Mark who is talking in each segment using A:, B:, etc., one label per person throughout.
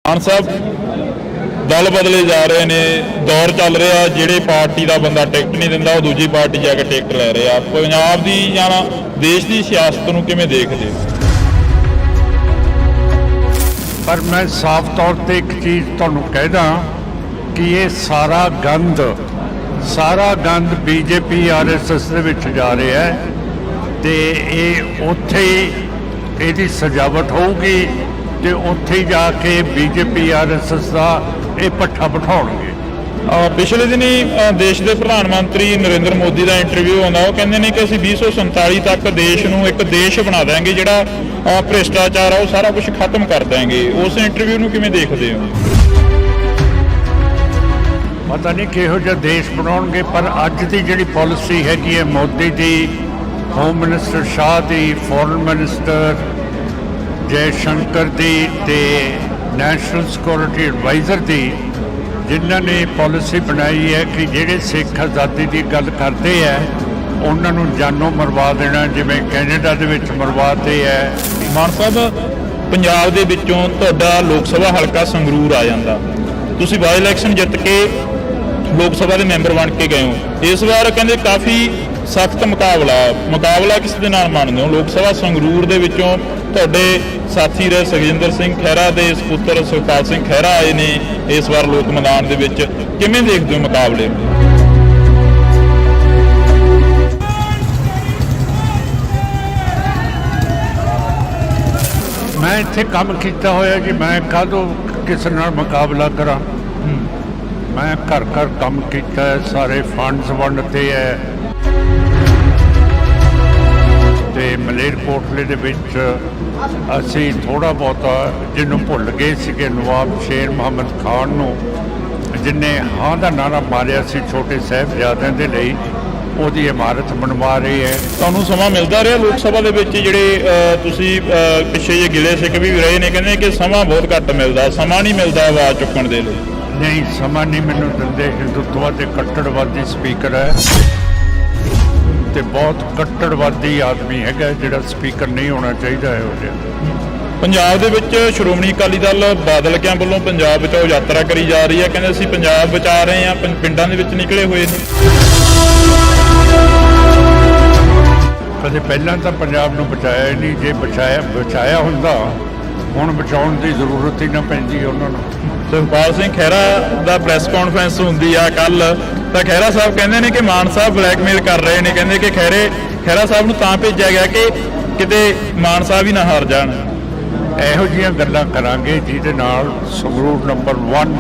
A: ਮਾਨ ਸਾਹਿਬ दल बदले जा रहे ने, दौर चल रहा जिहड़े पार्टी का बंदा टिकट नहीं दिंदा वो दूजी पार्टी जाके टिकट लै रहे आ। पंजाब दी जां देश की सियासत नूं किवें देखदे हो?
B: पर मैं साफ तौर पर एक चीज़ तुहानूं कहदा कि ये सारा गंद बीजेपी RSS दे विच जा रहा है ते ये उत्थे इहदी सजावट होऊगी ते उत्थे जाके बीजेपी RSS का ये पट्ठा बिठाउणगे।
A: पिछले दिन ही देश के प्रधानमंत्री नरेंद्र मोदी का इंटरव्यू आउंदा, वो कहंदे ने कि असीं 2047 तक देश नूं एक देश बना देंगे जिहड़ा भ्रिष्टाचार है वो सारा कुछ खत्म कर देंगे। उस इंटरव्यू नूं किवें देखदे हो?
B: पता नहीं किहो जिहा देश बनाउणगे, पर अज की जिहड़ी पॉलिसी हैगी है मोदी की, होम मिनिस्टर शाह की, फॉरेन मिनिस्टर जयशंकर की ते नैशनल सिक्योरिटी एडवाइज़र की, जिन्हों ने पॉलिसी बनाई है कि ਜਿਹੜੇ सिख आज़ादी की गल करते हैं उन्होंने जानों मरवा देना, जिवें कैनेडा ਦੇ ਵਿੱਚ मरवाते है।
A: ਮਾਨ ਸਾਹਿਬ ਪੰਜਾਬ ਦੇ ਵਿੱਚੋਂ ਤੁਹਾਡਾ ਲੋਕ ਸਭਾ ਹਲਕਾ ਸੰਗਰੂਰ ਆ ਜਾਂਦਾ, ਤੁਸੀਂ ਬਾਈ ਇਲੈਕਸ਼ਨ ਜਿੱਤ ਕੇ ਲੋਕ ਸਭਾ ਦੇ ਮੈਂਬਰ ਬਣ ਕੇ ਗਏ ਹੋ। ਇਸ ਵਾਰ ਕਹਿੰਦੇ ਕਾਫੀ ਸਖਤ ਮੁਕਾਬਲਾ ਕਿਸ ਦੇ ਨਾਲ ਮੰਨਦੇ ਹੋ? ਲੋਕ ਸਭਾ ਸੰਗਰੂਰ ਦੇ ਵਿੱਚੋਂ ਤੁਹਾਡੇ ਸਾਥੀ ਰਹੇ ਸੁਖਜਿੰਦਰ ਸਿੰਘ ਖਹਿਰਾ ਦੇ ਸਪੁੱਤਰ ਸੁਖਪਾਲ ਸਿੰਘ ਖਹਿਰਾ ਆਏ ਨੇ ਇਸ ਵਾਰ ਲੋਕ ਮੈਦਾਨ ਦੇ ਵਿੱਚ, ਕਿਵੇਂ ਦੇਖਦੇ ਹੋ ਮੁਕਾਬਲੇ?
B: मैं इत्थे काम किया होया कि मैं कादों किसी नाल मुकाबला करा। मैं घर घर काम किया, सारे फंड्स वंडते है ते मलेरकोटले दे विच असी थोड़ा बहुता जिन्हों भुल गए सीगे नवाब शेर मुहम्मद खान नूं, जिन्हें हाँ का नारा मारिया सी छोटे साहिबजादिਆਂ ਦੇ ਲਈ, ਉਹਦੀ ਇਮਾਰਤ ਬਣਵਾ ਰਹੀ ਹੈ।
A: ਤੁਹਾਨੂੰ ਸਮਾਂ ਮਿਲਦਾ ਰਿਹਾ ਲੋਕ ਸਭਾ ਦੇ ਵਿੱਚ? ਜਿਹੜੇ ਤੁਸੀਂ ਪਿੱਛੇ ਜੇ ਗਿਲੇ ਸਿੱਖ ਵੀ ਰਹੇ ਨੇ, ਕਹਿੰਦੇ ਕਿ ਸਮਾਂ ਬਹੁਤ ਘੱਟ ਮਿਲਦਾ, ਸਮਾਂ ਨਹੀਂ ਮਿਲਦਾ ਆਵਾਜ਼ ਚੁੱਕਣ ਦੇ ਲਈ।
B: ਨਹੀਂ, ਸਮਾਂ ਨਹੀਂ ਮੈਨੂੰ ਦਿੰਦੇ। ਹਿੰਦੂਤਵਾ ਦੇ ਕੱਟੜਵਾਦੀ ਸਪੀਕਰ ਹੈ ਤੇ ਬਹੁਤ ਕੱਟੜਵਾਦੀ ਆਦਮੀ ਹੈਗਾ ਜਿਹੜਾ ਸਪੀਕਰ ਨਹੀਂ ਹੋਣਾ ਚਾਹੀਦਾ ਇਹੋ ਜਿਹਾ।
A: ਪੰਜਾਬ ਦੇ ਵਿੱਚ ਸ਼੍ਰੋਮਣੀ ਅਕਾਲੀ ਦਲ ਬਾਦਲ ਕਿਆਂ ਵੱਲੋਂ ਪੰਜਾਬ ਬਚਾਓ ਯਾਤਰਾ ਕਰੀ ਜਾ ਰਹੀ ਹੈ, ਕਹਿੰਦੇ ਅਸੀਂ ਪੰਜਾਬ ਬਚਾ ਰਹੇ ਹਾਂ, ਪਿੰਡਾਂ ਦੇ ਵਿੱਚ ਨਿਕਲੇ ਹੋਏ ਨੇ।
B: ਕਦੇ ਪਹਿਲਾਂ ਤਾਂ ਪੰਜਾਬ ਨੂੰ ਬਚਾਇਆ ਹੀ ਨਹੀਂ, ਜੇ ਬਚਾਇਆ ਹੁੰਦਾ ਹੁਣ ਬਚਾਉਣ ਦੀ ਜ਼ਰੂਰਤ ਹੀ ਨਾ ਪੈਂਦੀ ਉਹਨਾਂ ਨੂੰ।
A: ਸੁਖਪਾਲ ਸਿੰਘ ਖਹਿਰਾ ਦਾ ਪ੍ਰੈਸ ਕਾਨਫਰੰਸ ਹੁੰਦੀ ਆ ਕੱਲ, ਤਾਂ ਖਹਿਰਾ ਸਾਹਿਬ ਕਹਿੰਦੇ ਨੇ ਕਿ ਮਾਨ ਸਾਹਿਬ ਬਲੈਕਮੇਲ ਕਰ ਰਹੇ ਨੇ, ਕਹਿੰਦੇ ਕਿ ਖਹਿਰਾ ਸਾਹਿਬ ਨੂੰ ਤਾਂ ਭੇਜਿਆ ਗਿਆ ਕਿ ਕਿਤੇ ਮਾਨ ਸਾਹਿਬ ਹੀ ਨਾ ਹਾਰ ਜਾਣ।
B: ਇਹੋ ਜਿਹੀਆਂ ਗੱਲਾਂ ਕਰਾਂਗੇ ਜਿਹਦੇ ਨਾਲ ਸੰਗਰੂਰ ਨੰਬਰ 1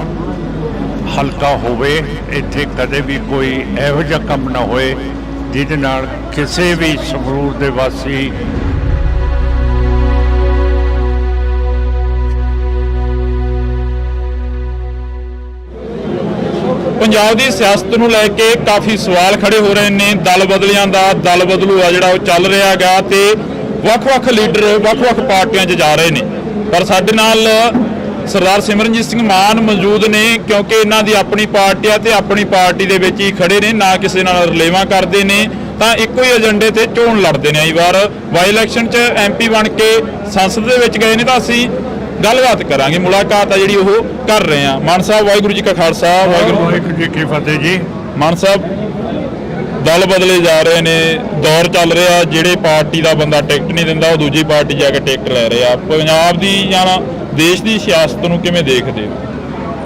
B: ਹਲਕਾ ਹੋਵੇ, ਇੱਥੇ ਕਦੇ ਵੀ ਕੋਈ ਇਹੋ ਜਿਹਾ ਕੰਮ ਨਾ ਹੋਏ ਜਿਹਦੇ ਨਾਲ ਕਿਸੇ ਵੀ ਸੰਗਰੂਰ ਦੇ ਵਾਸੀ
A: ਪੰਜਾਬ ਦੀ ਸਿਆਸਤ ਨੂੰ ਲੈ ਕੇ ਕਾਫੀ ਸਵਾਲ ਖੜੇ ਹੋ ਰਹੇ ਨੇ। ਦਲ ਬਦਲਿਆਂ ਦਾ ਦਲ ਬਦਲੂ ਆ ਜਿਹੜਾ ਉਹ ਚੱਲ ਰਿਹਾ ਗਾ ਤੇ ਵੱਖ-ਵੱਖ ਲੀਡਰ ਵੱਖ-ਵੱਖ ਪਾਰਟੀਆਂ 'ਚ ਜਾ ਰਹੇ ਨੇ, ਪਰ ਸਾਡੇ ਨਾਲ ਸਰਦਾਰ ਸਿਮਰਨਜੀਤ ਸਿੰਘ ਮਾਨ ਮੌਜੂਦ ਨੇ, ਕਿਉਂਕਿ ਇਹਨਾਂ ਦੀ ਆਪਣੀ ਪਾਰਟੀ ਆ ਤੇ ਆਪਣੀ ਪਾਰਟੀ ਦੇ ਵਿੱਚ ਹੀ ਖੜੇ ਨੇ, ਨਾ ਕਿਸੇ ਨਾਲ ਰਲੇਵਾਂ ਕਰਦੇ ਨੇ, ਤਾਂ ਇੱਕੋ ਹੀ ਏਜੰਡੇ ਤੇ ਚੋਣ ਲੜਦੇ ਨੇ। ਕਈ ਵਾਰ ਬਾਈ ਇਲੈਕਸ਼ਨ 'ਚ MP ਬਣ ਕੇ ਸੰਸਦ ਦੇ ਵਿੱਚ ਗਏ ਨੇ, ਤਾਂ ਅਸੀਂ ਗੱਲਬਾਤ ਕਰਾਂਗੇ, ਮੁਲਾਕਾਤ ਆ ਜਿਹੜੀ ਉਹ ਕਰ ਰਹੇ ਹਾਂ। ਮਾਨ ਸਾਹਿਬ ਵਾਹਿਗੁਰੂ ਜੀ ਕਾ ਖਾਲਸਾ
B: ਵਾਹਿਗੁਰੂ ਜੀ ਕੀ ਫਤਿਹ ਜੀ।
A: ਮਾਨ ਸਾਹਿਬ ਦਲ ਬਦਲੇ ਜਾ ਰਹੇ ਨੇ, ਦੌਰ ਚੱਲ ਰਿਹਾ ਜਿਹੜੇ ਪਾਰਟੀ ਦਾ ਬੰਦਾ ਟਿਕਟ ਨਹੀਂ ਦਿੰਦਾ ਉਹ ਦੂਜੀ ਪਾਰਟੀ ਜਾ ਕੇ ਟਿਕਟ ਲੈ ਰਹੇ ਆ। ਪੰਜਾਬ ਦੀ ਜਾਂ ਦੇਸ਼ ਦੀ ਸਿਆਸਤ ਨੂੰ ਕਿਵੇਂ ਦੇਖਦੇ ਹੋ?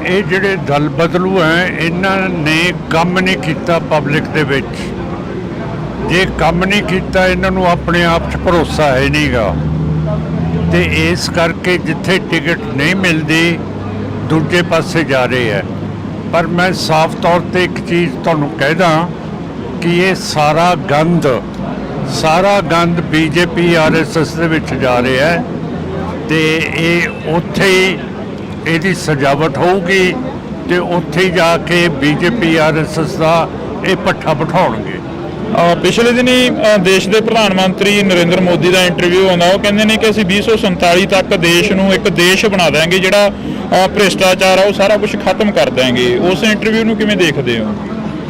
B: ਇਹ ਜਿਹੜੇ ਦਲ ਬਦਲੂ ਹੈ ਇਹਨਾਂ ਨੇ ਕੰਮ ਨਹੀਂ ਕੀਤਾ ਪਬਲਿਕ ਦੇ ਵਿੱਚ। ਜੇ ਕੰਮ ਨਹੀਂ ਕੀਤਾ ਇਹਨਾਂ ਨੂੰ ਆਪਣੇ ਆਪ 'ਚ ਭਰੋਸਾ ਹੈ ਨਹੀਂਗਾ, ਤੇ ਇਸ ਕਰਕੇ ਜਿੱਥੇ ਟਿਕਟ ਨਹੀਂ ਮਿਲਦੀ ਦੂਜੇ ਪਾਸੇ ਜਾ ਰਹੇ ਹੈ। ਪਰ ਮੈਂ ਸਾਫ਼ ਤੌਰ 'ਤੇ ਇੱਕ ਚੀਜ਼ ਤੁਹਾਨੂੰ ਕਹਿਦਾ ਕਿ ਇਹ ਸਾਰਾ ਗੰਦ BJP RSS ਦੇ ਵਿੱਚ ਜਾ ਰਿਹਾ ਹੈ ਤੇ ਇਹ ਉੱਥੇ ਹੀ ਇਹਦੀ ਸਜਾਵਟ ਹੋਊਗੀ ਤੇ ਉੱਥੇ ਜਾ ਕੇ BJP RSS ਦਾ ਇਹ ਪੱਠਾ ਬਿਠਾਉਣਗੇ।
A: ਪਿਛਲੇ ਦਿਨ ਹੀ ਦੇਸ਼ ਦੇ ਪ੍ਰਧਾਨ ਮੰਤਰੀ ਨਰਿੰਦਰ ਮੋਦੀ ਦਾ ਇੰਟਰਵਿਊ ਆਉਂਦਾ, ਉਹ ਕਹਿੰਦੇ ਨੇ ਕਿ ਅਸੀਂ 2047 ਤੱਕ ਦੇਸ਼ ਨੂੰ ਇੱਕ ਦੇਸ਼ ਬਣਾ ਦੇਂਗੇ ਜਿਹੜਾ ਭ੍ਰਿਸ਼ਟਾਚਾਰ ਆ ਉਹ ਸਾਰਾ ਕੁਝ ਖਤਮ ਕਰ ਦੇਂਗੇ। ਉਸ ਇੰਟਰਵਿਊ ਨੂੰ ਕਿਵੇਂ ਦੇਖਦੇ ਹੋ?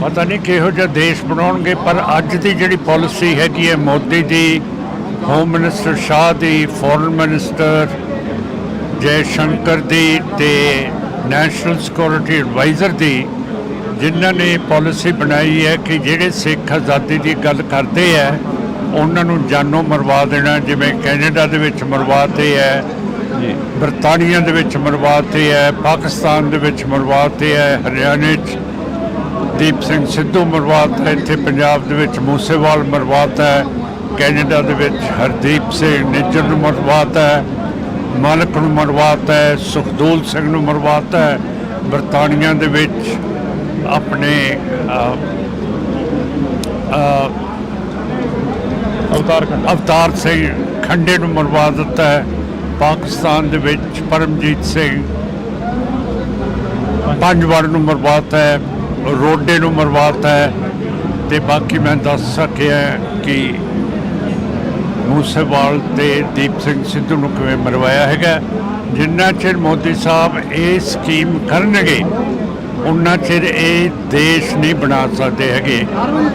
B: ਪਤਾ ਨਹੀਂ ਕਿਹੋ ਜਿਹਾ ਦੇਸ਼ ਬਣਾਉਣਗੇ, ਪਰ ਅੱਜ ਦੀ ਜਿਹੜੀ ਪਾਲਿਸੀ ਹੈਗੀ ਹੈ ਮੋਦੀ ਦੀ, ਹੋਮ ਮਿਨਿਸਟਰ ਸ਼ਾਹ ਦੀ, ਫੋਰਨ ਮਿਨਿਸਟਰ ਜੈ ਸ਼ੰਕਰ ਦੀ ਤੇ ਨੈਸ਼ਨਲ ਸਿਕਿਉਰਿਟੀ ਐਡਵਾਈਜ਼ਰ ਦੀ, ਜਿਨ੍ਹਾਂ ਨੇ ਪਾਲਿਸੀ ਬਣਾਈ ਹੈ ਕਿ ਜਿਹੜੇ ਸਿੱਖ ਆਜ਼ਾਦੀ ਦੀ ਗੱਲ ਕਰਦੇ ਹੈ ਉਹਨਾਂ ਨੂੰ ਜਾਨੋਂ ਮਰਵਾ ਦੇਣਾ। ਜਿਵੇਂ ਕੈਨੇਡਾ ਦੇ ਵਿੱਚ ਮਰਵਾਤੇ ਹੈ, ਬਰਤਾਨੀਆ ਦੇ ਵਿੱਚ ਮਰਵਾਤੇ ਹੈ, ਪਾਕਿਸਤਾਨ ਦੇ ਵਿੱਚ ਮਰਵਾਤੇ ਹੈ, ਹਰਿਆਣੇ 'ਚ ਦੀਪ ਸਿੰਘ ਸਿੱਧੂ ਮਰਵਾਤਾ, ਇੱਥੇ ਪੰਜਾਬ ਦੇ ਵਿੱਚ ਮੂਸੇਵਾਲ ਮਰਵਾਤਾ ਹੈ, ਕੈਨੇਡਾ ਦੇ ਵਿੱਚ ਹਰਦੀਪ ਸਿੰਘ ਨਿੱਜਰ ਨੂੰ ਮਰਵਾਤਾ ਹੈ, ਮਾਲਕ ਨੂੰ ਮਰਵਾਤਾ ਹੈ, ਸੁਖਦੂਲ ਸਿੰਘ ਨੂੰ ਮਰਵਾਤਾ ਹੈ। ਬਰਤਾਨੀਆ ਦੇ ਵਿੱਚ ਆਪਣੇ ਅਵਤਾਰ ਸਿੰਘ ਖੰਡੇ ਨੂੰ ਮਰਵਾ ਦਿੱਤਾ ਹੈ। ਪਾਕਿਸਤਾਨ ਦੇ ਵਿੱਚ ਪਰਮਜੀਤ ਸਿੰਘ ਪੰਜਵਾੜ ਨੂੰ ਮਰਵਾਤਾ ਹੈ, ਰੋਡੇ ਨੂੰ ਮਰਵਾਤਾ ਹੈ। ਤੇ ਬਾਕੀ ਮੈਂ ਦੱਸ ਸਕਿਆ ਕਿ ਮੂਸੇਵਾਲ ਤੇ ਦੀਪ ਸਿੰਘ ਸਿੱਧੂ ਨੂੰ ਕਿਵੇਂ ਮਰਵਾਇਆ ਹੈਗਾ। ਜਿੰਨਾ ਚਿਰ ਮੋਦੀ ਸਾਹਿਬ ਇਹ ਸਕੀਮ ਕਰਨਗੇ ਉਨਾ ਚਿਰ ਇਹ ਦੇਸ਼ ਨਹੀਂ ਬਣਾ ਸਕਦੇ ਹੈਗੇ,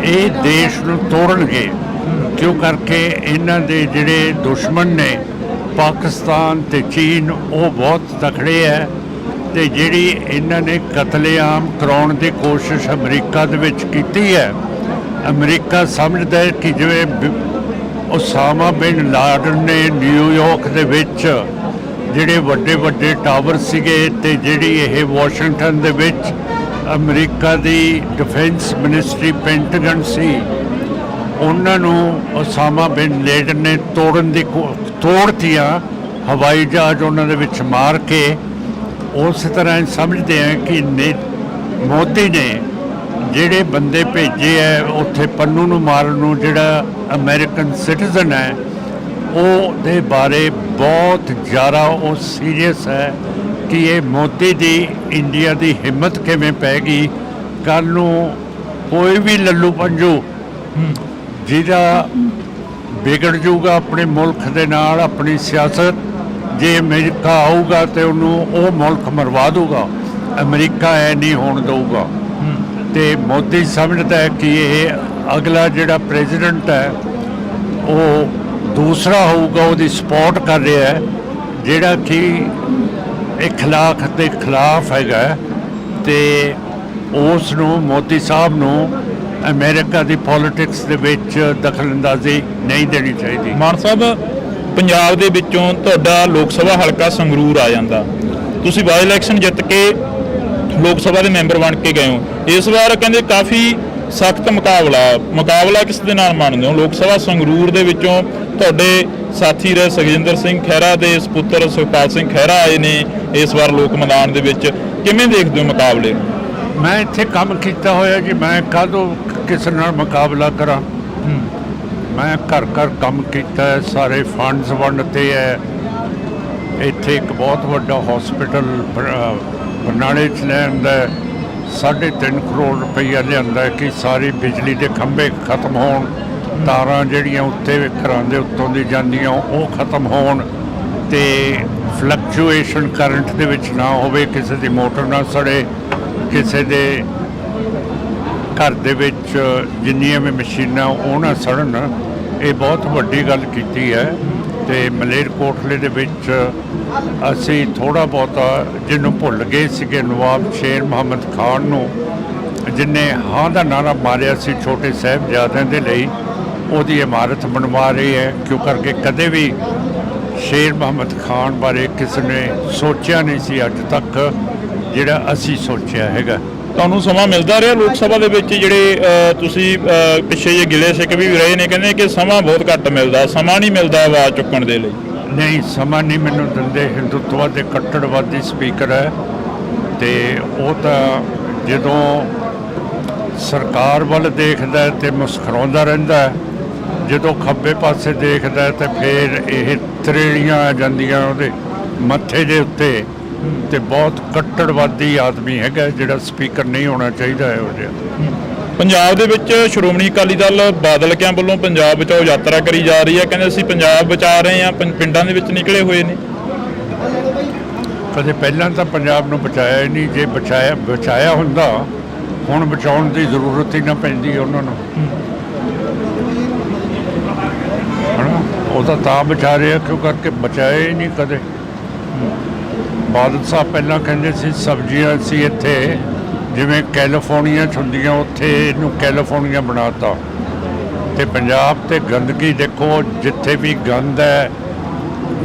B: ਇਹ ਦੇਸ਼ ਨੂੰ ਤੋੜਨਗੇ। ਕਿਉਂ ਕਰਕੇ ਇਹਨਾਂ ਦੇ ਜਿਹੜੇ ਦੁਸ਼ਮਣ ਨੇ ਪਾਕਿਸਤਾਨ ਤੇ ਚੀਨ ਉਹ ਬਹੁਤ ਤਕੜੇ ਹੈ। ਤੇ ਜਿਹੜੀ ਇਹਨਾਂ ਨੇ ਕਤਲੇਆਮ ਕਰਾਉਣ ਦੀ ਕੋਸ਼ਿਸ਼ ਅਮਰੀਕਾ ਦੇ ਵਿੱਚ ਕੀਤੀ ਹੈ, ਅਮਰੀਕਾ ਸਮਝਦਾ ਹੈ ਕਿ ਜਿਵੇਂ ਉਸਾਮਾ ਬਿਨ ਲਾਡਨ ਨੇ ਨਿਊਯਾਰਕ ਦੇ ਵਿੱਚ ਜਿਹੜੇ ਵੱਡੇ ਵੱਡੇ ਟਾਵਰ ਸੀਗੇ ਤੇ ਜਿਹੜੀ ਇਹ ਵਾਸ਼ਿੰਗਟਨ ਦੇ ਵਿੱਚ ਅਮਰੀਕਾ ਦੀ ਡਿਫੈਂਸ ਮਿਨਿਸਟਰੀ ਪੈਂਟਾਗਨ ਸੀ, ਉਹਨਾਂ ਨੂੰ ਉਸਾਮਾ ਬਿਨ ਲਾਡਨ ਨੇ ਤੋੜਨ ਦੀ ਤੋੜਤੀਆਂ, ਹਵਾਈ ਜਹਾਜ਼ ਉਹਨਾਂ ਦੇ ਵਿੱਚ ਮਾਰ ਕੇ। ਉਸ ਤਰ੍ਹਾਂ ਸਮਝਦੇ ਆ ਕਿ ਮੋਦੀ ਨੇ ਜਿਹੜੇ ਬੰਦੇ ਭੇਜੇ ਹੈ ਉੱਥੇ ਪੰਨੂ ਨੂੰ ਮਾਰਨ ਨੂੰ, ਜਿਹੜਾ ਅਮਰੀਕਨ ਸਿਟੀਜ਼ਨ ਹੈ, ਉਹਦੇ ਬਾਰੇ ਬਹੁਤ ਜ਼ਿਆਦਾ ਉਹ ਸੀਰੀਅਸ ਹੈ ਕਿ ਇਹ ਮੋਦੀ ਦੀ ਇੰਡੀਆ ਦੀ ਹਿੰਮਤ ਕਿਵੇਂ ਪੈ ਗਈ। ਕੱਲ੍ਹ ਨੂੰ ਕੋਈ ਵੀ ਲੱਲੂ ਪੰਜੂ ਜਿਹਦਾ ਵਿਗੜ ਜੂਗਾ ਆਪਣੇ ਮੁਲਕ ਦੇ ਨਾਲ ਆਪਣੀ ਸਿਆਸਤ, ਜੇ ਅਮਰੀਕਾ ਆਊਗਾ ਤੇ ਉਹਨੂੰ ਉਹ ਮੁਲਕ ਮਰਵਾ ਦੂਗਾ। ਅਮਰੀਕਾ ਐ ਨਹੀਂ ਹੋਣ ਦਊਗਾ। ਤੇ ਮੋਦੀ ਸਮਝਦਾ ਹੈ ਕਿ ਇਹ ਅਗਲਾ ਜਿਹੜਾ ਪ੍ਰੈਜ਼ੀਡੈਂਟ ਹੈ ਉਹ ਦੂਸਰਾ ਹੋਊਗਾ, ਉਹਦੀ ਸਪੋਰਟ ਕਰ ਰਿਹਾ ਹੈ, ਜਿਹੜਾ ਕਿ ਇਖਲਾਕ ਦੇ ਖਿਲਾਫ ਹੈਗਾ। ਤੇ ਉਸ ਨੂੰ ਮੋਦੀ ਸਾਹਿਬ ਨੂੰ ਅਮਰੀਕਾ ਦੀ ਪੋਲਿਟਿਕਸ ਦੇ ਵਿੱਚ ਦਖਲਅੰਦਾਜ਼ੀ ਨਹੀਂ ਦੇਣੀ ਚਾਹੀਦੀ।
A: ਮਾਨ ਸਾਹਿਬ, ਪੰਜਾਬ ਦੇ ਵਿੱਚੋਂ ਤੁਹਾਡਾ ਲੋਕ ਸਭਾ ਹਲਕਾ ਸੰਗਰੂਰ ਆ ਜਾਂਦਾ, ਤੁਸੀਂ ਬਾਈ ਇਲੈਕਸ਼ਨ ਜਿੱਤ ਕੇ ਲੋਕ ਸਭਾ ਦੇ ਮੈਂਬਰ ਬਣ ਕੇ ਗਏ ਹੋ। ਇਸ ਵਾਰ ਕਹਿੰਦੇ ਕਾਫੀ ਸਖਤ ਮੁਕਾਬਲਾ ਕਿਸ ਦੇ ਨਾਲ ਮੰਨਦੇ ਹੋ? ਲੋਕ ਸਭਾ ਸੰਗਰੂਰ ਦੇ ਵਿੱਚੋਂ ਤੁਹਾਡੇ ਸਾਥੀ ਰਹੇ ਸੁਖਜਿੰਦਰ ਸਿੰਘ ਖਹਿਰਾ ਦੇ ਸਪੁੱਤਰ ਸੁਖਪਾਲ ਸਿੰਘ ਖਹਿਰਾ ਆਏ ਨੇ ਇਸ ਵਾਰ ਲੋਕ ਮੈਦਾਨ ਦੇ ਵਿੱਚ, ਕਿਵੇਂ ਦੇਖਦੇ ਹੋ ਮੁਕਾਬਲੇ?
B: ਮੈਂ ਇੱਥੇ ਕੰਮ ਕੀਤਾ ਹੋਇਆ ਜੀ, ਮੈਂ ਕਾਹਦੋਂ ਕਿਸੇ ਨਾਲ ਮੁਕਾਬਲਾ ਕਰਾਂ। ਮੈਂ ਘਰ ਘਰ ਕੰਮ ਕੀਤਾ ਹੈ, ਸਾਰੇ ਫੰਡਸ ਵੰਡਤੇ ਹੈ। ਇੱਥੇ ਇੱਕ ਬਹੁਤ ਵੱਡਾ ਹਸਪੀਟਲ ਬਰਨਾਲੇ 'ਚ ਲਿਆਂਦਾ, 3.5 ਕਰੋੜ ਰੁਪਈਆ ਲਿਆਂਦਾ ਕਿ ਸਾਰੀ ਬਿਜਲੀ ਦੇ ਖੰਭੇ ਖਤਮ ਹੋਣ, ਤਾਰਾਂ ਜਿਹੜੀਆਂ ਉੱਤੇ ਘਰਾਂ ਦੇ ਉੱਤੋਂ ਦੀ ਜਾਂਦੀਆਂ ਉਹ ਖਤਮ ਹੋਣ, ਤੇ ਫਲਕਚੁਏਸ਼ਨ ਕਰੰਟ ਦੇ ਵਿੱਚ ਨਾ ਹੋਵੇ, ਕਿਸੇ ਦੀ ਮੋਟਰ ਨਾ ਸੜੇ, ਕਿਸੇ ਦੇ ਘਰ ਦੇ ਵਿੱਚ ਜਿੰਨੀਆਂ ਵੀ ਮਸ਼ੀਨਾਂ ਉਹ ਨਾ ਸੜਨ। ਇਹ ਬਹੁਤ ਵੱਡੀ ਗੱਲ ਕੀਤੀ ਹੈ। ਤੇ ਮਲੇਰਕੋਟਲੇ ਦੇ ਵਿੱਚ ਅਸੀਂ ਥੋੜ੍ਹਾ ਬਹੁਤਾ ਜਿਹਨੂੰ ਭੁੱਲ ਗਏ ਸੀਗੇ, ਨਵਾਬ ਸ਼ੇਰ ਮੁਹੰਮਦ ਖਾਨ ਨੂੰ, ਜਿਹਨੇ ਹਾਂ ਦਾ ਨਾਰਾ ਮਾਰਿਆ ਸੀ ਛੋਟੇ ਸਾਹਿਬਜ਼ਾਦਿਆਂ ਦੇ ਲਈ, ਉਹਦੀ ਇਮਾਰਤ ਬਣਵਾ ਰਹੀ ਹੈ। ਕਿਉਂ ਕਰਕੇ ਕਦੇ ਵੀ ਸ਼ੇਰ ਮੁਹੰਮਦ ਖਾਨ ਬਾਰੇ ਕਿਸੇ ਨੇ ਸੋਚਿਆ ਨਹੀਂ ਸੀ ਅੱਜ ਤੱਕ ਜਿਹੜਾ ਅਸੀਂ ਸੋਚਿਆ ਹੈਗਾ।
A: ਤੁਹਾਨੂੰ ਸਮਾਂ ਮਿਲਦਾ ਰਿਹਾ ਲੋਕ ਸਭਾ ਦੇ ਵਿੱਚ? ਜਿਹੜੇ ਤੁਸੀਂ ਪਿੱਛੇ ਜੇ ਗਿਲੇ ਸਿੱਖ ਵੀ ਰਹੇ ਨੇ, ਕਹਿੰਦੇ ਕਿ ਸਮਾਂ ਬਹੁਤ ਘੱਟ ਮਿਲਦਾ, ਸਮਾਂ ਨਹੀਂ ਮਿਲਦਾ ਆਵਾਜ਼ ਚੁੱਕਣ ਦੇ ਲਈ।
B: ਨਹੀਂ, ਸਮਾਂ ਨਹੀਂ ਮੈਨੂੰ ਦਿੰਦੇ। ਹਿੰਦੂਤਵਾ ਦੇ ਕੱਟੜਵਾਦੀ ਸਪੀਕਰ ਹੈ ਤੇ ਉਹ ਤਾਂ ਜਦੋਂ ਸਰਕਾਰ ਵੱਲ ਦੇਖਦਾ ਹੈ ਤੇ ਮੁਸਕਰਾਉਂਦਾ ਰਹਿੰਦਾ ਹੈ, ਜਦੋਂ ਖੱਬੇ ਪਾਸੇ ਦੇਖਦਾ ਹੈ ਤੇ ਫਿਰ ਇਹ ਤਰੇੜੀਆਂ ਆ ਜਾਂਦੀਆਂ ਉਹਦੇ ਮੱਥੇ ਦੇ ਉੱਤੇ। ਤੇ ਬਹੁਤ ਕੱਟੜਵਾਦੀ ਆਦਮੀ ਹੈਗਾ ਜਿਹੜਾ ਸਪੀਕਰ ਨਹੀਂ ਹੋਣਾ ਚਾਹੀਦਾ ਇਹੋ ਜਿਹਾ।
A: ਪੰਜਾਬ ਦੇ ਵਿੱਚ ਸ਼੍ਰੋਮਣੀ ਅਕਾਲੀ ਦਲ ਬਾਦਲ ਕਿਆਂ ਵੱਲੋਂ ਪੰਜਾਬ ਬਚਾਓ ਯਾਤਰਾ ਕਰੀ ਜਾ ਰਹੀ ਹੈ, ਕਹਿੰਦੇ ਅਸੀਂ ਪੰਜਾਬ ਬਚਾ ਰਹੇ ਹਾਂ, ਪਿੰਡਾਂ ਦੇ ਵਿੱਚ ਨਿਕਲੇ ਹੋਏ ਨੇ।
B: ਕਦੇ ਪਹਿਲਾਂ ਤਾਂ ਪੰਜਾਬ ਨੂੰ ਬਚਾਇਆ ਹੀ ਨਹੀਂ। ਜੇ ਬਚਾਇਆ ਹੁੰਦਾ ਹੁਣ ਬਚਾਉਣ ਦੀ ਜ਼ਰੂਰਤ ਹੀ ਨਾ ਪੈਂਦੀ ਉਹਨਾਂ ਨੂੰ। ਉਹ ਤਾਂ ਬਚਾ ਰਿਹਾ ਕਿਉਂ ਕਰਕੇ ਬਚਾਇਆ ਹੀ ਨਹੀਂ ਕਦੇ। ਬਾਦਲ ਸਾਹਿਬ ਪਹਿਲਾਂ ਕਹਿੰਦੇ ਸੀ ਸਬਜ਼ੀਆਂ ਸੀ ਇੱਥੇ ਜਿਵੇਂ ਕੈਲੀਫੋਰਨੀਆ 'ਚ ਹੁੰਦੀਆਂ, ਉੱਥੇ ਇਹਨੂੰ ਕੈਲੀਫੋਰਨੀਆ ਬਣਾਤਾ। ਤੇ ਪੰਜਾਬ ਤੇ ਗੰਦਗੀ ਦੇਖੋ, ਜਿੱਥੇ ਵੀ ਗੰਦ ਹੈ,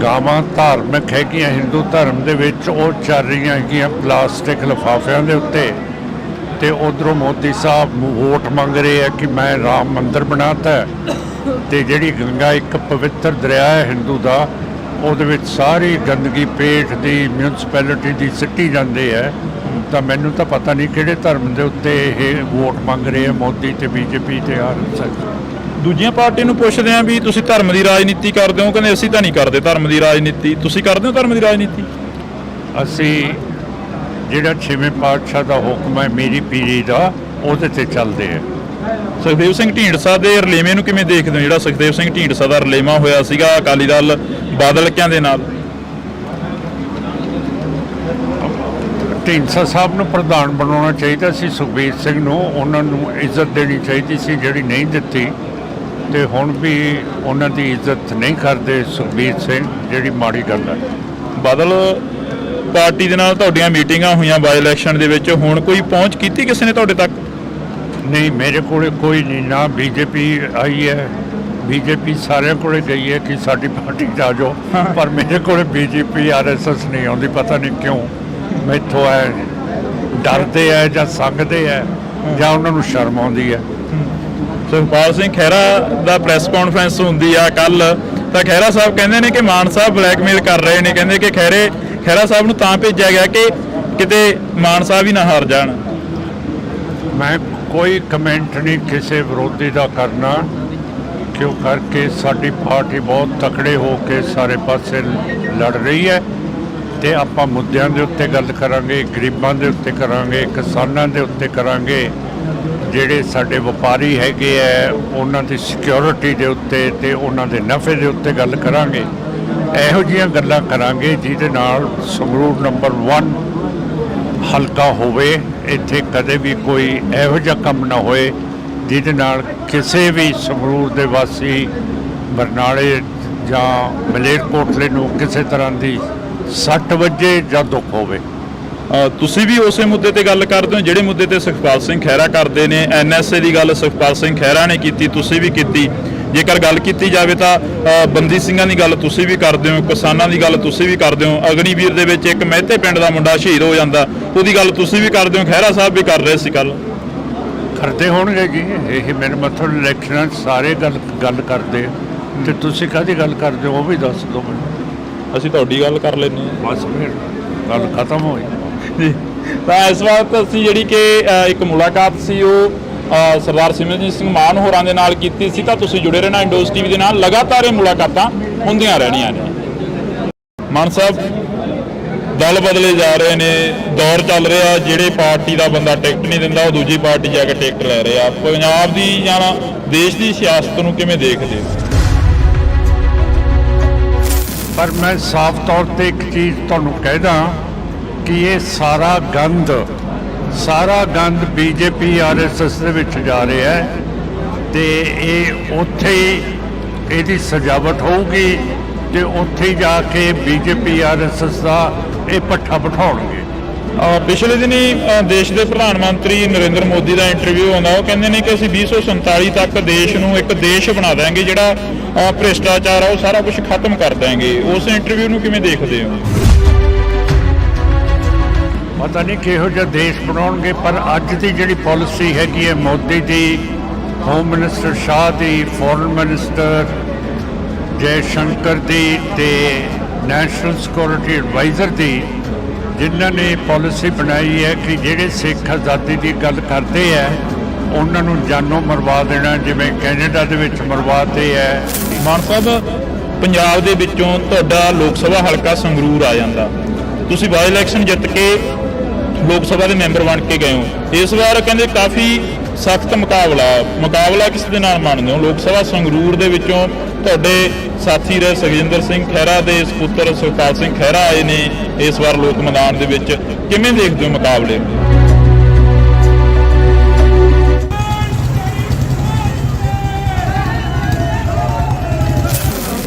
B: ਗਾਵਾਂ ਧਾਰਮਿਕ ਹੈਗੀਆਂ ਹਿੰਦੂ ਧਰਮ ਦੇ ਵਿੱਚ, ਉਹ ਚੱਲ ਰਹੀਆਂ ਹੈਗੀਆਂ ਪਲਾਸਟਿਕ ਲਿਫਾਫਿਆਂ ਦੇ ਉੱਤੇ। ਤੇ ਉਧਰੋਂ ਮੋਦੀ ਸਾਹਿਬ ਵੋਟ ਮੰਗ ਰਹੇ ਆ ਕਿ ਮੈਂ ਰਾਮ ਮੰਦਿਰ ਬਣਾਤਾ। ਤੇ ਜਿਹੜੀ ਗੰਗਾ ਇੱਕ ਪਵਿੱਤਰ ਦਰਿਆ ਹੈ ਹਿੰਦੂ ਦਾ, ਉਹਦੇ ਵਿੱਚ ਸਾਰੀ ਗੰਦਗੀ ਪੇਟ ਦੀ ਮਿਊਨਿਸਪੈਲਿਟੀ ਦੀ ਸਿੱਟੀ ਜਾਂਦੇ ਹੈ। ਤਾਂ ਮੈਨੂੰ ਤਾਂ ਪਤਾ ਨਹੀਂ ਕਿਹੜੇ ਧਰਮ ਦੇ ਉੱਤੇ ਇਹ ਵੋਟ ਮੰਗ ਰਹੇ ਆ ਮੋਦੀ ਤੇ ਬੀਜੇਪੀ ਤੇ ਆਰਐਸਐਸ।
A: ਦੂਜੀਆਂ ਪਾਰਟੀ ਨੂੰ ਪੁੱਛਦੇ ਆ ਵੀ ਤੁਸੀਂ ਧਰਮ ਦੀ ਰਾਜਨੀਤੀ ਕਰਦੇ ਹੋ, ਕਹਿੰਦੇ ਅਸੀਂ ਤਾਂ ਨਹੀਂ ਕਰਦੇ ਧਰਮ ਦੀ ਰਾਜਨੀਤੀ। ਤੁਸੀਂ ਕਰਦੇ ਹੋ ਧਰਮ ਦੀ ਰਾਜਨੀਤੀ?
B: ਅਸੀਂ ਜਿਹੜਾ 6ਵੇਂ ਪਾਤਸ਼ਾਹ ਦਾ ਹੁਕਮ ਹੈ ਮੇਰੀ ਪੀੜੀ ਦਾ, ਉਹਦੇ ਤੇ ਚੱਲਦੇ ਆ।
A: ਸੁਖਦੇਵ ਸਿੰਘ ਢੀਂਡਸਾ ਦੇ ਰਲੇਵੇਂ ਨੂੰ ਕਿਵੇਂ ਦੇਖਦੇ ਹੋ? ਜਿਹੜਾ ਸੁਖਦੇਵ ਸਿੰਘ ਢੀਂਡਸਾ ਦਾ ਰਲੇਵਾਂ ਹੋਇਆ ਸੀਗਾ ਅਕਾਲੀ ਦਲ ਬਾਦਲਕਿਆਂ ਦੇ ਨਾਲ।
B: ਢੀਂਡਸਾ ਸਾਹਿਬ ਨੂੰ ਪ੍ਰਧਾਨ ਬਣਾਉਣਾ ਚਾਹੀਦਾ ਸੀ, ਸੁਖਬੀਰ ਸਿੰਘ ਨੂੰ। ਉਹਨਾਂ ਨੂੰ ਇੱਜ਼ਤ ਦੇਣੀ ਚਾਹੀਦੀ ਸੀ ਜਿਹੜੀ ਨਹੀਂ ਦਿੱਤੀ। ਤੇ ਹੁਣ ਵੀ ਉਹਨਾਂ ਦੀ ਇੱਜ਼ਤ ਨਹੀਂ ਕਰਦੇ ਸੁਖਬੀਰ ਸਿੰਘ, ਜਿਹੜੀ ਮਾੜੀ ਗੱਲ ਹੈ।
A: ਬਾਦਲ ਪਾਰਟੀ ਦੇ ਨਾਲ ਤੁਹਾਡੀਆਂ ਮੀਟਿੰਗਾਂ ਹੋਈਆਂ ਬਾਈ ਇਲੈਕਸ਼ਨ ਦੇ ਵਿੱਚ, ਹੁਣ ਕੋਈ ਪਹੁੰਚ ਕੀਤੀ ਕਿਸੇ ਨੇ ਤੁਹਾਡੇ ਤੱਕ?
B: ਨਹੀਂ, ਮੇਰੇ ਕੋਲੇ ਕੋਈ ਨਹੀਂ। ਨਾ ਬੀਜੇਪੀ ਆਈ ਹੈ, ਬੀਜੇਪੀ ਸਾਰਿਆਂ ਕੋਲੇ ਗਈ ਹੈ ਕਿ ਸਾਡੀ ਪਾਰਟੀ 'ਚ ਆ ਜਾਓ, ਪਰ ਮੇਰੇ ਕੋਲੇ ਬੀਜੇਪੀ ਆਰਐਸਐਸ ਨਹੀਂ ਆਉਂਦੀ। ਪਤਾ ਨਹੀਂ ਕਿਉਂ। ਮੈਥੋਂ ਹੈ ਡਰਦੇ ਹੈ ਜਾਂ ਸੰਗਦੇ ਹੈ ਜਾਂ ਉਹਨਾਂ ਨੂੰ ਸ਼ਰਮ ਆਉਂਦੀ ਹੈ।
A: ਸੁਖਪਾਲ ਸਿੰਘ ਖਹਿਰਾ ਦਾ ਪ੍ਰੈਸ ਕਾਨਫਰੰਸ ਹੁੰਦੀ ਆ ਕੱਲ, ਤਾਂ ਖਹਿਰਾ ਸਾਹਿਬ ਕਹਿੰਦੇ ਨੇ ਕਿ ਮਾਨ ਸਾਹਿਬ ਬਲੈਕਮੇਲ ਕਰ ਰਹੇ ਨੇ। ਕਹਿੰਦੇ ਕਿ ਖਹਿਰਾ ਸਾਹਿਬ ਨੂੰ ਤਾਂ ਭੇਜਿਆ ਗਿਆ ਕਿ ਕਿਤੇ ਮਾਨ ਸਾਹਿਬ ਹੀ ਨਾ ਹਾਰ ਜਾਣ।
B: ਮੈਂ ਕੋਈ ਕਮੈਂਟ ਨਹੀਂ ਕਿਸੇ ਵਿਰੋਧੀ ਦਾ ਕਰਨਾ, ਕਿਉਂ ਕਰਕੇ ਸਾਡੀ ਪਾਰਟੀ ਬਹੁਤ ਤਕੜੇ ਹੋ ਕੇ ਸਾਰੇ ਪਾਸੇ ਲੜ ਰਹੀ ਹੈ। ਤੇ ਆਪਾਂ ਮੁੱਦਿਆਂ ਦੇ ਉੱਤੇ ਗੱਲ ਕਰਾਂਗੇ, ਗਰੀਬਾਂ ਦੇ ਉੱਤੇ ਕਰਾਂਗੇ, ਕਿਸਾਨਾਂ ਦੇ ਉੱਤੇ ਕਰਾਂਗੇ, ਜਿਹੜੇ ਸਾਡੇ ਵਪਾਰੀ ਹੈਗੇ ਹੈ ਉਹਨਾਂ ਦੀ ਸਿਕਿਉਰਿਟੀ ਦੇ ਉੱਤੇ ਤੇ ਉਹਨਾਂ ਦੇ ਨਫੇ ਦੇ ਉੱਤੇ ਗੱਲ ਕਰਾਂਗੇ। ਇਹੋ ਜਿਹੀਆਂ ਗੱਲਾਂ ਕਰਾਂਗੇ ਜਿਹਦੇ ਨਾਲ ਸੰਗਰੂਰ ਨੰਬਰ 1 ਹਲਕਾ ਹੋਵੇ। ਇੱਥੇ ਕਦੇ ਵੀ ਕੋਈ ਇਹੋ ਜਿਹਾ ਕੰਮ ਨਾ ਹੋਏ ਜਿਹਦੇ ਨਾਲ ਕਿਸੇ ਵੀ ਸੰਗਰੂਰ ਦੇ ਵਾਸੀ, ਬਰਨਾਲੇ ਜਾਂ ਮਲੇਰਕੋਟਲੇ ਨੂੰ ਕਿਸੇ ਤਰ੍ਹਾਂ ਦੀ ਸੱਟ ਵੱਜੇ ਜਾਂ ਦੁੱਖ ਹੋਵੇ।
A: ਤੁਸੀਂ ਵੀ ਉਸੇ ਮੁੱਦੇ ਤੇ ਗੱਲ ਕਰਦੇ ਹੋ ਜਿਹੜੇ ਮੁੱਦੇ ਤੇ ਸੁਖਪਾਲ ਸਿੰਘ ਖਹਿਰਾ ਕਰਦੇ ਨੇ। ਐਨਐਸਏ ਦੀ ਗੱਲ ਸੁਖਪਾਲ ਸਿੰਘ ਖਹਿਰਾ ਨੇ ਕੀਤੀ, ਤੁਸੀਂ ਵੀ ਕੀਤੀ। ਜੇਕਰ ਗੱਲ ਕੀਤੀ ਜਾਵੇ ਤਾਂ ਬੰਦੀ ਸਿੰਘਾਂ ਦੀ ਗੱਲ ਤੁਸੀਂ ਵੀ ਕਰਦੇ ਹੋ, ਕਿਸਾਨਾਂ ਦੀ ਗੱਲ ਤੁਸੀਂ ਵੀ ਕਰਦੇ ਹੋ। ਅਗਨੀਵੀਰ ਦੇ ਵਿੱਚ ਇੱਕ ਮਹਿਤੇ ਪਿੰਡ ਦਾ ਮੁੰਡਾ ਸ਼ਹੀਦ ਹੋ ਜਾਂਦਾ, ਉਹਦੀ ਗੱਲ ਤੁਸੀਂ ਵੀ ਕਰਦੇ ਹੋ। ਖਹਿਰਾ ਸਾਹਿਬ ਵੀ ਕਰ ਰਹੇ ਸੀ ਕੱਲ।
B: ਕਰਦੇ ਹੋਣਗੇ ਜੀ, ਇਹ ਮੇਰੇ ਮਤਲਬ ਇਲੈਕਸ਼ਨਾਂ 'ਚ ਸਾਰੇ ਗੱਲ ਕਰਦੇ। ਤੇ ਤੁਸੀਂ ਕਾਹਦੀ ਗੱਲ ਕਰਦੇ ਹੋ ਉਹ ਵੀ ਦੱਸ ਦਿਓ ਮੈਨੂੰ।
A: ਅਸੀਂ ਤੁਹਾਡੀ ਗੱਲ ਕਰ ਲੈਂਦੇ ਹਾਂ,
B: ਬਸ ਫਿਰ ਗੱਲ ਖਤਮ ਹੋਈ
A: ਜੀ। ਤਾਂ ਇਸ ਵਕਤ ਅਸੀਂ ਜਿਹੜੀ ਕਿ ਇੱਕ ਮੁਲਾਕਾਤ ਸੀ ਉਹ ਸਰਦਾਰ ਸਿਮਰਨਜੀਤ ਸਿੰਘ ਮਾਨ ਹੋਰਾਂ ਦੇ ਨਾਲ ਕੀਤੀ ਸੀ। ਤਾਂ ਤੁਸੀਂ ਜੁੜੇ ਰਹਿਣਾ ਇੰਡੋਜ਼ ਟੀਵੀ ਦੇ ਨਾਲ, ਲਗਾਤਾਰ ਇਹ ਮੁਲਾਕਾਤਾਂ ਹੁੰਦੀਆਂ ਰਹਿਣੀਆਂ ਨੇ। ਮਾਨ ਸਾਹਿਬ, ਦਲ ਬਦਲੇ ਜਾ ਰਹੇ ਨੇ, ਦੌਰ ਚੱਲ ਰਿਹਾ, ਜਿਹੜੇ ਪਾਰਟੀ ਦਾ ਬੰਦਾ ਟਿਕਟ ਨਹੀਂ ਦਿੰਦਾ ਉਹ ਦੂਜੀ ਪਾਰਟੀ ਜਾ ਕੇ ਟਿਕਟ ਲੈ ਰਿਹਾ। ਪੰਜਾਬ ਦੀ ਜਾਂ ਦੇਸ਼ ਦੀ ਸਿਆਸਤ ਨੂੰ ਕਿਵੇਂ ਦੇਖਦੇ ਹੋ?
B: ਪਰ ਮੈਂ ਸਾਫ਼ ਤੌਰ ਤੇ ਇੱਕ ਚੀਜ਼ ਤੁਹਾਨੂੰ ਕਹਿਦਾ ਕਿ ਇਹ ਸਾਰਾ ਗੰਦ ਬੀਜੇਪੀ ਆਰਐਸਐਸ ਦੇ ਵਿੱਚ ਜਾ ਰਿਹਾ ਹੈ। ਤੇ ਇਹ ਉੱਥੇ ਹੀ ਇਹਦੀ ਸਜਾਵਟ ਹੋਊਗੀ ਤੇ ਉੱਥੇ ਹੀ ਜਾ ਕੇ ਬੀਜੇਪੀ ਆਰਐਸਐਸ ਦਾ ਇਹ ਪੱਠਾ ਬਿਠਾਉਣਗੇ।
A: ਪਿਛਲੇ ਦਿਨੀ ਦੇਸ਼ ਦੇ ਪ੍ਰਧਾਨ ਮੰਤਰੀ ਨਰਿੰਦਰ ਮੋਦੀ ਦਾ ਇੰਟਰਵਿਊ ਆਉਂਦਾ, ਉਹ ਕਹਿੰਦੇ ਨੇ ਕਿ ਅਸੀਂ 2047 ਤੱਕ ਦੇਸ਼ ਨੂੰ ਇੱਕ ਦੇਸ਼ ਬਣਾ ਦੇਵਾਂਗੇ, ਜਿਹੜਾ ਭ੍ਰਿਸ਼ਟਾਚਾਰ ਆ ਉਹ ਸਾਰਾ ਕੁਝ ਖਤਮ ਕਰ ਦੇਵਾਂਗੇ। ਉਸ ਇੰਟਰਵਿਊ ਨੂੰ ਕਿਵੇਂ ਦੇਖਦੇ ਹੋ?
B: ਪਤਾ ਨਹੀਂ ਕਿਹੋ ਜਿਹਾ ਦੇਸ਼ ਬਣਾਉਣਗੇ, ਪਰ ਅੱਜ ਦੀ ਜਿਹੜੀ ਪਾਲਿਸੀ ਹੈਗੀ ਹੈ ਮੋਦੀ ਦੀ, ਹੋਮ ਮਿਨਿਸਟਰ ਸ਼ਾਹ ਦੀ, ਫੋਰਨ ਮਿਨਿਸਟਰ ਜੈ ਸ਼ੰਕਰ ਦੀ ਤੇ ਨੈਸ਼ਨਲ ਸਿਕਿਉਰਿਟੀ ਐਡਵਾਈਜ਼ਰ ਦੀ, ਜਿਨ੍ਹਾਂ ਨੇ ਪਾਲਿਸੀ ਬਣਾਈ ਹੈ ਕਿ ਜਿਹੜੇ ਸਿੱਖ ਆਜ਼ਾਦੀ ਦੀ ਗੱਲ ਕਰਦੇ ਹੈ ਉਹਨਾਂ ਨੂੰ ਜਾਨੋਂ ਮਰਵਾ ਦੇਣਾ, ਜਿਵੇਂ ਕੈਨੇਡਾ ਦੇ ਵਿੱਚ ਮਰਵਾਤੇ ਹੈ।
A: ਮਾਨ ਸਾਹਿਬ, ਪੰਜਾਬ ਦੇ ਵਿੱਚੋਂ ਤੁਹਾਡਾ ਲੋਕ ਸਭਾ ਹਲਕਾ ਸੰਗਰੂਰ ਆ ਜਾਂਦਾ, ਤੁਸੀਂ ਬਾਈ ਇਲੈਕਸ਼ਨ ਜਿੱਤ ਕੇ ਲੋਕ ਸਭਾ ਦੇ ਮੈਂਬਰ ਬਣ ਕੇ ਗਏ ਹੋ। ਇਸ ਵਾਰ ਕਹਿੰਦੇ ਕਾਫੀ ਸਖਤ ਮੁਕਾਬਲਾ ਕਿਸ ਦੇ ਨਾਲ ਮੰਨਦੇ ਹੋ? ਲੋਕ ਸਭਾ ਸੰਗਰੂਰ ਦੇ ਵਿੱਚੋਂ ਤੁਹਾਡੇ ਸਾਥੀ ਰਹੇ ਸੁਖਜਿੰਦਰ ਸਿੰਘ ਖਹਿਰਾ ਦੇ ਸਪੁੱਤਰ ਸੁਖਪਾਲ ਸਿੰਘ ਖਹਿਰਾ ਆਏ ਨੇ ਇਸ ਵਾਰ ਲੋਕ ਮੈਦਾਨ ਦੇ ਵਿੱਚ, ਕਿਵੇਂ ਦੇਖਦੇ ਹੋ ਮੁਕਾਬਲੇ?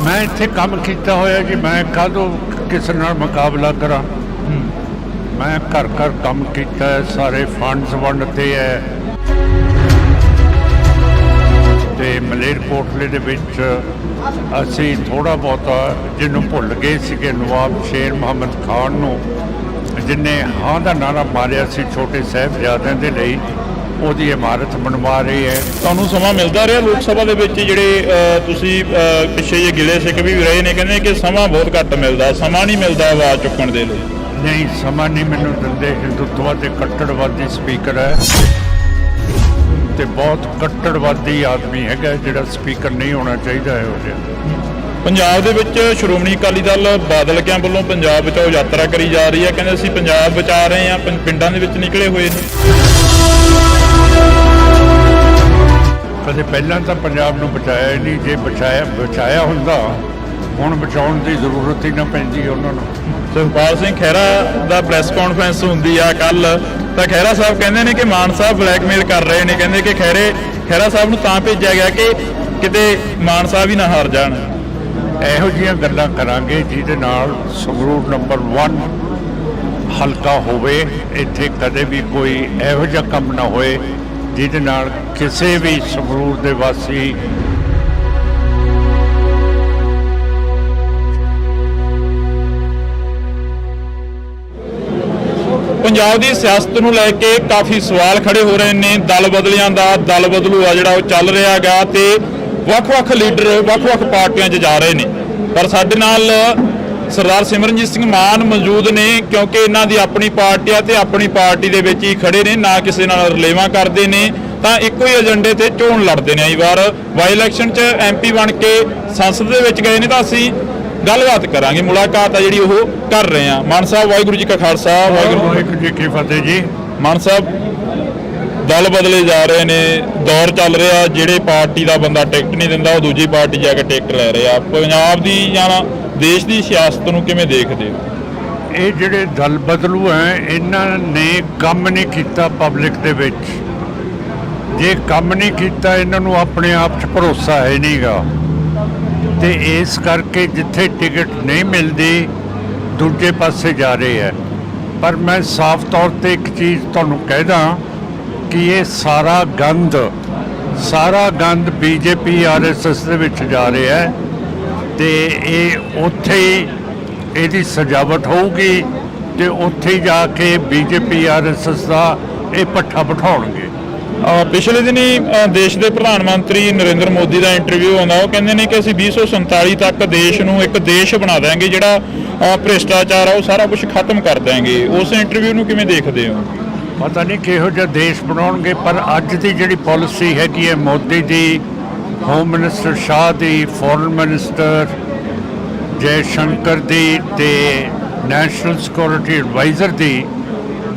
B: ਮੈਂ ਇੱਥੇ ਕੰਮ ਕੀਤਾ ਹੋਇਆ ਜੀ, ਮੈਂ ਕਾਹਦੋਂ ਕਿਸੇ ਨਾਲ ਮੁਕਾਬਲਾ ਕਰਾਂ। ਮੈਂ ਘਰ ਘਰ ਕੰਮ ਕੀਤਾ ਹੈ, ਸਾਰੇ ਫੰਡਸ ਵੰਡਦੇ ਹੈ ਤੇ ਮਲੇਰਕੋਟਲੇ ਦੇ ਵਿੱਚ ਅਸੀਂ ਥੋੜ੍ਹਾ ਬਹੁਤਾ ਜਿਹਨੂੰ ਭੁੱਲ ਗਏ ਸੀਗੇ ਨਵਾਬ ਸ਼ੇਰ ਮੁਹੰਮਦ ਖਾਨ ਨੂੰ, ਜਿਹਨੇ ਹਾਂ ਦਾ ਨਾਰਾ ਮਾਰਿਆ ਸੀ ਛੋਟੇ ਸਾਹਿਬਜ਼ਾਦਿਆਂ ਦੇ ਲਈ, ਉਹਦੀ ਇਮਾਰਤ ਬਣਵਾ ਰਹੀ ਹੈ।
A: ਤੁਹਾਨੂੰ ਸਮਾਂ ਮਿਲਦਾ ਰਿਹਾ ਲੋਕ ਸਭਾ ਦੇ ਵਿੱਚ ਜਿਹੜੇ ਤੁਸੀਂ ਪਿੱਛੇ ਜੇ ਗਿਲੇ ਸਿੱਖ ਵੀ ਰਹੇ ਨੇ, ਕਹਿੰਦੇ ਕਿ ਸਮਾਂ ਬਹੁਤ ਘੱਟ ਮਿਲਦਾ, ਸਮਾਂ ਨਹੀਂ ਮਿਲਦਾ ਆਵਾਜ਼ ਚੁੱਕਣ ਦੇ ਲਈ।
B: ਨਹੀਂ, ਸਮਾਂ ਨਹੀਂ ਮੈਨੂੰ ਦਿੰਦੇ। ਹਿੰਦੂਤਵਾ ਤੇ ਕੱਟੜਵਾਦੀ ਸਪੀਕਰ ਹੈ ਤੇ ਬਹੁਤ ਕੱਟੜਵਾਦੀ ਆਦਮੀ ਹੈਗਾ ਜਿਹੜਾ ਸਪੀਕਰ ਨਹੀਂ ਹੋਣਾ ਚਾਹੀਦਾ ਇਹੋ ਜਿਹਾ।
A: ਪੰਜਾਬ ਦੇ ਵਿੱਚ ਸ਼੍ਰੋਮਣੀ ਅਕਾਲੀ ਦਲ ਬਾਦਲ ਕਿਆਂ ਵੱਲੋਂ ਪੰਜਾਬ ਬਚਾਓ ਯਾਤਰਾ ਕਰੀ ਜਾ ਰਹੀ ਹੈ, ਕਹਿੰਦੇ ਅਸੀਂ ਪੰਜਾਬ ਬਚਾ ਰਹੇ ਹਾਂ, ਪਿੰਡਾਂ ਦੇ ਵਿੱਚ ਨਿਕਲੇ ਹੋਏ ਨੇ।
B: ਕਦੇ ਪਹਿਲਾਂ ਤਾਂ ਪੰਜਾਬ ਨੂੰ ਬਚਾਇਆ ਹੀ ਨਹੀਂ। ਜੇ ਬਚਾਇਆ ਹੁੰਦਾ ਹੁਣ ਬਚਾਉਣ ਦੀ ਜ਼ਰੂਰਤ ਹੀ ਨਾ ਪੈਂਦੀ ਉਹਨਾਂ ਨੂੰ।
A: ਸੁਖਪਾਲ ਸਿੰਘ ਖਹਿਰਾ ਦਾ ਪ੍ਰੈਸ ਕਾਨਫਰੰਸ ਹੁੰਦੀ ਆ ਕੱਲ, ਤਾਂ ਖਹਿਰਾ ਸਾਹਿਬ ਕਹਿੰਦੇ ਨੇ ਕਿ ਮਾਨ ਸਾਹਿਬ ਬਲੈਕਮੇਲ ਕਰ ਰਹੇ ਨੇ, ਕਹਿੰਦੇ ਕਿ ਖਹਿਰਾ ਸਾਹਿਬ ਨੂੰ ਤਾਂ ਭੇਜਿਆ ਗਿਆ ਕਿ ਕਿਤੇ ਮਾਨ ਸਾਹਿਬ ਹੀ ਨਾ ਹਾਰ ਜਾਣ।
B: ਇਹੋ ਜਿਹੀਆਂ ਗੱਲਾਂ ਕਰਾਂਗੇ ਜਿਹਦੇ ਨਾਲ ਸੰਗਰੂਰ ਨੰਬਰ 1 ਹਲਕਾ ਹੋਵੇ। ਇੱਥੇ ਕਦੇ ਵੀ ਕੋਈ ਇਹੋ ਜਿਹਾ ਕੰਮ ਨਾ ਹੋਏ ਜਿਹਦੇ ਨਾਲ ਕਿਸੇ ਵੀ ਸੰਗਰੂਰ ਦੇ ਵਾਸੀ
A: ਪੰਜਾਬ ਦੀ ਸਿਆਸਤ ਨੂੰ ਲੈ ਕੇ ਕਾਫੀ ਸਵਾਲ ਖੜੇ ਹੋ ਰਹੇ ਨੇ। ਦਲ ਬਦਲਿਆਂ ਦਾ ਦਲ ਬਦਲੂ ਆ ਜਿਹੜਾ ਉਹ ਚੱਲ ਰਿਹਾ ਗਾ ਤੇ ਵੱਖ-ਵੱਖ ਲੀਡਰ ਵੱਖ-ਵੱਖ ਪਾਰਟੀਆਂ 'ਚ ਜਾ ਰਹੇ ਨੇ। ਪਰ ਸਾਡੇ ਨਾਲ ਸਰਦਾਰ ਸਿਮਰਨਜੀਤ ਸਿੰਘ ਮਾਨ ਮੌਜੂਦ ਨੇ, ਕਿਉਂਕਿ ਇਹਨਾਂ ਦੀ ਆਪਣੀ ਪਾਰਟੀ ਆ ਤੇ ਆਪਣੀ ਪਾਰਟੀ ਦੇ ਵਿੱਚ ਹੀ ਖੜੇ ਨੇ, ਨਾ ਕਿਸੇ ਨਾਲ ਰਲੇਵਾਂ ਕਰਦੇ ਨੇ, ਤਾਂ ਇੱਕੋ ਹੀ ਏਜੰਡੇ ਤੇ ਚੋਣ ਲੜਦੇ ਨੇ। ਇਸ ਵਾਰ ਬਾਈ ਇਲੈਕਸ਼ਨ 'ਚ MP ਬਣ ਕੇ ਸੰਸਦ ਦੇ ਵਿੱਚ ਗਏ ਨੇ, ਤਾਂ ਅਸੀਂ ਗੱਲਬਾਤ ਕਰਾਂਗੇ, ਮੁਲਾਕਾਤ ਆ ਜਿਹੜੀ ਉਹ ਕਰ ਰਹੇ ਹਾਂ। ਮਾਨ ਸਾਹਿਬ, ਵਾਹਿਗੁਰੂ ਜੀ ਕਾ ਖਾਲਸਾ,
B: ਵਾਹਿਗੁਰੂ ਜੀ ਕੀ ਫਤਿਹ ਜੀ।
A: ਮਾਨ ਸਾਹਿਬ, ਦਲ ਬਦਲੇ ਜਾ ਰਹੇ ਨੇ, ਦੌਰ ਚੱਲ ਰਿਹਾ, ਜਿਹੜੇ ਪਾਰਟੀ ਦਾ ਬੰਦਾ ਟਿਕਟ ਨਹੀਂ ਦਿੰਦਾ ਉਹ ਦੂਜੀ ਪਾਰਟੀ ਜਾ ਕੇ ਟਿਕਟ ਲੈ ਰਿਹਾ। ਪੰਜਾਬ ਦੀ ਜਾਂ ਦੇਸ਼ ਦੀ ਸਿਆਸਤ ਨੂੰ ਕਿਵੇਂ ਦੇਖਦੇ ਹੋ?
B: ਇਹ ਜਿਹੜੇ ਦਲ ਬਦਲੂ ਹੈ ਇਹਨਾਂ ਨੇ ਕੰਮ ਨਹੀਂ ਕੀਤਾ ਪਬਲਿਕ ਦੇ ਵਿੱਚ। ਜੇ ਕੰਮ ਨਹੀਂ ਕੀਤਾ ਇਹਨਾਂ ਨੂੰ ਆਪਣੇ ਆਪ 'ਚ ਭਰੋਸਾ ਹੈ ਨਹੀਂਗਾ, ਤੇ ਇਸ ਕਰਕੇ ਜਿੱਥੇ ਟਿਕਟ ਨਹੀਂ ਮਿਲਦੀ ਦੂਜੇ ਪਾਸੇ ਜਾ ਰਹੇ ਹੈ। ਪਰ ਮੈਂ ਸਾਫ਼ ਤੌਰ ਤੇ ਇੱਕ ਚੀਜ਼ ਤੁਹਾਨੂੰ ਕਹਿਦਾ ਕਿ ਇਹ ਸਾਰਾ ਗੰਦ BJP RSS ਦੇ ਵਿੱਚ ਜਾ ਰਿਹਾ ਹੈ ਤੇ ਇਹ ਉੱਥੇ ਹੀ ਇਹਦੀ ਸਜਾਵਟ ਹੋਊਗੀ ਤੇ ਉੱਥੇ ਹੀ ਜਾ ਕੇ BJP RSS ਦਾ ਇਹ ਪੱਠਾ ਬਿਠਾਉਣਗੇ।
A: ਪਿਛਲੇ ਦਿਨੀ ਦੇਸ਼ ਦੇ ਪ੍ਰਧਾਨ ਮੰਤਰੀ ਨਰਿੰਦਰ ਮੋਦੀ ਦਾ ਇੰਟਰਵਿਊ ਆਉਂਦਾ, ਉਹ ਕਹਿੰਦੇ ਨੇ ਕਿ ਅਸੀਂ 2047 ਤੱਕ ਦੇਸ਼ ਨੂੰ ਇੱਕ ਦੇਸ਼ ਬਣਾ ਦਿਆਂਗੇ, ਜਿਹੜਾ ਭ੍ਰਿਸ਼ਟਾਚਾਰ ਆ ਉਹ ਸਾਰਾ ਕੁਝ ਖਤਮ ਕਰ ਦਿਆਂਗੇ। ਉਸ ਇੰਟਰਵਿਊ ਨੂੰ ਕਿਵੇਂ ਦੇਖਦੇ ਹੋ?
B: ਪਤਾ ਨਹੀਂ ਕਿਹੋ ਜਿਹਾ ਦੇਸ਼ ਬਣਾਉਣਗੇ, ਪਰ ਅੱਜ ਦੀ ਜਿਹੜੀ ਪਾਲਿਸੀ ਹੈਗੀ ਹੈ ਮੋਦੀ ਦੀ, ਹੋਮ ਮਿਨਿਸਟਰ ਸ਼ਾਹ ਦੀ, ਫੋਰਨ ਮਿਨਿਸਟਰ ਜੈ ਸ਼ੰਕਰ ਦੀ ਤੇ ਨੈਸ਼ਨਲ ਸਿਕਿਉਰਿਟੀ ਐਡਵਾਈਜ਼ਰ ਦੀ,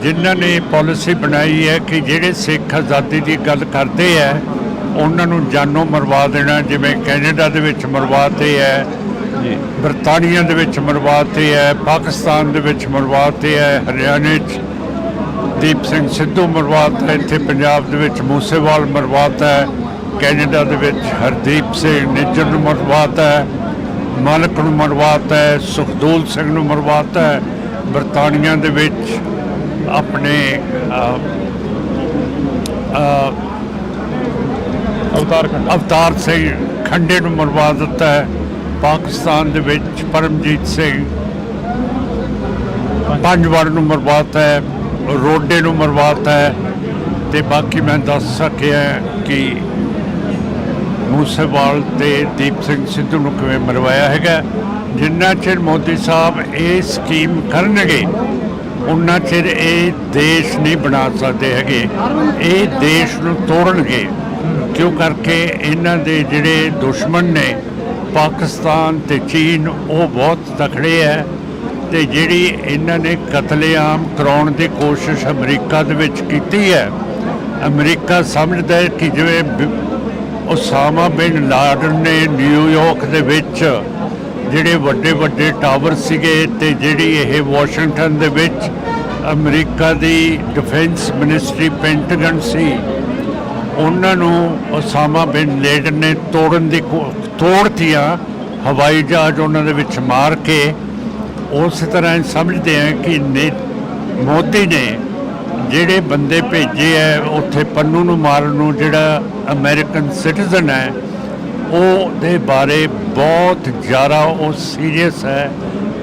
B: ਜਿਨ੍ਹਾਂ ਨੇ ਪਾਲਿਸੀ ਬਣਾਈ ਹੈ ਕਿ ਜਿਹੜੇ ਸਿੱਖ ਆਜ਼ਾਦੀ ਦੀ ਗੱਲ ਕਰਦੇ ਹੈ ਉਹਨਾਂ ਨੂੰ ਜਾਨੋਂ ਮਰਵਾ ਦੇਣਾ। ਜਿਵੇਂ ਕੈਨੇਡਾ ਦੇ ਵਿੱਚ ਮਰਵਾਤੇ ਹੈ, ਬਰਤਾਨੀਆ ਦੇ ਵਿੱਚ ਮਰਵਾਤੇ ਹੈ, ਪਾਕਿਸਤਾਨ ਦੇ ਵਿੱਚ ਮਰਵਾਤੇ ਹੈ, ਹਰਿਆਣੇ 'ਚ ਦੀਪ ਸਿੰਘ ਸਿੱਧੂ ਮਰਵਾਤਾ, ਇੱਥੇ ਪੰਜਾਬ ਦੇ ਵਿੱਚ ਮੂਸੇਵਾਲ ਮਰਵਾਤਾ ਹੈ, ਕੈਨੇਡਾ ਦੇ ਵਿੱਚ ਹਰਦੀਪ ਸਿੰਘ ਨਿੱਜਰ ਨੂੰ ਮਰਵਾਤਾ ਹੈ, ਮਾਲਕ ਨੂੰ ਮਰਵਾਤਾ ਹੈ, ਸੁਖਦੂਲ ਸਿੰਘ ਨੂੰ ਮਰਵਾਤਾ ਹੈ। ਬਰਤਾਨੀਆ ਦੇ ਵਿੱਚ ਆਪਣੇ ਅਵਤਾਰ ਸਿੰਘ ਖੰਡੇ ਨੂੰ ਮਰਵਾ ਦਿੱਤਾ ਹੈ। ਪਾਕਿਸਤਾਨ ਦੇ ਵਿੱਚ ਪਰਮਜੀਤ ਸਿੰਘ ਪੰਜਵਾੜ ਨੂੰ ਮਰਵਾਤਾ ਹੈ, ਰੋਡੇ ਨੂੰ ਮਰਵਾਤਾ ਹੈ। ਤੇ ਬਾਕੀ ਮੈਂ ਦੱਸ ਸਕਿਆ ਕਿ ਮੂਸੇਵਾਲ ਤੇ ਦੀਪ ਸਿੰਘ ਸਿੱਧੂ ਨੂੰ ਕਿਵੇਂ ਮਰਵਾਇਆ ਹੈਗਾ। ਜਿੰਨਾ ਚਿਰ ਮੋਦੀ ਸਾਹਿਬ ਇਹ ਸਕੀਮ ਕਰਨਗੇ ਉਨਾ ਚਿਰ ਇਹ ਦੇਸ਼ ਨਹੀਂ ਬਣਾ ਸਕਦੇ ਹੈਗੇ। ਇਹ ਦੇਸ਼ ਨੂੰ ਤੋੜਨਗੇ, ਕਿਉਂ ਕਰਕੇ ਇਹਨਾਂ ਦੇ ਜਿਹੜੇ ਦੁਸ਼ਮਣ ਨੇ ਪਾਕਿਸਤਾਨ ਤੇ ਚੀਨ ਉਹ ਬਹੁਤ ਤਕੜੇ ਹੈ। ਤੇ ਜਿਹੜੀ ਇਹਨਾਂ ਨੇ ਕਤਲੇਆਮ ਕਰਾਉਣ ਦੀ ਕੋਸ਼ਿਸ਼ ਅਮਰੀਕਾ ਦੇ ਵਿੱਚ ਕੀਤੀ ਹੈ, ਅਮਰੀਕਾ ਸਮਝਦਾ ਹੈ ਕਿ ਜਿਵੇਂ ਉਸਾਮਾ ਬਿਨ ਲਾਡਨ ਨੇ ਨਿਊਯਾਰਕ ਦੇ ਵਿੱਚ ਜਿਹੜੇ ਵੱਡੇ ਵੱਡੇ ਟਾਵਰ ਸੀਗੇ ਤੇ ਜਿਹੜੀ ਇਹ ਵਾਸ਼ਿੰਗਟਨ ਦੇ ਵਿੱਚ ਅਮਰੀਕਾ ਦੀ ਡਿਫੈਂਸ ਮਿਨਿਸਟਰੀ ਪੈਂਟਾਗਨ ਸੀ, ਉਹਨਾਂ ਨੂੰ ਉਸਾਮਾ ਬਿਨ ਲਾਡਨ ਨੇ ਤੋੜਤੀਆਂ, ਹਵਾਈ ਜਹਾਜ਼ ਉਹਨਾਂ ਦੇ ਵਿੱਚ ਮਾਰ ਕੇ ਉਸ ਤਰ੍ਹਾਂ ਸਮਝਦੇ ਆ ਕਿ ਮੋਦੀ ਨੇ ਜਿਹੜੇ ਬੰਦੇ ਭੇਜੇ ਹੈ ਉੱਥੇ ਪੰਨੂ ਨੂੰ ਮਾਰਨ ਨੂੰ, ਜਿਹੜਾ ਅਮਰੀਕਨ ਸਿਟੀਜ਼ਨ ਹੈ, ਉਹਦੇ ਬਾਰੇ ਬਹੁਤ ਜ਼ਿਆਦਾ ਉਹ ਸੀਰੀਅਸ ਹੈ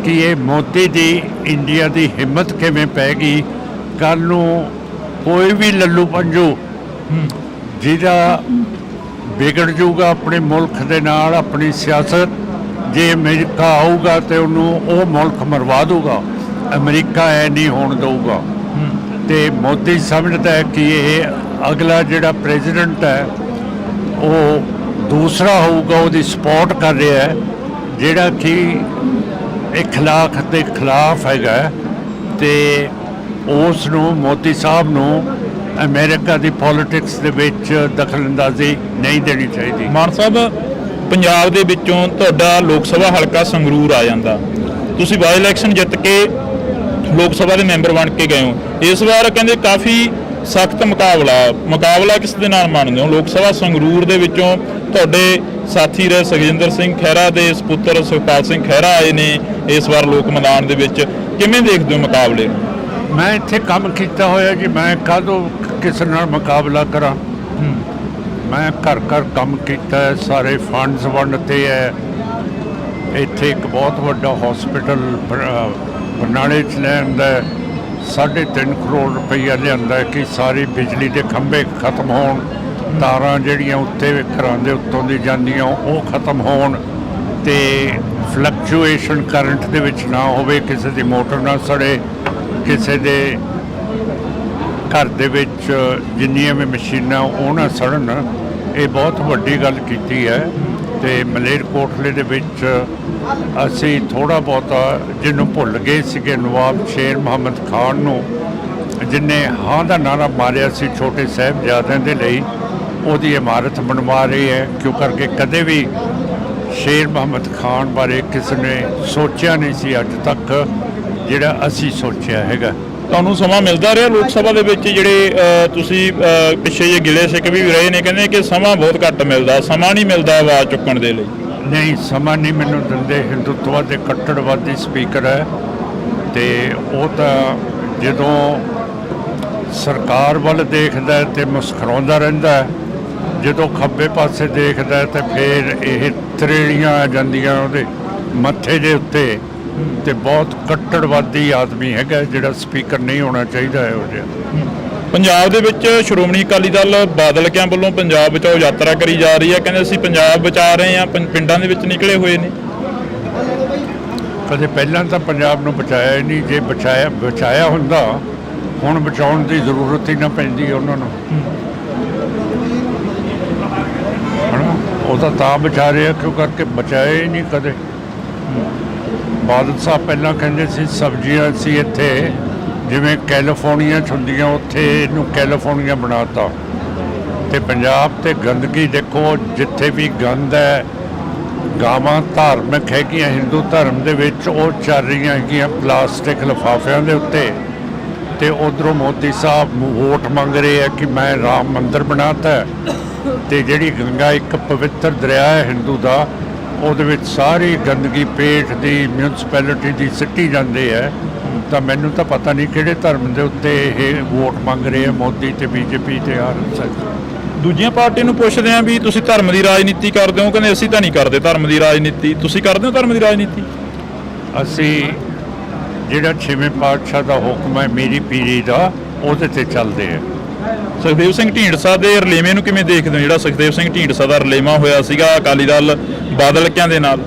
B: ਕਿ ਇਹ ਮੋਦੀ ਦੀ ਇੰਡੀਆ ਦੀ ਹਿੰਮਤ ਕਿਵੇਂ ਪੈ ਗਈ। ਕੱਲ੍ਹ ਨੂੰ ਕੋਈ ਵੀ ਲੱਲੂ ਪੰਜੂ ਜਿਹਦਾ ਵਿਗੜ ਜਾਊਗਾ ਆਪਣੇ ਮੁਲਕ ਦੇ ਨਾਲ, ਆਪਣੀ ਸਿਆਸਤ, ਜੇ ਅਮਰੀਕਾ ਆਊਗਾ ਤੇ ਉਹਨੂੰ ਉਹ ਮੁਲਕ ਮਰਵਾ ਦਊਗਾ। ਅਮਰੀਕਾ ਐ ਨਹੀਂ ਹੋਣ ਦਊਗਾ। ਤੇ ਮੋਦੀ ਸਮਝਦਾ ਹੈ ਕਿ ਇਹ ਅਗਲਾ ਜਿਹੜਾ ਪ੍ਰੈਜ਼ੀਡੈਂਟ ਹੈ ਉਹ ਦੂਸਰਾ ਹੋਊਗਾ, ਉਹਦੀ ਸਪੋਰਟ ਕਰ ਰਿਹਾ ਹੈ, ਜਿਹੜਾ ਕਿ ਇਖਲਾਕ ਦੇ ਖਿਲਾਫ ਹੈਗਾ। ਤੇ ਉਸ ਨੂੰ, ਮੋਦੀ ਸਾਹਿਬ ਨੂੰ, ਅਮਰੀਕਾ ਦੀ ਪੋਲਿਟਿਕਸ ਦੇ ਵਿੱਚ ਦਖਲਅੰਦਾਜ਼ੀ ਨਹੀਂ ਦੇਣੀ ਚਾਹੀਦੀ।
A: ਮਾਨ ਸਾਹਿਬ, ਪੰਜਾਬ ਦੇ ਵਿੱਚੋਂ ਤੁਹਾਡਾ ਲੋਕ ਸਭਾ ਹਲਕਾ ਸੰਗਰੂਰ ਆ ਜਾਂਦਾ, ਤੁਸੀਂ ਬਾਈ ਇਲੈਕਸ਼ਨ ਜਿੱਤ ਕੇ ਲੋਕ ਸਭਾ ਦੇ ਮੈਂਬਰ ਬਣ ਕੇ ਗਏ ਹੋ। ਇਸ ਵਾਰ ਕਹਿੰਦੇ ਕਾਫੀ ਸਖਤ ਮੁਕਾਬਲਾ ਕਿਸ ਦੇ ਨਾਲ ਮੰਨਦੇ ਹੋ? ਲੋਕ ਸਭਾ ਸੰਗਰੂਰ ਦੇ ਵਿੱਚੋਂ ਤੁਹਾਡੇ ਸਾਥੀ ਰਹੇ ਸੁਖਜਿੰਦਰ ਸਿੰਘ ਖਹਿਰਾ ਦੇ ਸਪੁੱਤਰ ਸੁਖਪਾਲ ਸਿੰਘ ਖਹਿਰਾ ਆਏ ਨੇ ਇਸ ਵਾਰ ਲੋਕ ਮੈਦਾਨ ਦੇ ਵਿੱਚ, ਕਿਵੇਂ ਦੇਖਦੇ ਹੋ ਮੁਕਾਬਲੇ ਨੂੰ?
B: ਮੈਂ ਇੱਥੇ ਕੰਮ ਕੀਤਾ ਹੋਇਆ ਜੀ, ਮੈਂ ਕਾਹਦੋਂ ਕਿਸੇ ਨਾਲ ਮੁਕਾਬਲਾ ਕਰਾਂ। ਮੈਂ ਘਰ ਘਰ ਕੰਮ ਕੀਤਾ ਹੈ, ਸਾਰੇ ਫੰਡਸ ਵੰਡਤੇ ਹੈ। ਇੱਥੇ ਇੱਕ ਬਹੁਤ ਵੱਡਾ ਹਸਪੀਟਲ ਬਰਨਾਲੇ 'ਚ ਲਿਆਂਦਾ, 3.5 ਕਰੋੜ ਰੁਪਈਆ ਲਿਆਂਦਾ ਕਿ ਸਾਰੀ ਬਿਜਲੀ ਦੇ ਖੰਭੇ ਖਤਮ ਹੋਣ, ਤਾਰਾਂ ਜਿਹੜੀਆਂ ਉੱਤੇ ਘਰਾਂ ਦੇ ਉੱਤੋਂ ਦੀ ਜਾਂਦੀਆਂ ਉਹ ਖਤਮ ਹੋਣ, ਤੇ ਫਲਕਚੁਏਸ਼ਨ ਕਰੰਟ ਦੇ ਵਿੱਚ ਨਾ ਹੋਵੇ, ਕਿਸੇ ਦੀ ਮੋਟਰ ਨਾ ਸੜੇ, ਕਿਸੇ ਦੇ ਘਰ ਦੇ ਵਿੱਚ ਜਿੰਨੀਆਂ ਵੀ ਮਸ਼ੀਨਾਂ ਉਹ ਨਾ ਸੜਨ। ਇਹ ਬਹੁਤ ਵੱਡੀ ਗੱਲ ਕੀਤੀ ਹੈ। ਤੇ ਮਲੇਰਕੋਟਲੇ ਦੇ ਵਿੱਚ ਅਸੀਂ ਥੋੜ੍ਹਾ ਬਹੁਤਾ ਜਿਹਨੂੰ ਭੁੱਲ ਗਏ ਸੀਗੇ, ਨਵਾਬ ਸ਼ੇਰ ਮੁਹੰਮਦ ਖਾਨ ਨੂੰ, ਜਿਹਨੇ ਹਾਂ ਦਾ ਨਾਰਾ ਮਾਰਿਆ ਸੀ ਛੋਟੇ ਸਾਹਿਬਜ਼ਾਦਿਆਂ ਦੇ ਲਈ, ਉਹਦੀ ਇਮਾਰਤ ਬਣਵਾ ਰਹੀ ਹੈ। ਕਿਉਂ ਕਰਕੇ ਕਦੇ ਵੀ ਸ਼ੇਰ ਮੁਹੰਮਦ ਖਾਨ ਬਾਰੇ ਕਿਸੇ ਨੇ ਸੋਚਿਆ ਨਹੀਂ ਸੀ ਅੱਜ ਤੱਕ ਜਿਹੜਾ ਅਸੀਂ ਸੋਚਿਆ ਹੈਗਾ।
A: ਤੁਹਾਨੂੰ ਸਮਾਂ ਮਿਲਦਾ ਰਿਹਾ ਲੋਕ ਸਭਾ ਦੇ ਵਿੱਚ? ਜਿਹੜੇ ਤੁਸੀਂ ਪਿੱਛੇ ਜੇ ਗਿਲੇ ਸ਼ਿਕਵੇ ਵੀ ਰਹੇ ਨੇ, ਕਹਿੰਦੇ ਕਿ ਸਮਾਂ ਬਹੁਤ ਘੱਟ ਮਿਲਦਾ, ਸਮਾਂ ਨਹੀਂ ਮਿਲਦਾ ਆਵਾਜ਼ ਚੁੱਕਣ ਦੇ ਲਈ।
B: ਨਹੀਂ, ਸਮਾਂ ਨਹੀਂ ਮੈਨੂੰ ਦਿੰਦੇ। ਹਿੰਦੂਤਵ ਦੇ ਕੱਟੜਵਾਦੀ ਸਪੀਕਰ ਹੈ, ਤੇ ਉਹ ਤਾਂ ਜਦੋਂ ਸਰਕਾਰ ਵੱਲ ਦੇਖਦਾ ਤੇ ਮੁਸਕਰਾਉਂਦਾ ਰਹਿੰਦਾ, ਜਦੋਂ ਖੱਬੇ ਪਾਸੇ ਦੇਖਦਾ ਤੇ ਫਿਰ ਇਹ ਤਰੇੜੀਆਂ ਆ ਜਾਂਦੀਆਂ ਉਹਦੇ ਮੱਥੇ ਦੇ ਉੱਤੇ। ਤੇ ਬਹੁਤ ਕੱਟੜਵਾਦੀ ਆਦਮੀ ਹੈਗਾ, ਜਿਹੜਾ ਸਪੀਕਰ ਨਹੀਂ ਹੋਣਾ ਚਾਹੀਦਾ ਹੈ ਉਹ ਜਿਹਾ।
A: ਪੰਜਾਬ ਦੇ ਵਿੱਚ ਸ਼੍ਰੋਮਣੀ ਅਕਾਲੀ ਦਲ ਬਾਦਲ ਕਿਆਂ ਵੱਲੋਂ ਪੰਜਾਬ ਬਚਾਓ ਯਾਤਰਾ ਕਰੀ ਜਾ ਰਹੀ ਹੈ, ਕਹਿੰਦੇ ਅਸੀਂ ਪੰਜਾਬ ਬਚਾ ਰਹੇ ਹਾਂ, ਪਿੰਡਾਂ ਦੇ ਵਿੱਚ ਨਿਕਲੇ ਹੋਏ ਨੇ।
B: ਕਦੇ ਪਹਿਲਾਂ ਤਾਂ ਪੰਜਾਬ ਨੂੰ ਬਚਾਇਆ ਹੀ ਨਹੀਂ। ਜੇ ਬਚਾਇਆ ਹੁੰਦਾ ਹੁਣ ਬਚਾਉਣ ਦੀ ਜ਼ਰੂਰਤ ਹੀ ਨਾ ਪੈਂਦੀ ਉਹਨਾਂ ਨੂੰ। ਉਹ ਤਾਂ ਬਚਾ ਰਿਹਾ ਕਿਉਂ ਕਰਕੇ ਬਚਾਇਆ ਹੀ ਨਹੀਂ ਕਦੇ। ਬਾਦਲ ਸਾਹਿਬ ਪਹਿਲਾਂ ਕਹਿੰਦੇ ਸੀ ਸਬਜ਼ੀਆਂ ਅਸੀਂ ਇੱਥੇ ਜਿਵੇਂ ਕੈਲੀਫੋਰਨੀਆ 'ਚ ਹੁੰਦੀਆਂ ਉੱਥੇ ਇਹਨੂੰ ਕੈਲੀਫੋਰਨੀਆ ਬਣਾਤਾ। ਤੇ ਪੰਜਾਬ ਤੇ ਗੰਦਗੀ ਦੇਖੋ, ਜਿੱਥੇ ਵੀ ਗੰਦ ਹੈ, ਗਾਵਾਂ ਧਾਰਮਿਕ ਹੈਗੀਆਂ ਹਿੰਦੂ ਧਰਮ ਦੇ ਵਿੱਚ, ਉਹ ਚੱਲ ਰਹੀਆਂ ਹੈਗੀਆਂ ਪਲਾਸਟਿਕ ਲਿਫਾਫਿਆਂ ਦੇ ਉੱਤੇ। ਤੇ ਉਧਰੋਂ ਮੋਦੀ ਸਾਹਿਬ ਵੋਟ ਮੰਗ ਰਹੇ ਆ ਕਿ ਮੈਂ ਰਾਮ ਮੰਦਿਰ ਬਣਾਤਾ। ਤੇ ਜਿਹੜੀ ਗੰਗਾ ਇੱਕ ਪਵਿੱਤਰ ਦਰਿਆ ਹੈ ਹਿੰਦੂ ਦਾ, ਉਹਦੇ ਵਿੱਚ ਸਾਰੀ ਗੰਦਗੀ ਪੇਟ ਦੀ ਮਿਊਨਿਸਪੈਲਿਟੀ ਦੀ ਸਿੱਟੀ ਜਾਂਦੇ ਹੈ। ਤਾਂ ਮੈਨੂੰ ਤਾਂ ਪਤਾ ਨਹੀਂ ਕਿਹੜੇ ਧਰਮ ਦੇ ਉੱਤੇ ਇਹ ਵੋਟ ਮੰਗ ਰਹੇ ਆ ਮੋਦੀ ਤੇ ਬੀਜੇਪੀ ਤੇ ਆਰਐਸਐਸ।
A: ਦੂਜੀਆਂ ਪਾਰਟੀਆਂ ਨੂੰ ਪੁੱਛਦੇ ਆ ਵੀ ਤੁਸੀਂ ਧਰਮ ਦੀ ਰਾਜਨੀਤੀ ਕਰਦੇ ਹੋ, ਕਹਿੰਦੇ ਅਸੀਂ ਤਾਂ ਨਹੀਂ ਕਰਦੇ ਧਰਮ ਦੀ ਰਾਜਨੀਤੀ। ਤੁਸੀਂ ਕਰਦੇ ਹੋ ਧਰਮ ਦੀ ਰਾਜਨੀਤੀ?
B: ਅਸੀਂ ਜਿਹੜਾ 6ਵੇਂ ਪਾਤਸ਼ਾਹ ਦਾ ਹੁਕਮ ਹੈ ਮੇਰੀ ਪੀਰੀ ਦਾ, ਉਹਦੇ ਤੇ ਚੱਲਦੇ ਆ।
A: ਸੁਖਦੇਵ ਸਿੰਘ ਢੀਂਡਸਾ ਦੇ ਰਲੇਵੇਂ ਨੂੰ ਕਿਵੇਂ ਦੇਖਦੇ ਹੋ? ਜਿਹੜਾ ਸੁਖਦੇਵ ਸਿੰਘ ਢੀਂਡਸਾ ਦਾ ਰਲੇਵਾਂ ਹੋਇਆ ਸੀਗਾ ਅਕਾਲੀ ਦਲ ਬਾਦਲ ਕਿਆਂ ਦੇ ਨਾਲ।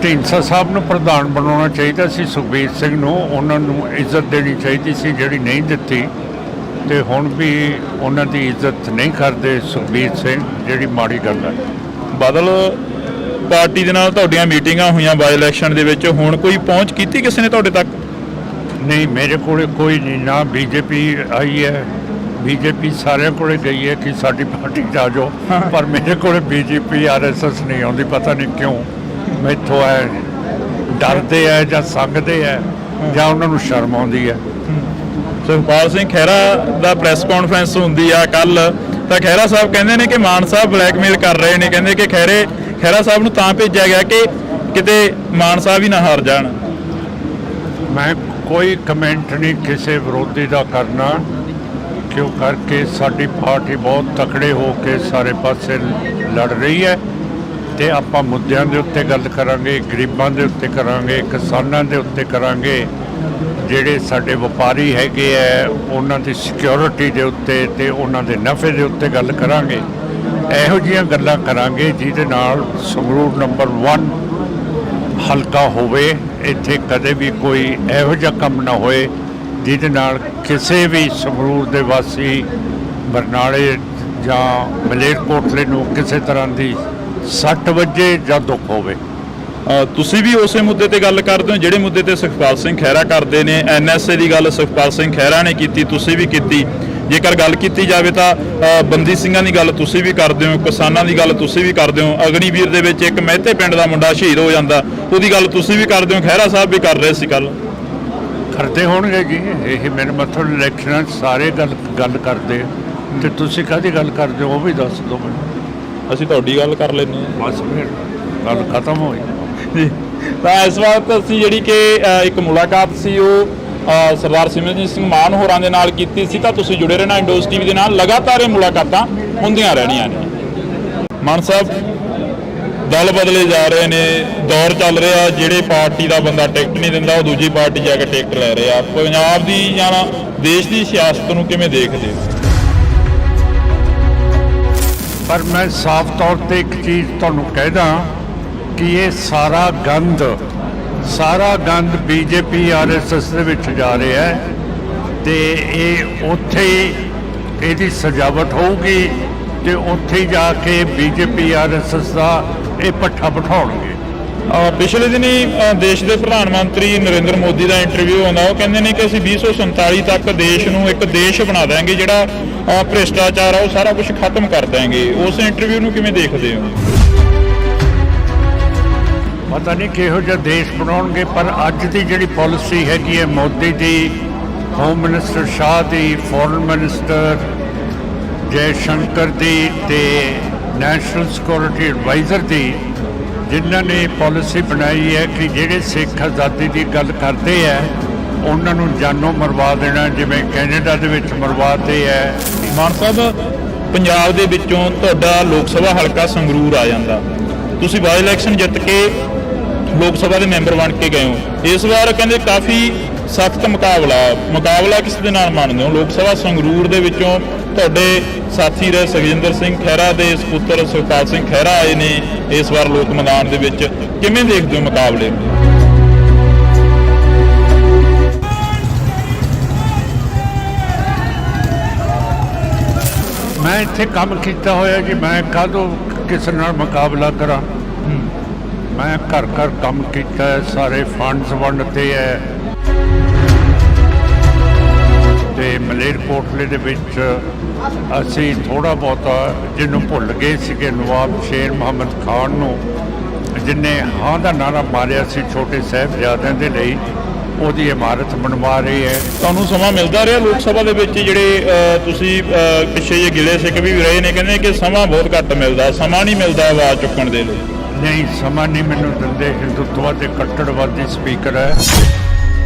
B: ਢੀਂਡਸਾ ਸਾਹਿਬ ਨੂੰ ਪ੍ਰਧਾਨ ਬਣਾਉਣਾ ਚਾਹੀਦਾ ਸੀ, ਸੁਖਬੀਰ ਸਿੰਘ ਨੂੰ। ਉਹਨਾਂ ਨੂੰ ਇੱਜ਼ਤ ਦੇਣੀ ਚਾਹੀਦੀ ਸੀ ਜਿਹੜੀ ਨਹੀਂ ਦਿੱਤੀ। ਤੇ ਹੁਣ ਵੀ ਉਹਨਾਂ ਦੀ ਇੱਜ਼ਤ ਨਹੀਂ ਕਰਦੇ ਸੁਖਬੀਰ ਸਿੰਘ, ਜਿਹੜੀ ਮਾੜੀ ਗੱਲ ਹੈ।
A: ਬਾਦਲ ਪਾਰਟੀ ਦੇ ਨਾਲ ਤੁਹਾਡੀਆਂ ਮੀਟਿੰਗਾਂ ਹੋਈਆਂ ਬਾਈ ਇਲੈਕਸ਼ਨ ਦੇ ਵਿੱਚ, ਹੁਣ ਕੋਈ ਪਹੁੰਚ ਕੀਤੀ ਕਿਸੇ ਨੇ ਤੁਹਾਡੇ ਤੱਕ?
B: ਨਹੀਂ, ਮੇਰੇ ਕੋਲ ਕੋਈ ਨਹੀਂ। ਨਾ ਬੀਜੇਪੀ ਆਈ ਹੈ, ਬੀਜੇਪੀ ਸਾਰਿਆਂ ਕੋਲੇ ਗਈ ਹੈ ਕਿ ਸਾਡੀ ਪਾਰਟੀ 'ਚ ਆ ਜਾਓ, ਪਰ ਮੇਰੇ ਕੋਲ ਬੀਜੇਪੀ ਆਰਐਸਐਸ ਨਹੀਂ ਆਉਂਦੀ। ਪਤਾ ਨਹੀਂ ਕਿਉਂ, ਮੈਥੋਂ ਹੈ ਡਰਦੇ ਹੈ ਜਾਂ ਸੰਗਦੇ ਹੈ ਜਾਂ ਉਹਨਾਂ ਨੂੰ ਸ਼ਰਮ ਆਉਂਦੀ ਹੈ।
A: ਸੁਖਪਾਲ ਸਿੰਘ ਖਹਿਰਾ ਦਾ ਪ੍ਰੈਸ ਕਾਨਫਰੰਸ ਹੁੰਦੀ ਆ ਕੱਲ, ਤਾਂ ਖਹਿਰਾ ਸਾਹਿਬ ਕਹਿੰਦੇ ਨੇ ਕਿ ਮਾਨ ਸਾਹਿਬ ਬਲੈਕਮੇਲ ਕਰ ਰਹੇ ਨੇ। ਕਹਿੰਦੇ ਕਿ ਖਹਿਰਾ ਸਾਹਿਬ ਨੂੰ ਤਾਂ ਭੇਜਿਆ ਗਿਆ ਕਿ ਕਿਤੇ ਮਾਨ ਸਾਹਿਬ ਹੀ ਨਾ ਹਾਰ ਜਾਣ।
B: ਮੈਂ ਕੋਈ ਕਮੈਂਟ ਨਹੀਂ ਕਿਸੇ ਵਿਰੋਧੀ ਦਾ ਕਰਨਾ, ਕਿਉਂ ਕਰਕੇ ਸਾਡੀ ਪਾਰਟੀ ਬਹੁਤ ਤਕੜੇ ਹੋ ਕੇ ਸਾਰੇ ਪਾਸੇ ਲੜ ਰਹੀ ਹੈ ਤੇ ਆਪਾਂ ਮੁੱਦਿਆਂ ਦੇ ਉੱਤੇ ਗੱਲ ਕਰਾਂਗੇ, ਗਰੀਬਾਂ ਦੇ ਉੱਤੇ ਕਰਾਂਗੇ, ਕਿਸਾਨਾਂ ਦੇ ਉੱਤੇ ਕਰਾਂਗੇ, ਜਿਹੜੇ ਸਾਡੇ ਵਪਾਰੀ ਹੈਗੇ ਆ ਉਹਨਾਂ ਦੀ ਸਿਕਿਉਰਿਟੀ ਦੇ ਉੱਤੇ ਤੇ ਉਹਨਾਂ ਦੇ ਨਫੇ ਦੇ ਉੱਤੇ ਗੱਲ ਕਰਾਂਗੇ। ਇਹੋ ਜਿਹੀਆਂ ਗੱਲਾਂ ਕਰਾਂਗੇ ਜਿਹਦੇ ਨਾਲ ਸੰਗਰੂਰ ਨੰਬਰ 1 ਹਲਕਾ ਹੋਵੇ। ਇੱਥੇ ਕਦੇ ਵੀ ਕੋਈ ਇਹੋ ਜਿਹਾ ਕੰਮ ਨਾ ਹੋਏ ਜਿਹਦੇ ਨਾਲ ਕਿਸੇ ਵੀ ਸੰਗਰੂਰ ਦੇ ਵਾਸੀ, ਬਰਨਾਲੇ ਜਾਂ ਮਲੇਰਕੋਟਲੇ ਨੂੰ ਕਿਸੇ ਤਰ੍ਹਾਂ ਦੀ ਸੱਟ ਵੱਜੇ ਜਾਂ ਦੁੱਖ ਹੋਵੇ।
A: ਤੁਸੀਂ ਵੀ ਉਸੇ ਮੁੱਦੇ ਤੇ ਗੱਲ ਕਰਦੇ ਹੋ ਜਿਹੜੇ ਮੁੱਦੇ ਤੇ ਸੁਖਪਾਲ ਸਿੰਘ ਖਹਿਰਾ ਕਰਦੇ ਨੇ। NSA ਦੀ ਗੱਲ ਸੁਖਪਾਲ ਸਿੰਘ ਖਹਿਰਾ ਨੇ ਕੀਤੀ, ਤੁਸੀਂ ਵੀ ਕੀਤੀ। ਜੇਕਰ ਗੱਲ ਕੀਤੀ ਜਾਵੇ ਤਾਂ ਬੰਦੀ ਸਿੰਘਾਂ ਦੀ ਗੱਲ ਤੁਸੀਂ ਵੀ ਕਰਦੇ ਹੋ, ਕਿਸਾਨਾਂ ਦੀ ਗੱਲ ਤੁਸੀਂ ਵੀ ਕਰਦੇ ਹੋ। ਅਗਨੀਵੀਰ ਦੇ ਵਿੱਚ ਇੱਕ ਮਹਿਤੇ ਪਿੰਡ ਦਾ ਮੁੰਡਾ ਸ਼ਹੀਦ ਹੋ ਜਾਂਦਾ, ਉਹਦੀ ਗੱਲ ਤੁਸੀਂ ਵੀ ਕਰਦੇ ਹੋ। ਖਹਿਰਾ ਸਾਹਿਬ ਵੀ ਕਰ ਰਹੇ ਸੀ ਕੱਲ।
B: ਕਰਦੇ ਹੋਣਗੇ ਜੀ, ਇਹ ਮੇਰੇ ਮਤਲਬ ਇਲੈਕਸ਼ਨਾਂ 'ਚ ਸਾਰੇ ਗੱਲ ਕਰਦੇ, ਤੇ ਤੁਸੀਂ ਕਾਹਦੀ ਗੱਲ ਕਰਦੇ ਹੋ ਉਹ ਵੀ ਦੱਸ ਦਿਓ ਮੈਨੂੰ।
A: ਅਸੀਂ ਤੁਹਾਡੀ ਗੱਲ ਕਰ ਲੈਂਦੇ ਹਾਂ।
B: ਬਸ ਫਿਰ ਗੱਲ ਖਤਮ ਹੋਈ
A: ਜੀ। ਤਾਂ ਇਸ ਵਕਤ ਅਸੀਂ ਜਿਹੜੀ ਕਿ ਇੱਕ ਮੁਲਾਕਾਤ ਸੀ ਉਹ ਸਰਦਾਰ ਸਿਮਰਨਜੀਤ ਸਿੰਘ ਮਾਨ ਹੋਰਾਂ ਦੇ ਨਾਲ ਕੀਤੀ ਸੀ। ਤਾਂ ਤੁਸੀਂ ਜੁੜੇ ਰਹਿਣਾ ਇੰਡੋਜ਼ TV ਦੇ ਨਾਲ, ਲਗਾਤਾਰ ਇਹ ਮੁਲਾਕਾਤਾਂ ਹੁੰਦੀਆਂ ਰਹਿਣੀਆਂ ਨੇ। ਮਾਨ ਸਾਹਿਬ, ਦਲ ਬਦਲੇ ਜਾ ਰਹੇ ਨੇ, ਦੌਰ ਚੱਲ ਰਿਹਾ, ਜਿਹੜੇ ਪਾਰਟੀ ਦਾ ਬੰਦਾ ਟਿਕਟ ਨਹੀਂ ਦਿੰਦਾ ਉਹ ਦੂਜੀ ਪਾਰਟੀ ਜਾ ਕੇ ਟਿਕਟ ਲੈ ਰਿਹਾ। ਪੰਜਾਬ ਦੀ ਜਾਂ ਦੇਸ਼ ਦੀ ਸਿਆਸਤ ਨੂੰ ਕਿਵੇਂ ਦੇਖਦੇ ਹੋ?
B: ਪਰ ਮੈਂ ਸਾਫ਼ ਤੌਰ ਤੇ ਇੱਕ ਚੀਜ਼ ਤੁਹਾਨੂੰ ਕਹਿਦਾ ਕਿ ਇਹ ਸਾਰਾ ਗੰਦ BJP RSS ਦੇ ਵਿੱਚ ਜਾ ਰਿਹਾ ਹੈ ਤੇ ਇਹ ਉੱਥੇ ਇਹਦੀ ਸਜਾਵਟ ਹੋਊਗੀ ਤੇ ਉੱਥੇ ਜਾ ਕੇ BJP RSS ਦਾ ਇਹ ਪੱਠਾ ਬਿਠਾਉਣਗੇ।
A: ਪਿਛਲੇ ਦਿਨੀ ਦੇਸ਼ ਦੇ ਪ੍ਰਧਾਨ ਮੰਤਰੀ ਨਰਿੰਦਰ ਮੋਦੀ ਦਾ ਇੰਟਰਵਿਊ ਆਉਂਦਾ, ਉਹ ਕਹਿੰਦੇ ਨੇ ਕਿ ਅਸੀਂ 2047 ਤੱਕ ਦੇਸ਼ ਨੂੰ ਇੱਕ ਦੇਸ਼ ਬਣਾ ਦੇਵਾਂਗੇ ਜਿਹੜਾ ਭ੍ਰਿਸ਼ਟਾਚਾਰ ਆ ਉਹ ਸਾਰਾ ਕੁਝ ਖਤਮ ਕਰ ਦੇਵਾਂਗੇ। ਉਸ ਇੰਟਰਵਿਊ ਨੂੰ ਕਿਵੇਂ ਦੇਖਦੇ ਹੋ?
B: ਪਤਾ ਨਹੀਂ ਕਿਹੋ ਜਿਹਾ ਦੇਸ਼ ਬਣਾਉਣਗੇ, ਪਰ ਅੱਜ ਦੀ ਜਿਹੜੀ ਪਾਲਿਸੀ ਹੈਗੀ ਹੈ ਮੋਦੀ ਦੀ, ਹੋਮ ਮਿਨਿਸਟਰ ਸ਼ਾਹ ਦੀ, ਫੋਰਨ ਮਿਨਿਸਟਰ ਜੈ ਸ਼ੰਕਰ ਦੀ ਤੇ ਨੈਸ਼ਨਲ ਸਿਕਿਉਰਿਟੀ ਐਡਵਾਈਜ਼ਰ ਦੀ, ਜਿਨ੍ਹਾਂ ਨੇ ਪਾਲਿਸੀ ਬਣਾਈ ਹੈ ਕਿ ਜਿਹੜੇ ਸਿੱਖ ਆਜ਼ਾਦੀ ਦੀ ਗੱਲ ਕਰਦੇ ਹੈ ਉਹਨਾਂ ਨੂੰ ਜਾਨੋਂ ਮਰਵਾ ਦੇਣਾ, ਜਿਵੇਂ ਕੈਨੇਡਾ ਦੇ ਵਿੱਚ ਮਰਵਾਤੇ ਹੈ।
A: ਮਾਨ ਸਾਹਿਬ, ਪੰਜਾਬ ਦੇ ਵਿੱਚੋਂ ਤੁਹਾਡਾ ਲੋਕ ਸਭਾ ਹਲਕਾ ਸੰਗਰੂਰ ਆ ਜਾਂਦਾ, ਤੁਸੀਂ ਬਾਈ ਇਲੈਕਸ਼ਨ ਜਿੱਤ ਕੇ ਲੋਕ ਸਭਾ ਦੇ ਮੈਂਬਰ ਬਣ ਕੇ ਗਏ ਹੋ। ਇਸ ਵਾਰ ਕਹਿੰਦੇ ਕਾਫੀ ਸਖਤ ਮੁਕਾਬਲਾ ਕਿਸ ਦੇ ਨਾਲ ਮੰਨਦੇ ਹੋ? ਲੋਕ ਸਭਾ ਸੰਗਰੂਰ ਦੇ ਵਿੱਚੋਂ ਤੁਹਾਡੇ ਸਾਥੀ ਰਹੇ ਸੁਖਜਿੰਦਰ ਸਿੰਘ ਖਹਿਰਾ ਦੇ ਸਪੁੱਤਰ ਸੁਖਪਾਲ ਸਿੰਘ ਖਹਿਰਾ ਆਏ ਨੇ ਇਸ ਵਾਰ ਲੋਕ ਮੈਦਾਨ ਦੇ ਵਿੱਚ, ਕਿਵੇਂ ਦੇਖਦੇ ਹੋ ਮੁਕਾਬਲੇ?
B: ਮੈਂ ਇੱਥੇ ਕੰਮ ਕੀਤਾ ਹੋਇਆ ਜੀ, ਮੈਂ ਕਾਹਦੋਂ ਕਿਸੇ ਨਾਲ ਮੁਕਾਬਲਾ ਕਰਾਂ? ਮੈਂ ਘਰ ਕੰਮ ਕੀਤਾ ਹੈ, ਸਾਰੇ ਫੰਡਸ ਵੰਡਦੇ ਹੈ ਤੇ ਮਲੇਰਕੋਟਲੇ ਦੇ ਵਿੱਚ ਅਸੀਂ ਥੋੜਾ ਬਹੁਤਾ ਜਿਹਨੂੰ ਭੁੱਲ ਗਏ ਸੀਗੇ, ਨਵਾਬ ਸ਼ੇਰ ਮੁਹੰਮਦ ਖਾਨ ਨੂੰ, ਜਿਨੇ ਹਾਂ ਦਾ ਨਾਰਾ ਮਾਰਿਆ ਸੀ ਛੋਟੇ ਸਾਹਿਬਜ਼ਾਦਿਆਂ ਦੇ ਲਈ, ਉਹਦੀ ਇਮਾਰਤ ਬਣਵਾ ਰਹੀ ਹੈ।
A: ਤੁਹਾਨੂੰ ਸਮਾਂ ਮਿਲਦਾ ਰਿਹਾ ਲੋਕ ਸਭਾ ਦੇ ਵਿੱਚ? ਜਿਹੜੇ ਤੁਸੀਂ ਪਿੱਛੇ ਜਿਹੇ ਗਿਲੇ ਸਿੱਖ ਵੀ ਰਹੇ ਨੇ, ਕਹਿੰਦੇ ਕਿ ਸਮਾਂ ਬਹੁਤ ਘੱਟ ਮਿਲਦਾ, ਸਮਾਂ ਨਹੀਂ ਮਿਲਦਾ ਆਵਾਜ਼ ਚੁੱਕਣ ਦੇ ਲਈ।
B: ਨਹੀਂ, ਸਮਾਂ ਨਹੀਂ ਮੈਨੂੰ ਦਿੰਦੇ। ਹਿੰਦੂਤਵਾ ਦੇ ਕੱਟੜਵਾਦੀ ਸਪੀਕਰ ਹੈ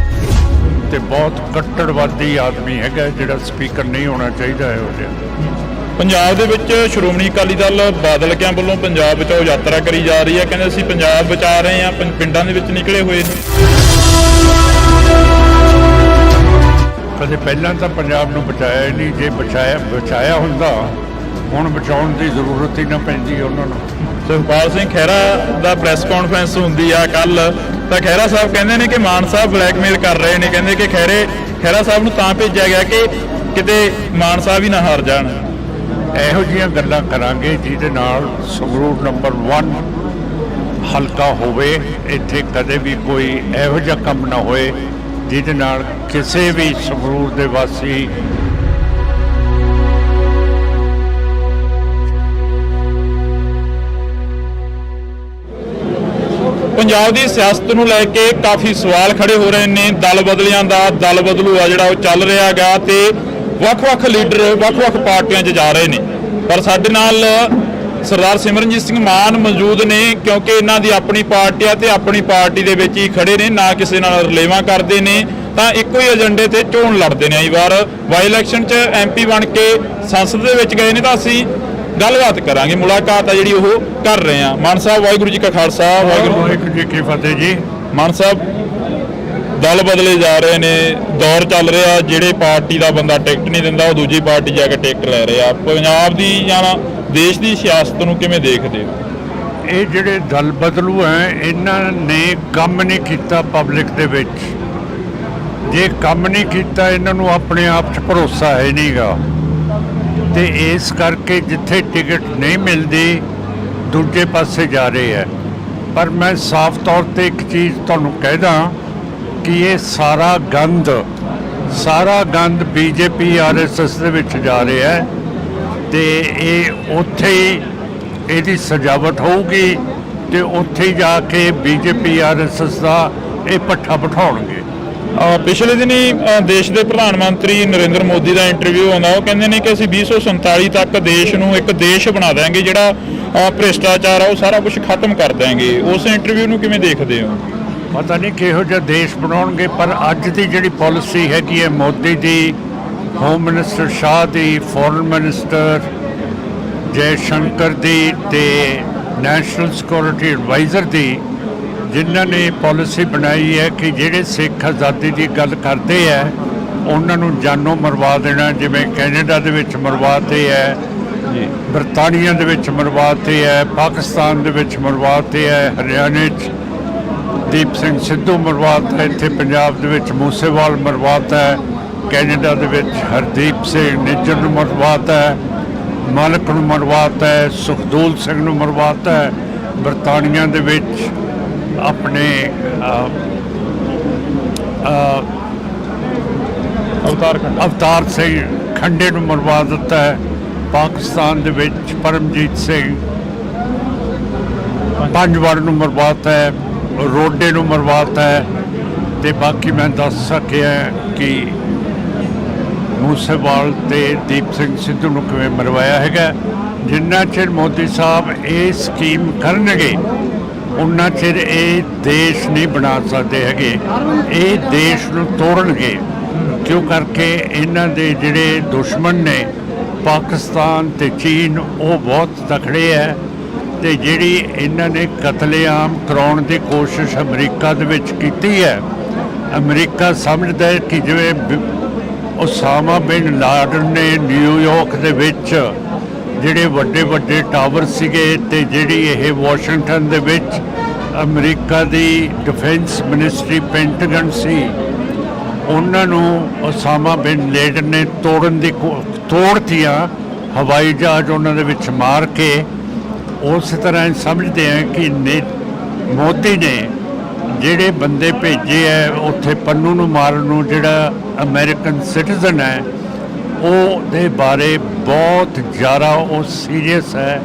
B: ਤੇ ਬਹੁਤ ਕੱਟੜਵਾਦੀ ਆਦਮੀ ਹੈਗਾ ਜਿਹੜਾ ਸਪੀਕਰ ਨਹੀਂ ਹੋਣਾ ਚਾਹੀਦਾ ਇਹੋ ਜਿਹਾ।
A: ਪੰਜਾਬ ਦੇ ਵਿੱਚ ਸ਼੍ਰੋਮਣੀ ਅਕਾਲੀ ਦਲ ਬਾਦਲ ਕਿਆਂ ਵੱਲੋਂ ਪੰਜਾਬ ਬਚਾਓ ਯਾਤਰਾ ਕਰੀ ਜਾ ਰਹੀ ਹੈ, ਕਹਿੰਦੇ ਅਸੀਂ ਪੰਜਾਬ ਬਚਾ ਰਹੇ ਹਾਂ, ਪਿੰਡਾਂ ਦੇ ਵਿੱਚ ਨਿਕਲੇ ਹੋਏ ਨੇ।
B: ਕਦੇ ਪਹਿਲਾਂ ਤਾਂ ਪੰਜਾਬ ਨੂੰ ਬਚਾਇਆ ਹੀ ਨਹੀਂ, ਜੇ ਬਚਾਇਆ ਹੁੰਦਾ ਹੁਣ ਬਚਾਉਣ ਦੀ ਜ਼ਰੂਰਤ ਹੀ ਨਾ ਪੈਂਦੀ ਉਹਨਾਂ ਨੂੰ।
A: ਸੁਖਪਾਲ ਸਿੰਘ ਖਹਿਰਾ ਦਾ ਪ੍ਰੈਸ ਕਾਨਫਰੰਸ ਹੁੰਦੀ ਆ ਕੱਲ, ਤਾਂ ਖਹਿਰਾ ਸਾਹਿਬ ਕਹਿੰਦੇ ਨੇ ਕਿ ਮਾਨ ਸਾਹਿਬ ਬਲੈਕਮੇਲ ਕਰ ਰਹੇ ਨੇ, ਕਹਿੰਦੇ ਕਿ ਖਹਿਰਾ ਸਾਹਿਬ ਨੂੰ ਤਾਂ ਭੇਜਿਆ ਗਿਆ ਕਿ ਕਿਤੇ ਮਾਨ ਸਾਹਿਬ ਹੀ ਨਾ ਹਾਰ ਜਾਣ।
B: ਇਹੋ ਜਿਹੀਆਂ ਗੱਲਾਂ ਕਰਾਂਗੇ ਜਿਹਦੇ ਨਾਲ ਸੰਗਰੂਰ ਨੰਬਰ 1 ਹਲਕਾ ਹੋਵੇ। ਇੱਥੇ ਕਦੇ ਵੀ ਕੋਈ ਇਹੋ ਜਿਹਾ ਕੰਮ ਨਾ ਹੋਏ ਜਿਹਦੇ ਨਾਲ ਕਿਸੇ ਵੀ ਸੰਗਰੂਰ ਦੇ ਵਾਸੀ,
A: ਪੰਜਾਬ ਦੀ ਸਿਆਸਤ ਨੂੰ ਲੈ ਕੇ ਕਾਫੀ ਸਵਾਲ ਖੜੇ ਹੋ ਰਹੇ ਨੇ। ਦਲ ਬਦਲਿਆਂ ਦਾ ਦਲ ਬਦਲੂ ਆ ਜਿਹੜਾ ਉਹ ਚੱਲ ਰਿਹਾ ਗਾ ਤੇ ਵੱਖ-ਵੱਖ ਲੀਡਰ ਵੱਖ-ਵੱਖ ਪਾਰਟੀਆਂ 'ਚ ਜਾ ਰਹੇ ਨੇ। ਪਰ ਸਾਡੇ ਨਾਲ ਸਰਦਾਰ ਸਿਮਰਨਜੀਤ ਸਿੰਘ ਮਾਨ ਮੌਜੂਦ ਨੇ, ਕਿਉਂਕਿ ਇਹਨਾਂ ਦੀ ਆਪਣੀ ਪਾਰਟੀ ਆ ਤੇ ਆਪਣੀ ਪਾਰਟੀ ਦੇ ਵਿੱਚ ਹੀ ਖੜੇ ਨੇ, ਨਾ ਕਿਸੇ ਨਾਲ ਰਲੇਵਾਂ ਕਰਦੇ ਨੇ, ਤਾਂ ਇੱਕੋ ਹੀ ਏਜੰਡੇ ਤੇ ਚੋਣ ਲੜਦੇ ਨੇ। ਇਸ ਵਾਰ ਬਾਈ ਇਲੈਕਸ਼ਨ 'ਚ MP ਬਣ ਕੇ ਸੰਸਦ ਦੇ ਵਿੱਚ ਗਏ ਨੇ, ਤਾਂ ਅਸੀਂ ਗੱਲਬਾਤ ਕਰਾਂਗੇ, ਮੁਲਾਕਾਤ ਆ ਜਿਹੜੀ ਉਹ ਕਰ ਰਹੇ ਹਾਂ। ਮਾਨ ਸਾਹਿਬ, ਵਾਹਿਗੁਰੂ ਜੀ ਕਾ ਖਾਲਸਾ,
B: ਵਾਹਿਗੁਰੂ ਜੀ ਕੀ ਫਤਿਹ ਜੀ।
A: ਮਾਨ ਸਾਹਿਬ, ਦਲ ਬਦਲੇ ਜਾ ਰਹੇ ਨੇ, ਦੌਰ ਚੱਲ ਰਿਹਾ, ਜਿਹੜੇ ਪਾਰਟੀ ਦਾ ਬੰਦਾ ਟਿਕਟ ਨਹੀਂ ਦਿੰਦਾ ਉਹ ਦੂਜੀ ਪਾਰਟੀ ਜਾ ਕੇ ਟਿਕਟ ਲੈ ਰਿਹਾ। ਪੰਜਾਬ ਦੀ ਜਾਂ ਦੇਸ਼ ਦੀ ਸਿਆਸਤ ਨੂੰ ਕਿਵੇਂ ਦੇਖਦੇ ਹੋ?
B: ਇਹ ਜਿਹੜੇ ਦਲ ਬਦਲੂ ਹੈ, ਇਹਨਾਂ ਨੇ ਕੰਮ ਨਹੀਂ ਕੀਤਾ ਪਬਲਿਕ ਦੇ ਵਿੱਚ। ਜੇ ਕੰਮ ਨਹੀਂ ਕੀਤਾ, ਇਹਨਾਂ ਨੂੰ ਆਪਣੇ ਆਪ 'ਚ ਭਰੋਸਾ ਹੈ ਨਹੀਂਗਾ, ਤੇ ਇਸ ਕਰਕੇ ਜਿੱਥੇ ਟਿਕਟ ਨਹੀਂ ਮਿਲਦੀ ਦੂਜੇ ਪਾਸੇ ਜਾ ਰਹੇ ਹੈ। ਪਰ ਮੈਂ ਸਾਫ਼ ਤੌਰ ਤੇ ਇੱਕ ਚੀਜ਼ ਤੁਹਾਨੂੰ ਕਹਿ ਦਾਂ ਕਿ ਇਹ ਸਾਰਾ ਗੰਦ BJP RSS ਦੇ ਵਿੱਚ ਜਾ ਰਿਹਾ ਹੈ, ਤੇ ਇਹ ਉੱਥੇ ਹੀ ਇਹਦੀ ਸਜਾਵਟ ਹੋਊਗੀ, ਤੇ ਉੱਥੇ ਹੀ ਜਾ ਕੇ BJP RSS ਦਾ ਇਹ ਪੱਠਾ ਬਿਠਾਉਣਗੇ।
A: ਪਿਛਲੇ ਦਿਨੀ ਦੇਸ਼ ਦੇ ਪ੍ਰਧਾਨ ਮੰਤਰੀ ਨਰਿੰਦਰ ਮੋਦੀ ਦਾ ਇੰਟਰਵਿਊ ਆਉਂਦਾ, ਉਹ ਕਹਿੰਦੇ ਨੇ ਕਿ ਅਸੀਂ 2047 ਤੱਕ ਦੇਸ਼ ਨੂੰ ਇੱਕ ਦੇਸ਼ ਬਣਾ ਦਿਆਂਗੇ, ਜਿਹੜਾ ਭ੍ਰਿਸ਼ਟਾਚਾਰ ਆ ਉਹ ਸਾਰਾ ਕੁਝ ਖਤਮ ਕਰ ਦਿਆਂਗੇ। ਉਸ ਇੰਟਰਵਿਊ ਨੂੰ ਕਿਵੇਂ ਦੇਖਦੇ ਹੋ?
B: ਪਤਾ ਨਹੀਂ ਕਿਹੋ ਜਿਹਾ ਦੇਸ਼ ਬਣਾਉਣਗੇ, ਪਰ ਅੱਜ ਦੀ ਜਿਹੜੀ ਪਾਲਿਸੀ ਹੈਗੀ ਹੈ ਮੋਦੀ ਦੀ, ਹੋਮ ਮਿਨਿਸਟਰ ਸ਼ਾਹ ਦੀ, ਫੋਰਨ ਮਿਨਿਸਟਰ ਜੈ ਸ਼ੰਕਰ ਦੀ, ਤੇ ਨੈਸ਼ਨਲ ਸਿਕਿਉਰਿਟੀ ਐਡਵਾਈਜ਼ਰ ਦੀ, ਜਿਨ੍ਹਾਂ ਨੇ ਪਾਲਿਸੀ ਬਣਾਈ ਹੈ ਕਿ ਜਿਹੜੇ ਸਿੱਖ ਆਜ਼ਾਦੀ ਦੀ ਗੱਲ ਕਰਦੇ ਹੈ ਉਹਨਾਂ ਨੂੰ ਜਾਨੋਂ ਮਰਵਾ ਦੇਣਾ, ਜਿਵੇਂ ਕੈਨੇਡਾ ਦੇ ਵਿੱਚ ਮਰਵਾਤੇ ਹੈ, ਬਰਤਾਨੀਆ ਦੇ ਵਿੱਚ ਮਰਵਾਤੇ ਹੈ, ਪਾਕਿਸਤਾਨ ਦੇ ਵਿੱਚ ਮਰਵਾਤੇ ਹੈ, ਹਰਿਆਣੇ 'ਚ ਦੀਪ ਸਿੰਘ ਸਿੱਧੂ ਮਰਵਾਤਾ, ਇੱਥੇ ਪੰਜਾਬ ਦੇ ਵਿੱਚ ਮੂਸੇਵਾਲ ਮਰਵਾਤਾ ਹੈ, ਕੈਨੇਡਾ ਦੇ ਵਿੱਚ ਹਰਦੀਪ ਸਿੰਘ ਨਿੱਜਰ ਨੂੰ ਮਰਵਾਤਾ ਹੈ, ਮਾਲਕ ਨੂੰ ਮਰਵਾਤਾ ਹੈ, ਸੁਖਦੂਲ ਸਿੰਘ ਨੂੰ ਮਰਵਾਤਾ ਹੈ, ਬਰਤਾਨੀਆ ਦੇ ਵਿੱਚ ਆਪਣੇ ਅਵਤਾਰ ਸਿੰਘ ਖੰਡੇ ਨੂੰ ਮਰਵਾ ਦਿੱਤਾ ਹੈ, ਪਾਕਿਸਤਾਨ ਦੇ ਵਿੱਚ ਪਰਮਜੀਤ ਸਿੰਘ ਪੰਜਵਾੜ ਨੂੰ ਮਰਵਾਤਾ ਹੈ, ਰੋਡੇ ਨੂੰ ਮਰਵਾਤਾ ਹੈ, ਤੇ ਬਾਕੀ ਮੈਂ ਦੱਸ ਸਕਿਆ ਕਿ ਮੂਸੇਵਾਲ ਤੇ ਦੀਪ ਸਿੰਘ ਸਿੱਧੂ ਨੂੰ ਕਿਵੇਂ ਮਰਵਾਇਆ ਹੈਗਾ। ਜਿੰਨਾ ਚਿਰ ਮੋਦੀ ਸਾਹਿਬ ਇਹ ਸਕੀਮ ਕਰਨਗੇ ਉਨਾ ਚਿਰ ਇਹ ਦੇਸ਼ ਨਹੀਂ ਬਣਾ ਸਕਦੇ ਹੈਗੇ, ਇਹ ਦੇਸ਼ ਨੂੰ ਤੋੜਨਗੇ। ਕਿਉਂ ਕਰਕੇ ਇਹਨਾਂ ਦੇ ਜਿਹੜੇ ਦੁਸ਼ਮਣ ਨੇ ਪਾਕਿਸਤਾਨ ਤੇ ਚੀਨ, ਉਹ ਬਹੁਤ ਤਕੜੇ ਹੈ, ਤੇ ਜਿਹੜੀ ਇਹਨਾਂ ਨੇ ਕਤਲੇਆਮ ਕਰਾਉਣ ਦੀ ਕੋਸ਼ਿਸ਼ ਅਮਰੀਕਾ ਦੇ ਵਿੱਚ ਕੀਤੀ ਹੈ, ਅਮਰੀਕਾ ਸਮਝਦਾ ਹੈ ਕਿ ਜਿਵੇਂ ਉਸਾਮਾ ਬਿਨ ਲਾਡਨ ਨੇ ਨਿਊਯਾਰਕ ਦੇ ਵਿੱਚ ਜਿਹੜੇ ਵੱਡੇ ਵੱਡੇ ਟਾਵਰ ਸੀਗੇ, ਤੇ ਜਿਹੜੀ ਇਹ ਵਾਸ਼ਿੰਗਟਨ ਦੇ ਵਿੱਚ ਅਮਰੀਕਾ ਦੀ ਡਿਫੈਂਸ ਮਿਨਿਸਟਰੀ ਪੈਂਟਾਗਨ ਸੀ, ਉਹਨਾਂ ਨੂੰ ਉਸਾਮਾ ਬਿਨ ਲਾਡਨ ਨੇ ਤੋੜਤੀਆਂ, ਹਵਾਈ ਜਹਾਜ਼ ਉਹਨਾਂ ਦੇ ਵਿੱਚ ਮਾਰ ਕੇ। ਉਸ ਤਰ੍ਹਾਂ ਸਮਝਦੇ ਆ ਕਿ ਮੋਦੀ ਨੇ ਜਿਹੜੇ ਬੰਦੇ ਭੇਜੇ ਹੈ ਉੱਥੇ ਪੰਨੂ ਨੂੰ ਮਾਰਨ ਨੂੰ, ਜਿਹੜਾ ਅਮਰੀਕਨ ਸਿਟੀਜ਼ਨ ਹੈ, ਉਹਦੇ ਬਾਰੇ ਬਹੁਤ ਜ਼ਿਆਦਾ ਉਹ ਸੀਰੀਅਸ ਹੈ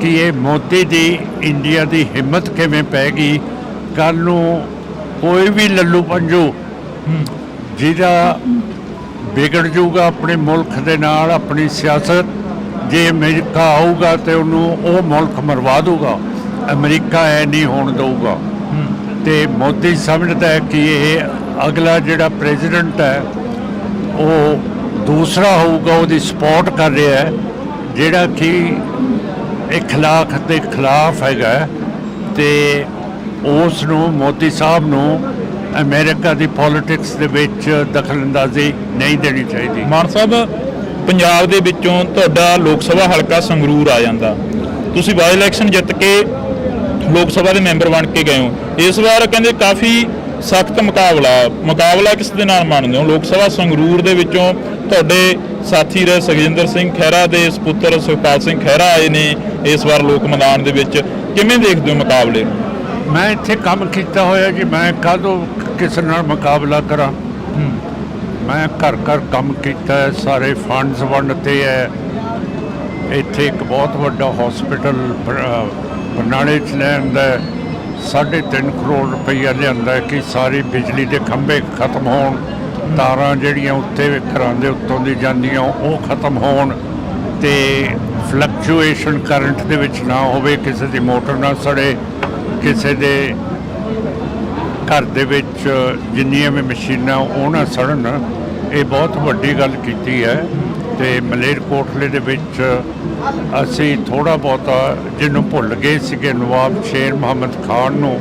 B: ਕਿ ਇਹ ਮੋਦੀ ਦੀ ਇੰਡੀਆ ਦੀ ਹਿੰਮਤ ਕਿਵੇਂ ਪੈ ਗਈ। ਕੱਲ੍ਹ ਨੂੰ ਕੋਈ ਵੀ ਲੱਲੂ ਪੰਜੂ ਜਿਹਦਾ ਵਿਗੜ ਜਾਊਗਾ ਆਪਣੇ ਮੁਲਕ ਦੇ ਨਾਲ, ਆਪਣੀ ਸਿਆਸਤ, ਜੇ ਅਮਰੀਕਾ ਆਊਗਾ ਤੇ ਉਹਨੂੰ ਉਹ ਮੁਲਕ ਮਰਵਾ ਦੂਗਾ, ਅਮਰੀਕਾ ਐ ਨਹੀਂ ਹੋਣ ਦਊਗਾ। ਤੇ ਮੋਦੀ ਸਮਝਦਾ ਹੈ ਕਿ ਇਹ ਅਗਲਾ ਜਿਹੜਾ ਪ੍ਰੈਜ਼ੀਡੈਂਟ ਹੈ ਉਹ ਦੂਸਰਾ ਹੋਊਗਾ, ਉਹਦੀ ਸਪੋਰਟ ਕਰ ਰਿਹਾ ਹੈ, ਜਿਹੜਾ ਕਿ ਇਖਲਾਕ ਦੇ ਖਿਲਾਫ ਹੈਗਾ, ਤੇ ਉਸ ਨੂੰ ਮੋਦੀ ਸਾਹਿਬ ਨੂੰ ਅਮਰੀਕਾ ਦੀ ਪੋਲਿਟਿਕਸ ਦੇ ਵਿੱਚ ਦਖਲਅੰਦਾਜ਼ੀ ਨਹੀਂ ਦੇਣੀ ਚਾਹੀਦੀ।
A: ਮਾਨ ਸਾਹਿਬ, ਪੰਜਾਬ ਦੇ ਵਿੱਚੋਂ ਤੁਹਾਡਾ ਲੋਕ ਸਭਾ ਹਲਕਾ ਸੰਗਰੂਰ ਆ ਜਾਂਦਾ, ਤੁਸੀਂ ਬਾਈ ਇਲੈਕਸ਼ਨ ਜਿੱਤ ਕੇ ਲੋਕ ਸਭਾ ਦੇ ਮੈਂਬਰ ਬਣ ਕੇ ਗਏ ਹੋ। ਇਸ ਵਾਰ ਕਹਿੰਦੇ ਕਾਫੀ ਸਖਤ ਮੁਕਾਬਲਾ ਕਿਸ ਦੇ ਨਾਲ ਮੰਨਦੇ ਹੋ? ਲੋਕ ਸਭਾ ਸੰਗਰੂਰ ਦੇ ਵਿੱਚੋਂ ਤੁਹਾਡੇ ਸਾਥੀ ਰਹੇ ਸੁਖਜਿੰਦਰ ਸਿੰਘ ਖਹਿਰਾ ਦੇ ਸਪੁੱਤਰ ਸੁਖਪਾਲ ਸਿੰਘ ਖਹਿਰਾ ਆਏ ਨੇ ਇਸ ਵਾਰ ਲੋਕ ਮੈਦਾਨ ਦੇ ਵਿੱਚ, ਕਿਵੇਂ ਦੇਖਦੇ ਹੋ ਮੁਕਾਬਲੇ ਨੂੰ?
B: ਮੈਂ ਇੱਥੇ ਕੰਮ ਕੀਤਾ ਹੋਇਆ ਜੀ, ਮੈਂ ਕਾਹਦੋਂ ਕਿਸੇ ਨਾਲ ਮੁਕਾਬਲਾ ਕਰਾਂ। ਮੈਂ ਘਰ ਘਰ ਕੰਮ ਕੀਤਾ ਹੈ, ਸਾਰੇ ਫੰਡਸ ਵੰਡਤੇ ਹੈ। ਇੱਥੇ ਇੱਕ ਬਹੁਤ ਵੱਡਾ ਹਸਪੀਟਲ ਬਰਨਾਲੇ 'ਚ ਲਿਆਂਦਾ, 3.5 ਕਰੋੜ ਰੁਪਈਆ ਲਿਆਂਦਾ ਕਿ ਸਾਰੀ ਬਿਜਲੀ ਦੇ ਖੰਭੇ ਖਤਮ ਹੋਣ, ਤਾਰਾਂ ਜਿਹੜੀਆਂ ਉੱਤੇ ਘਰਾਂ ਦੇ ਉੱਤੋਂ ਦੀ ਜਾਂਦੀਆਂ ਉਹ ਖਤਮ ਹੋਣ, ਤੇ ਫਲਕਚੁਏਸ਼ਨ ਕਰੰਟ ਦੇ ਵਿੱਚ ਨਾ ਹੋਵੇ, ਕਿਸੇ ਦੀ ਮੋਟਰ ਨਾ ਸੜੇ, ਕਿਸੇ ਦੇ ਘਰ ਦੇ ਵਿੱਚ ਜਿੰਨੀਆਂ ਵੀ ਮਸ਼ੀਨਾਂ ਉਹ ਨਾ ਸੜਨ। ਇਹ ਬਹੁਤ ਵੱਡੀ ਗੱਲ ਕੀਤੀ ਹੈ। ਤੇ ਮਲੇਰਕੋਟਲੇ ਦੇ ਵਿੱਚ ਅਸੀਂ ਥੋੜ੍ਹਾ ਬਹੁਤਾ ਜਿਹਨੂੰ ਭੁੱਲ ਗਏ ਸੀਗੇ, ਨਵਾਬ ਸ਼ੇਰ ਮੁਹੰਮਦ ਖਾਨ ਨੂੰ,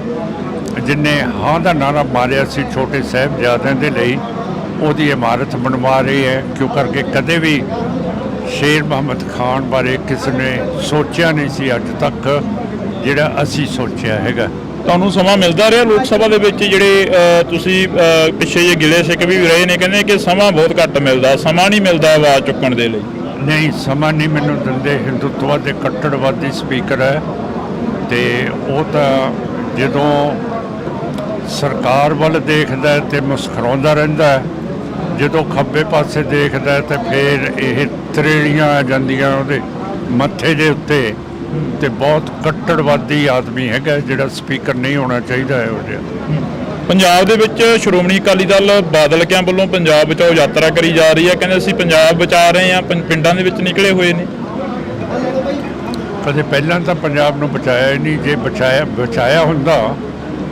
B: ਜਿਹਨੇ ਹਾਂ ਦਾ ਨਾਰਾ ਮਾਰਿਆ ਸੀ ਛੋਟੇ ਸਾਹਿਬਜ਼ਾਦਿਆਂ ਦੇ ਲਈ, ਉਹਦੀ ਇਮਾਰਤ ਬਣਵਾ ਰਹੀ ਹੈ। ਕਿਉਂ ਕਰਕੇ ਕਦੇ ਵੀ ਸ਼ੇਰ ਮੁਹੰਮਦ ਖਾਨ ਬਾਰੇ ਕਿਸੇ ਨੇ ਸੋਚਿਆ ਨਹੀਂ ਸੀ ਅੱਜ ਤੱਕ ਜਿਹੜਾ ਅਸੀਂ ਸੋਚਿਆ ਹੈਗਾ।
A: ਤੁਹਾਨੂੰ ਸਮਾਂ ਮਿਲਦਾ ਰਿਹਾ ਲੋਕ ਸਭਾ ਦੇ ਵਿੱਚ? ਜਿਹੜੇ ਤੁਸੀਂ ਪਿੱਛੇ ਜੇ ਗਿਲੇ ਸਿੱਖ ਵੀ ਰਹੇ ਨੇ, ਕਹਿੰਦੇ ਕਿ ਸਮਾਂ ਬਹੁਤ ਘੱਟ ਮਿਲਦਾ, ਸਮਾਂ ਨਹੀਂ ਮਿਲਦਾ ਆਵਾਜ਼ ਚੁੱਕਣ ਦੇ ਲਈ।
B: ਨਹੀਂ, ਸਮਾਂ ਨਹੀਂ ਮੈਨੂੰ ਦਿੰਦੇ। ਹਿੰਦੂਤਵ ਦੇ ਕੱਟੜਵਾਦੀ ਸਪੀਕਰ ਹੈ ਤੇ ਉਹ ਤਾਂ ਜਦੋਂ ਸਰਕਾਰ ਵੱਲ ਦੇਖਦਾ ਹੈ ਤੇ ਮੁਸਕਰਾਉਂਦਾ ਰਹਿੰਦਾ ਹੈ, ਜਦੋਂ ਖੱਬੇ ਪਾਸੇ ਦੇਖਦਾ ਹੈ ਤੇ ਫਿਰ ਇਹ ਤਰੇੜੀਆਂ ਆ ਜਾਂਦੀਆਂ ਉਹਦੇ ਮੱਥੇ ਦੇ ਉੱਤੇ। ਤੇ ਬਹੁਤ ਕੱਟੜਵਾਦੀ ਆਦਮੀ ਹੈਗਾ ਜਿਹੜਾ ਸਪੀਕਰ ਨਹੀਂ ਹੋਣਾ ਚਾਹੀਦਾ ਹੈ ਉਹ ਜਿਹਾ।
A: ਪੰਜਾਬ ਦੇ ਵਿੱਚ ਸ਼੍ਰੋਮਣੀ ਅਕਾਲੀ ਦਲ ਬਾਦਲ ਕਿਆਂ ਵੱਲੋਂ ਪੰਜਾਬ ਬਚਾਓ ਯਾਤਰਾ ਕਰੀ ਜਾ ਰਹੀ ਹੈ। ਕਹਿੰਦੇ ਅਸੀਂ ਪੰਜਾਬ ਬਚਾ ਰਹੇ ਹਾਂ, ਪਿੰਡਾਂ ਦੇ ਵਿੱਚ ਨਿਕਲੇ ਹੋਏ ਨੇ।
B: ਕਦੇ ਪਹਿਲਾਂ ਤਾਂ ਪੰਜਾਬ ਨੂੰ ਬਚਾਇਆ ਹੀ ਨਹੀਂ। ਜੇ ਬਚਾਇਆ ਹੁੰਦਾ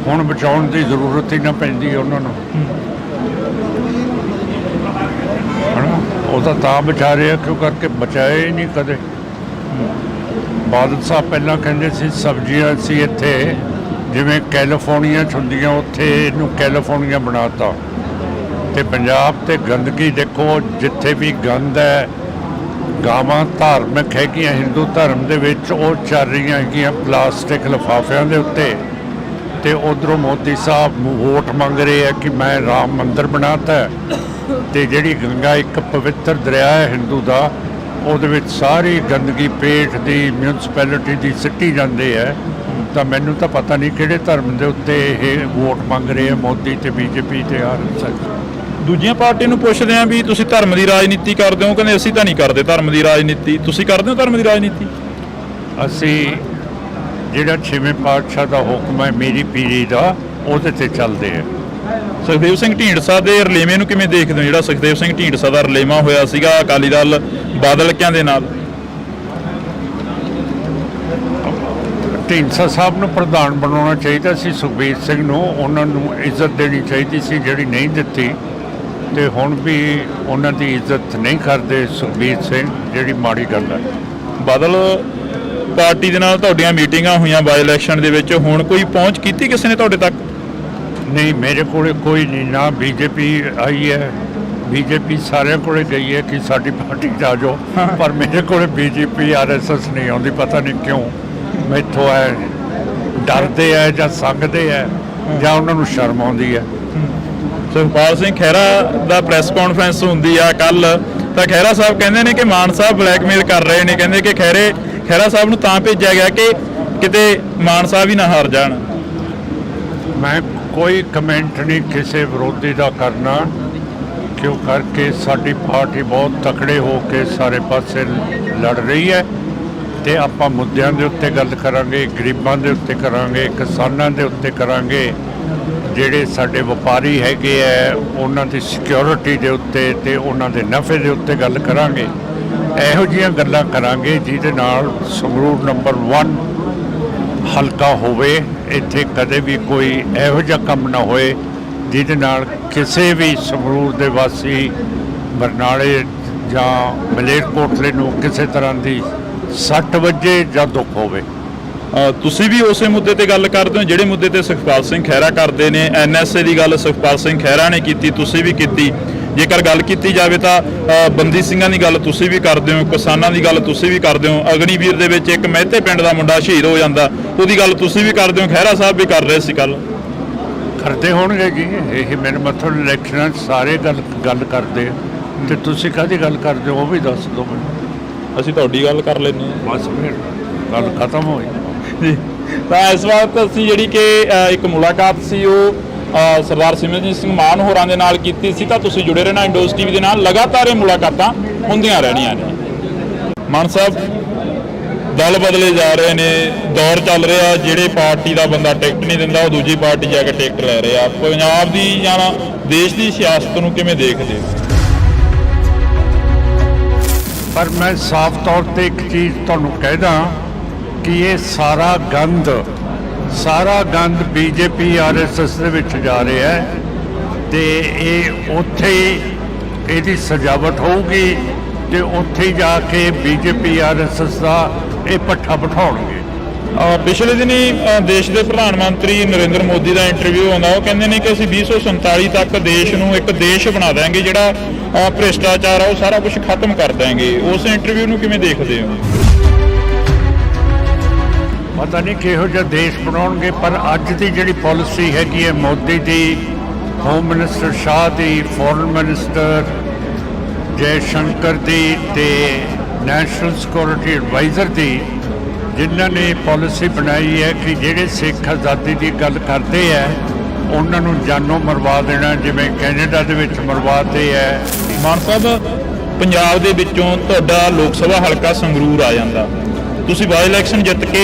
B: ਹੁਣ ਬਚਾਉਣ ਦੀ ਜ਼ਰੂਰਤ ਹੀ ਨਾ ਪੈਂਦੀ ਉਹਨਾਂ ਨੂੰ। ਉਹ ਤਾਂ ਬਚਾ ਰਿਹਾ ਕਿਉਂ ਕਰਕੇ ਬਚਾਇਆ ਹੀ ਨਹੀਂ ਕਦੇ। ਬਾਦਲ ਸਾਹਿਬ ਪਹਿਲਾਂ ਕਹਿੰਦੇ ਸੀ ਸਬਜ਼ੀਆਂ ਸੀ ਇੱਥੇ ਜਿਵੇਂ ਕੈਲੀਫੋਰਨੀਆ 'ਚ ਹੁੰਦੀਆਂ, ਉੱਥੇ ਇਹਨੂੰ ਕੈਲੀਫੋਰਨੀਆ ਬਣਾਤਾ। ਤੇ ਪੰਜਾਬ ਤੇ ਗੰਦਗੀ ਦੇਖੋ, ਜਿੱਥੇ ਵੀ ਗੰਦ ਹੈ, ਗਾਵਾਂ ਧਾਰਮਿਕ ਹੈਗੀਆਂ ਹਿੰਦੂ ਧਰਮ ਦੇ ਵਿੱਚ, ਉਹ ਚੱਲ ਰਹੀਆਂ ਹੈਗੀਆਂ ਪਲਾਸਟਿਕ ਲਿਫਾਫਿਆਂ ਦੇ ਉੱਤੇ। ਤੇ ਉਧਰੋਂ ਮੋਦੀ ਸਾਹਿਬ ਵੋਟ ਮੰਗ ਰਹੇ ਆ ਕਿ ਮੈਂ ਰਾਮ ਮੰਦਿਰ ਬਣਾਤਾ। ਤੇ ਜਿਹੜੀ ਗੰਗਾ ਇੱਕ ਪਵਿੱਤਰ ਦਰਿਆ ਹੈ ਹਿੰਦੂ ਦਾ, ਉਹਦੇ ਵਿੱਚ ਸਾਰੀ ਗੰਦਗੀ ਪੇਟ ਦੀ ਮਿਊਨਿਸਪੈਲਿਟੀ ਦੀ ਸਿੱਟੀ ਜਾਂਦੇ ਹੈ। ਤਾਂ ਮੈਨੂੰ ਤਾਂ ਪਤਾ ਨਹੀਂ ਕਿਹੜੇ ਧਰਮ ਦੇ ਉੱਤੇ ਇਹ ਵੋਟ ਮੰਗ ਰਹੇ ਆ ਮੋਦੀ ਤੇ ਬੀਜੇਪੀ ਤੇ ਆਰਐਸਐਸ।
A: ਦੂਜੀਆਂ ਪਾਰਟੀਆਂ ਨੂੰ ਪੁੱਛਦੇ ਆ ਵੀ ਤੁਸੀਂ ਧਰਮ ਦੀ ਰਾਜਨੀਤੀ ਕਰਦੇ ਹੋ, ਕਹਿੰਦੇ ਅਸੀਂ ਤਾਂ ਨਹੀਂ ਕਰਦੇ ਧਰਮ ਦੀ ਰਾਜਨੀਤੀ। ਤੁਸੀਂ ਕਰਦੇ ਹੋ ਧਰਮ ਦੀ ਰਾਜਨੀਤੀ?
B: ਅਸੀਂ ਜਿਹੜਾ 6ਵੇਂ ਪਾਤਸ਼ਾਹ ਦਾ ਹੁਕਮ ਹੈ ਮੇਰੀ ਪੀੜੀ ਦਾ, ਉਹਦੇ ਤੇ ਚੱਲਦੇ ਆ।
A: ਸੁਖਦੇਵ ਸਿੰਘ ਢੀਂਡਸਾ ਦੇ ਰਲੇਵੇਂ ਨੂੰ ਕਿਵੇਂ ਦੇਖਦੇ ਹੋ? ਜਿਹੜਾ ਸੁਖਦੇਵ ਸਿੰਘ ਢੀਂਡਸਾ ਦਾ ਰਲੇਵਾਂ ਹੋਇਆ ਸੀਗਾ ਅਕਾਲੀ ਦਲ ਬਾਦਲ ਕਿਆਂ ਦੇ ਨਾਲ।
B: ਢੀਂਡਸਾ ਸਾਹਿਬ ਨੂੰ ਪ੍ਰਧਾਨ ਬਣਾਉਣਾ ਚਾਹੀਦਾ ਸੀ ਸੁਖਬੀਰ ਸਿੰਘ ਨੂੰ। ਉਹਨਾਂ ਨੂੰ ਇੱਜ਼ਤ ਦੇਣੀ ਚਾਹੀਦੀ ਸੀ ਜਿਹੜੀ ਨਹੀਂ ਦਿੱਤੀ। ਤੇ ਹੁਣ ਵੀ ਉਹਨਾਂ ਦੀ ਇੱਜ਼ਤ ਨਹੀਂ ਕਰਦੇ ਸੁਖਬੀਰ ਸਿੰਘ, ਜਿਹੜੀ ਮਾੜੀ ਗੱਲ ਹੈ।
A: ਬਾਦਲ ਪਾਰਟੀ ਦੇ ਨਾਲ ਤੁਹਾਡੀਆਂ ਮੀਟਿੰਗਾਂ ਹੋਈਆਂ ਬਾਈ ਇਲੈਕਸ਼ਨ ਦੇ ਵਿੱਚ, ਹੁਣ ਕੋਈ ਪਹੁੰਚ ਕੀਤੀ ਕਿਸੇ ਨੇ ਤੁਹਾਡੇ ਤੱਕ?
B: ਨਹੀਂ, ਮੇਰੇ ਕੋਲ ਕੋਈ ਨਹੀਂ। ਨਾ ਬੀਜੇਪੀ ਆਈ ਹੈ, ਬੀਜੇਪੀ ਸਾਰਿਆਂ ਕੋਲੇ ਗਈ ਹੈ ਕਿ ਸਾਡੀ ਪਾਰਟੀ 'ਚ ਆ ਜਾਓ, ਪਰ ਮੇਰੇ ਕੋਲ ਬੀਜੇਪੀ ਆਰਐਸਐਸ ਨਹੀਂ ਆਉਂਦੀ। ਪਤਾ ਨਹੀਂ ਕਿਉਂ। ਮੈਥੋਂ ਹੈ ਡਰਦੇ ਹੈ ਜਾਂ ਸੰਗਦੇ ਹੈ ਜਾਂ ਉਹਨਾਂ ਨੂੰ ਸ਼ਰਮ ਆਉਂਦੀ ਹੈ।
A: ਸੁਖਪਾਲ ਸਿੰਘ ਖਹਿਰਾ ਦਾ ਪ੍ਰੈਸ ਕਾਨਫਰੰਸ ਹੁੰਦੀ ਆ ਕੱਲ, ਤਾਂ ਖਹਿਰਾ ਸਾਹਿਬ ਕਹਿੰਦੇ ਨੇ ਕਿ ਮਾਨ ਸਾਹਿਬ ਬਲੈਕਮੇਲ ਕਰ ਰਹੇ ਨੇ। ਕਹਿੰਦੇ ਕਿ ਖਹਿਰਾ ਸਾਹਿਬ ਨੂੰ ਤਾਂ ਭੇਜਿਆ ਗਿਆ ਕਿ ਕਿਤੇ ਮਾਨ ਸਾਹਿਬ ਹੀ ਨਾ ਹਾਰ ਜਾਣ।
B: ਮੈਂ ਕੋਈ ਕਮੈਂਟ ਨਹੀਂ ਕਿਸੇ ਵਿਰੋਧੀ ਦਾ ਕਰਨਾ, ਕਿਉਂ ਕਰਕੇ ਸਾਡੀ ਪਾਰਟੀ ਬਹੁਤ ਤਕੜੇ ਹੋ ਕੇ ਸਾਰੇ ਪਾਸੇ ਲੜ ਰਹੀ ਹੈ। ਤੇ ਆਪਾਂ ਮੁੱਦਿਆਂ ਦੇ ਉੱਤੇ ਗੱਲ ਕਰਾਂਗੇ, ਗਰੀਬਾਂ ਦੇ ਉੱਤੇ ਕਰਾਂਗੇ, ਕਿਸਾਨਾਂ ਦੇ ਉੱਤੇ ਕਰਾਂਗੇ, ਜਿਹੜੇ ਸਾਡੇ ਵਪਾਰੀ ਹੈਗੇ ਹੈ ਉਹਨਾਂ ਦੀ ਸਿਕਿਉਰਿਟੀ ਦੇ ਉੱਤੇ ਤੇ ਉਹਨਾਂ ਦੇ ਨਫੇ ਦੇ ਉੱਤੇ ਗੱਲ ਕਰਾਂਗੇ। ਇਹੋ ਜਿਹੀਆਂ ਗੱਲਾਂ ਕਰਾਂਗੇ ਜਿਹਦੇ ਨਾਲ ਸੰਗਰੂਰ ਨੰਬਰ 1 ਹਲਕਾ ਹੋਵੇ। ਇੱਥੇ ਕਦੇ ਵੀ ਕੋਈ ਇਹੋ ਜਿਹਾ ਕੰਮ ਨਾ ਹੋਏ ਜਿਹਦੇ ਨਾਲ ਕਿਸੇ ਵੀ ਸੰਗਰੂਰ ਦੇ ਵਾਸੀ, ਬਰਨਾਲੇ ਜਾਂ ਮਲੇਰਕੋਟਲੇ ਨੂੰ ਕਿਸੇ ਤਰ੍ਹਾਂ ਦੀ ਸੱਟ ਵੱਜੇ ਜਾਂ ਦੁੱਖ ਹੋਵੇ।
A: ਤੁਸੀਂ ਵੀ ਉਸੇ ਮੁੱਦੇ ਤੇ ਗੱਲ ਕਰਦੇ ਹੋ ਜਿਹੜੇ ਮੁੱਦੇ ਤੇ ਸੁਖਪਾਲ ਸਿੰਘ ਖਹਿਰਾ ਕਰਦੇ ਨੇ। ਐਨਐਸਏ ਦੀ ਗੱਲ ਸੁਖਪਾਲ ਸਿੰਘ ਖਹਿਰਾ ਨੇ ਕੀਤੀ, ਤੁਸੀਂ ਵੀ ਕੀਤੀ। ਜੇਕਰ ਗੱਲ ਕੀਤੀ ਜਾਵੇ ਤਾਂ ਬੰਦੀ ਸਿੰਘਾਂ ਦੀ ਗੱਲ ਤੁਸੀਂ ਵੀ ਕਰਦੇ ਹੋ, ਕਿਸਾਨਾਂ ਦੀ ਗੱਲ ਤੁਸੀਂ ਵੀ ਕਰਦੇ ਹੋ। ਅਗਨੀਵੀਰ ਦੇ ਵਿੱਚ ਇੱਕ ਮਹਿਤੇ ਪਿੰਡ ਦਾ ਮੁੰਡਾ ਸ਼ਹੀਦ ਹੋ ਜਾਂਦਾ, ਉਹਦੀ ਗੱਲ ਤੁਸੀਂ ਵੀ ਕਰਦੇ ਹੋ। ਖਹਿਰਾ ਸਾਹਿਬ ਵੀ ਕਰ ਰਹੇ ਸੀ ਕੱਲ।
B: ਕਰਦੇ ਹੋਣਗੇ ਜੀ, ਇਹ ਮੇਰੇ ਮਤਲਬ ਇਲੈਕਸ਼ਨਾਂ 'ਚ ਸਾਰੇ ਗੱਲ ਕਰਦੇ। ਤੇ ਤੁਸੀਂ ਕਾਹਦੀ ਗੱਲ ਕਰਦੇ ਹੋ ਉਹ ਵੀ ਦੱਸ ਦਿਓ ਮੈਨੂੰ।
A: ਅਸੀਂ ਤੁਹਾਡੀ ਗੱਲ ਕਰ ਲੈਂਦੇ ਹਾਂ,
B: ਬਸ ਫਿਰ ਗੱਲ ਖਤਮ ਹੋਈ
A: ਜੀ। ਤਾਂ ਇਸ ਵਕਤ ਅਸੀਂ ਜਿਹੜੀ ਕਿ ਇੱਕ ਮੁਲਾਕਾਤ ਸੀ ਉਹ ਸਰਦਾਰ ਸਿਮਰਨਜੀਤ ਸਿੰਘ ਮਾਨ ਹੋਰਾਂ ਦੇ ਨਾਲ ਕੀਤੀ ਸੀ। ਤਾਂ ਤੁਸੀਂ ਜੁੜੇ ਰਹਿਣਾ ਇੰਡੋਜ਼ ਟੀਵੀ ਦੇ ਨਾਲ, ਲਗਾਤਾਰ ਇਹ ਮੁਲਾਕਾਤਾਂ ਹੁੰਦੀਆਂ ਰਹਿਣੀਆਂ ਨੇ। ਮਾਨ ਸਾਹਿਬ, ਦਲ ਬਦਲੇ ਜਾ ਰਹੇ ਨੇ, ਦੌਰ ਚੱਲ ਰਿਹਾ ਜਿਹੜੇ ਪਾਰਟੀ ਦਾ ਬੰਦਾ ਟਿਕਟ ਨਹੀਂ ਦਿੰਦਾ ਉਹ ਦੂਜੀ ਪਾਰਟੀ ਜਾ ਕੇ ਟਿਕਟ ਲੈ ਰਿਹਾ। ਪੰਜਾਬ ਦੀ ਜਾਂ ਦੇਸ਼ ਦੀ ਸਿਆਸਤ ਨੂੰ ਕਿਵੇਂ ਦੇਖਦੇ?
B: ਪਰ ਮੈਂ ਸਾਫ਼ ਤੌਰ ਤੇ ਇੱਕ ਚੀਜ਼ ਤੁਹਾਨੂੰ ਕਹਿਦਾ ਕਿ ਇਹ ਸਾਰਾ ਗੰਦ ਬੀਜੇਪੀ ਆਰਐਸਐਸ ਦੇ ਵਿੱਚ ਜਾ ਰਿਹਾ ਹੈ ਤੇ ਇਹ ਉੱਥੇ ਹੀ ਇਹਦੀ ਸਜਾਵਟ ਹੋਊਗੀ ਤੇ ਉੱਥੇ ਹੀ ਜਾ ਕੇ ਬੀਜੇਪੀ ਆਰਐਸਐਸ ਦਾ ਇਹ ਪੱਠਾ ਬਿਠਾਉਣਗੇ।
A: ਪਿਛਲੇ ਦਿਨੀ ਦੇਸ਼ ਦੇ ਪ੍ਰਧਾਨ ਮੰਤਰੀ ਨਰਿੰਦਰ ਮੋਦੀ ਦਾ ਇੰਟਰਵਿਊ ਆਉਂਦਾ, ਉਹ ਕਹਿੰਦੇ ਨੇ ਕਿ ਅਸੀਂ 2047 ਤੱਕ ਦੇਸ਼ ਨੂੰ ਇੱਕ ਦੇਸ਼ ਬਣਾ ਦੇਵਾਂਗੇ ਜਿਹੜਾ ਭ੍ਰਿਸ਼ਟਾਚਾਰ ਆ ਉਹ ਸਾਰਾ ਕੁਝ ਖਤਮ ਕਰ ਦੇਵਾਂਗੇ। ਉਸ ਇੰਟਰਵਿਊ ਨੂੰ ਕਿਵੇਂ ਦੇਖਦੇ ਹੋ?
B: ਪਤਾ ਨਹੀਂ ਕਿਹੋ ਜਿਹਾ ਦੇਸ਼ ਬਣਾਉਣਗੇ, ਪਰ ਅੱਜ ਦੀ ਜਿਹੜੀ ਪਾਲਿਸੀ ਹੈਗੀ ਹੈ ਮੋਦੀ ਦੀ, ਹੋਮ ਮਿਨਿਸਟਰ ਸ਼ਾਹ ਦੀ, ਫੋਰਨ ਮਿਨਿਸਟਰ ਜੈ ਸ਼ੰਕਰ ਦੀ ਤੇ ਨੈਸ਼ਨਲ ਸਿਕਿਉਰਿਟੀ ਐਡਵਾਈਜ਼ਰ ਦੀ, ਜਿਨ੍ਹਾਂ ਨੇ ਪਾਲਿਸੀ ਬਣਾਈ ਹੈ ਕਿ ਜਿਹੜੇ ਸਿੱਖ ਆਜ਼ਾਦੀ ਦੀ ਗੱਲ ਕਰਦੇ ਹੈ ਉਹਨਾਂ ਨੂੰ ਜਾਨੋਂ ਮਰਵਾ ਦੇਣਾ, ਜਿਵੇਂ ਕੈਨੇਡਾ ਦੇ ਵਿੱਚ ਮਰਵਾਤੇ ਹੈ।
A: ਮਾਨ ਸਾਹਿਬ, ਪੰਜਾਬ ਦੇ ਵਿੱਚੋਂ ਤੁਹਾਡਾ ਲੋਕ ਸਭਾ ਹਲਕਾ ਸੰਗਰੂਰ ਆ ਜਾਂਦਾ, ਤੁਸੀਂ ਬਾਈ ਇਲੈਕਸ਼ਨ ਜਿੱਤ ਕੇ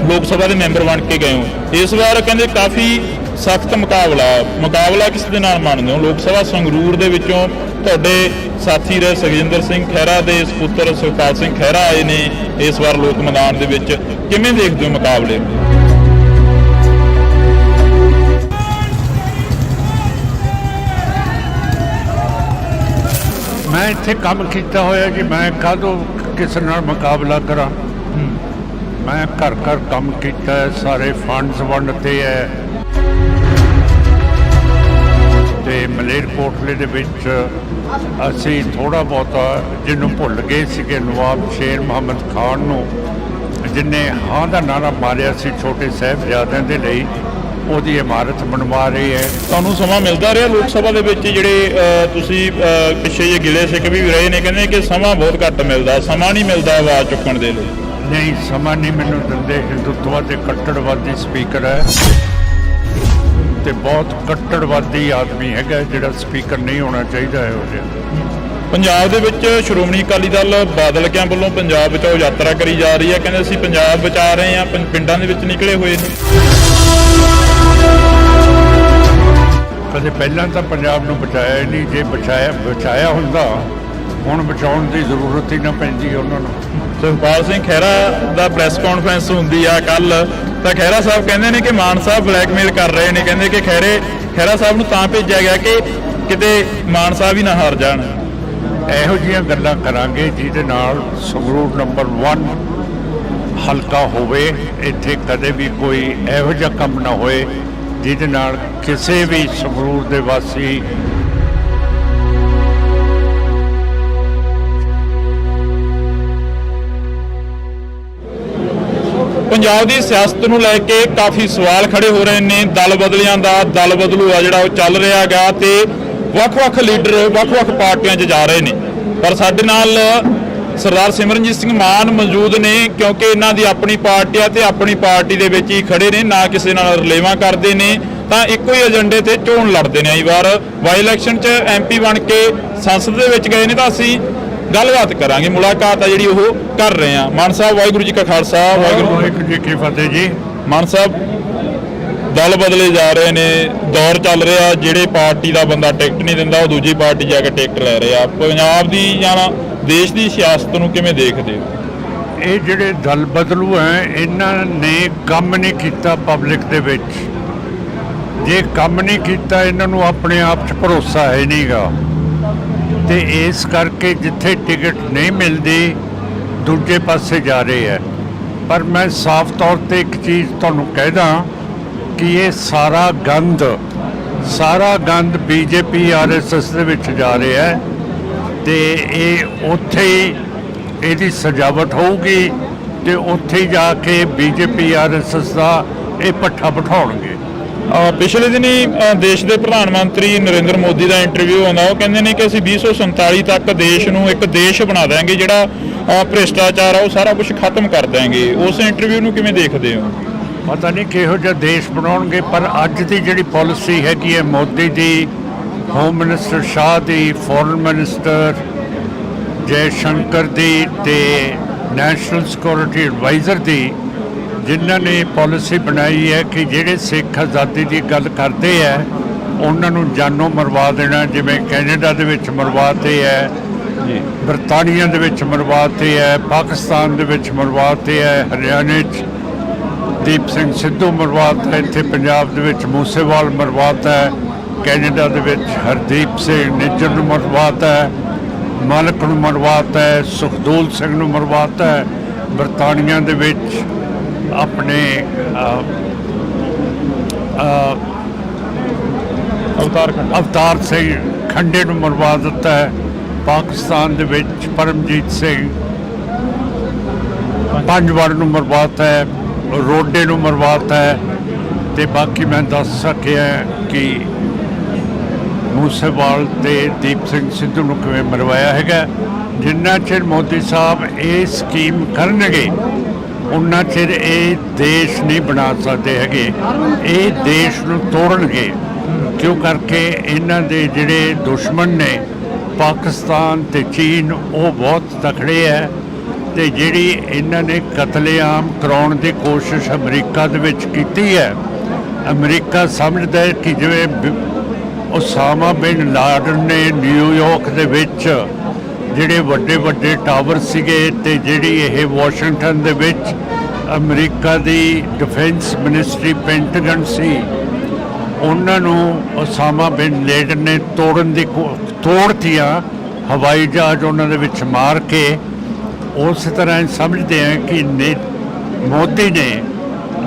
A: ਲੋਕ ਸਭਾ ਦੇ ਮੈਂਬਰ ਬਣ ਕੇ ਗਏ ਹੋ। ਇਸ ਵਾਰ ਕਹਿੰਦੇ ਕਾਫੀ ਸਖਤ ਮੁਕਾਬਲਾ ਕਿਸ ਦੇ ਨਾਲ ਮੰਨਦੇ ਹੋ? ਲੋਕ ਸਭਾ ਸੰਗਰੂਰ ਦੇ ਵਿੱਚੋਂ ਤੁਹਾਡੇ ਸਾਥੀ ਰਹੇ ਸੁਖਜਿੰਦਰ ਸਿੰਘ ਖਹਿਰਾ ਦੇ ਸਪੁੱਤਰ ਸੁਖਪਾਲ ਸਿੰਘ ਖਹਿਰਾ ਆਏ ਨੇ ਇਸ ਵਾਰ ਲੋਕ ਮੈਦਾਨ ਦੇ ਵਿੱਚ, ਕਿਵੇਂ ਦੇਖਦੇ ਹੋ ਮੁਕਾਬਲੇ?
B: ਮੈਂ ਇੱਥੇ ਕੰਮ ਕੀਤਾ ਹੋਇਆ ਜੀ, ਮੈਂ ਕਾਹਦੋਂ ਕਿਸੇ ਨਾਲ ਮੁਕਾਬਲਾ ਕਰਾਂ? ਮੈਂ ਘਰ ਕੰਮ ਕੀਤਾ ਹੈ, ਸਾਰੇ ਫੰਡਸ ਵੰਡਤੇ ਹੈ ਤੇ ਮਲੇਰਕੋਟਲੇ ਦੇ ਵਿੱਚ ਅਸੀਂ ਥੋੜਾ ਬਹੁਤਾ ਜਿਹਨੂੰ ਭੁੱਲ ਗਏ ਸੀਗੇ, ਨਵਾਬ ਸ਼ੇਰ ਮੁਹੰਮਦ ਖਾਨ ਨੂੰ, ਜਿਨੇ ਹਾਂ ਦਾ ਨਾਰਾ ਮਾਰਿਆ ਸੀ ਛੋਟੇ ਸਾਹਿਬਜ਼ਾਦਿਆਂ ਦੇ ਲਈ, ਉਹਦੀ ਇਮਾਰਤ ਬਣਵਾ ਰਹੀ ਹੈ।
A: ਤੁਹਾਨੂੰ ਸਮਾਂ ਮਿਲਦਾ ਰਿਹਾ ਲੋਕ ਸਭਾ ਦੇ ਵਿੱਚ? ਜਿਹੜੇ ਤੁਸੀਂ ਪਿੱਛੇ ਜਿਹੇ ਗਿਲੇ ਸਿੱਖ ਵੀ ਰਹੇ ਨੇ, ਕਹਿੰਦੇ ਕਿ ਸਮਾਂ ਬਹੁਤ ਘੱਟ ਮਿਲਦਾ, ਸਮਾਂ ਨਹੀਂ ਮਿਲਦਾ ਆਵਾਜ਼ ਚੁੱਕਣ ਦੇ ਲਈ।
B: ਨਹੀਂ, ਸਮਾਂ ਨਹੀਂ ਮੈਨੂੰ ਦਿੰਦੇ। ਹਿੰਦੂਤਵਾ ਦੇ ਕੱਟੜਵਾਦੀ ਸਪੀਕਰ ਹੈ ਤੇ ਬਹੁਤ ਕੱਟੜਵਾਦੀ ਆਦਮੀ ਹੈਗਾ ਜਿਹੜਾ ਸਪੀਕਰ ਨਹੀਂ ਹੋਣਾ ਚਾਹੀਦਾ ਇਹੋ ਜਿਹਾ।
A: ਪੰਜਾਬ ਦੇ ਵਿੱਚ ਸ਼੍ਰੋਮਣੀ ਅਕਾਲੀ ਦਲ ਬਾਦਲ ਕਿਆਂ ਵੱਲੋਂ ਪੰਜਾਬ ਬਚਾਓ ਯਾਤਰਾ ਕਰੀ ਜਾ ਰਹੀ ਹੈ, ਕਹਿੰਦੇ ਅਸੀਂ ਪੰਜਾਬ ਬਚਾ ਰਹੇ ਹਾਂ, ਪਿੰਡਾਂ ਦੇ ਵਿੱਚ ਨਿਕਲੇ ਹੋਏ ਨੇ।
B: ਕਦੇ ਪਹਿਲਾਂ ਤਾਂ ਪੰਜਾਬ ਨੂੰ ਬਚਾਇਆ ਹੀ ਨਹੀਂ, ਜੇ ਬਚਾਇਆ ਹੁੰਦਾ ਹੁਣ ਬਚਾਉਣ ਦੀ ਜ਼ਰੂਰਤ ਹੀ ਨਾ ਪੈਂਦੀ ਉਹਨਾਂ ਨੂੰ।
A: ਸੁਖਪਾਲ ਸਿੰਘ ਖਹਿਰਾ ਦਾ ਪ੍ਰੈਸ ਕਾਨਫਰੰਸ ਹੁੰਦੀ ਆ ਕੱਲ, ਤਾਂ ਖਹਿਰਾ ਸਾਹਿਬ ਕਹਿੰਦੇ ਨੇ ਕਿ ਮਾਨ ਸਾਹਿਬ ਬਲੈਕਮੇਲ ਕਰ ਰਹੇ ਨੇ, ਕਹਿੰਦੇ ਕਿ ਖਹਿਰਾ ਸਾਹਿਬ ਨੂੰ ਤਾਂ ਭੇਜਿਆ ਗਿਆ ਕਿ ਕਿਤੇ ਮਾਨ ਸਾਹਿਬ ਹੀ ਨਾ ਹਾਰ ਜਾਣ।
B: ਇਹੋ ਜਿਹੀਆਂ ਗੱਲਾਂ ਕਰਾਂਗੇ ਜਿਹਦੇ ਨਾਲ ਸੰਗਰੂਰ ਨੰਬਰ 1 ਹਲਕਾ ਹੋਵੇ, ਇੱਥੇ ਕਦੇ ਵੀ ਕੋਈ ਇਹੋ ਜਿਹਾ ਕੰਮ ਨਾ ਹੋਏ ਜਿਹਦੇ ਨਾਲ ਕਿਸੇ ਵੀ ਸੰਗਰੂਰ ਦੇ ਵਾਸੀ
A: ਪੰਜਾਬ ਦੀ ਸਿਆਸਤ ਨੂੰ ਲੈ ਕੇ ਕਾਫੀ ਸਵਾਲ ਖੜੇ ਹੋ ਰਹੇ ਨੇ। ਦਲ ਬਦਲਿਆਂ ਦਾ ਦਲ ਬਦਲੂ ਆ ਜਿਹੜਾ ਉਹ ਚੱਲ ਰਿਹਾ ਗਾ ਤੇ ਵੱਖ-ਵੱਖ ਲੀਡਰ ਵੱਖ-ਵੱਖ ਪਾਰਟੀਆਂ 'ਚ ਜਾ ਰਹੇ ਨੇ, ਪਰ ਸਾਡੇ ਨਾਲ ਸਰਦਾਰ ਸਿਮਰਨਜੀਤ ਸਿੰਘ ਮਾਨ ਮੌਜੂਦ ਨੇ, ਕਿਉਂਕਿ ਇਹਨਾਂ ਦੀ ਆਪਣੀ ਪਾਰਟੀ ਆ ਤੇ ਆਪਣੀ ਪਾਰਟੀ ਦੇ ਵਿੱਚ ਹੀ ਖੜੇ ਨੇ, ਨਾ ਕਿਸੇ ਨਾਲ ਰਲੇਵਾਂ ਕਰਦੇ ਨੇ, ਤਾਂ ਇੱਕੋ ਹੀ ਏਜੰਡੇ ਤੇ ਚੋਣ ਲੜਦੇ ਨੇ। ਇਸ ਵਾਰ ਬਾਈ ਇਲੈਕਸ਼ਨ 'ਚ ਐਮਪੀ ਬਣ ਕੇ ਸੰਸਦ ਦੇ ਵਿੱਚ ਗਏ ਨੇ, ਤਾਂ ਅਸੀਂ ਗੱਲਬਾਤ ਕਰਾਂਗੇ, ਮੁਲਾਕਾਤ ਆ ਜਿਹੜੀ ਉਹ ਕਰ ਰਹੇ ਹਾਂ। ਮਾਨ ਸਾਹਿਬ, ਵਾਹਿਗੁਰੂ ਜੀ ਕਾ ਖਾਲਸਾ,
B: ਵਾਹਿਗੁਰੂ ਜੀ ਕੀ ਫਤਿਹ ਜੀ।
A: ਮਾਨ ਸਾਹਿਬ, ਦਲ ਬਦਲੇ ਜਾ ਰਹੇ ਨੇ, ਦੌਰ ਚੱਲ ਰਿਹਾ, ਜਿਹੜੇ ਪਾਰਟੀ ਦਾ ਬੰਦਾ ਟਿਕਟ ਨਹੀਂ ਦਿੰਦਾ ਉਹ ਦੂਜੀ ਪਾਰਟੀ ਜਾ ਕੇ ਟਿਕਟ ਲੈ ਰਿਹਾ। ਪੰਜਾਬ ਦੀ ਜਾਂ ਦੇਸ਼ ਦੀ ਸਿਆਸਤ ਨੂੰ ਕਿਵੇਂ ਦੇਖਦੇ ਹੋ?
B: ਇਹ ਜਿਹੜੇ ਦਲ ਬਦਲੂ ਹੈ ਇਹਨਾਂ ਨੇ ਕੰਮ ਨਹੀਂ ਕੀਤਾ ਪਬਲਿਕ ਦੇ ਵਿੱਚ। ਜੇ ਕੰਮ ਨਹੀਂ ਕੀਤਾ ਇਹਨਾਂ ਨੂੰ ਆਪਣੇ ਆਪ 'ਚ ਭਰੋਸਾ ਹੈ ਨਹੀਂਗਾ, ਤੇ ਇਸ ਕਰਕੇ ਜਿੱਥੇ ਟਿਕਟ ਨਹੀਂ ਮਿਲਦੀ ਦੂਜੇ ਪਾਸੇ ਜਾ ਰਹੇ ਹੈ। ਪਰ ਮੈਂ ਸਾਫ਼ ਤੌਰ ਤੇ ਇੱਕ ਚੀਜ਼ ਤੁਹਾਨੂੰ ਕਹਿਦਾ ਕਿ ਇਹ ਸਾਰਾ ਗੰਦ ਬੀਜੇਪੀ ਆਰਐਸਐਸ ਦੇ ਵਿੱਚ ਜਾ ਰਿਹਾ ਹੈ ਤੇ ਇਹ ਉੱਥੇ ਹੀ ਇਹਦੀ ਸਜਾਵਟ ਹੋਊਗੀ ਤੇ ਉੱਥੇ ਹੀ ਜਾ ਕੇ ਬੀਜੇਪੀ ਆਰਐਸਐਸ ਦਾ ਇਹ ਪੱਠਾ ਬਿਠਾਉਣਗੇ।
A: ਪਿਛਲੇ ਦਿਨੀ ਦੇਸ਼ ਦੇ ਪ੍ਰਧਾਨ ਮੰਤਰੀ ਨਰਿੰਦਰ ਮੋਦੀ ਦਾ ਇੰਟਰਵਿਊ ਆਉਂਦਾ, ਉਹ ਕਹਿੰਦੇ ਨੇ ਕਿ ਅਸੀਂ 2047 ਤੱਕ ਦੇਸ਼ ਨੂੰ ਇੱਕ ਦੇਸ਼ ਬਣਾ ਦੇਵਾਂਗੇ ਜਿਹੜਾ ਭ੍ਰਿਸ਼ਟਾਚਾਰ ਆ ਉਹ ਸਾਰਾ ਕੁਝ ਖਤਮ ਕਰ ਦੇਵਾਂਗੇ। ਉਸ ਇੰਟਰਵਿਊ ਨੂੰ ਕਿਵੇਂ ਦੇਖਦੇ ਹੋ?
B: ਪਤਾ ਨਹੀਂ ਕਿਹੋ ਜਿਹਾ ਦੇਸ਼ ਬਣਾਉਣਗੇ, ਪਰ ਅੱਜ ਦੀ ਜਿਹੜੀ ਪਾਲਿਸੀ ਹੈਗੀ ਹੈ ਮੋਦੀ ਦੀ, ਹੋਮ ਮਿਨਿਸਟਰ ਸ਼ਾਹ ਦੀ, ਫੋਰਨ ਮਿਨਿਸਟਰ ਜੈ ਸ਼ੰਕਰ ਦੀ ਤੇ ਨੈਸ਼ਨਲ ਸਿਕਿਉਰਿਟੀ ਐਡਵਾਈਜ਼ਰ ਦੀ, ਜਿਨ੍ਹਾਂ ਨੇ ਪਾਲਿਸੀ ਬਣਾਈ ਹੈ ਕਿ ਜਿਹੜੇ ਸਿੱਖ ਆਜ਼ਾਦੀ ਦੀ ਗੱਲ ਕਰਦੇ ਹੈ ਉਹਨਾਂ ਨੂੰ ਜਾਨੋਂ ਮਰਵਾ ਦੇਣਾ, ਜਿਵੇਂ ਕੈਨੇਡਾ ਦੇ ਵਿੱਚ ਮਰਵਾਤੇ ਹੈ
A: ਜੀ
B: ਬਰਤਾਨੀਆ ਦੇ ਵਿੱਚ ਮਰਵਾਤੇ ਹੈ, ਪਾਕਿਸਤਾਨ ਦੇ ਵਿੱਚ ਮਰਵਾਤੇ ਹੈ, ਹਰਿਆਣੇ 'ਚ ਦੀਪ ਸਿੰਘ ਸਿੱਧੂ ਮਰਵਾਤਾ, ਇੱਥੇ ਪੰਜਾਬ ਦੇ ਵਿੱਚ ਮੂਸੇਵਾਲ ਮਰਵਾਤਾ ਹੈ, ਕੈਨੇਡਾ ਦੇ ਵਿੱਚ ਹਰਦੀਪ ਸਿੰਘ ਨਿੱਜਰ ਨੂੰ ਮਰਵਾਤਾ ਹੈ, ਮਾਲਕ ਨੂੰ ਮਰਵਾਤਾ ਹੈ, ਸੁਖਦੂਲ ਸਿੰਘ ਨੂੰ ਮਰਵਾਤਾ ਹੈ। ਬਰਤਾਨੀਆ ਦੇ ਵਿੱਚ ਆਪਣੇ ਅਵਤਾਰ ਸਿੰਘ ਖੰਡੇ ਨੂੰ ਮਰਵਾ ਦਿੱਤਾ ਹੈ। ਪਾਕਿਸਤਾਨ ਦੇ ਵਿੱਚ ਪਰਮਜੀਤ ਸਿੰਘ ਪੰਜਵਾੜ ਨੂੰ ਮਰਵਾਤਾ ਹੈ, ਰੋਡੇ ਨੂੰ ਮਰਵਾਤਾ ਹੈ। ਤੇ ਬਾਕੀ ਮੈਂ ਦੱਸ ਸਕਿਆ ਕਿ ਮੂਸੇਵਾਲ ਤੇ ਦੀਪ ਸਿੰਘ ਸਿੱਧੂ ਨੂੰ ਕਿਵੇਂ ਮਰਵਾਇਆ ਹੈਗਾ। ਜਿੰਨਾ ਚਿਰ ਮੋਦੀ ਸਾਹਿਬ ਇਹ ਸਕੀਮ ਕਰਨਗੇ ਉਨਾ ਚਿਰ ਇਹ ਦੇਸ਼ ਨਹੀਂ ਬਣਾ ਸਕਦੇ ਹੈਗੇ, ਇਹ ਦੇਸ਼ ਨੂੰ ਤੋੜਨਗੇ। ਕਿਉਂ ਕਰਕੇ ਇਹਨਾਂ ਦੇ ਜਿਹੜੇ ਦੁਸ਼ਮਣ ਨੇ ਪਾਕਿਸਤਾਨ ਤੇ ਚੀਨ ਉਹ ਬਹੁਤ ਤਕੜੇ ਹੈ, ਤੇ ਜਿਹੜੀ ਇਹਨਾਂ ਨੇ ਕਤਲੇਆਮ ਕਰਾਉਣ ਦੀ ਕੋਸ਼ਿਸ਼ ਅਮਰੀਕਾ ਦੇ ਵਿੱਚ ਕੀਤੀ ਹੈ, ਅਮਰੀਕਾ ਸਮਝਦਾ ਹੈ ਕਿ ਜਿਵੇਂ ਉਸਾਮਾ ਬਿਨ ਲਾਡਨ ਨੇ ਨਿਊਯਾਰਕ ਦੇ ਵਿੱਚ ਜਿਹੜੇ ਵੱਡੇ ਵੱਡੇ ਟਾਵਰ ਸੀਗੇ, ਤੇ ਜਿਹੜੀ ਇਹ ਵਾਸ਼ਿੰਗਟਨ ਦੇ ਵਿੱਚ ਅਮਰੀਕਾ ਦੀ ਡਿਫੈਂਸ ਮਿਨਿਸਟਰੀ ਪੈਂਟਾਗਨ ਸੀ, ਉਹਨਾਂ ਨੂੰ ਉਸਾਮਾ ਬਿਨ ਲਾਡਨ ਨੇ ਤੋੜਤੀਆਂ ਹਵਾਈ ਜਹਾਜ਼ ਉਹਨਾਂ ਦੇ ਵਿੱਚ ਮਾਰ ਕੇ। ਉਸ ਤਰ੍ਹਾਂ ਸਮਝਦੇ ਆ ਕਿ ਮੋਦੀ ਨੇ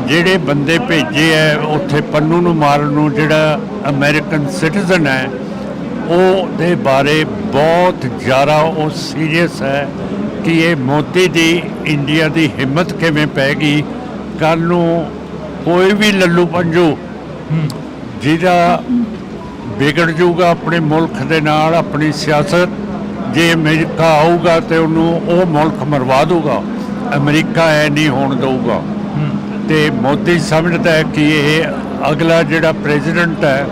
B: ਜਿਹੜੇ ਬੰਦੇ ਭੇਜੇ ਹੈ ਉੱਥੇ ਪੰਨੂ ਨੂੰ ਮਾਰਨ ਨੂੰ, ਜਿਹੜਾ ਅਮਰੀਕਨ ਸਿਟੀਜ਼ਨ ਹੈ, ਉਹਦੇ ਬਾਰੇ ਬਹੁਤ ਜ਼ਿਆਦਾ ਉਹ ਸੀਰੀਅਸ ਹੈ ਕਿ ਇਹ ਮੋਦੀ ਦੀ ਇੰਡੀਆ ਦੀ ਹਿੰਮਤ ਕਿਵੇਂ ਪੈ ਗਈ। ਕੱਲ੍ਹ ਨੂੰ ਕੋਈ ਵੀ ਲੱਲੂ ਪੰਜੂ ਜਿਹਦਾ ਵਿਗੜ ਜਾਊਗਾ ਆਪਣੇ ਮੁਲਕ ਦੇ ਨਾਲ ਆਪਣੀ ਸਿਆਸਤ, ਜੇ ਅਮਰੀਕਾ ਆਊਗਾ ਤੇ ਉਹਨੂੰ ਉਹ ਮੁਲਕ ਮਰਵਾ ਦੂਗਾ, ਅਮਰੀਕਾ ਐ ਨਹੀਂ ਹੋਣ ਦਊਗਾ। ਤੇ ਮੋਦੀ ਸਮਝਦਾ ਹੈ ਕਿ ਇਹ ਅਗਲਾ ਜਿਹੜਾ ਪ੍ਰੈਜ਼ੀਡੈਂਟ ਹੈ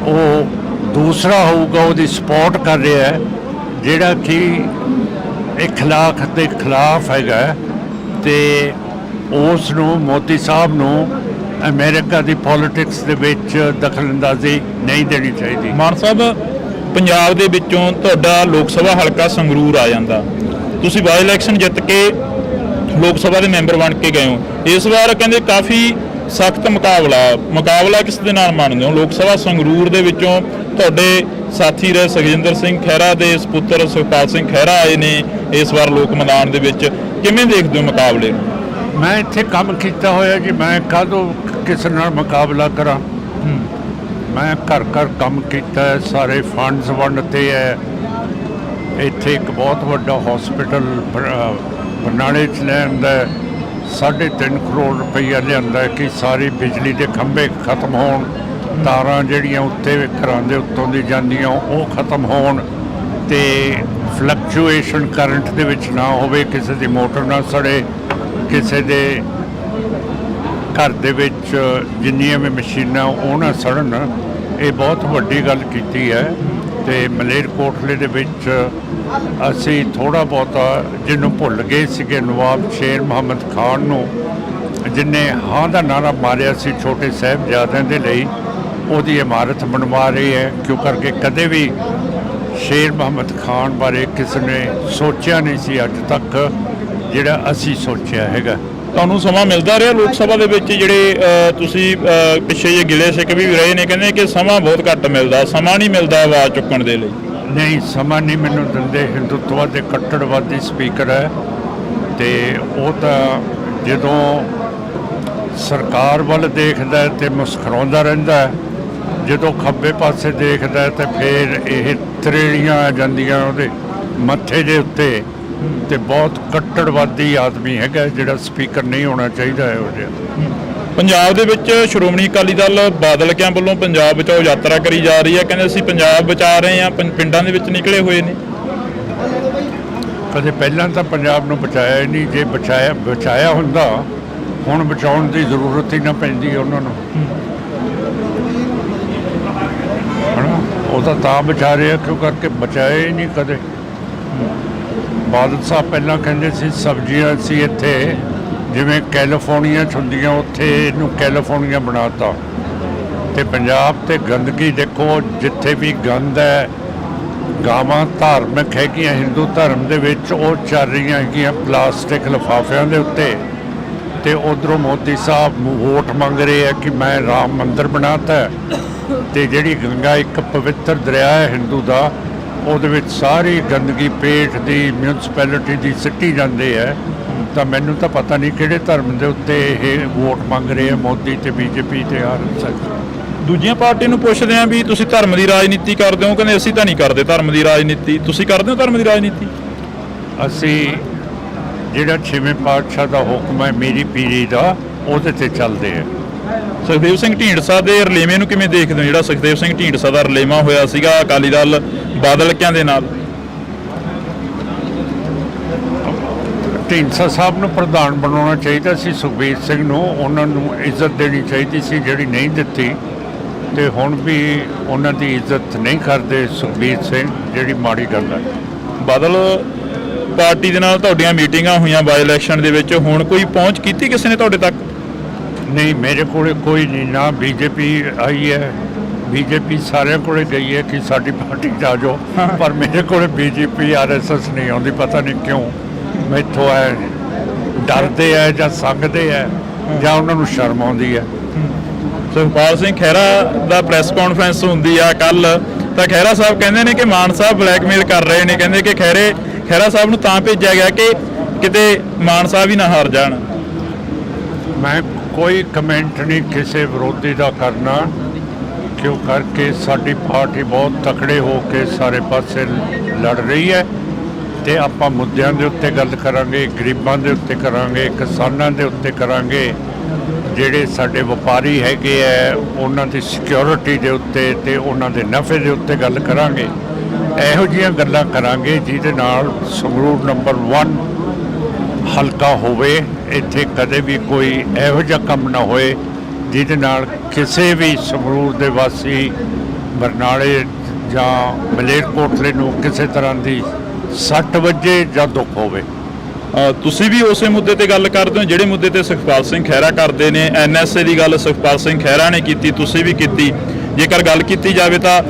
B: ਉਹ ਦੂਸਰਾ ਹੋਊਗਾ, ਉਹਦੀ ਸਪੋਰਟ ਕਰ ਰਿਹਾ ਹੈ, ਜਿਹੜਾ ਕਿ ਇਖਲਾਕ ਦੇ ਖਿਲਾਫ ਹੈਗਾ। ਤੇ ਉਸ ਨੂੰ ਮੋਦੀ ਸਾਹਿਬ ਨੂੰ ਅਮਰੀਕਾ ਦੀ ਪੋਲਿਟਿਕਸ ਦੇ ਵਿੱਚ ਦਖਲਅੰਦਾਜ਼ੀ ਨਹੀਂ ਦੇਣੀ ਚਾਹੀਦੀ।
A: ਮਾਨ ਸਾਹਿਬ, ਪੰਜਾਬ ਦੇ ਵਿੱਚੋਂ ਤੁਹਾਡਾ ਲੋਕ ਸਭਾ ਹਲਕਾ ਸੰਗਰੂਰ ਆ ਜਾਂਦਾ, ਤੁਸੀਂ ਬਾਈ ਇਲੈਕਸ਼ਨ ਜਿੱਤ ਕੇ ਲੋਕ ਸਭਾ ਦੇ ਮੈਂਬਰ ਬਣ ਕੇ ਗਏ ਹੋ। ਇਸ ਵਾਰ ਕਹਿੰਦੇ ਕਾਫੀ ਸਖਤ ਮੁਕਾਬਲਾ ਕਿਸ ਦੇ ਨਾਲ ਮੰਨਦੇ ਹੋ? ਲੋਕ ਸਭਾ ਸੰਗਰੂਰ ਦੇ ਵਿੱਚੋਂ ਤੁਹਾਡੇ ਸਾਥੀ ਰਹੇ ਸੁਖਜਿੰਦਰ ਸਿੰਘ ਖਹਿਰਾ ਦੇ ਸਪੁੱਤਰ ਸੁਖਪਾਲ ਸਿੰਘ ਖਹਿਰਾ ਆਏ ਨੇ ਇਸ ਵਾਰ ਲੋਕ ਮੈਦਾਨ ਦੇ ਵਿੱਚ, ਕਿਵੇਂ ਦੇਖਦੇ ਹੋ ਮੁਕਾਬਲੇ ਨੂੰ?
B: ਮੈਂ ਇੱਥੇ ਕੰਮ ਕੀਤਾ ਹੋਇਆ ਜੀ, ਮੈਂ ਕਾਹਦੋਂ ਕਿਸੇ ਨਾਲ ਮੁਕਾਬਲਾ ਕਰਾਂ। ਮੈਂ ਘਰ ਘਰ ਕੰਮ ਕੀਤਾ ਹੈ, ਸਾਰੇ ਫੰਡਸ ਵੰਡਤੇ ਹੈ। ਇੱਥੇ ਇੱਕ ਬਹੁਤ ਵੱਡਾ ਹਸਪੀਟਲ ਬਰਨਾਲੇ 'ਚ ਲਿਆਂਦਾ, 3.5 ਕਰੋੜ ਰੁਪਈਆ ਲਿਆਂਦਾ ਕਿ ਸਾਰੀ ਬਿਜਲੀ ਦੇ ਖੰਭੇ ਖਤਮ ਹੋਣ, ਤਾਰਾਂ ਜਿਹੜੀਆਂ ਉੱਤੇ ਘਰਾਂ ਦੇ ਉੱਤੋਂ ਦੀ ਜਾਂਦੀਆਂ ਉਹ ਖਤਮ ਹੋਣ, ਤੇ ਫਲਕਚੁਏਸ਼ਨ ਕਰੰਟ ਦੇ ਵਿੱਚ ਨਾ ਹੋਵੇ, ਕਿਸੇ ਦੀ ਮੋਟਰ ਨਾ ਸੜੇ, ਕਿਸੇ ਦੇ ਘਰ ਦੇ ਵਿੱਚ ਜਿੰਨੀਆਂ ਵੀ ਮਸ਼ੀਨਾਂ ਉਹ ਨਾ ਸੜਨ। ਇਹ ਬਹੁਤ ਵੱਡੀ ਗੱਲ ਕੀਤੀ ਹੈ। ਤੇ ਮਲੇਰਕੋਟਲੇ ਦੇ ਵਿੱਚ ਅਸੀਂ ਥੋੜ੍ਹਾ ਬਹੁਤਾ ਜਿਹਨੂੰ ਭੁੱਲ ਗਏ ਸੀਗੇ, ਨਵਾਬ ਸ਼ੇਰ ਮੁਹੰਮਦ ਖਾਨ ਨੂੰ, ਜਿਹਨੇ ਹਾਂ ਦਾ ਨਾਰਾ ਮਾਰਿਆ ਸੀ ਛੋਟੇ ਸਾਹਿਬਜ਼ਾਦਿਆਂ ਦੇ ਲਈ, ਉਹਦੀ ਇਮਾਰਤ ਬਣਵਾ ਰਹੀ ਹੈ। ਕਿਉਂ ਕਰਕੇ ਕਦੇ ਵੀ ਸ਼ੇਰ ਮੁਹੰਮਦ ਖਾਨ ਬਾਰੇ ਕਿਸੇ ਨੇ ਸੋਚਿਆ ਨਹੀਂ ਸੀ ਅੱਜ ਤੱਕ ਜਿਹੜਾ ਅਸੀਂ ਸੋਚਿਆ ਹੈਗਾ।
A: ਤੁਹਾਨੂੰ ਸਮਾਂ ਮਿਲਦਾ ਰਿਹਾ ਲੋਕ ਸਭਾ ਦੇ ਵਿੱਚ? ਜਿਹੜੇ ਤੁਸੀਂ ਪਿੱਛੇ ਜੇ ਗਿਲੇ ਸਿੱਖ ਵੀ ਰਹੇ ਨੇ, ਕਹਿੰਦੇ ਕਿ ਸਮਾਂ ਬਹੁਤ ਘੱਟ ਮਿਲਦਾ, ਸਮਾਂ ਨਹੀਂ ਮਿਲਦਾ ਆਵਾਜ਼ ਚੁੱਕਣ ਦੇ ਲਈ।
B: ਨਹੀਂ, ਸਮਾਂ ਨਹੀਂ ਮੈਨੂੰ ਦਿੰਦੇ। ਹਿੰਦੂਤਵਾ ਦੇ ਕੱਟੜਵਾਦੀ ਸਪੀਕਰ ਹੈ, ਤੇ ਉਹ ਤਾਂ ਜਦੋਂ ਸਰਕਾਰ ਵੱਲ ਦੇਖਦਾ ਹੈ ਤੇ ਮੁਸਕਰਾਉਂਦਾ ਰਹਿੰਦਾ ਹੈ, ਜਦੋਂ ਖੱਬੇ ਪਾਸੇ ਦੇਖਦਾ ਹੈ ਤੇ ਫਿਰ ਇਹ ਤਰੇੜੀਆਂ ਆ ਜਾਂਦੀਆਂ ਉਹਦੇ ਮੱਥੇ ਦੇ ਉੱਤੇ। ਤੇ ਬਹੁਤ ਕੱਟੜਵਾਦੀ ਆਦਮੀ ਹੈਗਾ, ਜਿਹੜਾ ਸਪੀਕਰ ਨਹੀਂ ਹੋਣਾ ਚਾਹੀਦਾ ਇਹੋ ਜਿਹਾ।
A: ਪੰਜਾਬ ਦੇ ਵਿੱਚ ਸ਼੍ਰੋਮਣੀ ਅਕਾਲੀ ਦਲ ਬਾਦਲ ਕਿਆਂ ਵੱਲੋਂ ਪੰਜਾਬ ਬਚਾਓ ਯਾਤਰਾ ਕਰੀ ਜਾ ਰਹੀ ਹੈ, ਕਹਿੰਦੇ ਅਸੀਂ ਪੰਜਾਬ ਬਚਾ ਰਹੇ ਹਾਂ, ਪਿੰਡਾਂ ਦੇ ਵਿੱਚ ਨਿਕਲੇ ਹੋਏ ਨੇ।
B: ਕਦੇ ਪਹਿਲਾਂ ਤਾਂ ਪੰਜਾਬ ਨੂੰ ਬਚਾਇਆ ਹੀ ਨਹੀਂ। ਜੇ ਬਚਾਇਆ ਹੁੰਦਾ ਹੁਣ ਬਚਾਉਣ ਦੀ ਜ਼ਰੂਰਤ ਹੀ ਨਾ ਪੈਂਦੀ ਉਹਨਾਂ ਨੂੰ, ਹਨਾ। ਉਹ ਤਾਂ ਬਚਾ ਰਿਹਾ ਕਿਉਂ ਕਰਕੇ ਬਚਾਇਆ ਹੀ ਨਹੀਂ ਕਦੇ। ਬਾਦਲ ਸਾਹਿਬ ਪਹਿਲਾਂ ਕਹਿੰਦੇ ਸੀ ਸਬਜ਼ੀਆਂ ਸੀ ਇੱਥੇ ਜਿਵੇਂ ਕੈਲੀਫੋਰਨੀਆ 'ਚ ਹੁੰਦੀਆਂ, ਉੱਥੇ ਇਹਨੂੰ ਕੈਲੀਫੋਰਨੀਆ ਬਣਾਤਾ। ਤੇ ਪੰਜਾਬ ਤੇ ਗੰਦਗੀ ਦੇਖੋ, ਜਿੱਥੇ ਵੀ ਗੰਦ ਹੈ ਗਾਵਾਂ ਧਾਰਮਿਕ ਹੈਗੀਆਂ ਹਿੰਦੂ ਧਰਮ ਦੇ ਵਿੱਚ, ਉਹ ਚੱਲ ਰਹੀਆਂ ਹੈਗੀਆਂ ਪਲਾਸਟਿਕ ਲਿਫਾਫਿਆਂ ਦੇ ਉੱਤੇ, ਤੇ ਉਧਰੋਂ ਮੋਦੀ ਸਾਹਿਬ ਵੋਟ ਮੰਗ ਰਹੇ ਆ ਕਿ ਮੈਂ ਰਾਮ ਮੰਦਿਰ ਬਣਾਤਾ, ਤੇ ਜਿਹੜੀ ਗੰਗਾ ਇੱਕ ਪਵਿੱਤਰ ਦਰਿਆ ਹੈ ਹਿੰਦੂ ਦਾ, ਉਹਦੇ ਵਿੱਚ ਸਾਰੀ ਗੰਦਗੀ ਪੇਟ ਦੀ ਮਿਊਨਿਸਪੈਲਿਟੀ ਦੀ ਸਿੱਟੀ ਜਾਂਦੇ ਹੈ। ਤਾਂ ਮੈਨੂੰ ਤਾਂ ਪਤਾ ਨਹੀਂ ਕਿਹੜੇ ਧਰਮ ਦੇ ਉੱਤੇ ਇਹ ਵੋਟ ਮੰਗ ਰਹੇ ਆ ਮੋਦੀ ਤੇ ਬੀਜੇਪੀ ਤੇ ਆਰਐਸਐਸ।
A: ਦੂਜੀਆਂ ਪਾਰਟੀ ਨੂੰ ਪੁੱਛਦੇ ਆ ਵੀ ਤੁਸੀਂ ਧਰਮ ਦੀ ਰਾਜਨੀਤੀ ਕਰਦੇ ਹੋ, ਕਹਿੰਦੇ ਅਸੀਂ ਤਾਂ ਨਹੀਂ ਕਰਦੇ ਧਰਮ ਦੀ ਰਾਜਨੀਤੀ। ਤੁਸੀਂ ਕਰਦੇ ਹੋ ਧਰਮ ਦੀ ਰਾਜਨੀਤੀ?
B: ਅਸੀਂ ਜਿਹੜਾ 6ਵੇਂ ਪਾਤਸ਼ਾਹ ਦਾ ਹੁਕਮ ਹੈ ਮੇਰੀ ਪੀਰੀ ਦਾ, ਉਹਦੇ ਤੇ ਚੱਲਦੇ ਆ।
A: ਸੁਖਦੇਵ ਸਿੰਘ ਢੀਂਡਸਾ ਦੇ ਰਲੇਵੇਂ ਨੂੰ ਕਿਵੇਂ ਦੇਖਦੇ ਹੋ? ਜਿਹੜਾ ਸੁਖਦੇਵ ਸਿੰਘ ਢੀਂਡਸਾ ਦਾ ਰਲੇਵਾਂ ਹੋਇਆ ਸੀਗਾ ਅਕਾਲੀ ਦਲ ਬਾਦਲ ਕਿਆਂ ਦੇ ਨਾਲ।
B: ਢੀਂਡਸਾ ਸਾਹਿਬ ਨੂੰ ਪ੍ਰਧਾਨ ਬਣਾਉਣਾ ਚਾਹੀਦਾ ਸੀ, ਸੁਖਬੀਰ ਸਿੰਘ ਨੂੰ, ਉਹਨਾਂ ਨੂੰ ਇੱਜ਼ਤ ਦੇਣੀ ਚਾਹੀਦੀ ਸੀ ਜਿਹੜੀ ਨਹੀਂ ਦਿੱਤੀ, ਤੇ ਹੁਣ ਵੀ ਉਹਨਾਂ ਦੀ ਇੱਜ਼ਤ ਨਹੀਂ ਕਰਦੇ ਸੁਖਬੀਰ ਸਿੰਘ, ਜਿਹੜੀ ਮਾੜੀ ਗੱਲ ਹੈ।
A: ਬਾਦਲ ਪਾਰਟੀ ਦੇ ਨਾਲ ਤੁਹਾਡੀਆਂ ਮੀਟਿੰਗਾਂ ਹੋਈਆਂ ਬਾਈ ਇਲੈਕਸ਼ਨ ਦੇ ਵਿੱਚ, ਹੁਣ ਕੋਈ ਪਹੁੰਚ ਕੀਤੀ ਕਿਸੇ ਨੇ ਤੁਹਾਡੇ ਤੱਕ?
B: ਨਹੀਂ, ਮੇਰੇ ਕੋਲੇ ਕੋਈ ਨਹੀਂ, ਨਾ ਬੀਜੇਪੀ ਆਈ ਹੈ। ਬੀਜੇਪੀ ਸਾਰਿਆਂ ਕੋਲੇ ਗਈ ਹੈ ਕਿ ਸਾਡੀ ਪਾਰਟੀ 'ਚ ਆ ਜਾਓ, ਪਰ ਮੇਰੇ ਕੋਲੇ ਬੀਜੇਪੀ ਆਰਐਸਐਸ ਨਹੀਂ ਆਉਂਦੀ, ਪਤਾ ਨਹੀਂ ਕਿਉਂ। ਮੈਥੋਂ ਹੈ ਡਰਦੇ ਹੈ ਜਾਂ ਸੰਗਦੇ ਹੈ ਜਾਂ ਉਹਨਾਂ ਨੂੰ ਸ਼ਰਮ ਆਉਂਦੀ ਹੈ।
A: ਸੁਖਪਾਲ ਸਿੰਘ ਖਹਿਰਾ ਦਾ ਪ੍ਰੈਸ ਕਾਨਫਰੰਸ ਹੁੰਦੀ ਆ ਕੱਲ, ਤਾਂ ਖਹਿਰਾ ਸਾਹਿਬ ਕਹਿੰਦੇ ਨੇ ਕਿ ਮਾਨ ਸਾਹਿਬ ਬਲੈਕਮੇਲ ਕਰ ਰਹੇ ਨੇ, ਕਹਿੰਦੇ ਕਿ ਖਹਿਰਾ ਸਾਹਿਬ ਨੂੰ ਤਾਂ ਭੇਜਿਆ ਗਿਆ ਕਿ ਕਿਤੇ ਮਾਨ ਸਾਹਿਬ ਹੀ ਨਾ ਹਾਰ ਜਾਣ।
B: ਮੈਂ ਕੋਈ ਕਮੈਂਟ ਨਹੀਂ ਕਿਸੇ ਵਿਰੋਧੀ ਦਾ ਕਰਨਾ, ਕਿਉਂ ਕਰਕੇ ਸਾਡੀ ਪਾਰਟੀ ਬਹੁਤ ਤਕੜੇ ਹੋ ਕੇ ਸਾਰੇ ਪਾਸੇ ਲੜ ਰਹੀ ਹੈ, ਤੇ ਆਪਾਂ ਮੁੱਦਿਆਂ ਦੇ ਉੱਤੇ ਗੱਲ ਕਰਾਂਗੇ, ਗਰੀਬਾਂ ਦੇ ਉੱਤੇ ਕਰਾਂਗੇ, ਕਿਸਾਨਾਂ ਦੇ ਉੱਤੇ ਕਰਾਂਗੇ, ਜਿਹੜੇ ਸਾਡੇ ਵਪਾਰੀ ਹੈਗੇ ਹੈ ਉਹਨਾਂ ਦੀ ਸਿਕਿਉਰਿਟੀ ਦੇ ਉੱਤੇ ਤੇ ਉਹਨਾਂ ਦੇ ਨਫੇ ਦੇ ਉੱਤੇ ਗੱਲ ਕਰਾਂਗੇ। ਇਹੋ ਜਿਹੀਆਂ ਗੱਲਾਂ ਕਰਾਂਗੇ ਜਿਹਦੇ ਨਾਲ ਸੰਗਰੂਰ ਨੰਬਰ 1 ਹਲਕਾ ਹੋਵੇ, ਇੱਥੇ ਕਦੇ ਵੀ ਕੋਈ ਇਹੋ ਜਿਹਾ ਕੰਮ ਨਾ ਹੋਏ ਜਿਹਦੇ ਨਾਲ ਕਿਸੇ ਵੀ ਸੰਗਰੂਰ ਦੇ ਵਾਸੀ, ਬਰਨਾਲੇ ਜਾਂ ਮਲੇਰਕੋਟਲੇ ਨੂੰ ਕਿਸੇ ਤਰ੍ਹਾਂ ਦੀ ਸੱਟ ਵੱਜੇ ਜਾਂ ਦੁੱਖ ਹੋਵੇ।
A: ਤੁਸੀਂ ਵੀ ਉਸੇ ਮੁੱਦੇ ਤੇ ਗੱਲ ਕਰਦੇ ਹੋ ਜਿਹੜੇ ਮੁੱਦੇ ਤੇ ਸੁਖਪਾਲ ਸਿੰਘ ਖਹਿਰਾ ਕਰਦੇ ਨੇ। ਐਨਐਸਏ ਦੀ ਗੱਲ ਸੁਖਪਾਲ ਸਿੰਘ ਖਹਿਰਾ ਨੇ ਕੀਤੀ, ਤੁਸੀਂ ਵੀ ਕੀਤੀ। ਜੇਕਰ ਗੱਲ ਕੀਤੀ ਜਾਵੇ ਤਾਂ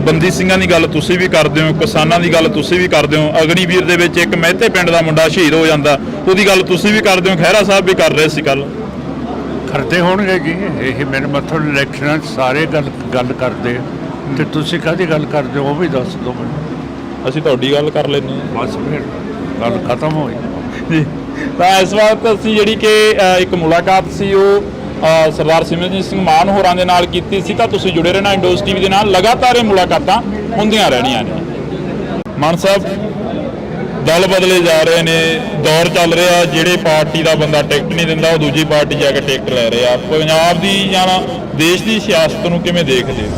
A: ਬੰਦੀ ਸਿੰਘਾਂ ਦੀ ਗੱਲ ਤੁਸੀਂ ਵੀ ਕਰਦੇ ਹੋ, ਕਿਸਾਨਾਂ ਦੀ ਗੱਲ ਤੁਸੀਂ ਵੀ ਕਰਦੇ ਹੋ। ਅਗਨੀਵੀਰ ਦੇ ਵਿੱਚ ਇੱਕ ਮਹਿਤੇ ਪਿੰਡ ਦਾ ਮੁੰਡਾ ਸ਼ਹੀਦ ਹੋ ਜਾਂਦਾ, ਉਹਦੀ ਗੱਲ ਤੁਸੀਂ ਵੀ ਕਰਦੇ ਹੋ, ਖਹਿਰਾ ਸਾਹਿਬ ਵੀ ਕਰ ਰਹੇ ਸੀ ਕੱਲ।
B: ਕਰਦੇ ਹੋਣਗੇ ਜੀ, ਇਹ ਮੇਰੇ ਮਤਲਬ ਇਲੈਕਸ਼ਨਾਂ 'ਚ ਸਾਰੇ ਗੱਲ ਕਰਦੇ, ਤੇ ਤੁਸੀਂ ਕਾਹਦੀ ਗੱਲ ਕਰਦੇ ਹੋ ਉਹ ਵੀ ਦੱਸ ਦਿਓ ਮੈਨੂੰ।
A: ਅਸੀਂ ਤੁਹਾਡੀ ਗੱਲ ਕਰ ਲੈਂਦੇ ਹਾਂ,
B: ਬਸ ਫਿਰ ਗੱਲ ਖਤਮ ਹੋਈ
A: ਜੀ। ਤਾਂ ਇਸ ਵਾਰ ਅਸੀਂ ਜਿਹੜੀ ਕਿ ਇੱਕ ਮੁਲਾਕਾਤ ਸੀ ਉਹ ਸਰਦਾਰ ਸਿਮਰਨਜੀਤ ਸਿੰਘ ਮਾਨ ਹੋਰਾਂ ਦੇ ਨਾਲ ਕੀਤੀ ਸੀ। ਤਾਂ ਤੁਸੀਂ ਜੁੜੇ ਰਹਿਣਾ ਇੰਡੋਜ਼ ਟੀਵੀ ਦੇ ਨਾਲ, ਲਗਾਤਾਰ ਇਹ ਮੁਲਾਕਾਤਾਂ ਹੁੰਦੀਆਂ ਰਹਿਣੀਆਂ ਨੇ। ਮਾਨ ਸਾਹਿਬ, ਦਲ ਬਦਲੇ ਜਾ ਰਹੇ ਨੇ, ਦੌਰ ਚੱਲ ਰਿਹਾ, ਜਿਹੜੇ ਪਾਰਟੀ ਦਾ ਬੰਦਾ ਟਿਕਟ ਨਹੀਂ ਦਿੰਦਾ ਉਹ ਦੂਜੀ ਪਾਰਟੀ ਜਾ ਕੇ ਟਿਕਟ ਲੈ ਰਹੇ ਆ। ਪੰਜਾਬ ਦੀ ਜਾਂ ਦੇਸ਼ ਦੀ ਸਿਆਸਤ ਨੂੰ ਕਿਵੇਂ ਦੇਖਦੇ ਹੋ?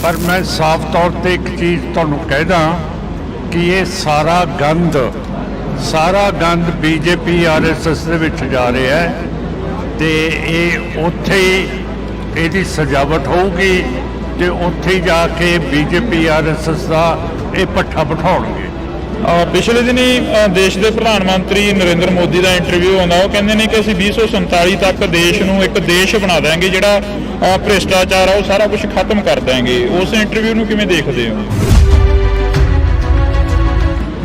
B: ਪਰ ਮੈਂ ਸਾਫ਼ ਤੌਰ ਤੇ ਇੱਕ ਚੀਜ਼ ਤੁਹਾਨੂੰ ਕਹਿਦਾ ਕਿ ਇਹ ਸਾਰਾ ਗੰਦ ਬੀਜੇਪੀ ਆਰਐਸਐਸ ਦੇ ਵਿੱਚ ਜਾ ਰਿਹਾ ਹੈ, ਤੇ ਇਹ ਉੱਥੇ ਹੀ ਇਹਦੀ ਸਜਾਵਟ ਹੋਊਗੀ, ਤੇ ਉੱਥੇ ਜਾ ਕੇ ਬੀਜੇਪੀ ਆਰਐਸਐਸ ਦਾ ਇਹ ਪੱਠਾ ਬਿਠਾਉਣਗੇ।
A: ਪਿਛਲੇ ਦਿਨੀ ਦੇਸ਼ ਦੇ ਪ੍ਰਧਾਨ ਮੰਤਰੀ ਨਰਿੰਦਰ ਮੋਦੀ ਦਾ ਇੰਟਰਵਿਊ ਆਉਂਦਾ, ਉਹ ਕਹਿੰਦੇ ਨੇ ਕਿ ਅਸੀਂ 2047 ਤੱਕ ਦੇਸ਼ ਨੂੰ ਇੱਕ ਦੇਸ਼ ਬਣਾ ਦਿਆਂਗੇ ਜਿਹੜਾ ਭ੍ਰਿਸ਼ਟਾਚਾਰ ਆ ਉਹ ਸਾਰਾ ਕੁਝ ਖਤਮ ਕਰ ਦਿਆਂਗੇ। ਉਸ ਇੰਟਰਵਿਊ ਨੂੰ ਕਿਵੇਂ ਦੇਖਦੇ ਹੋ?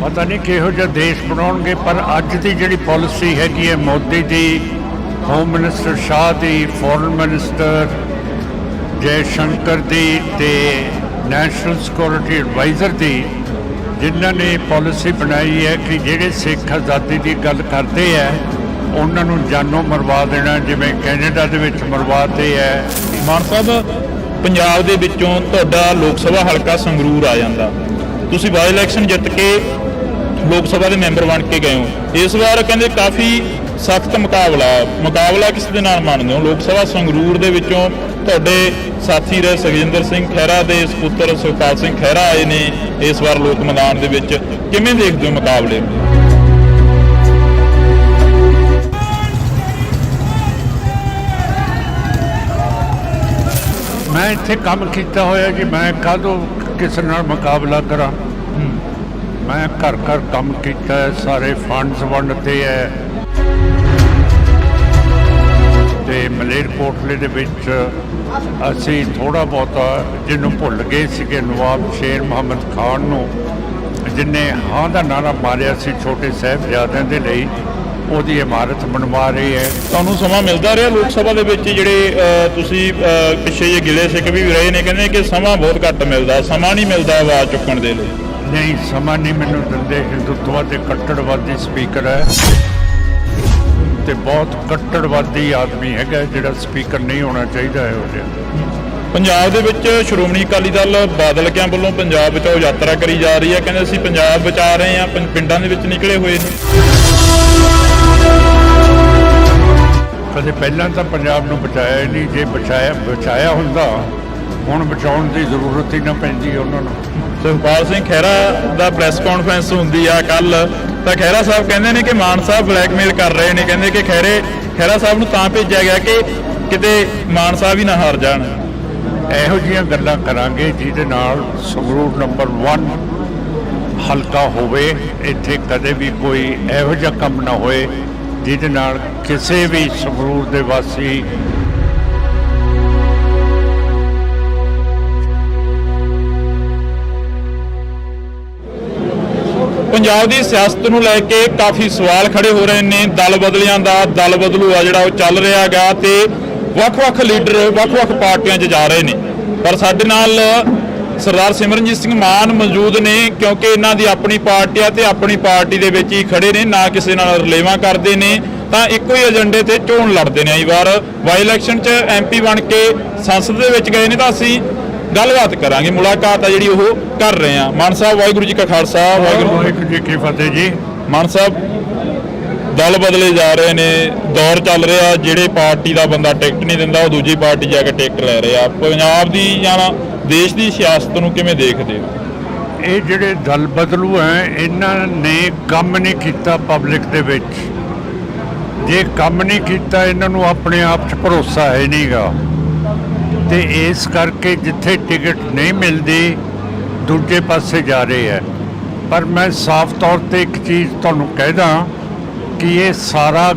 B: ਪਤਾ ਨਹੀਂ ਕਿਹੋ ਜਿਹਾ ਦੇਸ਼ ਬਣਾਉਣਗੇ, ਪਰ ਅੱਜ ਦੀ ਜਿਹੜੀ ਪਾਲਿਸੀ ਹੈਗੀ ਹੈ ਮੋਦੀ ਦੀ, ਹੋਮ ਮਿਨਿਸਟਰ ਸ਼ਾਹ ਦੀ, ਫੋਰਨ ਮਿਨਿਸਟਰ ਜੈ ਸ਼ੰਕਰ ਦੀ, ਤੇ ਨੈਸ਼ਨਲ ਸਿਕਿਉਰਿਟੀ ਐਡਵਾਈਜ਼ਰ ਦੀ, ਜਿਨ੍ਹਾਂ ਨੇ ਪਾਲਿਸੀ ਬਣਾਈ ਹੈ ਕਿ ਜਿਹੜੇ ਸਿੱਖ ਆਜ਼ਾਦੀ ਦੀ ਗੱਲ ਕਰਦੇ ਹੈ ਉਹਨਾਂ ਨੂੰ ਜਾਨੋਂ ਮਰਵਾ ਦੇਣਾ, ਜਿਵੇਂ ਕੈਨੇਡਾ ਦੇ ਵਿੱਚ ਮਰਵਾਤੇ ਹੈ।
A: ਮਾਨ ਸਾਹਿਬ, ਪੰਜਾਬ ਦੇ ਵਿੱਚੋਂ ਤੁਹਾਡਾ ਲੋਕ ਸਭਾ ਹਲਕਾ ਸੰਗਰੂਰ ਆ ਜਾਂਦਾ, ਤੁਸੀਂ ਬਾਈ ਇਲੈਕਸ਼ਨ ਜਿੱਤ ਕੇ ਲੋਕ ਸਭਾ ਦੇ ਮੈਂਬਰ ਬਣ ਕੇ ਗਏ ਹੋ। ਇਸ ਵਾਰ ਕਹਿੰਦੇ ਕਾਫੀ ਸਖਤ ਮੁਕਾਬਲਾ ਕਿਸ ਦੇ ਨਾਲ ਮੰਨਦੇ ਹੋ? ਲੋਕ ਸਭਾ ਸੰਗਰੂਰ ਦੇ ਵਿੱਚੋਂ ਤੁਹਾਡੇ ਸਾਥੀ ਰਹੇ ਸੁਖਜਿੰਦਰ ਸਿੰਘ ਖਹਿਰਾ ਦੇ ਸਪੁੱਤਰ ਸੁਖਪਾਲ ਸਿੰਘ ਖਹਿਰਾ ਆਏ ਨੇ ਇਸ ਵਾਰ ਲੋਕ ਮੈਦਾਨ ਦੇ ਵਿੱਚ, ਕਿਵੇਂ ਦੇਖਦੇ ਹੋ ਮੁਕਾਬਲੇ?
B: ਮੈਂ ਇੱਥੇ ਕੰਮ ਕੀਤਾ ਹੋਇਆ ਜੀ, ਮੈਂ ਕਾਹਦੋਂ ਕਿਸੇ ਨਾਲ ਮੁਕਾਬਲਾ ਕਰਾਂ? ਮੈਂ ਘਰ ਕੰਮ ਕੀਤਾ ਹੈ, ਸਾਰੇ ਫੰਡਸ ਵੰਡਦੇ ਹੈ, ਤੇ ਮਲੇਰਕੋਟਲੇ ਦੇ ਵਿੱਚ ਅਸੀਂ ਥੋੜ੍ਹਾ ਬਹੁਤਾ ਜਿਹਨੂੰ ਭੁੱਲ ਗਏ ਸੀਗੇ, ਨਵਾਬ ਸ਼ੇਰ ਮੁਹੰਮਦ ਖਾਨ ਨੂੰ, ਜਿਨੇ ਹਾਂ ਦਾ ਨਾਰਾ ਮਾਰਿਆ ਸੀ ਛੋਟੇ ਸਾਹਿਬਜ਼ਾਦਿਆਂ ਦੇ ਲਈ, ਉਹਦੀ ਇਮਾਰਤ ਬਣਵਾ ਰਹੀ ਹੈ।
A: ਤੁਹਾਨੂੰ ਸਮਾਂ ਮਿਲਦਾ ਰਿਹਾ ਲੋਕ ਸਭਾ ਦੇ ਵਿੱਚ ਜਿਹੜੇ ਤੁਸੀਂ ਪਿੱਛੇ ਜੇ ਗਿਲੇ ਸਿੱਖ ਵੀ ਰਹੇ ਨੇ, ਕਹਿੰਦੇ ਕਿ ਸਮਾਂ ਬਹੁਤ ਘੱਟ ਮਿਲਦਾ, ਸਮਾਂ ਨਹੀਂ ਮਿਲਦਾ ਆਵਾਜ਼ ਚੁੱਕਣ ਦੇ ਲਈ?
B: ਨਹੀਂ, ਸਮਾਂ ਨਹੀਂ ਮੈਨੂੰ ਦਿੰਦੇ। ਹਿੰਦੂਤਵ ਦੇ ਕੱਟੜਵਾਦੀ ਸਪੀਕਰ ਹੈ ਤੇ ਬਹੁਤ ਕੱਟੜਵਾਦੀ ਆਦਮੀ ਹੈਗਾ ਜਿਹੜਾ ਸਪੀਕਰ ਨਹੀਂ ਹੋਣਾ ਚਾਹੀਦਾ ਇਹੋ ਜਿਹਾ।
A: ਪੰਜਾਬ ਦੇ ਵਿੱਚ ਸ਼੍ਰੋਮਣੀ ਅਕਾਲੀ ਦਲ ਬਾਦਲ ਕਿਆਂ ਵੱਲੋਂ ਪੰਜਾਬ ਬਚਾਓ ਯਾਤਰਾ ਕਰੀ ਜਾ ਰਹੀ ਹੈ, ਕਹਿੰਦੇ ਅਸੀਂ ਪੰਜਾਬ ਬਚਾ ਰਹੇ ਹਾਂ, ਪਿੰਡਾਂ ਦੇ ਵਿੱਚ ਨਿਕਲੇ ਹੋਏ ਨੇ।
B: ਕਦੇ ਪਹਿਲਾਂ ਤਾਂ ਪੰਜਾਬ ਨੂੰ ਬਚਾਇਆ ਹੀ ਨਹੀਂ। ਜੇ ਬਚਾਇਆ ਹੁੰਦਾ ਹੁਣ ਬਚਾਉਣ ਦੀ ਜ਼ਰੂਰਤ ਹੀ ਨਾ ਪੈਂਦੀ ਉਹਨਾਂ ਨੂੰ।
A: ਸੁਖਪਾਲ ਸਿੰਘ ਖਹਿਰਾ ਦਾ ਪ੍ਰੈਸ ਕਾਨਫਰੰਸ ਹੁੰਦੀ ਆ ਕੱਲ, ਤਾਂ ਖਹਿਰਾ ਸਾਹਿਬ ਕਹਿੰਦੇ ਨੇ ਕਿ ਮਾਨ ਸਾਹਿਬ ਬਲੈਕਮੇਲ ਕਰ ਰਹੇ ਨੇ, ਕਹਿੰਦੇ ਕਿ ਖਹਿਰਾ ਸਾਹਿਬ ਨੂੰ ਤਾਂ ਭੇਜਿਆ ਗਿਆ ਕਿ ਕਿਤੇ ਮਾਨ ਸਾਹਿਬ ਹੀ ਨਾ ਹਾਰ ਜਾਣ।
B: ਇਹੋ ਜਿਹੀਆਂ ਗੱਲਾਂ ਕਰਾਂਗੇ ਜਿਹਦੇ ਨਾਲ ਸੰਗਰੂਰ ਨੰਬਰ 1 ਹਲਕਾ ਹੋਵੇ। ਇੱਥੇ ਕਦੇ ਵੀ ਕੋਈ ਇਹੋ ਜਿਹਾ ਕੰਮ ਨਾ ਹੋਏ ਜਿਹਦੇ ਨਾਲ ਕਿਸੇ ਵੀ ਸੰਗਰੂਰ ਦੇ ਵਾਸੀ
A: ਪੰਜਾਬ ਦੀ ਸਿਆਸਤ ਨੂੰ ਲੈ ਕੇ ਕਾਫੀ ਸਵਾਲ ਖੜੇ ਹੋ ਰਹੇ ਨੇ। ਦਲ ਬਦਲਿਆਂ ਦਾ ਦਲ ਬਦਲੂ ਆ ਜਿਹੜਾ ਉਹ ਚੱਲ ਰਿਹਾ ਗਾ ਤੇ ਵੱਖ-ਵੱਖ ਲੀਡਰ ਵੱਖ-ਵੱਖ ਪਾਰਟੀਆਂ 'ਚ ਜਾ ਰਹੇ ਨੇ। ਪਰ ਸਾਡੇ ਨਾਲ ਸਰਦਾਰ ਸਿਮਰਨਜੀਤ ਸਿੰਘ ਮਾਨ ਮੌਜੂਦ ਨੇ, ਕਿਉਂਕਿ ਇਹਨਾਂ ਦੀ ਆਪਣੀ ਪਾਰਟੀ ਆ ਤੇ ਆਪਣੀ ਪਾਰਟੀ ਦੇ ਵਿੱਚ ਹੀ ਖੜੇ ਨੇ, ਨਾ ਕਿਸੇ ਨਾਲ ਰਲੇਵਾਂ ਕਰਦੇ ਨੇ, ਤਾਂ ਇੱਕੋ ਹੀ ਏਜੰਡੇ ਤੇ ਚੋਣ ਲੜਦੇ ਨੇ। ਆਈ ਵਾਰ ਬਾਈ ਇਲੈਕਸ਼ਨ 'ਚ MP ਬਣ ਕੇ ਸੰਸਦ ਦੇ ਵਿੱਚ ਗਏ ਨੇ, ਤਾਂ ਅਸੀਂ ਗੱਲਬਾਤ ਕਰਾਂਗੇ, ਮੁਲਾਕਾਤ ਆ ਜਿਹੜੀ ਉਹ ਕਰ ਰਹੇ ਹਾਂ। ਮਾਨ ਸਾਹਿਬ, ਵਾਹਿਗੁਰੂ ਜੀ ਕਾ ਖਾਲਸਾ,
B: ਵਾਹਿਗੁਰੂ ਜੀ ਕੀ ਫਤਿਹ ਜੀ।
A: ਮਾਨ ਸਾਹਿਬ, ਦਲ ਬਦਲੇ ਜਾ ਰਹੇ ਨੇ, ਦੌਰ ਚੱਲ ਰਿਹਾ, ਜਿਹੜੇ ਪਾਰਟੀ ਦਾ ਬੰਦਾ ਟਿਕਟ ਨਹੀਂ ਦਿੰਦਾ ਉਹ ਦੂਜੀ ਪਾਰਟੀ ਜਾ ਕੇ ਟਿਕਟ ਲੈ ਰਿਹਾ। ਪੰਜਾਬ ਦੀ ਜਾਂ ਦੇਸ਼ ਦੀ ਸਿਆਸਤ ਨੂੰ ਕਿਵੇਂ ਦੇਖਦੇ ਹੋ?
B: ਇਹ ਜਿਹੜੇ ਦਲ ਬਦਲੂ ਹੈ ਇਹਨਾਂ ਨੇ ਕੰਮ ਨਹੀਂ ਕੀਤਾ ਪਬਲਿਕ ਦੇ ਵਿੱਚ। ਜੇ ਕੰਮ ਨਹੀਂ ਕੀਤਾ ਇਹਨਾਂ ਨੂੰ ਆਪਣੇ ਆਪ 'ਚ ਭਰੋਸਾ ਹੈ ਨਹੀਂਗਾ, ਤੇ ਇਸ ਕਰਕੇ ਜਿੱਥੇ ਟਿਕਟ ਨਹੀਂ ਮਿਲਦੀ ਦੂਜੇ ਪਾਸੇ ਜਾ ਰਹੇ ਹੈ। ਪਰ ਮੈਂ ਸਾਫ਼ ਤੌਰ ਤੇ ਇੱਕ ਚੀਜ਼ ਤੁਹਾਨੂੰ ਕਹਿਦਾ ਕਿ ਇਹ ਸਾਰਾ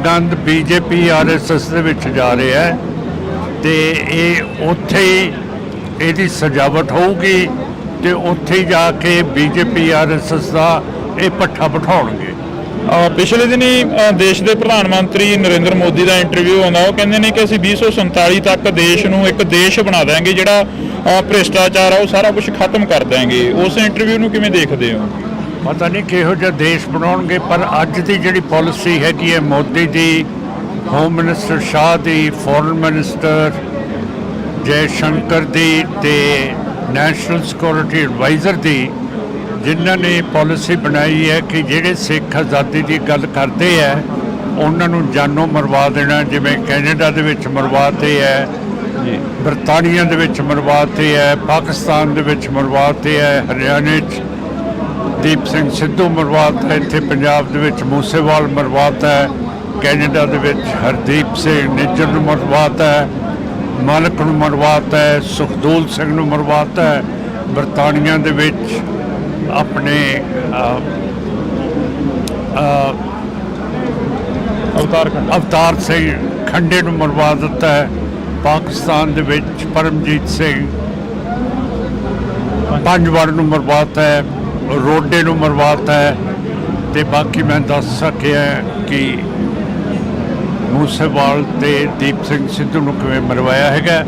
B: ਗੰਦ BJP RSS ਦੇ ਵਿੱਚ ਜਾ ਰਿਹਾ ਹੈ, ਤੇ ਇਹ ਉੱਥੇ ਹੀ ਇਹਦੀ ਸਜਾਵਟ ਹੋਊਗੀ ਤੇ ਉੱਥੇ ਜਾ ਕੇ BJP RSS ਦਾ ਇਹ ਪੱਠਾ ਬਿਠਾਉਣਗੇ।
A: ਪਿਛਲੇ ਦਿਨੀ ਦੇਸ਼ ਦੇ ਪ੍ਰਧਾਨ ਮੰਤਰੀ ਨਰਿੰਦਰ ਮੋਦੀ ਦਾ ਇੰਟਰਵਿਊ ਆਉਂਦਾ, ਉਹ ਕਹਿੰਦੇ ਨੇ ਕਿ ਅਸੀਂ 2047 ਤੱਕ ਦੇਸ਼ ਨੂੰ ਇੱਕ ਦੇਸ਼ ਬਣਾ ਦਿਆਂਗੇ, ਜਿਹੜਾ ਭ੍ਰਿਸ਼ਟਾਚਾਰ ਆ ਉਹ ਸਾਰਾ ਕੁਝ ਖਤਮ ਕਰ ਦਿਆਂਗੇ। ਉਸ ਇੰਟਰਵਿਊ ਨੂੰ ਕਿਵੇਂ ਦੇਖਦੇ ਹੋ?
B: ਪਤਾ ਨਹੀਂ ਕਿਹੋ ਜਿਹਾ ਦੇਸ਼ ਬਣਾਉਣਗੇ, ਪਰ ਅੱਜ ਦੀ ਜਿਹੜੀ ਪਾਲਿਸੀ ਹੈਗੀ ਹੈ ਮੋਦੀ ਦੀ, ਹੋਮ ਮਿਨਿਸਟਰ ਸ਼ਾਹ ਦੀ, ਫੋਰਨ ਮਿਨਿਸਟਰ ਜੈ ਸ਼ੰਕਰ ਦੀ ਤੇ ਨੈਸ਼ਨਲ ਸਿਕਿਉਰਿਟੀ ਐਡਵਾਈਜ਼ਰ ਦੀ, ਜਿਨ੍ਹਾਂ ਨੇ ਪਾਲਿਸੀ ਬਣਾਈ ਹੈ ਕਿ ਜਿਹੜੇ ਸਿੱਖ ਆਜ਼ਾਦੀ ਦੀ ਗੱਲ ਕਰਦੇ ਹੈ ਉਹਨਾਂ ਨੂੰ ਜਾਨੋਂ ਮਰਵਾ ਦੇਣਾ। ਜਿਵੇਂ ਕੈਨੇਡਾ ਦੇ ਵਿੱਚ ਮਰਵਾਤੇ ਹੈ, ਬਰਤਾਨੀਆ ਦੇ ਵਿੱਚ ਮਰਵਾਤੇ ਹੈ, ਪਾਕਿਸਤਾਨ ਦੇ ਵਿੱਚ ਮਰਵਾਤੇ ਹੈ, ਹਰਿਆਣੇ 'ਚ ਦੀਪ ਸਿੰਘ ਸਿੱਧੂ ਮਰਵਾਤਾ, ਇੱਥੇ ਪੰਜਾਬ ਦੇ ਵਿੱਚ ਮੂਸੇਵਾਲ ਮਰਵਾਤਾ ਹੈ, ਕੈਨੇਡਾ ਦੇ ਵਿੱਚ ਹਰਦੀਪ ਸਿੰਘ ਨਿੱਜਰ ਨੂੰ ਮਰਵਾਤਾ ਹੈ, ਮਾਲਕ ਨੂੰ ਮਰਵਾਤਾ ਹੈ, ਸੁਖਦੂਲ ਸਿੰਘ ਨੂੰ ਮਰਵਾਤਾ ਹੈ। ਬਰਤਾਨੀਆ ਦੇ ਵਿੱਚ ਆਪਣੇ ਅਵਤਾਰ ਸਿੰਘ ਖੰਡੇ ਨੂੰ ਮਰਵਾ ਦਿੱਤਾ ਹੈ। ਪਾਕਿਸਤਾਨ ਦੇ ਵਿੱਚ ਪਰਮਜੀਤ ਸਿੰਘ ਪੰਜਵਾੜ ਨੂੰ ਮਰਵਾਤਾ ਹੈ, ਰੋਡੇ ਨੂੰ ਮਰਵਾਤਾ ਹੈ, ਤੇ ਬਾਕੀ ਮੈਂ ਦੱਸ ਸਕਿਆ ਕਿ ਮੂਸੇਵਾਲ ਤੇ ਦੀਪ ਸਿੰਘ ਸਿੱਧੂ ਨੂੰ ਕਿਵੇਂ ਮਰਵਾਇਆ ਹੈਗਾ।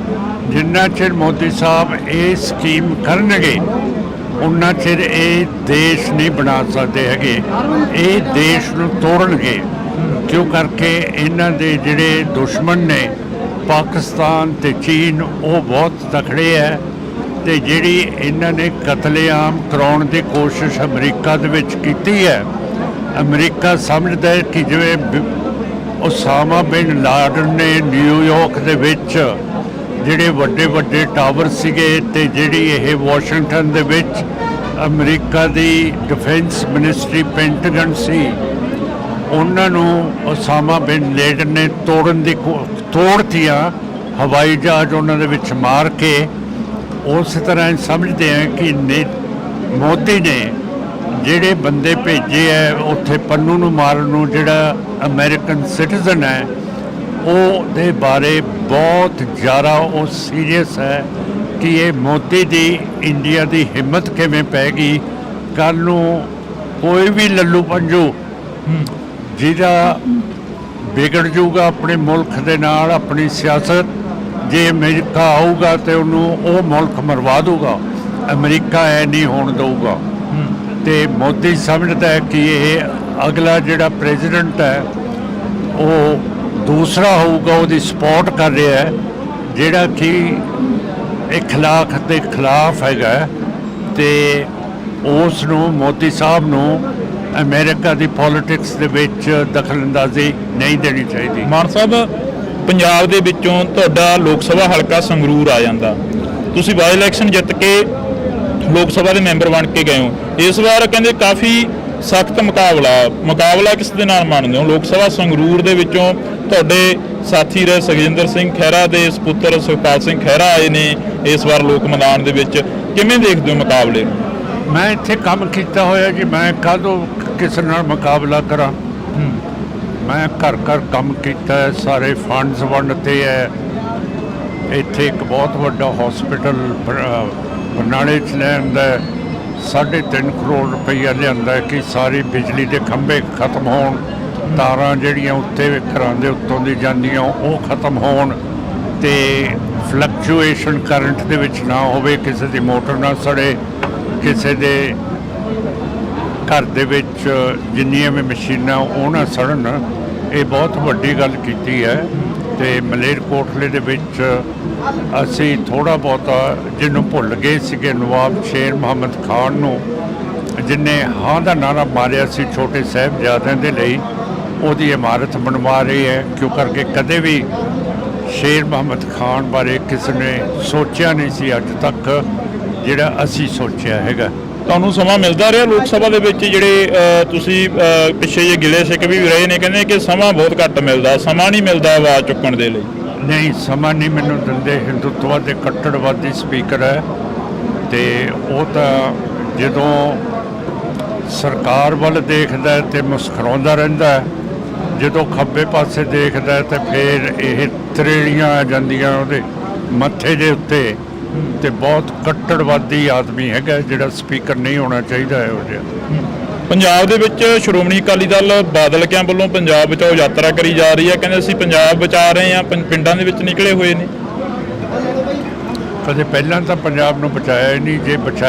B: ਜਿੰਨਾ ਚਿਰ ਮੋਦੀ ਸਾਹਿਬ ਇਹ ਸਕੀਮ ਕਰਨਗੇ ਉਨਾ ਚਿਰ ਇਹ ਦੇਸ਼ ਨਹੀਂ ਬਣਾ ਸਕਦੇ ਹੈਗੇ, ਇਹ ਦੇਸ਼ ਨੂੰ ਤੋੜਨਗੇ। ਕਿਉਂ ਕਰਕੇ ਇਹਨਾਂ ਦੇ ਜਿਹੜੇ ਦੁਸ਼ਮਣ ਨੇ ਪਾਕਿਸਤਾਨ ਤੇ ਚੀਨ ਉਹ ਬਹੁਤ ਤਕੜੇ ਹੈ, ਤੇ ਜਿਹੜੀ ਇਹਨਾਂ ਨੇ ਕਤਲੇਆਮ ਕਰਾਉਣ ਦੀ ਕੋਸ਼ਿਸ਼ ਅਮਰੀਕਾ ਦੇ ਵਿੱਚ ਕੀਤੀ ਹੈ, ਅਮਰੀਕਾ ਸਮਝਦਾ ਹੈ ਕਿ ਜਿਵੇਂ ਉਸਾਮਾ ਬਿਨ ਲਾਡਨ ਨੇ ਨਿਊਯਾਰਕ ਦੇ ਵਿੱਚ ਜਿਹੜੇ ਵੱਡੇ ਟਾਵਰ ਸੀਗੇ, ਤੇ ਜਿਹੜੀ ਇਹ ਵਾਸ਼ਿੰਗਟਨ ਦੇ ਵਿੱਚ ਅਮਰੀਕਾ ਦੀ ਡਿਫੈਂਸ ਮਿਨਿਸਟਰੀ ਪੈਂਟਾਗਨ ਸੀ, ਉਹਨਾਂ ਨੂੰ ਉਸਾਮਾ ਬਿਨ ਲਾਡਨ ਨੇ ਤੋੜਤੀਆਂ ਹਵਾਈ ਜਹਾਜ਼ ਉਹਨਾਂ ਦੇ ਵਿੱਚ ਮਾਰ ਕੇ। ਉਸ ਤਰ੍ਹਾਂ ਸਮਝਦੇ ਆ ਕਿ ਮੋਦੀ ਨੇ ਜਿਹੜੇ ਬੰਦੇ ਭੇਜੇ ਹੈ ਉੱਥੇ ਪੰਨੂ ਨੂੰ ਮਾਰਨ ਨੂੰ, ਜਿਹੜਾ ਅਮਰੀਕਨ ਸਿਟੀਜ਼ਨ ਹੈ ਉਹਦੇ ਬਾਰੇ ਬਹੁਤ ਜ਼ਿਆਦਾ ਉਹ ਸੀਰੀਅਸ ਹੈ ਕਿ ਇਹ ਮੋਦੀ ਦੀ ਇੰਡੀਆ ਦੀ ਹਿੰਮਤ ਕਿਵੇਂ ਪੈ ਗਈ। ਕੱਲ੍ਹ ਨੂੰ ਕੋਈ ਵੀ ਲੱਲੂ ਪੰਜੂ ਜਿਹਦਾ ਵਿਗੜ ਜੂਗਾ ਆਪਣੇ ਮੁਲਕ ਦੇ ਨਾਲ ਆਪਣੀ ਸਿਆਸਤ, ਜੇ ਅਮਰੀਕਾ ਆਊਗਾ ਤੇ ਉਹਨੂੰ ਉਹ ਮੁਲਕ ਮਰਵਾ ਦੂਗਾ। ਅਮਰੀਕਾ ਐ ਨਹੀਂ ਹੋਣ ਦਊਗਾ। ਤੇ ਮੋਦੀ ਸਮਝਦਾ ਹੈ ਕਿ ਇਹ ਅਗਲਾ ਜਿਹੜਾ ਪ੍ਰੈਜ਼ੀਡੈਂਟ ਹੈ ਉਹ ਦੂਸਰਾ ਹੋਊਗਾ, ਉਹਦੀ ਸਪੋਰਟ ਕਰ ਰਿਹਾ ਹੈ, ਜਿਹੜਾ ਕਿ ਇਖਲਾਕ ਦੇ ਖਿਲਾਫ ਹੈਗਾ। ਤੇ ਉਸ ਨੂੰ ਮੋਦੀ ਸਾਹਿਬ ਨੂੰ ਅਮਰੀਕਾ ਦੀ ਪੋਲਿਟਿਕਸ ਦੇ ਵਿੱਚ ਦਖਲਅੰਦਾਜ਼ੀ ਨਹੀਂ ਦੇਣੀ ਚਾਹੀਦੀ।
A: ਮਾਨ ਸਾਹਿਬ, ਪੰਜਾਬ ਦੇ ਵਿੱਚੋਂ ਤੁਹਾਡਾ ਲੋਕ ਸਭਾ ਹਲਕਾ ਸੰਗਰੂਰ ਆ ਜਾਂਦਾ, ਤੁਸੀਂ ਬਾਈ ਇਲੈਕਸ਼ਨ ਜਿੱਤ ਕੇ ਲੋਕ ਸਭਾ ਦੇ ਮੈਂਬਰ ਬਣ ਕੇ ਗਏ ਹੋ। ਇਸ ਵਾਰ ਕਹਿੰਦੇ ਕਾਫੀ ਸਖਤ ਮੁਕਾਬਲਾ ਕਿਸ ਦੇ ਨਾਲ ਮੰਨਦੇ ਹੋ? ਲੋਕ ਸਭਾ ਸੰਗਰੂਰ ਦੇ ਵਿੱਚੋਂ ਤੁਹਾਡੇ ਸਾਥੀ ਰਹੇ ਸੁਖਜਿੰਦਰ ਸਿੰਘ ਖਹਿਰਾ ਦੇ ਸਪੁੱਤਰ ਸੁਖਪਾਲ ਸਿੰਘ ਖਹਿਰਾ ਆਏ ਨੇ ਇਸ ਵਾਰ ਲੋਕ ਮੈਦਾਨ ਦੇ ਵਿੱਚ, ਕਿਵੇਂ ਦੇਖਦੇ ਹੋ ਮੁਕਾਬਲੇ ਨੂੰ?
B: ਮੈਂ ਇੱਥੇ ਕੰਮ ਕੀਤਾ ਹੋਇਆ ਜੀ, ਮੈਂ ਕਾਹਦੋਂ ਕਿਸੇ ਨਾਲ ਮੁਕਾਬਲਾ ਕਰਾਂ। ਮੈਂ ਘਰ ਘਰ ਕੰਮ ਕੀਤਾ ਹੈ, ਸਾਰੇ ਫੰਡਸ ਵੰਡਤੇ ਹੈ। ਇੱਥੇ ਇੱਕ ਬਹੁਤ ਵੱਡਾ ਹਸਪੀਟਲ ਬਰਨਾਲੇ 'ਚ ਲਿਆਂਦਾ, 3.5 ਕਰੋੜ ਰੁਪਈਆ ਲਿਆਂਦਾ ਕਿ ਸਾਰੀ ਬਿਜਲੀ ਦੇ ਖੰਭੇ ਖਤਮ ਹੋਣ, ਤਾਰਾਂ ਜਿਹੜੀਆਂ ਉੱਤੇ ਘਰਾਂ ਦੇ ਉੱਤੋਂ ਦੀ ਜਾਂਦੀਆਂ ਉਹ ਖਤਮ ਹੋਣ, ਤੇ ਫਲਕਚੁਏਸ਼ਨ ਕਰੰਟ ਦੇ ਵਿੱਚ ਨਾ ਹੋਵੇ, ਕਿਸੇ ਦੀ ਮੋਟਰ ਨਾ ਸੜੇ, ਕਿਸੇ ਦੇ ਘਰ ਦੇ ਵਿੱਚ ਜਿੰਨੀਆਂ ਵੀ ਮਸ਼ੀਨਾਂ ਉਹ ਨਾ ਸੜਨ। ਇਹ ਬਹੁਤ ਵੱਡੀ ਗੱਲ ਕੀਤੀ ਹੈ। ਤੇ ਮਲੇਰਕੋਟਲੇ ਦੇ ਵਿੱਚ ਅਸੀਂ ਥੋੜ੍ਹਾ ਬਹੁਤਾ ਜਿਹਨੂੰ ਭੁੱਲ ਗਏ ਸੀਗੇ, ਨਵਾਬ ਸ਼ੇਰ ਮੁਹੰਮਦ ਖਾਨ ਨੂੰ, ਜਿਹਨੇ ਹਾਂ ਦਾ ਨਾਰਾ ਮਾਰਿਆ ਸੀ ਛੋਟੇ ਸਾਹਿਬਜ਼ਾਦਿਆਂ ਦੇ ਲਈ, ਉਹਦੀ ਇਮਾਰਤ ਬਣਵਾ ਰਹੀ ਹੈ। ਕਿਉਂ ਕਰਕੇ ਕਦੇ ਵੀ ਸ਼ੇਰ ਮੁਹੰਮਦ ਖਾਨ ਬਾਰੇ ਕਿਸੇ ਨੇ ਸੋਚਿਆ ਨਹੀਂ ਸੀ ਅੱਜ ਤੱਕ ਜਿਹੜਾ ਅਸੀਂ ਸੋਚਿਆ ਹੈਗਾ।
A: ਤੁਹਾਨੂੰ ਸਮਾਂ ਮਿਲਦਾ ਰਿਹਾ ਲੋਕ ਸਭਾ ਦੇ ਵਿੱਚ? ਜਿਹੜੇ ਤੁਸੀਂ ਪਿੱਛੇ ਜੇ ਗਿਲੇ ਸਿੱਖ ਵੀ ਰਹੇ ਨੇ, ਕਹਿੰਦੇ ਕਿ ਸਮਾਂ ਬਹੁਤ ਘੱਟ ਮਿਲਦਾ, ਸਮਾਂ ਨਹੀਂ ਮਿਲਦਾ ਆਵਾਜ਼ ਚੁੱਕਣ ਦੇ ਲਈ।
B: ਨਹੀਂ, ਸਮਾਂ ਨਹੀਂ ਮੈਨੂੰ ਦਿੰਦੇ। ਹਿੰਦੂਤਵ ਦੇ ਕੱਟੜਵਾਦੀ ਸਪੀਕਰ ਹੈ, ਤੇ ਉਹ ਤਾਂ ਜਦੋਂ ਸਰਕਾਰ ਵੱਲ ਦੇਖਦਾ ਹੈ ਤੇ ਮੁਸਕਰਾਉਂਦਾ ਰਹਿੰਦਾ ਹੈ, ਜਦੋਂ ਖੱਬੇ ਪਾਸੇ ਦੇਖਦਾ ਹੈ ਤੇ ਫਿਰ ਇਹ ਤਰੇੜੀਆਂ ਆ ਜਾਂਦੀਆਂ ਉਹਦੇ ਮੱਥੇ ਦੇ ਉੱਤੇ। ਤੇ ਬਹੁਤ ਕੱਟੜਵਾਦੀ ਆਦਮੀ ਹੈਗਾ, ਜਿਹੜਾ ਸਪੀਕਰ ਨਹੀਂ ਹੋਣਾ ਚਾਹੀਦਾ ਇਹੋ ਜਿਹਾ।
A: ਪੰਜਾਬ ਦੇ ਵਿੱਚ ਸ਼੍ਰੋਮਣੀ ਅਕਾਲੀ ਦਲ ਬਾਦਲ ਕਿਆਂ ਵੱਲੋਂ ਪੰਜਾਬ ਬਚਾਓ ਯਾਤਰਾ ਕਰੀ ਜਾ ਰਹੀ ਹੈ, ਕਹਿੰਦੇ ਅਸੀਂ ਪੰਜਾਬ ਬਚਾ ਰਹੇ ਹਾਂ, ਪਿੰਡਾਂ ਦੇ ਵਿੱਚ ਨਿਕਲੇ ਹੋਏ ਨੇ।
B: ਕਦੇ ਪਹਿਲਾਂ ਤਾਂ ਪੰਜਾਬ ਨੂੰ ਬਚਾਇਆ ਹੀ ਨਹੀਂ। ਜੇ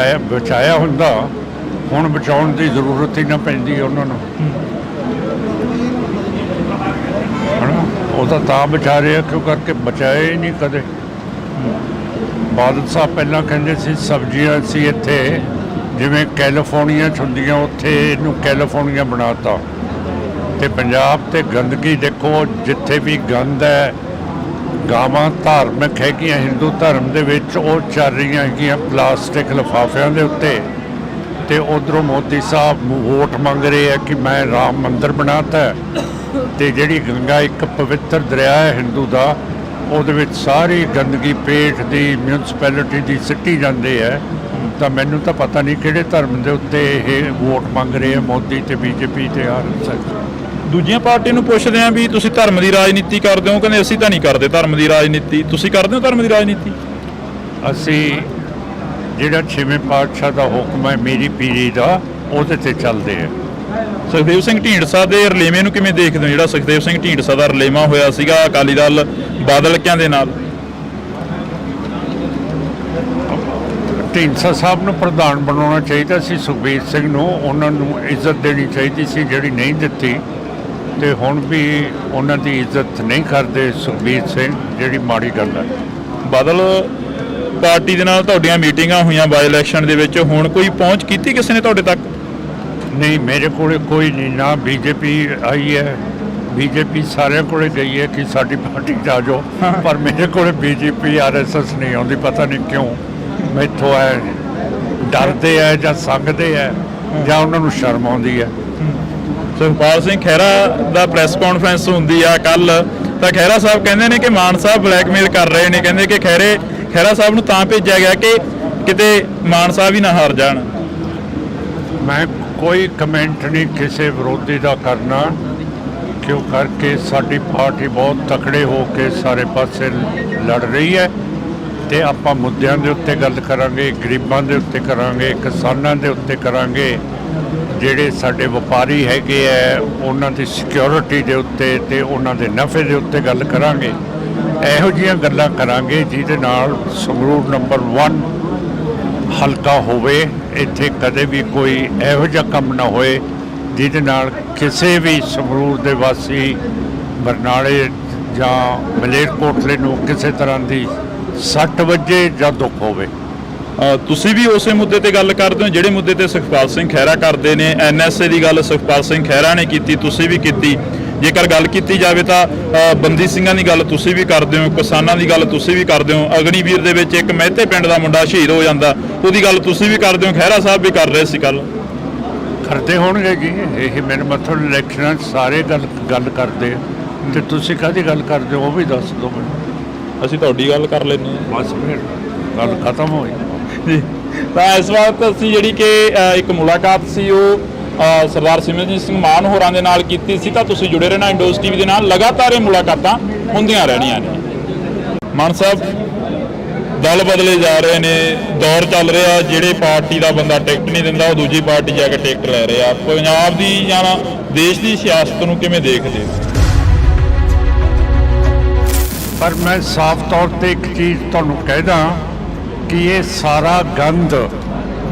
B: ਬਚਾਇਆ ਹੁੰਦਾ ਹੁਣ ਬਚਾਉਣ ਦੀ ਜ਼ਰੂਰਤ ਹੀ ਨਾ ਪੈਂਦੀ ਉਹਨਾਂ ਨੂੰ। ਉਹ ਤਾਂ ਬਚਾ ਰਿਹਾ ਕਿਉਂ ਕਰਕੇ ਬਚਾਇਆ ਹੀ ਨਹੀਂ ਕਦੇ। ਬਾਦਲ ਸਾਹਿਬ ਪਹਿਲਾਂ ਕਹਿੰਦੇ ਸੀ ਸਬਜ਼ੀਆਂ ਸੀ ਇੱਥੇ ਜਿਵੇਂ ਕੈਲੀਫੋਰਨੀਆ 'ਚ ਹੁੰਦੀਆਂ, ਉੱਥੇ ਇਹਨੂੰ ਕੈਲੀਫੋਰਨੀਆ ਬਣਾਤਾ। ਤੇ ਪੰਜਾਬ ਤੇ ਗੰਦਗੀ ਦੇਖੋ, ਜਿੱਥੇ ਵੀ ਗੰਦ ਹੈ, ਗਾਵਾਂ ਧਾਰਮਿਕ ਹੈਗੀਆਂ ਹਿੰਦੂ ਧਰਮ ਦੇ ਵਿੱਚ, ਉਹ ਚੱਲ ਰਹੀਆਂ ਹੈਗੀਆਂ ਪਲਾਸਟਿਕ ਲਿਫਾਫਿਆਂ ਦੇ ਉੱਤੇ। ਤੇ ਉਧਰੋਂ ਮੋਦੀ ਸਾਹਿਬ ਵੋਟ ਮੰਗ ਰਹੇ ਹੈ ਕਿ ਮੈਂ ਰਾਮ ਮੰਦਿਰ ਬਣਾਤਾ। ਤੇ ਜਿਹੜੀ ਗੰਗਾ ਇੱਕ ਪਵਿੱਤਰ ਦਰਿਆ ਹੈ ਹਿੰਦੂ ਦਾ, ਉਹਦੇ ਵਿੱਚ ਸਾਰੀ ਗੰਦਗੀ ਪੇਟ ਦੀ ਮਿਊਨਿਸਪੈਲਿਟੀ ਦੀ ਸਿੱਟੀ ਜਾਂਦੇ ਹੈ। ਤਾਂ ਮੈਨੂੰ ਤਾਂ ਪਤਾ ਨਹੀਂ ਕਿਹੜੇ ਧਰਮ ਦੇ ਉੱਤੇ ਇਹ ਵੋਟ ਮੰਗ ਰਹੇ ਆ ਮੋਦੀ ਤੇ ਬੀਜੇਪੀ ਤੇ ਆਰਐਸਐਸ।
A: ਦੂਜੀਆਂ ਪਾਰਟੀ ਨੂੰ ਪੁੱਛਦੇ ਆ ਵੀ ਤੁਸੀਂ ਧਰਮ ਦੀ ਰਾਜਨੀਤੀ ਕਰਦੇ ਹੋ, ਕਹਿੰਦੇ ਅਸੀਂ ਤਾਂ ਨਹੀਂ ਕਰਦੇ ਧਰਮ ਦੀ ਰਾਜਨੀਤੀ। ਤੁਸੀਂ ਕਰਦੇ ਹੋ ਧਰਮ ਦੀ ਰਾਜਨੀਤੀ?
B: ਅਸੀਂ ਜਿਹੜਾ 6ਵੇਂ ਪਾਤਸ਼ਾਹ ਦਾ ਹੁਕਮ ਹੈ ਮੇਰੀ ਪੀਰੀ ਦਾ, ਉਹਦੇ ਤੇ ਚੱਲਦੇ ਆ।
A: ਸੁਖਦੇਵ ਸਿੰਘ ਢੀਂਡਸਾ ਦੇ ਰਲੇਵੇਂ ਨੂੰ ਕਿਵੇਂ ਦੇਖਦੇ ਹੋ? ਜਿਹੜਾ ਸੁਖਦੇਵ ਸਿੰਘ ਢੀਂਡਸਾ ਦਾ ਰਲੇਵਾਂ ਹੋਇਆ ਸੀਗਾ ਅਕਾਲੀ ਦਲ ਬਾਦਲ ਕਿਆਂ ਦੇ ਨਾਲ।
B: ਢੀਂਡਸਾ ਸਾਹਿਬ ਨੂੰ ਪ੍ਰਧਾਨ ਬਣਾਉਣਾ ਚਾਹੀਦਾ ਸੀ, ਸੁਖਬੀਰ ਸਿੰਘ ਨੂੰ। ਉਹਨਾਂ ਨੂੰ ਇੱਜ਼ਤ ਦੇਣੀ ਚਾਹੀਦੀ ਸੀ ਜਿਹੜੀ ਨਹੀਂ ਦਿੱਤੀ। ਤੇ ਹੁਣ ਵੀ ਉਹਨਾਂ ਦੀ ਇੱਜ਼ਤ ਨਹੀਂ ਕਰਦੇ ਸੁਖਬੀਰ ਸਿੰਘ, ਜਿਹੜੀ ਮਾੜੀ ਗੱਲ ਹੈ।
A: ਬਾਦਲ ਪਾਰਟੀ ਦੇ ਨਾਲ ਤੁਹਾਡੀਆਂ ਮੀਟਿੰਗਾਂ ਹੋਈਆਂ ਬਾਈ ਇਲੈਕਸ਼ਨ ਦੇ ਵਿੱਚ, ਹੁਣ ਕੋਈ ਪਹੁੰਚ ਕੀਤੀ ਕਿਸੇ ਨੇ ਤੁਹਾਡੇ ਤੱਕ?
B: ਨਹੀਂ, ਮੇਰੇ ਕੋਲ ਕੋਈ ਨਹੀਂ। ਨਾ ਬੀਜੇਪੀ ਆਈ ਹੈ, ਬੀਜੇਪੀ ਸਾਰਿਆਂ ਕੋਲ ਗਈ ਹੈ ਕਿ ਸਾਡੀ ਪਾਰਟੀ 'ਚ ਆ ਜਾਓ, ਪਰ ਮੇਰੇ ਕੋਲ ਬੀਜੇਪੀ ਆਰਐਸਐਸ ਨਹੀਂ ਆਉਂਦੀ। ਪਤਾ ਨਹੀਂ ਕਿਉਂ। ਮੈਥੋਂ ਹੈ ਡਰਦੇ ਹੈ ਜਾਂ ਸੰਗਦੇ ਹੈ ਜਾਂ ਉਹਨਾਂ ਨੂੰ ਸ਼ਰਮ ਆਉਂਦੀ ਹੈ।
A: ਸੁਖਪਾਲ ਸਿੰਘ ਖਹਿਰਾ ਦਾ ਪ੍ਰੈਸ ਕਾਨਫਰੰਸ ਹੁੰਦੀ ਆ ਕੱਲ, ਤਾਂ ਖਹਿਰਾ ਸਾਹਿਬ ਕਹਿੰਦੇ ਨੇ ਕਿ ਮਾਨ ਸਾਹਿਬ ਬਲੈਕਮੇਲ ਕਰ ਰਹੇ ਨੇ। ਕਹਿੰਦੇ ਕਿ ਖਹਿਰਾ ਸਾਹਿਬ ਨੂੰ ਤਾਂ ਭੇਜਿਆ ਗਿਆ ਕਿ ਕਿਤੇ ਮਾਨ ਸਾਹਿਬ ਹੀ ਨਾ ਹਾਰ ਜਾਣ।
B: ਮੈਂ ਕੋਈ ਕਮੈਂਟ ਨਹੀਂ ਕਿਸੇ ਵਿਰੋਧੀ ਦਾ ਕਰਨਾ, ਕਿਉਂ ਕਰਕੇ ਸਾਡੀ ਪਾਰਟੀ ਬਹੁਤ ਤਕੜੇ ਹੋ ਕੇ ਸਾਰੇ ਪਾਸੇ ਲੜ ਰਹੀ ਹੈ ਤੇ ਆਪਾਂ ਮੁੱਦਿਆਂ ਦੇ ਉੱਤੇ ਗੱਲ ਕਰਾਂਗੇ, ਗਰੀਬਾਂ ਦੇ ਉੱਤੇ ਕਰਾਂਗੇ, ਕਿਸਾਨਾਂ ਦੇ ਉੱਤੇ ਕਰਾਂਗੇ, ਜਿਹੜੇ ਸਾਡੇ ਵਪਾਰੀ ਹੈਗੇ ਆ ਉਹਨਾਂ ਦੀ ਸਿਕਿਉਰਿਟੀ ਦੇ ਉੱਤੇ ਤੇ ਉਹਨਾਂ ਦੇ ਨਫੇ ਦੇ ਉੱਤੇ ਗੱਲ ਕਰਾਂਗੇ। ਇਹੋ ਜਿਹੀਆਂ ਗੱਲਾਂ ਕਰਾਂਗੇ ਜਿਹਦੇ ਨਾਲ ਸੰਗਰੂਰ ਨੰਬਰ 1 ਹਲਕਾ ਹੋਵੇ। ਇੱਥੇ ਕਦੇ ਵੀ ਕੋਈ ਇਹੋ ਜਿਹਾ ਕੰਮ ਨਾ ਹੋਏ ਜਿਹਦੇ ਨਾਲ ਕਿਸੇ ਵੀ ਸੰਗਰੂਰ ਦੇ ਵਾਸੀ, ਬਰਨਾਲੇ ਜਾਂ ਮਲੇਰਕੋਟਲੇ ਨੂੰ ਕਿਸੇ ਤਰ੍ਹਾਂ ਦੀ ਸੱਟ ਵੱਜੇ ਜਾਂ ਦੁੱਖ ਹੋਵੇ।
A: ਤੁਸੀਂ ਵੀ ਉਸੇ ਮੁੱਦੇ ਤੇ ਗੱਲ ਕਰਦੇ ਹੋ ਜਿਹੜੇ ਮੁੱਦੇ ਤੇ ਸੁਖਪਾਲ ਸਿੰਘ ਖਹਿਰਾ ਕਰਦੇ ਨੇ। ਐਨਐਸਏ ਦੀ ਗੱਲ ਸੁਖਪਾਲ ਸਿੰਘ ਖਹਿਰਾ ਨੇ ਕੀਤੀ, ਤੁਸੀਂ ਵੀ ਕੀਤੀ। ਜੇਕਰ ਗੱਲ ਕੀਤੀ ਜਾਵੇ ਤਾਂ ਬੰਦੀ ਸਿੰਘਾਂ ਦੀ ਗੱਲ ਤੁਸੀਂ ਵੀ ਕਰਦੇ ਹੋ, ਕਿਸਾਨਾਂ ਦੀ ਗੱਲ ਤੁਸੀਂ ਵੀ ਕਰਦੇ ਹੋ। ਅਗਨੀਵੀਰ ਦੇ ਵਿੱਚ ਇੱਕ ਮਹਿਤੇ ਪਿੰਡ ਦਾ ਮੁੰਡਾ ਸ਼ਹੀਦ ਹੋ ਜਾਂਦਾ, ਉਹਦੀ ਗੱਲ ਤੁਸੀਂ ਵੀ ਕਰਦੇ ਹੋ, ਖਹਿਰਾ ਸਾਹਿਬ ਵੀ ਕਰ ਰਹੇ ਸੀ ਕੱਲ।
B: ਕਰਦੇ ਹੋਣਗੇ ਜੀ, ਇਹ ਮੇਰੇ ਮਤਲਬ ਇਲੈਕਸ਼ਨਾਂ 'ਚ ਸਾਰੇ ਗੱਲ ਕਰਦੇ ਆ ਤੇ ਤੁਸੀਂ ਕਾਹਦੀ ਗੱਲ ਕਰਦੇ ਹੋ ਉਹ ਵੀ ਦੱਸ ਦਿਓ ਮੈਨੂੰ।
A: ਅਸੀਂ ਤੁਹਾਡੀ ਗੱਲ ਕਰ ਲੈਂਦੇ ਹਾਂ,
B: ਬਸ ਫਿਰ ਗੱਲ ਖਤਮ ਹੋਈ
A: ਜੀ। ਤਾਂ ਇਸ ਵਕਤ ਅਸੀਂ ਜਿਹੜੀ ਕਿ ਇੱਕ ਮੁਲਾਕਾਤ ਸੀ ਉਹ ਸਰਦਾਰ ਸਿਮਰਨਜੀਤ ਸਿੰਘ ਮਾਨ ਹੋਰਾਂ ਦੇ ਨਾਲ ਕੀਤੀ ਸੀ। ਤਾਂ ਤੁਸੀਂ ਜੁੜੇ ਰਹਿਣਾ ਇੰਡੋਜ਼ ਟੀਵੀ ਦੇ ਨਾਲ, ਲਗਾਤਾਰ ਇਹ ਮੁਲਾਕਾਤਾਂ ਹੁੰਦੀਆਂ ਰਹਿਣੀਆਂ ਨੇ। ਮਾਨ ਸਾਹਿਬ, ਦਲ ਬਦਲੇ ਜਾ ਰਹੇ ਨੇ, ਦੌਰ ਚੱਲ ਰਿਹਾ, ਜਿਹੜੇ ਪਾਰਟੀ ਦਾ ਬੰਦਾ ਟਿਕਟ ਨਹੀਂ ਦਿੰਦਾ ਉਹ ਦੂਜੀ ਪਾਰਟੀ ਜਾ ਕੇ ਟਿਕਟ ਲੈ ਰਿਹਾ। ਪੰਜਾਬ ਦੀ ਜਾਂ ਦੇਸ਼ ਦੀ ਸਿਆਸਤ ਨੂੰ ਕਿਵੇਂ ਦੇਖਦੇ ਹੋ?
B: ਪਰ ਮੈਂ ਸਾਫ਼ ਤੌਰ ਤੇ ਇੱਕ ਚੀਜ਼ ਤੁਹਾਨੂੰ ਕਹਿਦਾ ਕਿ ਇਹ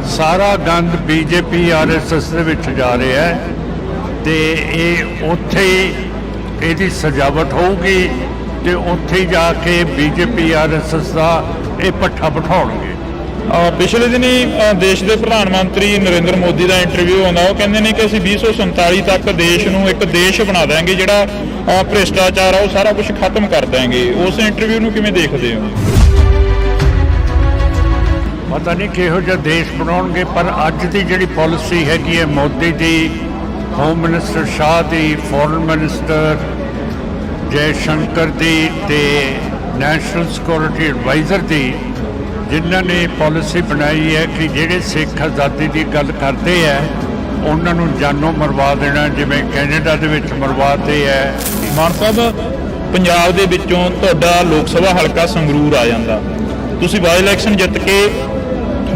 B: ਸਾਰਾ ਗੰਦ ਬੀਜੇਪੀ ਆਰਐਸਐਸ ਦੇ ਵਿੱਚ ਜਾ ਰਿਹਾ ਹੈ ਤੇ ਇਹ ਉੱਥੇ ਇਹਦੀ ਸਜਾਵਟ ਹੋਊਗੀ ਤੇ ਉੱਥੇ ਜਾ ਕੇ ਬੀਜੇਪੀ ਆਰਐਸਐਸ ਦਾ ਇਹ ਪੱਠਾ ਬਿਠਾਉਣਗੇ।
A: ਪਿਛਲੇ ਦਿਨੀ ਦੇਸ਼ ਦੇ ਪ੍ਰਧਾਨ ਮੰਤਰੀ ਨਰਿੰਦਰ ਮੋਦੀ ਦਾ ਇੰਟਰਵਿਊ ਆਉਂਦਾ, ਉਹ ਕਹਿੰਦੇ ਨੇ ਕਿ ਅਸੀਂ 2047 ਤੱਕ ਦੇਸ਼ ਨੂੰ ਇੱਕ ਦੇਸ਼ ਬਣਾ ਦਿਆਂਗੇ ਜਿਹੜਾ ਭ੍ਰਿਸ਼ਟਾਚਾਰ ਆ ਉਹ ਸਾਰਾ ਕੁਝ ਖਤਮ ਕਰ ਦਿਆਂਗੇ। ਉਸ ਇੰਟਰਵਿਊ ਨੂੰ ਕਿਵੇਂ ਦੇਖਦੇ ਹੋ?
B: ਪਤਾ ਨਹੀਂ ਕਿਹੋ ਜਿਹਾ ਦੇਸ਼ ਬਣਾਉਣਗੇ, ਪਰ ਅੱਜ ਦੀ ਜਿਹੜੀ ਪਾਲਿਸੀ ਹੈਗੀ ਹੈ ਮੋਦੀ ਦੀ, ਹੋਮ ਮਿਨਿਸਟਰ ਸ਼ਾਹ ਦੀ, ਫੋਰਨ ਮਿਨਿਸਟਰ ਜੈ ਸ਼ੰਕਰ ਦੀ ਤੇ ਨੈਸ਼ਨਲ ਸਿਕਿਉਰਿਟੀ ਐਡਵਾਈਜ਼ਰ ਦੀ, ਜਿਨ੍ਹਾਂ ਨੇ ਪਾਲਿਸੀ ਬਣਾਈ ਹੈ ਕਿ ਜਿਹੜੇ ਸਿੱਖ ਆਜ਼ਾਦੀ ਦੀ ਗੱਲ ਕਰਦੇ ਹੈ ਉਹਨਾਂ ਨੂੰ ਜਾਨੋਂ ਮਰਵਾ ਦੇਣਾ, ਜਿਵੇਂ ਕੈਨੇਡਾ ਦੇ ਵਿੱਚ ਮਰਵਾਤੇ ਹੈ।
A: ਮਾਨ ਸਾਹਿਬ, ਪੰਜਾਬ ਦੇ ਵਿੱਚੋਂ ਤੁਹਾਡਾ ਲੋਕ ਸਭਾ ਹਲਕਾ ਸੰਗਰੂਰ ਆ ਜਾਂਦਾ, ਤੁਸੀਂ ਬਾਈ ਇਲੈਕਸ਼ਨ ਜਿੱਤ ਕੇ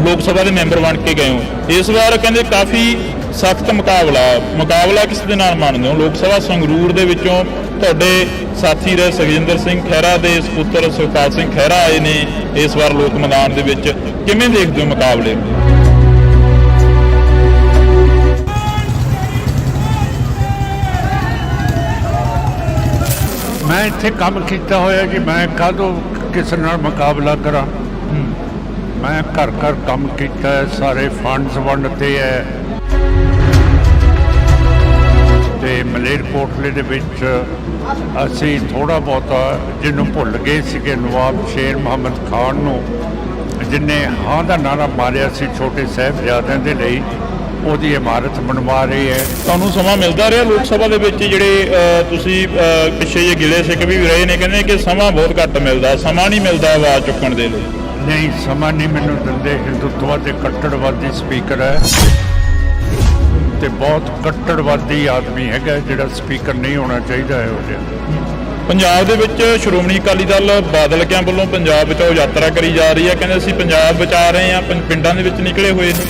A: ਲੋਕ ਸਭਾ ਦੇ ਮੈਂਬਰ ਬਣ ਕੇ ਗਏ ਹੋ। ਇਸ ਵਾਰ ਕਹਿੰਦੇ ਕਾਫੀ ਸਖਤ ਮੁਕਾਬਲਾ ਕਿਸ ਦੇ ਨਾਲ ਮੰਨਦੇ ਹੋ? ਲੋਕ ਸਭਾ ਸੰਗਰੂਰ ਦੇ ਵਿੱਚੋਂ ਤੁਹਾਡੇ ਸਾਥੀ ਰਹੇ ਸੁਖਜਿੰਦਰ ਸਿੰਘ ਖਹਿਰਾ ਦੇ ਸਪੁੱਤਰ ਸੁਖਪਾਲ ਸਿੰਘ ਖਹਿਰਾ ਆਏ ਨੇ ਇਸ ਵਾਰ ਲੋਕ ਮੈਦਾਨ ਦੇ ਵਿੱਚ, ਕਿਵੇਂ ਦੇਖਦੇ ਹੋ ਮੁਕਾਬਲੇ ਨੂੰ?
B: ਮੈਂ ਇੱਥੇ ਕੰਮ ਕੀਤਾ ਹੋਇਆ ਜੀ, ਮੈਂ ਕਾਹਦੋਂ ਕਿਸੇ ਨਾਲ ਮੁਕਾਬਲਾ ਕਰਾਂ? ਮੈਂ ਘਰ ਕੰਮ ਕੀਤਾ ਹੈ, ਸਾਰੇ ਫੰਡਸ ਵੰਡਤੇ ਹੈ ਤੇ ਮਲੇਰਕੋਟਲੇ ਦੇ ਵਿੱਚ ਅਸੀਂ ਥੋੜਾ ਬਹੁਤਾ ਜਿਹਨੂੰ ਭੁੱਲ ਗਏ ਸੀਗੇ, ਨਵਾਬ ਸ਼ੇਰ ਮੁਹੰਮਦ ਖਾਨ ਨੂੰ, ਜਿਹਨੇ ਹਾਂ ਦਾ ਨਾਰਾ ਮਾਰਿਆ ਸੀ ਛੋਟੇ ਸਾਹਿਬਜ਼ਾਦਿਆਂ ਦੇ ਲਈ, ਉਹਦੀ ਇਮਾਰਤ ਬਣਵਾ ਰਹੀ ਹੈ।
A: ਤੁਹਾਨੂੰ ਸਮਾਂ ਮਿਲਦਾ ਰਿਹਾ ਲੋਕ ਸਭਾ ਦੇ ਵਿੱਚ? ਜਿਹੜੇ ਤੁਸੀਂ ਪਿੱਛੇ ਜੇ ਗਿਲੇ ਸਿੱਖ ਵੀ ਰਹੇ ਨੇ, ਕਹਿੰਦੇ ਕਿ ਸਮਾਂ ਬਹੁਤ ਘੱਟ ਮਿਲਦਾ, ਸਮਾਂ ਨਹੀਂ ਮਿਲਦਾ ਆਵਾਜ਼ ਚੁੱਕਣ ਦੇ ਲਈ।
B: ਨਹੀਂ, ਸਮਾਂ ਨਹੀਂ ਮੈਨੂੰ ਦਿੰਦੇ। ਹਿੰਦੂਤਵਾ ਦੇ ਕੱਟੜਵਾਦੀ ਸਪੀਕਰ ਹੈ ਤੇ ਬਹੁਤ ਕੱਟੜਵਾਦੀ ਆਦਮੀ ਹੈਗਾ ਜਿਹੜਾ ਸਪੀਕਰ ਨਹੀਂ ਹੋਣਾ ਚਾਹੀਦਾ ਹੈ। ਉਹ ਜਿਹਾ
A: ਪੰਜਾਬ ਦੇ ਵਿੱਚ ਸ਼੍ਰੋਮਣੀ ਅਕਾਲੀ ਦਲ ਬਾਦਲ ਕਿਆਂ ਵੱਲੋਂ ਪੰਜਾਬ ਬਚਾਓ ਯਾਤਰਾ ਕਰੀ ਜਾ ਰਹੀ ਹੈ, ਕਹਿੰਦੇ ਅਸੀਂ ਪੰਜਾਬ ਬਚਾ ਰਹੇ ਹਾਂ, ਪਿੰਡਾਂ ਦੇ ਵਿੱਚ ਨਿਕਲੇ ਹੋਏ ਨੇ।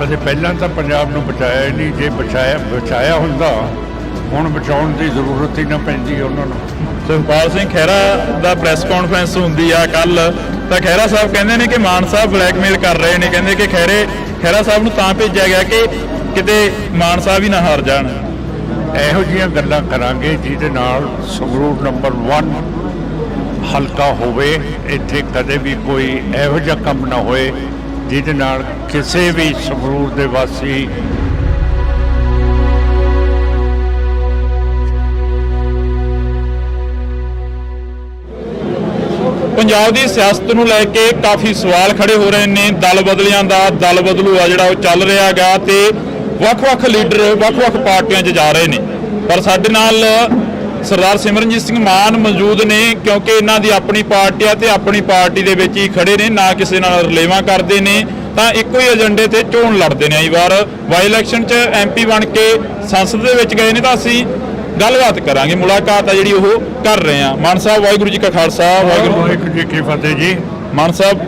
B: ਕਦੇ ਪਹਿਲਾਂ ਤਾਂ ਪੰਜਾਬ ਨੂੰ ਬਚਾਇਆ ਹੀ ਨਹੀਂ, ਜੇ ਬਚਾਇਆ ਹੁੰਦਾ ਹੁਣ ਬਚਾਉਣ ਦੀ ਜ਼ਰੂਰਤ ਹੀ ਨਾ ਪੈਂਦੀ ਉਹਨਾਂ ਨੂੰ।
A: ਸੁਖਪਾਲ ਸਿੰਘ ਖਹਿਰਾ ਦਾ ਪ੍ਰੈਸ ਕਾਨਫਰੰਸ ਹੁੰਦੀ ਆ ਕੱਲ, ਤਾਂ ਖਹਿਰਾ ਸਾਹਿਬ ਕਹਿੰਦੇ ਨੇ ਕਿ ਮਾਨ ਸਾਹਿਬ ਬਲੈਕਮੇਲ ਕਰ ਰਹੇ ਨੇ, ਕਹਿੰਦੇ ਕਿ ਖਹਿਰਾ ਸਾਹਿਬ ਨੂੰ ਤਾਂ ਭੇਜਿਆ ਗਿਆ ਕਿ ਕਿਤੇ ਮਾਨ ਸਾਹਿਬ ਹੀ ਨਾ ਹਾਰ ਜਾਣ।
B: ਇਹੋ ਜਿਹੀਆਂ ਗੱਲਾਂ ਕਰਾਂਗੇ ਜਿਹਦੇ ਨਾਲ ਸੰਗਰੂਰ ਨੰਬਰ 1 ਹਲਕਾ ਹੋਵੇ। ਇੱਥੇ ਕਦੇ ਵੀ ਕੋਈ ਇਹੋ ਜਿਹਾ ਕੰਮ ਨਾ ਹੋਏ ਜਿਹਦੇ ਨਾਲ ਕਿਸੇ ਵੀ ਸੰਗਰੂਰ ਦੇ ਵਾਸੀ,
A: ਪੰਜਾਬ ਦੀ ਸਿਆਸਤ ਨੂੰ ਲੈ ਕੇ ਕਾਫੀ ਸਵਾਲ ਖੜੇ ਹੋ ਰਹੇ ਨੇ। ਦਲ ਬਦਲਿਆਂ ਦਾ ਦਲ ਬਦਲੂ ਆ ਜਿਹੜਾ ਉਹ ਚੱਲ ਰਿਹਾ ਹੈਗਾ ਤੇ ਵੱਖ-ਵੱਖ ਲੀਡਰ ਵੱਖ-ਵੱਖ ਪਾਰਟੀਆਂ 'ਚ ਜਾ ਰਹੇ ਨੇ। ਪਰ ਸਾਡੇ ਨਾਲ ਸਰਦਾਰ ਸਿਮਰਨਜੀਤ ਸਿੰਘ ਮਾਨ ਮੌਜੂਦ ਨੇ, ਕਿਉਂਕਿ ਇਹਨਾਂ ਦੀ ਆਪਣੀ ਪਾਰਟੀ ਆ ਤੇ ਆਪਣੀ ਪਾਰਟੀ ਦੇ ਵਿੱਚ ਹੀ ਖੜੇ ਨੇ, ਨਾ ਕਿਸੇ ਨਾਲ ਰਲੇਵਾਂ ਕਰਦੇ ਨੇ ਤਾਂ ਇੱਕੋ ਹੀ ਏਜੰਡੇ ਤੇ ਚੋਣ ਲੜਦੇ ਨੇ। ਕਈ ਵਾਰ ਬਾਈ ਇਲੈਕਸ਼ਨ 'ਚ MP ਬਣ ਕੇ ਸੰਸਦ ਦੇ ਵਿੱਚ ਗਏ ਨੇ, ਤਾਂ ਅਸੀਂ ਗੱਲਬਾਤ ਕਰਾਂਗੇ, ਮੁਲਾਕਾਤ ਆ ਜਿਹੜੀ ਉਹ ਕਰ ਰਹੇ ਹਾਂ। ਮਾਨ ਸਾਹਿਬ, ਵਾਹਿਗੁਰੂ ਜੀ ਕਾ ਖਾਲਸਾ,
B: ਵਾਹਿਗੁਰੂ ਜੀ ਕੀ ਫਤਿਹ ਜੀ।
A: ਮਾਨ ਸਾਹਿਬ,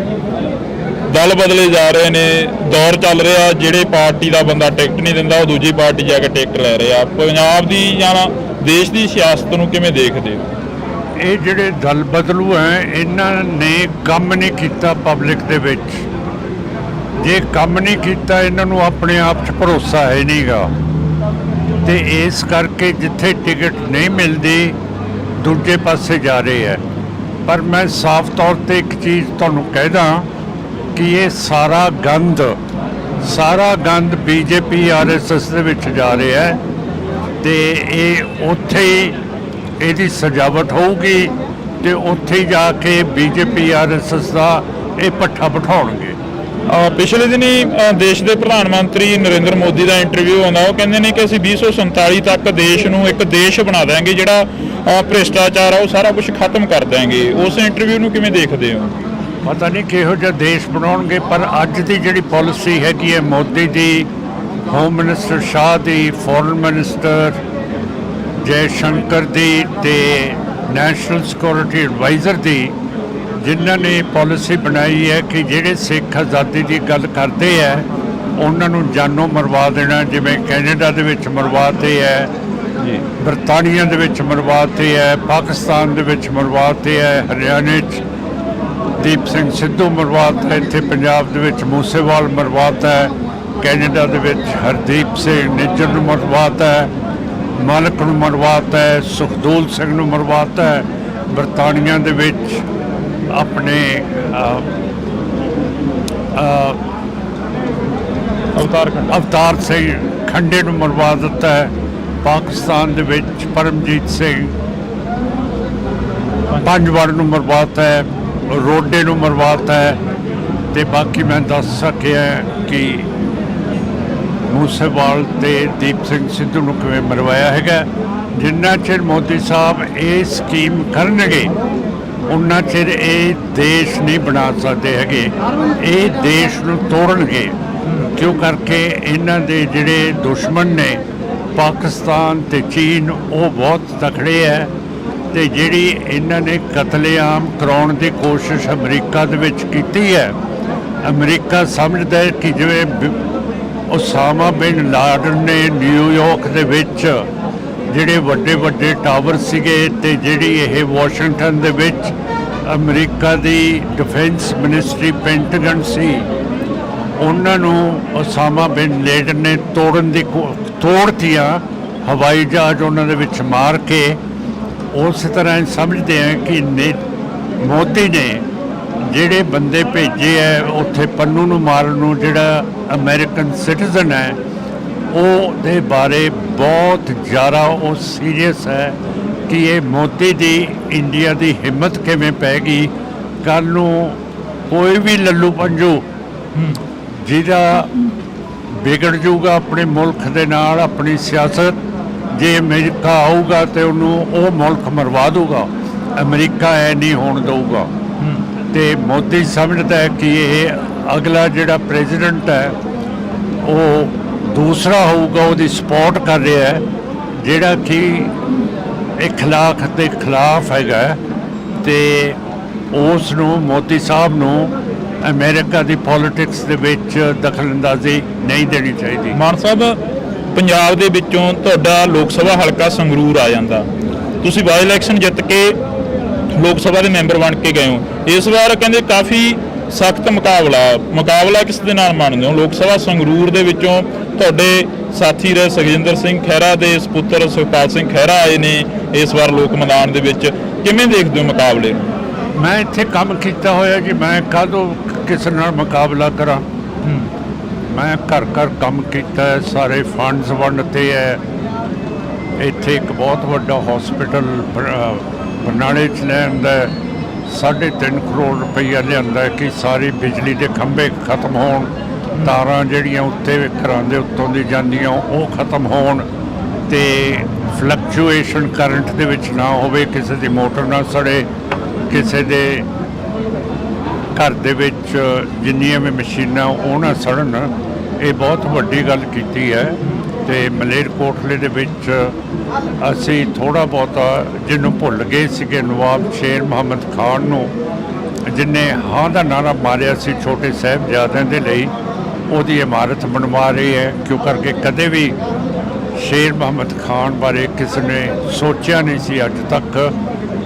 A: ਦਲ ਬਦਲੇ ਜਾ ਰਹੇ ਨੇ, ਦੌਰ ਚੱਲ ਰਿਹਾ, ਜਿਹੜੇ ਪਾਰਟੀ ਦਾ ਬੰਦਾ ਟਿਕਟ ਨਹੀਂ ਦਿੰਦਾ ਉਹ ਦੂਜੀ ਪਾਰਟੀ ਜਾ ਕੇ ਟਿਕਟ ਲੈ ਰਿਹਾ। ਪੰਜਾਬ ਦੀ ਜਾਂ ਦੇਸ਼ ਦੀ ਸਿਆਸਤ ਨੂੰ ਕਿਵੇਂ ਦੇਖਦੇ ਹੋ?
B: ਇਹ ਜਿਹੜੇ ਦਲ ਬਦਲੂ ਹੈ, ਇਹਨਾਂ ਨੇ ਕੰਮ ਨਹੀਂ ਕੀਤਾ ਪਬਲਿਕ ਦੇ ਵਿੱਚ। ਜੇ ਕੰਮ ਨਹੀਂ ਕੀਤਾ, ਇਹਨਾਂ ਨੂੰ ਆਪਣੇ ਆਪ 'ਚ ਭਰੋਸਾ ਹੈ ਨਹੀਂਗਾ, ਤੇ ਇਸ ਕਰਕੇ ਜਿੱਥੇ ਟਿਕਟ ਨਹੀਂ ਮਿਲਦੀ ਦੂਜੇ ਪਾਸੇ ਜਾ ਰਹੇ ਹੈ। ਪਰ ਮੈਂ ਸਾਫ਼ ਤੌਰ ਤੇ ਇੱਕ ਚੀਜ਼ ਤੁਹਾਨੂੰ ਕਹਿਦਾ ਕਿ ਇਹ ਸਾਰਾ ਗੰਦ BJP RSS ਦੇ ਵਿੱਚ ਜਾ ਰਿਹਾ ਹੈ, ਤੇ ਇਹ ਉੱਥੇ ਹੀ ਇਹਦੀ ਸਜਾਵਟ ਹੋਊਗੀ, ਤੇ ਉੱਥੇ ਹੀ ਜਾ ਕੇ BJP RSS ਦਾ ਇਹ ਪੱਠਾ ਬਿਠਾਉਣਗੇ।
A: ਪਿਛਲੇ ਦਿਨੀ ਦੇਸ਼ ਦੇ ਪ੍ਰਧਾਨ ਮੰਤਰੀ ਨਰਿੰਦਰ ਮੋਦੀ ਦਾ ਇੰਟਰਵਿਊ ਆਉਂਦਾ, ਉਹ ਕਹਿੰਦੇ ਨੇ ਕਿ ਅਸੀਂ 2047 ਤੱਕ ਦੇਸ਼ ਨੂੰ ਇੱਕ ਦੇਸ਼ ਬਣਾ ਦਿਆਂਗੇ, ਜਿਹੜਾ ਭ੍ਰਿਸ਼ਟਾਚਾਰ ਆ ਉਹ ਸਾਰਾ ਕੁਝ ਖਤਮ ਕਰ ਦਿਆਂਗੇ। ਉਸ ਇੰਟਰਵਿਊ ਨੂੰ ਕਿਵੇਂ ਦੇਖਦੇ ਹੋ?
B: ਪਤਾ ਨਹੀਂ ਕਿਹੋ ਜਿਹਾ ਦੇਸ਼ ਬਣਾਉਣਗੇ, ਪਰ ਅੱਜ ਦੀ ਜਿਹੜੀ ਪਾਲਿਸੀ ਹੈਗੀ ਹੈ ਮੋਦੀ ਦੀ, ਹੋਮ ਮਿਨਿਸਟਰ ਸ਼ਾਹ ਦੀ, ਫੋਰਨ ਮਿਨਿਸਟਰ ਜੈ ਸ਼ੰਕਰ ਦੀ, ਤੇ ਨੈਸ਼ਨਲ ਸਿਕਿਉਰਿਟੀ ਐਡਵਾਈਜ਼ਰ ਦੀ, ਜਿਨ੍ਹਾਂ ਨੇ ਪਾਲਿਸੀ ਬਣਾਈ ਹੈ ਕਿ ਜਿਹੜੇ ਸਿੱਖ ਆਜ਼ਾਦੀ ਦੀ ਗੱਲ ਕਰਦੇ ਹੈ ਉਹਨਾਂ ਨੂੰ ਜਾਨੋਂ ਮਰਵਾ ਦੇਣਾ। ਜਿਵੇਂ ਕੈਨੇਡਾ ਦੇ ਵਿੱਚ ਮਰਵਾਤੇ ਹੈ, ਬਰਤਾਨੀਆ ਦੇ ਵਿੱਚ ਮਰਵਾਤੇ ਹੈ, ਪਾਕਿਸਤਾਨ ਦੇ ਵਿੱਚ ਮਰਵਾਤੇ ਹੈ, ਹਰਿਆਣੇ 'ਚ ਦੀਪ ਸਿੰਘ ਸਿੱਧੂ ਮਰਵਾਤਾ, ਇੱਥੇ ਪੰਜਾਬ ਦੇ ਵਿੱਚ ਮੂਸੇਵਾਲ ਮਰਵਾਤਾ ਹੈ, ਕੈਨੇਡਾ ਦੇ ਵਿੱਚ ਹਰਦੀਪ ਸਿੰਘ ਨਿੱਜਰ ਨੂੰ ਮਰਵਾਤਾ ਹੈ, ਮਾਲਕ ਨੂੰ ਮਰਵਾਤਾ ਹੈ, ਸੁਖਦੂਲ ਸਿੰਘ ਨੂੰ ਮਰਵਾਤਾ ਹੈ। ਬਰਤਾਨੀਆ ਦੇ ਵਿੱਚ ਆਪਣੇ ਅਵਤਾਰ ਸਿੰਘ ਖੰਡੇ ਨੂੰ ਮਰਵਾ ਦਿੱਤਾ ਹੈ। ਪਾਕਿਸਤਾਨ ਦੇ ਵਿੱਚ ਪਰਮਜੀਤ ਸਿੰਘ ਪੰਜਵਾੜ ਨੂੰ ਮਰਵਾਤਾ ਹੈ, ਰੋਡੇ ਨੂੰ ਮਰਵਾਤਾ ਹੈ, ਤੇ ਬਾਕੀ ਮੈਂ ਦੱਸ ਸਕਿਆ ਕਿ ਮੂਸੇਵਾਲ ਤੇ ਦੀਪ ਸਿੰਘ ਸਿੱਧੂ ਨੂੰ ਕਿਵੇਂ ਮਰਵਾਇਆ ਹੈਗਾ। ਜਿੰਨਾ ਚਿਰ ਮੋਦੀ ਸਾਹਿਬ ਇਹ ਸਕੀਮ ਕਰਨਗੇ ਉਨਾ ਚਿਰ ਇਹ ਦੇਸ਼ ਨਹੀਂ ਬਣਾ ਸਕਦੇ ਹੈਗੇ, ਇਹ ਦੇਸ਼ ਨੂੰ ਤੋੜਨਗੇ। ਕਿਉਂ ਕਰਕੇ ਇਹਨਾਂ ਦੇ ਜਿਹੜੇ ਦੁਸ਼ਮਣ ਨੇ ਪਾਕਿਸਤਾਨ ਤੇ ਚੀਨ, ਉਹ ਬਹੁਤ ਤਕੜੇ ਹੈ, ਤੇ ਜਿਹੜੀ ਇਹਨਾਂ ਨੇ ਕਤਲੇਆਮ ਕਰਾਉਣ ਦੀ ਕੋਸ਼ਿਸ਼ ਅਮਰੀਕਾ ਦੇ ਵਿੱਚ ਕੀਤੀ ਹੈ, ਅਮਰੀਕਾ ਸਮਝਦਾ ਹੈ ਕਿ ਜਿਵੇਂ ਉਸਾਮਾ ਬਿਨ ਲਾਡਨ ਨੇ ਨਿਊਯਾਰਕ ਦੇ ਵਿੱਚ ਜਿਹੜੇ ਵੱਡੇ ਟਾਵਰ ਸੀਗੇ, ਤੇ ਜਿਹੜੀ ਇਹ ਵਾਸ਼ਿੰਗਟਨ ਦੇ ਵਿੱਚ ਅਮਰੀਕਾ ਦੀ ਡਿਫੈਂਸ ਮਿਨਿਸਟਰੀ ਪੈਂਟਾਗਨ ਸੀ, ਉਹਨਾਂ ਨੂੰ ਉਸਾਮਾ ਬਿਨ ਲਾਡਨ ਨੇ ਤੋੜਤੀਆਂ, ਹਵਾਈ ਜਹਾਜ਼ ਉਹਨਾਂ ਦੇ ਵਿੱਚ ਮਾਰ ਕੇ। ਉਸ ਤਰ੍ਹਾਂ ਸਮਝਦੇ ਆ ਕਿ ਮੋਦੀ ਨੇ ਜਿਹੜੇ ਬੰਦੇ ਭੇਜੇ ਹੈ ਉੱਥੇ ਪੰਨੂ ਨੂੰ ਮਾਰਨ ਨੂੰ, ਜਿਹੜਾ ਅਮਰੀਕਨ ਸਿਟੀਜ਼ਨ ਹੈ, ਉਹਦੇ ਬਾਰੇ ਬਹੁਤ ਜ਼ਿਆਦਾ ਉਹ ਸੀਰੀਅਸ ਹੈ ਕਿ ਇਹ ਮੋਦੀ ਦੀ ਇੰਡੀਆ ਦੀ ਹਿੰਮਤ ਕਿਵੇਂ ਪੈ ਗਈ। ਕੱਲ੍ਹ ਨੂੰ ਕੋਈ ਵੀ ਲੱਲੂ ਪੰਜੂ ਜਿਹਦਾ ਵਿਗੜ ਜਾਊਗਾ ਆਪਣੇ ਮੁਲਕ ਦੇ ਨਾਲ, ਆਪਣੀ ਸਿਆਸਤ, ਜੇ ਅਮਰੀਕਾ ਆਊਗਾ ਤੇ ਉਹਨੂੰ ਉਹ ਮੁਲਕ ਮਰਵਾ ਦੂਗਾ। ਅਮਰੀਕਾ ਇਹ ਨਹੀਂ ਹੋਣ ਦਊਗਾ, ਤੇ ਮੋਦੀ ਸਮਝਦਾ ਹੈ ਕਿ ਇਹ ਅਗਲਾ ਜਿਹੜਾ ਪ੍ਰੈਜ਼ੀਡੈਂਟ ਹੈ ਉਹ ਦੂਸਰਾ ਹੋਊਗਾ, ਉਹਦੀ ਸਪੋਰਟ ਕਰ ਰਿਹਾ ਹੈ, ਜਿਹੜਾ ਕਿ ਇਖਲਾਕ ਦੇ ਖਿਲਾਫ ਹੈਗਾ, ਤੇ ਉਸ ਨੂੰ ਮੋਦੀ ਸਾਹਿਬ ਨੂੰ ਅਮਰੀਕਾ ਦੀ ਪੋਲਿਟਿਕਸ ਦੇ ਵਿੱਚ ਦਖਲਅੰਦਾਜ਼ੀ ਨਹੀਂ ਦੇਣੀ ਚਾਹੀਦੀ।
A: ਮਾਨ ਸਾਹਿਬ, ਪੰਜਾਬ ਦੇ ਵਿੱਚੋਂ ਤੁਹਾਡਾ ਲੋਕ ਸਭਾ ਹਲਕਾ ਸੰਗਰੂਰ ਆ ਜਾਂਦਾ, ਤੁਸੀਂ ਬਾਈ ਇਲੈਕਸ਼ਨ ਜਿੱਤ ਕੇ ਲੋਕ ਸਭਾ ਦੇ ਮੈਂਬਰ ਬਣ ਕੇ ਗਏ ਹੋ। ਇਸ ਵਾਰ ਕਹਿੰਦੇ ਕਾਫੀ ਸਖਤ ਮੁਕਾਬਲਾ ਕਿਸ ਦੇ ਨਾਲ ਮੰਨਦੇ ਹੋ? ਲੋਕ ਸਭਾ ਸੰਗਰੂਰ ਦੇ ਵਿੱਚੋਂ ਤੁਹਾਡੇ ਸਾਥੀ ਰਹੇ ਸੁਖਜਿੰਦਰ ਸਿੰਘ ਖਹਿਰਾ ਦੇ ਸਪੁੱਤਰ ਸੁਖਪਾਲ ਸਿੰਘ ਖਹਿਰਾ ਆਏ ਨੇ ਇਸ ਵਾਰ ਲੋਕ ਮੈਦਾਨ ਦੇ ਵਿੱਚ, ਕਿਵੇਂ ਦੇਖਦੇ ਹੋ ਮੁਕਾਬਲੇ ਨੂੰ?
B: ਮੈਂ ਇੱਥੇ ਕੰਮ ਕੀਤਾ ਹੋਇਆ ਜੀ, ਮੈਂ ਕਾਹਦੋਂ ਕਿਸੇ ਨਾਲ ਮੁਕਾਬਲਾ ਕਰਾਂ। ਮੈਂ ਘਰ ਕੰਮ ਕੀਤਾ ਹੈ, ਸਾਰੇ ਫੰਡਸ ਵੰਡਤੇ ਹੈ। ਇੱਥੇ ਇੱਕ ਬਹੁਤ ਵੱਡਾ ਹਸਪੀਟਲ ਬਰਨਾਲੇ 'ਚ ਲਿਆਂਦਾ, 3.5 ਕਰੋੜ ਰੁਪਈਆ ਲਿਆਂਦਾ ਕਿ ਸਾਰੀ ਬਿਜਲੀ ਦੇ ਖੰਭੇ ਖਤਮ ਹੋਣ, ਤਾਰਾਂ ਜਿਹੜੀਆਂ ਉੱਤੇ ਘਰਾਂ ਦੇ ਉੱਤੋਂ ਦੀ ਜਾਂਦੀਆਂ ਉਹ ਖਤਮ ਹੋਣ, ਤੇ ਫਲਕਚੁਏਸ਼ਨ ਕਰੰਟ ਦੇ ਵਿੱਚ ਨਾ ਹੋਵੇ, ਕਿਸੇ ਦੀ ਮੋਟਰ ਨਾ ਸੜੇ, ਕਿਸੇ ਦੇ ਘਰ ਦੇ ਵਿੱਚ ਜਿੰਨੀਆਂ ਵੀ ਮਸ਼ੀਨਾਂ ਉਹ ਨਾ ਸੜਨ, ਇਹ ਬਹੁਤ ਵੱਡੀ ਗੱਲ ਕੀਤੀ ਹੈ। ਤੇ ਮਲੇਰਕੋਟਲੇ ਦੇ ਵਿੱਚ ਅਸੀਂ ਥੋੜ੍ਹਾ ਬਹੁਤਾ ਜਿਹਨੂੰ ਭੁੱਲ ਗਏ ਸੀਗੇ, ਨਵਾਬ ਸ਼ੇਰ ਮੁਹੰਮਦ ਖਾਨ ਨੂੰ, ਜਿਹਨੇ ਹਾਂ ਦਾ ਨਾਰਾ ਮਾਰਿਆ ਸੀ ਛੋਟੇ ਸਾਹਿਬਜ਼ਾਦਿਆਂ ਦੇ ਲਈ, ਉਹਦੀ ਇਮਾਰਤ ਬਣਵਾ ਰਹੀ ਹੈ। ਕਿਉਂ ਕਰਕੇ ਕਦੇ ਵੀ ਸ਼ੇਰ ਮੁਹੰਮਦ ਖਾਨ ਬਾਰੇ ਕਿਸੇ ਨੇ ਸੋਚਿਆ ਨਹੀਂ ਸੀ ਅੱਜ ਤੱਕ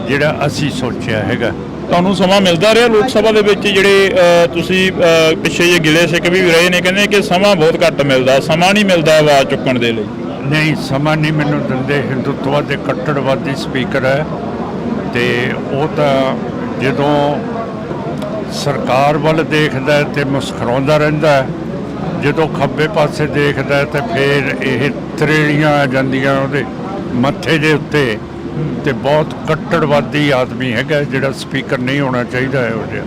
B: ਜਿਹੜਾ ਅਸੀਂ ਸੋਚਿਆ ਹੈਗਾ।
A: ਤੁਹਾਨੂੰ ਸਮਾਂ ਮਿਲਦਾ ਰਿਹਾ ਲੋਕ ਸਭਾ ਦੇ ਵਿੱਚ, ਜਿਹੜੇ ਤੁਸੀਂ ਪਿੱਛੇ ਜੇ ਗਿਲੇ ਸਿੱਖ ਵੀ ਰਹੇ ਨੇ, ਕਹਿੰਦੇ ਕਿ ਸਮਾਂ ਬਹੁਤ ਘੱਟ ਮਿਲਦਾ, ਸਮਾਂ ਨਹੀਂ ਮਿਲਦਾ ਆਵਾਜ਼ ਚੁੱਕਣ ਦੇ ਲਈ?
B: ਨਹੀਂ, ਸਮਾਂ ਨਹੀਂ ਮੈਨੂੰ ਦਿੰਦੇ। ਹਿੰਦੂਤਵ ਦੇ ਕੱਟੜਵਾਦੀ ਸਪੀਕਰ ਹੈ, ਤੇ ਉਹ ਤਾਂ ਜਦੋਂ ਸਰਕਾਰ ਵੱਲ ਦੇਖਦਾ ਤੇ ਮੁਸਕਰਾਉਂਦਾ ਰਹਿੰਦਾ ਹੈ, ਜਦੋਂ ਖੱਬੇ ਪਾਸੇ ਦੇਖਦਾ ਤੇ ਫਿਰ ਇਹ ਤਰੇੜੀਆਂ ਆ ਜਾਂਦੀਆਂ ਉਹਦੇ ਮੱਥੇ ਦੇ ਉੱਤੇ। ਤੇ ਬਹੁਤ ਕੱਟੜਵਾਦੀ ਆਦਮੀ ਹੈਗਾ, ਜਿਹੜਾ ਸਪੀਕਰ ਨਹੀਂ ਹੋਣਾ ਚਾਹੀਦਾ ਇਹੋ ਜਿਹਾ।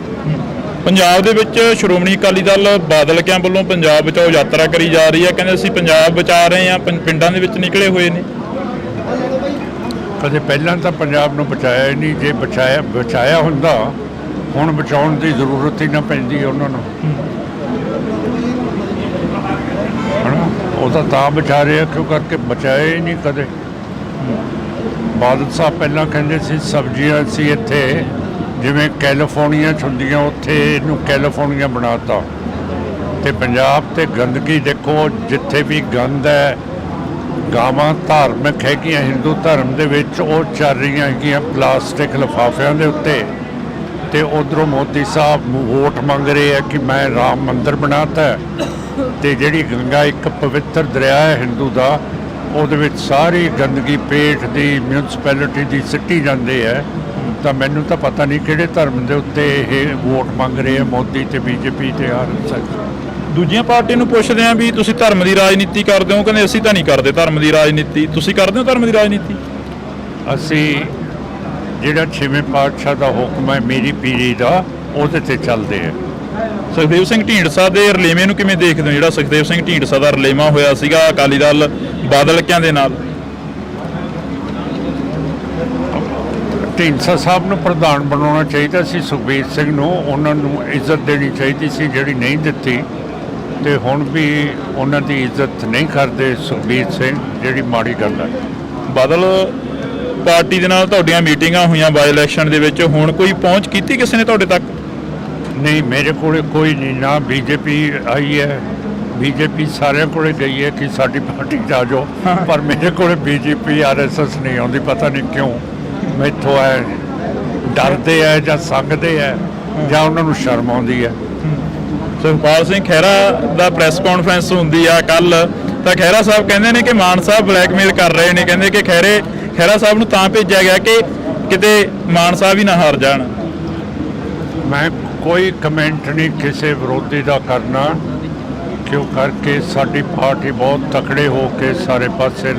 A: ਪੰਜਾਬ ਦੇ ਵਿੱਚ ਸ਼੍ਰੋਮਣੀ ਅਕਾਲੀ ਦਲ ਬਾਦਲ ਕਿਆਂ ਵੱਲੋਂ ਪੰਜਾਬ ਬਚਾਓ ਯਾਤਰਾ ਕਰੀ ਜਾ ਰਹੀ ਹੈ, ਕਹਿੰਦੇ ਅਸੀਂ ਪੰਜਾਬ ਬਚਾ ਰਹੇ ਹਾਂ, ਪਿੰਡਾਂ ਦੇ ਵਿੱਚ ਨਿਕਲੇ ਹੋਏ ਨੇ।
B: ਕਦੇ ਪਹਿਲਾਂ ਤਾਂ ਪੰਜਾਬ ਨੂੰ ਬਚਾਇਆ ਹੀ ਨਹੀਂ। ਜੇ ਬਚਾਇਆ ਹੁੰਦਾ, ਹੁਣ ਬਚਾਉਣ ਦੀ ਜ਼ਰੂਰਤ ਹੀ ਨਾ ਪੈਂਦੀ ਉਹਨਾਂ ਨੂੰ, ਹਨਾ। ਉਹ ਤਾਂ ਬਚਾ ਰਹੇ ਆ ਕਿਉਂ ਕਰਕੇ ਬਚਾਇਆ ਹੀ ਨਹੀਂ ਕਦੇ। ਬਾਦਲ ਸਾਹਿਬ ਪਹਿਲਾਂ ਕਹਿੰਦੇ ਸੀ ਸਬਜ਼ੀਆਂ ਸੀ ਇੱਥੇ ਜਿਵੇਂ ਕੈਲੀਫੋਰਨੀਆ 'ਚ ਹੁੰਦੀਆਂ, ਉੱਥੇ ਇਹਨੂੰ ਕੈਲੀਫੋਰਨੀਆ ਬਣਾਤਾ। ਤੇ ਪੰਜਾਬ ਤੇ ਗੰਦਗੀ ਦੇਖੋ, ਜਿੱਥੇ ਵੀ ਗੰਦ ਹੈ, ਗਾਵਾਂ ਧਾਰਮਿਕ ਹੈਗੀਆਂ ਹਿੰਦੂ ਧਰਮ ਦੇ ਵਿੱਚ, ਉਹ ਚੱਲ ਰਹੀਆਂ ਹੈਗੀਆਂ ਪਲਾਸਟਿਕ ਲਿਫਾਫਿਆਂ ਦੇ ਉੱਤੇ। ਤੇ ਉਧਰੋਂ ਮੋਦੀ ਸਾਹਿਬ ਵੋਟ ਮੰਗ ਰਹੇ ਆ ਕਿ ਮੈਂ ਰਾਮ ਮੰਦਿਰ ਬਣਾਤਾ। ਤੇ ਜਿਹੜੀ ਗੰਗਾ ਇੱਕ ਪਵਿੱਤਰ ਦਰਿਆ ਹੈ ਹਿੰਦੂ ਦਾ, ਉਹਦੇ ਵਿੱਚ ਸਾਰੀ ਗੰਦਗੀ ਪੇਟ ਦੀ ਮਿਊਨਿਸਪੈਲਿਟੀ ਦੀ ਸਿੱਟੀ ਜਾਂਦੇ ਹੈ। ਤਾਂ ਮੈਨੂੰ ਤਾਂ ਪਤਾ ਨਹੀਂ ਕਿਹੜੇ ਧਰਮ ਦੇ ਉੱਤੇ ਇਹ ਵੋਟ ਮੰਗ ਰਹੇ ਆ ਮੋਦੀ ਤੇ ਬੀਜੇਪੀ ਤੇ ਆਰਐਸਐਸ।
A: ਦੂਜੀਆਂ ਪਾਰਟੀਆਂ ਨੂੰ ਪੁੱਛਦੇ ਆ ਵੀ ਤੁਸੀਂ ਧਰਮ ਦੀ ਰਾਜਨੀਤੀ ਕਰਦੇ ਹੋ, ਕਹਿੰਦੇ ਅਸੀਂ ਤਾਂ ਨਹੀਂ ਕਰਦੇ ਧਰਮ ਦੀ ਰਾਜਨੀਤੀ। ਤੁਸੀਂ ਕਰਦੇ ਹੋ ਧਰਮ ਦੀ ਰਾਜਨੀਤੀ?
B: ਅਸੀਂ ਜਿਹੜਾ 6ਵੇਂ ਪਾਤਸ਼ਾਹ ਦਾ ਹੁਕਮ ਹੈ ਮੇਰੀ ਪੀਰੀ ਦਾ, ਉਹਦੇ ਤੇ ਚੱਲਦੇ ਆ।
A: ਸੁਖਦੇਵ ਸਿੰਘ ਢੀਂਡਸਾ ਦੇ ਰਲੇਵੇਂ ਨੂੰ ਕਿਵੇਂ ਦੇਖਦੇ ਹੋ? ਜਿਹੜਾ ਸੁਖਦੇਵ ਸਿੰਘ ਢੀਂਡਸਾ ਦਾ ਰਲੇਵਾਂ ਹੋਇਆ ਸੀਗਾ ਅਕਾਲੀ ਦਲ ਬਾਦਲ ਕਿਆਂ ਦੇ ਨਾਲ।
B: ਢੀਂਡਸਾ ਸਾਹਿਬ ਨੂੰ ਪ੍ਰਧਾਨ ਬਣਾਉਣਾ ਚਾਹੀਦਾ ਸੀ, ਸੁਖਬੀਰ ਸਿੰਘ ਨੂੰ। ਉਹਨਾਂ ਨੂੰ ਇੱਜ਼ਤ ਦੇਣੀ ਚਾਹੀਦੀ ਸੀ, ਜਿਹੜੀ ਨਹੀਂ ਦਿੱਤੀ। ਤੇ ਹੁਣ ਵੀ ਉਹਨਾਂ ਦੀ ਇੱਜ਼ਤ ਨਹੀਂ ਕਰਦੇ ਸੁਖਬੀਰ ਸਿੰਘ, ਜਿਹੜੀ ਮਾੜੀ ਗੱਲ ਹੈ।
A: ਬਾਦਲ ਪਾਰਟੀ ਦੇ ਨਾਲ ਤੁਹਾਡੀਆਂ ਮੀਟਿੰਗਾਂ ਹੋਈਆਂ ਬਾਈ ਇਲੈਕਸ਼ਨ ਦੇ ਵਿੱਚ, ਹੁਣ ਕੋਈ ਪਹੁੰਚ ਕੀਤੀ ਕਿਸੇ ਨੇ ਤੁਹਾਡੇ ਤੱਕ?
B: ਨਹੀਂ, ਮੇਰੇ ਕੋਲ ਕੋਈ ਨਹੀਂ। ਨਾ ਬੀਜੇਪੀ ਆਈ ਹੈ, ਬੀਜੇਪੀ ਸਾਰਿਆਂ ਕੋਲ ਗਈ ਹੈ ਕਿ ਸਾਡੀ ਪਾਰਟੀ 'ਚ ਆ ਜਾਓ, ਪਰ ਮੇਰੇ ਕੋਲ ਬੀਜੇਪੀ ਆਰਐਸਐਸ ਨਹੀਂ ਆਉਂਦੀ। ਪਤਾ ਨਹੀਂ ਕਿਉਂ, ਮੈਥੋਂ ਹੈ ਡਰਦੇ ਹੈ ਜਾਂ ਸੰਗਦੇ ਹੈ ਜਾਂ ਉਹਨਾਂ ਨੂੰ ਸ਼ਰਮ ਆਉਂਦੀ ਹੈ।
A: ਸੁਖਪਾਲ ਸਿੰਘ ਖਹਿਰਾ ਦਾ ਪ੍ਰੈਸ ਕਾਨਫਰੰਸ ਹੁੰਦੀ ਆ ਕੱਲ, ਤਾਂ ਖਹਿਰਾ ਸਾਹਿਬ ਕਹਿੰਦੇ ਨੇ ਕਿ ਮਾਨ ਸਾਹਿਬ ਬਲੈਕਮੇਲ ਕਰ ਰਹੇ ਨੇ। ਕਹਿੰਦੇ ਕਿ ਖਹਿਰਾ ਸਾਹਿਬ ਨੂੰ ਤਾਂ ਭੇਜਿਆ ਗਿਆ ਕਿ ਕਿਤੇ ਮਾਨ ਸਾਹਿਬ ਹੀ ਨਾ ਹਾਰ ਜਾਣ।
B: ਮੈਂ ਕੋਈ ਕਮੈਂਟ ਨਹੀਂ ਕਿਸੇ ਵਿਰੋਧੀ ਦਾ ਕਰਨਾ, ਕਿਉਂ ਕਰਕੇ ਸਾਡੀ ਪਾਰਟੀ ਬਹੁਤ ਤਕੜੇ ਹੋ ਕੇ ਸਾਰੇ ਪਾਸੇ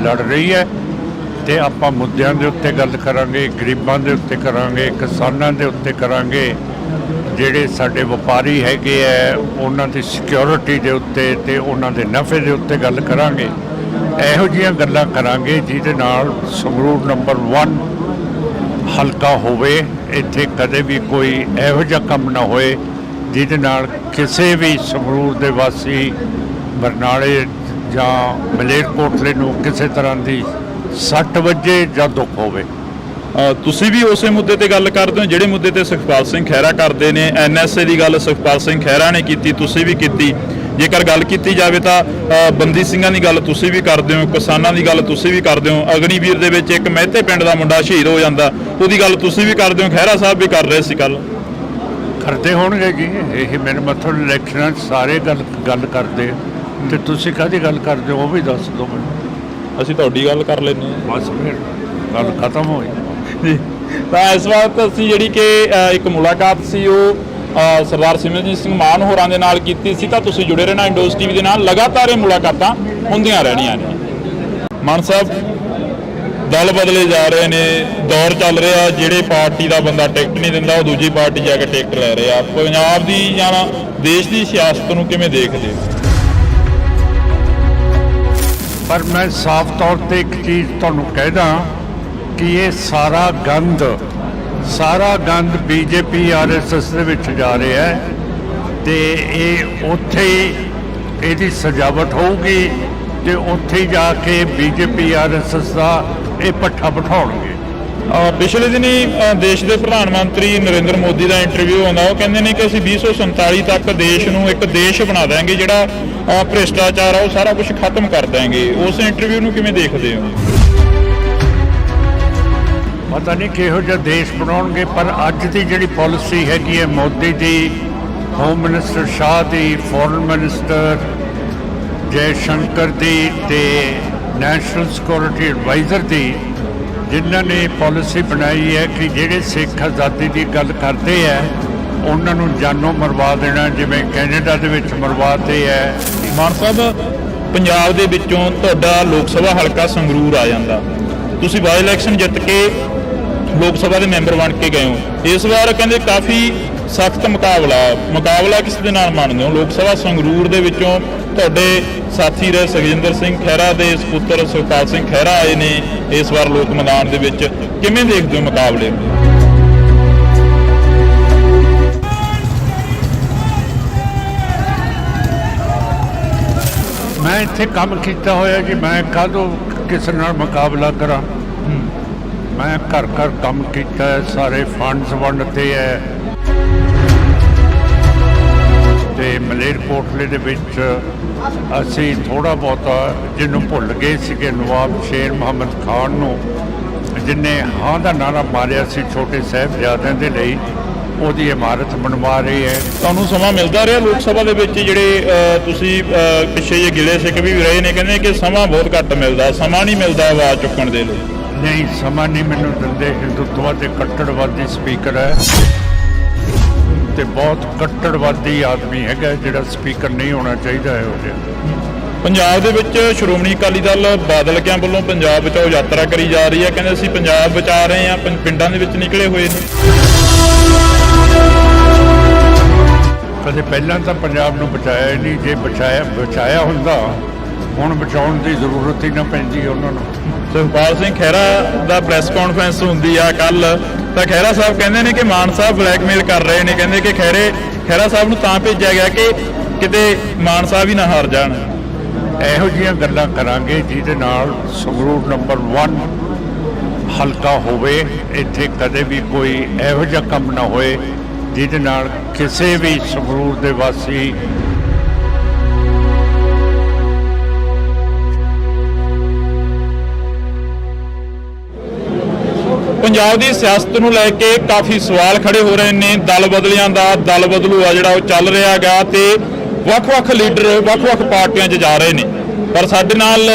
B: ਲੜ ਰਹੀ ਹੈ। ਤੇ ਆਪਾਂ ਮੁੱਦਿਆਂ ਦੇ ਉੱਤੇ ਗੱਲ ਕਰਾਂਗੇ, ਗਰੀਬਾਂ ਦੇ ਉੱਤੇ ਕਰਾਂਗੇ, ਕਿਸਾਨਾਂ ਦੇ ਉੱਤੇ ਕਰਾਂਗੇ, ਜਿਹੜੇ ਸਾਡੇ ਵਪਾਰੀ ਹੈਗੇ ਹੈ ਉਹਨਾਂ ਦੀ ਸਿਕਿਉਰਿਟੀ ਦੇ ਉੱਤੇ ਤੇ ਉਹਨਾਂ ਦੇ ਨਫੇ ਦੇ ਉੱਤੇ ਗੱਲ ਕਰਾਂਗੇ। ਇਹੋ ਜਿਹੀਆਂ ਗੱਲਾਂ ਕਰਾਂਗੇ ਜਿਹਦੇ ਨਾਲ ਸੰਗਰੂਰ ਨੰਬਰ 1 ਹਲਕਾ ਹੋਵੇ। ਇੱਥੇ ਕਦੇ ਵੀ ਕੋਈ ਇਹੋ ਜਿਹਾ ਕੰਮ ਨਾ ਹੋਏ ਜਿਹਦੇ ਨਾਲ ਕਿਸੇ ਵੀ ਸੰਗਰੂਰ ਦੇ ਵਾਸੀ, ਬਰਨਾਲੇ ਜਾਂ ਮਲੇਰਕੋਟਲੇ ਨੂੰ ਕਿਸੇ ਤਰ੍ਹਾਂ ਦੀ ਸੱਟ ਵੱਜੇ ਜਾਂ ਦੁੱਖ ਹੋਵੇ।
A: ਤੁਸੀਂ ਵੀ ਉਸੇ ਮੁੱਦੇ ਤੇ ਗੱਲ ਕਰਦੇ ਹੋ ਜਿਹੜੇ ਮੁੱਦੇ ਤੇ ਸੁਖਪਾਲ ਸਿੰਘ ਖਹਿਰਾ ਕਰਦੇ ਨੇ। ਐਨਐਸਏ ਦੀ ਗੱਲ ਸੁਖਪਾਲ ਸਿੰਘ ਖਹਿਰਾ ਨੇ ਕੀਤੀ, ਤੁਸੀਂ ਵੀ ਕੀਤੀ। ਜੇਕਰ ਗੱਲ ਕੀਤੀ ਜਾਵੇ ਤਾਂ ਬੰਦੀ ਸਿੰਘਾਂ ਦੀ ਗੱਲ ਤੁਸੀਂ ਵੀ ਕਰਦੇ ਹੋ, ਕਿਸਾਨਾਂ ਦੀ ਗੱਲ ਤੁਸੀਂ ਵੀ ਕਰਦੇ ਹੋ। ਅਗਨੀਵੀਰ ਦੇ ਵਿੱਚ ਇੱਕ ਮਹਿਤੇ ਪਿੰਡ ਦਾ ਮੁੰਡਾ ਸ਼ਹੀਦ ਹੋ ਜਾਂਦਾ, ਉਹਦੀ ਗੱਲ ਤੁਸੀਂ ਵੀ ਕਰਦੇ ਹੋ। ਖਹਿਰਾ ਸਾਹਿਬ ਵੀ ਕਰ ਰਹੇ ਸੀ ਕੱਲ।
B: ਕਰਦੇ ਹੋਣਗੇ ਜੀ, ਇਹ ਮੇਰੇ ਮਤਲਬ ਇਲੈਕਸ਼ਨਾਂ 'ਚ ਸਾਰੇ ਗੱਲ ਕਰਦੇ। ਤੇ ਤੁਸੀਂ ਕਾਹਦੀ ਗੱਲ ਕਰਦੇ ਹੋ ਉਹ ਵੀ ਦੱਸ ਦਿਓ ਮੈਨੂੰ।
A: ਅਸੀਂ ਤੁਹਾਡੀ ਗੱਲ ਕਰ ਲੈਂਦੇ ਹਾਂ,
B: ਬਸ ਫਿਰ ਗੱਲ ਖਤਮ ਹੋਈ
A: ਜੀ। ਤਾਂ ਇਸ ਵਕਤ ਅਸੀਂ ਜਿਹੜੀ ਕਿ ਇੱਕ ਮੁਲਾਕਾਤ ਸੀ ਉਹ ਸਰਦਾਰ ਸਿਮਰਨਜੀਤ ਸਿੰਘ ਮਾਨ ਹੋਰਾਂ ਦੇ ਨਾਲ ਕੀਤੀ ਸੀ। ਤਾਂ ਤੁਸੀਂ ਜੁੜੇ ਰਹਿਣਾ ਇੰਡੋਜ਼ ਟੀਵੀ ਦੇ ਨਾਲ, ਲਗਾਤਾਰ ਇਹ ਮੁਲਾਕਾਤਾਂ ਹੁੰਦੀਆਂ ਰਹਿਣੀਆਂ ਨੇ। ਮਾਨ ਸਾਹਿਬ, ਦਲ ਬਦਲੇ ਜਾ ਰਹੇ ਨੇ, ਦੌਰ ਚੱਲ ਰਿਹਾ, ਜਿਹੜੇ ਪਾਰਟੀ ਦਾ ਬੰਦਾ ਟਿਕਟ ਨਹੀਂ ਦਿੰਦਾ ਉਹ ਦੂਜੀ ਪਾਰਟੀ ਜਾ ਕੇ ਟਿਕਟ ਲੈ ਰਿਹਾ। ਪੰਜਾਬ ਦੀ ਜਾਂ ਦੇਸ਼ ਦੀ ਸਿਆਸਤ ਨੂੰ ਕਿਵੇਂ ਦੇਖਦੇ ਹੋ?
B: ਪਰ ਮੈਂ ਸਾਫ਼ ਤੌਰ ਤੇ ਇੱਕ ਚੀਜ਼ ਤੁਹਾਨੂੰ ਕਹਿਦਾ ਕਿ ਇਹ ਸਾਰਾ ਗੰਦ ਸਾਰਾ ਗੰਦ ਬੀਜੇਪੀ ਆਰਐਸਐਸ ਦੇ ਵਿੱਚ ਜਾ ਰਿਹਾ ਹੈ ਤੇ ਇਹ ਉੱਥੇ ਹੀ ਇਹਦੀ ਸਜਾਵਟ ਹੋਊਗੀ ਤੇ ਉੱਥੇ ਹੀ ਜਾ ਕੇ ਬੀਜੇਪੀ ਆਰਐਸਐਸ ਦਾ ਇਹ ਪੱਠਾ ਬਿਠਾਉਣਗੇ।
A: ਪਿਛਲੇ ਦਿਨੀ ਦੇਸ਼ ਦੇ ਪ੍ਰਧਾਨ ਮੰਤਰੀ ਨਰਿੰਦਰ ਮੋਦੀ ਦਾ ਇੰਟਰਵਿਊ ਆਉਂਦਾ, ਉਹ ਕਹਿੰਦੇ ਨੇ ਕਿ ਅਸੀਂ 2047 ਤੱਕ ਦੇਸ਼ ਨੂੰ ਇੱਕ ਦੇਸ਼ ਬਣਾ ਦਿਆਂਗੇ ਜਿਹੜਾ ਭ੍ਰਿਸ਼ਟਾਚਾਰ ਆ ਉਹ ਸਾਰਾ ਕੁਝ ਖਤਮ ਕਰ ਦਿਆਂਗੇ। ਉਸ ਇੰਟਰਵਿਊ ਨੂੰ ਕਿਵੇਂ ਦੇਖਦੇ ਹੋ?
B: ਪਤਾ ਨਹੀਂ ਕਿਹੋ ਜਿਹਾ ਦੇਸ਼ ਬਣਾਉਣਗੇ, ਪਰ ਅੱਜ ਦੀ ਜਿਹੜੀ ਪਾਲਿਸੀ ਹੈਗੀ ਹੈ ਮੋਦੀ ਦੀ, ਹੋਮ ਮਿਨਿਸਟਰ ਸ਼ਾਹ ਦੀ, ਫੋਰਨ ਮਿਨਿਸਟਰ ਜੈ ਸ਼ੰਕਰ ਦੀ ਤੇ ਨੈਸ਼ਨਲ ਸਿਕਿਉਰਿਟੀ ਐਡਵਾਈਜ਼ਰ ਦੀ, ਜਿਨ੍ਹਾਂ ਨੇ ਪਾਲਿਸੀ ਬਣਾਈ ਹੈ ਕਿ ਜਿਹੜੇ ਸਿੱਖ ਆਜ਼ਾਦੀ ਦੀ ਗੱਲ ਕਰਦੇ ਹੈ ਉਹਨਾਂ ਨੂੰ ਜਾਨੋਂ ਮਰਵਾ ਦੇਣਾ, ਜਿਵੇਂ ਕੈਨੇਡਾ ਦੇ ਵਿੱਚ ਮਰਵਾਤੇ ਹੈ।
A: ਮਾਨ ਸਾਹਿਬ, ਪੰਜਾਬ ਦੇ ਵਿੱਚੋਂ ਤੁਹਾਡਾ ਲੋਕ ਸਭਾ ਹਲਕਾ ਸੰਗਰੂਰ ਆ ਜਾਂਦਾ, ਤੁਸੀਂ ਬਾਈ ਇਲੈਕਸ਼ਨ ਜਿੱਤ ਕੇ ਲੋਕ ਸਭਾ ਦੇ ਮੈਂਬਰ ਬਣ ਕੇ ਗਏ ਹੋ। ਇਸ ਵਾਰ ਕਹਿੰਦੇ ਕਾਫੀ ਸਖਤ ਮੁਕਾਬਲਾ ਕਿਸ ਦੇ ਨਾਲ ਮੰਨਦੇ ਹੋ? ਲੋਕ ਸਭਾ ਸੰਗਰੂਰ ਦੇ ਵਿੱਚੋਂ ਤੁਹਾਡੇ ਸਾਥੀ ਰਹੇ ਸੁਖਜਿੰਦਰ ਸਿੰਘ ਖਹਿਰਾ ਦੇ ਸਪੁੱਤਰ ਸੁਖਪਾਲ ਸਿੰਘ ਖਹਿਰਾ ਆਏ ਨੇ ਇਸ ਵਾਰ ਲੋਕ ਮੈਦਾਨ ਦੇ ਵਿੱਚ, ਕਿਵੇਂ ਦੇਖਦੇ ਹੋ ਮੁਕਾਬਲੇ?
B: ਮੈਂ ਇੱਥੇ ਕੰਮ ਕੀਤਾ ਹੋਇਆ ਜੀ, ਮੈਂ ਕਾਹਦੋਂ ਕਿਸੇ ਨਾਲ ਮੁਕਾਬਲਾ ਕਰਾਂ? ਮੈਂ ਘਰ ਘਰ ਕੰਮ ਕੀਤਾ ਹੈ, ਸਾਰੇ ਫੰਡਸ ਵੰਡਦੇ ਹੈ ਤੇ ਮਲੇਰਕੋਟਲੇ ਦੇ ਵਿੱਚ ਅਸੀਂ ਥੋੜਾ ਬਹੁਤਾ ਜਿਹਨੂੰ ਭੁੱਲ ਗਏ ਸੀਗੇ, ਨਵਾਬ ਸ਼ੇਰ ਮੁਹੰਮਦ ਖਾਨ ਨੂੰ, ਜਿਹਨੇ ਹਾਂ ਦਾ ਨਾਰਾ ਮਾਰਿਆ ਸੀ ਛੋਟੇ ਸਾਹਿਬਜ਼ਾਦਿਆਂ ਦੇ ਲਈ, ਉਹਦੀ ਇਮਾਰਤ ਬਣਵਾ ਰਹੀ ਹੈ।
A: ਤੁਹਾਨੂੰ ਸਮਾਂ ਮਿਲਦਾ ਰਿਹਾ ਲੋਕ ਸਭਾ ਦੇ ਵਿੱਚ? ਜਿਹੜੇ ਤੁਸੀਂ ਪਿੱਛੇ ਜੇ ਗਿਲੇ ਸਿੱਖ ਵੀ ਰਹੇ ਨੇ, ਕਹਿੰਦੇ ਕਿ ਸਮਾਂ ਬਹੁਤ ਘੱਟ ਮਿਲਦਾ, ਸਮਾਂ ਨਹੀਂ ਮਿਲਦਾ ਆਵਾਜ਼ ਚੁੱਕਣ ਦੇ ਲਈ।
B: ਨਹੀਂ, ਸਮਾਂ ਨਹੀਂ ਮੈਨੂੰ ਦਿੰਦੇ। ਹਿੰਦੂਤਵਾ ਤੇ ਕੱਟੜਵਾਦੀ ਸਪੀਕਰ ਹੈ ਤੇ ਬਹੁਤ ਕੱਟੜਵਾਦੀ ਆਦਮੀ ਹੈਗਾ ਜਿਹੜਾ ਸਪੀਕਰ ਨਹੀਂ ਹੋਣਾ ਚਾਹੀਦਾ ਇਹੋ ਜਿਹਾ।
A: ਪੰਜਾਬ ਦੇ ਵਿੱਚ ਸ਼੍ਰੋਮਣੀ ਅਕਾਲੀ ਦਲ ਬਾਦਲ ਕਿਆਂ ਵੱਲੋਂ ਪੰਜਾਬ ਬਚਾਓ ਯਾਤਰਾ ਕਰੀ ਜਾ ਰਹੀ ਹੈ, ਕਹਿੰਦੇ ਅਸੀਂ ਪੰਜਾਬ ਬਚਾ ਰਹੇ ਹਾਂ, ਪਿੰਡਾਂ ਦੇ ਵਿੱਚ ਨਿਕਲੇ ਹੋਏ ਨੇ।
B: ਕਦੇ ਪਹਿਲਾਂ ਤਾਂ ਪੰਜਾਬ ਨੂੰ ਬਚਾਇਆ ਹੀ ਨਹੀਂ, ਜੇ ਬਚਾਇਆ ਹੁੰਦਾ ਹੁਣ ਬਚਾਉਣ ਦੀ ਜ਼ਰੂਰਤ ਹੀ ਨਾ ਪੈਂਦੀ ਉਹਨਾਂ ਨੂੰ।
A: ਸੁਖਪਾਲ ਸਿੰਘ ਖਹਿਰਾ ਦਾ ਪ੍ਰੈਸ ਕਾਨਫਰੰਸ ਹੁੰਦੀ ਆ ਕੱਲ, ਤਾਂ ਖਹਿਰਾ ਸਾਹਿਬ ਕਹਿੰਦੇ ਨੇ ਕਿ ਮਾਨ ਸਾਹਿਬ ਬਲੈਕਮੇਲ ਕਰ ਰਹੇ ਨੇ, ਕਹਿੰਦੇ ਕਿ ਖਹਿਰਾ ਸਾਹਿਬ ਨੂੰ ਤਾਂ ਭੇਜਿਆ ਗਿਆ ਕਿ ਕਿਤੇ ਮਾਨ ਸਾਹਿਬ ਹੀ ਨਾ ਹਾਰ ਜਾਣ।
B: ਇਹੋ ਜਿਹੀਆਂ ਗੱਲਾਂ ਕਰਾਂਗੇ ਜਿਹਦੇ ਨਾਲ ਸੰਗਰੂਰ ਨੰਬਰ 1 ਹਲਕਾ ਹੋਵੇ, ਇੱਥੇ ਕਦੇ ਵੀ ਕੋਈ ਇਹੋ ਜਿਹਾ ਕੰਮ ਨਾ ਹੋਏ ਜਿਹਦੇ ਨਾਲ ਕਿਸੇ ਵੀ ਸੰਗਰੂਰ ਦੇ ਵਾਸੀ
A: ਪੰਜਾਬ ਦੀ ਸਿਆਸਤ ਨੂੰ ਲੈ ਕੇ ਕਾਫੀ ਸਵਾਲ ਖੜੇ ਹੋ ਰਹੇ ਨੇ। ਦਲ ਬਦਲਿਆਂ ਦਾ ਦਲ ਬਦਲੂ ਆ ਜਿਹੜਾ ਉਹ ਚੱਲ ਰਿਹਾ ਗਾ ਤੇ ਵੱਖ-ਵੱਖ ਲੀਡਰ ਵੱਖ-ਵੱਖ ਪਾਰਟੀਆਂ 'ਚ ਜਾ ਰਹੇ ਨੇ, ਪਰ ਸਾਡੇ ਨਾਲ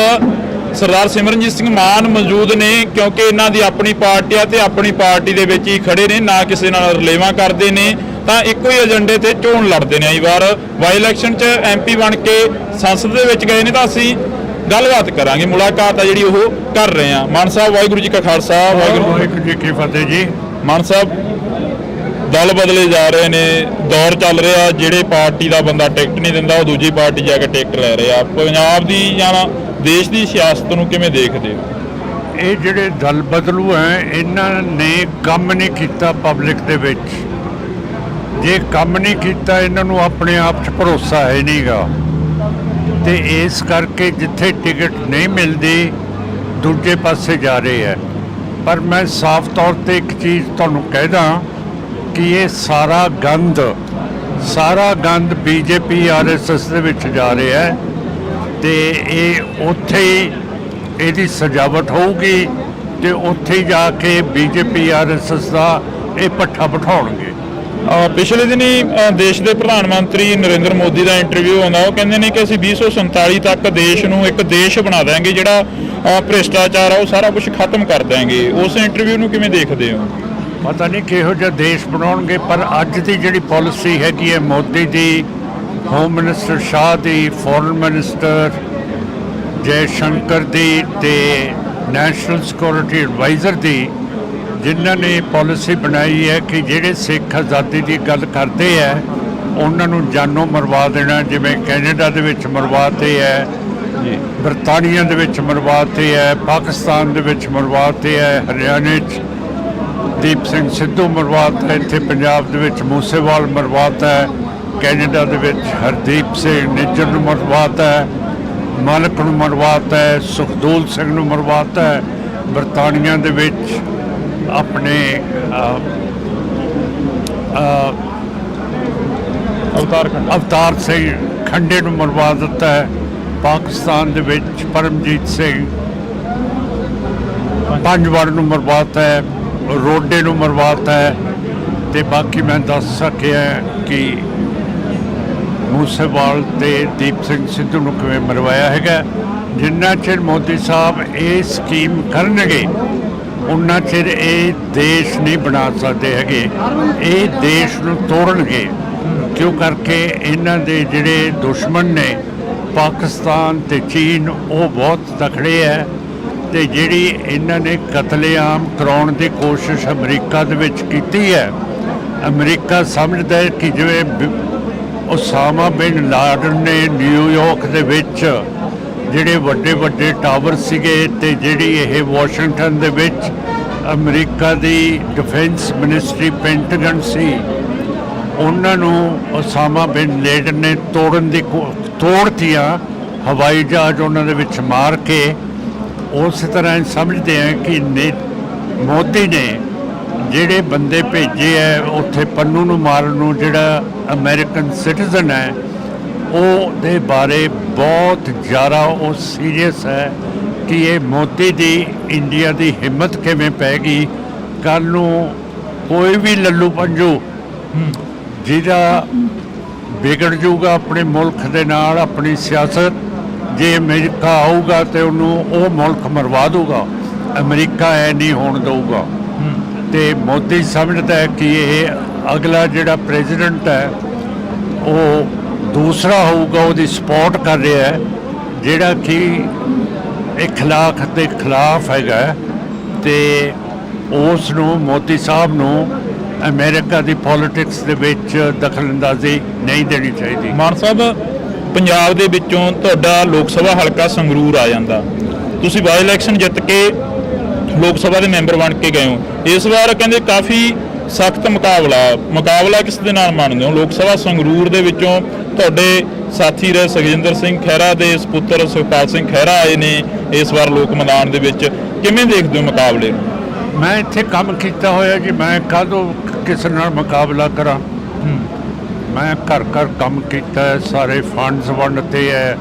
A: ਸਰਦਾਰ ਸਿਮਰਨਜੀਤ ਸਿੰਘ ਮਾਨ ਮੌਜੂਦ ਨੇ, ਕਿਉਂਕਿ ਇਹਨਾਂ ਦੀ ਆਪਣੀ ਪਾਰਟੀ ਆ ਤੇ ਆਪਣੀ ਪਾਰਟੀ ਦੇ ਵਿੱਚ ਹੀ ਖੜੇ ਨੇ, ਨਾ ਕਿਸੇ ਨਾਲ ਰਲੇਵਾਂ ਕਰਦੇ ਨੇ, ਤਾਂ ਇੱਕੋ ਹੀ ਏਜੰਡੇ ਤੇ ਚੋਣ ਲੜਦੇ ਨੇ। ਆਈ ਵਾਰ ਬਾਈ ਇਲੈਕਸ਼ਨ 'ਚ ਐਮਪੀ ਬਣ ਕੇ ਸੰਸਦ ਦੇ ਵਿੱਚ ਗਏ ਨੇ, ਤਾਂ ਅਸੀਂ ਗੱਲਬਾਤ ਕਰਾਂਗੇ, ਮੁਲਾਕਾਤ ਆ ਜਿਹੜੀ ਉਹ ਕਰ ਰਹੇ ਹਾਂ। ਮਾਨ ਸਾਹਿਬ, ਵਾਹਿਗੁਰੂ ਜੀ ਕਾ ਖਾਲਸਾ,
B: ਵਾਹਿਗੁਰੂ ਜੀ ਕੀ ਫਤਿਹ ਜੀ।
A: ਮਾਨ ਸਾਹਿਬ, ਦਲ ਬਦਲੇ ਜਾ ਰਹੇ ਨੇ, ਦੌਰ ਚੱਲ ਰਿਹਾ, ਜਿਹੜੇ ਪਾਰਟੀ ਦਾ ਬੰਦਾ ਟਿਕਟ ਨਹੀਂ ਦਿੰਦਾ ਉਹ ਦੂਜੀ ਪਾਰਟੀ ਜਾ ਕੇ ਟਿਕਟ ਲੈ ਰਿਹਾ। ਪੰਜਾਬ ਦੀ ਜਾਂ ਦੇਸ਼ ਦੀ ਸਿਆਸਤ ਨੂੰ ਕਿਵੇਂ ਦੇਖਦੇ ਹੋ?
B: ਇਹ ਜਿਹੜੇ ਦਲ ਬਦਲੂ ਹੈ, ਇਹਨਾਂ ਨੇ ਕੰਮ ਨਹੀਂ ਕੀਤਾ ਪਬਲਿਕ ਦੇ ਵਿੱਚ। ਜੇ ਕੰਮ ਨਹੀਂ ਕੀਤਾ, ਇਹਨਾਂ ਨੂੰ ਆਪਣੇ ਆਪ 'ਚ ਭਰੋਸਾ ਹੈ ਨਹੀਂਗਾ, ਤੇ ਇਸ ਕਰਕੇ ਜਿੱਥੇ ਟਿਕਟ ਨਹੀਂ ਮਿਲਦੀ ਦੂਜੇ ਪਾਸੇ ਜਾ ਰਹੇ ਹੈ। ਪਰ ਮੈਂ ਸਾਫ਼ ਤੌਰ ਤੇ ਇੱਕ ਚੀਜ਼ ਤੁਹਾਨੂੰ ਕਹਿਦਾ ਕਿ ਇਹ ਸਾਰਾ ਗੰਦ ਬੀਜੇਪੀ ਆਰਐਸਐਸ ਦੇ ਵਿੱਚ ਜਾ ਰਿਹਾ ਹੈ ਤੇ ਇਹ ਉੱਥੇ ਹੀ ਇਹਦੀ ਸਜਾਵਟ ਹੋਊਗੀ ਤੇ ਉੱਥੇ ਹੀ ਜਾ ਕੇ ਬੀਜੇਪੀ ਆਰਐਸਐਸ ਦਾ ਇਹ ਪੱਠਾ ਬਿਠਾਉਣਗੇ।
A: ਪਿਛਲੇ ਦਿਨੀ ਦੇਸ਼ ਦੇ ਪ੍ਰਧਾਨ ਮੰਤਰੀ ਨਰਿੰਦਰ ਮੋਦੀ ਦਾ ਇੰਟਰਵਿਊ ਆਉਂਦਾ, ਉਹ ਕਹਿੰਦੇ ਨੇ ਕਿ ਅਸੀਂ 2047 ਤੱਕ ਦੇਸ਼ ਨੂੰ ਇੱਕ ਦੇਸ਼ ਬਣਾ ਦਿਆਂਗੇ ਜਿਹੜਾ ਭ੍ਰਿਸ਼ਟਾਚਾਰ ਆ ਉਹ ਸਾਰਾ ਕੁਝ ਖਤਮ ਕਰ ਦਿਆਂਗੇ। ਉਸ ਇੰਟਰਵਿਊ ਨੂੰ ਕਿਵੇਂ ਦੇਖਦੇ ਹੋ?
B: ਪਤਾ ਨਹੀਂ ਕਿਹੋ ਜਿਹਾ ਦੇਸ਼ ਬਣਾਉਣਗੇ, ਪਰ ਅੱਜ ਦੀ ਜਿਹੜੀ ਪਾਲਿਸੀ ਹੈਗੀ ਹੈ ਮੋਦੀ ਦੀ, ਹੋਮ ਮਿਨਿਸਟਰ ਸ਼ਾਹ ਦੀ, ਫੋਰਨ ਮਿਨਿਸਟਰ ਜੈ ਸ਼ੰਕਰ ਦੀ ਤੇ ਨੈਸ਼ਨਲ ਸਿਕਿਉਰਿਟੀ ਐਡਵਾਈਜ਼ਰ ਦੀ, ਜਿਨ੍ਹਾਂ ਨੇ ਪਾਲਿਸੀ ਬਣਾਈ ਹੈ ਕਿ ਜਿਹੜੇ ਸਿੱਖ ਆਜ਼ਾਦੀ ਦੀ ਗੱਲ ਕਰਦੇ ਹੈ ਉਹਨਾਂ ਨੂੰ ਜਾਨੋਂ ਮਰਵਾ ਦੇਣਾ, ਜਿਵੇਂ ਕੈਨੇਡਾ ਦੇ ਵਿੱਚ ਮਰਵਾਤੇ ਹੈ, ਬਰਤਾਨੀਆ ਦੇ ਵਿੱਚ ਮਰਵਾਤੇ ਹੈ, ਪਾਕਿਸਤਾਨ ਦੇ ਵਿੱਚ ਮਰਵਾਤੇ ਹੈ, ਹਰਿਆਣੇ 'ਚ ਦੀਪ ਸਿੰਘ ਸਿੱਧੂ ਮਰਵਾਤਾ, ਇੱਥੇ ਪੰਜਾਬ ਦੇ ਵਿੱਚ ਮੂਸੇਵਾਲ ਮਰਵਾਤਾ ਹੈ, ਕੈਨੇਡਾ ਦੇ ਵਿੱਚ ਹਰਦੀਪ ਸਿੰਘ ਨਿੱਜਰ ਨੂੰ ਮਰਵਾਤਾ ਹੈ, ਮਾਲਕ ਨੂੰ ਮਰਵਾਤਾ ਹੈ, ਸੁਖਦੂਲ ਸਿੰਘ ਨੂੰ ਮਰਵਾਤਾ ਹੈ। ਬਰਤਾਨੀਆ ਦੇ ਵਿੱਚ ਆਪਣੇ ਅਵਤਾਰ ਸਿੰਘ ਖੰਡੇ ਨੂੰ ਮਰਵਾ ਦਿੱਤਾ ਹੈ। ਪਾਕਿਸਤਾਨ ਦੇ ਵਿੱਚ ਪਰਮਜੀਤ ਸਿੰਘ ਪੰਜਵੜ ਨੂੰ ਮਰਵਾਤਾ ਹੈ, ਰੋਡੇ ਨੂੰ ਮਰਵਾਤਾ ਹੈ। ਤੇ ਬਾਕੀ ਮੈਂ ਦੱਸ ਸਕਿਆ ਕਿ ਮੂਸੇਵਾਲ ਤੇ ਦੀਪ ਸਿੰਘ ਸਿੱਧੂ ਨੂੰ ਕਿਵੇਂ ਮਰਵਾਇਆ ਹੈਗਾ। ਜਿੰਨਾ ਚਿਰ ਮੋਦੀ ਸਾਹਿਬ ਇਹ ਸਕੀਮ ਕਰਨਗੇ ਉਨਾ ਚਿਰ ਇਹ ਦੇਸ਼ ਨਹੀਂ ਬਣਾ ਸਕਦੇ ਹੈਗੇ, ਇਹ ਦੇਸ਼ ਨੂੰ ਤੋੜਨਗੇ। ਕਿਉਂ ਕਰਕੇ ਇਹਨਾਂ ਦੇ ਜਿਹੜੇ ਦੁਸ਼ਮਣ ਨੇ ਪਾਕਿਸਤਾਨ ਤੇ ਚੀਨ ਉਹ ਬਹੁਤ ਤਕੜੇ ਹੈ। ਤੇ ਜਿਹੜੀ ਇਹਨਾਂ ਨੇ ਕਤਲੇਆਮ ਕਰਾਉਣ ਦੀ ਕੋਸ਼ਿਸ਼ ਅਮਰੀਕਾ ਦੇ ਵਿੱਚ ਕੀਤੀ ਹੈ, ਅਮਰੀਕਾ ਸਮਝਦਾ ਹੈ ਕਿ ਜਿਵੇਂ ਉਸਾਮਾ ਬਿਨ ਲਾਡਨ ਨੇ ਨਿਊਯਾਰਕ ਦੇ ਵਿੱਚ ਜਿਹੜੇ ਵੱਡੇ ਵੱਡੇ ਟਾਵਰ ਸੀਗੇ ਤੇ ਜਿਹੜੀ ਇਹ ਵਾਸ਼ਿੰਗਟਨ ਦੇ ਵਿੱਚ ਅਮਰੀਕਾ ਦੀ ਡਿਫੈਂਸ ਮਿਨਿਸਟਰੀ ਪੈਂਟਾਗਨ ਸੀ, ਉਹਨਾਂ ਨੂੰ ਉਸਾਮਾ ਬਿਨ ਲਾਡਨ ਨੇ ਤੋੜਤੀਆਂ, ਹਵਾਈ ਜਹਾਜ਼ ਉਹਨਾਂ ਦੇ ਵਿੱਚ ਮਾਰ ਕੇ। ਉਸ ਤਰ੍ਹਾਂ ਸਮਝਦੇ ਆ ਕਿ ਮੋਦੀ ਨੇ ਜਿਹੜੇ ਬੰਦੇ ਭੇਜੇ ਹੈ ਉੱਥੇ ਪੰਨੂ ਨੂੰ ਮਾਰਨ ਨੂੰ, ਜਿਹੜਾ ਅਮਰੀਕਨ ਸਿਟੀਜ਼ਨ ਹੈ, ਉਹਦੇ ਬਾਰੇ ਬਹੁਤ ਜ਼ਿਆਦਾ ਉਹ ਸੀਰੀਅਸ ਹੈ ਕਿ ਇਹ ਮੋਦੀ ਦੀ ਇੰਡੀਆ ਦੀ ਹਿੰਮਤ ਕਿਵੇਂ ਪੈ ਗਈ। ਕੱਲ੍ਹ ਨੂੰ ਕੋਈ ਵੀ ਲੱਲੂ ਪੰਜੂ ਜਿਹਦਾ ਵਿਗੜ ਜਾਊਗਾ ਆਪਣੇ ਮੁਲਕ ਦੇ ਨਾਲ, ਆਪਣੀ ਸਿਆਸਤ, ਜੇ ਅਮਰੀਕਾ ਆਊਗਾ ਤੇ ਉਹਨੂੰ ਉਹ ਮੁਲਕ ਮਰਵਾ ਦੂਗਾ। ਅਮਰੀਕਾ ਐ ਨਹੀਂ ਹੋਣ ਦਊਗਾ। ਤੇ ਮੋਦੀ ਸਮਝਦਾ ਹੈ ਕਿ ਇਹ ਅਗਲਾ ਜਿਹੜਾ ਪ੍ਰੈਜ਼ੀਡੈਂਟ ਹੈ ਉਹ ਦੂਸਰਾ ਹੋਊਗਾ, ਉਹਦੀ ਸਪੋਰਟ ਕਰ ਰਿਹਾ ਹੈ, ਜਿਹੜਾ ਕਿ ਇਖਲਾਕ ਦੇ ਖਿਲਾਫ ਹੈਗਾ। ਤੇ ਉਸ ਨੂੰ ਮੋਦੀ ਸਾਹਿਬ ਨੂੰ ਅਮਰੀਕਾ ਦੀ ਪੋਲਿਟਿਕਸ ਦੇ ਵਿੱਚ ਦਖਲਅੰਦਾਜ਼ੀ ਨਹੀਂ ਦੇਣੀ ਚਾਹੀਦੀ।
A: ਮਾਨ ਸਾਹਿਬ, ਪੰਜਾਬ ਦੇ ਵਿੱਚੋਂ ਤੁਹਾਡਾ ਲੋਕ ਸਭਾ ਹਲਕਾ ਸੰਗਰੂਰ ਆ ਜਾਂਦਾ, ਤੁਸੀਂ ਬਾਈ ਇਲੈਕਸ਼ਨ ਜਿੱਤ ਕੇ ਲੋਕ ਸਭਾ ਦੇ ਮੈਂਬਰ ਬਣ ਕੇ ਗਏ ਹੋ। ਇਸ ਵਾਰ ਕਹਿੰਦੇ ਕਾਫੀ ਸਖਤ ਮੁਕਾਬਲਾ ਕਿਸ ਦੇ ਨਾਲ ਮੰਨਦੇ ਹੋ? ਲੋਕ ਸਭਾ ਸੰਗਰੂਰ ਦੇ ਵਿੱਚੋਂ ਤੁਹਾਡੇ ਸਾਥੀ ਰਹੇ ਸੁਖਜਿੰਦਰ ਸਿੰਘ ਖਹਿਰਾ ਦੇ ਸਪੁੱਤਰ ਸੁਖਪਾਲ ਸਿੰਘ ਖਹਿਰਾ ਆਏ ਨੇ ਇਸ ਵਾਰ ਲੋਕ ਮੈਦਾਨ ਦੇ ਵਿੱਚ, ਕਿਵੇਂ ਦੇਖਦੇ ਹੋ ਮੁਕਾਬਲੇ ਨੂੰ?
B: ਮੈਂ ਇੱਥੇ ਕੰਮ ਕੀਤਾ ਹੋਇਆ ਜੀ, ਮੈਂ ਕਾਹਦੋਂ ਕਿਸੇ ਨਾਲ ਮੁਕਾਬਲਾ ਕਰਾਂ। ਮੈਂ ਘਰ ਘਰ ਕੰਮ ਕੀਤਾ ਹੈ, ਸਾਰੇ ਫੰਡਸ ਵੰਡਤੇ ਹੈ।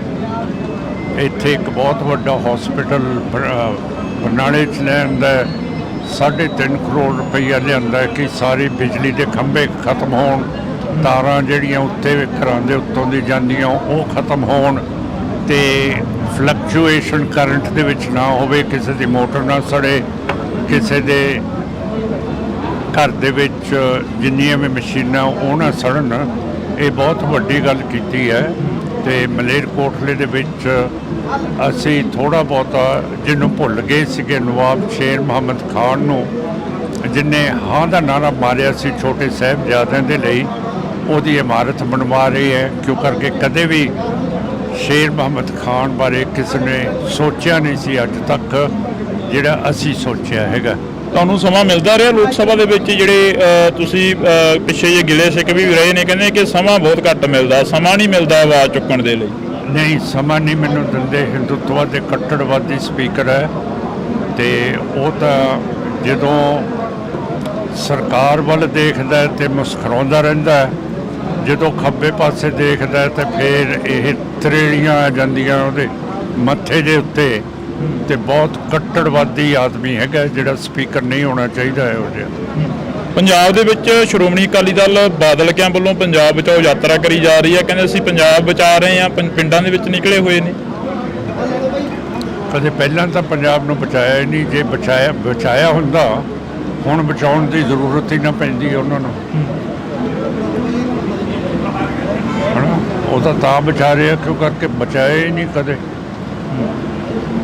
B: ਇੱਥੇ ਇੱਕ ਬਹੁਤ ਵੱਡਾ ਹਸਪੀਟਲ ਬਰਨਾਲੇ 'ਚ ਲਿਆਂਦਾ, 3.5 ਕਰੋੜ ਰੁਪਈਆ ਲਿਆਂਦਾ ਕਿ ਸਾਰੀ ਬਿਜਲੀ ਦੇ ਖੰਭੇ ਖਤਮ ਹੋਣ, ਤਾਰਾਂ ਜਿਹੜੀਆਂ ਉੱਤੇ ਘਰਾਂ ਦੇ ਉੱਤੋਂ ਦੀ ਜਾਂਦੀਆਂ ਉਹ ਖਤਮ ਹੋਣ, ਤੇ ਫਲਕਚੁਏਸ਼ਨ ਕਰੰਟ ਦੇ ਵਿੱਚ ਨਾ ਹੋਵੇ, ਕਿਸੇ ਦੀ ਮੋਟਰ ਨਾ ਸੜੇ, ਕਿਸੇ ਦੇ ਘਰ ਦੇ ਵਿੱਚ ਜਿੰਨੀਆਂ ਵੀ ਮਸ਼ੀਨਾਂ ਉਹ ਨਾ ਸੜਨ। ਇਹ ਬਹੁਤ ਵੱਡੀ ਗੱਲ ਕੀਤੀ ਹੈ। ਤੇ ਮਲੇਰਕੋਟਲੇ ਦੇ ਵਿੱਚ ਅਸੀਂ ਥੋੜ੍ਹਾ ਬਹੁਤਾ ਜਿਹਨੂੰ ਭੁੱਲ ਗਏ ਸੀਗੇ, ਨਵਾਬ ਸ਼ੇਰ ਮੁਹੰਮਦ ਖਾਨ ਨੂੰ, ਜਿਹਨੇ ਹਾਂ ਦਾ ਨਾਰਾ ਮਾਰਿਆ ਸੀ ਛੋਟੇ ਸਾਹਿਬਜ਼ਾਦਿਆਂ ਦੇ ਲਈ, ਉਹਦੀ ਇਮਾਰਤ ਬਣਵਾ ਰਹੀ ਹੈ। ਕਿਉਂ ਕਰਕੇ ਕਦੇ ਵੀ ਸ਼ੇਰ ਮੁਹੰਮਦ ਖਾਨ ਬਾਰੇ ਕਿਸੇ ਨੇ ਸੋਚਿਆ ਨਹੀਂ ਸੀ ਅੱਜ ਤੱਕ ਜਿਹੜਾ ਅਸੀਂ ਸੋਚਿਆ ਹੈਗਾ।
A: ਤੁਹਾਨੂੰ ਸਮਾਂ ਮਿਲਦਾ ਰਿਹਾ ਲੋਕ ਸਭਾ ਦੇ ਵਿੱਚ? ਜਿਹੜੇ ਤੁਸੀਂ ਪਿੱਛੇ ਜੇ ਗਿਲੇ ਸਿੱਖ ਵੀ ਰਹੇ ਨੇ, ਕਹਿੰਦੇ ਕਿ ਸਮਾਂ ਬਹੁਤ ਘੱਟ ਮਿਲਦਾ, ਸਮਾਂ ਨਹੀਂ ਮਿਲਦਾ ਆਵਾਜ਼ ਚੁੱਕਣ ਦੇ ਲਈ।
B: ਨਹੀਂ, ਸਮਾਂ ਨਹੀਂ ਮੈਨੂੰ ਦਿੰਦੇ। ਹਿੰਦੂਤਵ ਦੇ ਕੱਟੜਵਾਦੀ ਸਪੀਕਰ ਹੈ ਤੇ ਉਹ ਤਾਂ ਜਦੋਂ ਸਰਕਾਰ ਵੱਲ ਦੇਖਦਾ ਤੇ ਮੁਸਕਰਾਉਂਦਾ ਰਹਿੰਦਾ, ਜਦੋਂ ਖੱਬੇ ਪਾਸੇ ਦੇਖਦਾ ਤੇ ਫਿਰ ਇਹ ਤਰੇੜੀਆਂ ਆ ਜਾਂਦੀਆਂ ਉਹਦੇ ਮੱਥੇ ਦੇ ਉੱਤੇ। ਤੇ ਬਹੁਤ ਕੱਟੜਵਾਦੀ ਆਦਮੀ ਹੈਗਾ ਜਿਹੜਾ ਸਪੀਕਰ ਨਹੀਂ ਹੋਣਾ ਚਾਹੀਦਾ ਹੈ ਉਹ ਜਿਹਾ।
A: ਪੰਜਾਬ ਦੇ ਵਿੱਚ ਸ਼੍ਰੋਮਣੀ ਅਕਾਲੀ ਦਲ ਬਾਦਲ ਕਿਆਂ ਵੱਲੋਂ ਪੰਜਾਬ ਬਚਾਓ ਯਾਤਰਾ ਕਰੀ ਜਾ ਰਹੀ ਹੈ, ਕਹਿੰਦੇ ਅਸੀਂ ਪੰਜਾਬ ਬਚਾ ਰਹੇ ਹਾਂ, ਪਿੰਡਾਂ ਦੇ ਵਿੱਚ ਨਿਕਲੇ ਹੋਏ ਨੇ।
B: ਕਦੇ ਪਹਿਲਾਂ ਤਾਂ ਪੰਜਾਬ ਨੂੰ ਬਚਾਇਆ ਹੀ ਨਹੀਂ। ਜੇ ਬਚਾਇਆ ਹੁੰਦਾ ਹੁਣ ਬਚਾਉਣ ਦੀ ਜ਼ਰੂਰਤ ਹੀ ਨਾ ਪੈਂਦੀ ਉਹਨਾਂ ਨੂੰ। ਉਹ ਤਾਂ ਬਚਾ ਰਿਹਾ ਕਿਉਂ ਕਰਕੇ ਬਚਾਇਆ ਹੀ ਨਹੀਂ ਕਦੇ।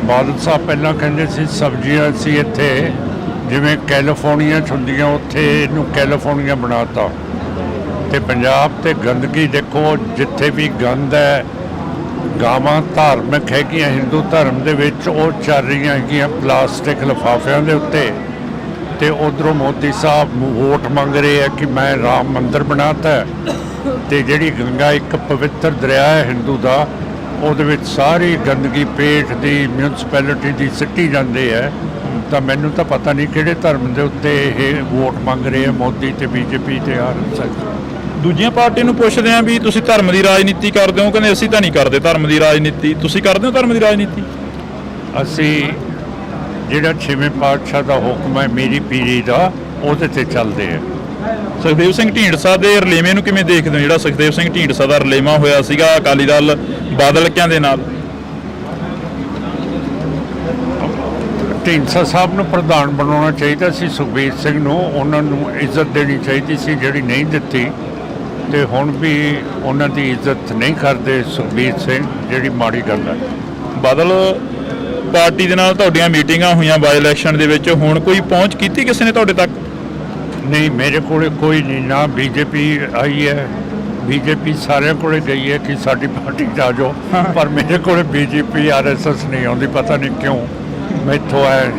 B: ਬਾਦਲ ਸਾਹਿਬ ਪਹਿਲਾਂ ਕਹਿੰਦੇ ਸੀ ਸਬਜ਼ੀਆਂ ਅਸੀਂ ਇੱਥੇ ਜਿਵੇਂ ਕੈਲੀਫੋਰਨੀਆ 'ਚ ਹੁੰਦੀਆਂ ਉੱਥੇ ਇਹਨੂੰ ਕੈਲੀਫੋਰਨੀਆ ਬਣਾਤਾ। ਤੇ ਪੰਜਾਬ ਤੇ ਗੰਦਗੀ ਦੇਖੋ, ਜਿੱਥੇ ਵੀ ਗੰਦ ਹੈ, ਗਾਵਾਂ ਧਾਰਮਿਕ ਹੈਗੀਆਂ ਹਿੰਦੂ ਧਰਮ ਦੇ ਵਿੱਚ, ਉਹ ਚੱਲ ਰਹੀਆਂ ਹੈਗੀਆਂ ਪਲਾਸਟਿਕ ਲਿਫਾਫਿਆਂ ਦੇ ਉੱਤੇ। ਤੇ ਉਧਰੋਂ ਮੋਦੀ ਸਾਹਿਬ ਵੋਟ ਮੰਗ ਰਹੇ ਆ ਕਿ ਮੈਂ ਰਾਮ ਮੰਦਿਰ ਬਣਾਤਾ ਹੈ ਤੇ ਜਿਹੜੀ ਗੰਗਾ ਇੱਕ ਪਵਿੱਤਰ ਦਰਿਆ ਹੈ ਹਿੰਦੂ ਦਾ, ਉਹਦੇ ਵਿੱਚ ਸਾਰੀ ਗੰਦਗੀ ਪੇਟ ਦੀ ਮਿਊਨਿਸਪੈਲਿਟੀ ਦੀ ਸਿੱਟੀ ਜਾਂਦੇ ਹੈ। ਤਾਂ ਮੈਨੂੰ ਤਾਂ ਪਤਾ ਨਹੀਂ ਕਿਹੜੇ ਧਰਮ ਦੇ ਉੱਤੇ ਇਹ ਵੋਟ ਮੰਗ ਰਹੇ ਆ ਮੋਦੀ ਤੇ ਬੀਜੇਪੀ ਤੇ ਆਰਐਸਐਸ।
A: ਦੂਜੀਆਂ ਪਾਰਟੀਆਂ ਨੂੰ ਪੁੱਛਦੇ ਆ ਵੀ ਤੁਸੀਂ ਧਰਮ ਦੀ ਰਾਜਨੀਤੀ ਕਰਦੇ ਹੋ, ਕਹਿੰਦੇ ਅਸੀਂ ਤਾਂ ਨਹੀਂ ਕਰਦੇ ਧਰਮ ਦੀ ਰਾਜਨੀਤੀ। ਤੁਸੀਂ ਕਰਦੇ ਹੋ ਧਰਮ ਦੀ ਰਾਜਨੀਤੀ?
B: ਅਸੀਂ ਜਿਹੜਾ 6ਵੇਂ ਪਾਤਸ਼ਾਹ ਦਾ ਹੁਕਮ ਹੈ ਮੇਰੀ ਪੀਰੀ ਦਾ, ਉਹਦੇ ਤੇ ਚੱਲਦੇ ਆ।
A: ਸੁਖਦੇਵ ਸਿੰਘ ਢੀਂਡਸਾ ਦੇ ਰਲੇਵੇਂ ਨੂੰ ਕਿਵੇਂ ਦੇਖਦੇ ਹੋ? ਜਿਹੜਾ ਸੁਖਦੇਵ ਸਿੰਘ ਢੀਂਡਸਾ ਦਾ ਰਲੇਵਾਂ ਹੋਇਆ ਸੀਗਾ ਅਕਾਲੀ ਦਲ ਬਾਦਲਕਿਆਂ ਦੇ ਨਾਲ।
B: ਢੀਂਡਸਾ ਸਾਹਿਬ ਨੂੰ ਪ੍ਰਧਾਨ ਬਣਾਉਣਾ ਚਾਹੀਦਾ ਸੀ, ਸੁਖਬੀਰ ਸਿੰਘ ਨੂੰ ਉਹਨਾਂ ਨੂੰ ਇੱਜ਼ਤ ਦੇਣੀ ਚਾਹੀਦੀ ਸੀ ਜਿਹੜੀ ਨਹੀਂ ਦਿੱਤੀ, ਤੇ ਹੁਣ ਵੀ ਉਹਨਾਂ ਦੀ ਇੱਜ਼ਤ ਨਹੀਂ ਕਰਦੇ ਸੁਖਬੀਰ ਸਿੰਘ, ਜਿਹੜੀ ਮਾੜੀ ਗੱਲ ਹੈ।
A: ਬਾਦਲ ਪਾਰਟੀ ਦੇ ਨਾਲ ਤੁਹਾਡੀਆਂ ਮੀਟਿੰਗਾਂ ਹੋਈਆਂ ਬਾਈ ਇਲੈਕਸ਼ਨ ਦੇ ਵਿੱਚ, ਹੁਣ ਕੋਈ ਪਹੁੰਚ ਕੀਤੀ ਕਿਸੇ ਨੇ ਤੁਹਾਡੇ ਤੱਕ?
B: ਨਹੀਂ, ਮੇਰੇ ਕੋਲ ਕੋਈ ਨਹੀਂ, ਨਾ ਬੀਜੇਪੀ ਆਈ ਹੈ। ਬੀਜੇਪੀ ਸਾਰਿਆਂ ਕੋਲੇ ਗਈ ਹੈ ਕਿ ਸਾਡੀ ਪਾਰਟੀ 'ਚ ਆ ਜਾਓ, ਪਰ ਮੇਰੇ ਕੋਲ ਬੀਜੇਪੀ ਆਰਐਸਐਸ ਨਹੀਂ ਆਉਂਦੀ, ਪਤਾ ਨਹੀਂ ਕਿਉਂ। ਮੈਥੋਂ ਹੈ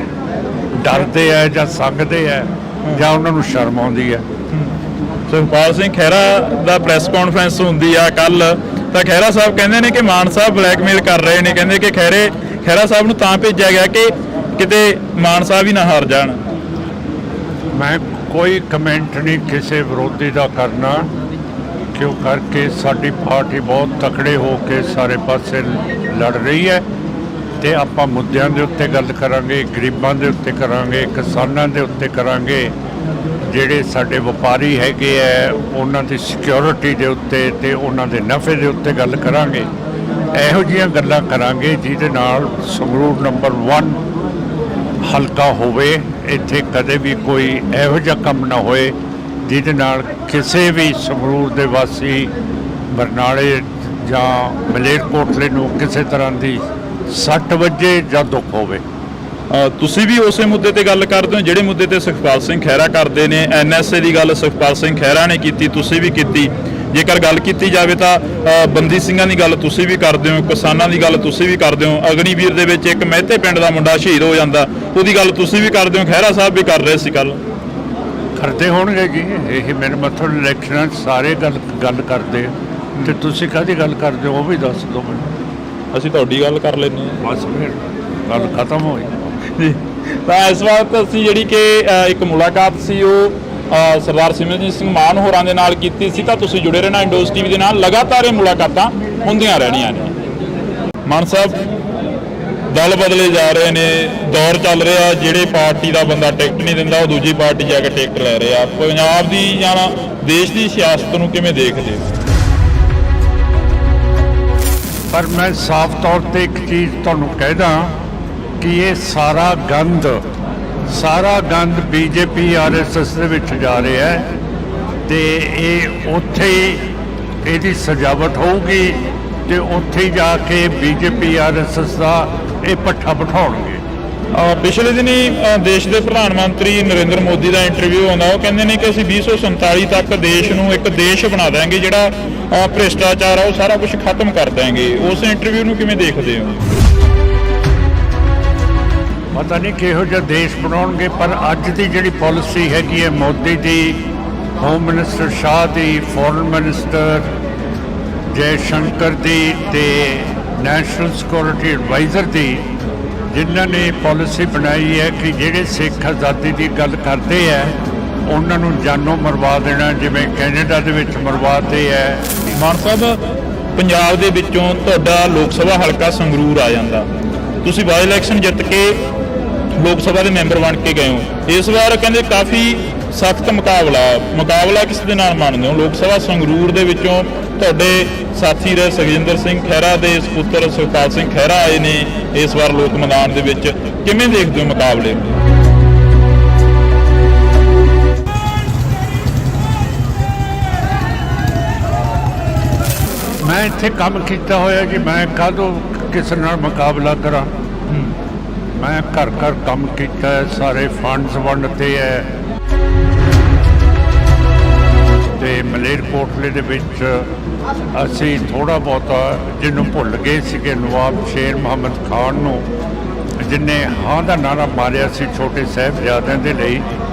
B: ਡਰਦੇ ਹੈ ਜਾਂ ਸੰਗਦੇ ਹੈ ਜਾਂ ਉਹਨਾਂ ਨੂੰ ਸ਼ਰਮ ਆਉਂਦੀ ਹੈ।
A: ਸੁਖਪਾਲ ਸਿੰਘ ਖਹਿਰਾ ਦਾ ਪ੍ਰੈਸ ਕਾਨਫਰੰਸ ਹੁੰਦੀ ਆ ਕੱਲ, ਤਾਂ ਖਹਿਰਾ ਸਾਹਿਬ ਕਹਿੰਦੇ ਨੇ ਕਿ ਮਾਨ ਸਾਹਿਬ ਬਲੈਕਮੇਲ ਕਰ ਰਹੇ ਨੇ, ਕਹਿੰਦੇ ਕਿ ਖਹਿਰਾ ਸਾਹਿਬ ਨੂੰ ਤਾਂ ਭੇਜਿਆ ਗਿਆ ਕਿ ਕਿਤੇ ਮਾਨ ਸਾਹਿਬ ਹੀ ਨਾ ਹਾਰ ਜਾਣ।
B: ਮੈਂ ਕੋਈ ਕਮੈਂਟ ਨਹੀਂ ਕਿਸੇ ਵਿਰੋਧੀ ਦਾ ਕਰਨਾ, ਕਿਉਂ ਕਰਕੇ ਸਾਡੀ ਪਾਰਟੀ ਬਹੁਤ ਤਕੜੇ ਹੋ ਕੇ ਸਾਰੇ ਪਾਸੇ ਲੜ ਰਹੀ ਹੈ, ਤੇ ਆਪਾਂ ਮੁੱਦਿਆਂ ਦੇ ਉੱਤੇ ਗੱਲ ਕਰਾਂਗੇ, ਗਰੀਬਾਂ ਦੇ ਉੱਤੇ ਕਰਾਂਗੇ, ਕਿਸਾਨਾਂ ਦੇ ਉੱਤੇ ਕਰਾਂਗੇ, ਜਿਹੜੇ ਸਾਡੇ ਵਪਾਰੀ ਹੈਗੇ ਹੈ ਉਹਨਾਂ ਦੀ ਸਿਕਿਉਰਿਟੀ ਦੇ ਉੱਤੇ ਤੇ ਉਹਨਾਂ ਦੇ ਨਫੇ ਦੇ ਉੱਤੇ ਗੱਲ ਕਰਾਂਗੇ। ਇਹੋ ਜਿਹੀਆਂ ਗੱਲਾਂ ਕਰਾਂਗੇ ਜਿਹਦੇ ਨਾਲ ਸੰਗਰੂਰ ਨੰਬਰ 1 ਹਲਕਾ ਹੋਵੇ। ਇੱਥੇ ਕਦੇ ਵੀ ਕੋਈ ਇਹੋ ਜਿਹਾ ਕੰਮ ਨਾ ਹੋਏ ਜਿਹਦੇ ਨਾਲ ਕਿਸੇ ਵੀ ਸੰਗਰੂਰ ਦੇ ਵਾਸੀ, ਬਰਨਾਲੇ ਜਾਂ ਮਲੇਰਕੋਟਲੇ ਨੂੰ ਕਿਸੇ ਤਰ੍ਹਾਂ ਦੀ ਸੱਟ ਵੱਜੇ ਜਾਂ ਦੁੱਖ ਹੋਵੇ।
A: ਤੁਸੀਂ ਵੀ ਉਸੇ ਮੁੱਦੇ ਤੇ ਗੱਲ ਕਰਦੇ ਹੋ ਜਿਹੜੇ ਮੁੱਦੇ ਤੇ ਸੁਖਪਾਲ ਸਿੰਘ ਖਹਿਰਾ ਕਰਦੇ ਨੇ। ਐਨਐਸਏ ਦੀ ਗੱਲ ਸੁਖਪਾਲ ਸਿੰਘ ਖਹਿਰਾ ਨੇ ਕੀਤੀ, ਤੁਸੀਂ ਵੀ ਕੀਤੀ। ਜੇਕਰ ਗੱਲ ਕੀਤੀ ਜਾਵੇ ਤਾਂ ਬੰਦੀ ਸਿੰਘਾਂ ਦੀ ਗੱਲ ਤੁਸੀਂ ਵੀ ਕਰਦੇ ਹੋ, ਕਿਸਾਨਾਂ ਦੀ ਗੱਲ ਤੁਸੀਂ ਵੀ ਕਰਦੇ ਹੋ। ਅਗਨੀਵੀਰ ਦੇ ਵਿੱਚ ਇੱਕ ਮਹਿਤੇ ਪਿੰਡ ਦਾ ਮੁੰਡਾ ਸ਼ਹੀਦ ਹੋ ਜਾਂਦਾ, ਉਹਦੀ ਗੱਲ ਤੁਸੀਂ ਵੀ ਕਰਦੇ ਹੋ, ਖਹਿਰਾ ਸਾਹਿਬ ਵੀ ਕਰ ਰਹੇ ਸੀ ਕੱਲ।
B: ਕਰਦੇ ਹੋਣਗੇ ਜੀ, ਇਹ ਮੇਰੇ ਮਤਲਬ ਇਲੈਕਸ਼ਨਾਂ 'ਚ ਸਾਰੇ ਗੱਲ ਕਰਦੇ, ਤੇ ਤੁਸੀਂ ਕਾਹਦੀ ਗੱਲ ਕਰਦੇ ਹੋ ਉਹ ਵੀ ਦੱਸ ਦਿਓ ਮੈਨੂੰ।
A: ਅਸੀਂ ਤੁਹਾਡੀ ਗੱਲ ਕਰ ਲੈਂਦੇ ਹਾਂ,
B: ਬਸ ਫਿਰ ਗੱਲ ਖਤਮ ਹੋਈ
A: ਜੀ। ਤਾਂ ਇਸ ਵਕਤ ਅਸੀਂ ਜਿਹੜੀ ਕਿ ਇੱਕ ਮੁਲਾਕਾਤ ਸੀ ਉਹ ਸਰਦਾਰ ਸਿਮਰਨਜੀਤ ਸਿੰਘ ਮਾਨ ਹੋਰਾਂ ਦੇ ਨਾਲ ਕੀਤੀ ਸੀ। ਤਾਂ ਤੁਸੀਂ ਜੁੜੇ ਰਹਿਣਾ ਇੰਡੋਜ਼ ਟੀਵੀ ਦੇ ਨਾਲ, ਲਗਾਤਾਰ ਇਹ ਮੁਲਾਕਾਤਾਂ ਹੁੰਦੀਆਂ ਰਹਿਣੀਆਂ ਨੇ। ਮਾਨ ਸਾਹਿਬ, ਦਲ ਬਦਲੇ ਜਾ ਰਹੇ ਨੇ, ਦੌਰ ਚੱਲ ਰਿਹਾ, ਜਿਹੜੇ ਪਾਰਟੀ ਦਾ ਬੰਦਾ ਟਿਕਟ ਨਹੀਂ ਦਿੰਦਾ ਉਹ ਦੂਜੀ ਪਾਰਟੀ ਜਾ ਕੇ ਟਿਕਟ ਲੈ ਰਿਹਾ। ਪੰਜਾਬ ਦੀ ਜਾਂ ਦੇਸ਼ ਦੀ ਸਿਆਸਤ ਨੂੰ ਕਿਵੇਂ ਦੇਖਦੇ ਹੋ?
B: ਪਰ ਮੈਂ ਸਾਫ਼ ਤੌਰ ਤੇ ਇੱਕ ਚੀਜ਼ ਤੁਹਾਨੂੰ ਕਹਿਦਾ ਕਿ ਇਹ ਸਾਰਾ ਗੰਦ ਬੀਜੇਪੀ ਆਰਐਸਐਸ ਦੇ ਵਿੱਚ ਜਾ ਰਿਹਾ ਹੈ, ਤੇ ਇਹ ਉੱਥੇ ਇਹਦੀ ਸਜਾਵਟ ਹੋਊਗੀ ਤੇ ਉੱਥੇ ਜਾ ਕੇ ਬੀਜੇਪੀ ਆਰਐਸਐਸ ਦਾ ਇਹ ਪੱਠਾ ਬਿਠਾਉਣਗੇ।
A: ਪਿਛਲੇ ਦਿਨੀ ਦੇਸ਼ ਦੇ ਪ੍ਰਧਾਨ ਮੰਤਰੀ ਨਰਿੰਦਰ ਮੋਦੀ ਦਾ ਇੰਟਰਵਿਊ ਆਉਂਦਾ, ਉਹ ਕਹਿੰਦੇ ਨੇ ਕਿ ਅਸੀਂ 2047 ਤੱਕ ਦੇਸ਼ ਨੂੰ ਇੱਕ ਦੇਸ਼ ਬਣਾ ਦੇਵਾਂਗੇ, ਜਿਹੜਾ ਭ੍ਰਿਸ਼ਟਾਚਾਰ ਆ ਉਹ ਸਾਰਾ ਕੁਝ ਖਤਮ ਕਰ ਦੇਵਾਂਗੇ। ਉਸ ਇੰਟਰਵਿਊ ਨੂੰ ਕਿਵੇਂ ਦੇਖਦੇ ਹੋ?
B: ਪਤਾ ਨਹੀਂ ਕਿਹੋ ਜਿਹਾ ਦੇਸ਼ ਬਣਾਉਣਗੇ, ਪਰ ਅੱਜ ਦੀ ਜਿਹੜੀ ਪਾਲਿਸੀ ਹੈਗੀ ਹੈ ਮੋਦੀ ਦੀ, ਹੋਮ ਮਿਨਿਸਟਰ ਸ਼ਾਹ ਦੀ, ਫੋਰਨ ਮਿਨਿਸਟਰ ਜੈ ਸ਼ੰਕਰ ਦੀ ਤੇ ਨੈਸ਼ਨਲ ਸਿਕਿਉਰਿਟੀ ਐਡਵਾਈਜ਼ਰ ਦੀ, ਜਿਨ੍ਹਾਂ ਨੇ ਪਾਲਿਸੀ ਬਣਾਈ ਹੈ ਕਿ ਜਿਹੜੇ ਸਿੱਖ ਆਜ਼ਾਦੀ ਦੀ ਗੱਲ ਕਰਦੇ ਹੈ ਉਹਨਾਂ ਨੂੰ ਜਾਨੋਂ ਮਰਵਾ ਦੇਣਾ, ਜਿਵੇਂ ਕੈਨੇਡਾ ਦੇ ਵਿੱਚ ਮਰਵਾਤੇ ਹੈ।
A: ਮਾਨ ਸਾਹਿਬ, ਪੰਜਾਬ ਦੇ ਵਿੱਚੋਂ ਤੁਹਾਡਾ ਲੋਕ ਸਭਾ ਹਲਕਾ ਸੰਗਰੂਰ ਆ ਜਾਂਦਾ, ਤੁਸੀਂ ਬਾਈ ਇਲੈਕਸ਼ਨ ਜਿੱਤ ਕੇ ਲੋਕ ਸਭਾ ਦੇ ਮੈਂਬਰ ਬਣ ਕੇ ਗਏ ਹੋ। ਇਸ ਵਾਰ ਕਹਿੰਦੇ ਕਾਫੀ ਸਖਤ ਮੁਕਾਬਲਾ ਕਿਸ ਦੇ ਨਾਲ ਮੰਨਦੇ ਹੋ? ਲੋਕ ਸਭਾ ਸੰਗਰੂਰ ਦੇ ਵਿੱਚੋਂ ਤੁਹਾਡੇ ਸਾਥੀ ਰਹੇ ਸੁਖਜਿੰਦਰ ਸਿੰਘ ਖਹਿਰਾ ਦੇ ਸਪੁੱਤਰ ਸੁਖਪਾਲ ਸਿੰਘ ਖਹਿਰਾ ਆਏ ਨੇ ਇਸ ਵਾਰ ਲੋਕ ਮੈਦਾਨ ਦੇ ਵਿੱਚ, ਕਿਵੇਂ ਦੇਖਦੇ ਹੋ ਮੁਕਾਬਲੇ?
B: ਮੈਂ ਇੱਥੇ ਕੰਮ ਕੀਤਾ ਹੋਇਆ ਜੀ, ਮੈਂ ਕਾਹਦੋਂ ਕਿਸੇ ਨਾਲ ਮੁਕਾਬਲਾ ਕਰਾਂ। ਮੈਂ ਘਰ ਕੰਮ ਕੀਤਾ ਹੈ, ਸਾਰੇ ਫੰਡਸ ਵੰਡਦੇ ਹੈ, ਤੇ ਮਲੇਰਕੋਟਲੇ ਦੇ ਵਿੱਚ ਅਸੀਂ ਥੋੜ੍ਹਾ ਬਹੁਤਾ ਜਿਹਨੂੰ ਭੁੱਲ ਗਏ ਸੀਗੇ ਨਵਾਬ ਸ਼ੇਰ ਮੁਹੰਮਦ ਖਾਨ ਨੂੰ, ਜਿਹਨੇ ਹਾਂ ਦਾ ਨਾਰਾ ਮਾਰਿਆ ਸੀ ਛੋਟੇ ਸਾਹਿਬਜ਼ਾਦਿਆਂ ਦੇ ਲਈ,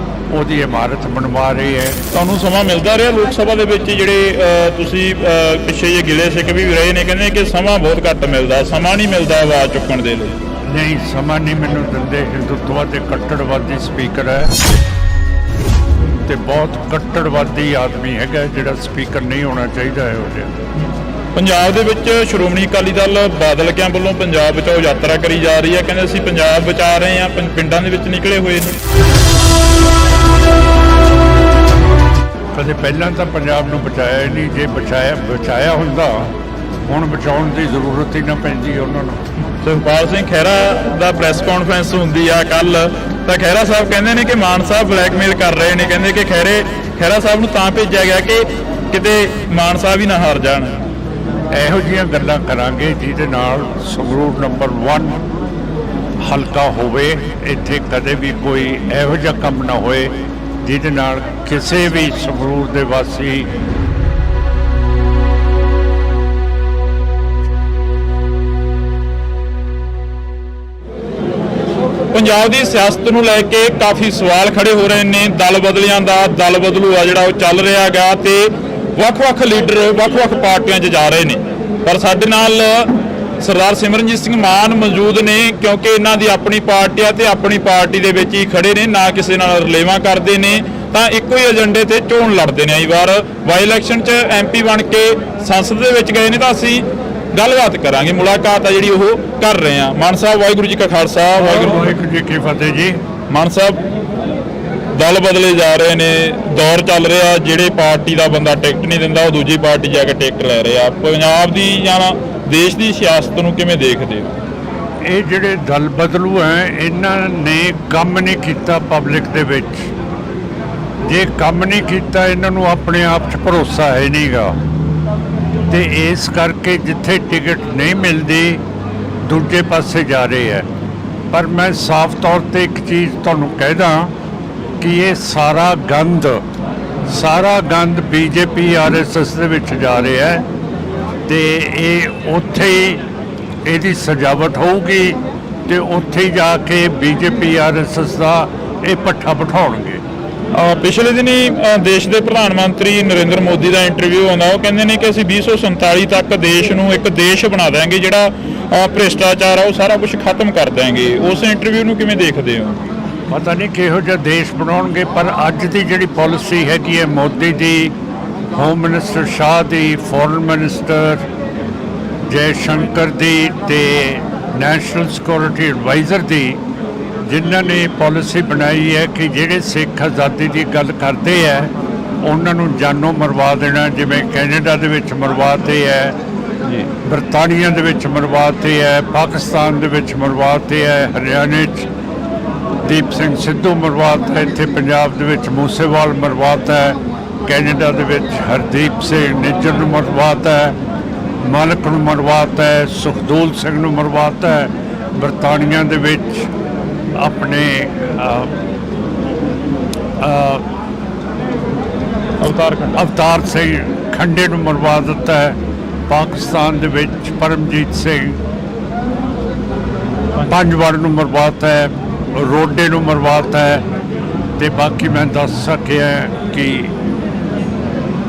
B: ਉਹਦੀ ਇਮਾਰਤ ਬਣਵਾ ਰਹੀ ਹੈ।
A: ਤੁਹਾਨੂੰ ਸਮਾਂ ਮਿਲਦਾ ਰਿਹਾ ਲੋਕ ਸਭਾ ਦੇ ਵਿੱਚ ਜਿਹੜੇ ਤੁਸੀਂ ਪਿੱਛੇ ਜੇ ਗਿਲੇ ਸਿੱਖ ਵੀ ਰਹੇ ਨੇ, ਕਹਿੰਦੇ ਕਿ ਸਮਾਂ ਬਹੁਤ ਘੱਟ ਮਿਲਦਾ, ਸਮਾਂ ਨਹੀਂ ਮਿਲਦਾ ਆਵਾਜ਼ ਚੁੱਕਣ ਦੇ ਲਈ?
B: ਨਹੀਂ, ਸਮਾਂ ਨਹੀਂ ਮੈਨੂੰ ਦਿੰਦੇ। ਹਿੰਦੂਤਵਾ ਦੇ ਕੱਟੜਵਾਦੀ ਸਪੀਕਰ ਹੈ ਤੇ ਬਹੁਤ ਕੱਟੜਵਾਦੀ ਆਦਮੀ ਹੈਗਾ ਜਿਹੜਾ ਸਪੀਕਰ ਨਹੀਂ ਹੋਣਾ ਚਾਹੀਦਾ ਇਹੋ ਜਿਹਾ।
A: ਪੰਜਾਬ ਦੇ ਵਿੱਚ ਸ਼੍ਰੋਮਣੀ ਅਕਾਲੀ ਦਲ ਬਾਦਲ ਕਿਆਂ ਵੱਲੋਂ ਪੰਜਾਬ ਬਚਾਓ ਯਾਤਰਾ ਕਰੀ ਜਾ ਰਹੀ ਹੈ, ਕਹਿੰਦੇ ਅਸੀਂ ਪੰਜਾਬ ਬਚਾ ਰਹੇ ਹਾਂ, ਪਿੰਡਾਂ ਦੇ ਵਿੱਚ ਨਿਕਲੇ ਹੋਏ ਨੇ।
B: ਕਦੇ ਪਹਿਲਾਂ ਤਾਂ ਪੰਜਾਬ ਨੂੰ ਬਚਾਇਆ ਹੀ ਨਹੀਂ। ਜੇ ਬਚਾਇਆ ਹੁੰਦਾ ਹੁਣ ਬਚਾਉਣ ਦੀ ਜ਼ਰੂਰਤ ਹੀ ਨਾ ਪੈਂਦੀ ਉਹਨਾਂ ਨੂੰ।
A: ਸੁਖਪਾਲ ਸਿੰਘ ਖਹਿਰਾ ਦਾ ਪ੍ਰੈਸ ਕਾਨਫਰੰਸ ਹੁੰਦੀ ਆ ਕੱਲ, ਤਾਂ ਖਹਿਰਾ ਸਾਹਿਬ ਕਹਿੰਦੇ ਨੇ ਕਿ ਮਾਨ ਸਾਹਿਬ ਬਲੈਕਮੇਲ ਕਰ ਰਹੇ ਨੇ, ਕਹਿੰਦੇ ਕਿ ਖਹਿਰਾ ਸਾਹਿਬ ਨੂੰ ਤਾਂ ਭੇਜਿਆ ਗਿਆ ਕਿ ਕਿਤੇ ਮਾਨ ਸਾਹਿਬ ਹੀ ਨਾ ਹਾਰ ਜਾਣ।
B: ਇਹੋ ਜਿਹੀਆਂ ਗੱਲਾਂ ਕਰਾਂਗੇ ਜਿਹਦੇ ਨਾਲ ਸੰਗਰੂਰ ਨੰਬਰ 1 ਹਲਕਾ ਹੋਵੇ। ਇੱਥੇ ਕਦੇ ਵੀ ਕੋਈ ਇਹੋ ਜਿਹਾ ਕੰਮ ਨਾ ਹੋਏ ਜਿਹਦੇ ਨਾਲ ਕਿਸੇ ਵੀ ਸੰਗਰੂਰ ਦੇ ਵਾਸੀ
A: ਪੰਜਾਬ ਦੀ ਸਿਆਸਤ ਨੂੰ ਲੈ ਕੇ ਕਾਫੀ ਸਵਾਲ ਖੜੇ ਹੋ ਰਹੇ ਨੇ। ਦਲ ਬਦਲਿਆਂ ਦਾ ਦਲ ਬਦਲੂ ਆ ਜਿਹੜਾ ਉਹ ਚੱਲ ਰਿਹਾ ਗਾ ਤੇ ਵੱਖ-ਵੱਖ ਲੀਡਰ ਵੱਖ-ਵੱਖ ਪਾਰਟੀਆਂ 'ਚ ਜਾ ਰਹੇ ਨੇ। ਪਰ ਸਾਡੇ ਨਾਲ ਸਰਦਾਰ ਸਿਮਰਨਜੀਤ ਸਿੰਘ ਮਾਨ ਮੌਜੂਦ ਨੇ, ਕਿਉਂਕਿ ਇਹਨਾਂ ਦੀ ਆਪਣੀ ਪਾਰਟੀ ਆ ਤੇ ਆਪਣੀ ਪਾਰਟੀ ਦੇ ਵਿੱਚ ਹੀ ਖੜੇ ਨੇ, ਨਾ ਕਿਸੇ ਨਾਲ ਰਲੇਵਾਂ ਕਰਦੇ ਨੇ, ਤਾਂ ਇੱਕੋ ਹੀ ਏਜੰਡੇ ਤੇ ਚੋਣ ਲੜਦੇ ਨੇ। ਇਸ ਵਾਰ ਬਾਈ ਇਲੈਕਸ਼ਨ 'ਚ ਐਮਪੀ ਬਣ ਕੇ ਸੰਸਦ ਦੇ ਵਿੱਚ ਗਏ ਨੇ, ਤਾਂ ਅਸੀਂ ਗੱਲਬਾਤ ਕਰਾਂਗੇ, ਮੁਲਾਕਾਤ ਆ ਜਿਹੜੀ ਉਹ ਕਰ ਰਹੇ ਹਾਂ। ਮਾਨ ਸਾਹਿਬ, ਵਾਹਿਗੁਰੂ ਜੀ ਕਾ ਖਾਲਸਾ,
B: ਵਾਹਿਗੁਰੂ ਜੀ ਕੀ ਫਤਿਹ ਜੀ।
A: ਮਾਨ ਸਾਹਿਬ, ਦਲ ਬਦਲੇ ਜਾ ਰਹੇ ਨੇ, ਦੌਰ ਚੱਲ ਰਿਹਾ, ਜਿਹੜੇ ਪਾਰਟੀ ਦਾ ਬੰਦਾ ਟਿਕਟ ਨਹੀਂ ਦਿੰਦਾ ਉਹ ਦੂਜੀ ਪਾਰਟੀ ਜਾ ਕੇ ਟਿਕਟ ਲੈ ਰਿਹਾ। ਪੰਜਾਬ ਦੀ ਜਾਂ ਦੇਸ਼ ਦੀ ਸਿਆਸਤ ਨੂੰ ਕਿਵੇਂ ਦੇਖਦੇ ਹੋ?
B: ਇਹ ਜਿਹੜੇ ਦਲ ਬਦਲੂ ਹੈ ਇਹਨਾਂ ਨੇ ਕੰਮ ਨਹੀਂ ਕੀਤਾ ਪਬਲਿਕ ਦੇ ਵਿੱਚ। ਜੇ ਕੰਮ ਨਹੀਂ ਕੀਤਾ ਇਹਨਾਂ ਨੂੰ ਆਪਣੇ ਆਪ 'ਚ ਭਰੋਸਾ ਹੈ ਨਹੀਂਗਾ, ਤੇ ਇਸ ਕਰਕੇ ਜਿੱਥੇ ਟਿਕਟ ਨਹੀਂ ਮਿਲਦੀ ਦੂਜੇ ਪਾਸੇ ਜਾ ਰਹੇ ਹੈ। ਪਰ ਮੈਂ ਸਾਫ਼ ਤੌਰ ਤੇ ਇੱਕ ਚੀਜ਼ ਤੁਹਾਨੂੰ ਕਹਿਦਾ ਕਿ ਇਹ ਸਾਰਾ ਗੰਦ ਬੀਜੇਪੀ RSS ਦੇ ਵਿੱਚ ਜਾ ਰਿਹਾ ਹੈ ਤੇ ਇਹ ਉੱਥੇ ਹੀ ਇਹਦੀ ਸਜਾਵਟ ਹੋਊਗੀ ਤੇ ਉੱਥੇ ਹੀ ਜਾ ਕੇ ਬੀਜੇਪੀ RSS ਦਾ ਇਹ ਪੱਠਾ ਬਿਠਾਉਣਗੇ।
A: ਪਿਛਲੇ ਦਿਨੀ ਦੇਸ਼ ਦੇ ਪ੍ਰਧਾਨ ਮੰਤਰੀ ਨਰਿੰਦਰ ਮੋਦੀ ਦਾ ਇੰਟਰਵਿਊ ਆਉਂਦਾ, ਉਹ ਕਹਿੰਦੇ ਨੇ ਕਿ ਅਸੀਂ 2047 ਤੱਕ ਦੇਸ਼ ਨੂੰ ਇੱਕ ਦੇਸ਼ ਬਣਾ ਦਿਆਂਗੇ, ਜਿਹੜਾ ਭ੍ਰਿਸ਼ਟਾਚਾਰ ਆ ਉਹ ਸਾਰਾ ਕੁਝ ਖਤਮ ਕਰ ਦਿਆਂਗੇ। ਉਸ ਇੰਟਰਵਿਊ ਨੂੰ ਕਿਵੇਂ ਦੇਖਦੇ ਹੋ?
B: ਪਤਾ ਨਹੀਂ ਕਿਹੋ ਜਿਹਾ ਦੇਸ਼ ਬਣਾਉਣਗੇ, ਪਰ ਅੱਜ ਦੀ ਜਿਹੜੀ ਪਾਲਿਸੀ ਹੈਗੀ ਹੈ ਮੋਦੀ ਦੀ, ਹੋਮ ਮਿਨਿਸਟਰ ਸ਼ਾਹ ਦੀ, ਫੋਰਨ ਮਿਨਿਸਟਰ ਜੈ ਸ਼ੰਕਰ ਦੀ ਤੇ ਨੈਸ਼ਨਲ ਸਿਕਿਉਰਿਟੀ ਐਡਵਾਈਜ਼ਰ ਦੀ, ਜਿਨ੍ਹਾਂ ਨੇ ਪਾਲਿਸੀ ਬਣਾਈ ਹੈ ਕਿ ਜਿਹੜੇ ਸਿੱਖ ਆਜ਼ਾਦੀ ਦੀ ਗੱਲ ਕਰਦੇ ਹੈ ਉਹਨਾਂ ਨੂੰ ਜਾਨੋਂ ਮਰਵਾ ਦੇਣਾ। ਜਿਵੇਂ ਕੈਨੇਡਾ ਦੇ ਵਿੱਚ ਮਰਵਾਤੇ ਹੈ, ਬਰਤਾਨੀਆ ਦੇ ਵਿੱਚ ਮਰਵਾਤੇ ਹੈ, ਪਾਕਿਸਤਾਨ ਦੇ ਵਿੱਚ ਮਰਵਾਤੇ ਹੈ, ਹਰਿਆਣੇ 'ਚ ਦੀਪ ਸਿੰਘ ਸਿੱਧੂ ਮਰਵਾਤਾ, ਇੱਥੇ ਪੰਜਾਬ ਦੇ ਵਿੱਚ ਮੂਸੇਵਾਲ ਮਰਵਾਤਾ ਹੈ, ਕੈਨੇਡਾ ਦੇ ਵਿੱਚ ਹਰਦੀਪ ਸਿੰਘ ਨਿੱਜਰ ਨੂੰ ਮਰਵਾਤਾ ਹੈ, ਮਾਲਕ ਨੂੰ ਮਰਵਾਤਾ ਹੈ, ਸੁਖਦੂਲ ਸਿੰਘ ਨੂੰ ਮਰਵਾਤਾ ਹੈ। ਬਰਤਾਨੀਆ ਦੇ ਵਿੱਚ ਆਪਣੇ ਅਵਤਾਰ ਸਿੰਘ ਖੰਡੇ ਨੂੰ ਮਰਵਾ ਦਿੱਤਾ ਹੈ। ਪਾਕਿਸਤਾਨ ਦੇ ਵਿੱਚ ਪਰਮਜੀਤ ਸਿੰਘ ਪੰਜਵਾੜ ਨੂੰ ਮਰਵਾਤਾ ਹੈ, ਰੋਡੇ ਨੂੰ ਮਰਵਾਤਾ ਹੈ। ਤੇ ਬਾਕੀ ਮੈਂ ਦੱਸ ਸਕਿਆ ਕਿ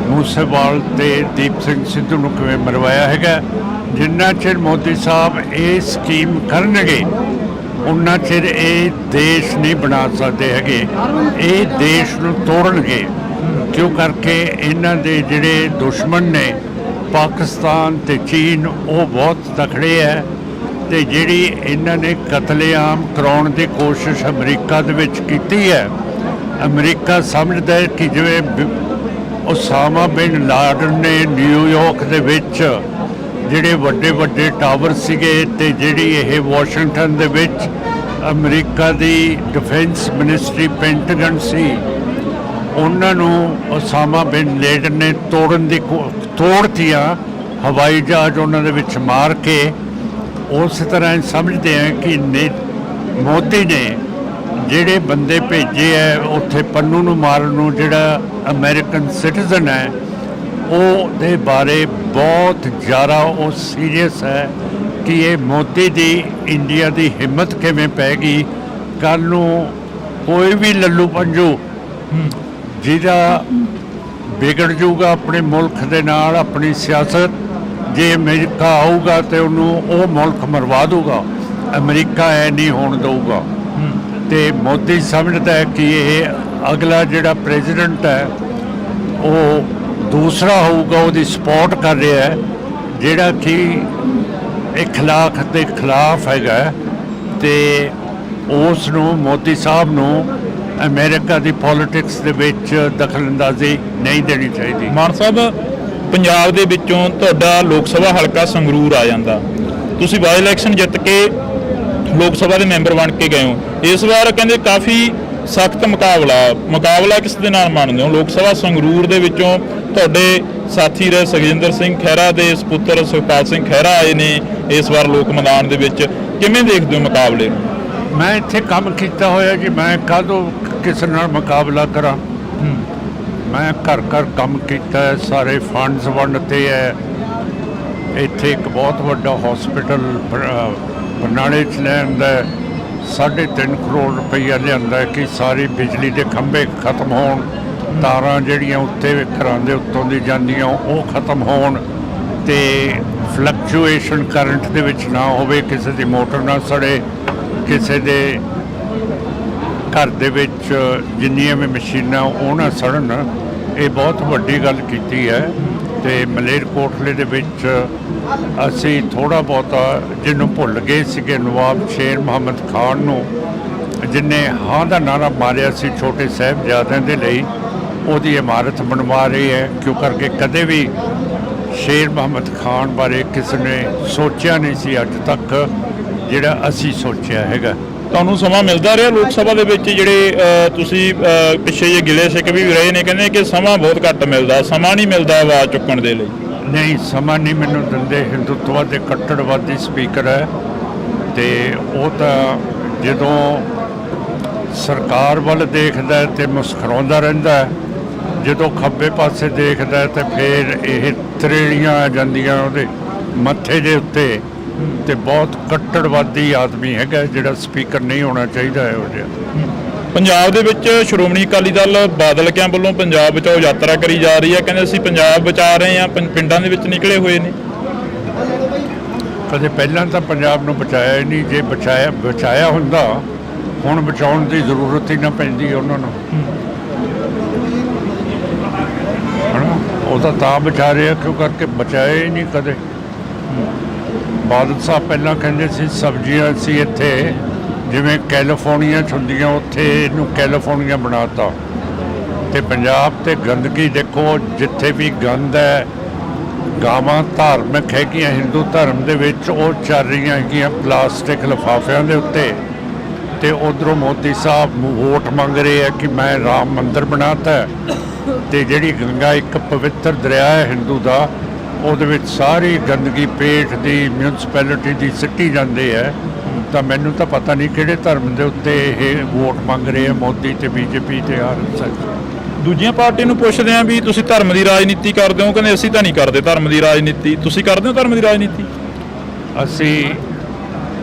B: ਮੂਸੇਵਾਲ ਤੇ ਦੀਪ ਸਿੰਘ ਸਿੱਧੂ ਨੂੰ ਕਿਵੇਂ ਮਰਵਾਇਆ ਹੈਗਾ। ਜਿੰਨਾ ਚਿਰ ਮੋਦੀ ਸਾਹਿਬ ਇਹ ਸਕੀਮ ਕਰਨਗੇ ਉਨਾ ਚਿਰ ਇਹ ਦੇਸ਼ ਨਹੀਂ ਬਣਾ ਸਕਦੇ ਹੈਗੇ। ਇਹ ਦੇਸ਼ ਨੂੰ ਤੋੜਨਗੇ, ਕਿਉਂ ਕਰਕੇ ਇਹਨਾਂ ਦੇ ਜਿਹੜੇ ਦੁਸ਼ਮਣ ਨੇ ਪਾਕਿਸਤਾਨ ਤੇ ਚੀਨ ਉਹ ਬਹੁਤ ਤਕੜੇ ਹੈ। ਤੇ ਜਿਹੜੀ ਇਹਨਾਂ ਨੇ ਕਤਲੇਆਮ ਕਰਾਉਣ ਦੀ ਕੋਸ਼ਿਸ਼ ਅਮਰੀਕਾ ਦੇ ਵਿੱਚ ਕੀਤੀ ਹੈ, ਅਮਰੀਕਾ ਸਮਝਦਾ ਹੈ ਕਿ ਜਿਵੇਂ ਉਸਾਮਾ ਬਿਨ ਲਾਡਨ ਨੇ ਨਿਊਯਾਰਕ ਦੇ ਵਿੱਚ ਜਿਹੜੇ ਵੱਡੇ ਵੱਡੇ ਟਾਵਰ ਸੀਗੇ ਤੇ ਜਿਹੜੀ ਇਹ ਵਾਸ਼ਿੰਗਟਨ ਦੇ ਵਿੱਚ ਅਮਰੀਕਾ ਦੀ ਡਿਫੈਂਸ ਮਿਨਿਸਟਰੀ ਪੈਂਟਾਗਨ ਸੀ, ਉਹਨਾਂ ਨੂੰ ਉਸਾਮਾ ਬਿਨ ਲਾਡਨ ਨੇ ਤੋੜਤੀਆਂ ਹਵਾਈ ਜਹਾਜ਼ ਉਹਨਾਂ ਦੇ ਵਿੱਚ ਮਾਰ ਕੇ। ਉਸ ਤਰ੍ਹਾਂ ਸਮਝਦੇ ਆ ਕਿ ਮੋਦੀ ਨੇ ਜਿਹੜੇ ਬੰਦੇ ਭੇਜੇ ਹੈ ਉੱਥੇ ਪੰਨੂ ਨੂੰ ਮਾਰਨ ਨੂੰ, ਜਿਹੜਾ ਅਮਰੀਕਨ ਸਿਟੀਜ਼ਨ ਹੈ, ਉਹਦੇ ਬਾਰੇ ਬਹੁਤ ਜ਼ਿਆਦਾ ਉਹ ਸੀਰੀਅਸ ਹੈ ਕਿ ਇਹ ਮੋਦੀ ਦੀ ਇੰਡੀਆ ਦੀ ਹਿੰਮਤ ਕਿਵੇਂ ਪੈ ਗਈ। ਕੱਲ੍ਹ ਨੂੰ ਕੋਈ ਵੀ ਲੱਲੂ ਪੰਜੂ ਜਿਹਦਾ ਵਿਗੜ ਜਾਊਗਾ ਆਪਣੇ ਮੁਲਕ ਦੇ ਨਾਲ, ਆਪਣੀ ਸਿਆਸਤ, ਜੇ ਅਮਰੀਕਾ ਆਊਗਾ ਤੇ ਉਹਨੂੰ ਉਹ ਮੁਲਕ ਮਰਵਾ ਦੂਗਾ। ਅਮਰੀਕਾ ਐ ਨਹੀਂ ਹੋਣ ਦਊਗਾ। ਤੇ ਮੋਦੀ ਸਮਝਦਾ ਹੈ ਕਿ ਇਹ ਅਗਲਾ ਜਿਹੜਾ ਪ੍ਰੈਜ਼ੀਡੈਂਟ ਹੈ ਉਹ ਦੂਸਰਾ ਹੋਊਗਾ, ਉਹਦੀ ਸਪੋਰਟ ਕਰ ਰਿਹਾ ਹੈ, ਜਿਹੜਾ ਕਿ ਇਖਲਾਕ ਦੇ ਖਿਲਾਫ ਹੈਗਾ। ਤੇ ਉਸ ਨੂੰ, ਮੋਦੀ ਸਾਹਿਬ ਨੂੰ, ਅਮਰੀਕਾ ਦੀ ਪੋਲਿਟਿਕਸ ਦੇ ਵਿੱਚ ਦਖਲਅੰਦਾਜ਼ੀ ਨਹੀਂ ਦੇਣੀ ਚਾਹੀਦੀ।
A: ਮਾਨ ਸਾਹਿਬ, ਪੰਜਾਬ ਦੇ ਵਿੱਚੋਂ ਤੁਹਾਡਾ ਲੋਕ ਸਭਾ ਹਲਕਾ ਸੰਗਰੂਰ ਆ ਜਾਂਦਾ, ਤੁਸੀਂ ਬਾਈ ਇਲੈਕਸ਼ਨ ਜਿੱਤ ਕੇ ਲੋਕ ਸਭਾ ਦੇ ਮੈਂਬਰ ਬਣ ਕੇ ਗਏ ਹੋ। ਇਸ ਵਾਰ ਕਹਿੰਦੇ ਕਾਫੀ ਸਖਤ ਮੁਕਾਬਲਾ ਕਿਸ ਦੇ ਨਾਲ ਮੰਨਦੇ ਹੋ? ਲੋਕ ਸਭਾ ਸੰਗਰੂਰ ਦੇ ਵਿੱਚੋਂ ਤੁਹਾਡੇ ਸਾਥੀ ਰਹੇ ਸੁਖਜਿੰਦਰ ਸਿੰਘ ਖਹਿਰਾ ਦੇ ਸਪੁੱਤਰ ਸੁਖਪਾਲ ਸਿੰਘ ਖਹਿਰਾ ਆਏ ਨੇ ਇਸ ਵਾਰ ਲੋਕ ਮੈਦਾਨ ਦੇ ਵਿੱਚ, ਕਿਵੇਂ ਦੇਖਦੇ ਹੋ ਮੁਕਾਬਲੇ ਨੂੰ?
B: ਮੈਂ ਇੱਥੇ ਕੰਮ ਕੀਤਾ ਹੋਇਆ ਜੀ, ਮੈਂ ਕਾਹਦੋਂ ਕਿਸੇ ਨਾਲ ਮੁਕਾਬਲਾ ਕਰਾਂ। ਮੈਂ ਘਰ ਘਰ ਕੰਮ ਕੀਤਾ ਹੈ, ਸਾਰੇ ਫੰਡਸ ਵੰਡਤੇ ਹੈ। ਇੱਥੇ ਇੱਕ ਬਹੁਤ ਵੱਡਾ ਹਸਪੀਟਲ ਬਰਨਾਲੇ 'ਚ ਲਿਆਂਦਾ, 3.5 ਕਰੋੜ ਰੁਪਈਆ ਲਿਆਂਦਾ ਕਿ ਸਾਰੀ ਬਿਜਲੀ ਦੇ ਖੰਭੇ ਖਤਮ ਹੋਣ, ਤਾਰਾਂ ਜਿਹੜੀਆਂ ਉੱਤੇ ਘਰਾਂ ਦੇ ਉੱਤੋਂ ਦੀ ਜਾਂਦੀਆਂ ਉਹ ਖਤਮ ਹੋਣ, ਤੇ ਫਲਕਚੁਏਸ਼ਨ ਕਰੰਟ ਦੇ ਵਿੱਚ ਨਾ ਹੋਵੇ, ਕਿਸੇ ਦੀ ਮੋਟਰ ਨਾ ਸੜੇ, ਕਿਸੇ ਦੇ ਘਰ ਦੇ ਵਿੱਚ ਜਿੰਨੀਆਂ ਵੀ ਮਸ਼ੀਨਾਂ ਉਹ ਨਾ ਸੜਨ। ਇਹ ਬਹੁਤ ਵੱਡੀ ਗੱਲ ਕੀਤੀ ਹੈ। ਤੇ ਮਲੇਰਕੋਟਲੇ ਦੇ ਵਿੱਚ ਅਸੀਂ ਥੋੜ੍ਹਾ ਬਹੁਤਾ ਜਿਹਨੂੰ ਭੁੱਲ ਗਏ ਸੀਗੇ, ਨਵਾਬ ਸ਼ੇਰ ਮੁਹੰਮਦ ਖਾਨ ਨੂੰ, ਜਿਹਨੇ ਹਾਂ ਦਾ ਨਾਰਾ ਮਾਰਿਆ ਸੀ ਛੋਟੇ ਸਾਹਿਬਜ਼ਾਦਿਆਂ ਦੇ ਲਈ, ਉਹਦੀ ਇਮਾਰਤ ਬਣਵਾ ਰਹੀ ਹੈ। ਕਿਉਂ ਕਰਕੇ ਕਦੇ ਵੀ ਸ਼ੇਰ ਮੁਹੰਮਦ ਖਾਨ ਬਾਰੇ ਕਿਸੇ ਨੇ ਸੋਚਿਆ ਨਹੀਂ ਸੀ ਅੱਜ ਤੱਕ ਜਿਹੜਾ ਅਸੀਂ ਸੋਚਿਆ ਹੈਗਾ।
A: ਤੁਹਾਨੂੰ ਸਮਾਂ ਮਿਲਦਾ ਰਿਹਾ ਲੋਕ ਸਭਾ ਦੇ ਵਿੱਚ? ਜਿਹੜੇ ਤੁਸੀਂ ਪਿੱਛੇ ਜੇ ਗਿਲੇ ਸਿੱਖ ਵੀ ਰਹੇ ਨੇ, ਕਹਿੰਦੇ ਕਿ ਸਮਾਂ ਬਹੁਤ ਘੱਟ ਮਿਲਦਾ, ਸਮਾਂ ਨਹੀਂ ਮਿਲਦਾ ਆਵਾਜ਼ ਚੁੱਕਣ ਦੇ ਲਈ।
B: ਨਹੀਂ, ਸਮਾਂ ਨਹੀਂ ਮੈਨੂੰ ਦਿੰਦੇ। ਹਿੰਦੂਤਵ ਦੇ ਕੱਟੜਵਾਦੀ ਸਪੀਕਰ ਹੈ, ਤੇ ਉਹ ਤਾਂ ਜਦੋਂ ਸਰਕਾਰ ਵੱਲ ਦੇਖਦਾ ਤੇ ਮੁਸਕਰਾਉਂਦਾ ਰਹਿੰਦਾ ਹੈ, ਜਦੋਂ ਖੱਬੇ ਪਾਸੇ ਦੇਖਦਾ ਹੈ ਤੇ ਫਿਰ ਇਹ ਤਰੇੜੀਆਂ ਆ ਜਾਂਦੀਆਂ ਉਹਦੇ ਮੱਥੇ ਦੇ ਉੱਤੇ। ਤੇ ਬਹੁਤ ਕੱਟੜਵਾਦੀ ਆਦਮੀ ਹੈਗਾ, ਜਿਹੜਾ ਸਪੀਕਰ ਨਹੀਂ ਹੋਣਾ ਚਾਹੀਦਾ ਹੈ ਉਹ ਜਿਹਾ।
A: ਪੰਜਾਬ ਦੇ ਵਿੱਚ ਸ਼੍ਰੋਮਣੀ ਅਕਾਲੀ ਦਲ ਬਾਦਲ ਕਿਆਂ ਵੱਲੋਂ ਪੰਜਾਬ ਬਚਾਓ ਯਾਤਰਾ ਕਰੀ ਜਾ ਰਹੀ ਹੈ, ਕਹਿੰਦੇ ਅਸੀਂ ਪੰਜਾਬ ਬਚਾ ਰਹੇ ਹਾਂ, ਪਿੰਡਾਂ ਦੇ ਵਿੱਚ ਨਿਕਲੇ ਹੋਏ ਨੇ।
B: ਕਦੇ ਪਹਿਲਾਂ ਤਾਂ ਪੰਜਾਬ ਨੂੰ ਬਚਾਇਆ ਹੀ ਨਹੀਂ। ਜੇ ਬਚਾਇਆ ਹੁੰਦਾ ਹੁਣ ਬਚਾਉਣ ਦੀ ਜ਼ਰੂਰਤ ਹੀ ਨਾ ਪੈਂਦੀ ਉਹਨਾਂ ਨੂੰ। ਉਹ ਤਾਂ ਬਚਾ ਰਿਹਾ ਕਿਉਂ ਕਰਕੇ ਬਚਾਇਆ ਹੀ ਨਹੀਂ ਕਦੇ। ਬਾਦਲ ਸਾਹਿਬ ਪਹਿਲਾਂ ਕਹਿੰਦੇ ਸੀ ਸਬਜ਼ੀਆਂ ਸੀ ਇੱਥੇ ਜਿਵੇਂ ਕੈਲੀਫੋਰਨੀਆ 'ਚ ਹੁੰਦੀਆਂ, ਉੱਥੇ ਇਹਨੂੰ ਕੈਲੀਫੋਰਨੀਆ ਬਣਾਤਾ। ਤੇ ਪੰਜਾਬ ਤੇ ਗੰਦਗੀ ਦੇਖੋ, ਜਿੱਥੇ ਵੀ ਗੰਦ ਹੈ, ਗਾਵਾਂ ਧਾਰਮਿਕ ਹੈਗੀਆਂ ਹਿੰਦੂ ਧਰਮ ਦੇ ਵਿੱਚ, ਉਹ ਚੱਲ ਰਹੀਆਂ ਹੈਗੀਆਂ ਪਲਾਸਟਿਕ ਲਿਫਾਫਿਆਂ ਦੇ ਉੱਤੇ। ਤੇ ਉਧਰੋਂ ਮੋਦੀ ਸਾਹਿਬ ਵੋਟ ਮੰਗ ਰਹੇ ਹੈ ਕਿ ਮੈਂ ਰਾਮ ਮੰਦਿਰ ਬਣਾਤਾ। ਤੇ ਜਿਹੜੀ ਗੰਗਾ ਇੱਕ ਪਵਿੱਤਰ ਦਰਿਆ ਹੈ ਹਿੰਦੂ ਦਾ, ਉਹਦੇ ਵਿੱਚ ਸਾਰੀ ਗੰਦਗੀ ਪੇਟ ਦੀ ਮਿਊਨਿਸਪੈਲਿਟੀ ਦੀ ਸਿੱਟੀ ਜਾਂਦੇ ਹੈ। ਤਾਂ ਮੈਨੂੰ ਤਾਂ ਪਤਾ ਨਹੀਂ ਕਿਹੜੇ ਧਰਮ ਦੇ ਉੱਤੇ ਇਹ ਵੋਟ ਮੰਗ ਰਹੇ ਆ ਮੋਦੀ ਤੇ ਬੀਜੇਪੀ ਤੇ ਆਰਐਸਐਸ।
A: ਦੂਜੀਆਂ ਪਾਰਟੀਆਂ ਨੂੰ ਪੁੱਛਦੇ ਆ ਵੀ ਤੁਸੀਂ ਧਰਮ ਦੀ ਰਾਜਨੀਤੀ ਕਰਦੇ ਹੋ, ਕਹਿੰਦੇ ਅਸੀਂ ਤਾਂ ਨਹੀਂ ਕਰਦੇ ਧਰਮ ਦੀ ਰਾਜਨੀਤੀ। ਤੁਸੀਂ ਕਰਦੇ ਹੋ ਧਰਮ ਦੀ ਰਾਜਨੀਤੀ?
B: ਅਸੀਂ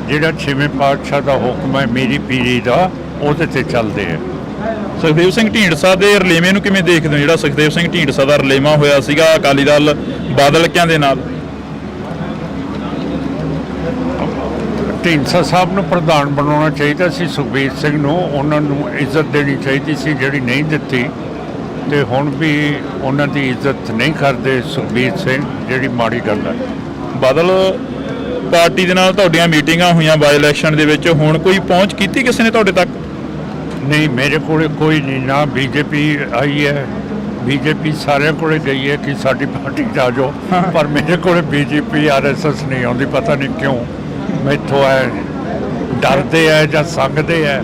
B: ਜਿਹੜਾ 6ਵੇਂ ਪਾਤਸ਼ਾਹ ਦਾ ਹੁਕਮ ਹੈ ਮੇਰੀ ਪੀੜੀ ਦਾ, ਉਹਦੇ ਤੇ ਚੱਲਦੇ ਆ।
A: ਸੁਖਦੇਵ ਸਿੰਘ ਢੀਂਡਸਾ ਦੇ ਰਲੇਵੇਂ ਨੂੰ ਕਿਵੇਂ ਦੇਖਦੇ ਹੋ? ਜਿਹੜਾ ਸੁਖਦੇਵ ਸਿੰਘ ਢੀਂਡਸਾ ਦਾ ਰਲੇਵਾਂ ਹੋਇਆ ਸੀਗਾ ਅਕਾਲੀ ਦਲ ਬਾਦਲ ਕਿਆਂ ਦੇ ਨਾਲ।
B: ਢੀਂਡਸਾ ਸਾਹਿਬ ਨੂੰ ਪ੍ਰਧਾਨ ਬਣਾਉਣਾ ਚਾਹੀਦਾ ਸੀ, ਸੁਖਬੀਰ ਸਿੰਘ ਨੂੰ। ਉਹਨਾਂ ਨੂੰ ਇੱਜ਼ਤ ਦੇਣੀ ਚਾਹੀਦੀ ਸੀ, ਜਿਹੜੀ ਨਹੀਂ ਦਿੱਤੀ। ਤੇ ਹੁਣ ਵੀ ਉਹਨਾਂ ਦੀ ਇੱਜ਼ਤ ਨਹੀਂ ਕਰਦੇ ਸੁਖਬੀਰ ਸਿੰਘ, ਜਿਹੜੀ ਮਾੜੀ ਗੱਲ ਹੈ।
A: ਬਾਦਲ ਪਾਰਟੀ ਦੇ ਨਾਲ ਤੁਹਾਡੀਆਂ ਮੀਟਿੰਗਾਂ ਹੋਈਆਂ ਬਾਈ ਇਲੈਕਸ਼ਨ ਦੇ ਵਿੱਚ, ਹੁਣ ਕੋਈ ਪਹੁੰਚ ਕੀਤੀ ਕਿਸੇ ਨੇ ਤੁਹਾਡੇ ਤੱਕ?
B: ਨਹੀਂ, ਮੇਰੇ ਕੋਲ ਕੋਈ ਨਹੀਂ। ਨਾ ਬੀਜੇਪੀ ਆਈ ਹੈ, ਬੀਜੇਪੀ ਸਾਰਿਆਂ ਕੋਲੇ ਗਈ ਹੈ ਕਿ ਸਾਡੀ ਪਾਰਟੀ 'ਚ ਆ ਜਾਓ, ਪਰ ਮੇਰੇ ਕੋਲ ਬੀਜੇਪੀ ਆਰਐਸਐਸ ਨਹੀਂ ਆਉਂਦੀ। ਪਤਾ ਨਹੀਂ ਕਿਉਂ। ਮੈਥੋਂ ਹੈ ਡਰਦੇ ਹੈ ਜਾਂ ਸੰਗਦੇ ਹੈ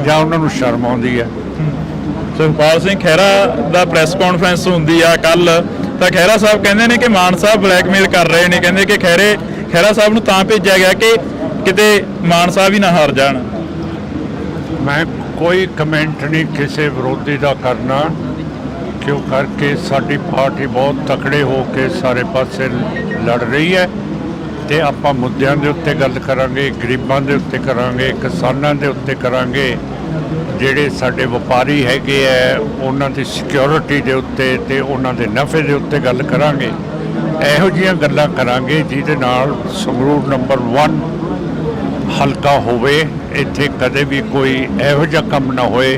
B: ਜਾਂ ਉਹਨਾਂ ਨੂੰ ਸ਼ਰਮ ਆਉਂਦੀ ਹੈ।
A: ਸੁਖਪਾਲ ਸਿੰਘ ਖਹਿਰਾ ਦਾ ਪ੍ਰੈਸ ਕਾਨਫਰੰਸ ਹੁੰਦੀ ਆ ਕੱਲ, ਤਾਂ ਖਹਿਰਾ ਸਾਹਿਬ ਕਹਿੰਦੇ ਨੇ ਕਿ ਮਾਨ ਸਾਹਿਬ ਬਲੈਕਮੇਲ ਕਰ ਰਹੇ ਨੇ। ਕਹਿੰਦੇ ਕਿ ਖਹਿਰਾ ਸਾਹਿਬ ਨੂੰ ਤਾਂ ਭੇਜਿਆ ਗਿਆ ਕਿ ਕਿਤੇ ਮਾਨ ਸਾਹਿਬ ਹੀ ਨਾ ਹਾਰ ਜਾਣ।
B: ਮੈਂ ਕੋਈ ਕਮੈਂਟ ਨਹੀਂ ਕਿਸੇ ਵਿਰੋਧੀ ਦਾ ਕਰਨਾ, ਕਿਉਂ ਕਰਕੇ ਸਾਡੀ ਪਾਰਟੀ ਬਹੁਤ ਤਕੜੇ ਹੋ ਕੇ ਸਾਰੇ ਪਾਸੇ ਲੜ ਰਹੀ ਹੈ। ਤੇ ਆਪਾਂ ਮੁੱਦਿਆਂ ਦੇ ਉੱਤੇ ਗੱਲ ਕਰਾਂਗੇ, ਗਰੀਬਾਂ ਦੇ ਉੱਤੇ ਕਰਾਂਗੇ, ਕਿਸਾਨਾਂ ਦੇ ਉੱਤੇ ਕਰਾਂਗੇ, ਜਿਹੜੇ ਸਾਡੇ ਵਪਾਰੀ ਹੈਗੇ ਆ ਉਹਨਾਂ ਦੀ ਸਿਕਿਉਰਿਟੀ ਦੇ ਉੱਤੇ ਤੇ ਉਹਨਾਂ ਦੇ ਨਫੇ ਦੇ ਉੱਤੇ ਗੱਲ ਕਰਾਂਗੇ। ਇਹੋ ਜਿਹੀਆਂ ਗੱਲਾਂ ਕਰਾਂਗੇ ਜਿਹਦੇ ਨਾਲ ਸੰਗਰੂਰ ਨੰਬਰ 1 ਹਲਕਾ ਹੋਵੇ। ਇੱਥੇ ਕਦੇ ਵੀ ਕੋਈ ਇਹੋ ਜਿਹਾ ਕੰਮ ਨਾ ਹੋਏ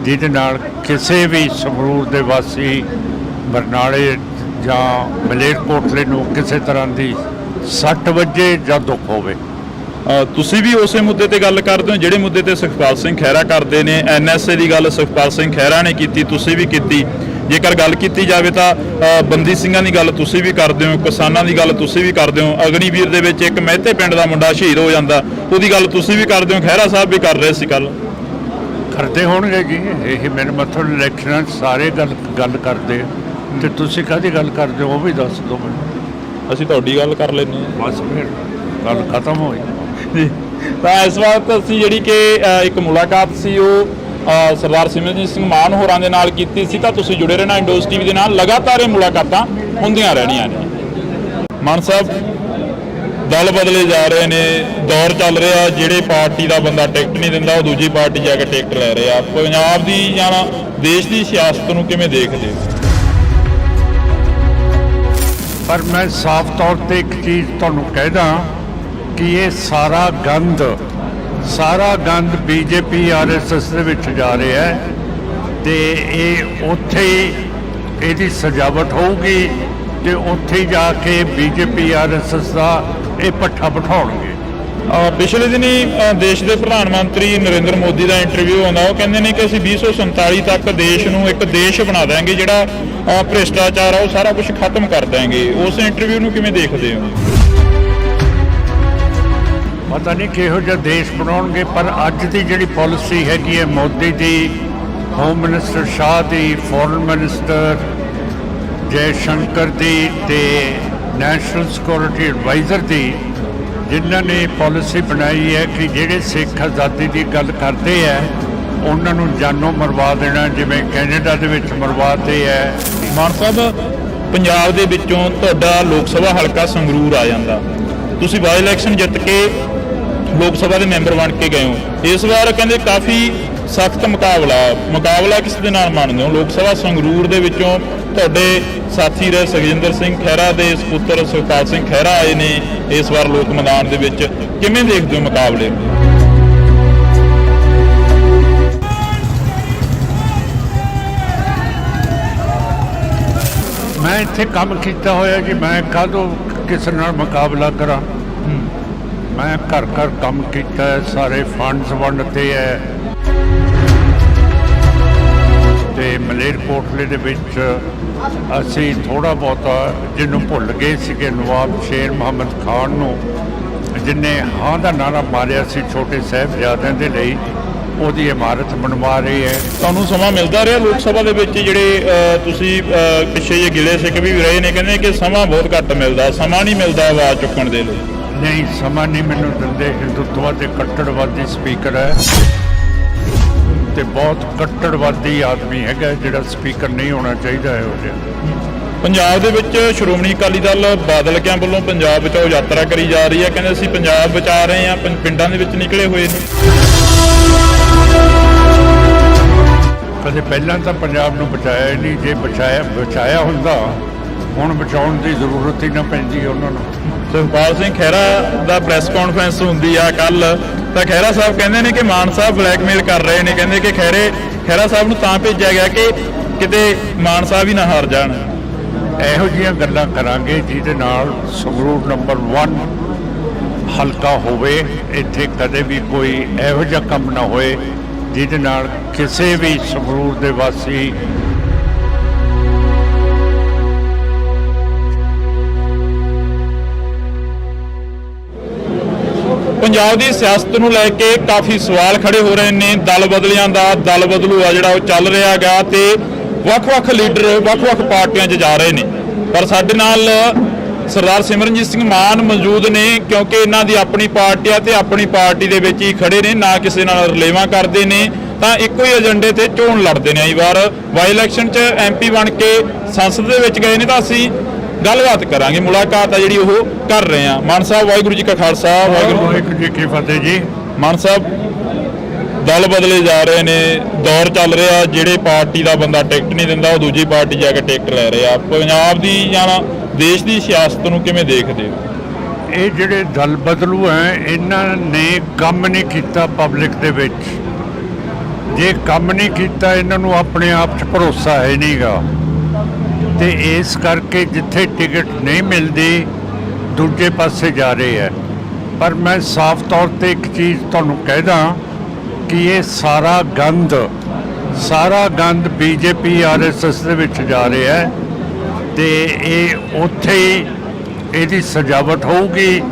B: ਜਿਹਦੇ ਨਾਲ ਕਿਸੇ ਵੀ ਸੰਗਰੂਰ ਦੇ ਵਾਸੀ, ਬਰਨਾਲੇ ਜਾਂ ਮਲੇਰਕੋਟਲੇ ਨੂੰ ਕਿਸੇ ਤਰ੍ਹਾਂ ਦੀ ਸੱਟ ਵੱਜੇ ਜਾਂ ਦੁੱਖ ਹੋਵੇ।
A: ਤੁਸੀਂ ਵੀ ਉਸੇ ਮੁੱਦੇ ਤੇ ਗੱਲ ਕਰਦੇ ਹੋ ਜਿਹੜੇ ਮੁੱਦੇ ਤੇ ਸੁਖਪਾਲ ਸਿੰਘ ਖਹਿਰਾ ਕਰਦੇ ਨੇ। NSA ਦੀ ਗੱਲ ਸੁਖਪਾਲ ਸਿੰਘ ਖਹਿਰਾ ਨੇ ਕੀਤੀ, ਤੁਸੀਂ ਵੀ ਕੀਤੀ। ਜੇਕਰ ਗੱਲ ਕੀਤੀ ਜਾਵੇ ਤਾਂ ਬੰਦੀ ਸਿੰਘਾਂ ਦੀ ਗੱਲ ਤੁਸੀਂ ਵੀ ਕਰਦੇ ਹੋ, ਕਿਸਾਨਾਂ ਦੀ ਗੱਲ ਤੁਸੀਂ ਵੀ ਕਰਦੇ ਹੋ। ਅਗਨੀਵੀਰ ਦੇ ਵਿੱਚ ਇੱਕ ਮਹਿਤੇ ਪਿੰਡ ਦਾ ਮੁੰਡਾ ਸ਼ਹੀਦ ਹੋ ਜਾਂਦਾ, ਉਹਦੀ ਗੱਲ ਤੁਸੀਂ ਵੀ ਕਰਦੇ ਹੋ। ਖਹਿਰਾ ਸਾਹਿਬ ਵੀ ਕਰ ਰਹੇ ਸੀ ਕੱਲ।
B: ਕਰਦੇ ਹੋਣਗੇ ਜੀ, ਇਹ ਮੇਰੇ ਮਤਲਬ ਇਲੈਕਸ਼ਨਾਂ 'ਚ ਸਾਰੇ ਗੱਲ ਕਰਦੇ ਤੇ ਤੁਸੀਂ ਕਾਹਦੀ ਗੱਲ ਕਰਦੇ ਹੋ ਉਹ ਵੀ ਦੱਸ ਦਿਓ ਮੈਨੂੰ।
A: ਅਸੀਂ ਤੁਹਾਡੀ ਗੱਲ ਕਰ ਲੈਂਦੇ ਹਾਂ।
B: ਬਸ ਫਿਰ ਗੱਲ ਖਤਮ ਹੋਈ
A: ਜੀ। ਤਾਂ ਇਸ ਵਕਤ ਅਸੀਂ ਜਿਹੜੀ ਕਿ ਇੱਕ ਮੁਲਾਕਾਤ ਸੀ ਉਹ ਸਰਦਾਰ ਸਿਮਰਨਜੀਤ ਸਿੰਘ ਮਾਨ ਹੋਰਾਂ ਦੇ ਨਾਲ ਕੀਤੀ ਸੀ। ਤਾਂ ਤੁਸੀਂ ਜੁੜੇ ਰਹਿਣਾ ਇੰਡੋਜ਼ TV ਦੇ ਨਾਲ, ਲਗਾਤਾਰ ਇਹ ਮੁਲਾਕਾਤਾਂ ਹੁੰਦੀਆਂ ਰਹਿਣੀਆਂ ਨੇ। ਮਾਨ ਸਾਹਿਬ, ਦਲ ਬਦਲੇ ਜਾ ਰਹੇ ਨੇ, ਦੌਰ ਚੱਲ ਰਿਹਾ, ਜਿਹੜੇ ਪਾਰਟੀ ਦਾ ਬੰਦਾ ਟਿਕਟ ਨਹੀਂ ਦਿੰਦਾ ਉਹ ਦੂਜੀ ਪਾਰਟੀ ਜਾ ਕੇ ਟਿਕਟ ਲੈ ਰਿਹਾ। ਪੰਜਾਬ ਦੀ ਜਾਂ ਦੇਸ਼ ਦੀ ਸਿਆਸਤ ਨੂੰ ਕਿਵੇਂ ਦੇਖਦੇ ਹੋ?
B: ਪਰ ਮੈਂ ਸਾਫ਼ ਤੌਰ ਤੇ ਇੱਕ ਚੀਜ਼ ਤੁਹਾਨੂੰ ਕਹਿਦਾ ਕਿ ਇਹ ਸਾਰਾ ਗੰਦ BJP RSS ਦੇ ਵਿੱਚ ਜਾ ਰਿਹਾ ਹੈ ਤੇ ਇਹ ਉੱਥੇ ਹੀ ਇਹਦੀ ਸਜਾਵਟ ਹੋਊਗੀ ਤੇ ਉੱਥੇ ਹੀ ਜਾ ਕੇ BJP RSS ਦਾ ਇਹ ਪੱਠਾ ਬਿਠਾਉਣਗੇ।
A: ਪਿਛਲੇ ਦਿਨੀ ਦੇਸ਼ ਦੇ ਪ੍ਰਧਾਨ ਮੰਤਰੀ ਨਰਿੰਦਰ ਮੋਦੀ ਦਾ ਇੰਟਰਵਿਊ ਆਉਂਦਾ, ਉਹ ਕਹਿੰਦੇ ਨੇ ਕਿ ਅਸੀਂ 2047 ਤੱਕ ਦੇਸ਼ ਨੂੰ ਇੱਕ ਦੇਸ਼ ਬਣਾ ਦਿਆਂਗੇ ਜਿਹੜਾ ਭ੍ਰਿਸ਼ਟਾਚਾਰ ਆ ਉਹ ਸਾਰਾ ਕੁਝ ਖਤਮ ਕਰ ਦਿਆਂਗੇ। ਉਸ ਇੰਟਰਵਿਊ ਨੂੰ ਕਿਵੇਂ ਦੇਖਦੇ ਹੋ?
B: ਪਤਾ ਨਹੀਂ ਕਿਹੋ ਜਿਹਾ ਦੇਸ਼ ਬਣਾਉਣਗੇ, ਪਰ ਅੱਜ ਦੀ ਜਿਹੜੀ ਪਾਲਿਸੀ ਹੈਗੀ ਹੈ ਮੋਦੀ ਦੀ, ਹੋਮ ਮਿਨਿਸਟਰ ਸ਼ਾਹ ਦੀ, ਫੋਰਨ ਮਿਨਿਸਟਰ ਜੈ ਸ਼ੰਕਰ ਦੀ ਤੇ ਨੈਸ਼ਨਲ ਸਿਕਿਉਰਿਟੀ ਐਡਵਾਈਜ਼ਰ ਦੀ, ਜਿਨ੍ਹਾਂ ਨੇ ਪਾਲਿਸੀ ਬਣਾਈ ਹੈ ਕਿ ਜਿਹੜੇ ਸਿੱਖ ਆਜ਼ਾਦੀ ਦੀ ਗੱਲ ਕਰਦੇ ਹੈ ਉਹਨਾਂ ਨੂੰ ਜਾਨੋਂ ਮਰਵਾ ਦੇਣਾ, ਜਿਵੇਂ ਕੈਨੇਡਾ ਦੇ ਵਿੱਚ ਮਰਵਾਤੇ ਹੈ।
A: ਮਾਨ ਸਾਹਿਬ, ਪੰਜਾਬ ਦੇ ਵਿੱਚੋਂ ਤੁਹਾਡਾ ਲੋਕ ਸਭਾ ਹਲਕਾ ਸੰਗਰੂਰ ਆ ਜਾਂਦਾ, ਤੁਸੀਂ ਬਾਈ ਇਲੈਕਸ਼ਨ ਜਿੱਤ ਕੇ ਲੋਕ ਸਭਾ ਦੇ ਮੈਂਬਰ ਬਣ ਕੇ ਗਏ ਹੋ। ਇਸ ਵਾਰ ਕਹਿੰਦੇ ਕਾਫੀ ਸਖਤ ਮੁਕਾਬਲਾ ਕਿਸ ਦੇ ਨਾਲ ਮੰਨਦੇ ਹੋ? ਲੋਕ ਸਭਾ ਸੰਗਰੂਰ ਦੇ ਵਿੱਚੋਂ ਤੁਹਾਡੇ ਸਾਥੀ ਰਹੇ ਸੁਖਜਿੰਦਰ ਸਿੰਘ ਖਹਿਰਾ ਦੇ ਸਪੁੱਤਰ ਸੁਖਪਾਲ ਸਿੰਘ ਖਹਿਰਾ ਆਏ ਨੇ ਇਸ ਵਾਰ ਲੋਕ ਮੈਦਾਨ ਦੇ ਵਿੱਚ, ਕਿਵੇਂ ਦੇਖਦੇ ਹੋ ਮੁਕਾਬਲੇ?
B: ਮੈਂ ਇੱਥੇ ਕੰਮ ਕੀਤਾ ਹੋਇਆ ਜੀ, ਮੈਂ ਕਾਹਦੋਂ ਕਿਸੇ ਨਾਲ ਮੁਕਾਬਲਾ ਕਰਾਂ। ਮੈਂ ਘਰ ਕੰਮ ਕੀਤਾ ਹੈ, ਸਾਰੇ ਫੰਡਸ ਵੰਡਤੇ ਹੈ ਤੇ ਮਲੇਰਕੋਟਲੇ ਦੇ ਵਿੱਚ ਅਸੀਂ ਥੋੜਾ ਬਹੁਤਾ ਜਿਹਨੂੰ ਭੁੱਲ ਗਏ ਸੀਗੇ, ਨਵਾਬ ਸ਼ੇਰ ਮੁਹੰਮਦ ਖਾਨ ਨੂੰ, ਜਿਹਨੇ ਹਾਂ ਦਾ ਨਾਰਾ ਮਾਰਿਆ ਸੀ ਛੋਟੇ ਸਾਹਿਬਜ਼ਾਦਿਆਂ ਦੇ ਲਈ, ਉਹਦੀ ਇਮਾਰਤ ਬਣਵਾ ਰਹੀ ਹੈ।
A: ਤੁਹਾਨੂੰ ਸਮਾਂ ਮਿਲਦਾ ਰਿਹਾ ਲੋਕ ਸਭਾ ਦੇ ਵਿੱਚ? ਜਿਹੜੇ ਤੁਸੀਂ ਪਿੱਛੇ ਜੇ ਗਿਲੇ ਸਿੱਖ ਵੀ ਰਹੇ ਨੇ, ਕਹਿੰਦੇ ਕਿ ਸਮਾਂ ਬਹੁਤ ਘੱਟ ਮਿਲਦਾ, ਸਮਾਂ ਨਹੀਂ ਮਿਲਦਾ ਆਵਾਜ਼ ਚੁੱਕਣ ਦੇ ਲਈ।
B: ਨਹੀਂ, ਸਮਾਂ ਨਹੀਂ ਮੈਨੂੰ ਦਿੰਦੇ। ਹਿੰਦੂਤਵਾ ਦੇ ਕੱਟੜਵਾਦੀ ਸਪੀਕਰ ਹੈ ਤੇ ਬਹੁਤ ਕੱਟੜਵਾਦੀ ਆਦਮੀ ਹੈਗਾ ਜਿਹੜਾ ਸਪੀਕਰ ਨਹੀਂ ਹੋਣਾ ਚਾਹੀਦਾ ਇਹੋ ਜਿਹਾ।
A: ਪੰਜਾਬ ਦੇ ਵਿੱਚ ਸ਼੍ਰੋਮਣੀ ਅਕਾਲੀ ਦਲ ਬਾਦਲ ਕਿਆਂ ਵੱਲੋਂ ਪੰਜਾਬ ਬਚਾਓ ਯਾਤਰਾ ਕਰੀ ਜਾ ਰਹੀ ਹੈ, ਕਹਿੰਦੇ ਅਸੀਂ ਪੰਜਾਬ ਬਚਾ ਰਹੇ ਹਾਂ, ਪਿੰਡਾਂ ਦੇ ਵਿੱਚ ਨਿਕਲੇ ਹੋਏ ਨੇ।
B: ਕਦੇ ਪਹਿਲਾਂ ਤਾਂ ਪੰਜਾਬ ਨੂੰ ਬਚਾਇਆ ਹੀ ਨਹੀਂ, ਜੇ ਬਚਾਇਆ ਹੁੰਦਾ ਹੁਣ ਬਚਾਉਣ ਦੀ ਜ਼ਰੂਰਤ ਹੀ ਨਾ ਪੈਂਦੀ ਉਹਨਾਂ ਨੂੰ।
A: ਸੁਖਪਾਲ ਸਿੰਘ ਖਹਿਰਾ ਦਾ ਪ੍ਰੈਸ ਕਾਨਫਰੰਸ ਹੁੰਦੀ ਆ ਕੱਲ, ਤਾਂ ਖਹਿਰਾ ਸਾਹਿਬ ਕਹਿੰਦੇ ਨੇ ਕਿ ਮਾਨ ਸਾਹਿਬ ਬਲੈਕਮੇਲ ਕਰ ਰਹੇ ਨੇ, ਕਹਿੰਦੇ ਕਿ ਖਹਿਰਾ ਸਾਹਿਬ ਨੂੰ ਤਾਂ ਭੇਜਿਆ ਗਿਆ ਕਿ ਕਿਤੇ ਮਾਨ ਸਾਹਿਬ ਹੀ ਨਾ ਹਾਰ ਜਾਣ।
B: ਇਹੋ ਜਿਹੀਆਂ ਗੱਲਾਂ ਕਰਾਂਗੇ ਜਿਹਦੇ ਨਾਲ ਸੰਗਰੂਰ ਨੰਬਰ 1 ਹਲਕਾ ਹੋਵੇ। ਇੱਥੇ ਕਦੇ ਵੀ ਕੋਈ ਇਹੋ ਜਿਹਾ ਕੰਮ ਨਾ ਹੋਏ ਜਿਹਦੇ ਨਾਲ ਕਿਸੇ ਵੀ ਸੰਗਰੂਰ ਦੇ ਵਾਸੀ,
A: ਪੰਜਾਬ ਦੀ ਸਿਆਸਤ ਨੂੰ ਲੈ ਕੇ ਕਾਫੀ ਸਵਾਲ ਖੜੇ ਹੋ ਰਹੇ ਨੇ। ਦਲ ਬਦਲਿਆਂ ਦਾ ਦਲ ਬਦਲੂ ਆ ਜਿਹੜਾ ਉਹ ਚੱਲ ਰਿਹਾ ਗਾ ਤੇ ਵੱਖ-ਵੱਖ ਲੀਡਰ ਵੱਖ-ਵੱਖ ਪਾਰਟੀਆਂ 'ਚ ਜਾ ਰਹੇ ਨੇ। ਪਰ ਸਾਡੇ ਨਾਲ ਸਰਦਾਰ ਸਿਮਰਨਜੀਤ ਸਿੰਘ ਮਾਨ ਮੌਜੂਦ ਨੇ, ਕਿਉਂਕਿ ਇਹਨਾਂ ਦੀ ਆਪਣੀ ਪਾਰਟੀ ਆ ਤੇ ਆਪਣੀ ਪਾਰਟੀ ਦੇ ਵਿੱਚ ਹੀ ਖੜੇ ਨੇ, ਨਾ ਕਿਸੇ ਨਾਲ ਰਲੇਵਾਂ ਕਰਦੇ ਨੇ, ਤਾਂ ਇੱਕੋ ਹੀ ਏਜੰਡੇ ਤੇ ਚੋਣ ਲੜਦੇ ਨੇ। ਕਈ ਵਾਰ ਬਾਈ ਇਲੈਕਸ਼ਨ 'ਚ MP ਬਣ ਕੇ ਸੰਸਦ ਦੇ ਵਿੱਚ ਗਏ ਨੇ, ਤਾਂ ਅਸੀਂ ਗੱਲਬਾਤ ਕਰਾਂਗੇ, ਮੁਲਾਕਾਤ ਆ ਜਿਹੜੀ ਉਹ ਕਰ ਰਹੇ ਆ। ਮਾਨ ਸਾਹਿਬ ਵਾਹਿਗੁਰੂ ਜੀ ਕਾ ਖਾਲਸਾ
B: ਵਾਹਿਗੁਰੂ ਜੀ ਕੀ ਫਤਿਹ ਜੀ।
A: ਮਾਨ ਸਾਹਿਬ, ਦਲ ਬਦਲੇ ਜਾ ਰਹੇ ਨੇ, ਦੌਰ ਚੱਲ ਰਿਹਾ, ਜਿਹੜੇ ਪਾਰਟੀ ਦਾ ਬੰਦਾ ਟਿਕਟ ਨਹੀਂ ਦਿੰਦਾ ਉਹ ਦੂਜੀ ਪਾਰਟੀ ਜਾ ਕੇ ਟਿਕਟ ਲੈ ਰਿਹਾ। ਪੰਜਾਬ ਦੀ ਜਾਂ ਦੇਸ਼ ਦੀ ਸਿਆਸਤ ਨੂੰ ਕਿਵੇਂ ਦੇਖਦੇ ਹੋ?
B: ਇਹ ਜਿਹੜੇ ਦਲ ਬਦਲੂ ਹੈ ਇਹਨਾਂ ਨੇ ਕੰਮ ਨਹੀਂ ਕੀਤਾ ਪਬਲਿਕ ਦੇ ਵਿੱਚ। ਜੇ ਕੰਮ ਨਹੀਂ ਕੀਤਾ ਇਹਨਾਂ ਨੂੰ ਆਪਣੇ ਆਪ 'ਚ ਭਰੋਸਾ ਹੈ ਨਹੀਂਗਾ, ਤੇ ਇਸ ਕਰਕੇ ਜਿੱਥੇ ਟਿਕਟ ਨਹੀਂ ਮਿਲਦੀ ਦੂਜੇ ਪਾਸੇ ਜਾ ਰਹੇ ਹੈ। ਪਰ ਮੈਂ ਸਾਫ਼ ਤੌਰ ਤੇ ਇੱਕ ਚੀਜ਼ ਤੁਹਾਨੂੰ ਕਹਿ ਦਾਂ ਕਿ ਇਹ ਸਾਰਾ ਗੰਦ ਬੀਜੇਪੀ ਆਰਐਸਐਸ ਦੇ ਵਿੱਚ ਜਾ ਰਿਹਾ ਹੈ, ਤੇ ਇਹ ਉੱਥੇ ਹੀ ਇਹਦੀ ਸਜਾਵਟ ਹੋਊਗੀ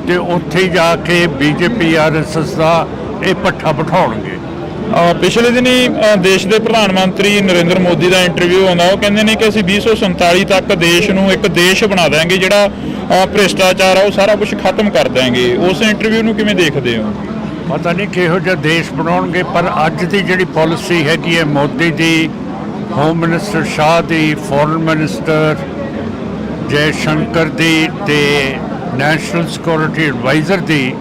B: ਤੇ ਉੱਥੇ ਹੀ ਜਾ ਕੇ ਬੀਜੇਪੀ ਆਰਐਸਐਸ ਦਾ ਇਹ ਪੱਠਾ ਬਿਠਾਉਣਗੇ।
A: ਪਿਛਲੇ ਦਿਨੀ ਦੇਸ਼ ਦੇ ਪ੍ਰਧਾਨ ਮੰਤਰੀ ਨਰਿੰਦਰ ਮੋਦੀ ਦਾ ਇੰਟਰਵਿਊ ਆਉਂਦਾ, ਉਹ ਕਹਿੰਦੇ ਨੇ ਕਿ ਅਸੀਂ 2047 ਤੱਕ ਦੇਸ਼ ਨੂੰ ਇੱਕ ਦੇਸ਼ ਬਣਾ ਦਿਆਂਗੇ, ਜਿਹੜਾ ਭ੍ਰਿਸ਼ਟਾਚਾਰ ਆ ਉਹ ਸਾਰਾ ਕੁਝ ਖਤਮ ਕਰ ਦਿਆਂਗੇ। ਉਸ ਇੰਟਰਵਿਊ ਨੂੰ ਕਿਵੇਂ ਦੇਖਦੇ ਹੋ?
B: ਪਤਾ ਨਹੀਂ ਕਿਹੋ ਜਿਹਾ ਦੇਸ਼ ਬਣਾਉਣਗੇ, ਪਰ ਅੱਜ ਦੀ ਜਿਹੜੀ ਪਾਲਿਸੀ ਹੈਗੀ ਹੈ ਮੋਦੀ ਦੀ, ਹੋਮ ਮਿਨਿਸਟਰ ਸ਼ਾਹ ਦੀ, ਫੋਰਨ ਮਿਨਿਸਟਰ ਜੈ ਸ਼ੰਕਰ ਦੀ ਤੇ ਨੈਸ਼ਨਲ ਸਿਕਿਉਰਿਟੀ ਐਡਵਾਈਜ਼ਰ ਦੀ,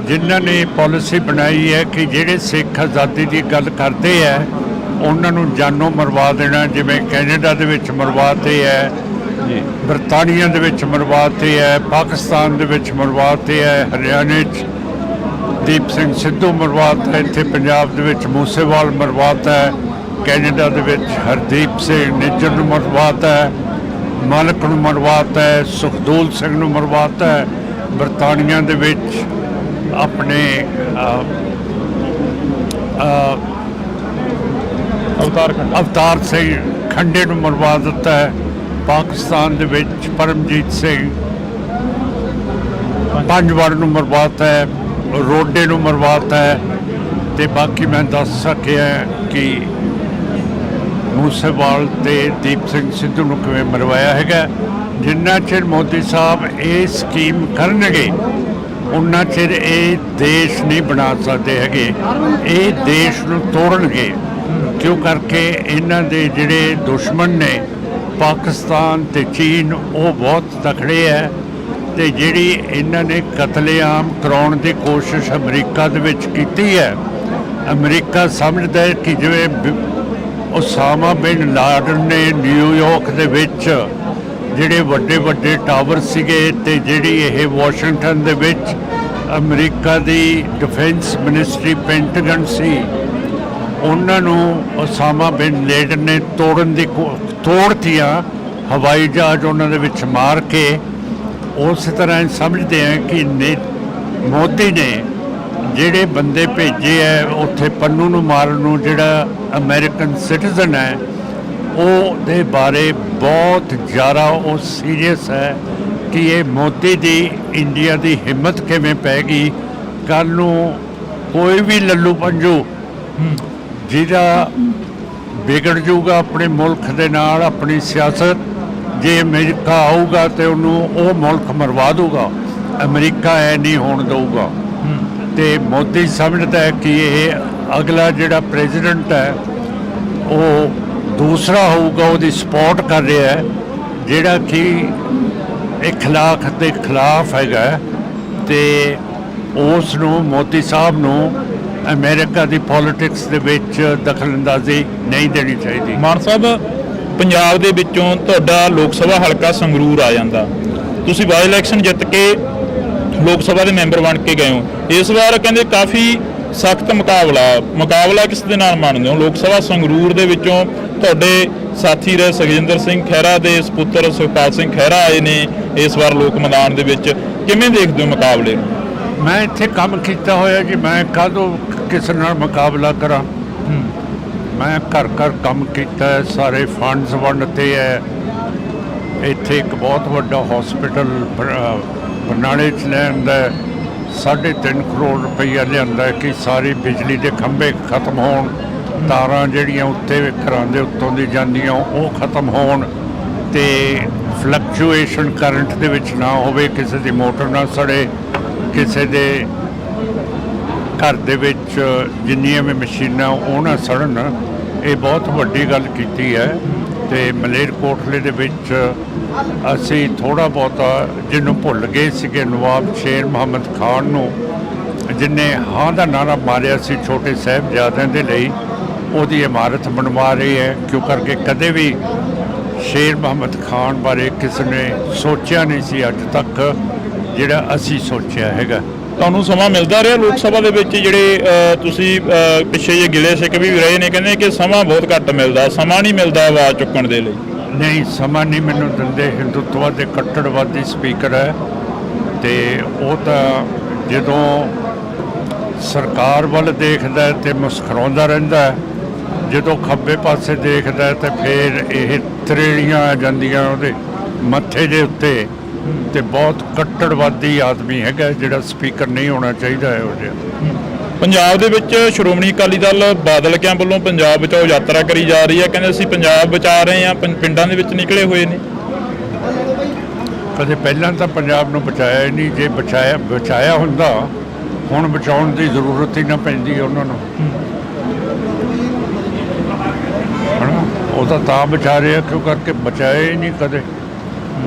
B: ਜਿਨ੍ਹਾਂ ਨੇ ਪਾਲਿਸੀ ਬਣਾਈ ਹੈ ਕਿ ਜਿਹੜੇ ਸਿੱਖ ਆਜ਼ਾਦੀ ਦੀ ਗੱਲ ਕਰਦੇ ਹੈ ਉਹਨਾਂ ਨੂੰ ਜਾਨੋਂ ਮਰਵਾ ਦੇਣਾ। ਜਿਵੇਂ ਕੈਨੇਡਾ ਦੇ ਵਿੱਚ ਮਰਵਾਤੇ ਹੈ, ਬਰਤਾਨੀਆ ਦੇ ਵਿੱਚ ਮਰਵਾਤੇ ਹੈ, ਪਾਕਿਸਤਾਨ ਦੇ ਵਿੱਚ ਮਰਵਾਤੇ ਹੈ, ਹਰਿਆਣੇ 'ਚ ਦੀਪ ਸਿੰਘ ਸਿੱਧੂ ਮਰਵਾਤਾ, ਇੱਥੇ ਪੰਜਾਬ ਦੇ ਵਿੱਚ ਮੂਸੇਵਾਲ ਮਰਵਾਤਾ ਹੈ, ਕੈਨੇਡਾ ਦੇ ਵਿੱਚ ਹਰਦੀਪ ਸਿੰਘ ਨਿੱਜਰ ਨੂੰ ਮਰਵਾਤਾ ਹੈ, ਮਾਲਕ ਨੂੰ ਮਰਵਾਤਾ ਹੈ, ਸੁਖਦੂਲ ਸਿੰਘ ਨੂੰ ਮਰਵਾਤਾ ਹੈ। ਬਰਤਾਨੀਆ ਦੇ ਵਿੱਚ ਆਪਣੇ ਅਵਤਾਰ ਸਿੰਘ ਖੰਡੇ ਨੂੰ ਮਰਵਾ ਦਿੱਤਾ ਹੈ। ਪਾਕਿਸਤਾਨ ਦੇ ਵਿੱਚ ਪਰਮਜੀਤ ਸਿੰਘ ਪੰਜਵਾੜ ਨੂੰ ਮਰਵਾਤਾ ਹੈ, ਰੋਡੇ ਨੂੰ ਮਰਵਾਤਾ ਹੈ, ਤੇ ਬਾਕੀ ਮੈਂ ਦੱਸ ਸਕਿਆ ਕਿ ਮੂਸੇਵਾਲ ਤੇ ਦੀਪ ਸਿੰਘ ਸਿੱਧੂ ਨੂੰ ਕਿਵੇਂ ਮਰਵਾਇਆ ਹੈਗਾ। ਜਿੰਨਾ ਚਿਰ ਮੋਦੀ ਸਾਹਿਬ ਇਹ ਸਕੀਮ ਕਰਨਗੇ ਉਨਾ ਚਿਰ ਇਹ ਦੇਸ਼ ਨਹੀਂ ਬਣਾ ਸਕਦੇ ਹੈਗੇ, ਇਹ ਦੇਸ਼ ਨੂੰ ਤੋੜਨਗੇ। ਕਿਉਂ ਕਰਕੇ ਇਹਨਾਂ ਦੇ ਜਿਹੜੇ ਦੁਸ਼ਮਣ ਨੇ ਪਾਕਿਸਤਾਨ ਤੇ ਚੀਨ ਉਹ ਬਹੁਤ ਤਕੜੇ ਹੈ, ਤੇ ਜਿਹੜੀ ਇਹਨਾਂ ਨੇ ਕਤਲੇਆਮ ਕਰਾਉਣ ਦੀ ਕੋਸ਼ਿਸ਼ ਅਮਰੀਕਾ ਦੇ ਵਿੱਚ ਕੀਤੀ ਹੈ, ਅਮਰੀਕਾ ਸਮਝਦਾ ਹੈ ਕਿ ਜਿਵੇਂ ਉਸਾਮਾ ਬਿਨ ਲਾਡਨ ਨੇ ਨਿਊਯਾਰਕ ਦੇ ਵਿੱਚ ਜਿਹੜੇ ਵੱਡੇ ਵੱਡੇ ਟਾਵਰ ਸੀਗੇ, ਤੇ ਜਿਹੜੀ ਇਹ ਵਾਸ਼ਿੰਗਟਨ ਦੇ ਵਿੱਚ ਅਮਰੀਕਾ ਦੀ ਡਿਫੈਂਸ ਮਿਨਿਸਟਰੀ ਪੈਂਟਾਗਨ ਸੀ, ਉਹਨਾਂ ਨੂੰ ਉਸਾਮਾ ਬਿਨ ਲਾਡਨ ਨੇ ਤੋੜਤੀਆਂ ਹਵਾਈ ਜਹਾਜ਼ ਉਹਨਾਂ ਦੇ ਵਿੱਚ ਮਾਰ ਕੇ। ਉਸੇ ਤਰ੍ਹਾਂ ਸਮਝਦੇ ਆ ਕਿ ਮੋਦੀ ਨੇ ਜਿਹੜੇ ਬੰਦੇ ਭੇਜੇ ਹੈ ਉੱਥੇ ਪੰਨੂ ਨੂੰ ਮਾਰਨ ਨੂੰ, ਜਿਹੜਾ ਅਮਰੀਕਨ ਸਿਟੀਜ਼ਨ ਹੈ, ਉਹਦੇ ਬਾਰੇ ਬਹੁਤ ਜ਼ਿਆਦਾ ਉਹ ਸੀਰੀਅਸ ਹੈ ਕਿ ਇਹ ਮੋਦੀ ਦੀ ਇੰਡੀਆ ਦੀ ਹਿੰਮਤ ਕਿਵੇਂ ਪੈ ਗਈ। ਕੱਲ੍ਹ ਨੂੰ ਕੋਈ ਵੀ ਲੱਲੂ ਪੰਜੂ ਜਿਹਦਾ ਵਿਗੜ ਜਾਊਗਾ ਆਪਣੇ ਮੁਲਕ ਦੇ ਨਾਲ ਆਪਣੀ ਸਿਆਸਤ, ਜੇ ਅਮਰੀਕਾ ਆਊਗਾ ਤੇ ਉਹਨੂੰ ਉਹ ਮੁਲਕ ਮਰਵਾ ਦੂਗਾ, ਅਮਰੀਕਾ ਐ ਨਹੀਂ ਹੋਣ ਦਊਗਾ। ਤੇ ਮੋਦੀ ਸਮਝਦਾ ਹੈ ਕਿ ਇਹ ਅਗਲਾ ਜਿਹੜਾ ਪ੍ਰੈਜ਼ੀਡੈਂਟ ਹੈ ਉਹ ਦੂਸਰਾ ਹੋਊਗਾ, ਉਹਦੀ ਸਪੋਰਟ ਕਰ ਰਿਹਾ ਹੈ, ਜਿਹੜਾ ਕਿ ਇਖਲਾਕ ਦੇ ਖਿਲਾਫ ਹੈਗਾ, ਤੇ ਉਸ ਨੂੰ ਮੋਦੀ ਸਾਹਿਬ ਨੂੰ ਅਮਰੀਕਾ ਦੀ ਪੋਲਿਟਿਕਸ ਦੇ ਵਿੱਚ ਦਖਲਅੰਦਾਜ਼ੀ ਨਹੀਂ ਦੇਣੀ ਚਾਹੀਦੀ।
A: ਮਾਨ ਸਾਹਿਬ, ਪੰਜਾਬ ਦੇ ਵਿੱਚੋਂ ਤੁਹਾਡਾ ਲੋਕ ਸਭਾ ਹਲਕਾ ਸੰਗਰੂਰ ਆ ਜਾਂਦਾ, ਤੁਸੀਂ ਬਾਈ ਇਲੈਕਸ਼ਨ ਜਿੱਤ ਕੇ ਲੋਕ ਸਭਾ ਦੇ ਮੈਂਬਰ ਬਣ ਕੇ ਗਏ ਹੋ। ਇਸ ਵਾਰ ਕਹਿੰਦੇ ਕਾਫੀ ਸਖਤ ਮੁਕਾਬਲਾ ਕਿਸ ਦੇ ਨਾਲ ਮੰਨਦੇ ਹੋ? ਲੋਕ ਸਭਾ ਸੰਗਰੂਰ ਦੇ ਵਿੱਚੋਂ ਤੁਹਾਡੇ ਸਾਥੀ ਰਹੇ ਸੁਖਜਿੰਦਰ ਸਿੰਘ ਖਹਿਰਾ ਦੇ ਸਪੁੱਤਰ ਸੁਖਪਾਲ ਸਿੰਘ ਖਹਿਰਾ ਆਏ ਨੇ ਇਸ ਵਾਰ ਲੋਕ ਮੈਦਾਨ ਦੇ ਵਿੱਚ, ਕਿਵੇਂ ਦੇਖਦੇ ਹੋ ਮੁਕਾਬਲੇ ਨੂੰ?
B: ਮੈਂ ਇੱਥੇ ਕੰਮ ਕੀਤਾ ਹੋਇਆ ਜੀ, ਮੈਂ ਕਾਹਦੋਂ ਕਿਸੇ ਨਾਲ ਮੁਕਾਬਲਾ ਕਰਾਂ। ਮੈਂ ਘਰ ਘਰ ਕੰਮ ਕੀਤਾ ਹੈ, ਸਾਰੇ ਫੰਡਸ ਵੰਡਤੇ ਹੈ। ਇੱਥੇ ਇੱਕ ਬਹੁਤ ਵੱਡਾ ਹਸਪੀਟਲ ਬਰਨਾਲੇ 'ਚ ਲਿਆਂਦਾ, 3.5 ਕਰੋੜ ਰੁਪਈਆ ਲਿਆਂਦਾ ਕਿ ਸਾਰੀ ਬਿਜਲੀ ਦੇ ਖੰਭੇ ਖਤਮ ਹੋਣ, ਤਾਰਾਂ ਜਿਹੜੀਆਂ ਉੱਤੇ ਘਰਾਂ ਦੇ ਉੱਤੋਂ ਦੀ ਜਾਂਦੀਆਂ ਉਹ ਖਤਮ ਹੋਣ, ਤੇ ਫਲਕਚੁਏਸ਼ਨ ਕਰੰਟ ਦੇ ਵਿੱਚ ਨਾ ਹੋਵੇ, ਕਿਸੇ ਦੀ ਮੋਟਰ ਨਾ ਸੜੇ, ਕਿਸੇ ਦੇ ਘਰ ਦੇ ਵਿੱਚ ਜਿੰਨੀਆਂ ਵੀ ਮਸ਼ੀਨਾਂ ਉਹ ਨਾ ਸੜਨ। ਇਹ ਬਹੁਤ ਵੱਡੀ ਗੱਲ ਕੀਤੀ ਹੈ। ਤੇ ਮਲੇਰਕੋਟਲੇ ਦੇ ਵਿੱਚ ਅਸੀਂ ਥੋੜ੍ਹਾ ਬਹੁਤਾ ਜਿਹਨੂੰ ਭੁੱਲ ਗਏ ਸੀਗੇ, ਨਵਾਬ ਸ਼ੇਰ ਮੁਹੰਮਦ ਖਾਨ ਨੂੰ, ਜਿਨੇ ਹਾਂ ਦਾ ਨਾਰਾ ਮਾਰਿਆ ਸੀ ਛੋਟੇ ਸਾਹਿਬਜ਼ਾਦਿਆਂ ਦੇ ਲਈ, ਉਹਦੀ ਇਮਾਰਤ ਬਣਵਾ ਰਹੀ ਹੈ। ਕਿਉਂ ਕਰਕੇ ਕਦੇ ਵੀ ਸ਼ੇਰ ਮੁਹੰਮਦ ਖਾਨ ਬਾਰੇ ਕਿਸੇ ਨੇ ਸੋਚਿਆ ਨਹੀਂ ਸੀ ਅੱਜ ਤੱਕ ਜਿਹੜਾ ਅਸੀਂ ਸੋਚਿਆ ਹੈਗਾ।
A: ਤੁਹਾਨੂੰ ਸਮਾਂ ਮਿਲਦਾ ਰਿਹਾ ਲੋਕ ਸਭਾ ਦੇ ਵਿੱਚ, ਜਿਹੜੇ ਤੁਸੀਂ ਪਿੱਛੇ ਜੇ ਗਿਲੇ ਸਿੱਖ ਵੀ ਰਹੇ ਨੇ, ਕਹਿੰਦੇ ਕਿ ਸਮਾਂ ਬਹੁਤ ਘੱਟ ਮਿਲਦਾ, ਸਮਾਂ ਨਹੀਂ ਮਿਲਦਾ ਆਵਾਜ਼ ਚੁੱਕਣ ਦੇ ਲਈ?
B: ਨਹੀਂ, ਸਮਾਂ ਨਹੀਂ ਮੈਨੂੰ ਦਿੰਦੇ। ਹਿੰਦੂਤਵਾ ਦੇ ਕੱਟੜਵਾਦੀ ਸਪੀਕਰ ਹੈ, ਤੇ ਉਹ ਤਾਂ ਜਦੋਂ ਸਰਕਾਰ ਵੱਲ ਦੇਖਦਾ ਹੈ ਤੇ ਮੁਸਕਰਾਉਂਦਾ ਰਹਿੰਦਾ ਹੈ, ਜਦੋਂ ਖੱਬੇ ਪਾਸੇ ਦੇਖਦਾ ਹੈ ਤਾਂ ਫਿਰ ਇਹ ਤਰੇੜੀਆਂ ਆ ਜਾਂਦੀਆਂ ਉਹਦੇ ਮੱਥੇ ਦੇ ਉੱਤੇ। ਤੇ ਬਹੁਤ ਕੱਟੜਵਾਦੀ ਆਦਮੀ ਹੈਗਾ, ਜਿਹੜਾ ਸਪੀਕਰ ਨਹੀਂ ਹੋਣਾ ਚਾਹੀਦਾ ਇਹੋ ਜਿਹਾ।
A: ਪੰਜਾਬ ਦੇ ਵਿੱਚ ਸ਼੍ਰੋਮਣੀ ਅਕਾਲੀ ਦਲ ਬਾਦਲ ਕਿਆਂ ਵੱਲੋਂ ਪੰਜਾਬ ਬਚਾਓ ਯਾਤਰਾ ਕਰੀ ਜਾ ਰਹੀ ਹੈ, ਕਹਿੰਦੇ ਅਸੀਂ ਪੰਜਾਬ ਬਚਾ ਰਹੇ ਹਾਂ, ਪਿੰਡਾਂ ਦੇ ਵਿੱਚ ਨਿਕਲੇ ਹੋਏ ਨੇ।
B: ਕਦੇ ਪਹਿਲਾਂ ਤਾਂ ਪੰਜਾਬ ਨੂੰ ਬਚਾਇਆ ਹੀ ਨਹੀਂ। ਜੇ ਬਚਾਇਆ ਹੁੰਦਾ, ਹੁਣ ਬਚਾਉਣ ਦੀ ਜ਼ਰੂਰਤ ਹੀ ਨਾ ਪੈਂਦੀ ਉਹਨਾਂ ਨੂੰ, ਹਨਾ। ਉਹ ਤਾਂ ਬਚਾ ਰਿਹਾ ਕਿਉਂ ਕਰਕੇ ਬਚਾਇਆ ਹੀ ਨਹੀਂ ਕਦੇ।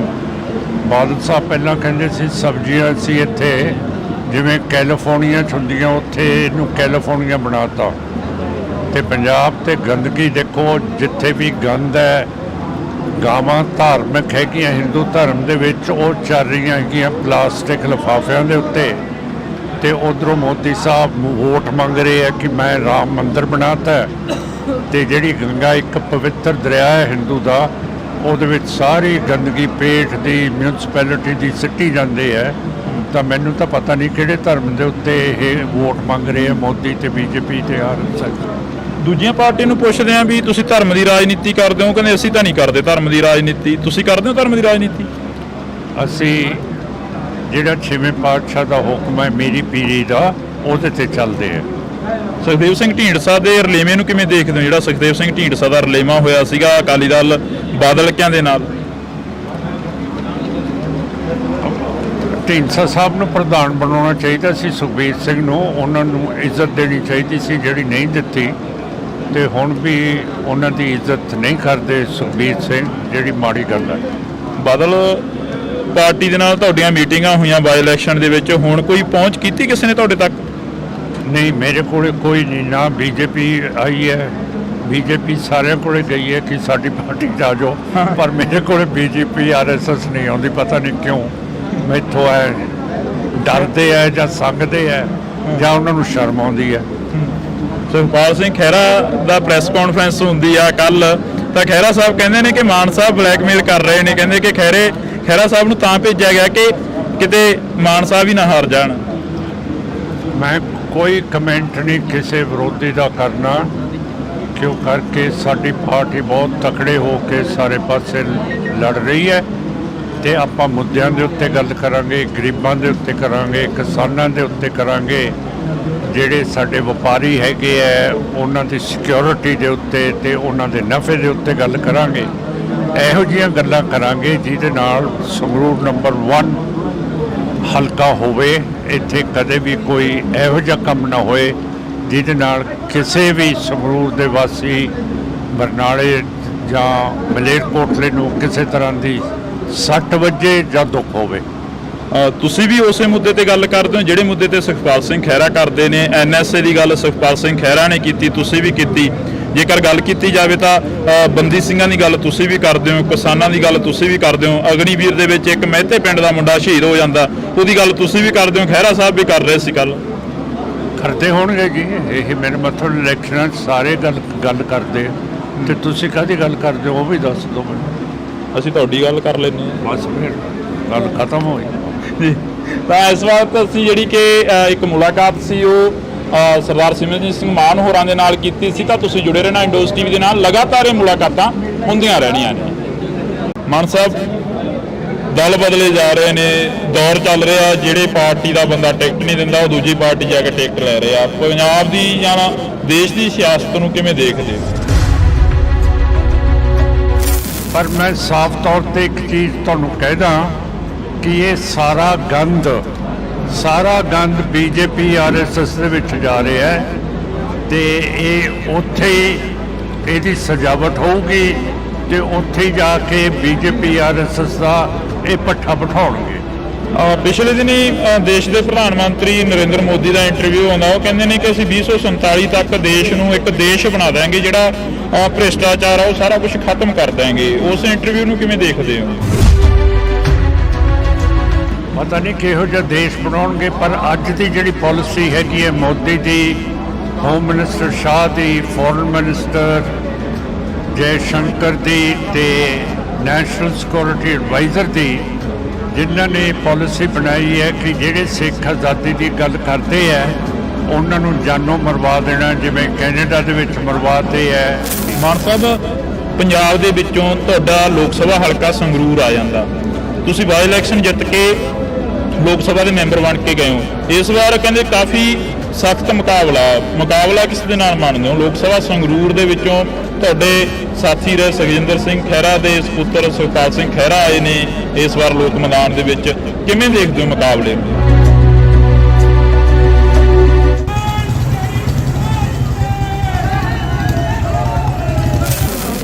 B: ਬਾਦਲ ਸਾਹਿਬ ਪਹਿਲਾਂ ਕਹਿੰਦੇ ਸੀ ਸਬਜ਼ੀਆਂ ਅਸੀਂ ਇੱਥੇ ਜਿਵੇਂ ਕੈਲੀਫੋਰਨੀਆ 'ਚ ਹੁੰਦੀਆਂ, ਉੱਥੇ ਇਹਨੂੰ ਕੈਲੀਫੋਰਨੀਆ ਬਣਾਤਾ। ਤੇ ਪੰਜਾਬ ਤੇ ਗੰਦਗੀ ਦੇਖੋ, ਜਿੱਥੇ ਵੀ ਗੰਦ ਹੈ, ਗਾਵਾਂ ਧਾਰਮਿਕ ਹੈਗੀਆਂ ਹਿੰਦੂ ਧਰਮ ਦੇ ਵਿੱਚ, ਉਹ ਚੱਲ ਰਹੀਆਂ ਹੈਗੀਆਂ ਪਲਾਸਟਿਕ ਲਿਫਾਫਿਆਂ ਦੇ ਉੱਤੇ। ਤੇ ਉਧਰੋਂ ਮੋਦੀ ਸਾਹਿਬ ਵੋਟ ਮੰਗ ਰਹੇ ਆ ਕਿ ਮੈਂ ਰਾਮ ਮੰਦਿਰ ਬਣਾਤਾ। ਤੇ ਜਿਹੜੀ ਗੰਗਾ ਇੱਕ ਪਵਿੱਤਰ ਦਰਿਆ ਹੈ ਹਿੰਦੂ ਦਾ, ਉਹਦੇ ਵਿੱਚ ਸਾਰੀ ਗੰਦਗੀ ਪੇਟ ਦੀ ਮਿਊਨਿਸਪੈਲਿਟੀ ਦੀ ਸਿੱਟੀ ਜਾਂਦੇ ਹੈ। ਤਾਂ ਮੈਨੂੰ ਤਾਂ ਪਤਾ ਨਹੀਂ ਕਿਹੜੇ ਧਰਮ ਦੇ ਉੱਤੇ ਇਹ ਵੋਟ ਮੰਗ ਰਹੇ ਆ ਮੋਦੀ ਤੇ ਬੀਜੇਪੀ ਤੇ ਆਰਐਸਐਸ।
A: ਦੂਜੀਆਂ ਪਾਰਟੀ ਨੂੰ ਪੁੱਛਦੇ ਆ ਵੀ ਤੁਸੀਂ ਧਰਮ ਦੀ ਰਾਜਨੀਤੀ ਕਰਦੇ ਹੋ, ਕਹਿੰਦੇ ਅਸੀਂ ਤਾਂ ਨਹੀਂ ਕਰਦੇ ਧਰਮ ਦੀ ਰਾਜਨੀਤੀ। ਤੁਸੀਂ ਕਰਦੇ ਹੋ ਧਰਮ ਦੀ ਰਾਜਨੀਤੀ?
B: ਅਸੀਂ ਜਿਹੜਾ 6ਵੇਂ ਪਾਤਸ਼ਾਹ ਦਾ ਹੁਕਮ ਹੈ ਮੇਰੀ ਪੀਰੀ ਦਾ, ਉਹਦੇ ਤੇ ਚੱਲਦੇ ਆ।
A: ਸੁਖਦੇਵ ਸਿੰਘ ਢੀਂਡਸਾ ਦੇ ਰਲੇਵੇਂ ਨੂੰ ਕਿਵੇਂ ਦੇਖਦੇ ਹੋ, ਜਿਹੜਾ ਸੁਖਦੇਵ ਸਿੰਘ ਢੀਂਡਸਾ ਦਾ ਰਲੇਵਾਂ ਹੋਇਆ ਸੀਗਾ ਅਕਾਲੀ ਦਲ ਬਾਦਲ ਕਿਆਂ ਦੇ ਨਾਲ?
B: ਢੀਂਡਸਾ ਸਾਹਿਬ ਨੂੰ ਪ੍ਰਧਾਨ ਬਣਾਉਣਾ ਚਾਹੀਦਾ ਸੀ, ਸੁਖਬੀਰ ਸਿੰਘ ਨੂੰ। ਉਹਨਾਂ ਨੂੰ ਇੱਜ਼ਤ ਦੇਣੀ ਚਾਹੀਦੀ ਸੀ, ਜਿਹੜੀ ਨਹੀਂ ਦਿੱਤੀ। ਤੇ ਹੁਣ ਵੀ ਉਹਨਾਂ ਦੀ ਇੱਜ਼ਤ ਨਹੀਂ ਕਰਦੇ ਸੁਖਬੀਰ ਸਿੰਘ, ਜਿਹੜੀ ਮਾੜੀ ਗੱਲ ਹੈ।
A: ਬਾਦਲ ਪਾਰਟੀ ਦੇ ਨਾਲ ਤੁਹਾਡੀਆਂ ਮੀਟਿੰਗਾਂ ਹੋਈਆਂ ਬਾਈ ਇਲੈਕਸ਼ਨ ਦੇ ਵਿੱਚ, ਹੁਣ ਕੋਈ ਪਹੁੰਚ ਕੀਤੀ ਕਿਸੇ ਨੇ ਤੁਹਾਡੇ ਤੱਕ?
B: ਨਹੀਂ, ਮੇਰੇ ਕੋਲ ਕੋਈ ਨਹੀਂ। ਨਾ ਬੀਜੇਪੀ ਆਈ ਹੈ, ਬੀਜੇਪੀ ਸਾਰਿਆਂ ਕੋਲੇ ਗਈ ਹੈ ਕਿ ਸਾਡੀ ਪਾਰਟੀ 'ਚ ਆ ਜਾਓ, ਪਰ ਮੇਰੇ ਕੋਲ ਬੀਜੇਪੀ ਆਰਐਸਐਸ ਨਹੀਂ ਆਉਂਦੀ। ਪਤਾ ਨਹੀਂ ਕਿਉਂ। ਮੈਥੋਂ ਹੈ ਡਰਦੇ ਹੈ ਜਾਂ ਸੰਗਦੇ ਹੈ ਜਾਂ ਉਹਨਾਂ ਨੂੰ ਸ਼ਰਮ ਆਉਂਦੀ ਹੈ।
A: ਸੁਖਪਾਲ ਸਿੰਘ ਖਹਿਰਾ ਦਾ ਪ੍ਰੈਸ ਕਾਨਫਰੰਸ ਹੁੰਦੀ ਆ ਕੱਲ, ਤਾਂ ਖਹਿਰਾ ਸਾਹਿਬ ਕਹਿੰਦੇ ਨੇ ਕਿ ਮਾਨ ਸਾਹਿਬ ਬਲੈਕਮੇਲ ਕਰ ਰਹੇ ਨੇ। ਕਹਿੰਦੇ ਕਿ ਖਹਿਰਾ ਸਾਹਿਬ ਨੂੰ ਤਾਂ ਭੇਜਿਆ ਗਿਆ ਕਿ ਕਿਤੇ ਮਾਨ ਸਾਹਿਬ ਹੀ ਨਾ ਹਾਰ ਜਾਣ।
B: ਮੈਂ ਕੋਈ ਕਮੈਂਟ ਨਹੀਂ ਕਿਸੇ ਵਿਰੋਧੀ ਦਾ ਕਰਨਾ, ਕਿਉਂ ਕਰਕੇ ਸਾਡੀ ਪਾਰਟੀ ਬਹੁਤ ਤਕੜੇ ਹੋ ਕੇ ਸਾਰੇ ਪਾਸੇ ਲੜ ਰਹੀ ਹੈ। ਤੇ ਆਪਾਂ ਮੁੱਦਿਆਂ ਦੇ ਉੱਤੇ ਗੱਲ ਕਰਾਂਗੇ, ਗਰੀਬਾਂ ਦੇ ਉੱਤੇ ਕਰਾਂਗੇ, ਕਿਸਾਨਾਂ ਦੇ ਉੱਤੇ ਕਰਾਂਗੇ, ਜਿਹੜੇ ਸਾਡੇ ਵਪਾਰੀ ਹੈਗੇ ਹੈ ਉਹਨਾਂ ਦੀ ਸਿਕਿਉਰਿਟੀ ਦੇ ਉੱਤੇ ਤੇ ਉਹਨਾਂ ਦੇ ਨਫੇ ਦੇ ਉੱਤੇ ਗੱਲ ਕਰਾਂਗੇ। ਇਹੋ ਜਿਹੀਆਂ ਗੱਲਾਂ ਕਰਾਂਗੇ ਜਿਹਦੇ ਨਾਲ ਸੰਗਰੂਰ ਨੰਬਰ 1 ਹਲਕਾ ਹੋਵੇ। ਇੱਥੇ ਕਦੇ ਵੀ ਕੋਈ ਇਹੋ ਜਿਹਾ ਕੰਮ ਨਾ ਹੋਏ ਜਿਹਦੇ ਨਾਲ ਕਿਸੇ ਵੀ ਸੰਗਰੂਰ ਦੇ ਵਾਸੀ, ਬਰਨਾਲੇ ਜਾਂ ਮਲੇਰਕੋਟਲੇ ਨੂੰ ਕਿਸੇ ਤਰ੍ਹਾਂ ਦੀ ਸੱਟ ਵੱਜੇ ਜਾਂ ਦੁੱਖ ਹੋਵੇ।
A: ਤੁਸੀਂ ਵੀ ਉਸੇ ਮੁੱਦੇ ਤੇ ਗੱਲ ਕਰਦੇ ਹੋ ਜਿਹੜੇ ਮੁੱਦੇ ਤੇ ਸੁਖਪਾਲ ਸਿੰਘ ਖਹਿਰਾ ਕਰਦੇ ਨੇ? ਐਨਐਸਏ ਦੀ ਗੱਲ ਸੁਖਪਾਲ ਸਿੰਘ ਖਹਿਰਾ ਨੇ ਕੀਤੀ, ਤੁਸੀਂ ਵੀ ਕੀਤੀ। ਜੇਕਰ ਗੱਲ ਕੀਤੀ ਜਾਵੇ ਤਾਂ ਬੰਦੀ ਸਿੰਘਾਂ ਦੀ ਗੱਲ ਤੁਸੀਂ ਵੀ ਕਰਦੇ ਹੋ, ਕਿਸਾਨਾਂ ਦੀ ਗੱਲ ਤੁਸੀਂ ਵੀ ਕਰਦੇ ਹੋ। ਅਗਨੀਵੀਰ ਦੇ ਵਿੱਚ ਇੱਕ ਮਹਿਤੇ ਪਿੰਡ ਦਾ ਮੁੰਡਾ ਸ਼ਹੀਦ ਹੋ ਜਾਂਦਾ, ਉਹਦੀ ਗੱਲ ਤੁਸੀਂ ਵੀ ਕਰਦੇ ਹੋ, ਖਹਿਰਾ ਸਾਹਿਬ ਵੀ ਕਰ ਰਹੇ ਸੀ ਕੱਲ।
B: ਕਰਦੇ ਹੋਣਗੇ ਜੀ, ਇਹ ਮੇਰੇ ਮਤਲਬ ਇਲੈਕਸ਼ਨਾਂ 'ਚ ਸਾਰੇ ਗੱਲ ਕਰਦੇ। ਤੇ ਤੁਸੀਂ ਕਾਹਦੀ ਗੱਲ ਕਰਦੇ ਹੋ ਉਹ ਵੀ ਦੱਸ ਦਿਓ ਮੈਨੂੰ।
A: ਅਸੀਂ ਤੁਹਾਡੀ ਗੱਲ ਕਰ ਲੈਂਦੇ ਹਾਂ,
B: ਬਸ ਫਿਰ ਗੱਲ ਖਤਮ ਹੋਈ
A: ਜੀ। ਤਾਂ ਇਸ ਵਕਤ ਅਸੀਂ ਜਿਹੜੀ ਕਿ ਇੱਕ ਮੁਲਾਕਾਤ ਸੀ ਉਹ ਸਰਦਾਰ ਸਿਮਰਨਜੀਤ ਸਿੰਘ ਮਾਨ ਹੋਰਾਂ ਦੇ ਨਾਲ ਕੀਤੀ ਸੀ। ਤਾਂ ਤੁਸੀਂ ਜੁੜੇ ਰਹਿਣਾ ਇੰਡੋਜ਼ ਟੀਵੀ ਦੇ ਨਾਲ, ਲਗਾਤਾਰ ਇਹ ਮੁਲਾਕਾਤਾਂ ਹੁੰਦੀਆਂ ਰਹਿਣੀਆਂ ਨੇ। ਮਾਨ ਸਾਹਿਬ, ਦਲ ਬਦਲੇ ਜਾ ਰਹੇ ਨੇ, ਦੌਰ ਚੱਲ ਰਿਹਾ, ਜਿਹੜੇ ਪਾਰਟੀ ਦਾ ਬੰਦਾ ਟਿਕਟ ਨਹੀਂ ਦਿੰਦਾ ਉਹ ਦੂਜੀ ਪਾਰਟੀ ਜਾ ਕੇ ਟਿਕਟ ਲੈ ਰਹੇ ਆ। ਪੰਜਾਬ ਦੀ ਜਾਂ ਦੇਸ਼ ਦੀ ਸਿਆਸਤ ਨੂੰ ਕਿਵੇਂ ਦੇਖਦੇ ਹੋ?
B: ਪਰ ਮੈਂ ਸਾਫ਼ ਤੌਰ ਤੇ ਇੱਕ ਚੀਜ਼ ਤੁਹਾਨੂੰ ਕਹਿਦਾ ਕਿ ਇਹ ਸਾਰਾ ਗੰਦ ਬੀਜੇਪੀ ਆਰਐਸਐਸ ਦੇ ਵਿੱਚ ਜਾ ਰਿਹਾ ਹੈ। ਤੇ ਇਹ ਉੱਥੇ ਇਹਦੀ ਸਜਾਵਟ ਹੋਊਗੀ ਤੇ ਉੱਥੇ ਜਾ ਕੇ ਬੀਜੇਪੀ ਆਰਐਸਐਸ ਦਾ ਇਹ ਪੱਠਾ ਬਿਠਾਉਣਗੇ।
A: ਪਿਛਲੇ ਦਿਨੀ ਦੇਸ਼ ਦੇ ਪ੍ਰਧਾਨ ਮੰਤਰੀ ਨਰਿੰਦਰ ਮੋਦੀ ਦਾ ਇੰਟਰਵਿਊ ਆਉਂਦਾ, ਉਹ ਕਹਿੰਦੇ ਨੇ ਕਿ ਅਸੀਂ 2047 ਤੱਕ ਦੇਸ਼ ਨੂੰ ਇੱਕ ਦੇਸ਼ ਬਣਾ ਦਾਂਗੇ ਜਿਹੜਾ ਭ੍ਰਿਸ਼ਟਾਚਾਰ ਆ ਉਹ ਸਾਰਾ ਕੁਝ ਖਤਮ ਕਰ ਦਾਂਗੇ। ਉਸ ਇੰਟਰਵਿਊ ਨੂੰ ਕਿਵੇਂ ਦੇਖਦੇ ਹੋ?
B: ਪਤਾ ਨਹੀਂ ਕਿਹੋ ਜਿਹਾ ਦੇਸ਼ ਬਣਾਉਣਗੇ, ਪਰ ਅੱਜ ਦੀ ਜਿਹੜੀ ਪਾਲਿਸੀ ਹੈਗੀ ਹੈ ਮੋਦੀ ਦੀ, ਹੋਮ ਮਿਨਿਸਟਰ ਸ਼ਾਹ ਦੀ, ਫੋਰਨ ਮਿਨਿਸਟਰ ਜੈ ਸ਼ੰਕਰ ਦੀ ਤੇ ਨੈਸ਼ਨਲ ਸਿਕਿਉਰਿਟੀ ਐਡਵਾਈਜ਼ਰ ਦੀ, ਜਿਨ੍ਹਾਂ ਨੇ ਪਾਲਿਸੀ ਬਣਾਈ ਹੈ ਕਿ ਜਿਹੜੇ ਸਿੱਖ ਆਜ਼ਾਦੀ ਦੀ ਗੱਲ ਕਰਦੇ ਹੈ ਉਹਨਾਂ ਨੂੰ ਜਾਨੋਂ ਮਰਵਾ ਦੇਣਾ, ਜਿਵੇਂ ਕੈਨੇਡਾ ਦੇ ਵਿੱਚ ਮਰਵਾਤੇ ਹੈ।
A: ਮਾਨ ਸਾਹਿਬ, ਪੰਜਾਬ ਦੇ ਵਿੱਚੋਂ ਤੁਹਾਡਾ ਲੋਕ ਸਭਾ ਹਲਕਾ ਸੰਗਰੂਰ ਆ ਜਾਂਦਾ, ਤੁਸੀਂ ਬਾਈ ਇਲੈਕਸ਼ਨ ਜਿੱਤ ਕੇ ਲੋਕ ਸਭਾ ਦੇ ਮੈਂਬਰ ਬਣ ਕੇ ਗਏ ਹੋ। ਇਸ ਵਾਰ ਕਹਿੰਦੇ ਕਾਫੀ ਸਖਤ ਮੁਕਾਬਲਾ ਕਿਸ ਦੇ ਨਾਲ ਮੰਨਦੇ ਹੋ? ਲੋਕ ਸਭਾ ਸੰਗਰੂਰ ਦੇ ਵਿੱਚੋਂ ਤੁਹਾਡੇ ਸਾਥੀ ਰਹੇ ਸੁਖਜਿੰਦਰ ਸਿੰਘ ਖਹਿਰਾ ਦੇ ਸਪੁੱਤਰ ਸੁਖਪਾਲ ਸਿੰਘ ਖਹਿਰਾ ਆਏ ਨੇ ਇਸ ਵਾਰ ਲੋਕ ਮੈਦਾਨ ਦੇ ਵਿੱਚ, ਕਿਵੇਂ ਦੇਖਦੇ ਹੋ ਮੁਕਾਬਲੇ ਨੂੰ?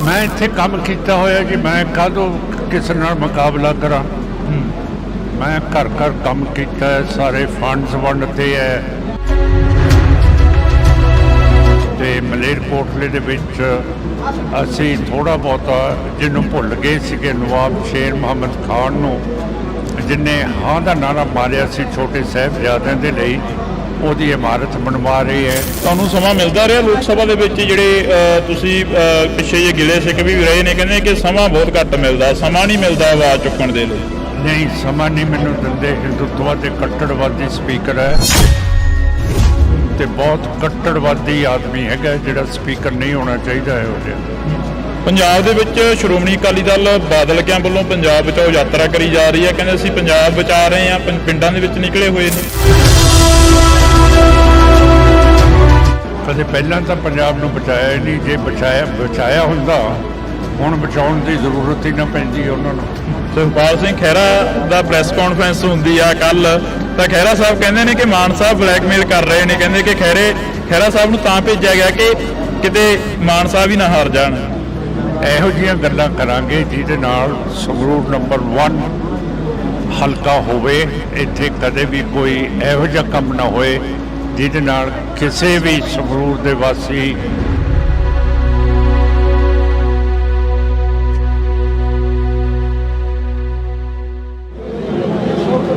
B: ਮੈਂ ਇੱਥੇ ਕੰਮ ਕੀਤਾ ਹੋਇਆ ਜੀ, ਮੈਂ ਕਾਹਦੋਂ ਕਿਸੇ ਨਾਲ ਮੁਕਾਬਲਾ ਕਰਾਂ। ਮੈਂ ਘਰ ਘਰ ਕੰਮ ਕੀਤਾ ਹੈ, ਸਾਰੇ ਫੰਡਸ ਵੰਡਤੇ ਹੈ ਤੇ ਮਲੇਰਕੋਟਲੇ ਦੇ ਵਿੱਚ ਅਸੀਂ ਥੋੜਾ ਬਹੁਤਾ ਜਿਹਨੂੰ ਭੁੱਲ ਗਏ ਸੀਗੇ, ਨਵਾਬ ਸ਼ੇਰ ਮੁਹੰਮਦ ਖਾਨ ਨੂੰ, ਜਿਨੇ ਹਾਂ ਦਾ ਨਾਰਾ ਮਾਰਿਆ ਸੀ ਛੋਟੇ ਸਾਹਿਬਜ਼ਾਦਿਆਂ ਦੇ ਲਈ, ਉਹਦੀ ਇਮਾਰਤ ਬਣਵਾ ਰਹੀ ਹੈ।
A: ਤੁਹਾਨੂੰ ਸਮਾਂ ਮਿਲਦਾ ਰਿਹਾ ਲੋਕ ਸਭਾ ਦੇ ਵਿੱਚ? ਜਿਹੜੇ ਤੁਸੀਂ ਪਿੱਛੇ ਜੇ ਗਿਲੇ ਸਿੱਖ ਵੀ ਰਹੇ ਨੇ, ਕਹਿੰਦੇ ਕਿ ਸਮਾਂ ਬਹੁਤ ਘੱਟ ਮਿਲਦਾ, ਸਮਾਂ ਨਹੀਂ ਮਿਲਦਾ ਆਵਾਜ਼ ਚੁੱਕਣ ਦੇ ਲਈ।
B: ਨਹੀਂ, ਸਮਾਂ ਨਹੀਂ ਮੈਨੂੰ ਦਿੰਦੇ। ਹਿੰਦੂਤਵ ਦੇ ਕੱਟੜਵਾਦੀ ਸਪੀਕਰ ਹੈ ਤੇ ਬਹੁਤ ਕੱਟੜਵਾਦੀ ਆਦਮੀ ਹੈਗਾ ਜਿਹੜਾ ਸਪੀਕਰ ਨਹੀਂ ਹੋਣਾ ਚਾਹੀਦਾ ਇਹੋ ਜਿਹਾ।
A: ਪੰਜਾਬ ਦੇ ਵਿੱਚ ਸ਼੍ਰੋਮਣੀ ਅਕਾਲੀ ਦਲ ਬਾਦਲ ਕਿਆਂ ਵੱਲੋਂ ਪੰਜਾਬ ਬਚਾਓ ਯਾਤਰਾ ਕਰੀ ਜਾ ਰਹੀ ਹੈ, ਕਹਿੰਦੇ ਅਸੀਂ ਪੰਜਾਬ ਬਚਾ ਰਹੇ ਹਾਂ, ਪਿੰਡਾਂ ਦੇ ਵਿੱਚ ਨਿਕਲੇ ਹੋਏ ਨੇ।
B: ਕਦੇ ਪਹਿਲਾਂ ਤਾਂ ਪੰਜਾਬ ਨੂੰ ਬਚਾਇਆ ਹੀ ਨਹੀਂ, ਜੇ ਬਚਾਇਆ ਹੁੰਦਾ ਹੁਣ ਬਚਾਉਣ ਦੀ ਜ਼ਰੂਰਤ ਹੀ ਨਾ ਪੈਂਦੀ ਉਹਨਾਂ ਨੂੰ।
A: ਸੁਖਪਾਲ ਸਿੰਘ ਖਹਿਰਾ ਦਾ ਪ੍ਰੈਸ ਕਾਨਫਰੰਸ ਹੁੰਦੀ ਆ ਕੱਲ, ਤਾਂ ਖਹਿਰਾ ਸਾਹਿਬ ਕਹਿੰਦੇ ਨੇ ਕਿ ਮਾਨ ਸਾਹਿਬ ਬਲੈਕਮੇਲ ਕਰ ਰਹੇ ਨੇ, ਕਹਿੰਦੇ ਕਿ ਖਹਿਰਾ ਸਾਹਿਬ ਨੂੰ ਤਾਂ ਭੇਜਿਆ ਗਿਆ ਕਿ ਕਿਤੇ ਮਾਨ ਸਾਹਿਬ ਹੀ ਨਾ ਹਾਰ ਜਾਣ।
B: ਇਹੋ ਜਿਹੀਆਂ ਗੱਲਾਂ ਕਰਾਂਗੇ ਜਿਹਦੇ ਨਾਲ ਸੰਗਰੂਰ ਨੰਬਰ 1 ਹਲਕਾ ਹੋਵੇ, ਇੱਥੇ ਕਦੇ ਵੀ ਕੋਈ ਇਹੋ ਜਿਹਾ ਕੰਮ ਨਾ ਹੋਏ ਜਿਹਦੇ ਨਾਲ ਕਿਸੇ ਵੀ ਸੰਗਰੂਰ ਦੇ ਵਾਸੀ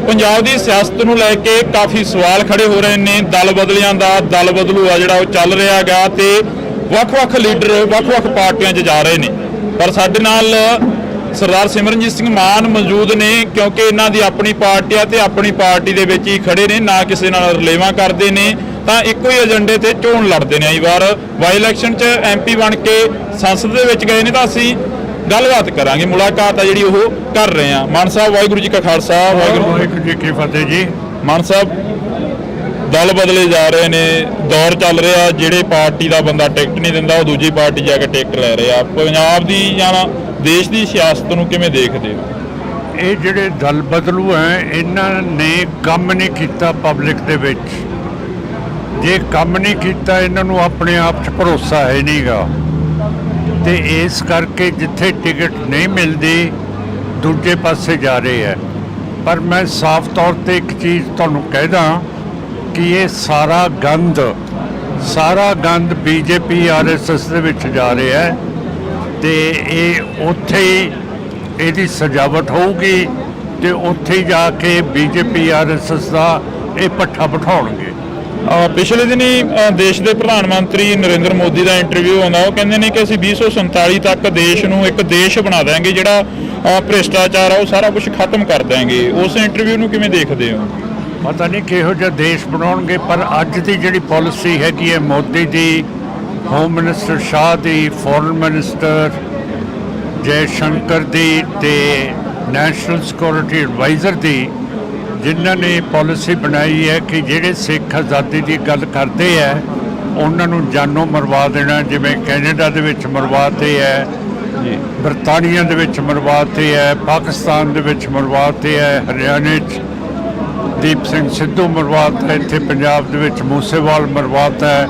A: ਪੰਜਾਬ ਦੀ ਸਿਆਸਤ ਨੂੰ ਲੈ ਕੇ ਕਾਫੀ ਸਵਾਲ ਖੜੇ ਹੋ ਰਹੇ ਨੇ। ਦਲ ਬਦਲਿਆਂ ਦਾ ਦਲ ਬਦਲੂ ਆ ਜਿਹੜਾ ਉਹ ਚੱਲ ਰਿਹਾ ਗਾ ਤੇ ਵੱਖ-ਵੱਖ ਲੀਡਰ ਵੱਖ-ਵੱਖ ਪਾਰਟੀਆਂ 'ਚ ਜਾ ਰਹੇ ਨੇ, ਪਰ ਸਾਡੇ ਨਾਲ ਸਰਦਾਰ ਸਿਮਰਨਜੀਤ ਸਿੰਘ ਮਾਨ ਮੌਜੂਦ ਨੇ, ਕਿਉਂਕਿ ਇਹਨਾਂ ਦੀ ਆਪਣੀ ਪਾਰਟੀ ਆ ਤੇ ਆਪਣੀ ਪਾਰਟੀ ਦੇ ਵਿੱਚ ਹੀ ਖੜੇ ਨੇ, ਨਾ ਕਿਸੇ ਨਾਲ ਰਲੇਵਾਂ ਕਰਦੇ ਨੇ, ਤਾਂ ਇੱਕੋ ਹੀ ਏਜੰਡੇ ਤੇ ਚੋਣ ਲੜਦੇ ਨੇ। ਆਈ ਵਾਰ ਬਾਈ ਇਲੈਕਸ਼ਨ 'ਚ ਐਮਪੀ ਬਣ ਕੇ ਸੰਸਦ ਦੇ ਵਿੱਚ ਗਏ ਨੇ, ਤਾਂ ਅਸੀਂ ਗੱਲਬਾਤ ਕਰਾਂਗੇ, ਮੁਲਾਕਾਤ ਆ ਜਿਹੜੀ ਉਹ ਕਰ ਰਹੇ ਹਾਂ। ਮਾਨ ਸਾਹਿਬ, ਵਾਹਿਗੁਰੂ ਜੀ ਕਾ ਖਾਲਸਾ,
B: ਵਾਹਿਗੁਰੂ ਜੀ ਕੀ ਫਤਿਹ ਜੀ।
A: ਮਾਨ ਸਾਹਿਬ, ਦਲ ਬਦਲੇ ਜਾ ਰਹੇ ਨੇ, ਦੌਰ ਚੱਲ ਰਿਹਾ, ਜਿਹੜੇ ਪਾਰਟੀ ਦਾ ਬੰਦਾ ਟਿਕਟ ਨਹੀਂ ਦਿੰਦਾ ਉਹ ਦੂਜੀ ਪਾਰਟੀ ਜਾ ਕੇ ਟਿਕਟ ਲੈ ਰਿਹਾ। ਪੰਜਾਬ ਦੀ ਜਾਂ ਦੇਸ਼ ਦੀ ਸਿਆਸਤ ਨੂੰ ਕਿਵੇਂ ਦੇਖਦੇ ਹੋ?
B: ਇਹ ਜਿਹੜੇ ਦਲ ਬਦਲੂ ਹੈ ਇਹਨਾਂ ਨੇ ਕੰਮ ਨਹੀਂ ਕੀਤਾ ਪਬਲਿਕ ਦੇ ਵਿੱਚ। ਜੇ ਕੰਮ ਨਹੀਂ ਕੀਤਾ ਇਹਨਾਂ ਨੂੰ ਆਪਣੇ ਆਪ 'ਚ ਭਰੋਸਾ ਹੈ ਨਹੀਂਗਾ, ਤੇ ਇਸ ਕਰਕੇ ਜਿੱਥੇ ਟਿਕਟ ਨਹੀਂ ਮਿਲਦੀ ਦੂਜੇ ਪਾਸੇ ਜਾ ਰਹੇ ਹੈ। ਪਰ ਮੈਂ ਸਾਫ਼ ਤੌਰ ਤੇ ਇੱਕ ਚੀਜ਼ ਤੁਹਾਨੂੰ ਕਹਿਦਾ ਕਿ ਇਹ ਸਾਰਾ ਗੰਦ ਬੀਜੇਪੀ ਆਰਐਸਐਸ ਦੇ ਵਿੱਚ ਜਾ ਰਿਹਾ ਹੈ ਤੇ ਇਹ ਉੱਥੇ ਹੀ ਇਹਦੀ ਸਜਾਵਟ ਹੋਊਗੀ ਤੇ ਉੱਥੇ ਜਾ ਕੇ ਬੀਜੇਪੀ ਆਰਐਸਐਸ ਦਾ ਇਹ ਪੱਠਾ ਬਿਠਾਉਣਗੇ।
A: ਪਿਛਲੇ ਦਿਨੀ ਦੇਸ਼ ਦੇ ਪ੍ਰਧਾਨ ਮੰਤਰੀ ਨਰਿੰਦਰ ਮੋਦੀ ਦਾ ਇੰਟਰਵਿਊ ਆਉਂਦਾ, ਉਹ ਕਹਿੰਦੇ ਨੇ ਕਿ ਅਸੀਂ 2047 ਤੱਕ ਦੇਸ਼ ਨੂੰ ਇੱਕ ਦੇਸ਼ ਬਣਾ ਦਾਂਗੇ ਜਿਹੜਾ ਭ੍ਰਿਸ਼ਟਾਚਾਰ ਆ ਉਹ ਸਾਰਾ ਕੁਝ ਖਤਮ ਕਰ ਦਾਂਗੇ। ਉਸ ਇੰਟਰਵਿਊ ਨੂੰ ਕਿਵੇਂ ਦੇਖਦੇ ਹੋ?
B: ਪਤਾ ਨਹੀਂ ਕਿਹੋ ਜਿਹਾ ਦੇਸ਼ ਬਣਾਉਣਗੇ, ਪਰ ਅੱਜ ਦੀ ਜਿਹੜੀ ਪਾਲਿਸੀ ਹੈਗੀ ਹੈ ਮੋਦੀ ਦੀ, ਹੋਮ ਮਿਨਿਸਟਰ ਸ਼ਾਹ ਦੀ, ਫੋਰਨ ਮਿਨਿਸਟਰ ਜੈ ਸ਼ੰਕਰ ਦੀ ਤੇ ਨੈਸ਼ਨਲ ਸਿਕਿਉਰਿਟੀ ਐਡਵਾਈਜ਼ਰ ਦੀ, ਜਿਨ੍ਹਾਂ ਨੇ ਪਾਲਿਸੀ ਬਣਾਈ ਹੈ ਕਿ ਜਿਹੜੇ ਸਿੱਖ ਆਜ਼ਾਦੀ ਦੀ ਗੱਲ ਕਰਦੇ ਹੈ ਉਹਨਾਂ ਨੂੰ ਜਾਨੋਂ ਮਰਵਾ ਦੇਣਾ, ਜਿਵੇਂ ਕੈਨੇਡਾ ਦੇ ਵਿੱਚ ਮਰਵਾਤੇ ਹੈ, ਬਰਤਾਨੀਆ ਦੇ ਵਿੱਚ ਮਰਵਾਤੇ ਹੈ, ਪਾਕਿਸਤਾਨ ਦੇ ਵਿੱਚ ਮਰਵਾਤੇ ਹੈ, ਹਰਿਆਣੇ 'ਚ ਦੀਪ ਸਿੰਘ ਸਿੱਧੂ ਮਰਵਾਤਾ, ਇੱਥੇ ਪੰਜਾਬ ਦੇ ਵਿੱਚ ਮੂਸੇਵਾਲ ਮਰਵਾਤਾ ਹੈ,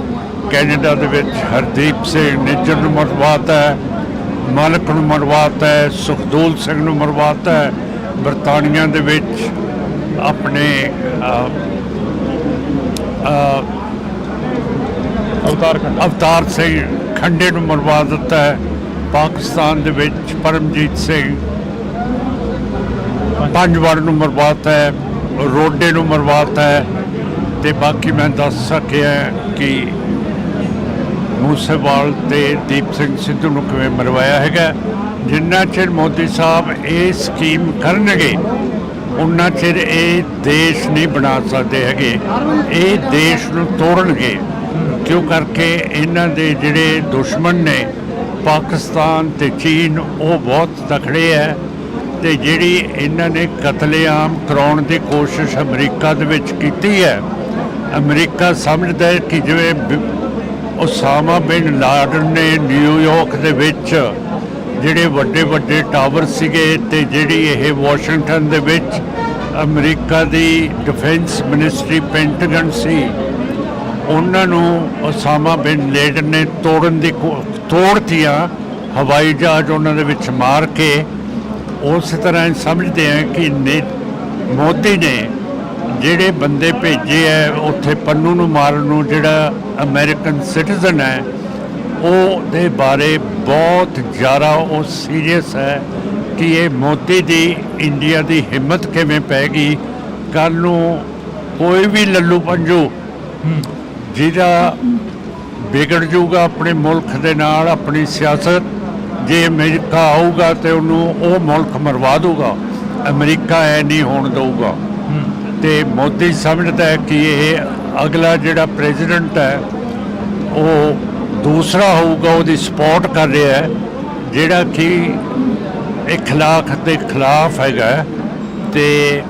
B: ਕੈਨੇਡਾ ਦੇ ਵਿੱਚ ਹਰਦੀਪ ਸਿੰਘ ਨਿੱਜਰ ਨੂੰ ਮਰਵਾਤਾ ਹੈ। ਮਾਲਕ ਨੂੰ ਮਰਵਾਤਾ ਹੈ, ਸੁਖਦੂਲ ਸਿੰਘ ਨੂੰ ਮਰਵਾਤਾ ਹੈ। ਬਰਤਾਨੀਆ ਦੇ ਵਿੱਚ ਆਪਣੇ ਅਵਤਾਰ ਸਿੰਘ ਖੰਡੇ ਨੂੰ ਮਰਵਾ ਦਿੱਤਾ ਹੈ। ਪਾਕਿਸਤਾਨ ਦੇ ਵਿੱਚ ਪਰਮਜੀਤ ਸਿੰਘ ਪੰਜਵਾੜ ਨੂੰ ਮਰਵਾਤਾ ਹੈ, ਰੋਡੇ ਨੂੰ ਮਰਵਾਤਾ ਹੈ। ਤੇ ਬਾਕੀ ਮੈਂ ਦੱਸ ਸਕਿਆ ਕਿ ਮੂਸੇਵਾਲ ਤੇ ਦੀਪ ਸਿੰਘ ਸਿੱਧੂ ਨੂੰ ਕਿਵੇਂ ਮਰਵਾਇਆ ਹੈਗਾ। ਜਿੰਨਾ ਚਿਰ ਮੋਦੀ ਸਾਹਿਬ ਇਹ ਸਕੀਮ ਕਰਨਗੇ ਉਨਾ ਚਿਰ ਇਹ ਦੇਸ਼ ਨਹੀਂ ਬਣਾ ਸਕਦੇ ਹੈਗੇ। ਇਹ ਦੇਸ਼ ਨੂੰ ਤੋੜਨਗੇ, ਕਿਉਂ ਕਰਕੇ ਇਹਨਾਂ ਦੇ ਜਿਹੜੇ ਦੁਸ਼ਮਣ ਨੇ ਪਾਕਿਸਤਾਨ ਤੇ ਚੀਨ ਉਹ ਬਹੁਤ ਤਕੜੇ ਹੈ। ਤੇ ਜਿਹੜੀ ਇਹਨਾਂ ਨੇ ਕਤਲੇਆਮ ਕਰਾਉਣ ਦੀ ਕੋਸ਼ਿਸ਼ ਅਮਰੀਕਾ ਦੇ ਵਿੱਚ ਕੀਤੀ ਹੈ, ਅਮਰੀਕਾ ਸਮਝਦਾ ਹੈ ਕਿ ਜਿਵੇਂ ਉਸਾਮਾ ਬਿਨ ਲਾਡਨ ਨੇ ਨਿਊਯਾਰਕ ਦੇ ਵਿੱਚ ਜਿਹੜੇ ਵੱਡੇ ਵੱਡੇ ਟਾਵਰ ਸੀਗੇ ਤੇ ਜਿਹੜੀ ਇਹ ਵਾਸ਼ਿੰਗਟਨ ਦੇ ਵਿੱਚ ਅਮਰੀਕਾ ਦੀ ਡਿਫੈਂਸ ਮਿਨਿਸਟਰੀ ਪੈਂਟਾਗਨ ਸੀ, ਉਹਨਾਂ ਨੂੰ ਉਸਾਮਾ ਬਿਨ ਲਾਡਨ ਨੇ ਤੋੜਤੀਆਂ ਹਵਾਈ ਜਹਾਜ਼ ਉਹਨਾਂ ਦੇ ਵਿੱਚ ਮਾਰ ਕੇ। ਉਸ ਤਰ੍ਹਾਂ ਸਮਝਦੇ ਆ ਕਿ ਮੋਦੀ ਨੇ ਜਿਹੜੇ ਬੰਦੇ ਭੇਜੇ ਹੈ ਉੱਥੇ ਪੰਨੂ ਨੂੰ ਮਾਰਨ ਨੂੰ, ਜਿਹੜਾ ਅਮਰੀਕਨ ਸਿਟੀਜ਼ਨ ਹੈ, ਉਹਦੇ ਬਾਰੇ ਬਹੁਤ ਜ਼ਿਆਦਾ ਉਹ ਸੀਰੀਅਸ ਹੈ ਕਿ ਇਹ ਮੋਦੀ ਦੀ ਇੰਡੀਆ ਦੀ ਹਿੰਮਤ ਕਿਵੇਂ ਪੈ ਗਈ। ਕੱਲ੍ਹ ਨੂੰ ਕੋਈ ਵੀ ਲੱਲੂ ਪੰਜੂ ਜਿਹਦਾ ਵਿਗੜ ਜਾਊਗਾ ਆਪਣੇ ਮੁਲਕ ਦੇ ਨਾਲ ਆਪਣੀ ਸਿਆਸਤ, ਜੇ ਅਮਰੀਕਾ ਆਊਗਾ ਤੇ ਉਹਨੂੰ ਉਹ ਮੁਲਕ ਮਰਵਾ ਦੂਗਾ। ਅਮਰੀਕਾ ਐ ਨਹੀਂ ਹੋਣ ਦਊਗਾ। ਤੇ ਮੋਦੀ ਸਮਝਦਾ ਹੈ ਕਿ ਇਹ ਅਗਲਾ ਜਿਹੜਾ ਪ੍ਰੈਜ਼ੀਡੈਂਟ ਹੈ ਉਹ ਦੂਸਰਾ ਹੋਊਗਾ, ਉਹਦੀ ਸਪੋਰਟ ਕਰ ਰਿਹਾ ਹੈ, ਜਿਹੜਾ ਕਿ ਇਖਲਾਕ ਦੇ ਖਿਲਾਫ ਹੈਗਾ। ਤੇ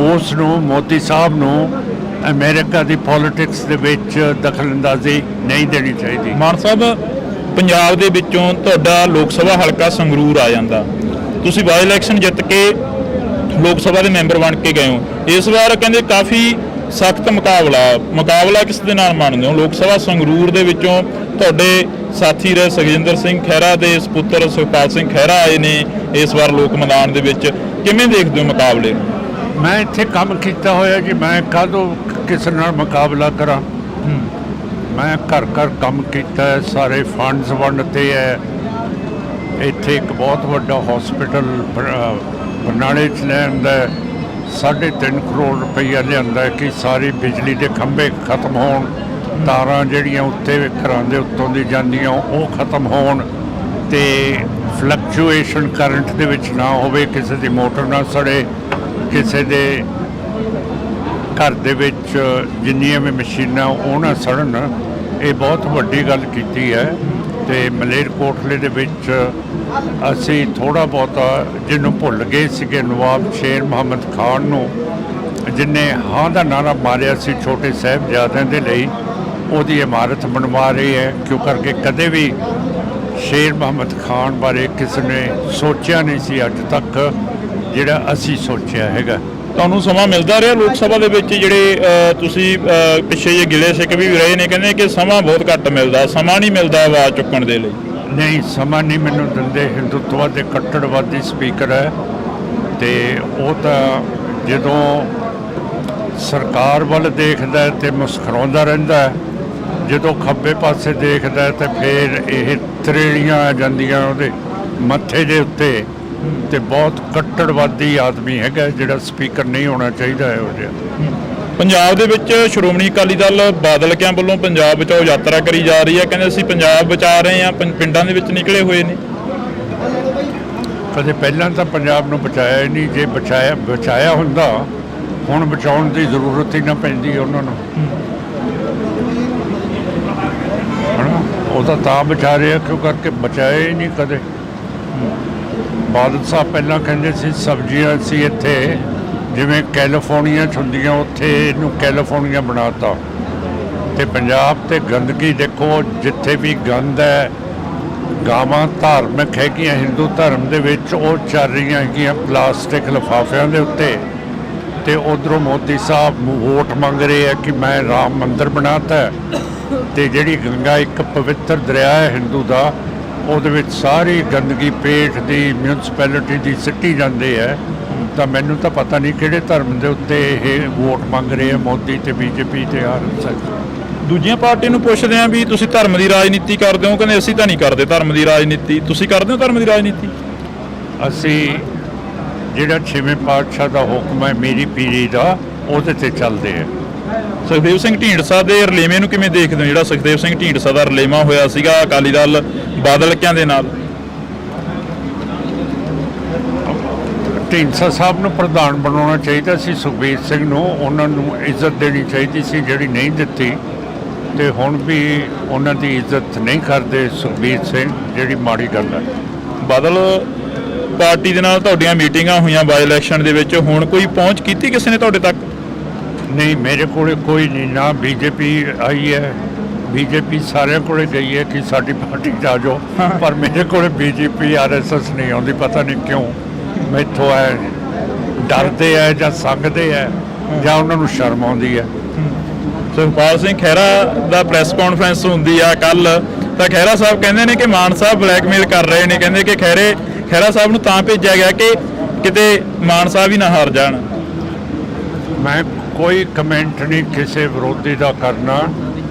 B: ਉਸ ਨੂੰ ਮੋਦੀ ਸਾਹਿਬ ਨੂੰ ਅਮਰੀਕਾ ਦੀ ਪੋਲਿਟਿਕਸ ਦੇ ਵਿੱਚ ਦਖਲਅੰਦਾਜ਼ੀ ਨਹੀਂ ਦੇਣੀ ਚਾਹੀਦੀ।
A: ਮਾਨ ਸਾਹਿਬ, ਪੰਜਾਬ ਦੇ ਵਿੱਚੋਂ ਤੁਹਾਡਾ ਲੋਕ ਸਭਾ ਹਲਕਾ ਸੰਗਰੂਰ ਆ ਜਾਂਦਾ, ਤੁਸੀਂ ਬਾਈ ਇਲੈਕਸ਼ਨ ਜਿੱਤ ਕੇ ਲੋਕ ਸਭਾ ਦੇ ਮੈਂਬਰ ਬਣ ਕੇ ਗਏ ਹੋ। ਇਸ ਵਾਰ ਕਹਿੰਦੇ ਕਾਫੀ ਸਖਤ ਮੁਕਾਬਲਾ ਕਿਸ ਦੇ ਨਾਲ ਮੰਨਦੇ ਹੋ? ਲੋਕ ਸਭਾ ਸੰਗਰੂਰ ਦੇ ਵਿੱਚੋਂ ਤੁਹਾਡੇ ਸਾਥੀ ਰਹੇ ਸੁਖਜਿੰਦਰ ਸਿੰਘ ਖਹਿਰਾ ਦੇ ਸਪੁੱਤਰ ਸੁਖਪਾਲ ਸਿੰਘ ਖਹਿਰਾ ਆਏ ਨੇ ਇਸ ਵਾਰ ਲੋਕ ਮੈਦਾਨ ਦੇ ਵਿੱਚ, ਕਿਵੇਂ ਦੇਖਦੇ ਹੋ ਮੁਕਾਬਲੇ ਨੂੰ?
B: ਮੈਂ ਇੱਥੇ ਕੰਮ ਕੀਤਾ ਹੋਇਆ ਜੀ, ਮੈਂ ਕਾਹਦੋਂ ਕਿਸੇ ਨਾਲ ਮੁਕਾਬਲਾ ਕਰਾਂ। ਮੈਂ ਘਰ ਘਰ ਕੰਮ ਕੀਤਾ ਹੈ, ਸਾਰੇ ਫੰਡਸ ਵੰਡਤੇ ਹੈ। ਇੱਥੇ ਇੱਕ ਬਹੁਤ ਵੱਡਾ ਹਸਪੀਟਲ ਬਰਨਾਲੇ 'ਚ ਲਿਆਂਦਾ, 3.5 ਕਰੋੜ ਰੁਪਈਆ ਲਿਆਂਦਾ ਕਿ ਸਾਰੀ ਬਿਜਲੀ ਦੇ ਖੰਭੇ ਖਤਮ ਹੋਣ, ਤਾਰਾਂ ਜਿਹੜੀਆਂ ਉੱਤੇ ਘਰਾਂ ਦੇ ਉੱਤੋਂ ਦੀ ਜਾਂਦੀਆਂ ਉਹ ਖਤਮ ਹੋਣ, ਤੇ ਫਲਕਚੁਏਸ਼ਨ ਕਰੰਟ ਦੇ ਵਿੱਚ ਨਾ ਹੋਵੇ, ਕਿਸੇ ਦੀ ਮੋਟਰ ਨਾ ਸੜੇ, ਕਿਸੇ ਦੇ ਘਰ ਦੇ ਵਿੱਚ ਜਿੰਨੀਆਂ ਵੀ ਮਸ਼ੀਨਾਂ ਉਹ ਨਾ ਸੜਨ। ਇਹ ਬਹੁਤ ਵੱਡੀ ਗੱਲ ਕੀਤੀ ਹੈ। ਤੇ ਮਲੇਰਕੋਟਲੇ ਦੇ ਵਿੱਚ ਅਸੀਂ ਥੋੜ੍ਹਾ ਬਹੁਤਾ ਜਿਹਨੂੰ ਭੁੱਲ ਗਏ ਸੀਗੇ, ਨਵਾਬ ਸ਼ੇਰ ਮੁਹੰਮਦ ਖਾਨ ਨੂੰ, ਜਿਹਨੇ ਹਾਂ ਦਾ ਨਾਰਾ ਮਾਰਿਆ ਸੀ ਛੋਟੇ ਸਾਹਿਬਜ਼ਾਦਿਆਂ ਦੇ ਲਈ, ਉਹਦੀ ਇਮਾਰਤ ਬਣਵਾ ਰਹੀ ਹੈ। ਕਿਉਂ ਕਰਕੇ ਕਦੇ ਵੀ ਸ਼ੇਰ ਮੁਹੰਮਦ ਖਾਨ ਬਾਰੇ ਕਿਸੇ ਨੇ ਸੋਚਿਆ ਨਹੀਂ ਸੀ ਅੱਜ ਤੱਕ ਜਿਹੜਾ ਅਸੀਂ ਸੋਚਿਆ ਹੈਗਾ।
A: ਤੁਹਾਨੂੰ ਸਮਾਂ ਮਿਲਦਾ ਰਿਹਾ ਲੋਕ ਸਭਾ ਦੇ ਵਿੱਚ? ਜਿਹੜੇ ਤੁਸੀਂ ਪਿੱਛੇ ਜੇ ਗਿਲੇ ਸਿੱਖ ਵੀ ਰਹੇ ਨੇ, ਕਹਿੰਦੇ ਕਿ ਸਮਾਂ ਬਹੁਤ ਘੱਟ ਮਿਲਦਾ, ਸਮਾਂ ਨਹੀਂ ਮਿਲਦਾ ਆਵਾਜ਼ ਚੁੱਕਣ ਦੇ ਲਈ।
B: ਨਹੀਂ, ਸਮਾਂ ਨਹੀਂ ਮੈਨੂੰ ਦਿੰਦੇ। ਹਿੰਦੂਤਵਾ ਦੇ ਕੱਟੜਵਾਦੀ ਸਪੀਕਰ ਹੈ ਤੇ ਉਹ ਤਾਂ ਜਦੋਂ ਸਰਕਾਰ ਵੱਲ ਦੇਖਦਾ ਤੇ ਮੁਸਕਰਾਉਂਦਾ ਰਹਿੰਦਾ ਹੈ, ਜਦੋਂ ਖੱਬੇ ਪਾਸੇ ਦੇਖਦਾ ਤੇ ਫਿਰ ਇਹ ਤਰੇੜੀਆਂ ਆ ਜਾਂਦੀਆਂ ਉਹਦੇ ਮੱਥੇ ਦੇ ਉੱਤੇ। ਤੇ ਬਹੁਤ ਕੱਟੜਵਾਦੀ ਆਦਮੀ ਹੈਗਾ ਜਿਹੜਾ ਸਪੀਕਰ ਨਹੀਂ ਹੋਣਾ ਚਾਹੀਦਾ ਇਹੋ ਜਿਹਾ।
A: ਪੰਜਾਬ ਦੇ ਵਿੱਚ ਸ਼੍ਰੋਮਣੀ ਅਕਾਲੀ ਦਲ ਬਾਦਲ ਕਿਆਂ ਵੱਲੋਂ ਪੰਜਾਬ ਬਚਾਓ ਯਾਤਰਾ ਕਰੀ ਜਾ ਰਹੀ ਹੈ, ਕਹਿੰਦੇ ਅਸੀਂ ਪੰਜਾਬ ਬਚਾ ਰਹੇ ਹਾਂ, ਪਿੰਡਾਂ ਦੇ ਵਿੱਚ ਨਿਕਲੇ ਹੋਏ ਨੇ।
B: ਕਦੇ ਪਹਿਲਾਂ ਤਾਂ ਪੰਜਾਬ ਨੂੰ ਬਚਾਇਆ ਹੀ ਨਹੀਂ। ਜੇ ਬਚਾਇਆ ਹੁੰਦਾ ਹੁਣ ਬਚਾਉਣ ਦੀ ਜ਼ਰੂਰਤ ਹੀ ਨਾ ਪੈਂਦੀ ਉਹਨਾਂ ਨੂੰ। ਉਹ ਤਾਂ ਬਚਾ ਰਿਹਾ ਕਿਉਂ ਕਰਕੇ ਬਚਾਇਆ ਹੀ ਨਹੀਂ ਕਦੇ। ਬਾਦਲ ਸਾਹਿਬ ਪਹਿਲਾਂ ਕਹਿੰਦੇ ਸੀ ਸਬਜ਼ੀਆਂ ਸੀ ਇੱਥੇ ਜਿਵੇਂ ਕੈਲੀਫੋਰਨੀਆ 'ਚ ਹੁੰਦੀਆਂ, ਉੱਥੇ ਇਹਨੂੰ ਕੈਲੀਫੋਰਨੀਆ ਬਣਾਤਾ। ਤੇ ਪੰਜਾਬ ਤੇ ਗੰਦਗੀ ਦੇਖੋ, ਜਿੱਥੇ ਵੀ ਗੰਦ ਹੈ, ਗਾਵਾਂ ਧਾਰਮਿਕ ਹੈਗੀਆਂ ਹਿੰਦੂ ਧਰਮ ਦੇ ਵਿੱਚ, ਉਹ ਚੱਲ ਰਹੀਆਂ ਹੈਗੀਆਂ ਪਲਾਸਟਿਕ ਲਿਫਾਫਿਆਂ ਦੇ ਉੱਤੇ। ਤੇ ਉਧਰੋਂ ਮੋਦੀ ਸਾਹਿਬ ਵੋਟ ਮੰਗ ਰਹੇ ਆ ਕਿ ਮੈਂ ਰਾਮ ਮੰਦਿਰ ਬਣਾਤਾ। ਤੇ ਜਿਹੜੀ ਗੰਗਾ ਇੱਕ ਪਵਿੱਤਰ ਦਰਿਆ ਹੈ ਹਿੰਦੂ ਦਾ, ਉਹਦੇ ਵਿੱਚ ਸਾਰੀ ਗੰਦਗੀ ਪੇਟ ਦੀ ਮਿਊਨਿਸਪੈਲਿਟੀ ਦੀ ਸਿੱਟੀ ਜਾਂਦੇ ਹੈ। ਤਾਂ ਮੈਨੂੰ ਤਾਂ ਪਤਾ ਨਹੀਂ ਕਿਹੜੇ ਧਰਮ ਦੇ ਉੱਤੇ ਇਹ ਵੋਟ ਮੰਗ ਰਹੇ ਆ, ਮੋਦੀ ਤੇ ਬੀਜੇਪੀ ਤੇ ਆਰਐਸਐਸ।
A: ਦੂਜੀਆਂ ਪਾਰਟੀ ਨੂੰ ਪੁੱਛਦੇ ਆ ਵੀ ਤੁਸੀਂ ਧਰਮ ਦੀ ਰਾਜਨੀਤੀ ਕਰਦੇ ਹੋ, ਕਹਿੰਦੇ ਅਸੀਂ ਤਾਂ ਨਹੀਂ ਕਰਦੇ ਧਰਮ ਦੀ ਰਾਜਨੀਤੀ। ਤੁਸੀਂ ਕਰਦੇ ਹੋ ਧਰਮ ਦੀ ਰਾਜਨੀਤੀ?
B: ਅਸੀਂ ਜਿਹੜਾ 6ਵੇਂ ਪਾਤਸ਼ਾਹ ਦਾ ਹੁਕਮ ਹੈ ਮੇਰੀ ਪੀਰੀ ਦਾ, ਉਹਦੇ ਤੇ ਚੱਲਦੇ ਆ।
A: ਸੁਖਦੇਵ ਸਿੰਘ ਢੀਂਡਸਾ ਦੇ ਰਲੇਵੇਂ ਨੂੰ ਕਿਵੇਂ ਦੇਖਦੇ ਹੋ? ਜਿਹੜਾ ਸੁਖਦੇਵ ਸਿੰਘ ਢੀਂਡਸਾ ਦਾ ਰਲੇਵਾਂ ਹੋਇਆ ਸੀਗਾ ਅਕਾਲੀ ਦਲ ਬਾਦਲਕਿਆਂ ਦੇ ਨਾਲ।
B: ਢੀਂਡਸਾ ਸਾਹਿਬ ਨੂੰ ਪ੍ਰਧਾਨ ਬਣਾਉਣਾ ਚਾਹੀਦਾ ਸੀ, ਸੁਖਬੀਰ ਸਿੰਘ ਨੂੰ। ਉਹਨਾਂ ਨੂੰ ਇੱਜ਼ਤ ਦੇਣੀ ਚਾਹੀਦੀ ਸੀ ਜਿਹੜੀ ਨਹੀਂ ਦਿੱਤੀ, ਤੇ ਹੁਣ ਵੀ ਉਹਨਾਂ ਦੀ ਇੱਜ਼ਤ ਨਹੀਂ ਕਰਦੇ ਸੁਖਬੀਰ ਸਿੰਘ, ਜਿਹੜੀ ਮਾੜੀ ਗੱਲ ਹੈ।
A: ਬਾਦਲ ਪਾਰਟੀ ਦੇ ਨਾਲ ਤੁਹਾਡੀਆਂ ਮੀਟਿੰਗਾਂ ਹੋਈਆਂ ਬਾਈ ਇਲੈਕਸ਼ਨ ਦੇ ਵਿੱਚ, ਹੁਣ ਕੋਈ ਪਹੁੰਚ ਕੀਤੀ ਕਿਸੇ ਨੇ ਤੁਹਾਡੇ ਤੱਕ?
B: ਨਹੀਂ, ਮੇਰੇ ਕੋਲੇ ਕੋਈ ਨਹੀਂ। ਨਾ ਬੀਜੇਪੀ ਆਈ ਹੈ, ਬੀਜੇਪੀ ਸਾਰਿਆਂ ਕੋਲੇ ਗਈ ਹੈ ਕਿ ਸਾਡੀ ਪਾਰਟੀ 'ਚ ਆ ਜਾਓ, ਪਰ ਮੇਰੇ ਕੋਲੇ ਬੀਜੇਪੀ ਆਰਐਸਐਸ ਨਹੀਂ ਆਉਂਦੀ। ਪਤਾ ਨਹੀਂ ਕਿਉਂ, ਮੈਥੋਂ ਹੈ ਡਰਦੇ ਹੈ ਜਾਂ ਸੰਗਦੇ ਹੈ ਜਾਂ ਉਹਨਾਂ ਨੂੰ ਸ਼ਰਮ ਆਉਂਦੀ ਹੈ।
A: ਸੁਖਪਾਲ ਸਿੰਘ ਖਹਿਰਾ ਦਾ ਪ੍ਰੈਸ ਕਾਨਫਰੰਸ ਹੁੰਦੀ ਆ ਕੱਲ, ਤਾਂ ਖਹਿਰਾ ਸਾਹਿਬ ਕਹਿੰਦੇ ਨੇ ਕਿ ਮਾਨ ਸਾਹਿਬ ਬਲੈਕਮੇਲ ਕਰ ਰਹੇ ਨੇ। ਕਹਿੰਦੇ ਕਿ ਖਹਿਰਾ ਸਾਹਿਬ ਨੂੰ ਤਾਂ ਭੇਜਿਆ ਗਿਆ ਕਿ ਕਿਤੇ ਮਾਨ ਸਾਹਿਬ ਹੀ ਨਾ ਹਾਰ ਜਾਣ।
B: ਮੈਂ ਕੋਈ ਕਮੈਂਟ ਨਹੀਂ ਕਿਸੇ ਵਿਰੋਧੀ ਦਾ ਕਰਨਾ,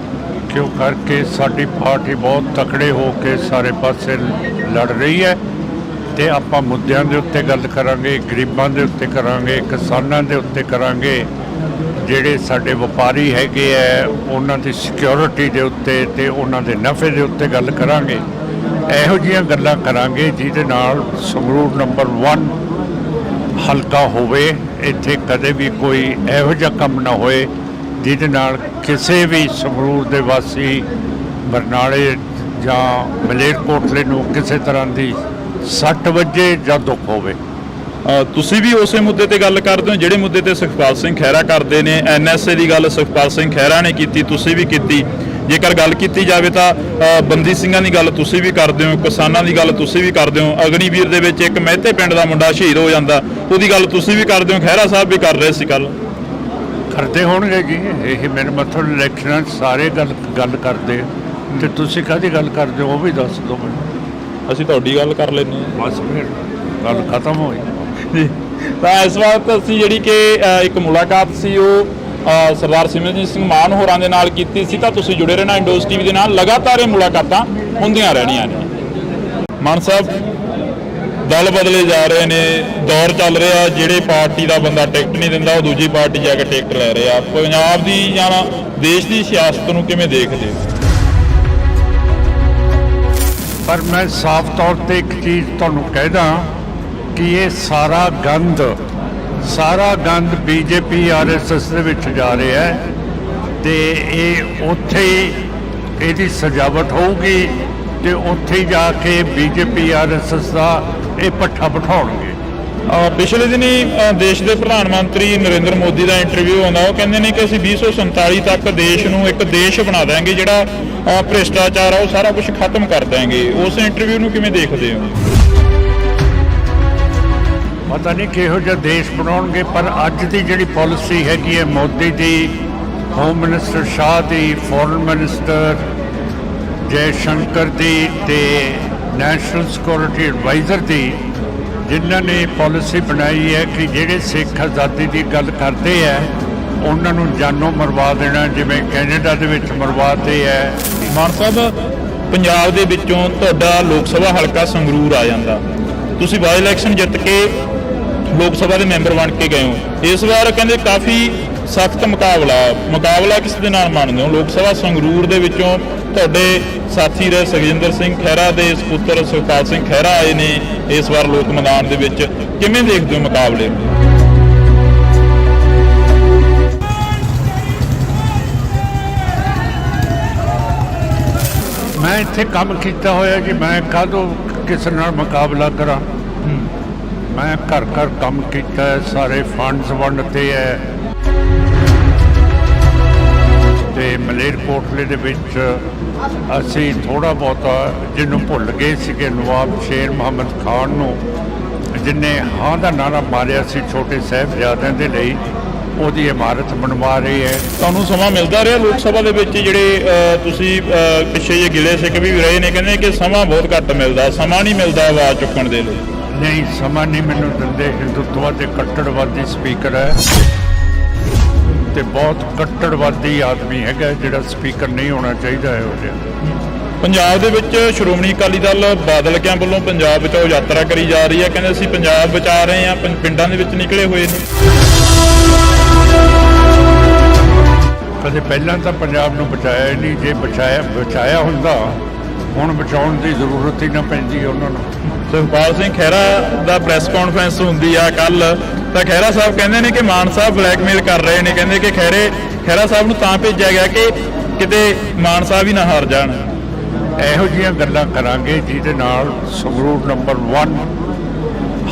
B: ਕਿਉਂ ਕਰਕੇ ਸਾਡੀ ਪਾਰਟੀ ਬਹੁਤ ਤਕੜੇ ਹੋ ਕੇ ਸਾਰੇ ਪਾਸੇ ਲੜ ਰਹੀ ਹੈ, ਤੇ ਆਪਾਂ ਮੁੱਦਿਆਂ ਦੇ ਉੱਤੇ ਗੱਲ ਕਰਾਂਗੇ, ਗਰੀਬਾਂ ਦੇ ਉੱਤੇ ਕਰਾਂਗੇ, ਕਿਸਾਨਾਂ ਦੇ ਉੱਤੇ ਕਰਾਂਗੇ, ਜਿਹੜੇ ਸਾਡੇ ਵਪਾਰੀ ਹੈਗੇ ਹੈ ਉਹਨਾਂ ਦੀ ਸਿਕਿਉਰਿਟੀ ਦੇ ਉੱਤੇ ਤੇ ਉਹਨਾਂ ਦੇ ਨਫੇ ਦੇ ਉੱਤੇ ਗੱਲ ਕਰਾਂਗੇ। ਇਹੋ ਜਿਹੀਆਂ ਗੱਲਾਂ ਕਰਾਂਗੇ ਜਿਹਦੇ ਨਾਲ ਸੰਗਰੂਰ ਨੰਬਰ 1 ਹਲਕਾ ਹੋਵੇ। ਇੱਥੇ ਕਦੇ ਵੀ ਕੋਈ ਇਹੋ ਜਿਹਾ ਕੰਮ ਨਾ ਹੋਏ ਜਿਹਦੇ ਨਾਲ ਕਿਸੇ ਵੀ ਸੰਗਰੂਰ ਦੇ ਵਾਸੀ, ਬਰਨਾਲੇ ਜਾਂ ਮਲੇਰਕੋਟਲੇ ਨੂੰ ਕਿਸੇ ਤਰ੍ਹਾਂ ਦੀ ਸੱਟ ਵੱਜੇ ਜਾਂ ਦੁੱਖ ਹੋਵੇ।
A: ਤੁਸੀਂ ਵੀ ਉਸੇ ਮੁੱਦੇ ਤੇ ਗੱਲ ਕਰਦੇ ਹੋ ਜਿਹੜੇ ਮੁੱਦੇ ਤੇ ਸੁਖਪਾਲ ਸਿੰਘ ਖਹਿਰਾ ਕਰਦੇ ਨੇ। ਐਨਐਸਏ ਦੀ ਗੱਲ ਸੁਖਪਾਲ ਸਿੰਘ ਖਹਿਰਾ ਨੇ ਕੀਤੀ, ਤੁਸੀਂ ਵੀ ਕੀਤੀ। ਜੇਕਰ ਗੱਲ ਕੀਤੀ ਜਾਵੇ ਤਾਂ ਬੰਦੀ ਸਿੰਘਾਂ ਦੀ ਗੱਲ ਤੁਸੀਂ ਵੀ ਕਰਦੇ ਹੋ, ਕਿਸਾਨਾਂ ਦੀ ਗੱਲ ਤੁਸੀਂ ਵੀ ਕਰਦੇ ਹੋ। ਅਗਨੀਵੀਰ ਦੇ ਵਿੱਚ ਇੱਕ ਮਹਿਤੇ ਪਿੰਡ ਦਾ ਮੁੰਡਾ ਸ਼ਹੀਦ ਹੋ ਜਾਂਦਾ, ਉਹਦੀ ਗੱਲ ਤੁਸੀਂ ਵੀ ਕਰਦੇ ਹੋ। ਖਹਿਰਾ ਸਾਹਿਬ ਵੀ ਕਰ ਰਹੇ ਸੀ ਕੱਲ।
B: ਕਰਦੇ ਹੋਣਗੇ ਜੀ, ਇਹ ਮੇਰੇ ਮਤਲਬ ਇਲੈਕਸ਼ਨਾਂ 'ਚ ਸਾਰੇ ਗੱਲ ਕਰਦੇ, ਤੇ ਤੁਸੀਂ ਕਾਹਦੀ ਗੱਲ ਕਰਦੇ ਹੋ ਉਹ ਵੀ ਦੱਸ ਦਿਓ ਮੈਨੂੰ।
A: ਅਸੀਂ ਤੁਹਾਡੀ ਗੱਲ ਕਰ ਲੈਂਦੇ ਹਾਂ,
B: ਬਸ ਫਿਰ ਗੱਲ ਖਤਮ ਹੋਈ
A: ਜੀ। ਤਾਂ ਇਸ ਵਕਤ ਅਸੀਂ ਜਿਹੜੀ ਕਿ ਇੱਕ ਮੁਲਾਕਾਤ ਸੀ ਉਹ ਸਰਦਾਰ ਸਿਮਰਨਜੀਤ ਸਿੰਘ ਮਾਨ ਹੋਰਾਂ ਦੇ ਨਾਲ ਕੀਤੀ ਸੀ। ਤਾਂ ਤੁਸੀਂ ਜੁੜੇ ਰਹਿਣਾ ਇੰਡੋਜ਼ ਟੀਵੀ ਦੇ ਨਾਲ, ਲਗਾਤਾਰ ਇਹ ਮੁਲਾਕਾਤਾਂ ਹੁੰਦੀਆਂ ਰਹਿਣੀਆਂ ਨੇ। ਮਾਨ ਸਾਹਿਬ, ਦਲ ਬਦਲੇ ਜਾ ਰਹੇ ਨੇ, ਦੌਰ ਚੱਲ ਰਿਹਾ, ਜਿਹੜੇ ਪਾਰਟੀ ਦਾ ਬੰਦਾ ਟਿਕਟ ਨਹੀਂ ਦਿੰਦਾ ਉਹ ਦੂਜੀ ਪਾਰਟੀ ਜਾ ਕੇ ਟਿਕਟ ਲੈ ਰਿਹਾ। ਪੰਜਾਬ ਦੀ ਜਾਂ ਦੇਸ਼ ਦੀ ਸਿਆਸਤ ਨੂੰ ਕਿਵੇਂ ਦੇਖਦੇ ਹੋ?
B: ਪਰ ਮੈਂ ਸਾਫ਼ ਤੌਰ ਤੇ ਇੱਕ ਚੀਜ਼ ਤੁਹਾਨੂੰ ਕਹਿਦਾ ਕਿ ਇਹ ਸਾਰਾ ਗੰਦ ਬੀਜੇਪੀ ਆਰਐਸਐਸ ਦੇ ਵਿੱਚ ਜਾ ਰਿਹਾ ਹੈ, ਤੇ ਇਹ ਉੱਥੇ ਇਹਦੀ ਸਜਾਵਟ ਹੋਊਗੀ ਤੇ ਉੱਥੇ ਜਾ ਕੇ ਬੀਜੇਪੀ ਆਰਐਸਐਸ ਦਾ ਇਹ ਪੱਠਾ ਬਿਠਾਉਣਗੇ।
A: ਪਿਛਲੇ ਦਿਨੀ ਦੇਸ਼ ਦੇ ਪ੍ਰਧਾਨ ਮੰਤਰੀ ਨਰਿੰਦਰ ਮੋਦੀ ਦਾ ਇੰਟਰਵਿਊ ਆਉਂਦਾ, ਉਹ ਕਹਿੰਦੇ ਨੇ ਕਿ ਅਸੀਂ 2047 ਤੱਕ ਦੇਸ਼ ਨੂੰ ਇੱਕ ਦੇਸ਼ ਬਣਾ ਦਾਂਗੇ, ਜਿਹੜਾ ਭ੍ਰਿਸ਼ਟਾਚਾਰ ਆ ਉਹ ਸਾਰਾ ਕੁਝ ਖਤਮ ਕਰ ਦਾਂਗੇ। ਉਸ ਇੰਟਰਵਿਊ ਨੂੰ ਕਿਵੇਂ ਦੇਖਦੇ ਹੋ?
B: ਪਤਾ ਨਹੀਂ ਕਿਹੋ ਜਿਹਾ ਦੇਸ਼ ਬਣਾਉਣਗੇ, ਪਰ ਅੱਜ ਦੀ ਜਿਹੜੀ ਪਾਲਿਸੀ ਹੈਗੀ ਹੈ ਮੋਦੀ ਦੀ, ਹੋਮ ਮਿਨਿਸਟਰ ਸ਼ਾਹ ਦੀ, ਫੋਰਨ ਮਿਨਿਸਟਰ ਜੈ ਸ਼ੰਕਰ ਦੀ ਤੇ ਨੈਸ਼ਨਲ ਸਿਕਿਉਰਿਟੀ ਐਡਵਾਈਜ਼ਰ ਦੀ, ਜਿਨ੍ਹਾਂ ਨੇ ਪਾਲਿਸੀ ਬਣਾਈ ਹੈ ਕਿ ਜਿਹੜੇ ਸਿੱਖ ਆਜ਼ਾਦੀ ਦੀ ਗੱਲ ਕਰਦੇ ਹੈ ਉਹਨਾਂ ਨੂੰ ਜਾਨੋਂ ਮਰਵਾ ਦੇਣਾ, ਜਿਵੇਂ ਕੈਨੇਡਾ ਦੇ ਵਿੱਚ ਮਰਵਾਤੇ ਹੈ।
A: ਮਾਨ ਸਾਹਿਬ, ਪੰਜਾਬ ਦੇ ਵਿੱਚੋਂ ਤੁਹਾਡਾ ਲੋਕ ਸਭਾ ਹਲਕਾ ਸੰਗਰੂਰ ਆ ਜਾਂਦਾ, ਤੁਸੀਂ ਬਾਈ ਇਲੈਕਸ਼ਨ ਜਿੱਤ ਕੇ ਲੋਕ ਸਭਾ ਦੇ ਮੈਂਬਰ ਬਣ ਕੇ ਗਏ ਹੋ। ਇਸ ਵਾਰ ਕਹਿੰਦੇ ਕਾਫੀ ਸਖਤ ਮੁਕਾਬਲਾ ਕਿਸ ਦੇ ਨਾਲ ਮੰਨਦੇ ਹੋ? ਲੋਕ ਸਭਾ ਸੰਗਰੂਰ ਦੇ ਵਿੱਚੋਂ ਤੁਹਾਡੇ ਸਾਥੀ ਰਹੇ ਸੁਖਜਿੰਦਰ ਸਿੰਘ ਖਹਿਰਾ ਦੇ ਸਪੁੱਤਰ ਸੁਖਪਾਲ ਸਿੰਘ ਖਹਿਰਾ ਆਏ ਨੇ ਇਸ ਵਾਰ ਲੋਕ ਮੈਦਾਨ ਦੇ ਵਿੱਚ, ਕਿਵੇਂ ਦੇਖਦੇ ਹੋ ਮੁਕਾਬਲੇ ਨੂੰ?
B: ਮੈਂ ਇੱਥੇ ਕੰਮ ਕੀਤਾ ਹੋਇਆ ਜੀ, ਮੈਂ ਕਾਹਦੋਂ ਕਿਸੇ ਨਾਲ ਮੁਕਾਬਲਾ ਕਰਾਂ? ਮੈਂ ਘਰ ਕੰਮ ਕੀਤਾ ਹੈ, ਸਾਰੇ ਫੰਡਸ ਵੰਡਤੇ ਹੈ, ਤੇ ਮਲੇਰਕੋਟਲੇ ਦੇ ਵਿੱਚ ਅਸੀਂ ਥੋੜ੍ਹਾ ਬਹੁਤਾ ਜਿਹਨੂੰ ਭੁੱਲ ਗਏ ਸੀਗੇ, ਨਵਾਬ ਸ਼ੇਰ ਮੁਹੰਮਦ ਖਾਨ ਨੂੰ, ਜਿਹਨੇ ਹਾਂ ਦਾ ਨਾਰਾ ਮਾਰਿਆ ਸੀ ਛੋਟੇ ਸਾਹਿਬਜ਼ਾਦਿਆਂ ਦੇ ਲਈ, ਉਹਦੀ ਇਮਾਰਤ ਬਣਵਾ ਰਹੀ ਹੈ।
A: ਤੁਹਾਨੂੰ ਸਮਾਂ ਮਿਲਦਾ ਰਿਹਾ ਲੋਕ ਸਭਾ ਦੇ ਵਿੱਚ ਜਿਹੜੇ ਤੁਸੀਂ ਪਿੱਛੇ ਜੇ ਗਿਲੇ ਸਿੱਖ ਵੀ ਰਹੇ ਨੇ, ਕਹਿੰਦੇ ਕਿ ਸਮਾਂ ਬਹੁਤ ਘੱਟ ਮਿਲਦਾ, ਸਮਾਂ ਨਹੀਂ ਮਿਲਦਾ ਆਵਾਜ਼ ਚੁੱਕਣ ਦੇ ਲਈ।
B: ਨਹੀਂ, ਸਮਾਂ ਨਹੀਂ ਮੈਨੂੰ ਦਿੰਦੇ। ਹਿੰਦੂਤਵ ਦੇ ਕੱਟੜਵਾਦੀ ਸਪੀਕਰ ਹੈ ਤੇ ਬਹੁਤ ਕੱਟੜਵਾਦੀ ਆਦਮੀ ਹੈਗਾ ਜਿਹੜਾ ਸਪੀਕਰ ਨਹੀਂ ਹੋਣਾ ਚਾਹੀਦਾ ਹੈ ਉਹ ਜਿਹਾ।
A: ਪੰਜਾਬ ਦੇ ਵਿੱਚ ਸ਼੍ਰੋਮਣੀ ਅਕਾਲੀ ਦਲ ਬਾਦਲ ਕਿਆਂ ਵੱਲੋਂ ਪੰਜਾਬ ਬਚਾਓ ਯਾਤਰਾ ਕਰੀ ਜਾ ਰਹੀ ਹੈ, ਕਹਿੰਦੇ ਅਸੀਂ ਪੰਜਾਬ ਬਚਾ ਰਹੇ ਹਾਂ, ਪਿੰਡਾਂ ਦੇ ਵਿੱਚ ਨਿਕਲੇ ਹੋਏ ਨੇ।
B: ਕਦੇ ਪਹਿਲਾਂ ਤਾਂ ਪੰਜਾਬ ਨੂੰ ਬਚਾਇਆ ਹੀ ਨਹੀਂ। ਜੇ ਬਚਾਇਆ ਹੁੰਦਾ ਹੁਣ ਬਚਾਉਣ ਦੀ ਜ਼ਰੂਰਤ ਹੀ ਨਾ ਪੈਂਦੀ ਉਹਨਾਂ ਨੂੰ।
A: ਸੁਖਪਾਲ ਸਿੰਘ ਖਹਿਰਾ ਦਾ ਪ੍ਰੈਸ ਕਾਨਫਰੰਸ ਹੁੰਦੀ ਆ ਕੱਲ, ਤਾਂ ਖਹਿਰਾ ਸਾਹਿਬ ਕਹਿੰਦੇ ਨੇ ਕਿ ਮਾਨ ਸਾਹਿਬ ਬਲੈਕਮੇਲ ਕਰ ਰਹੇ ਨੇ, ਕਹਿੰਦੇ ਕਿ ਖਹਿਰਾ ਸਾਹਿਬ ਨੂੰ ਤਾਂ ਭੇਜਿਆ ਗਿਆ ਕਿ ਕਿਤੇ ਮਾਨ ਸਾਹਿਬ ਹੀ ਨਾ ਹਾਰ ਜਾਣ।
B: ਇਹੋ ਜਿਹੀਆਂ ਗੱਲਾਂ ਕਰਾਂਗੇ ਜਿਹਦੇ ਨਾਲ ਸੰਗਰੂਰ ਨੰਬਰ 1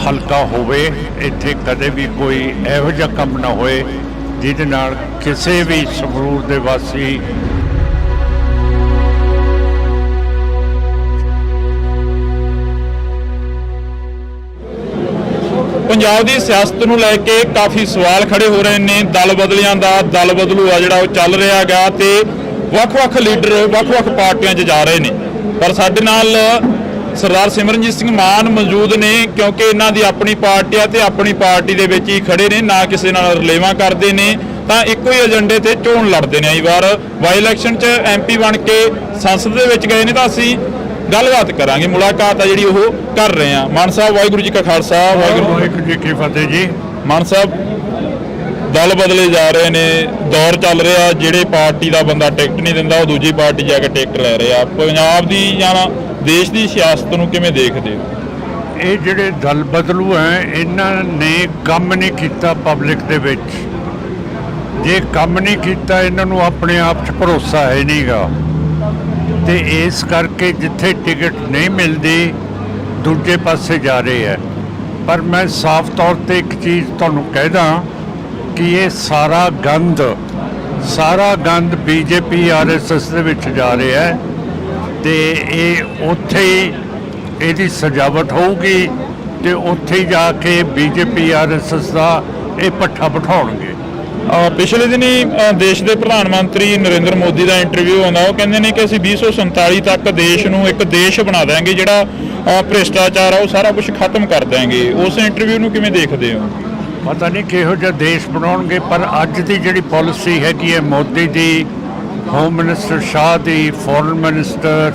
B: ਹਲਕਾ ਹੋਵੇ। ਇੱਥੇ ਕਦੇ ਵੀ ਕੋਈ ਇਹੋ ਜਿਹਾ ਕੰਮ ਨਾ ਹੋਏ ਜਿਹਦੇ ਨਾਲ ਕਿਸੇ ਵੀ ਸੰਗਰੂਰ ਦੇ ਵਾਸੀ
A: ਪੰਜਾਬ ਦੀ ਸਿਆਸਤ ਨੂੰ ਲੈ ਕੇ ਕਾਫੀ ਸਵਾਲ ਖੜੇ ਹੋ ਰਹੇ ਨੇ। ਦਲ ਬਦਲਿਆਂ ਦਾ ਦਲ ਬਦਲੂ ਆ ਜਿਹੜਾ ਉਹ ਚੱਲ ਰਿਹਾ ਹੈਗਾ ਤੇ ਵੱਖ-ਵੱਖ ਲੀਡਰ ਵੱਖ-ਵੱਖ ਪਾਰਟੀਆਂ 'ਚ ਜਾ ਰਹੇ ਨੇ। ਪਰ ਸਾਡੇ ਨਾਲ ਸਰਦਾਰ ਸਿਮਰਨਜੀਤ ਸਿੰਘ ਮਾਨ ਮੌਜੂਦ ਨੇ, ਕਿਉਂਕਿ ਇਹਨਾਂ ਦੀ ਆਪਣੀ ਪਾਰਟੀ ਆ ਤੇ ਆਪਣੀ ਪਾਰਟੀ ਦੇ ਵਿੱਚ ਹੀ ਖੜੇ ਨੇ, ਨਾ ਕਿਸੇ ਨਾਲ ਰਲੇਵਾਂ ਕਰਦੇ ਨੇ, ਤਾਂ ਇੱਕੋ ਹੀ ਏਜੰਡੇ ਤੇ ਚੋਣ ਲੜਦੇ ਨੇ। ਕਈ ਵਾਰ ਵਾਈ ਇਲੈਕਸ਼ਨ 'ਚ MP ਬਣ ਕੇ ਸੰਸਦ ਦੇ ਵਿੱਚ ਗਏ ਨੇ, ਤਾਂ ਅਸੀਂ ਗੱਲਬਾਤ ਕਰਾਂਗੇ, ਮੁਲਾਕਾਤ ਆ ਜਿਹੜੀ ਉਹ ਕਰ ਰਹੇ ਹਾਂ। ਮਾਨ ਸਾਹਿਬ ਵਾਹਿਗੁਰੂ ਜੀ ਕਾ ਖਾਲਸਾ
B: ਵਾਹਿਗੁਰੂ ਜੀ ਕੀ ਫਤਿਹ ਜੀ।
A: ਮਾਨ ਸਾਹਿਬ, ਦਲ ਬਦਲੇ ਜਾ ਰਹੇ ਨੇ, ਦੌਰ ਚੱਲ ਰਿਹਾ, ਜਿਹੜੇ ਪਾਰਟੀ ਦਾ ਬੰਦਾ ਟਿਕਟ ਨਹੀਂ ਦਿੰਦਾ ਉਹ ਦੂਜੀ ਪਾਰਟੀ ਜਾ ਕੇ ਟਿਕਟ ਲੈ ਰਿਹਾ। ਪੰਜਾਬ ਦੀ ਜਾਂ ਦੇਸ਼ ਦੀ ਸਿਆਸਤ ਨੂੰ ਕਿਵੇਂ ਦੇਖਦੇ ਹੋ?
B: ਇਹ ਜਿਹੜੇ ਦਲ ਬਦਲੂ ਹੈ ਇਹਨਾਂ ਨੇ ਕੰਮ ਨਹੀਂ ਕੀਤਾ ਪਬਲਿਕ ਦੇ ਵਿੱਚ। ਜੇ ਕੰਮ ਨਹੀਂ ਕੀਤਾ ਇਹਨਾਂ ਨੂੰ ਆਪਣੇ ਆਪ 'ਚ ਭਰੋਸਾ ਹੈ ਨਹੀਂਗਾ, ਤੇ ਇਸ ਕਰਕੇ ਜਿੱਥੇ ਟਿਕਟ ਨਹੀਂ ਮਿਲਦੀ ਦੂਜੇ ਪਾਸੇ ਜਾ ਰਹੇ ਹੈ। ਪਰ ਮੈਂ ਸਾਫ਼ ਤੌਰ ਤੇ ਇੱਕ ਚੀਜ਼ ਤੁਹਾਨੂੰ ਕਹਿਦਾ ਕਿ ਇਹ ਸਾਰਾ ਗੰਦ BJP RSS ਦੇ ਵਿੱਚ ਜਾ ਰਿਹਾ ਹੈ ਤੇ ਇਹ ਉੱਥੇ ਹੀ ਇਹਦੀ ਸਜਾਵਟ ਹੋਊਗੀ ਤੇ ਉੱਥੇ ਹੀ ਜਾ ਕੇ BJP RSS ਦਾ ਇਹ ਪੱਠਾ ਬਿਠਾਉਣਗੇ।
A: ਪਿਛਲੇ ਦਿਨੀ ਦੇਸ਼ ਦੇ ਪ੍ਰਧਾਨ ਮੰਤਰੀ ਨਰਿੰਦਰ ਮੋਦੀ ਦਾ ਇੰਟਰਵਿਊ ਆਉਂਦਾ, ਉਹ ਕਹਿੰਦੇ ਨੇ ਕਿ ਅਸੀਂ 2047 ਤੱਕ ਦੇਸ਼ ਨੂੰ ਇੱਕ ਦੇਸ਼ ਬਣਾ ਦਿਆਂਗੇ, ਜਿਹੜਾ ਭ੍ਰਿਸ਼ਟਾਚਾਰ ਆ ਉਹ ਸਾਰਾ ਕੁਝ ਖਤਮ ਕਰ ਦਿਆਂਗੇ। ਉਸ ਇੰਟਰਵਿਊ ਨੂੰ ਕਿਵੇਂ ਦੇਖਦੇ ਹੋ?
B: ਪਤਾ ਨਹੀਂ ਕਿਹੋ ਜਿਹਾ ਦੇਸ਼ ਬਣਾਉਣਗੇ, ਪਰ ਅੱਜ ਦੀ ਜਿਹੜੀ ਪਾਲਿਸੀ ਹੈਗੀ ਹੈ ਮੋਦੀ ਦੀ, ਹੋਮ ਮਿਨਿਸਟਰ ਸ਼ਾਹ ਦੀ, ਫੋਰਨ ਮਿਨਿਸਟਰ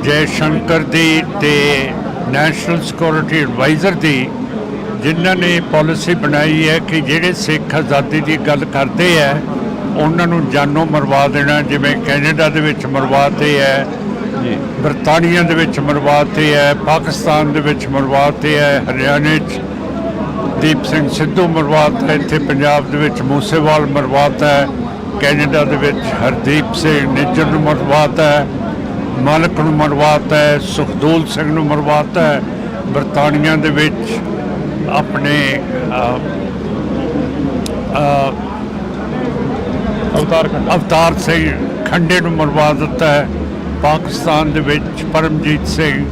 B: ਜੈ ਸ਼ੰਕਰ ਦੀ ਤੇ ਨੈਸ਼ਨਲ ਸਿਕਿਉਰਿਟੀ ਐਡਵਾਈਜ਼ਰ ਦੀ, ਜਿਨ੍ਹਾਂ ਨੇ ਪਾਲਿਸੀ ਬਣਾਈ ਹੈ ਕਿ ਜਿਹੜੇ ਸਿੱਖ ਆਜ਼ਾਦੀ ਦੀ ਗੱਲ ਕਰਦੇ ਹੈ ਉਹਨਾਂ ਨੂੰ ਜਾਨੋਂ ਮਰਵਾ ਦੇਣਾ। ਜਿਵੇਂ ਕੈਨੇਡਾ ਦੇ ਵਿੱਚ ਮਰਵਾਤੇ ਹੈ, ਬਰਤਾਨੀਆ ਦੇ ਵਿੱਚ ਮਰਵਾਤੇ ਹੈ, ਪਾਕਿਸਤਾਨ ਦੇ ਵਿੱਚ ਮਰਵਾਤੇ ਹੈ, ਹਰਿਆਣੇ 'ਚ ਦੀਪ ਸਿੰਘ ਸਿੱਧੂ ਮਰਵਾਤਾ, ਇੱਥੇ ਪੰਜਾਬ ਦੇ ਵਿੱਚ ਮੂਸੇਵਾਲ ਮਰਵਾਤਾ ਹੈ, ਕੈਨੇਡਾ ਦੇ ਵਿੱਚ ਹਰਦੀਪ ਸਿੰਘ ਨਿੱਜਰ ਨੂੰ ਮਰਵਾਤਾ ਹੈ, ਮਾਲਕ ਨੂੰ ਮਰਵਾਤਾ ਹੈ, ਸੁਖਦੂਲ ਸਿੰਘ ਨੂੰ ਮਰਵਾਤਾ ਹੈ। ਬਰਤਾਨੀਆ ਦੇ ਵਿੱਚ ਆਪਣੇ ਅਵਤਾਰ ਸਿੰਘ ਖੰਡੇ ਨੂੰ ਮਰਵਾ ਦਿੱਤਾ ਹੈ। ਪਾਕਿਸਤਾਨ ਦੇ ਵਿੱਚ ਪਰਮਜੀਤ ਸਿੰਘ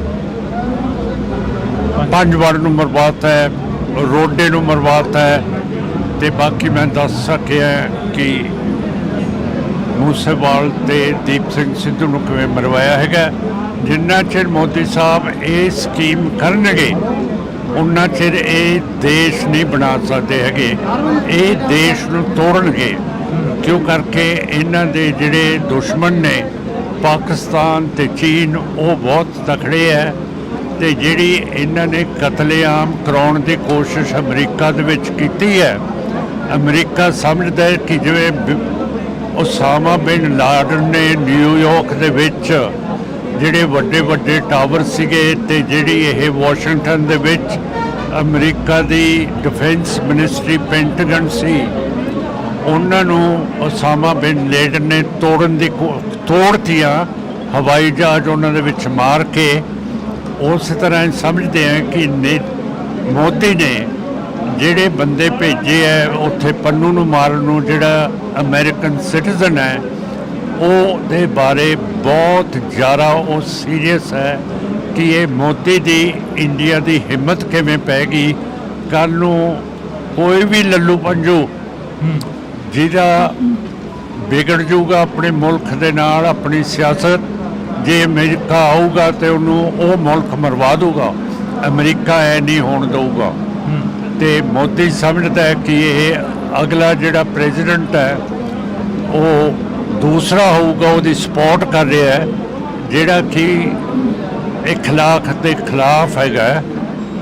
B: ਪੰਜਵਾੜ ਨੂੰ ਮਰਵਾਤਾ ਹੈ, ਰੋਡੇ ਨੂੰ ਮਰਵਾਤਾ ਹੈ। ਤੇ ਬਾਕੀ ਮੈਂ ਦੱਸ ਸਕਿਆ ਕਿ ਮੂਸੇਵਾਲ ਤੇ ਦੀਪ ਸਿੰਘ ਸਿੱਧੂ ਨੂੰ ਕਿਵੇਂ ਮਰਵਾਇਆ ਹੈਗਾ। ਜਿੰਨਾ ਚਿਰ ਮੋਦੀ ਸਾਹਿਬ ਇਹ ਸਕੀਮ ਕਰਨਗੇ ਉਨਾ ਚਿਰ ਇਹ ਦੇਸ਼ ਨਹੀਂ ਬਣਾ ਸਕਦੇ ਹੈਗੇ, ਇਹ ਦੇਸ਼ ਨੂੰ ਤੋੜਨਗੇ। ਕਿਉਂ ਕਰਕੇ ਇਹਨਾਂ ਦੇ ਜਿਹੜੇ ਦੁਸ਼ਮਣ ਨੇ ਪਾਕਿਸਤਾਨ ਤੇ ਚੀਨ ਉਹ ਬਹੁਤ ਤਕੜੇ ਹੈ, ਤੇ ਜਿਹੜੀ ਇਹਨਾਂ ਨੇ ਕਤਲੇਆਮ ਕਰਾਉਣ ਦੀ ਕੋਸ਼ਿਸ਼ ਅਮਰੀਕਾ ਦੇ ਵਿੱਚ ਕੀਤੀ ਹੈ, ਅਮਰੀਕਾ ਸਮਝਦਾ ਹੈ ਕਿ ਜਿਵੇਂ ਉਸਾਮਾ ਬਿਨ ਲਾਡਨ ਨੇ ਨਿਊਯਾਰਕ ਦੇ ਵਿੱਚ ਜਿਹੜੇ ਵੱਡੇ ਵੱਡੇ ਟਾਵਰ ਸੀਗੇ, ਤੇ ਜਿਹੜੀ ਇਹ ਵਾਸ਼ਿੰਗਟਨ ਦੇ ਵਿੱਚ ਅਮਰੀਕਾ ਦੀ ਡਿਫੈਂਸ ਮਿਨਿਸਟਰੀ ਪੈਂਟਾਗਨ ਸੀ, ਉਹਨਾਂ ਨੂੰ ਉਸਾਮਾ ਬਿਨ ਲਾਡਨ ਨੇ ਤੋੜਤੀਆਂ, ਹਵਾਈ ਜਹਾਜ਼ ਉਹਨਾਂ ਦੇ ਵਿੱਚ ਮਾਰ ਕੇ। ਉਸ ਤਰ੍ਹਾਂ ਸਮਝਦੇ ਆ ਕਿ ਮੋਦੀ ਨੇ ਜਿਹੜੇ ਬੰਦੇ ਭੇਜੇ ਹੈ ਉੱਥੇ ਪੰਨੂ ਨੂੰ ਮਾਰਨ ਨੂੰ, ਜਿਹੜਾ ਅਮਰੀਕਨ ਸਿਟੀਜ਼ਨ ਹੈ, ਉਹਦੇ ਬਾਰੇ ਬਹੁਤ ਜ਼ਿਆਦਾ ਉਹ ਸੀਰੀਅਸ ਹੈ ਕਿ ਇਹ ਮੋਦੀ ਦੀ ਇੰਡੀਆ ਦੀ ਹਿੰਮਤ ਕਿਵੇਂ ਪੈ ਗਈ। ਕੱਲ੍ਹ ਨੂੰ ਕੋਈ ਵੀ ਲੱਲੂ ਪੰਜੂ ਜਿਹਦਾ ਵਿਗੜ ਜਾਊਗਾ ਆਪਣੇ ਮੁਲਕ ਦੇ ਨਾਲ ਆਪਣੀ ਸਿਆਸਤ। ਜੇ ਅਮਰੀਕਾ ਆਊਗਾ ਤੇ ਉਹਨੂੰ ਉਹ ਮੁਲਕ ਮਰਵਾ ਦੂਗਾ, ਅਮਰੀਕਾ ਐ ਨਹੀਂ ਹੋਣ ਦਊਗਾ। ਤੇ ਮੋਦੀ ਸਮਝਦਾ ਹੈ ਕਿ ਇਹ ਅਗਲਾ ਜਿਹੜਾ ਪ੍ਰੈਜ਼ੀਡੈਂਟ ਹੈ ਉਹ ਦੂਸਰਾ ਹੋਊਗਾ, ਉਹਦੀ ਸਪੋਰਟ ਕਰ ਰਿਹਾ ਹੈ, ਜਿਹੜਾ ਕਿ ਇਖਲਾਕ ਦੇ ਖਿਲਾਫ ਹੈਗਾ।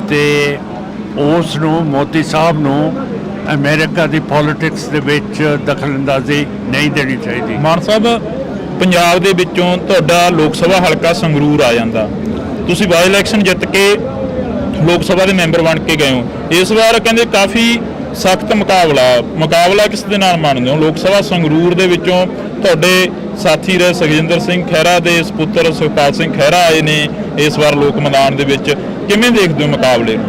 B: ਤੇ ਉਸ ਨੂੰ ਮੋਦੀ ਸਾਹਿਬ ਨੂੰ ਅਮਰੀਕਾ ਦੀ ਪੋਲਿਟਿਕਸ ਦੇ ਵਿੱਚ ਦਖਲਅੰਦਾਜ਼ੀ ਨਹੀਂ ਦੇਣੀ ਚਾਹੀਦੀ।
A: ਮਾਨ ਸਾਹਿਬ, ਪੰਜਾਬ ਦੇ ਵਿੱਚੋਂ ਤੁਹਾਡਾ ਲੋਕ ਸਭਾ ਹਲਕਾ ਸੰਗਰੂਰ ਆ ਜਾਂਦਾ, ਤੁਸੀਂ ਬਾਈ ਇਲੈਕਸ਼ਨ ਜਿੱਤ ਕੇ ਲੋਕ ਸਭਾ ਦੇ ਮੈਂਬਰ ਬਣ ਕੇ ਗਏ ਹੋ। ਇਸ ਵਾਰ ਕਹਿੰਦੇ ਕਾਫੀ ਸਖਤ ਮੁਕਾਬਲਾ ਕਿਸ ਦੇ ਨਾਲ ਮੰਨਦੇ ਹੋ? ਲੋਕ ਸਭਾ ਸੰਗਰੂਰ ਦੇ ਵਿੱਚੋਂ ਤੁਹਾਡੇ ਸਾਥੀ ਰਹੇ ਸੁਖਜਿੰਦਰ ਸਿੰਘ ਖਹਿਰਾ ਦੇ ਸਪੁੱਤਰ ਸੁਖਪਾਲ ਸਿੰਘ ਖਹਿਰਾ ਆਏ ਨੇ ਇਸ ਵਾਰ ਲੋਕ ਮੈਦਾਨ ਦੇ ਵਿੱਚ, ਕਿਵੇਂ ਦੇਖਦੇ ਹੋ ਮੁਕਾਬਲੇ ਨੂੰ?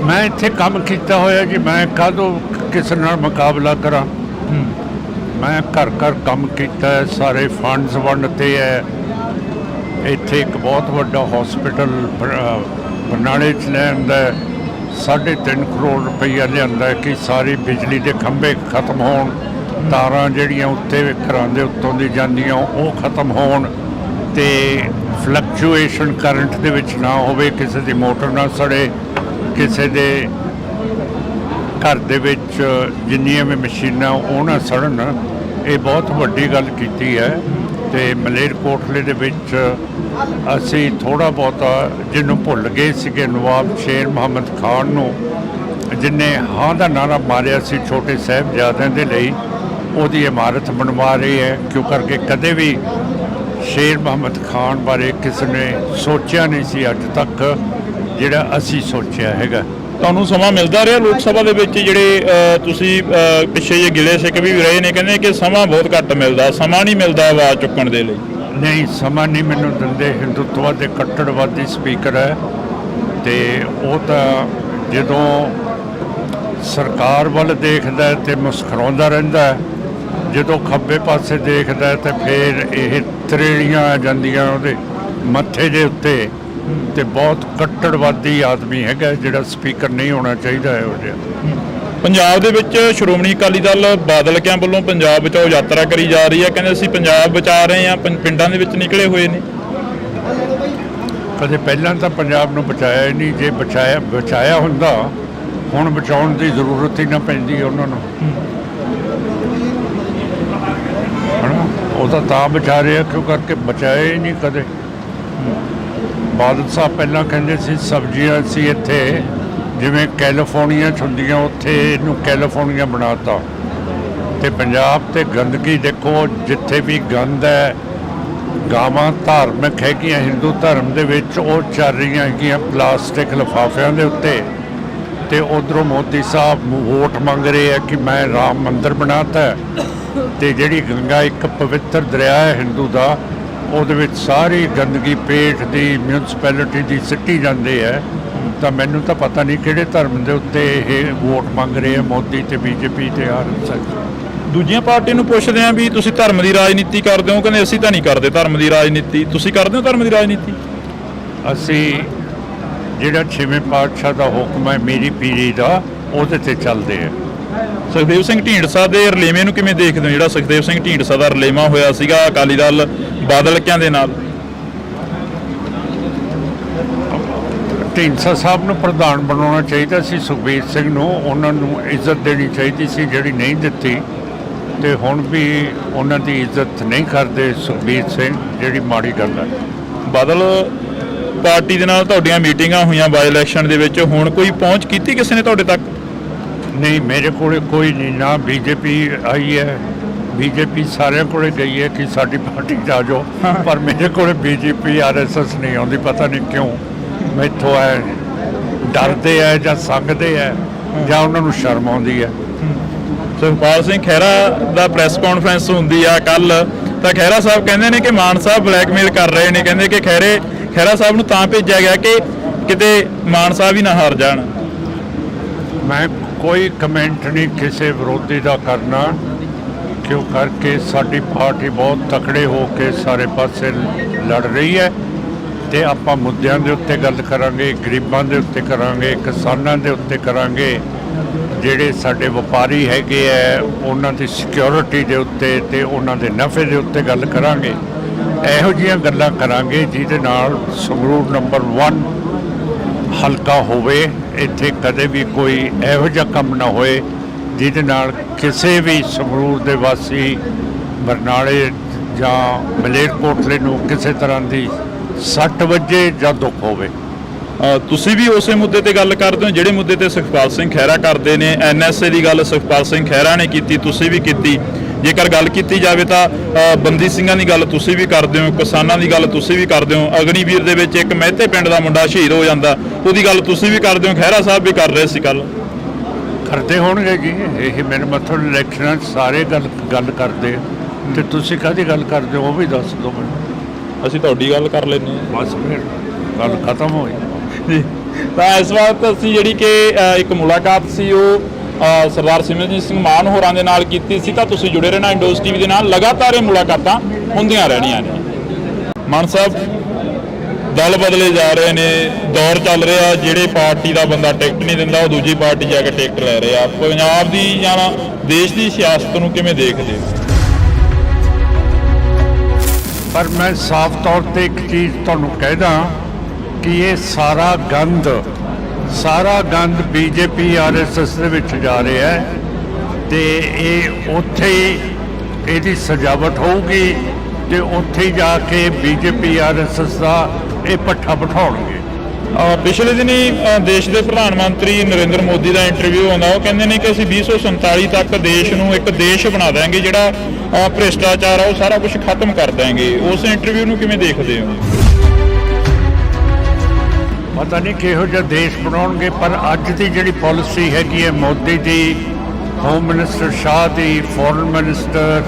B: ਮੈਂ ਇੱਥੇ ਕੰਮ ਕੀਤਾ ਹੋਇਆ ਜੀ, ਮੈਂ ਕਾਹਦੋਂ ਕਿਸੇ ਨਾਲ ਮੁਕਾਬਲਾ ਕਰਾਂ। ਮੈਂ ਘਰ ਘਰ ਕੰਮ ਕੀਤਾ ਹੈ, ਸਾਰੇ ਫੰਡਸ ਵੰਡਤੇ ਹੈ। ਇੱਥੇ ਇੱਕ ਬਹੁਤ ਵੱਡਾ ਹਸਪੀਟਲ ਬਰਨਾਲੇ 'ਚ ਲਿਆਂਦਾ, 3.5 ਕਰੋੜ ਰੁਪਈਆ ਲਿਆਂਦਾ ਕਿ ਸਾਰੀ ਬਿਜਲੀ ਦੇ ਖੰਭੇ ਖਤਮ ਹੋਣ, ਤਾਰਾਂ ਜਿਹੜੀਆਂ ਉੱਤੇ ਘਰਾਂ ਦੇ ਉੱਤੋਂ ਦੀ ਜਾਂਦੀਆਂ ਉਹ ਖਤਮ ਹੋਣ, ਤੇ ਫਲਕਚੁਏਸ਼ਨ ਕਰੰਟ ਦੇ ਵਿੱਚ ਨਾ ਹੋਵੇ, ਕਿਸੇ ਦੀ ਮੋਟਰ ਨਾ ਸੜੇ, ਕਿਸੇ ਦੇ ਘਰ ਦੇ ਵਿੱਚ ਜਿੰਨੀਆਂ ਵੀ ਮਸ਼ੀਨਾਂ ਉਹ ਨਾ ਸੜਨ। ਇਹ ਬਹੁਤ ਵੱਡੀ ਗੱਲ ਕੀਤੀ ਹੈ। ਤੇ ਮਲੇਰਕੋਟਲੇ ਦੇ ਵਿੱਚ ਅਸੀਂ ਥੋੜ੍ਹਾ ਬਹੁਤਾ ਜਿਹਨੂੰ ਭੁੱਲ ਗਏ ਸੀਗੇ, ਨਵਾਬ ਸ਼ੇਰ ਮੁਹੰਮਦ ਖਾਨ ਨੂੰ, ਜਿਹਨੇ ਹਾਂ ਦਾ ਨਾਰਾ ਮਾਰਿਆ ਸੀ ਛੋਟੇ ਸਾਹਿਬਜ਼ਾਦਿਆਂ ਦੇ ਲਈ, ਉਹਦੀ ਇਮਾਰਤ ਬਣਵਾ ਰਹੀ ਹੈ। ਕਿਉਂ ਕਰਕੇ ਕਦੇ ਵੀ ਸ਼ੇਰ ਮੁਹੰਮਦ ਖਾਨ ਬਾਰੇ ਕਿਸੇ ਨੇ ਸੋਚਿਆ ਨਹੀਂ ਸੀ ਅੱਜ ਤੱਕ ਜਿਹੜਾ ਅਸੀਂ ਸੋਚਿਆ ਹੈਗਾ।
A: ਤੁਹਾਨੂੰ ਸਮਾਂ ਮਿਲਦਾ ਰਿਹਾ ਲੋਕ ਸਭਾ ਦੇ ਵਿੱਚ? ਜਿਹੜੇ ਤੁਸੀਂ ਪਿੱਛੇ ਜੇ ਗਿਲੇ ਸਿੱਖ ਵੀ ਰਹੇ ਨੇ, ਕਹਿੰਦੇ ਕਿ ਸਮਾਂ ਬਹੁਤ ਘੱਟ ਮਿਲਦਾ, ਸਮਾਂ ਨਹੀਂ ਮਿਲਦਾ ਆਵਾਜ਼ ਚੁੱਕਣ ਦੇ ਲਈ।
B: ਨਹੀਂ, ਸਮਾਂ ਨਹੀਂ ਮੈਨੂੰ ਦਿੰਦੇ। ਹਿੰਦੂਤਵ ਦੇ ਕੱਟੜਵਾਦੀ ਸਪੀਕਰ ਹੈ, ਤੇ ਉਹ ਤਾਂ ਜਦੋਂ ਸਰਕਾਰ ਵੱਲ ਦੇਖਦਾ ਤੇ ਮੁਸਕਰਾਉਂਦਾ ਰਹਿੰਦਾ ਹੈ, ਜਦੋਂ ਖੱਬੇ ਪਾਸੇ ਦੇਖਦਾ ਤੇ ਫਿਰ ਇਹ ਤਰੇੜੀਆਂ ਆ ਜਾਂਦੀਆਂ ਉਹਦੇ ਮੱਥੇ ਦੇ ਉੱਤੇ। ਤੇ ਬਹੁਤ ਕੱਟੜਵਾਦੀ ਆਦਮੀ ਹੈਗਾ, ਜਿਹੜਾ ਸਪੀਕਰ ਨਹੀਂ ਹੋਣਾ ਚਾਹੀਦਾ ਹੈ ਉਹ ਜਿਹਾ।
A: ਪੰਜਾਬ ਦੇ ਵਿੱਚ ਸ਼੍ਰੋਮਣੀ ਅਕਾਲੀ ਦਲ ਬਾਦਲ ਕਿਆਂ ਵੱਲੋਂ ਪੰਜਾਬ ਬਚਾਓ ਯਾਤਰਾ ਕਰੀ ਜਾ ਰਹੀ ਹੈ, ਕਹਿੰਦੇ ਅਸੀਂ ਪੰਜਾਬ ਬਚਾ ਰਹੇ ਹਾਂ, ਪਿੰਡਾਂ ਦੇ ਵਿੱਚ ਨਿਕਲੇ ਹੋਏ ਨੇ।
B: ਕਦੇ ਪਹਿਲਾਂ ਤਾਂ ਪੰਜਾਬ ਨੂੰ ਬਚਾਇਆ ਹੀ ਨਹੀਂ। ਜੇ ਬਚਾਇਆ ਹੁੰਦਾ ਹੁਣ ਬਚਾਉਣ ਦੀ ਜ਼ਰੂਰਤ ਹੀ ਨਾ ਪੈਂਦੀ ਉਹਨਾਂ ਨੂੰ, ਹਨਾ। ਉਹ ਤਾਂ ਬਚਾ ਰਿਹਾ ਕਿਉਂ ਕਰਕੇ ਬਚਾਇਆ ਹੀ ਨਹੀਂ ਕਦੇ। ਬਾਦਲ ਸਾਹਿਬ ਪਹਿਲਾਂ ਕਹਿੰਦੇ ਸੀ ਸਬਜ਼ੀਆਂ ਸੀ ਇੱਥੇ ਜਿਵੇਂ ਕੈਲੀਫੋਰਨੀਆ 'ਚ ਹੁੰਦੀਆਂ, ਉੱਥੇ ਇਹਨੂੰ ਕੈਲੀਫੋਰਨੀਆ ਬਣਾਤਾ। ਤੇ ਪੰਜਾਬ ਤੇ ਗੰਦਗੀ ਦੇਖੋ, ਜਿੱਥੇ ਵੀ ਗੰਦ ਹੈ, ਗਾਵਾਂ ਧਾਰਮਿਕ ਹੈਗੀਆਂ ਹਿੰਦੂ ਧਰਮ ਦੇ ਵਿੱਚ, ਉਹ ਚੱਲ ਰਹੀਆਂ ਹੈਗੀਆਂ ਪਲਾਸਟਿਕ ਲਿਫਾਫਿਆਂ ਦੇ ਉੱਤੇ। ਤੇ ਉਧਰੋਂ ਮੋਦੀ ਸਾਹਿਬ ਵੋਟ ਮੰਗ ਰਹੇ ਆ ਕਿ ਮੈਂ ਰਾਮ ਮੰਦਿਰ ਬਣਾਤਾ। ਤੇ ਜਿਹੜੀ ਗੰਗਾ ਇੱਕ ਪਵਿੱਤਰ ਦਰਿਆ ਹੈ ਹਿੰਦੂ ਦਾ, ਉਹਦੇ ਵਿੱਚ ਸਾਰੀ ਗੰਦਗੀ ਪੇਟ ਦੀ ਮਿਊਨਿਸਪੈਲਿਟੀ ਦੀ ਸਿੱਟੀ ਜਾਂਦੇ ਹੈ। ਤਾਂ ਮੈਨੂੰ ਤਾਂ ਪਤਾ ਨਹੀਂ ਕਿਹੜੇ ਧਰਮ ਦੇ ਉੱਤੇ ਇਹ ਵੋਟ ਮੰਗ ਰਹੇ ਆ ਮੋਦੀ ਤੇ ਬੀਜੇਪੀ ਤੇ ਆਰਐਸਐਸ।
A: ਦੂਜੀਆਂ ਪਾਰਟੀ ਨੂੰ ਪੁੱਛਦੇ ਆ ਵੀ ਤੁਸੀਂ ਧਰਮ ਦੀ ਰਾਜਨੀਤੀ ਕਰਦੇ ਹੋ, ਕਹਿੰਦੇ ਅਸੀਂ ਤਾਂ ਨਹੀਂ ਕਰਦੇ ਧਰਮ ਦੀ ਰਾਜਨੀਤੀ। ਤੁਸੀਂ ਕਰਦੇ ਹੋ ਧਰਮ ਦੀ ਰਾਜਨੀਤੀ?
B: ਅਸੀਂ ਜਿਹੜਾ 6ਵੇਂ ਪਾਤਸ਼ਾਹ ਦਾ ਹੁਕਮ ਹੈ ਮੇਰੀ ਪੀਰੀ ਦਾ, ਉਹਦੇ ਤੇ ਚੱਲਦੇ ਆ।
A: ਸੁਖਦੇਵ ਸਿੰਘ ਢੀਂਡਸਾ ਦੇ ਰਲੇਵੇਂ ਨੂੰ ਕਿਵੇਂ ਦੇਖਦੇ ਹੋ? ਜਿਹੜਾ ਸੁਖਦੇਵ ਸਿੰਘ ਢੀਂਡਸਾ ਦਾ ਰਲੇਵਾਂ ਹੋਇਆ ਸੀਗਾ ਅਕਾਲੀ ਦਲ ਬਾਦਲ ਕਿਆਂ ਦੇ ਨਾਲ।
B: ਢੀਂਡਸਾ ਸਾਹਿਬ ਨੂੰ ਪ੍ਰਧਾਨ ਬਣਾਉਣਾ ਚਾਹੀਦਾ ਸੀ, ਸੁਖਬੀਰ ਸਿੰਘ ਨੂੰ। ਉਹਨਾਂ ਨੂੰ ਇੱਜ਼ਤ ਦੇਣੀ ਚਾਹੀਦੀ ਸੀ, ਜਿਹੜੀ ਨਹੀਂ ਦਿੱਤੀ। ਤੇ ਹੁਣ ਵੀ ਉਹਨਾਂ ਦੀ ਇੱਜ਼ਤ ਨਹੀਂ ਕਰਦੇ ਸੁਖਬੀਰ ਸਿੰਘ, ਜਿਹੜੀ ਮਾੜੀ ਗੱਲ ਹੈ।
A: ਬਾਦਲ ਪਾਰਟੀ ਦੇ ਨਾਲ ਤੁਹਾਡੀਆਂ ਮੀਟਿੰਗਾਂ ਹੋਈਆਂ ਬਾਈ ਇਲੈਕਸ਼ਨ ਦੇ ਵਿੱਚ, ਹੁਣ ਕੋਈ ਪਹੁੰਚ ਕੀਤੀ ਕਿਸੇ ਨੇ ਤੁਹਾਡੇ ਤੱਕ?
B: ਨਹੀਂ, ਮੇਰੇ ਕੋਲ ਕੋਈ ਨਹੀਂ। ਨਾ ਬੀਜੇਪੀ ਆਈ ਹੈ, ਬੀਜੇਪੀ ਸਾਰਿਆਂ ਕੋਲੇ ਗਈ ਹੈ ਕਿ ਸਾਡੀ ਪਾਰਟੀ 'ਚ ਆ ਜਾਓ, ਪਰ ਮੇਰੇ ਕੋਲ ਬੀਜੇਪੀ ਆਰਐਸਐਸ ਨਹੀਂ ਆਉਂਦੀ। ਪਤਾ ਨਹੀਂ ਕਿਉਂ, ਮੈਥੋਂ ਹੈ ਡਰਦੇ ਹੈ ਜਾਂ ਸੰਗਦੇ ਹੈ ਜਾਂ ਉਹਨਾਂ ਨੂੰ ਸ਼ਰਮ ਆਉਂਦੀ ਹੈ।
A: ਸੁਖਪਾਲ ਸਿੰਘ ਖਹਿਰਾ ਦਾ ਪ੍ਰੈਸ ਕਾਨਫਰੰਸ ਹੁੰਦੀ ਆ ਕੱਲ, ਤਾਂ ਖਹਿਰਾ ਸਾਹਿਬ ਕਹਿੰਦੇ ਨੇ ਕਿ ਮਾਨ ਸਾਹਿਬ ਬਲੈਕਮੇਲ ਕਰ ਰਹੇ ਨੇ। ਕਹਿੰਦੇ ਕਿ ਖਹਿਰਾ ਸਾਹਿਬ ਨੂੰ ਤਾਂ ਭੇਜਿਆ ਗਿਆ ਕਿ ਕਿਤੇ ਮਾਨ ਸਾਹਿਬ ਹੀ ਨਾ ਹਾਰ ਜਾਣ।
B: ਮੈਂ ਕੋਈ ਕਮੈਂਟ ਨਹੀਂ ਕਿਸੇ ਵਿਰੋਧੀ ਦਾ ਕਰਨਾ, ਕਿਉਂ ਕਰਕੇ ਸਾਡੀ ਪਾਰਟੀ ਬਹੁਤ ਤਕੜੇ ਹੋ ਕੇ ਸਾਰੇ ਪਾਸੇ ਲੜ ਰਹੀ ਹੈ। ਤੇ ਆਪਾਂ ਮੁੱਦਿਆਂ ਦੇ ਉੱਤੇ ਗੱਲ ਕਰਾਂਗੇ, ਗਰੀਬਾਂ ਦੇ ਉੱਤੇ ਕਰਾਂਗੇ, ਕਿਸਾਨਾਂ ਦੇ ਉੱਤੇ ਕਰਾਂਗੇ, ਜਿਹੜੇ ਸਾਡੇ ਵਪਾਰੀ ਹੈਗੇ ਆ ਉਹਨਾਂ ਦੀ ਸਿਕਿਉਰਿਟੀ ਦੇ ਉੱਤੇ ਤੇ ਉਹਨਾਂ ਦੇ ਨਫੇ ਦੇ ਉੱਤੇ ਗੱਲ ਕਰਾਂਗੇ। ਇਹੋ ਜਿਹੀਆਂ ਗੱਲਾਂ ਕਰਾਂਗੇ ਜਿਹਦੇ ਨਾਲ ਸੰਗਰੂਰ ਨੰਬਰ 1 ਹਲਕਾ ਹੋਵੇ। ਇੱਥੇ ਕਦੇ ਵੀ ਕੋਈ ਇਹੋ ਜਿਹਾ ਕੰਮ ਨਾ ਹੋਏ ਜਿਹਦੇ ਨਾਲ ਕਿਸੇ ਵੀ ਸੰਗਰੂਰ ਦੇ ਵਾਸੀ ਬਰਨਾਲੇ ਜਾਂ ਮਲੇਰਕੋਟਲੇ ਨੂੰ ਕਿਸੇ ਤਰ੍ਹਾਂ ਦੀ ਸੱਟ ਵੱਜੇ ਜਾਂ ਦੁੱਖ ਹੋਵੇ।
A: ਤੁਸੀਂ ਵੀ ਉਸੇ ਮੁੱਦੇ ਤੇ ਗੱਲ ਕਰਦੇ ਹੋ ਜਿਹੜੇ ਮੁੱਦੇ ਤੇ ਸੁਖਪਾਲ ਸਿੰਘ ਖਹਿਰਾ ਕਰਦੇ ਨੇ। NSA ਦੀ ਗੱਲ ਸੁਖਪਾਲ ਸਿੰਘ ਖਹਿਰਾ ਨੇ ਕੀਤੀ, ਤੁਸੀਂ ਵੀ ਕੀਤੀ। ਜੇਕਰ ਗੱਲ ਕੀਤੀ ਜਾਵੇ ਤਾਂ ਬੰਦੀ ਸਿੰਘਾਂ ਦੀ ਗੱਲ ਤੁਸੀਂ ਵੀ ਕਰਦੇ ਹੋ, ਕਿਸਾਨਾਂ ਦੀ ਗੱਲ ਤੁਸੀਂ ਵੀ ਕਰਦੇ ਹੋ। ਅਗਨੀਵੀਰ ਦੇ ਵਿੱਚ ਇੱਕ ਮਹਿਤੇ ਪਿੰਡ ਦਾ ਮੁੰਡਾ ਸ਼ਹੀਦ ਹੋ ਜਾਂਦਾ, ਉਹਦੀ ਗੱਲ ਤੁਸੀਂ ਵੀ ਕਰਦੇ ਹੋ। ਖਹਿਰਾ ਸਾਹਿਬ ਵੀ ਕਰ ਰਹੇ ਸੀ ਕੱਲ।
B: ਕਰਦੇ ਹੋਣਗੇ ਜੀ, ਇਹ ਮੇਰੇ ਮਤਲਬ ਇਲੈਕਸ਼ਨਾਂ 'ਚ ਸਾਰੇ ਗੱਲ ਕਰਦੇ ਆ। ਤੇ ਤੁਸੀਂ ਕਾਹਦੀ ਗੱਲ ਕਰਦੇ ਹੋ ਉਹ ਵੀ ਦੱਸ ਦਿਓ ਮੈਨੂੰ।
A: ਅਸੀਂ ਤੁਹਾਡੀ ਗੱਲ ਕਰ ਲੈਂਦੇ ਹਾਂ।
B: ਬਸ ਫਿਰ ਗੱਲ ਖਤਮ ਹੋਈ
A: ਜੀ। ਤਾਂ ਇਸ ਵਕਤ ਅਸੀਂ ਜਿਹੜੀ ਕਿ ਇੱਕ ਮੁਲਾਕਾਤ ਸੀ ਉਹ ਸਰਦਾਰ ਸਿਮਰਨਜੀਤ ਸਿੰਘ ਮਾਨ ਹੋਰਾਂ ਦੇ ਨਾਲ ਕੀਤੀ ਸੀ। ਤਾਂ ਤੁਸੀਂ ਜੁੜੇ ਰਹਿਣਾ ਇੰਡੋਜ਼ ਟੀਵੀ ਦੇ ਨਾਲ, ਲਗਾਤਾਰ ਇਹ ਮੁਲਾਕਾਤਾਂ ਹੁੰਦੀਆਂ ਰਹਿਣੀਆਂ ਨੇ। ਮਾਨ ਸਾਹਿਬ, ਦਲ ਬਦਲੇ ਜਾ ਰਹੇ ਨੇ, ਦੌਰ ਚੱਲ ਰਿਹਾ, ਜਿਹੜੇ ਪਾਰਟੀ ਦਾ ਬੰਦਾ ਟਿਕਟ ਨਹੀਂ ਦਿੰਦਾ ਉਹ ਦੂਜੀ ਪਾਰਟੀ ਜਾ ਕੇ ਟਿਕਟ ਲੈ ਰਿਹਾ। ਪੰਜਾਬ ਦੀ ਜਾਂ ਦੇਸ਼ ਦੀ ਸਿਆਸਤ ਨੂੰ ਕਿਵੇਂ ਦੇਖਦੇ ਹੋ?
B: ਪਰ ਮੈਂ ਸਾਫ਼ ਤੌਰ ਤੇ ਇੱਕ ਚੀਜ਼ ਤੁਹਾਨੂੰ ਕਹਿਦਾ ਕਿ ਇਹ ਸਾਰਾ ਗੰਦ BJP RSS ਦੇ ਵਿੱਚ ਜਾ ਰਿਹਾ ਹੈ ਤੇ ਇਹ ਉੱਥੇ ਹੀ ਇਹਦੀ ਸਜਾਵਟ ਹੋਊਗੀ ਤੇ ਉੱਥੇ ਹੀ ਜਾ ਕੇ BJP RSS ਦਾ ਇਹ ਪੱਠਾ ਬਿਠਾਉਣਗੇ।
A: ਪਿਛਲੇ ਦਿਨੀ ਦੇਸ਼ ਦੇ ਪ੍ਰਧਾਨ ਮੰਤਰੀ ਨਰਿੰਦਰ ਮੋਦੀ ਦਾ ਇੰਟਰਵਿਊ ਆਉਂਦਾ, ਉਹ ਕਹਿੰਦੇ ਨੇ ਕਿ ਅਸੀਂ 2047 ਤੱਕ ਦੇਸ਼ ਨੂੰ ਇੱਕ ਦੇਸ਼ ਬਣਾ ਦਿਆਂਗੇ ਜਿਹੜਾ ਭ੍ਰਿਸ਼ਟਾਚਾਰ ਆ ਉਹ ਸਾਰਾ ਕੁਝ ਖਤਮ ਕਰ ਦਿਆਂਗੇ। ਉਸ ਇੰਟਰਵਿਊ ਨੂੰ ਕਿਵੇਂ ਦੇਖਦੇ ਹੋ?
B: ਪਤਾ ਨਹੀਂ ਕਿਹੋ ਜਿਹਾ ਦੇਸ਼ ਬਣਾਉਣਗੇ, ਪਰ ਅੱਜ ਦੀ ਜਿਹੜੀ ਪਾਲਿਸੀ ਹੈਗੀ ਹੈ ਮੋਦੀ ਦੀ, ਹੋਮ ਮਿਨਿਸਟਰ ਸ਼ਾਹ ਦੀ, ਫੋਰਨ ਮਿਨਿਸਟਰ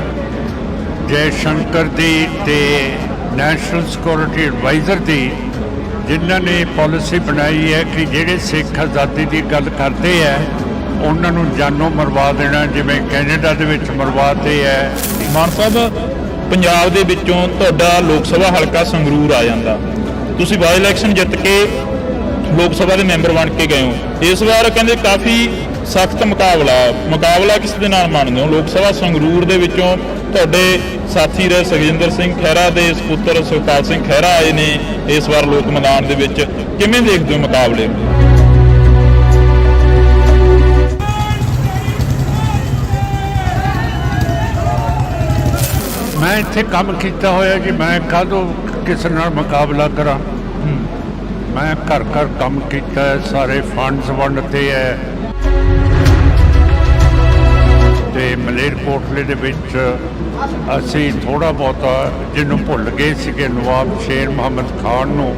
B: ਜੈ ਸ਼ੰਕਰ ਦੀ ਤੇ ਨੈਸ਼ਨਲ ਸਿਕਿਉਰਿਟੀ ਐਡਵਾਈਜ਼ਰ ਦੀ, ਜਿਨ੍ਹਾਂ ਨੇ ਪਾਲਿਸੀ ਬਣਾਈ ਹੈ ਕਿ ਜਿਹੜੇ ਸਿੱਖ ਆਜ਼ਾਦੀ ਦੀ ਗੱਲ ਕਰਦੇ ਹੈ ਉਹਨਾਂ ਨੂੰ ਜਾਨੋਂ ਮਰਵਾ ਦੇਣਾ, ਜਿਵੇਂ ਕੈਨੇਡਾ ਦੇ ਵਿੱਚ ਮਰਵਾਤੇ ਹੈ।
A: ਮਾਨ ਸਾਹਿਬ, ਪੰਜਾਬ ਦੇ ਵਿੱਚੋਂ ਤੁਹਾਡਾ ਲੋਕ ਸਭਾ ਹਲਕਾ ਸੰਗਰੂਰ ਆ ਜਾਂਦਾ, ਤੁਸੀਂ ਬਾਈ ਇਲੈਕਸ਼ਨ ਜਿੱਤ ਕੇ ਲੋਕ ਸਭਾ ਦੇ ਮੈਂਬਰ ਬਣ ਕੇ ਗਏ ਹੋ। ਇਸ ਵਾਰ ਕਹਿੰਦੇ ਕਾਫੀ ਸਖਤ ਮੁਕਾਬਲਾ ਕਿਸ ਦੇ ਨਾਲ ਮੰਨਦੇ ਹੋ? ਲੋਕ ਸਭਾ ਸੰਗਰੂਰ ਦੇ ਵਿੱਚੋਂ ਤੁਹਾਡੇ ਸਾਥੀ ਰਹੇ ਸੁਖਜਿੰਦਰ ਸਿੰਘ ਖਹਿਰਾ ਦੇ ਸਪੁੱਤਰ ਸੁਖਪਾਲ ਸਿੰਘ ਖਹਿਰਾ ਆਏ ਨੇ ਇਸ ਵਾਰ ਲੋਕ ਮੈਦਾਨ ਦੇ ਵਿੱਚ, ਕਿਵੇਂ ਦੇਖਦੇ ਹੋ ਮੁਕਾਬਲੇ?
B: ਮੈਂ ਇੱਥੇ ਕੰਮ ਕੀਤਾ ਹੋਇਆ ਜੀ, ਮੈਂ ਕਾਹਦੋਂ ਕਿਸੇ ਨਾਲ ਮੁਕਾਬਲਾ ਕਰਾਂ। ਮੈਂ ਘਰ ਕੰਮ ਕੀਤਾ ਹੈ, ਸਾਰੇ ਫੰਡਸ ਵੰਡਦੇ ਹੈ ਤੇ ਮਲੇਰਕੋਟਲੇ ਦੇ ਵਿੱਚ ਅਸੀਂ ਥੋੜਾ ਬਹੁਤਾ ਜਿਹਨੂੰ ਭੁੱਲ ਗਏ ਸੀਗੇ, ਨਵਾਬ ਸ਼ੇਰ ਮੁਹੰਮਦ ਖਾਨ ਨੂੰ,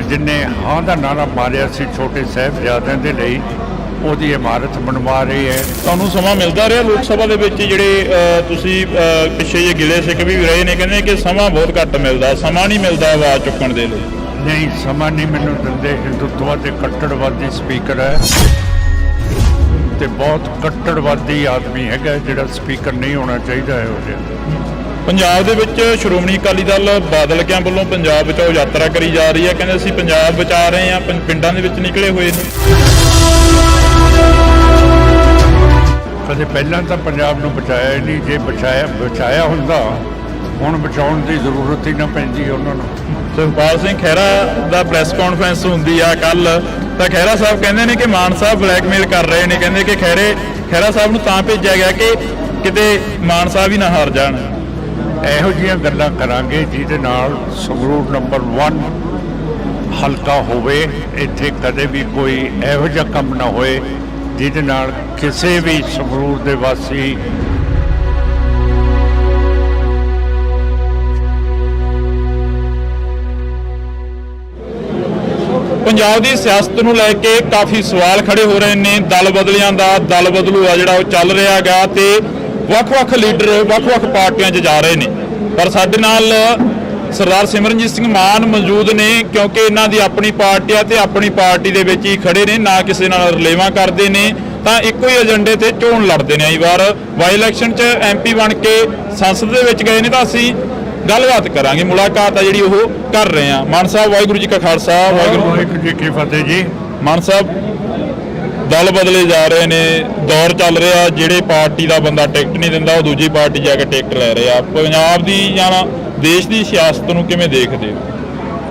B: ਜਿਨੇ ਹਾਂ ਦਾ ਨਾਰਾ ਮਾਰਿਆ ਸੀ ਛੋਟੇ ਸਾਹਿਬਜ਼ਾਦਿਆਂ ਦੇ ਲਈ, ਉਹਦੀ ਇਮਾਰਤ ਬਣਵਾ ਰਹੀ ਹੈ।
A: ਤੁਹਾਨੂੰ ਸਮਾਂ ਮਿਲਦਾ ਰਿਹਾ ਲੋਕ ਸਭਾ ਦੇ ਵਿੱਚ? ਜਿਹੜੇ ਤੁਸੀਂ ਪਿੱਛੇ ਜੇ ਗਿਲੇ ਸਿੱਖ ਵੀ ਰਹੇ ਨੇ, ਕਹਿੰਦੇ ਕਿ ਸਮਾਂ ਬਹੁਤ ਘੱਟ ਮਿਲਦਾ, ਸਮਾਂ ਨਹੀਂ ਮਿਲਦਾ ਆਵਾਜ਼ ਚੁੱਕਣ ਦੇ ਲਈ।
B: ਨਹੀਂ, ਸਮਾਂ ਨਹੀਂ ਮੈਨੂੰ ਦਿੰਦੇ। ਹਿੰਦੂਤਵਾ ਤੇ ਕੱਟੜਵਾਦੀ ਸਪੀਕਰ ਹੈ ਤੇ ਬਹੁਤ ਕੱਟੜਵਾਦੀ ਆਦਮੀ ਹੈਗਾ ਜਿਹੜਾ ਸਪੀਕਰ ਨਹੀਂ ਹੋਣਾ ਚਾਹੀਦਾ ਇਹੋ ਜਿਹਾ।
A: ਪੰਜਾਬ ਦੇ ਵਿੱਚ ਸ਼੍ਰੋਮਣੀ ਅਕਾਲੀ ਦਲ ਬਾਦਲ ਕਿਆਂ ਵੱਲੋਂ ਪੰਜਾਬ ਬਚਾਓ ਯਾਤਰਾ ਕਰੀ ਜਾ ਰਹੀ ਹੈ, ਕਹਿੰਦੇ ਅਸੀਂ ਪੰਜਾਬ ਬਚਾ ਰਹੇ ਹਾਂ, ਪਿੰਡਾਂ ਦੇ ਵਿੱਚ ਨਿਕਲੇ ਹੋਏ ਨੇ।
B: ਕਦੇ ਪਹਿਲਾਂ ਤਾਂ ਪੰਜਾਬ ਨੂੰ ਬਚਾਇਆ ਹੀ ਨਹੀਂ। ਜੇ ਬਚਾਇਆ ਹੁੰਦਾ ਹੁਣ ਬਚਾਉਣ ਦੀ ਜ਼ਰੂਰਤ ਹੀ ਨਾ ਪੈਂਦੀ ਉਹਨਾਂ ਨੂੰ।
A: ਸੁਖਪਾਲ ਸਿੰਘ ਖਹਿਰਾ ਦਾ ਪ੍ਰੈਸ ਕਾਨਫਰੰਸ ਹੁੰਦੀ ਆ ਕੱਲ, ਤਾਂ ਖਹਿਰਾ ਸਾਹਿਬ ਕਹਿੰਦੇ ਨੇ ਕਿ ਮਾਨ ਸਾਹਿਬ ਬਲੈਕਮੇਲ ਕਰ ਰਹੇ ਨੇ। ਕਹਿੰਦੇ ਕਿ ਖਹਿਰਾ ਸਾਹਿਬ ਨੂੰ ਤਾਂ ਭੇਜਿਆ ਗਿਆ ਕਿ ਕਿਤੇ ਮਾਨ ਸਾਹਿਬ ਹੀ ਨਾ ਹਾਰ ਜਾਣ।
B: ਇਹੋ ਜਿਹੀਆਂ ਗੱਲਾਂ ਕਰਾਂਗੇ ਜਿਹਦੇ ਨਾਲ ਸੰਗਰੂਰ ਨੰਬਰ 1 ਹਲਕਾ ਹੋਵੇ। ਇੱਥੇ ਕਦੇ ਵੀ ਕੋਈ ਇਹੋ ਜਿਹਾ ਕੰਮ ਨਾ ਹੋਏ ਜਿਹਦੇ ਨਾਲ ਕਿਸੇ ਵੀ ਸੰਗਰੂਰ ਦੇ ਵਾਸੀ
A: ਪੰਜਾਬ ਦੀ ਸਿਆਸਤ ਨੂੰ ਲੈ ਕੇ ਕਾਫੀ ਸਵਾਲ ਖੜੇ ਹੋ ਰਹੇ ਨੇ। ਦਲ ਬਦਲਿਆਂ ਦਾ ਦਲ ਬਦਲੂ ਆ ਜਿਹੜਾ ਉਹ ਚੱਲ ਰਿਹਾ ਗਾ ਤੇ ਵੱਖ-ਵੱਖ ਲੀਡਰ ਵੱਖ-ਵੱਖ ਪਾਰਟੀਆਂ 'ਚ ਜਾ ਰਹੇ ਨੇ। ਪਰ ਸਾਡੇ ਨਾਲ ਸਰਦਾਰ ਸਿਮਰਨਜੀਤ ਸਿੰਘ ਮਾਨ ਮੌਜੂਦ ਨੇ, ਕਿਉਂਕਿ ਇਹਨਾਂ ਦੀ ਆਪਣੀ ਪਾਰਟੀ ਆ ਤੇ ਆਪਣੀ ਪਾਰਟੀ ਦੇ ਵਿੱਚ ਹੀ ਖੜੇ ਨੇ, ਨਾ ਕਿਸੇ ਨਾਲ ਰਲੇਵਾਂ ਕਰਦੇ ਨੇ, ਤਾਂ ਇੱਕੋ ਹੀ ਏਜੰਡੇ ਤੇ ਚੋਣ ਲੜਦੇ ਨੇ। ਇਸ ਵਾਰ ਬਾਈ ਇਲੈਕਸ਼ਨ 'ਚ MP ਬਣ ਕੇ ਸੰਸਦ ਦੇ ਵਿੱਚ ਗਏ ਨੇ, ਤਾਂ ਅਸੀਂ ਗੱਲਬਾਤ ਕਰਾਂਗੇ, ਮੁਲਾਕਾਤ ਆ ਜਿਹੜੀ ਉਹ ਕਰ ਰਹੇ ਹਾਂ। ਮਾਨ ਸਾਹਿਬ, ਵਾਹਿਗੁਰੂ ਜੀ ਕਾ ਖਾਲਸਾ,
B: ਵਾਹਿਗੁਰੂ ਜੀ ਕੀ ਫਤਿਹ ਜੀ।
A: ਮਾਨ ਸਾਹਿਬ, ਦਲ ਬਦਲੇ ਜਾ ਰਹੇ ਨੇ, ਦੌਰ ਚੱਲ ਰਿਹਾ ਜਿਹੜੇ ਪਾਰਟੀ ਦਾ ਬੰਦਾ ਟਿਕਟ ਨਹੀਂ ਦਿੰਦਾ ਉਹ ਦੂਜੀ ਪਾਰਟੀ ਜਾ ਕੇ ਟਿਕਟ ਲੈ ਰਿਹਾ। ਪੰਜਾਬ ਦੀ ਜਾਂ ਦੇਸ਼ ਦੀ ਸਿਆਸਤ ਨੂੰ ਕਿਵੇਂ ਦੇਖਦੇ ਹੋ?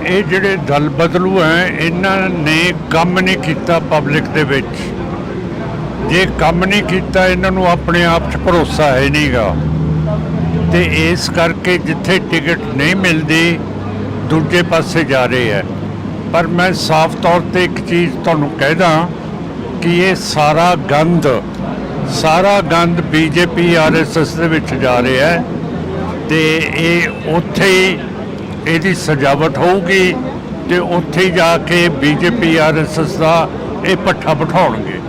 B: ਇਹ ਜਿਹੜੇ ਦਲ ਬਦਲੂ ਹੈ ਇਹਨਾਂ ਨੇ ਕੰਮ ਨਹੀਂ ਕੀਤਾ ਪਬਲਿਕ ਦੇ ਵਿੱਚ। ਜੇ ਕੰਮ ਨਹੀਂ ਕੀਤਾ ਇਹਨਾਂ ਨੂੰ ਆਪਣੇ ਆਪ 'ਚ ਭਰੋਸਾ ਹੈ ਨਹੀਂਗਾ, ਤੇ ਇਸ ਕਰਕੇ ਜਿੱਥੇ ਟਿਕਟ ਨਹੀਂ ਮਿਲਦੀ ਦੂਜੇ ਪਾਸੇ ਜਾ ਰਹੇ ਹੈ। ਪਰ ਮੈਂ ਸਾਫ਼ ਤੌਰ ਤੇ ਇੱਕ ਚੀਜ਼ ਤੁਹਾਨੂੰ ਕਹਿਦਾ ਕਿ ਇਹ ਸਾਰਾ ਗੰਦ ਬੀਜੇਪੀ ਆਰਐਸਐਸ ਦੇ ਵਿੱਚ ਜਾ ਰਿਹਾ ਹੈ, ਤੇ ਇਹ ਉੱਥੇ ਹੀ ਇਹਦੀ ਸਜਾਵਟ ਹੋਊਗੀ ਤੇ ਉੱਥੇ ਹੀ ਜਾ ਕੇ ਬੀਜੇਪੀ ਆਰਐਸਐਸ ਦਾ ਇਹ ਪੱਠਾ ਬਿਠਾਉਣਗੇ।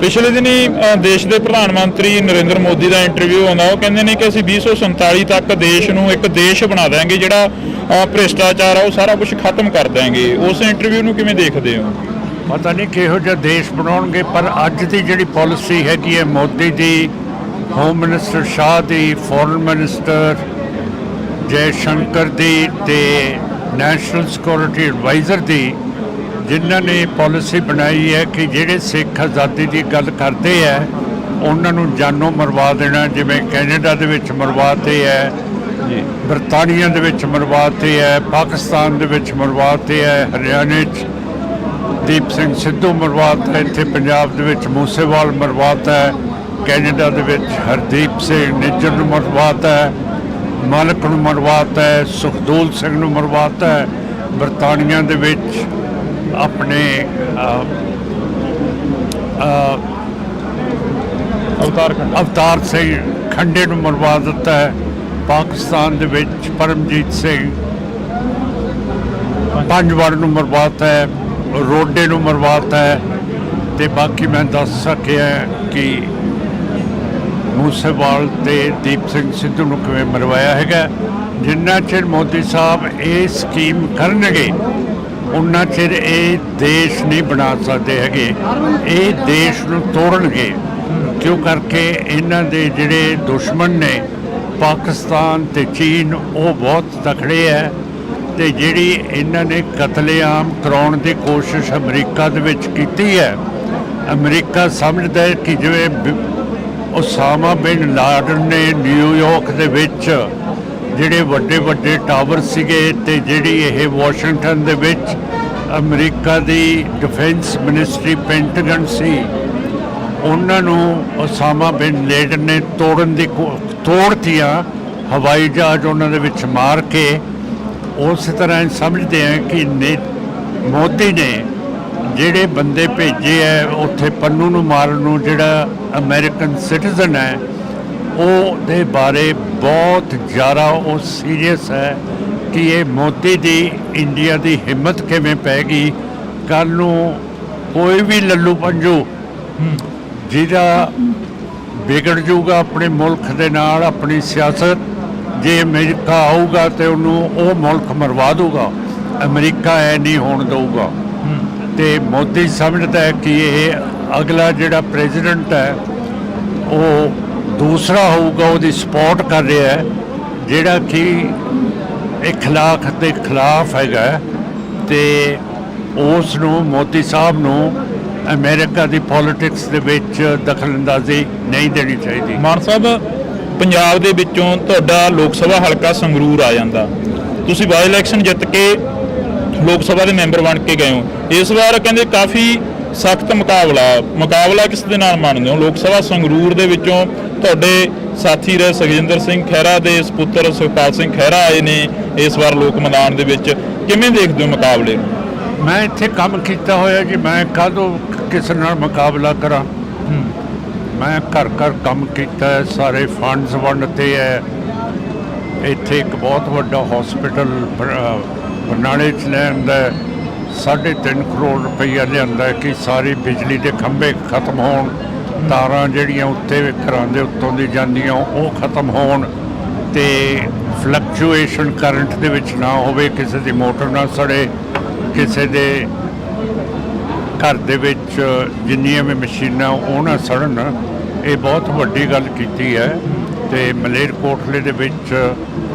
A: ਪਿਛਲੇ ਦਿਨੀ ਦੇਸ਼ ਦੇ ਪ੍ਰਧਾਨ ਮੰਤਰੀ ਨਰਿੰਦਰ ਮੋਦੀ ਦਾ ਇੰਟਰਵਿਊ ਆਉਂਦਾ, ਉਹ ਕਹਿੰਦੇ ਨੇ ਕਿ ਅਸੀਂ 2047 ਤੱਕ ਦੇਸ਼ ਨੂੰ ਇੱਕ ਦੇਸ਼ ਬਣਾ ਦਿਆਂਗੇ, ਜਿਹੜਾ ਭ੍ਰਿਸ਼ਟਾਚਾਰ ਆ ਉਹ ਸਾਰਾ ਕੁਝ ਖਤਮ ਕਰ ਦਿਆਂਗੇ। ਉਸ ਇੰਟਰਵਿਊ ਨੂੰ ਕਿਵੇਂ ਦੇਖਦੇ ਹੋ?
B: ਪਤਾ ਨਹੀਂ ਕਿਹੋ ਜਿਹਾ ਦੇਸ਼ ਬਣਾਉਣਗੇ, ਪਰ ਅੱਜ ਦੀ ਜਿਹੜੀ ਪਾਲਿਸੀ ਹੈਗੀ ਹੈ ਮੋਦੀ ਦੀ, ਹੋਮ ਮਿਨਿਸਟਰ ਸ਼ਾਹ ਦੀ, ਫੋਰਨ ਮਿਨਿਸਟਰ ਜੈ ਸ਼ੰਕਰ ਦੀ ਤੇ ਨੈਸ਼ਨਲ ਸਿਕਿਉਰਿਟੀ ਐਡਵਾਈਜ਼ਰ ਦੀ, ਜਿਨ੍ਹਾਂ ਨੇ ਪਾਲਿਸੀ ਬਣਾਈ ਹੈ ਕਿ ਜਿਹੜੇ ਸਿੱਖ ਆਜ਼ਾਦੀ ਦੀ ਗੱਲ ਕਰਦੇ ਹੈ ਉਹਨਾਂ ਨੂੰ ਜਾਨੋਂ ਮਰਵਾ ਦੇਣਾ, ਜਿਵੇਂ ਕੈਨੇਡਾ ਦੇ ਵਿੱਚ ਮਰਵਾਤੇ ਹੈ, ਬਰਤਾਨੀਆ ਦੇ ਵਿੱਚ ਮਰਵਾਤੇ ਹੈ, ਪਾਕਿਸਤਾਨ ਦੇ ਵਿੱਚ ਮਰਵਾਤੇ ਹੈ, ਹਰਿਆਣੇ 'ਚ ਦੀਪ ਸਿੰਘ ਸਿੱਧੂ ਮਰਵਾਤਾ, ਇੱਥੇ ਪੰਜਾਬ ਦੇ ਵਿੱਚ ਮੂਸੇਵਾਲ ਮਰਵਾਤਾ ਹੈ, ਕੈਨੇਡਾ ਦੇ ਵਿੱਚ ਹਰਦੀਪ ਸਿੰਘ ਨਿੱਜਰ ਨੂੰ ਮਰਵਾਤਾ ਹੈ, ਮਾਲਕ ਨੂੰ ਮਰਵਾਤਾ ਹੈ, ਸੁਖਦੂਲ ਸਿੰਘ ਨੂੰ ਮਰਵਾਤਾ ਹੈ, ਬਰਤਾਨੀਆ ਦੇ ਵਿੱਚ ਆਪਣੇ ਅਵਤਾਰ ਸਿੰਘ ਖੰਡੇ ਨੂੰ ਮਰਵਾ ਦਿੱਤਾ ਹੈ, ਪਾਕਿਸਤਾਨ ਦੇ ਵਿੱਚ ਪਰਮਜੀਤ ਸਿੰਘ ਪੰਜਵੜ ਨੂੰ ਮਰਵਾਤਾ ਹੈ, ਰੋਡੇ ਨੂੰ ਮਰਵਾਤਾ ਹੈ, ਤੇ ਬਾਕੀ ਮੈਂ ਦੱਸ ਸਕਿਆ ਕਿ ਮੂਸੇਵਾਲ ਤੇ ਦੀਪ ਸਿੰਘ ਸਿੱਧੂ ਨੂੰ ਕਿਵੇਂ ਮਰਵਾਇਆ ਹੈਗਾ। ਜਿੰਨਾ ਚਿਰ ਮੋਦੀ ਸਾਹਿਬ ਇਹ ਸਕੀਮ ਕਰਨਗੇ ਉਨਾ ਚਿਰ ਇਹ ਦੇਸ਼ ਨਹੀਂ ਬਣਾ ਸਕਦੇ ਹੈਗੇ, ਇਹ ਦੇਸ਼ ਨੂੰ ਤੋੜਨਗੇ। ਕਿਉਂ ਕਰਕੇ ਇਹਨਾਂ ਦੇ ਜਿਹੜੇ ਦੁਸ਼ਮਣ ਨੇ ਪਾਕਿਸਤਾਨ ਤੇ ਚੀਨ ਉਹ ਬਹੁਤ ਤਕੜੇ ਹੈ, ਤੇ ਜਿਹੜੀ ਇਹਨਾਂ ਨੇ ਕਤਲੇਆਮ ਕਰਾਉਣ ਦੀ ਕੋਸ਼ਿਸ਼ ਅਮਰੀਕਾ ਦੇ ਵਿੱਚ ਕੀਤੀ ਹੈ, ਅਮਰੀਕਾ ਸਮਝਦਾ ਹੈ ਕਿ ਜਿਵੇਂ ਉਸਾਮਾ ਬਿਨ ਲਾਡਨ ਨੇ ਨਿਊਯਾਰਕ ਦੇ ਵਿੱਚ ਜਿਹੜੇ ਵੱਡੇ ਟਾਵਰ ਸੀਗੇ, ਤੇ ਜਿਹੜੀ ਇਹ ਵਾਸ਼ਿੰਗਟਨ ਦੇ ਵਿੱਚ ਅਮਰੀਕਾ ਦੀ ਡਿਫੈਂਸ ਮਿਨਿਸਟਰੀ ਪੈਂਟਾਗਨ ਸੀ, ਉਹਨਾਂ ਨੂੰ ਉਸਾਮਾ ਬਿਨ ਲਾਡਨ ਨੇ ਤੋੜਤੀਆਂ, ਹਵਾਈ ਜਹਾਜ਼ ਉਹਨਾਂ ਦੇ ਵਿੱਚ ਮਾਰ ਕੇ। ਉਸ ਤਰ੍ਹਾਂ ਸਮਝਦੇ ਆ ਕਿ ਮੋਦੀ ਨੇ ਜਿਹੜੇ ਬੰਦੇ ਭੇਜੇ ਹੈ ਉੱਥੇ ਪੰਨੂ ਨੂੰ ਮਾਰਨ ਨੂੰ, ਜਿਹੜਾ ਅਮਰੀਕਨ ਸਿਟੀਜ਼ਨ ਹੈ, ਉਹਦੇ ਬਾਰੇ ਬਹੁਤ ਜ਼ਿਆਦਾ ਉਹ ਸੀਰੀਅਸ ਹੈ ਕਿ ਇਹ ਮੋਦੀ ਦੀ ਇੰਡੀਆ ਦੀ ਹਿੰਮਤ ਕਿਵੇਂ ਪੈ ਗਈ। ਕੱਲ੍ਹ ਨੂੰ ਕੋਈ ਵੀ ਲੱਲੂ ਪੰਜੂ ਜਿਹਦਾ ਵਿਗੜ ਜਾਊਗਾ ਆਪਣੇ ਮੁਲਕ ਦੇ ਨਾਲ, ਆਪਣੀ ਸਿਆਸਤ, ਜੇ ਅਮਰੀਕਾ ਆਊਗਾ ਤੇ ਉਹਨੂੰ ਉਹ ਮੁਲਕ ਮਰਵਾ ਦੂਗਾ, ਅਮਰੀਕਾ ਐ ਨਹੀਂ ਹੋਣ ਦਊਗਾ। ਤੇ ਮੋਦੀ ਸਮਝਦਾ ਹੈ ਕਿ ਇਹ ਅਗਲਾ ਜਿਹੜਾ ਪ੍ਰੈਜ਼ੀਡੈਂਟ ਹੈ ਉਹ ਦੂਸਰਾ ਹੋਊਗਾ, ਉਹਦੀ ਸਪੋਰਟ ਕਰ ਰਿਹਾ ਹੈ, ਜਿਹੜਾ ਕਿ ਇਖਲਾਕ ਦੇ ਖਿਲਾਫ ਹੈਗਾ, ਤੇ ਉਸ ਨੂੰ ਮੋਦੀ ਸਾਹਿਬ ਨੂੰ ਅਮਰੀਕਾ ਦੀ ਪੋਲਿਟਿਕਸ ਦੇ ਵਿੱਚ ਦਖਲਅੰਦਾਜ਼ੀ ਨਹੀਂ ਦੇਣੀ ਚਾਹੀਦੀ।
A: ਮਾਨ ਸਾਹਿਬ, ਪੰਜਾਬ ਦੇ ਵਿੱਚੋਂ ਤੁਹਾਡਾ ਲੋਕ ਸਭਾ ਹਲਕਾ ਸੰਗਰੂਰ ਆ ਜਾਂਦਾ, ਤੁਸੀਂ ਬਾਈ ਇਲੈਕਸ਼ਨ ਜਿੱਤ ਕੇ ਲੋਕ ਸਭਾ ਦੇ ਮੈਂਬਰ ਬਣ ਕੇ ਗਏ ਹੋ। ਇਸ ਵਾਰ ਕਹਿੰਦੇ ਕਾਫੀ ਸਖਤ ਮੁਕਾਬਲਾ ਕਿਸ ਦੇ ਨਾਲ ਮੰਨਦੇ ਹੋ? ਲੋਕ ਸਭਾ ਸੰਗਰੂਰ ਦੇ ਵਿੱਚੋਂ ਤੁਹਾਡੇ ਸਾਥੀ ਰਹੇ ਸੁਖਜਿੰਦਰ ਸਿੰਘ ਖਹਿਰਾ ਦੇ ਸਪੁੱਤਰ ਸੁਖਪਾਲ ਸਿੰਘ ਖਹਿਰਾ ਆਏ ਨੇ ਇਸ ਵਾਰ ਲੋਕ ਮੈਦਾਨ ਦੇ ਵਿੱਚ, ਕਿਵੇਂ ਦੇਖਦੇ ਹੋ ਮੁਕਾਬਲੇ ਨੂੰ?
B: ਮੈਂ ਇੱਥੇ ਕੰਮ ਕੀਤਾ ਹੋਇਆ ਜੀ, ਮੈਂ ਕਾਹਦੋਂ ਕਿਸੇ ਨਾਲ ਮੁਕਾਬਲਾ ਕਰਾਂ। ਮੈਂ ਘਰ ਕੰਮ ਕੀਤਾ ਹੈ, ਸਾਰੇ ਫੰਡਸ ਵੰਡਤੇ ਹੈ। ਇੱਥੇ ਇੱਕ ਬਹੁਤ ਵੱਡਾ ਹਸਪੀਟਲ ਬਰਨਾਲੇ 'ਚ ਲਿਆਂਦਾ, 3.5 ਕਰੋੜ ਰੁਪਈਆ ਲਿਆਂਦਾ ਕਿ ਸਾਰੀ ਬਿਜਲੀ ਦੇ ਖੰਭੇ ਖਤਮ ਹੋਣ, ਤਾਰਾਂ ਜਿਹੜੀਆਂ ਉੱਤੇ ਘਰਾਂ ਦੇ ਉੱਤੋਂ ਦੀ ਜਾਂਦੀਆਂ ਉਹ ਖਤਮ ਹੋਣ, ਤੇ ਫਲਕਚੁਏਸ਼ਨ ਕਰੰਟ ਦੇ ਵਿੱਚ ਨਾ ਹੋਵੇ, ਕਿਸੇ ਦੀ ਮੋਟਰ ਨਾ ਸੜੇ, ਕਿਸੇ ਦੇ ਘਰ ਦੇ ਵਿੱਚ ਜਿੰਨੀਆਂ ਵੀ ਮਸ਼ੀਨਾਂ ਉਹ ਨਾ ਸੜਨ। ਇਹ ਬਹੁਤ ਵੱਡੀ ਗੱਲ ਕੀਤੀ ਹੈ। ਤੇ ਮਲੇਰਕੋਟਲੇ ਦੇ ਵਿੱਚ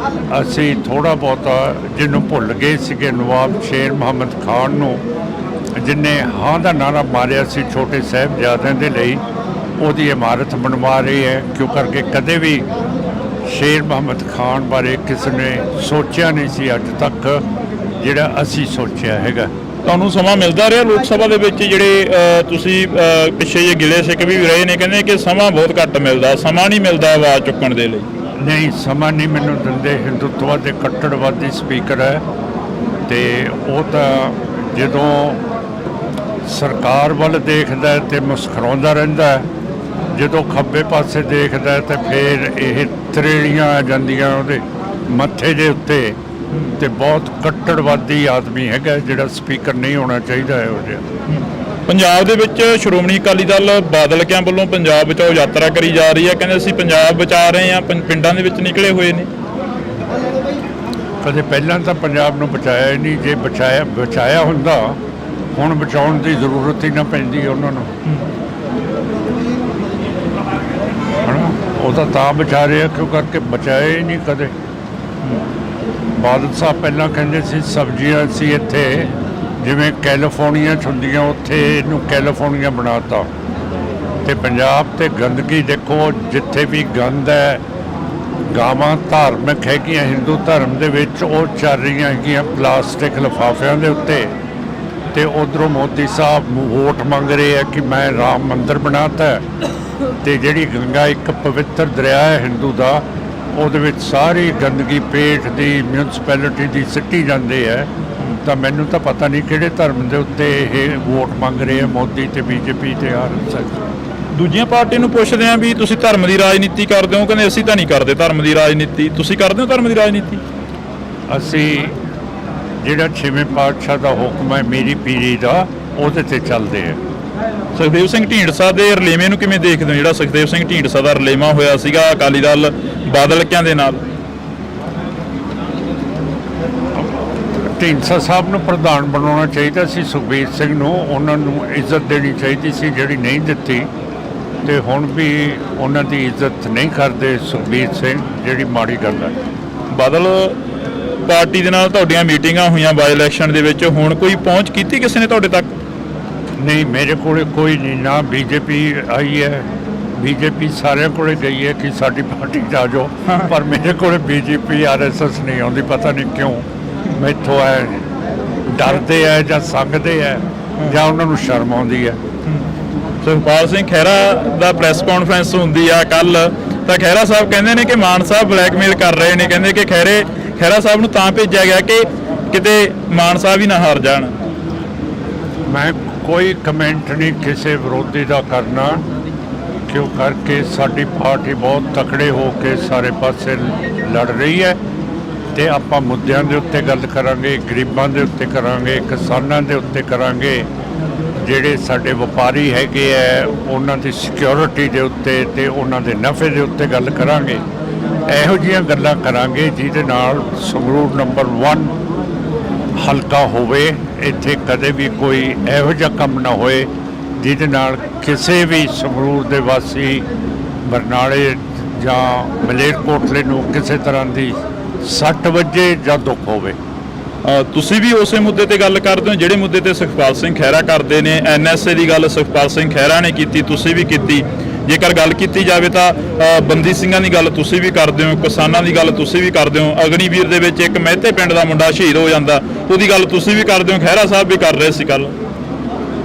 B: ਅਸੀਂ ਥੋੜ੍ਹਾ ਬਹੁਤਾ ਜਿਹਨੂੰ ਭੁੱਲ ਗਏ ਸੀਗੇ, ਨਵਾਬ ਸ਼ੇਰ ਮੁਹੰਮਦ ਖਾਨ ਨੂੰ ਜਿਨੇ ਹਾਂ ਦਾ ਨਾਰਾ ਮਾਰਿਆ ਸੀ ਛੋਟੇ ਸਾਹਿਬਜ਼ਾਦਿਆਂ ਦੇ ਲਈ, ਉਹਦੀ ਇਮਾਰਤ ਬਣਵਾ ਰਹੀ ਹੈ। ਕਿਉਂ ਕਰਕੇ ਕਦੇ ਵੀ ਸ਼ੇਰ ਮੁਹੰਮਦ ਖਾਨ ਬਾਰੇ ਕਿਸੇ ਨੇ ਸੋਚਿਆ ਨਹੀਂ ਸੀ ਅੱਜ ਤੱਕ ਜਿਹੜਾ ਅਸੀਂ ਸੋਚਿਆ ਹੈਗਾ।
A: ਤੁਹਾਨੂੰ ਸਮਾਂ ਮਿਲਦਾ ਰਿਹਾ ਲੋਕ ਸਭਾ ਦੇ ਵਿੱਚ, ਜਿਹੜੇ ਤੁਸੀਂ ਪਿੱਛੇ ਜੇ ਗਿਲੇ ਸਿੱਖ ਵੀ ਰਹੇ ਨੇ, ਕਹਿੰਦੇ ਕਿ ਸਮਾਂ ਬਹੁਤ ਘੱਟ ਮਿਲਦਾ, ਸਮਾਂ ਨਹੀਂ ਮਿਲਦਾ ਆਵਾਜ਼ ਚੁੱਕਣ ਦੇ ਲਈ?
B: ਨਹੀਂ, ਸਮਾਂ ਨਹੀਂ ਮੈਨੂੰ ਦਿੰਦੇ। ਹਿੰਦੂਤਵਾ ਦੇ ਕੱਟੜਵਾਦੀ ਸਪੀਕਰ ਹੈ, ਤੇ ਉਹ ਤਾਂ ਜਦੋਂ ਸਰਕਾਰ ਵੱਲ ਦੇਖਦਾ ਤੇ ਮੁਸਕਰਾਉਂਦਾ ਰਹਿੰਦਾ ਹੈ, ਜਦੋਂ ਖੱਬੇ ਪਾਸੇ ਦੇਖਦਾ ਤੇ ਫਿਰ ਇਹ ਤਰੇੜੀਆਂ ਆ ਜਾਂਦੀਆਂ ਉਹਦੇ ਮੱਥੇ ਦੇ ਉੱਤੇ। ਤੇ ਬਹੁਤ ਕੱਟੜਵਾਦੀ ਆਦਮੀ ਹੈਗਾ, ਜਿਹੜਾ ਸਪੀਕਰ ਨਹੀਂ ਹੋਣਾ ਚਾਹੀਦਾ ਹੈ ਉਹ ਜਿਹਾ।
A: ਪੰਜਾਬ ਦੇ ਵਿੱਚ ਸ਼੍ਰੋਮਣੀ ਅਕਾਲੀ ਦਲ ਬਾਦਲ ਕਿਆਂ ਵੱਲੋਂ ਪੰਜਾਬ ਬਚਾਓ ਯਾਤਰਾ ਕਰੀ ਜਾ ਰਹੀ ਹੈ, ਕਹਿੰਦੇ ਅਸੀਂ ਪੰਜਾਬ ਬਚਾ ਰਹੇ ਹਾਂ, ਪਿੰਡਾਂ ਦੇ ਵਿੱਚ ਨਿਕਲੇ ਹੋਏ ਨੇ।
B: ਕਦੇ ਪਹਿਲਾਂ ਤਾਂ ਪੰਜਾਬ ਨੂੰ ਬਚਾਇਆ ਹੀ ਨਹੀਂ। ਜੇ ਬਚਾਇਆ ਹੁੰਦਾ ਹੁਣ ਬਚਾਉਣ ਦੀ ਜ਼ਰੂਰਤ ਹੀ ਨਾ ਪੈਂਦੀ ਉਹਨਾਂ ਨੂੰ, ਹਨਾ। ਉਹ ਤਾਂ ਬਚਾ ਰਹੇ ਆ ਕਿਉਂ ਕਰਕੇ ਬਚਾਇਆ ਹੀ ਨਹੀਂ ਕਦੇ। ਬਾਦਲ ਸਾਹਿਬ ਪਹਿਲਾਂ ਕਹਿੰਦੇ ਸੀ ਸਬਜ਼ੀਆਂ ਅਸੀਂ ਇੱਥੇ ਜਿਵੇਂ ਕੈਲੀਫੋਰਨੀਆ 'ਚ ਹੁੰਦੀਆਂ ਉੱਥੇ ਇਹਨੂੰ ਕੈਲੀਫੋਰਨੀਆ ਬਣਾਤਾ। ਤੇ ਪੰਜਾਬ ਤੇ ਗੰਦਗੀ ਦੇਖੋ, ਜਿੱਥੇ ਵੀ ਗੰਦ ਹੈ, ਗਾਵਾਂ ਧਾਰਮਿਕ ਹੈਗੀਆਂ ਹਿੰਦੂ ਧਰਮ ਦੇ ਵਿੱਚ, ਉਹ ਚੱਲ ਰਹੀਆਂ ਹੈਗੀਆਂ ਪਲਾਸਟਿਕ ਲਿਫਾਫਿਆਂ ਦੇ ਉੱਤੇ। ਤੇ ਉਧਰੋਂ ਮੋਦੀ ਸਾਹਿਬ ਵੋਟ ਮੰਗ ਰਹੇ ਆ ਕਿ ਮੈਂ ਰਾਮ ਮੰਦਿਰ ਬਣਾਤਾ। ਤੇ ਜਿਹੜੀ ਗੰਗਾ ਇੱਕ ਪਵਿੱਤਰ ਦਰਿਆ ਹੈ ਹਿੰਦੂ ਦਾ, ਉਹਦੇ ਵਿੱਚ ਸਾਰੀ ਗੰਦਗੀ ਪੇਟ ਦੀ ਮਿਊਨਿਸਪੈਲਿਟੀ ਦੀ ਸਿੱਟੀ ਜਾਂਦੇ ਹੈ। ਤਾਂ ਮੈਨੂੰ ਤਾਂ ਪਤਾ ਨਹੀਂ ਕਿਹੜੇ ਧਰਮ ਦੇ ਉੱਤੇ ਇਹ ਵੋਟ ਮੰਗ ਰਹੇ ਆ ਮੋਦੀ ਤੇ ਬੀਜੇਪੀ ਤੇ ਆਰਐਸਐਸ।
A: ਦੂਜੀਆਂ ਪਾਰਟੀਆਂ ਨੂੰ ਪੁੱਛਦੇ ਆ ਵੀ ਤੁਸੀਂ ਧਰਮ ਦੀ ਰਾਜਨੀਤੀ ਕਰਦੇ ਹੋ, ਕਹਿੰਦੇ ਅਸੀਂ ਤਾਂ ਨਹੀਂ ਕਰਦੇ ਧਰਮ ਦੀ ਰਾਜਨੀਤੀ। ਤੁਸੀਂ ਕਰਦੇ ਹੋ ਧਰਮ ਦੀ ਰਾਜਨੀਤੀ?
B: ਅਸੀਂ ਜਿਹੜਾ 6ਵੇਂ ਪਾਤਸ਼ਾਹ ਦਾ ਹੁਕਮ ਹੈ ਮੇਰੀ ਪੀਰੀ ਦਾ, ਉਹਦੇ ਤੇ ਚੱਲਦੇ ਆ।
A: ਸੁਖਦੇਵ ਸਿੰਘ ਢੀਂਡਸਾ ਦੇ ਰਲੇਵੇਂ ਨੂੰ ਕਿਵੇਂ ਦੇਖਦੇ ਹੋ, ਜਿਹੜਾ ਸੁਖਦੇਵ ਸਿੰਘ ਢੀਂਡਸਾ ਦਾ ਰਲੇਵਾਂ ਹੋਇਆ ਸੀਗਾ ਅਕਾਲੀ ਦਲ ਬਾਦਲ ਕਿਆਂ ਦੇ ਨਾਲ?
B: ਢੀਂਡਸਾ ਸਾਹਿਬ ਨੂੰ ਪ੍ਰਧਾਨ ਬਣਾਉਣਾ ਚਾਹੀਦਾ ਸੀ, ਸੁਖਬੀਰ ਸਿੰਘ ਨੂੰ। ਉਹਨਾਂ ਨੂੰ ਇੱਜ਼ਤ ਦੇਣੀ ਚਾਹੀਦੀ ਸੀ ਜਿਹੜੀ ਨਹੀਂ ਦਿੱਤੀ। ਤੇ ਹੁਣ ਵੀ ਉਹਨਾਂ ਦੀ ਇੱਜ਼ਤ ਨਹੀਂ ਕਰਦੇ ਸੁਖਬੀਰ ਸਿੰਘ, ਜਿਹੜੀ ਮਾੜੀ ਗੱਲ ਹੈ।
A: ਬਾਦਲ ਪਾਰਟੀ ਦੇ ਨਾਲ ਤੁਹਾਡੀਆਂ ਮੀਟਿੰਗਾਂ ਹੋਈਆਂ ਬਾਈ ਇਲੈਕਸ਼ਨ ਦੇ ਵਿੱਚ, ਹੁਣ ਕੋਈ ਪਹੁੰਚ ਕੀਤੀ ਕਿਸੇ ਨੇ ਤੁਹਾਡੇ ਤੱਕ?
B: ਨਹੀਂ, ਮੇਰੇ ਕੋਲ ਕੋਈ ਨਹੀਂ। ਨਾ ਬੀਜੇਪੀ ਆਈ ਹੈ, ਬੀਜੇਪੀ ਸਾਰਿਆਂ ਕੋਲੇ ਗਈ ਹੈ ਕਿ ਸਾਡੀ ਪਾਰਟੀ 'ਚ ਆ ਜਾਓ, ਪਰ ਮੇਰੇ ਕੋਲ ਬੀਜੇਪੀ ਆਰਐਸਐਸ ਨਹੀਂ ਆਉਂਦੀ। ਪਤਾ ਨਹੀਂ ਕਿਉਂ, ਮੈਥੋਂ ਹੈ ਡਰਦੇ ਹੈ ਜਾਂ ਸੰਗਦੇ ਹੈ ਜਾਂ ਉਹਨਾਂ ਨੂੰ ਸ਼ਰਮ ਆਉਂਦੀ ਹੈ।
A: ਸੁਖਪਾਲ ਸਿੰਘ ਖਹਿਰਾ ਦਾ ਪ੍ਰੈਸ ਕਾਨਫਰੰਸ ਹੁੰਦੀ ਆ ਕੱਲ, ਤਾਂ ਖਹਿਰਾ ਸਾਹਿਬ ਕਹਿੰਦੇ ਨੇ ਕਿ ਮਾਨ ਸਾਹਿਬ ਬਲੈਕਮੇਲ ਕਰ ਰਹੇ ਨੇ। ਕਹਿੰਦੇ ਕਿ ਖਹਿਰਾ ਸਾਹਿਬ ਨੂੰ ਤਾਂ ਭੇਜਿਆ ਗਿਆ ਕਿ ਕਿਤੇ ਮਾਨ ਸਾਹਿਬ ਹੀ ਨਾ ਹਾਰ ਜਾਣ।
B: ਮੈਂ ਕੋਈ ਕਮੈਂਟ ਨਹੀਂ ਕਿਸੇ ਵਿਰੋਧੀ ਦਾ ਕਰਨਾ, ਕਿਉਂ ਕਰਕੇ ਸਾਡੀ ਪਾਰਟੀ ਬਹੁਤ ਤਕੜੇ ਹੋ ਕੇ ਸਾਰੇ ਪਾਸੇ ਲੜ ਰਹੀ ਹੈ। ਤੇ ਆਪਾਂ ਮੁੱਦਿਆਂ ਦੇ ਉੱਤੇ ਗੱਲ ਕਰਾਂਗੇ, ਗਰੀਬਾਂ ਦੇ ਉੱਤੇ ਕਰਾਂਗੇ, ਕਿਸਾਨਾਂ ਦੇ ਉੱਤੇ ਕਰਾਂਗੇ, ਜਿਹੜੇ ਸਾਡੇ ਵਪਾਰੀ ਹੈਗੇ ਹੈ ਉਹਨਾਂ ਦੀ ਸਿਕਿਉਰਿਟੀ ਦੇ ਉੱਤੇ ਤੇ ਉਹਨਾਂ ਦੇ ਨਫੇ ਦੇ ਉੱਤੇ ਗੱਲ ਕਰਾਂਗੇ। ਇਹੋ ਜਿਹੀਆਂ ਗੱਲਾਂ ਕਰਾਂਗੇ ਜਿਹਦੇ ਨਾਲ ਸੰਗਰੂਰ ਨੰਬਰ 1 ਹਲਕਾ ਹੋਵੇ। ਇੱਥੇ ਕਦੇ ਵੀ ਕੋਈ ਇਹੋ ਜਿਹਾ ਕੰਮ ਨਾ ਹੋਏ ਜਿਹਦੇ ਨਾਲ ਕਿਸੇ ਵੀ ਸੰਗਰੂਰ ਦੇ ਵਾਸੀ, ਬਰਨਾਲੇ ਜਾਂ ਮਲੇਰਕੋਟਲੇ ਨੂੰ ਕਿਸੇ ਤਰ੍ਹਾਂ ਦੀ ਸੱਟ ਵੱਜੇ ਜਾਂ ਦੁੱਖ ਹੋਵੇ।
A: ਤੁਸੀਂ ਵੀ ਉਸੇ ਮੁੱਦੇ ਤੇ ਗੱਲ ਕਰਦੇ ਹੋ ਜਿਹੜੇ ਮੁੱਦੇ ਤੇ ਸੁਖਪਾਲ ਸਿੰਘ ਖਹਿਰਾ ਕਰਦੇ ਨੇ? ਐਨਐਸਏ ਦੀ ਗੱਲ ਸੁਖਪਾਲ ਸਿੰਘ ਖਹਿਰਾ ਨੇ ਕੀਤੀ, ਤੁਸੀਂ ਵੀ ਕੀਤੀ। ਜੇਕਰ ਗੱਲ ਕੀਤੀ ਜਾਵੇ ਤਾਂ ਬੰਦੀ ਸਿੰਘਾਂ ਦੀ ਗੱਲ ਤੁਸੀਂ ਵੀ ਕਰਦੇ ਹੋ, ਕਿਸਾਨਾਂ ਦੀ ਗੱਲ ਤੁਸੀਂ ਵੀ ਕਰਦੇ ਹੋ। ਅਗਨੀਵੀਰ ਦੇ ਵਿੱਚ ਇੱਕ ਮਹਿਤੇ ਪਿੰਡ ਦਾ ਮੁੰਡਾ ਸ਼ਹੀਦ ਹੋ ਜਾਂਦਾ, ਉਹਦੀ ਗੱਲ ਤੁਸੀਂ ਵੀ ਕਰਦੇ ਹੋ, ਖਹਿਰਾ ਸਾਹਿਬ ਵੀ ਕਰ ਰਹੇ ਸੀ ਕੱਲ।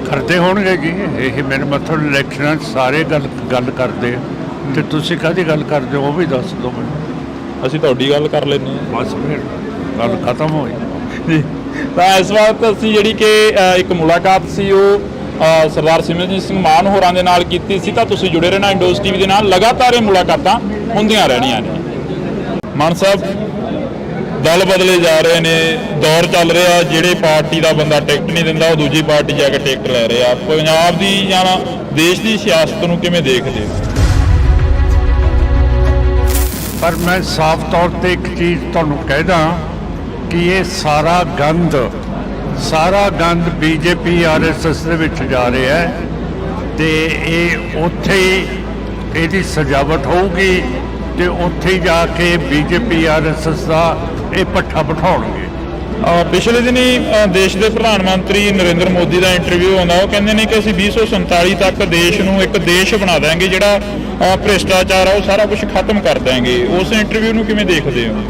B: ਕਰਦੇ ਹੋਣਗੇ ਜੀ, ਇਹ ਮੇਰੇ ਮਤਲਬ ਇਲੈਕਸ਼ਨਾਂ 'ਚ ਸਾਰੇ ਗੱਲ ਕਰਦੇ। ਤੇ ਤੁਸੀਂ ਕਾਹਦੀ ਗੱਲ ਕਰਦੇ ਹੋ ਉਹ ਵੀ ਦੱਸ ਦਿਓ ਮੈਨੂੰ।
A: ਅਸੀਂ ਤੁਹਾਡੀ ਗੱਲ ਕਰ ਲੈਂਦੇ ਹਾਂ,
B: ਬਸ ਫਿਰ ਗੱਲ ਖਤਮ ਹੋਈ
A: ਜੀ। ਤਾਂ ਇਸ ਵਕਤ ਅਸੀਂ ਜਿਹੜੀ ਕਿ ਇੱਕ ਮੁਲਾਕਾਤ ਸੀ ਉਹ ਸਰਦਾਰ ਸਿਮਰਨਜੀਤ ਸਿੰਘ ਮਾਨ ਹੋਰਾਂ ਦੇ ਨਾਲ ਕੀਤੀ ਸੀ। ਤਾਂ ਤੁਸੀਂ ਜੁੜੇ ਰਹਿਣਾ ਇੰਡੋਜ਼ ਟੀਵੀ ਦੇ ਨਾਲ, ਲਗਾਤਾਰ ਇਹ ਮੁਲਾਕਾਤਾਂ ਹੁੰਦੀਆਂ ਰਹਿਣੀਆਂ ਨੇ। ਮਾਨ ਸਾਹਿਬ, ਦਲ ਬਦਲੇ ਜਾ ਰਹੇ ਨੇ, ਦੌਰ ਚੱਲ ਰਿਹਾ, ਜਿਹੜੇ ਪਾਰਟੀ ਦਾ ਬੰਦਾ ਟਿਕਟ ਨਹੀਂ ਦਿੰਦਾ ਉਹ ਦੂਜੀ ਪਾਰਟੀ ਜਾ ਕੇ ਟਿਕਟ ਲੈ ਰਿਹਾ। ਪੰਜਾਬ ਦੀ ਜਾਂ ਦੇਸ਼ ਦੀ ਸਿਆਸਤ ਨੂੰ ਕਿਵੇਂ ਦੇਖਦੇ ਹੋ?
B: ਪਰ ਮੈਂ ਸਾਫ਼ ਤੌਰ ਤੇ ਇੱਕ ਚੀਜ਼ ਤੁਹਾਨੂੰ ਕਹਿਦਾ ਕਿ ਇਹ ਸਾਰਾ ਗੰਦ ਬੀਜੇਪੀ ਆਰਐਸਐਸ ਦੇ ਵਿੱਚ ਜਾ ਰਿਹਾ ਹੈ। ਤੇ ਇਹ ਉੱਥੇ ਇਹਦੀ ਸਜਾਵਟ ਹੋਊਗੀ ਤੇ ਉੱਥੇ ਜਾ ਕੇ ਬੀਜੇਪੀ ਆਰਐਸਐਸ ਦਾ ਇਹ ਪੱਠਾ ਬਿਠਾਉਣਗੇ।
A: ਪਿਛਲੇ ਦਿਨੀ ਦੇਸ਼ ਦੇ ਪ੍ਰਧਾਨ ਮੰਤਰੀ ਨਰਿੰਦਰ ਮੋਦੀ ਦਾ ਇੰਟਰਵਿਊ ਆਉਂਦਾ। ਉਹ ਕਹਿੰਦੇ ਨੇ ਕਿ ਅਸੀਂ 2047 ਤੱਕ ਦੇਸ਼ ਨੂੰ ਇੱਕ ਦੇਸ਼ ਬਣਾ ਦਾਂਗੇ ਜਿਹੜਾ ਭ੍ਰਿਸ਼ਟਾਚਾਰ ਆ ਉਹ ਸਾਰਾ ਕੁਝ ਖਤਮ ਕਰ ਦਾਂਗੇ। ਉਸ ਇੰਟਰਵਿਊ ਨੂੰ ਕਿਵੇਂ ਦੇਖਦੇ ਹੋ?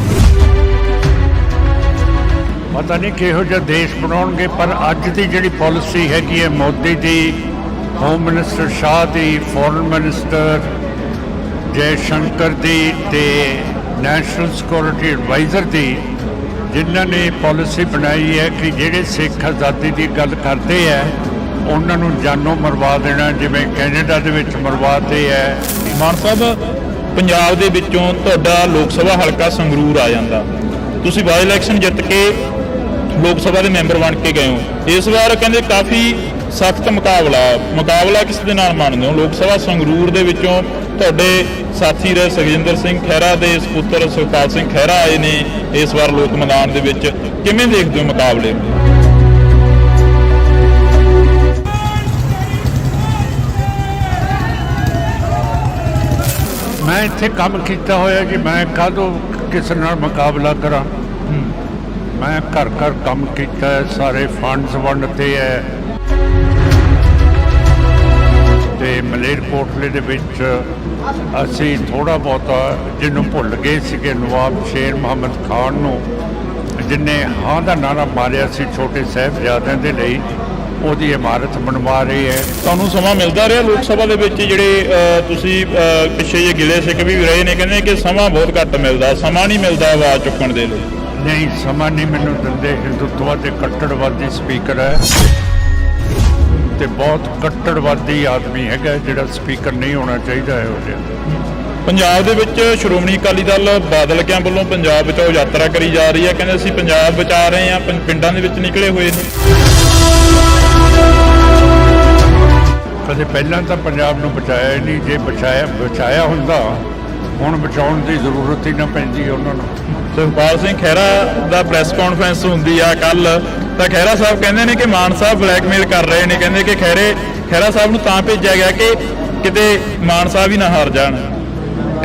B: ਪਤਾ ਨਹੀਂ ਕਿਹੋ ਜਿਹਾ ਦੇਸ਼ ਬਣਾਉਣਗੇ, ਪਰ ਅੱਜ ਦੀ ਜਿਹੜੀ ਪਾਲਿਸੀ ਹੈਗੀ ਹੈ ਮੋਦੀ ਦੀ, ਹੋਮ ਮਿਨਿਸਟਰ ਸ਼ਾਹ ਦੀ, ਫੋਰਨ ਮਿਨਿਸਟਰ ਜੈ ਸ਼ੰਕਰ ਦੀ ਤੇ ਨੈਸ਼ਨਲ ਸਿਕਿਉਰਿਟੀ ਐਡਵਾਈਜ਼ਰ ਦੀ, ਜਿਨ੍ਹਾਂ ਨੇ ਪਾਲਿਸੀ ਬਣਾਈ ਹੈ ਕਿ ਜਿਹੜੇ ਸਿੱਖ ਆਜ਼ਾਦੀ ਦੀ ਗੱਲ ਕਰਦੇ ਹੈ ਉਹਨਾਂ ਨੂੰ ਜਾਨੋਂ ਮਰਵਾ ਦੇਣਾ, ਜਿਵੇਂ ਕੈਨੇਡਾ ਦੇ ਵਿੱਚ ਮਰਵਾਤੇ ਹੈ।
A: ਮਾਨ ਸਾਹਿਬ, ਪੰਜਾਬ ਦੇ ਵਿੱਚੋਂ ਤੁਹਾਡਾ ਲੋਕ ਸਭਾ ਹਲਕਾ ਸੰਗਰੂਰ ਆ ਜਾਂਦਾ। ਤੁਸੀਂ ਬਾਈ ਇਲੈਕਸ਼ਨ ਜਿੱਤ ਕੇ ਲੋਕ ਸਭਾ ਦੇ ਮੈਂਬਰ ਬਣ ਕੇ ਗਏ ਹੋ। ਇਸ ਵਾਰ ਕਹਿੰਦੇ ਕਾਫੀ ਸਖਤ ਮੁਕਾਬਲਾ ਕਿਸ ਦੇ ਨਾਲ ਮੰਨਦੇ ਹੋ? ਲੋਕ ਸਭਾ ਸੰਗਰੂਰ ਦੇ ਵਿੱਚੋਂ ਤੁਹਾਡੇ ਸਾਥੀ ਰਹੇ ਸੁਖਜਿੰਦਰ ਸਿੰਘ ਖਹਿਰਾ ਦੇ ਸਪੁੱਤਰ ਸੁਖਪਾਲ ਸਿੰਘ ਖਹਿਰਾ ਆਏ ਨੇ ਇਸ ਵਾਰ ਲੋਕ ਮੈਦਾਨ ਦੇ ਵਿੱਚ। ਕਿਵੇਂ ਦੇਖਦੇ ਹੋ ਮੁਕਾਬਲੇ?
B: ਮੈਂ ਇੱਥੇ ਕੰਮ ਕੀਤਾ ਹੋਇਆ ਜੀ, ਮੈਂ ਕਾਹਦੋਂ ਕਿਸੇ ਨਾਲ ਮੁਕਾਬਲਾ ਕਰਾਂ। ਮੈਂ ਘਰ ਘਰ ਕੰਮ ਕੀਤਾ ਹੈ, ਸਾਰੇ ਫੰਡਸ ਵੰਡਤੇ ਹੈ ਤੇ ਮਲੇਰਕੋਟਲੇ ਦੇ ਵਿੱਚ ਅਸੀਂ ਥੋੜਾ ਬਹੁਤਾ ਜਿਹਨੂੰ ਭੁੱਲ ਗਏ ਸੀਗੇ, ਨਵਾਬ ਸ਼ੇਰ ਮੁਹੰਮਦ ਖਾਨ ਨੂੰ, ਜਿਨੇ ਹਾਂ ਦਾ ਨਾਰਾ ਮਾਰਿਆ ਸੀ ਛੋਟੇ ਸਾਹਿਬਜ਼ਾਦਿਆਂ ਦੇ ਲਈ, ਉਹਦੀ ਇਮਾਰਤ ਬਣਵਾ ਰਹੀ ਹੈ।
A: ਤੁਹਾਨੂੰ ਸਮਾਂ ਮਿਲਦਾ ਰਿਹਾ ਲੋਕ ਸਭਾ ਦੇ ਵਿੱਚ? ਜਿਹੜੇ ਤੁਸੀਂ ਪਿੱਛੇ ਜੇ ਗਿਲੇ ਸਿੱਖ ਵੀ ਰਹੇ ਨੇ, ਕਹਿੰਦੇ ਕਿ ਸਮਾਂ ਬਹੁਤ ਘੱਟ ਮਿਲਦਾ, ਸਮਾਂ ਨਹੀਂ ਮਿਲਦਾ ਆਵਾਜ਼ ਚੁੱਕਣ ਦੇ ਲਈ।
B: ਨਹੀਂ, ਸਮਾਂ ਨਹੀਂ ਮੈਨੂੰ ਦਿੰਦੇ। ਹਿੰਦੂਤਵਾ ਦੇ ਕੱਟੜਵਾਦੀ ਸਪੀਕਰ ਹੈ ਤੇ ਬਹੁਤ ਕੱਟੜਵਾਦੀ ਆਦਮੀ ਹੈਗਾ ਜਿਹੜਾ ਸਪੀਕਰ ਨਹੀਂ ਹੋਣਾ ਚਾਹੀਦਾ ਇਹੋ ਜਿਹਾ।
A: ਪੰਜਾਬ ਦੇ ਵਿੱਚ ਸ਼੍ਰੋਮਣੀ ਅਕਾਲੀ ਦਲ ਬਾਦਲ ਕਿਆਂ ਵੱਲੋਂ ਪੰਜਾਬ ਬਚਾਓ ਯਾਤਰਾ ਕਰੀ ਜਾ ਰਹੀ ਹੈ। ਕਹਿੰਦੇ ਅਸੀਂ ਪੰਜਾਬ ਬਚਾ ਰਹੇ ਹਾਂ, ਪਿੰਡਾਂ ਦੇ ਵਿੱਚ ਨਿਕਲੇ ਹੋਏ ਨੇ।
B: ਕਦੇ ਪਹਿਲਾਂ ਤਾਂ ਪੰਜਾਬ ਨੂੰ ਬਚਾਇਆ ਹੀ ਨਹੀਂ। ਜੇ ਬਚਾਇਆ ਹੁੰਦਾ ਹੁਣ ਬਚਾਉਣ ਦੀ ਜ਼ਰੂਰਤ ਹੀ ਨਾ ਪੈਂਦੀ ਉਹਨਾਂ ਨੂੰ।
A: ਸੁਖਪਾਲ ਸਿੰਘ ਖਹਿਰਾ ਦਾ ਪ੍ਰੈਸ ਕਾਨਫਰੰਸ ਹੁੰਦੀ ਆ ਕੱਲ, ਤਾਂ ਖਹਿਰਾ ਸਾਹਿਬ ਕਹਿੰਦੇ ਨੇ ਕਿ ਮਾਨ ਸਾਹਿਬ ਬਲੈਕਮੇਲ ਕਰ ਰਹੇ ਨੇ। ਕਹਿੰਦੇ ਕਿ ਖਹਿਰਾ ਸਾਹਿਬ ਨੂੰ ਤਾਂ ਭੇਜਿਆ ਗਿਆ ਕਿ ਕਿਤੇ ਮਾਨ ਸਾਹਿਬ ਹੀ ਨਾ ਹਾਰ ਜਾਣ।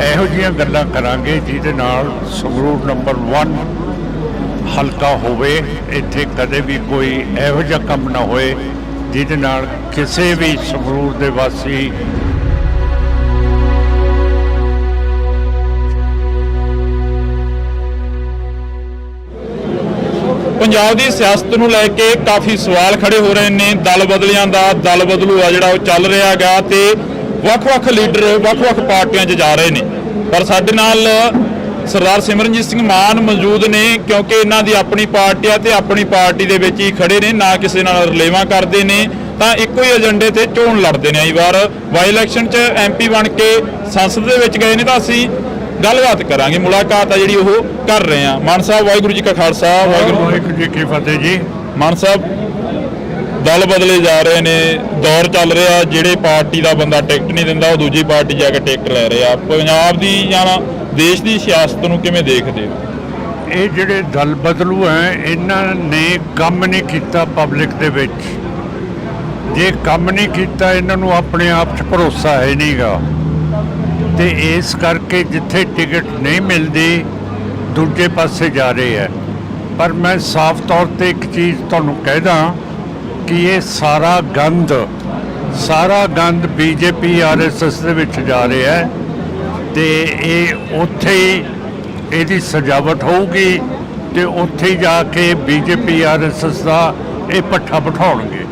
B: ਇਹੋ ਜਿਹੀਆਂ ਗੱਲਾਂ ਕਰਾਂਗੇ ਜਿਹਦੇ ਨਾਲ ਸੰਗਰੂਰ ਨੰਬਰ 1 ਹਲਕਾ ਹੋਵੇ। ਇੱਥੇ ਕਦੇ ਵੀ ਕੋਈ ਇਹੋ ਜਿਹਾ ਕੰਮ ਨਾ ਹੋਏ ਜਿਹਦੇ ਨਾਲ ਕਿਸੇ ਵੀ ਸੰਗਰੂਰ ਦੇ ਵਾਸੀ
A: ਪੰਜਾਬ ਦੀ ਸਿਆਸਤ ਨੂੰ ਲੈ ਕੇ ਕਾਫੀ ਸਵਾਲ ਖੜੇ ਹੋ ਰਹੇ ਨੇ। ਦਲ ਬਦਲਿਆਂ ਦਾ ਦਲ ਬਦਲੂ ਆ ਜਿਹੜਾ ਉਹ ਚੱਲ ਰਿਹਾ ਗਾ ਤੇ ਵੱਖ-ਵੱਖ ਲੀਡਰ ਵੱਖ-ਵੱਖ ਪਾਰਟੀਆਂ 'ਚ ਜਾ ਰਹੇ ਨੇ। ਪਰ ਸਾਡੇ ਨਾਲ ਸਰਦਾਰ ਸਿਮਰਨਜੀਤ ਸਿੰਘ ਮਾਨ ਮੌਜੂਦ ਨੇ, ਕਿਉਂਕਿ ਇਹਨਾਂ ਦੀ ਆਪਣੀ ਪਾਰਟੀ ਆ ਤੇ ਆਪਣੀ ਪਾਰਟੀ ਦੇ ਵਿੱਚ ਹੀ ਖੜੇ ਨੇ, ਨਾ ਕਿਸੇ ਨਾਲ ਰਲੇਵਾਂ ਕਰਦੇ ਨੇ, ਤਾਂ ਇੱਕੋ ਹੀ ਏਜੰਡੇ ਤੇ ਚੋਣ ਲੜਦੇ ਨੇ। ਇਸ ਵਾਰ ਬਾਈ ਇਲੈਕਸ਼ਨ 'ਚ ਐਮਪੀ ਬਣ ਕੇ ਸੰਸਦ ਦੇ ਵਿੱਚ ਗਏ ਨੇ, ਤਾਂ ਅਸੀਂ ਗੱਲਬਾਤ ਕਰਾਂਗੇ, ਮੁਲਾਕਾਤ ਆ ਜਿਹੜੀ ਉਹ ਕਰ ਰਹੇ ਹਾਂ। ਮਾਨ ਸਾਹਿਬ, ਵਾਹਿਗੁਰੂ ਜੀ ਕਾ ਖਾਲਸਾ,
B: ਵਾਹਿਗੁਰੂ ਜੀ ਕੀ ਫਤਿਹ ਜੀ।
A: ਮਾਨ ਸਾਹਿਬ, ਦਲ ਬਦਲੇ ਜਾ ਰਹੇ ਨੇ, ਦੌਰ ਚੱਲ ਰਿਹਾ, ਜਿਹੜੇ ਪਾਰਟੀ ਦਾ ਬੰਦਾ ਟਿਕਟ ਨਹੀਂ ਦਿੰਦਾ ਉਹ ਦੂਜੀ ਪਾਰਟੀ ਜਾ ਕੇ ਟਿਕਟ ਲੈ ਰਿਹਾ। ਪੰਜਾਬ ਦੀ ਜਾਂ ਦੇਸ਼ ਦੀ ਸਿਆਸਤ ਨੂੰ ਕਿਵੇਂ ਦੇਖਦੇ ਹੋ?
B: ਇਹ ਜਿਹੜੇ ਦਲ ਬਦਲੂ ਹੈ ਇਹਨਾਂ ਨੇ ਕੰਮ ਨਹੀਂ ਕੀਤਾ ਪਬਲਿਕ ਦੇ ਵਿੱਚ। ਜੇ ਕੰਮ ਨਹੀਂ ਕੀਤਾ ਇਹਨਾਂ ਨੂੰ ਆਪਣੇ ਆਪ 'ਚ ਭਰੋਸਾ ਹੈ ਨਹੀਂਗਾ, ਤੇ ਇਸ ਕਰਕੇ ਜਿੱਥੇ ਟਿਕਟ ਨਹੀਂ ਮਿਲਦੀ ਦੂਜੇ ਪਾਸੇ ਜਾ ਰਹੇ ਹੈ। ਪਰ ਮੈਂ ਸਾਫ਼ ਤੌਰ ਤੇ ਇੱਕ ਚੀਜ਼ ਤੁਹਾਨੂੰ ਕਹਿਦਾ ਕਿ ਇਹ ਸਾਰਾ ਗੰਦ ਬੀਜੇਪੀ ਆਰਐਸਐਸ ਦੇ ਵਿੱਚ ਜਾ ਰਿਹਾ ਹੈ ਤੇ ਇਹ ਉੱਥੇ ਹੀ ਇਹਦੀ ਸਜਾਵਟ ਹੋਊਗੀ ਤੇ ਉੱਥੇ ਹੀ ਜਾ ਕੇ ਬੀਜੇਪੀ ਆਰਐਸਐਸ ਦਾ ਇਹ ਪੱਠਾ ਬਿਠਾਉਣਗੇ।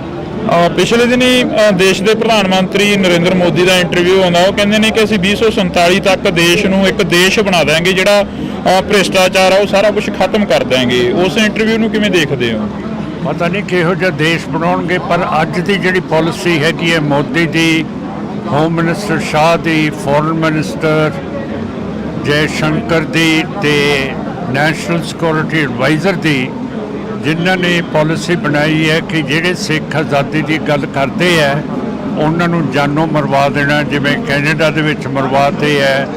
A: ਪਿਛਲੇ ਦਿਨੀ ਦੇਸ਼ ਦੇ ਪ੍ਰਧਾਨ ਮੰਤਰੀ ਨਰਿੰਦਰ ਮੋਦੀ ਦਾ ਇੰਟਰਵਿਊ ਆਉਂਦਾ। ਉਹ ਕਹਿੰਦੇ ਨੇ ਕਿ ਅਸੀਂ 2047 ਤੱਕ ਦੇਸ਼ ਨੂੰ ਇੱਕ ਦੇਸ਼ ਬਣਾ ਦਾਂਗੇ ਜਿਹੜਾ ਭ੍ਰਿਸ਼ਟਾਚਾਰ ਆ ਉਹ ਸਾਰਾ ਕੁਝ ਖਤਮ ਕਰ ਦਾਂਗੇ। ਉਸ ਇੰਟਰਵਿਊ ਨੂੰ ਕਿਵੇਂ ਦੇਖਦੇ ਹੋ?
B: ਪਤਾ ਨਹੀਂ ਕਿਹੋ ਜਿਹਾ ਦੇਸ਼ ਬਣਾਉਣਗੇ, ਪਰ ਅੱਜ ਦੀ ਜਿਹੜੀ ਪਾਲਿਸੀ ਹੈਗੀ ਹੈ ਮੋਦੀ ਦੀ, ਹੋਮ ਮਿਨਿਸਟਰ ਸ਼ਾਹ ਦੀ, ਫੋਰਨ ਮਿਨਿਸਟਰ ਜੈ ਸ਼ੰਕਰ ਦੀ ਤੇ ਨੈਸ਼ਨਲ ਸਿਕਿਉਰਿਟੀ ਐਡਵਾਈਜ਼ਰ ਦੀ, ਜਿਨ੍ਹਾਂ ਨੇ ਪਾਲਿਸੀ ਬਣਾਈ ਹੈ ਕਿ ਜਿਹੜੇ ਸਿੱਖ ਆਜ਼ਾਦੀ ਦੀ ਗੱਲ ਕਰਦੇ ਹੈ ਉਹਨਾਂ ਨੂੰ ਜਾਨੋਂ ਮਰਵਾ ਦੇਣਾ, ਜਿਵੇਂ ਕੈਨੇਡਾ ਦੇ ਵਿੱਚ ਮਰਵਾਤੇ ਹੈ,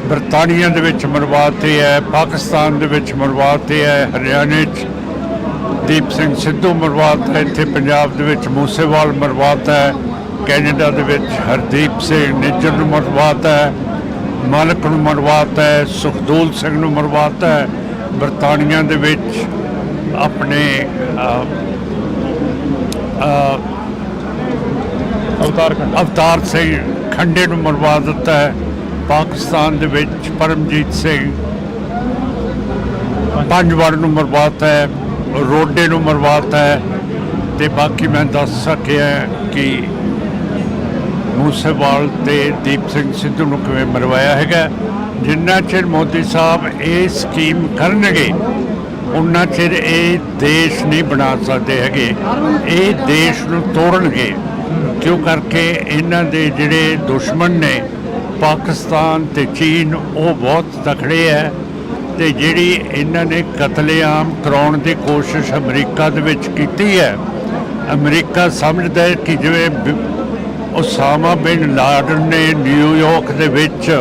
B: ਬਰਤਾਨੀਆ ਦੇ ਵਿੱਚ ਮਰਵਾਤੇ ਹੈ, ਪਾਕਿਸਤਾਨ ਦੇ ਵਿੱਚ ਮਰਵਾਤੇ ਹੈ, ਹਰਿਆਣੇ 'ਚ ਦੀਪ ਸਿੰਘ ਸਿੱਧੂ ਮਰਵਾਤਾ, ਇੱਥੇ ਪੰਜਾਬ ਦੇ ਵਿੱਚ ਮੂਸੇਵਾਲ ਮਰਵਾਤਾ ਹੈ, ਕੈਨੇਡਾ ਦੇ ਵਿੱਚ ਹਰਦੀਪ ਸਿੰਘ ਨਿੱਜਰ ਨੂੰ ਮਰਵਾਤਾ ਹੈ, ਮਾਲਕ ਨੂੰ ਮਰਵਾਤਾ ਹੈ, ਸੁਖਦੂਲ ਸਿੰਘ ਨੂੰ ਮਰਵਾਤਾ ਹੈ, ਬਰਤਾਨੀਆ ਦੇ ਵਿੱਚ ਆਪਣੇ ਅਵਤਾਰ ਸਿੰਘ ਖੰਡੇ ਨੂੰ ਮਰਵਾ ਦਿੱਤਾ ਹੈ। ਪਾਕਿਸਤਾਨ ਦੇ ਵਿੱਚ ਪਰਮਜੀਤ ਸਿੰਘ ਪੰਜਵਾੜ ਨੂੰ ਮਰਵਾਤਾ ਹੈ, ਰੋਡੇ ਨੂੰ ਮਰਵਾਤਾ ਹੈ। ਤੇ ਬਾਕੀ ਮੈਂ ਦੱਸ ਸਕਿਆ ਕਿ ਮੂਸੇਵਾਲ ਤੇ ਦੀਪ ਸਿੰਘ ਸਿੱਧੂ ਨੂੰ ਕਿਵੇਂ ਮਰਵਾਇਆ ਹੈਗਾ। ਜਿੰਨਾ ਚਿਰ ਮੋਦੀ ਸਾਹਿਬ ਇਹ ਸਕੀਮ ਕਰਨਗੇ ਉਨਾ ਚਿਰ ਇਹ ਦੇਸ਼ ਨਹੀਂ ਬਣਾ ਸਕਦੇ ਹੈਗੇ। ਇਹ ਦੇਸ਼ ਨੂੰ ਤੋੜਨਗੇ, ਕਿਉਂ ਕਰਕੇ ਇਹਨਾਂ ਦੇ ਜਿਹੜੇ ਦੁਸ਼ਮਣ ਨੇ ਪਾਕਿਸਤਾਨ ਤੇ ਚੀਨ ਉਹ ਬਹੁਤ ਤਕੜੇ ਹੈ। ਤੇ ਜਿਹੜੀ ਇਹਨਾਂ ਨੇ ਕਤਲੇਆਮ ਕਰਾਉਣ ਦੀ ਕੋਸ਼ਿਸ਼ ਅਮਰੀਕਾ ਦੇ ਵਿੱਚ ਕੀਤੀ ਹੈ, ਅਮਰੀਕਾ ਸਮਝਦਾ ਹੈ ਕਿ ਜਿਵੇਂ ਉਸਾਮਾ ਬਿਨ ਲਾਡਨ ਨੇ ਨਿਊਯਾਰਕ ਦੇ ਵਿੱਚ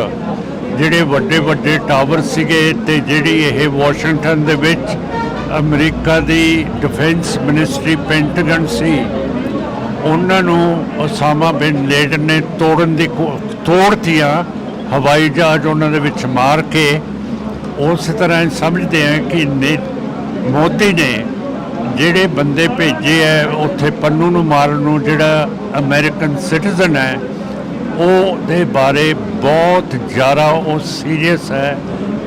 B: ਜਿਹੜੇ ਵੱਡੇ ਵੱਡੇ ਟਾਵਰ ਸੀਗੇ ਤੇ ਜਿਹੜੀ ਇਹ ਵਾਸ਼ਿੰਗਟਨ ਦੇ ਵਿੱਚ ਅਮਰੀਕਾ ਦੀ ਡਿਫੈਂਸ ਮਿਨਿਸਟਰੀ ਪੈਂਟਾਗਨ ਸੀ, ਉਹਨਾਂ ਨੂੰ ਉਸਾਮਾ ਬਿਨ ਲਾਡਨ ਨੇ ਤੋੜਤੀਆਂ ਹਵਾਈ ਜਹਾਜ਼ ਉਹਨਾਂ ਦੇ ਵਿੱਚ ਮਾਰ ਕੇ। ਉਸ ਤਰ੍ਹਾਂ ਸਮਝਦੇ ਆ ਕਿ ਮੋਦੀ ਨੇ ਜਿਹੜੇ ਬੰਦੇ ਭੇਜੇ ਹੈ ਉੱਥੇ ਪੰਨੂ ਨੂੰ ਮਾਰਨ ਨੂੰ, ਜਿਹੜਾ ਅਮਰੀਕਨ ਸਿਟੀਜ਼ਨ ਹੈ, ਉਹਦੇ ਬਾਰੇ ਬਹੁਤ ਜ਼ਿਆਦਾ ਉਹ ਸੀਰੀਅਸ ਹੈ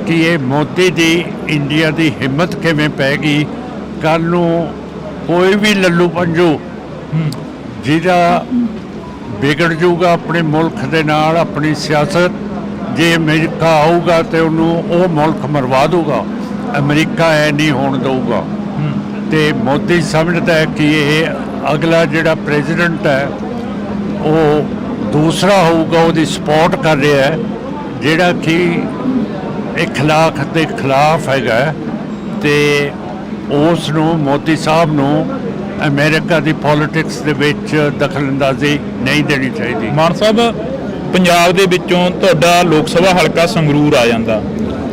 B: ਕਿ ਇਹ ਮੋਦੀ ਦੀ ਇੰਡੀਆ ਦੀ ਹਿੰਮਤ ਕਿਵੇਂ ਪੈ ਗਈ। ਕੱਲ੍ਹ ਨੂੰ ਕੋਈ ਵੀ ਲੱਲੂ ਪੰਜੂ ਜਿਹਦਾ ਵਿਗੜ ਜਾਊਗਾ ਆਪਣੇ ਮੁਲਕ ਦੇ ਨਾਲ ਆਪਣੀ ਸਿਆਸਤ, ਜੇ ਅਮਰੀਕਾ ਆਊਗਾ ਤੇ ਉਹਨੂੰ ਉਹ ਮੁਲਕ ਮਰਵਾ ਦੂਗਾ। ਅਮਰੀਕਾ ਐ ਨਹੀਂ ਹੋਣ ਦਊਗਾ। ਤੇ ਮੋਦੀ ਸਮਝਦਾ ਹੈ ਕਿ ਇਹ ਅਗਲਾ ਜਿਹੜਾ ਪ੍ਰੈਜ਼ੀਡੈਂਟ ਹੈ ਉਹ ਦੂਸਰਾ ਹੋਊਗਾ, ਉਹਦੀ ਸਪੋਰਟ ਕਰ ਰਿਹਾ ਹੈ, ਜਿਹੜਾ ਕਿ ਇਖਲਾਕ ਦੇ ਖਿਲਾਫ ਹੈਗਾ। ਤੇ ਉਸ ਨੂੰ ਮੋਦੀ ਸਾਹਿਬ ਨੂੰ ਅਮਰੀਕਾ ਦੀ ਪੋਲਿਟਿਕਸ ਦੇ ਵਿੱਚ ਦਖਲਅੰਦਾਜ਼ੀ ਨਹੀਂ ਦੇਣੀ ਚਾਹੀਦੀ।
A: ਮਾਨ ਸਾਹਿਬ, ਪੰਜਾਬ ਦੇ ਵਿੱਚੋਂ ਤੁਹਾਡਾ ਲੋਕ ਸਭਾ ਹਲਕਾ ਸੰਗਰੂਰ ਆ ਜਾਂਦਾ,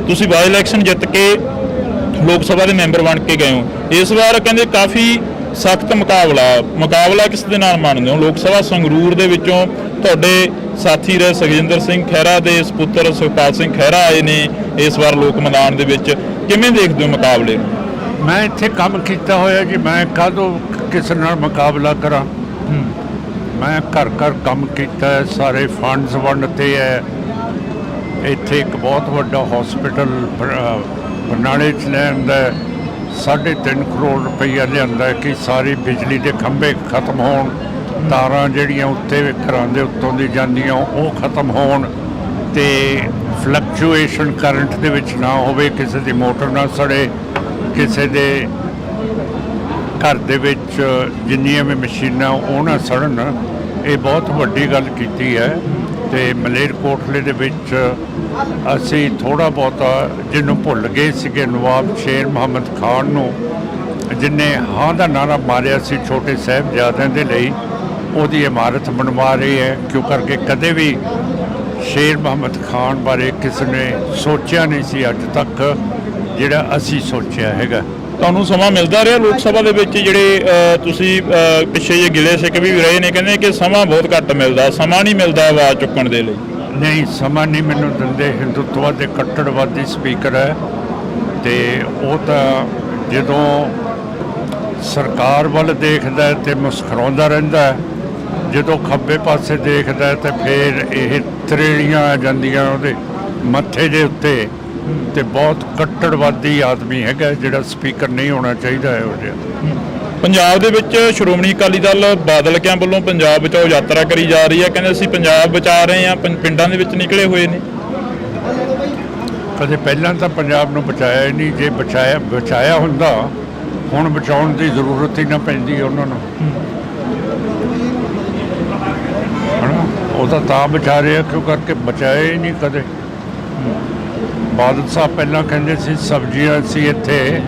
A: ਤੁਸੀਂ ਬਾਈ ਇਲੈਕਸ਼ਨ ਜਿੱਤ ਕੇ ਲੋਕ ਸਭਾ ਦੇ ਮੈਂਬਰ ਬਣ ਕੇ ਗਏ ਹੋ। ਇਸ ਵਾਰ ਕਹਿੰਦੇ ਕਾਫੀ ਸਖਤ ਮੁਕਾਬਲਾ ਕਿਸ ਦੇ ਨਾਲ ਮੰਨਦੇ ਹੋ? ਲੋਕ ਸਭਾ ਸੰਗਰੂਰ ਦੇ ਵਿੱਚੋਂ ਤੁਹਾਡੇ ਸਾਥੀ ਰਹੇ ਸੁਖਜਿੰਦਰ ਸਿੰਘ ਖਹਿਰਾ ਦੇ ਸਪੁੱਤਰ ਸੁਖਪਾਲ ਸਿੰਘ ਖਹਿਰਾ ਆਏ ਨੇ ਇਸ ਵਾਰ ਲੋਕ ਮੈਦਾਨ ਦੇ ਵਿੱਚ, ਕਿਵੇਂ ਦੇਖਦੇ ਹੋ ਮੁਕਾਬਲੇ ਨੂੰ?
B: ਮੈਂ ਇੱਥੇ ਕੰਮ ਕੀਤਾ ਹੋਇਆ ਜੀ, ਮੈਂ ਕਾਹਦੋਂ ਕਿਸੇ ਨਾਲ ਮੁਕਾਬਲਾ ਕਰਾਂ। ਮੈਂ ਘਰ ਘਰ ਕੰਮ ਕੀਤਾ ਹੈ, ਸਾਰੇ ਫੰਡਸ ਵੰਡਤੇ ਹੈ। ਇੱਥੇ ਇੱਕ ਬਹੁਤ ਵੱਡਾ ਹਸਪੀਟਲ ਬਰਨਾਲੇ 'ਚ ਲਿਆਂਦਾ, 3.5 ਕਰੋੜ ਰੁਪਈਆ ਲਿਆਂਦਾ ਕਿ ਸਾਰੀ ਬਿਜਲੀ ਦੇ ਖੰਭੇ ਖਤਮ ਹੋਣ, ਤਾਰਾਂ ਜਿਹੜੀਆਂ ਉੱਤੇ ਘਰਾਂ ਦੇ ਉੱਤੋਂ ਦੀ ਜਾਂਦੀਆਂ ਉਹ ਖਤਮ ਹੋਣ, ਤੇ ਫਲਕਚੁਏਸ਼ਨ ਕਰੰਟ ਦੇ ਵਿੱਚ ਨਾ ਹੋਵੇ, ਕਿਸੇ ਦੀ ਮੋਟਰ ਨਾ ਸੜੇ, ਕਿਸੇ ਦੇ ਘਰ ਦੇ ਵਿੱਚ ਜਿੰਨੀਆਂ ਵੀ ਮਸ਼ੀਨਾਂ ਉਹ ਨਾ ਸੜਨ। ਇਹ ਬਹੁਤ ਵੱਡੀ ਗੱਲ ਕੀਤੀ ਹੈ। ਤੇ ਮਲੇਰਕੋਟਲੇ ਦੇ ਵਿੱਚ ਅਸੀਂ ਥੋੜ੍ਹਾ ਬਹੁਤਾ ਜਿਹਨੂੰ ਭੁੱਲ ਗਏ ਸੀਗੇ, ਨਵਾਬ ਸ਼ੇਰ ਮੁਹੰਮਦ ਖਾਨ ਨੂੰ, ਜਿਹਨੇ ਹਾਂ ਦਾ ਨਾਰਾ ਮਾਰਿਆ ਸੀ ਛੋਟੇ ਸਾਹਿਬਜ਼ਾਦਿਆਂ ਦੇ ਲਈ, ਉਹਦੀ ਇਮਾਰਤ ਬਣਵਾ ਰਹੀ ਹੈ। ਕਿਉਂ ਕਰਕੇ ਕਦੇ ਵੀ ਸ਼ੇਰ ਮੁਹੰਮਦ ਖਾਨ ਬਾਰੇ ਕਿਸੇ ਨੇ ਸੋਚਿਆ ਨਹੀਂ ਸੀ ਅੱਜ ਤੱਕ ਜਿਹੜਾ ਅਸੀਂ ਸੋਚਿਆ ਹੈਗਾ।
A: ਤੁਹਾਨੂੰ ਸਮਾਂ ਮਿਲਦਾ ਰਿਹਾ ਲੋਕ ਸਭਾ ਦੇ ਵਿੱਚ? ਜਿਹੜੇ ਤੁਸੀਂ ਪਿੱਛੇ ਜੇ ਗਿਲੇ ਸਿੱਖ ਵੀ ਰਹੇ ਨੇ, ਕਹਿੰਦੇ ਕਿ ਸਮਾਂ ਬਹੁਤ ਘੱਟ ਮਿਲਦਾ, ਸਮਾਂ ਨਹੀਂ ਮਿਲਦਾ ਆਵਾਜ਼ ਚੁੱਕਣ ਦੇ ਲਈ।
B: ਨਹੀਂ, ਸਮਾਂ ਨਹੀਂ ਮੈਨੂੰ ਦਿੰਦੇ। ਹਿੰਦੂਤਵ ਦੇ ਕੱਟੜਵਾਦੀ ਸਪੀਕਰ ਹੈ ਤੇ ਉਹ ਤਾਂ ਜਦੋਂ ਸਰਕਾਰ ਵੱਲ ਦੇਖਦਾ ਤੇ ਮੁਸਕਰਾਉਂਦਾ ਰਹਿੰਦਾ, ਜਦੋਂ ਖੱਬੇ ਪਾਸੇ ਦੇਖਦਾ ਤੇ ਫਿਰ ਇਹ ਤਰੇੜੀਆਂ ਆ ਜਾਂਦੀਆਂ ਉਹਦੇ ਮੱਥੇ ਦੇ ਉੱਤੇ। ਤੇ ਬਹੁਤ ਕੱਟੜਵਾਦੀ ਆਦਮੀ ਹੈਗਾ ਜਿਹੜਾ ਸਪੀਕਰ ਨਹੀਂ ਹੋਣਾ ਚਾਹੀਦਾ ਇਹੋ ਜਿਹਾ।
A: ਪੰਜਾਬ ਦੇ ਵਿੱਚ ਸ਼੍ਰੋਮਣੀ ਅਕਾਲੀ ਦਲ ਬਾਦਲ ਕਿਆਂ ਵੱਲੋਂ ਪੰਜਾਬ ਬਚਾਓ ਯਾਤਰਾ ਕਰੀ ਜਾ ਰਹੀ ਹੈ, ਕਹਿੰਦੇ ਅਸੀਂ ਪੰਜਾਬ ਬਚਾ ਰਹੇ ਹਾਂ, ਪਿੰਡਾਂ ਦੇ ਵਿੱਚ ਨਿਕਲੇ ਹੋਏ ਨੇ।
B: ਕਦੇ ਪਹਿਲਾਂ ਤਾਂ ਪੰਜਾਬ ਨੂੰ ਬਚਾਇਆ ਹੀ ਨਹੀਂ। ਜੇ ਬਚਾਇਆ ਹੁੰਦਾ ਹੁਣ ਬਚਾਉਣ ਦੀ ਜ਼ਰੂਰਤ ਹੀ ਨਾ ਪੈਂਦੀ ਉਹਨਾਂ ਨੂੰ। ਉਹ ਤਾਂ ਬਚਾ ਰਿਹਾ ਕਿਉਂ ਕਰਕੇ ਬਚਾਇਆ ਹੀ ਨਹੀਂ ਕਦੇ। ਬਾਦਲ ਸਾਹਿਬ ਪਹਿਲਾਂ ਕਹਿੰਦੇ ਸੀ ਸਬਜ਼ੀਆਂ ਸੀ ਇੱਥੇ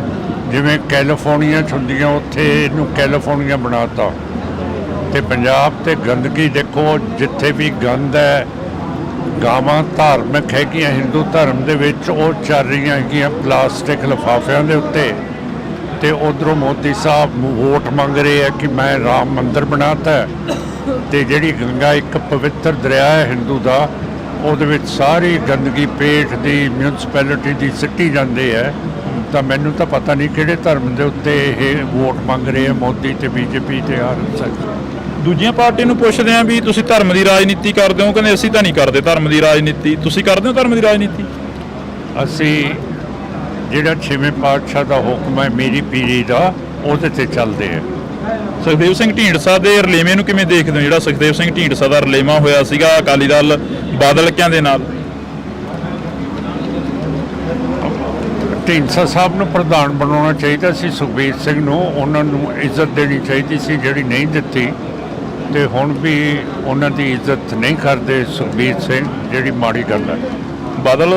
B: ਜਿਵੇਂ ਕੈਲੀਫੋਰਨੀਆ 'ਚ ਹੁੰਦੀਆਂ, ਉੱਥੇ ਇਹਨੂੰ ਕੈਲੀਫੋਰਨੀਆ ਬਣਾਤਾ। ਤੇ ਪੰਜਾਬ ਤੇ ਗੰਦਗੀ ਦੇਖੋ, ਜਿੱਥੇ ਵੀ ਗੰਦ ਹੈ, ਗਾਵਾਂ ਧਾਰਮਿਕ ਹੈਗੀਆਂ ਹਿੰਦੂ ਧਰਮ ਦੇ ਵਿੱਚ, ਉਹ ਚੱਲ ਰਹੀਆਂ ਹੈਗੀਆਂ ਪਲਾਸਟਿਕ ਲਿਫਾਫਿਆਂ ਦੇ ਉੱਤੇ। ਤੇ ਉਧਰੋਂ ਮੋਦੀ ਸਾਹਿਬ ਵੋਟ ਮੰਗ ਰਹੇ ਹੈ ਕਿ ਮੈਂ ਰਾਮ ਮੰਦਿਰ ਬਣਾਤਾ। ਤੇ ਜਿਹੜੀ ਗੰਗਾ ਇੱਕ ਪਵਿੱਤਰ ਦਰਿਆ ਹੈ ਹਿੰਦੂ ਦਾ, ਉਹਦੇ ਵਿੱਚ ਸਾਰੀ ਗੰਦਗੀ ਪੇਟ ਦੀ ਮਿਊਨਿਸਪੈਲਿਟੀ ਦੀ ਸਿੱਟੀ ਜਾਂਦੇ ਹੈ। ਤਾਂ ਮੈਨੂੰ ਤਾਂ ਪਤਾ ਨਹੀਂ ਕਿਹੜੇ ਧਰਮ ਦੇ ਉੱਤੇ ਇਹ ਵੋਟ ਮੰਗ ਰਹੇ ਆ ਮੋਦੀ ਤੇ ਬੀਜੇਪੀ ਤੇ ਆਰਐਸਐਸ।
A: ਦੂਜੀਆਂ ਪਾਰਟੀਆਂ ਨੂੰ ਪੁੱਛਦੇ ਆ ਵੀ ਤੁਸੀਂ ਧਰਮ ਦੀ ਰਾਜਨੀਤੀ ਕਰਦੇ ਹੋ, ਕਹਿੰਦੇ ਅਸੀਂ ਤਾਂ ਨਹੀਂ ਕਰਦੇ ਧਰਮ ਦੀ ਰਾਜਨੀਤੀ। ਤੁਸੀਂ ਕਰਦੇ ਹੋ ਧਰਮ ਦੀ ਰਾਜਨੀਤੀ?
B: ਅਸੀਂ ਜਿਹੜਾ 6ਵੇਂ ਪਾਤਸ਼ਾਹ ਦਾ ਹੁਕਮ ਹੈ ਮੇਰੀ ਪੀਰੀ ਦਾ, ਉਹਦੇ ਤੇ ਚੱਲਦੇ ਆ।
A: ਸੁਖਦੇਵ ਸਿੰਘ ਢੀਂਡਸਾ ਦੇ ਰਲੇਵੇਂ ਨੂੰ ਕਿਵੇਂ ਦੇਖਦੇ ਹੋ? ਜਿਹੜਾ ਸੁਖਦੇਵ ਸਿੰਘ ਢੀਂਡਸਾ ਦਾ ਰਲੇਵਾਂ ਹੋਇਆ ਸੀਗਾ ਅਕਾਲੀ ਦਲ ਬਾਦਲ ਕਿਆਂ ਦੇ ਨਾਲ।
B: ਢੀਂਡਸਾ ਸਾਹਿਬ ਨੂੰ ਪ੍ਰਧਾਨ ਬਣਾਉਣਾ ਚਾਹੀਦਾ ਸੀ, ਸੁਖਬੀਰ ਸਿੰਘ ਨੂੰ ਉਹਨਾਂ ਨੂੰ ਇੱਜ਼ਤ ਦੇਣੀ ਚਾਹੀਦੀ ਸੀ ਜਿਹੜੀ ਨਹੀਂ ਦਿੱਤੀ, ਤੇ ਹੁਣ ਵੀ ਉਹਨਾਂ ਦੀ ਇੱਜ਼ਤ ਨਹੀਂ ਕਰਦੇ ਸੁਖਬੀਰ ਸਿੰਘ, ਜਿਹੜੀ ਮਾੜੀ ਗੱਲ ਹੈ।
A: ਬਾਦਲ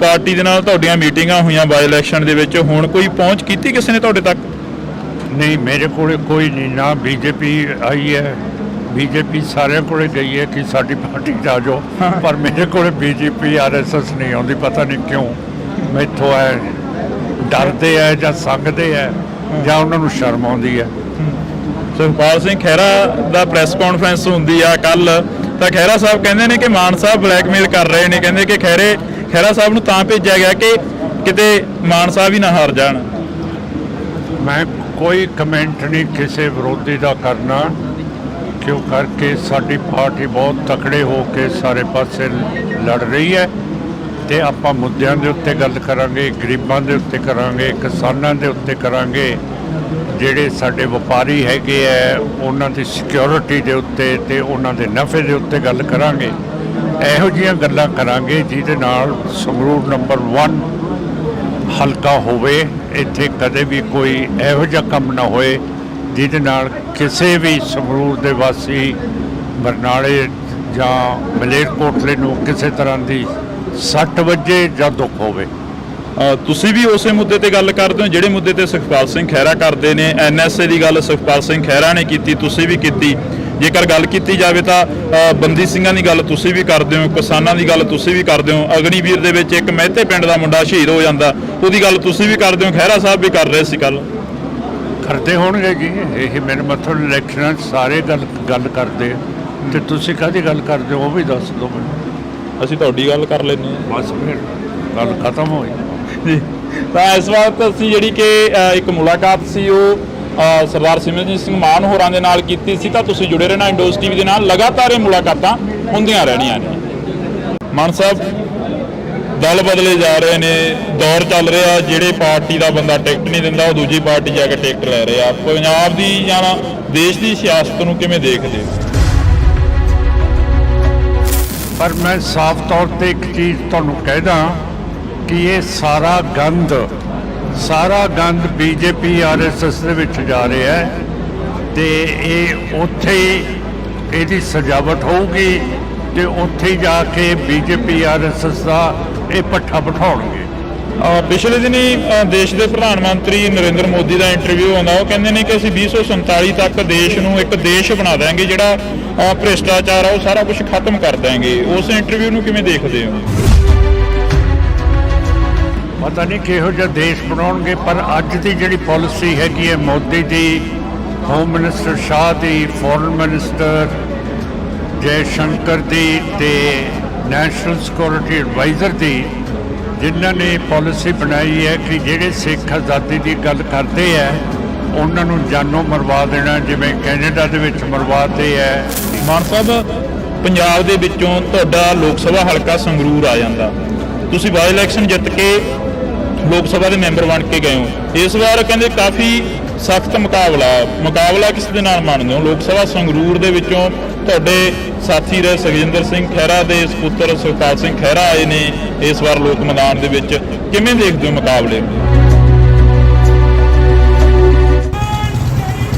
A: ਪਾਰਟੀ ਦੇ ਨਾਲ ਤੁਹਾਡੀਆਂ ਮੀਟਿੰਗਾਂ ਹੋਈਆਂ ਬਾਈ ਇਲੈਕਸ਼ਨ ਦੇ ਵਿੱਚ, ਹੁਣ ਕੋਈ ਪਹੁੰਚ ਕੀਤੀ ਕਿਸੇ ਨੇ ਤੁਹਾਡੇ ਤੱਕ?
B: ਨਹੀਂ, ਮੇਰੇ ਕੋਲ ਕੋਈ ਨਹੀਂ, ਨਾ ਬੀਜੇਪੀ ਆਈ ਹੈ। ਬੀਜੇਪੀ ਸਾਰਿਆਂ ਕੋਲੇ ਗਈ ਹੈ ਕਿ ਸਾਡੀ ਪਾਰਟੀ 'ਚ ਆ ਜਾਓ, ਪਰ ਮੇਰੇ ਕੋਲ ਬੀਜੇਪੀ ਆਰਐਸਐਸ ਨਹੀਂ ਆਉਂਦੀ, ਪਤਾ ਨਹੀਂ ਕਿਉਂ। ਮੈਥੋਂ ਹੈ ਡਰਦੇ ਹੈ ਜਾਂ ਸੰਗਦੇ ਹੈ ਜਾਂ ਉਹਨਾਂ ਨੂੰ ਸ਼ਰਮ ਆਉਂਦੀ ਹੈ।
A: ਸੁਖਪਾਲ ਸਿੰਘ ਖਹਿਰਾ ਦਾ ਪ੍ਰੈਸ ਕਾਨਫਰੰਸ ਹੁੰਦੀ ਆ ਕੱਲ, ਤਾਂ ਖਹਿਰਾ ਸਾਹਿਬ ਕਹਿੰਦੇ ਨੇ ਕਿ ਮਾਨ ਸਾਹਿਬ ਬਲੈਕਮੇਲ ਕਰ ਰਹੇ ਨੇ, ਕਹਿੰਦੇ ਕਿ ਖਹਿਰਾ ਸਾਹਿਬ ਨੂੰ ਤਾਂ ਭੇਜਿਆ ਗਿਆ ਕਿ ਕਿਤੇ ਮਾਨ ਸਾਹਿਬ ਹੀ ਨਾ ਹਾਰ ਜਾਣ।
B: ਮੈਂ ਕੋਈ ਕਮੈਂਟ ਨਹੀਂ ਕਿਸੇ ਵਿਰੋਧੀ ਦਾ ਕਰਨਾ, ਕਿਉਂ ਕਰਕੇ ਸਾਡੀ ਪਾਰਟੀ ਬਹੁਤ ਤਕੜੇ ਹੋ ਕੇ ਸਾਰੇ ਪਾਸੇ ਲੜ ਰਹੀ ਹੈ, ਤੇ ਆਪਾਂ ਮੁੱਦਿਆਂ ਦੇ ਉੱਤੇ ਗੱਲ ਕਰਾਂਗੇ, ਗਰੀਬਾਂ ਦੇ ਉੱਤੇ ਕਰਾਂਗੇ, ਕਿਸਾਨਾਂ ਦੇ ਉੱਤੇ ਕਰਾਂਗੇ, ਜਿਹੜੇ ਸਾਡੇ ਵਪਾਰੀ ਹੈਗੇ ਹੈ ਉਹਨਾਂ ਦੀ ਸਿਕਿਉਰਿਟੀ ਦੇ ਉੱਤੇ ਤੇ ਉਹਨਾਂ ਦੇ ਨਫੇ ਦੇ ਉੱਤੇ ਗੱਲ ਕਰਾਂਗੇ। ਇਹੋ ਜਿਹੀਆਂ ਗੱਲਾਂ ਕਰਾਂਗੇ ਜਿਹਦੇ ਨਾਲ ਸੰਗਰੂਰ ਨੰਬਰ 1 ਹਲਕਾ ਹੋਵੇ। ਇੱਥੇ ਕਦੇ ਵੀ ਕੋਈ ਇਹੋ ਜਿਹਾ ਕੰਮ ਨਾ ਹੋਏ ਜਿਹਦੇ ਨਾਲ ਕਿਸੇ ਵੀ ਸੰਗਰੂਰ ਦੇ ਵਾਸੀ, ਬਰਨਾਲੇ ਜਾਂ ਮਲੇਰਕੋਟਲੇ ਨੂੰ ਕਿਸੇ ਤਰ੍ਹਾਂ ਦੀ ਸੱਟ ਵੱਜੇ ਜਾਂ ਦੁੱਖ ਹੋਵੇ।
A: ਤੁਸੀਂ ਵੀ ਉਸੇ ਮੁੱਦੇ ਤੇ ਗੱਲ ਕਰਦੇ ਹੋ ਜਿਹੜੇ ਮੁੱਦੇ ਤੇ ਸੁਖਪਾਲ ਸਿੰਘ ਖਹਿਰਾ ਕਰਦੇ ਨੇ। ਐਨਐਸਏ ਦੀ ਗੱਲ ਸੁਖਪਾਲ ਸਿੰਘ ਖਹਿਰਾ ਨੇ ਕੀਤੀ, ਤੁਸੀਂ ਵੀ ਕੀਤੀ। ਜੇਕਰ ਗੱਲ ਕੀਤੀ ਜਾਵੇ ਤਾਂ ਬੰਦੀ ਸਿੰਘਾਂ ਦੀ ਗੱਲ ਤੁਸੀਂ ਵੀ ਕਰਦੇ ਹੋ, ਕਿਸਾਨਾਂ ਦੀ ਗੱਲ ਤੁਸੀਂ ਵੀ ਕਰਦੇ ਹੋ। ਅਗਨੀਵੀਰ ਦੇ ਵਿੱਚ ਇੱਕ ਮਹਿਤੇ ਪਿੰਡ ਦਾ ਮੁੰਡਾ ਸ਼ਹੀਦ ਹੋ ਜਾਂਦਾ, ਉਹਦੀ ਗੱਲ ਤੁਸੀਂ ਵੀ ਕਰਦੇ ਹੋ, ਖਹਿਰਾ ਸਾਹਿਬ ਵੀ ਕਰ ਰਹੇ ਸੀ ਕੱਲ।
B: ਕਰਦੇ ਹੋਣਗੇ ਜੀ, ਇਹ ਮੇਰੇ ਮਤਲਬ ਇਲੈਕਸ਼ਨਾਂ 'ਚ ਸਾਰੇ ਗੱਲ ਕਰਦੇ, ਤੇ ਤੁਸੀਂ ਕਾਹਦੀ ਗੱਲ ਕਰਦੇ ਹੋ ਉਹ ਵੀ ਦੱਸ ਦਿਓ ਮੈਨੂੰ।
A: ਅਸੀਂ ਤੁਹਾਡੀ ਗੱਲ ਕਰ ਲੈਂਦੇ ਹਾਂ,
B: ਬਸ ਫਿਰ ਗੱਲ ਖਤਮ ਹੋਈ
A: ਜੀ। ਤਾਂ ਇਸ ਵਕਤ ਅਸੀਂ ਜਿਹੜੀ ਕਿ ਇੱਕ ਮੁਲਾਕਾਤ ਸੀ ਉਹ ਸਰਦਾਰ ਸਿਮਰਨਜੀਤ ਸਿੰਘ ਮਾਨ ਹੋਰਾਂ ਦੇ ਨਾਲ ਕੀਤੀ ਸੀ। ਤਾਂ ਤੁਸੀਂ ਜੁੜੇ ਰਹਿਣਾ ਇੰਡੋਜ਼ ਟੀਵੀ ਦੇ ਨਾਲ, ਲਗਾਤਾਰ ਇਹ ਮੁਲਾਕਾਤਾਂ ਹੁੰਦੀਆਂ ਰਹਿਣੀਆਂ ਨੇ। ਮਾਨ ਸਾਹਿਬ, ਦਲ ਬਦਲੇ ਜਾ ਰਹੇ ਨੇ, ਦੌਰ ਚੱਲ ਰਿਹਾ, ਜਿਹੜੇ ਪਾਰਟੀ ਦਾ ਬੰਦਾ ਟਿਕਟ ਨਹੀਂ ਦਿੰਦਾ ਉਹ ਦੂਜੀ ਪਾਰਟੀ ਜਾ ਕੇ ਟਿਕਟ ਲੈ ਰਿਹਾ। ਪੰਜਾਬ ਦੀ ਜਾਂ ਦੇਸ਼ ਦੀ ਸਿਆਸਤ ਨੂੰ ਕਿਵੇਂ ਦੇਖਦੇ ਹੋ?
B: ਪਰ ਮੈਂ ਸਾਫ਼ ਤੌਰ ਤੇ ਇੱਕ ਚੀਜ਼ ਤੁਹਾਨੂੰ ਕਹਿਦਾ ਕਿ ਇਹ ਸਾਰਾ ਗੰਦ ਬੀਜੇਪੀ ਆਰਐਸਐਸ ਦੇ ਵਿੱਚ ਜਾ ਰਿਹਾ ਹੈ, ਤੇ ਇਹ ਉੱਥੇ ਹੀ ਇਹਦੀ ਸਜਾਵਟ ਹੋਊਗੀ, ਤੇ ਉੱਥੇ ਹੀ ਜਾ ਕੇ ਬੀਜੇਪੀ ਆਰਐਸਐਸ ਦਾ ਇਹ ਪੱਠਾ ਬਿਠਾਉਣਗੇ।
A: ਪਿਛਲੇ ਦਿਨੀ ਦੇਸ਼ ਦੇ ਪ੍ਰਧਾਨ ਮੰਤਰੀ ਨਰਿੰਦਰ ਮੋਦੀ ਦਾ ਇੰਟਰਵਿਊ ਆਉਂਦਾ, ਉਹ ਕਹਿੰਦੇ ਨੇ ਕਿ ਅਸੀਂ 2047 ਤੱਕ ਦੇਸ਼ ਨੂੰ ਇੱਕ ਦੇਸ਼ ਬਣਾ ਦੇਵਾਂਗੇ, ਜਿਹੜਾ ਭ੍ਰਿਸ਼ਟਾਚਾਰ ਆ ਉਹ ਸਾਰਾ ਕੁਝ ਖਤਮ ਕਰ ਦੇਵਾਂਗੇ। ਉਸ ਇੰਟਰਵਿਊ ਨੂੰ ਕਿਵੇਂ ਦੇਖਦੇ ਹੋ?
B: ਪਤਾ ਨਹੀਂ ਕਿਹੋ ਜਿਹਾ ਦੇਸ਼ ਬਣਾਉਣਗੇ, ਪਰ ਅੱਜ ਦੀ ਜਿਹੜੀ ਪਾਲਿਸੀ ਹੈਗੀ ਹੈ ਮੋਦੀ ਦੀ, ਹੋਮ ਮਿਨਿਸਟਰ ਸ਼ਾਹ ਦੀ, ਫੋਰਨ ਮਿਨਿਸਟਰ ਜੈ ਸ਼ੰਕਰ ਦੀ, ਤੇ ਨੈਸ਼ਨਲ ਸਿਕਿਉਰਿਟੀ ਐਡਵਾਈਜ਼ਰ ਦੀ, ਜਿਨ੍ਹਾਂ ਨੇ ਪਾਲਿਸੀ ਬਣਾਈ ਹੈ ਕਿ ਜਿਹੜੇ ਸਿੱਖ ਆਜ਼ਾਦੀ ਦੀ ਗੱਲ ਕਰਦੇ ਹੈ ਉਹਨਾਂ ਨੂੰ ਜਾਨੋਂ ਮਰਵਾ ਦੇਣਾ, ਜਿਵੇਂ ਕੈਨੇਡਾ ਦੇ ਵਿੱਚ ਮਰਵਾਤੇ ਹੈ।
A: ਮਾਨ ਸਾਹਿਬ, ਪੰਜਾਬ ਦੇ ਵਿੱਚੋਂ ਤੁਹਾਡਾ ਲੋਕ ਸਭਾ ਹਲਕਾ ਸੰਗਰੂਰ ਆ ਜਾਂਦਾ, ਤੁਸੀਂ ਬਾਈ ਇਲੈਕਸ਼ਨ ਜਿੱਤ ਕੇ ਲੋਕ ਸਭਾ ਦੇ ਮੈਂਬਰ ਬਣ ਕੇ ਗਏ ਹੋ। ਇਸ ਵਾਰ ਕਹਿੰਦੇ ਕਾਫੀ ਸਖਤ ਮੁਕਾਬਲਾ ਕਿਸ ਦੇ ਨਾਲ ਮੰਨਦੇ ਹੋ? ਲੋਕ ਸਭਾ ਸੰਗਰੂਰ ਦੇ ਵਿੱਚੋਂ ਤੁਹਾਡੇ ਸਾਥੀ ਰਹੇ ਸੁਖਜਿੰਦਰ ਸਿੰਘ ਖਹਿਰਾ ਦੇ ਸਪੁੱਤਰ ਸੁਖਪਾਲ ਸਿੰਘ ਖਹਿਰਾ ਆਏ ਨੇ ਇਸ ਵਾਰ ਲੋਕ ਮੈਦਾਨ ਦੇ ਵਿੱਚ, ਕਿਵੇਂ ਦੇਖਦੇ ਹੋ ਮੁਕਾਬਲੇ?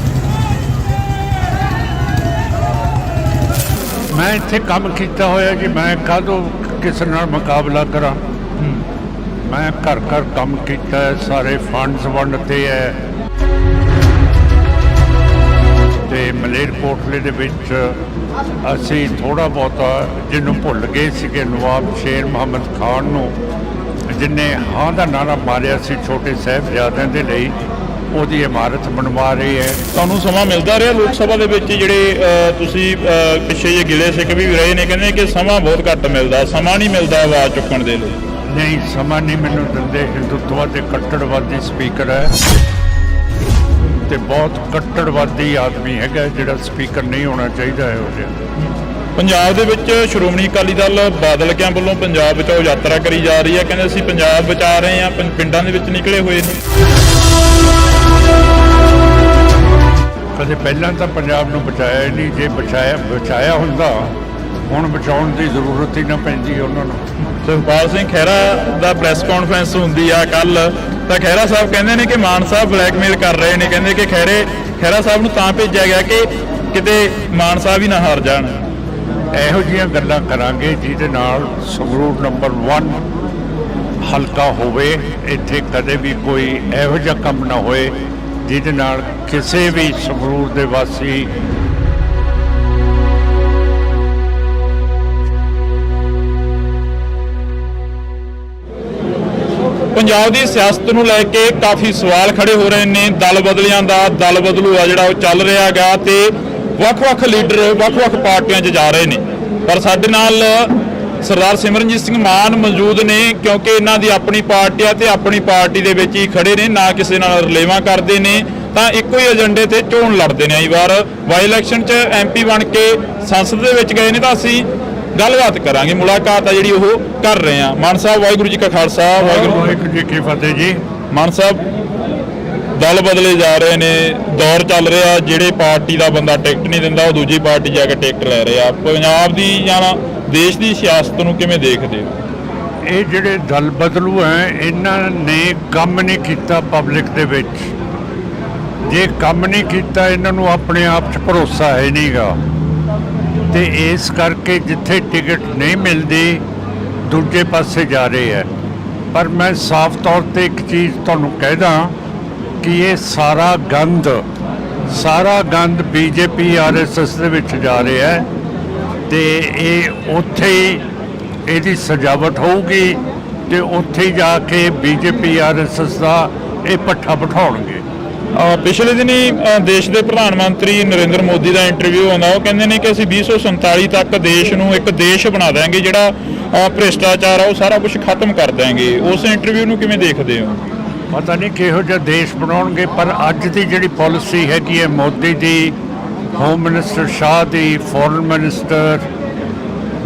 B: ਮੈਂ ਇੱਥੇ ਕੰਮ ਕੀਤਾ ਹੋਇਆ ਜੀ, ਮੈਂ ਕਾਹਦੋਂ ਕਿਸੇ ਨਾਲ ਮੁਕਾਬਲਾ ਕਰਾਂ। ਮੈਂ ਘਰ ਕੰਮ ਕੀਤਾ ਹੈ, ਸਾਰੇ ਫੰਡਸ ਵੰਡਤੇ ਹੈ, ਤੇ ਮਲੇਰਕੋਟਲੇ ਦੇ ਵਿੱਚ ਅਸੀਂ ਥੋੜਾ ਬਹੁਤਾ ਜਿਹਨੂੰ ਭੁੱਲ ਗਏ ਸੀਗੇ, ਨਵਾਬ ਸ਼ੇਰ ਮੁਹੰਮਦ ਖਾਨ ਨੂੰ, ਜਿਹਨੇ ਹਾਂ ਦਾ ਨਾਰਾ ਮਾਰਿਆ ਸੀ ਛੋਟੇ ਸਾਹਿਬਜ਼ਾਦਿਆਂ ਦੇ ਲਈ, ਉਹਦੀ ਇਮਾਰਤ ਬਣਵਾ ਰਹੀ ਹੈ।
A: ਤੁਹਾਨੂੰ ਸਮਾਂ ਮਿਲਦਾ ਰਿਹਾ ਲੋਕ ਸਭਾ ਦੇ ਵਿੱਚ? ਜਿਹੜੇ ਤੁਸੀਂ ਪਿੱਛੇ ਜੇ ਗਿਲੇ ਸਿੱਖ ਵੀ ਰਹੇ ਨੇ, ਕਹਿੰਦੇ ਕਿ ਸਮਾਂ ਬਹੁਤ ਘੱਟ ਮਿਲਦਾ, ਸਮਾਂ ਨਹੀਂ ਮਿਲਦਾ ਆਵਾਜ਼ ਚੁੱਕਣ ਦੇ ਲਈ।
B: ਨਹੀਂ ਸਮਾਂ ਨਹੀਂ ਮੈਨੂੰ ਦਿੰਦੇ। ਹਿੰਦੂਤਵਾ ਦੇ ਕੱਟੜਵਾਦੀ ਸਪੀਕਰ ਹੈ ਤੇ ਬਹੁਤ ਕੱਟੜਵਾਦੀ ਆਦਮੀ ਹੈਗਾ ਜਿਹੜਾ ਸਪੀਕਰ ਨਹੀਂ ਹੋਣਾ ਚਾਹੀਦਾ ਇਹੋ ਜਿਹਾ।
A: ਪੰਜਾਬ ਦੇ ਵਿੱਚ ਸ਼੍ਰੋਮਣੀ ਅਕਾਲੀ ਦਲ ਬਾਦਲ ਕਿਆਂ ਵੱਲੋਂ ਪੰਜਾਬ ਬਚਾਓ ਯਾਤਰਾ ਕਰੀ ਜਾ ਰਹੀ ਹੈ। ਕਹਿੰਦੇ ਅਸੀਂ ਪੰਜਾਬ ਬਚਾ ਰਹੇ ਹਾਂ, ਪਿੰਡਾਂ ਦੇ ਵਿੱਚ ਨਿਕਲੇ ਹੋਏ ਨੇ।
B: ਕਦੇ ਪਹਿਲਾਂ ਤਾਂ ਪੰਜਾਬ ਨੂੰ ਬਚਾਇਆ ਹੀ ਨਹੀਂ। ਜੇ ਬਚਾਇਆ ਹੁੰਦਾ ਹੁਣ ਬਚਾਉਣ ਦੀ ਜ਼ਰੂਰਤ ਹੀ ਨਾ ਪੈਂਦੀ ਉਹਨਾਂ ਨੂੰ।
A: ਸੁਖਪਾਲ ਸਿੰਘ ਖਹਿਰਾ ਦਾ ਪ੍ਰੈਸ ਕਾਨਫਰੰਸ ਹੁੰਦੀ ਆ ਕੱਲ, ਤਾਂ ਖਹਿਰਾ ਸਾਹਿਬ ਕਹਿੰਦੇ ਨੇ ਕਿ ਮਾਨ ਸਾਹਿਬ ਬਲੈਕਮੇਲ ਕਰ ਰਹੇ ਨੇ। ਕਹਿੰਦੇ ਕਿ ਖਹਿਰਾ ਸਾਹਿਬ ਨੂੰ ਤਾਂ ਭੇਜਿਆ ਗਿਆ ਕਿ ਕਿਤੇ ਮਾਨ ਸਾਹਿਬ ਹੀ ਨਾ ਹਾਰ ਜਾਣ।
B: ਇਹੋ ਜਿਹੀਆਂ ਗੱਲਾਂ ਕਰਾਂਗੇ ਜਿਹਦੇ ਨਾਲ ਸੰਗਰੂਰ ਨੰਬਰ 1 ਹਲਕਾ ਹੋਵੇ। ਇੱਥੇ ਕਦੇ ਵੀ ਕੋਈ ਇਹੋ ਜਿਹਾ ਕੰਮ ਨਾ ਹੋਏ ਜਿਹਦੇ ਨਾਲ ਕਿਸੇ ਵੀ ਸੰਗਰੂਰ ਦੇ ਵਾਸੀ
A: ਪੰਜਾਬ ਦੀ ਸਿਆਸਤ ਨੂੰ ਲੈ ਕੇ ਕਾਫੀ ਸਵਾਲ ਖੜੇ ਹੋ ਰਹੇ ਨੇ। ਦਲ ਬਦਲਿਆਂ ਦਾ ਦਲ ਬਦਲੂ ਆ ਜਿਹੜਾ ਉਹ ਚੱਲ ਰਿਹਾ ਗਾ ਤੇ ਵੱਖ-ਵੱਖ ਲੀਡਰ ਵੱਖ-ਵੱਖ ਪਾਰਟੀਆਂ 'ਚ ਜਾ ਰਹੇ ਨੇ। ਪਰ ਸਾਡੇ ਨਾਲ ਸਰਦਾਰ ਸਿਮਰਨਜੀਤ ਸਿੰਘ ਮਾਨ ਮੌਜੂਦ ਨੇ, ਕਿਉਂਕਿ ਇਹਨਾਂ ਦੀ ਆਪਣੀ ਪਾਰਟੀ ਆ ਤੇ ਆਪਣੀ ਪਾਰਟੀ ਦੇ ਵਿੱਚ ਹੀ ਖੜੇ ਨੇ, ਨਾ ਕਿਸੇ ਨਾਲ ਰਲੇਵਾਂ ਕਰਦੇ ਨੇ, ਤਾਂ ਇੱਕੋ ਹੀ ਏਜੰਡੇ ਤੇ ਚੋਣ ਲੜਦੇ ਨੇ। ਕਈ ਵਾਰ ਬਾਈ ਇਲੈਕਸ਼ਨ 'ਚ MP ਬਣ ਕੇ ਸੰਸਦ ਦੇ ਵਿੱਚ ਗਏ ਨੇ। ਤਾਂ ਅਸੀਂ ਗੱਲਬਾਤ ਕਰਾਂਗੇ, ਮੁਲਾਕਾਤ ਆ ਜਿਹੜੀ ਉਹ ਕਰ ਰਹੇ ਹਾਂ। ਮਾਨ ਸਾਹਿਬ ਵਾਹਿਗੁਰੂ ਜੀ ਕਾ ਖਾਲਸਾ
B: ਵਾਹਿਗੁਰੂ ਜੀ ਕੀ ਫਤਿਹ ਜੀ।
A: ਮਾਨ ਸਾਹਿਬ ਦਲ ਬਦਲੇ ਜਾ ਰਹੇ ਨੇ, ਦੌਰ ਚੱਲ ਰਿਹਾ, ਜਿਹੜੇ ਪਾਰਟੀ ਦਾ ਬੰਦਾ ਟਿਕਟ ਨਹੀਂ ਦਿੰਦਾ ਉਹ ਦੂਜੀ ਪਾਰਟੀ ਜਾ ਕੇ ਟਿਕਟ ਲੈ ਰਿਹਾ। ਪੰਜਾਬ ਦੀ ਜਾਂ ਦੇਸ਼ ਦੀ ਸਿਆਸਤ ਨੂੰ ਕਿਵੇਂ ਦੇਖਦੇ ਹੋ?
B: ਇਹ ਜਿਹੜੇ ਦਲ ਬਦਲੂ ਹੈ ਇਹਨਾਂ ਨੇ ਕੰਮ ਨਹੀਂ ਕੀਤਾ ਪਬਲਿਕ ਦੇ ਵਿੱਚ। ਜੇ ਕੰਮ ਨਹੀਂ ਕੀਤਾ ਇਹਨਾਂ ਨੂੰ ਆਪਣੇ ਆਪ 'ਚ ਭਰੋਸਾ ਹੈ ਨਹੀਂਗਾ ਤੇ ਇਸ ਕਰਕੇ ਜਿੱਥੇ ਟਿਕਟ ਨਹੀਂ ਮਿਲਦੀ ਦੂਜੇ ਪਾਸੇ ਜਾ ਰਹੇ ਹੈ। ਪਰ ਮੈਂ ਸਾਫ਼ ਤੌਰ ਤੇ ਇੱਕ ਚੀਜ਼ ਤੁਹਾਨੂੰ ਕਹਿਦਾ ਕਿ ਇਹ ਸਾਰਾ ਗੰਦ BJP RSS ਦੇ ਵਿੱਚ ਜਾ ਰਿਹਾ ਹੈ ਤੇ ਇਹ ਉੱਥੇ ਹੀ ਇਹਦੀ ਸਜਾਵਟ ਹੋਊਗੀ ਤੇ ਉੱਥੇ ਹੀ ਜਾ ਕੇ BJP RSS ਦਾ ਇਹ ਪੱਠਾ ਬਿਠਾਉਣਗੇ।
A: ਪਿਛਲੇ ਦਿਨੀ ਦੇਸ਼ ਦੇ ਪ੍ਰਧਾਨ ਮੰਤਰੀ ਨਰਿੰਦਰ ਮੋਦੀ ਦਾ ਇੰਟਰਵਿਊ ਆਉਂਦਾ, ਉਹ ਕਹਿੰਦੇ ਨੇ ਕਿ ਅਸੀਂ 2047 ਤੱਕ ਦੇਸ਼ ਨੂੰ ਇੱਕ ਦੇਸ਼ ਬਣਾ ਦਿਆਂਗੇ, ਜਿਹੜਾ ਭ੍ਰਿਸ਼ਟਾਚਾਰ ਆ ਉਹ ਸਾਰਾ ਕੁਝ ਖਤਮ ਕਰ ਦਿਆਂਗੇ। ਉਸ ਇੰਟਰਵਿਊ ਨੂੰ ਕਿਵੇਂ ਦੇਖਦੇ ਹੋ?
B: ਪਤਾ ਨਹੀਂ ਕਿਹੋ ਜਿਹਾ ਦੇਸ਼ ਬਣਾਉਣਗੇ, ਪਰ ਅੱਜ ਦੀ ਜਿਹੜੀ ਪਾਲਿਸੀ ਹੈਗੀ ਹੈ ਮੋਦੀ ਦੀ, ਹੋਮ ਮਿਨਿਸਟਰ ਸ਼ਾਹ ਦੀ, ਫੋਰਨ ਮਿਨਿਸਟਰ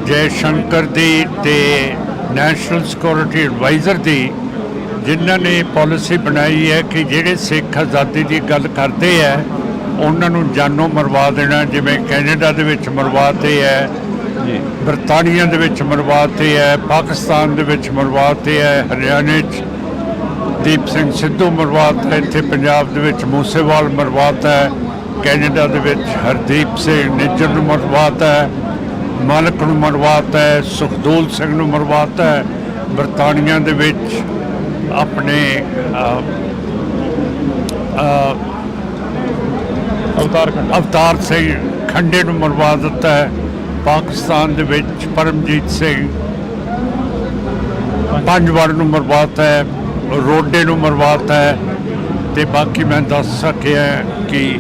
B: ਜੈ ਸ਼ੰਕਰ ਦੀ ਤੇ ਨੈਸ਼ਨਲ ਸਿਕਿਉਰਿਟੀ ਐਡਵਾਈਜ਼ਰ ਦੀ, ਜਿਨ੍ਹਾਂ ਨੇ ਪਾਲਿਸੀ ਬਣਾਈ ਹੈ ਕਿ ਜਿਹੜੇ ਸਿੱਖ ਆਜ਼ਾਦੀ ਦੀ ਗੱਲ ਕਰਦੇ ਹੈ ਉਹਨਾਂ ਨੂੰ ਜਾਨੋਂ ਮਰਵਾ ਦੇਣਾ। ਜਿਵੇਂ ਕੈਨੇਡਾ ਦੇ ਵਿੱਚ ਮਰਵਾਤੇ ਹੈ, ਬਰਤਾਨੀਆ ਦੇ ਵਿੱਚ ਮਰਵਾਤੇ ਹੈ, ਪਾਕਿਸਤਾਨ ਦੇ ਵਿੱਚ ਮਰਵਾਤੇ ਹੈ, ਹਰਿਆਣੇ 'ਚ ਦੀਪ ਸਿੰਘ ਸਿੱਧੂ ਮਰਵਾਤਾ, ਇੱਥੇ ਪੰਜਾਬ ਦੇ ਵਿੱਚ ਮੂਸੇਵਾਲ ਮਰਵਾਤਾ ਹੈ, ਕੈਨੇਡਾ ਦੇ ਵਿੱਚ ਹਰਦੀਪ ਸਿੰਘ ਨਿੱਜਰ ਨੂੰ ਮਰਵਾਤਾ ਹੈ, ਮਾਲਕ ਨੂੰ ਮਰਵਾਤਾ ਹੈ, ਸੁਖਦੂਲ ਸਿੰਘ ਨੂੰ ਮਰਵਾਤਾ ਹੈ। ਬਰਤਾਨੀਆ ਦੇ ਵਿੱਚ ਆਪਣੇ ਅਵਤਾਰ ਸਿੰਘ ਖੰਡੇ ਨੂੰ ਮਰਵਾ ਦਿੱਤਾ ਹੈ। ਪਾਕਿਸਤਾਨ ਦੇ ਵਿੱਚ ਪਰਮਜੀਤ ਸਿੰਘ ਪੰਜਵਾੜ ਨੂੰ ਮਰਵਾਤਾ ਹੈ, ਰੋਡੇ ਨੂੰ ਮਰਵਾਤਾ ਹੈ ਤੇ ਬਾਕੀ ਮੈਂ ਦੱਸ ਸਕਿਆ ਕਿ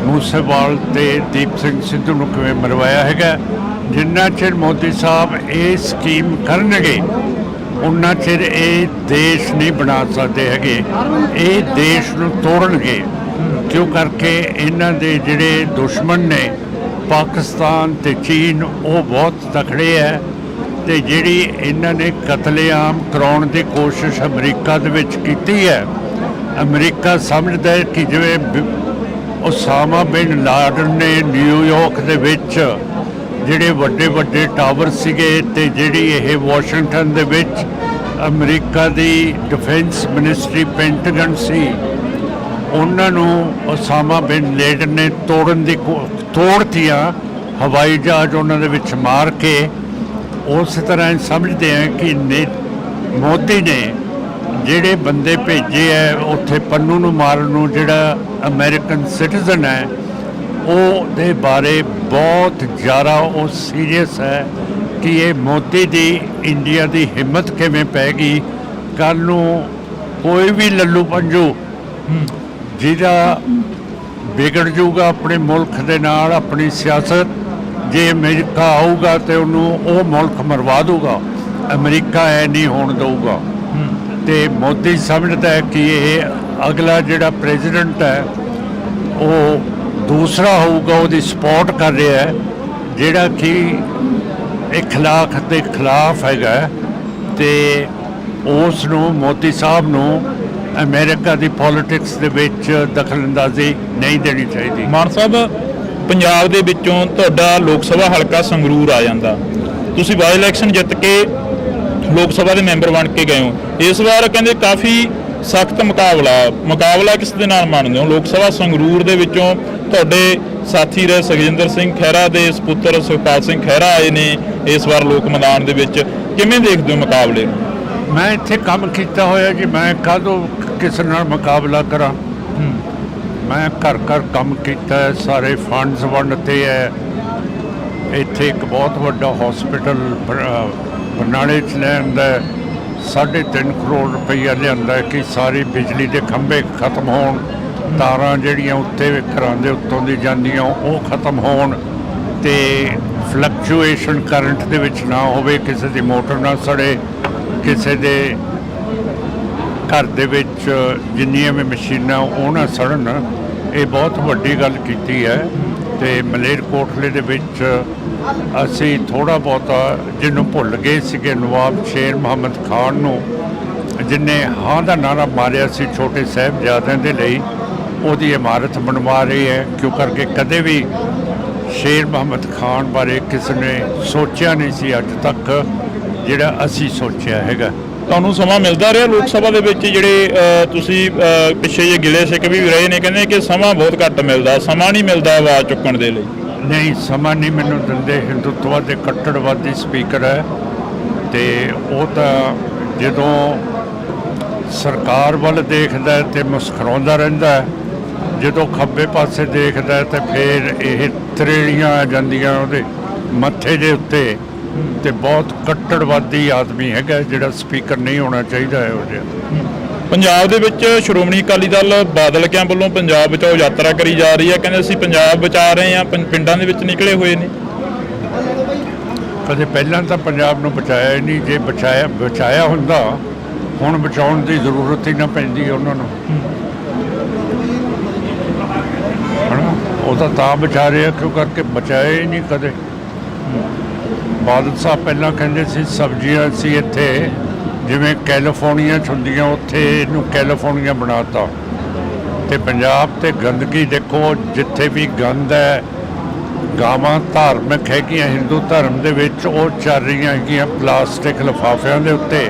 B: ਮੂਸੇਵਾਲ ਤੇ ਦੀਪ ਸਿੰਘ ਸਿੱਧੂ ਨੂੰ ਕਿਵੇਂ ਮਰਵਾਇਆ ਹੈਗਾ। ਜਿੰਨਾ ਚਿਰ ਮੋਦੀ ਸਾਹਿਬ ਇਹ ਸਕੀਮ ਕਰਨਗੇ ਉਨਾ ਚਿਰ ਇਹ ਦੇਸ਼ ਨਹੀਂ ਬਣਾ ਸਕਦੇ ਹੈਗੇ। ਇਹ ਦੇਸ਼ ਨੂੰ ਤੋੜਨਗੇ, ਕਿਉਂ ਕਰਕੇ ਇਹਨਾਂ ਦੇ ਜਿਹੜੇ ਦੁਸ਼ਮਣ ਨੇ ਪਾਕਿਸਤਾਨ ਤੇ ਚੀਨ ਉਹ ਬਹੁਤ ਤਕੜੇ ਹੈ ਤੇ ਜਿਹੜੀ ਇਹਨਾਂ ਨੇ ਕਤਲੇਆਮ ਕਰਾਉਣ ਦੀ ਕੋਸ਼ਿਸ਼ ਅਮਰੀਕਾ ਦੇ ਵਿੱਚ ਕੀਤੀ ਹੈ। ਅਮਰੀਕਾ ਸਮਝਦਾ ਹੈ ਕਿ ਜਿਵੇਂ ਉਸਾਮਾ ਬਿਨ ਲਾਡਨ ਨੇ ਨਿਊਯਾਰਕ ਦੇ ਵਿੱਚ ਜਿਹੜੇ ਵੱਡੇ ਟਾਵਰ ਸੀਗੇ ਤੇ ਜਿਹੜੀ ਇਹ ਵਾਸ਼ਿੰਗਟਨ ਦੇ ਵਿੱਚ ਅਮਰੀਕਾ ਦੀ ਡਿਫੈਂਸ ਮਿਨਿਸਟਰੀ ਪੈਂਟਾਗਨ ਸੀ, ਉਹਨਾਂ ਨੂੰ ਉਸਾਮਾ ਬਿਨ ਲਾਡਨ ਨੇ ਤੋੜਤੀਆਂ ਹਵਾਈ ਜਹਾਜ਼ ਉਹਨਾਂ ਦੇ ਵਿੱਚ ਮਾਰ ਕੇ। ਉਸ ਤਰ੍ਹਾਂ ਸਮਝਦੇ ਆ ਕਿ ਮੋਦੀ ਨੇ ਜਿਹੜੇ ਬੰਦੇ ਭੇਜੇ ਹੈ ਉੱਥੇ ਪੰਨੂ ਨੂੰ ਮਾਰਨ ਨੂੰ, ਜਿਹੜਾ ਅਮਰੀਕਨ ਸਿਟੀਜ਼ਨ ਹੈ, ਉਹਦੇ ਬਾਰੇ ਬਹੁਤ ਜ਼ਿਆਦਾ ਉਹ ਸੀਰੀਅਸ ਹੈ ਕਿ ਇਹ ਮੋਦੀ ਦੀ ਇੰਡੀਆ ਦੀ ਹਿੰਮਤ ਕਿਵੇਂ ਪੈ ਗਈ। ਕੱਲ੍ਹ ਨੂੰ ਕੋਈ ਵੀ ਲੱਲੂ ਪੰਜੂ ਜਿਹਦਾ ਵਿਗੜ ਜਾਊਗਾ ਆਪਣੇ ਮੁਲਕ ਦੇ ਨਾਲ ਆਪਣੀ ਸਿਆਸਤ, ਜੇ ਅਮਰੀਕਾ ਆਊਗਾ ਤੇ ਉਹਨੂੰ ਉਹ ਮੁਲਕ ਮਰਵਾ ਦੂਗਾ। ਅਮਰੀਕਾ ਐ ਨਹੀਂ ਹੋਣ ਦਊਗਾ। ਤੇ ਮੋਦੀ ਸਮਝਦਾ ਹੈ ਕਿ ਇਹ ਅਗਲਾ ਜਿਹੜਾ ਪ੍ਰੈਜ਼ੀਡੈਂਟ ਹੈ ਉਹ ਦੂਸਰਾ ਹੋਊਗਾ, ਉਹਦੀ ਸਪੋਰਟ ਕਰ ਰਿਹਾ ਹੈ, ਜਿਹੜਾ ਕਿ ਇਖਲਾਕ ਦੇ ਖਿਲਾਫ ਹੈਗਾ। ਤੇ ਉਸ ਨੂੰ ਮੋਦੀ ਸਾਹਿਬ ਨੂੰ ਅਮਰੀਕਾ ਦੀ ਪੋਲਿਟਿਕਸ ਦੇ ਵਿੱਚ ਦਖਲਅੰਦਾਜ਼ੀ ਨਹੀਂ ਦੇਣੀ ਚਾਹੀਦੀ।
A: ਮਾਨ ਸਾਹਿਬ, ਪੰਜਾਬ ਦੇ ਵਿੱਚੋਂ ਤੁਹਾਡਾ ਲੋਕ ਸਭਾ ਹਲਕਾ ਸੰਗਰੂਰ ਆ ਜਾਂਦਾ, ਤੁਸੀਂ ਬਾਈ ਇਲੈਕਸ਼ਨ ਜਿੱਤ ਕੇ ਲੋਕ ਸਭਾ ਦੇ ਮੈਂਬਰ ਬਣ ਕੇ ਗਏ ਹੋ। ਇਸ ਵਾਰ ਕਹਿੰਦੇ ਕਾਫੀ ਸਖਤ ਮੁਕਾਬਲਾ ਕਿਸ ਦੇ ਨਾਲ ਮੰਨਦੇ ਹੋ? ਲੋਕ ਸਭਾ ਸੰਗਰੂਰ ਦੇ ਵਿੱਚੋਂ ਤੁਹਾਡੇ ਸਾਥੀ ਰਹੇ ਸੁਖਜਿੰਦਰ ਸਿੰਘ ਖਹਿਰਾ ਦੇ ਸਪੁੱਤਰ ਸੁਖਪਾਲ ਸਿੰਘ ਖਹਿਰਾ ਆਏ ਨੇ ਇਸ ਵਾਰ ਲੋਕ ਮੈਦਾਨ ਦੇ ਵਿੱਚ, ਕਿਵੇਂ ਦੇਖਦੇ ਹੋ ਮੁਕਾਬਲੇ ਨੂੰ?
B: ਮੈਂ ਇੱਥੇ ਕੰਮ ਕੀਤਾ ਹੋਇਆ ਜੀ, ਮੈਂ ਕਾਹਦੋਂ ਕਿਸੇ ਨਾਲ ਮੁਕਾਬਲਾ ਕਰਾਂ। ਮੈਂ ਘਰ ਘਰ ਕੰਮ ਕੀਤਾ ਹੈ, ਸਾਰੇ ਫੰਡਸ ਵੰਡਤੇ ਹੈ। ਇੱਥੇ ਇੱਕ ਬਹੁਤ ਵੱਡਾ ਹਸਪੀਟਲ ਬਰਨਾਲੇ 'ਚ ਲਿਆਂਦਾ, 3.5 ਕਰੋੜ ਰੁਪਈਆ ਲਿਆਂਦਾ ਕਿ ਸਾਰੀ ਬਿਜਲੀ ਦੇ ਖੰਭੇ ਖਤਮ ਹੋਣ, ਤਾਰਾਂ ਜਿਹੜੀਆਂ ਉੱਤੇ ਘਰਾਂ ਦੇ ਉੱਤੋਂ ਦੀ ਜਾਂਦੀਆਂ ਉਹ ਖਤਮ ਹੋਣ, ਤੇ ਫਲਕਚੁਏਸ਼ਨ ਕਰੰਟ ਦੇ ਵਿੱਚ ਨਾ ਹੋਵੇ, ਕਿਸੇ ਦੀ ਮੋਟਰ ਨਾ ਸੜੇ, ਕਿਸੇ ਦੇ ਘਰ ਦੇ ਵਿੱਚ ਜਿੰਨੀਆਂ ਵੀ ਮਸ਼ੀਨਾਂ ਉਹ ਨਾ ਸੜਨ। ਇਹ ਬਹੁਤ ਵੱਡੀ ਗੱਲ ਕੀਤੀ ਹੈ। ਤੇ ਮਲੇਰਕੋਟਲੇ ਦੇ ਵਿੱਚ ਅਸੀਂ ਥੋੜ੍ਹਾ ਬਹੁਤਾ ਜਿਹਨੂੰ ਭੁੱਲ ਗਏ ਸੀਗੇ, ਨਵਾਬ ਸ਼ੇਰ ਮੁਹੰਮਦ ਖਾਨ ਨੂੰ, ਜਿਹਨੇ ਹਾਂ ਦਾ ਨਾਰਾ ਮਾਰਿਆ ਸੀ ਛੋਟੇ ਸਾਹਿਬਜ਼ਾਦਿਆਂ ਦੇ ਲਈ, ਉਹਦੀ ਇਮਾਰਤ ਬਣਵਾ ਰਹੀ ਹੈ। ਕਿਉਂ ਕਰਕੇ ਕਦੇ ਵੀ ਸ਼ੇਰ ਮੁਹੰਮਦ ਖਾਨ ਬਾਰੇ ਕਿਸੇ ਨੇ ਸੋਚਿਆ ਨਹੀਂ ਸੀ ਅੱਜ ਤੱਕ ਜਿਹੜਾ ਅਸੀਂ ਸੋਚਿਆ ਹੈਗਾ।
A: ਤੁਹਾਨੂੰ ਸਮਾਂ ਮਿਲਦਾ ਰਿਹਾ ਲੋਕ ਸਭਾ ਦੇ ਵਿੱਚ? ਜਿਹੜੇ ਤੁਸੀਂ ਪਿੱਛੇ ਜੇ ਗਿਲੇ ਸਿੱਖ ਵੀ ਰਹੇ ਨੇ, ਕਹਿੰਦੇ ਕਿ ਸਮਾਂ ਬਹੁਤ ਘੱਟ ਮਿਲਦਾ, ਸਮਾਂ ਨਹੀਂ ਮਿਲਦਾ ਆਵਾਜ਼ ਚੁੱਕਣ ਦੇ ਲਈ।
B: ਨਹੀਂ, ਸਮਾਂ ਨਹੀਂ ਮੈਨੂੰ ਦਿੰਦੇ। ਹਿੰਦੂਤਵਾ ਦੇ ਕੱਟੜਵਾਦੀ ਸਪੀਕਰ ਹੈ, ਤੇ ਉਹ ਤਾਂ ਜਦੋਂ ਸਰਕਾਰ ਵੱਲ ਦੇਖਦਾ ਹੈ ਤੇ ਮੁਸਕਰਾਉਂਦਾ ਰਹਿੰਦਾ ਹੈ, ਜਦੋਂ ਖੱਬੇ ਪਾਸੇ ਦੇਖਦਾ ਹੈ ਤੇ ਫਿਰ ਇਹ ਤਰੇੜੀਆਂ ਆ ਜਾਂਦੀਆਂ ਉਹਦੇ ਮੱਥੇ ਦੇ ਉੱਤੇ। ਤੇ ਬਹੁਤ ਕੱਟੜਵਾਦੀ ਆਦਮੀ ਹੈਗਾ, ਜਿਹੜਾ ਸਪੀਕਰ ਨਹੀਂ ਹੋਣਾ ਚਾਹੀਦਾ ਇਹੋ ਜਿਹਾ।
A: ਪੰਜਾਬ ਦੇ ਵਿੱਚ ਸ਼੍ਰੋਮਣੀ ਅਕਾਲੀ ਦਲ ਬਾਦਲ ਕਿਆਂ ਵੱਲੋਂ ਪੰਜਾਬ ਬਚਾਓ ਯਾਤਰਾ ਕਰੀ ਜਾ ਰਹੀ ਹੈ, ਕਹਿੰਦੇ ਅਸੀਂ ਪੰਜਾਬ ਬਚਾ ਰਹੇ ਹਾਂ, ਪਿੰਡਾਂ ਦੇ ਵਿੱਚ ਨਿਕਲੇ ਹੋਏ ਨੇ।
B: ਕਦੇ ਪਹਿਲਾਂ ਤਾਂ ਪੰਜਾਬ ਨੂੰ ਬਚਾਇਆ ਹੀ ਨਹੀਂ। ਜੇ ਬਚਾਇਆ ਹੁੰਦਾ ਹੁਣ ਬਚਾਉਣ ਦੀ ਜ਼ਰੂਰਤ ਹੀ ਨਾ ਪੈਂਦੀ ਉਹਨਾਂ ਨੂੰ, ਹਨਾ। ਉਹ ਤਾਂ ਬਚਾ ਰਿਹਾ ਕਿਉਂ ਕਰਕੇ ਬਚਾਇਆ ਹੀ ਨਹੀਂ ਕਦੇ। ਬਾਦਲ ਸਾਹਿਬ ਪਹਿਲਾਂ ਕਹਿੰਦੇ ਸੀ ਸਬਜ਼ੀਆਂ ਅਸੀਂ ਇੱਥੇ ਜਿਵੇਂ ਕੈਲੀਫੋਰਨੀਆ 'ਚ ਹੁੰਦੀਆਂ ਉੱਥੇ ਇਹਨੂੰ ਕੈਲੀਫੋਰਨੀਆ ਬਣਾਤਾ। ਤੇ ਪੰਜਾਬ ਤੇ ਗੰਦਗੀ ਦੇਖੋ, ਜਿੱਥੇ ਵੀ ਗੰਦ ਹੈ, ਗਾਵਾਂ ਧਾਰਮਿਕ ਹੈਗੀਆਂ ਹਿੰਦੂ ਧਰਮ ਦੇ ਵਿੱਚ, ਉਹ ਚੱਲ ਰਹੀਆਂ ਹੈਗੀਆਂ ਪਲਾਸਟਿਕ ਲਿਫਾਫਿਆਂ ਦੇ ਉੱਤੇ।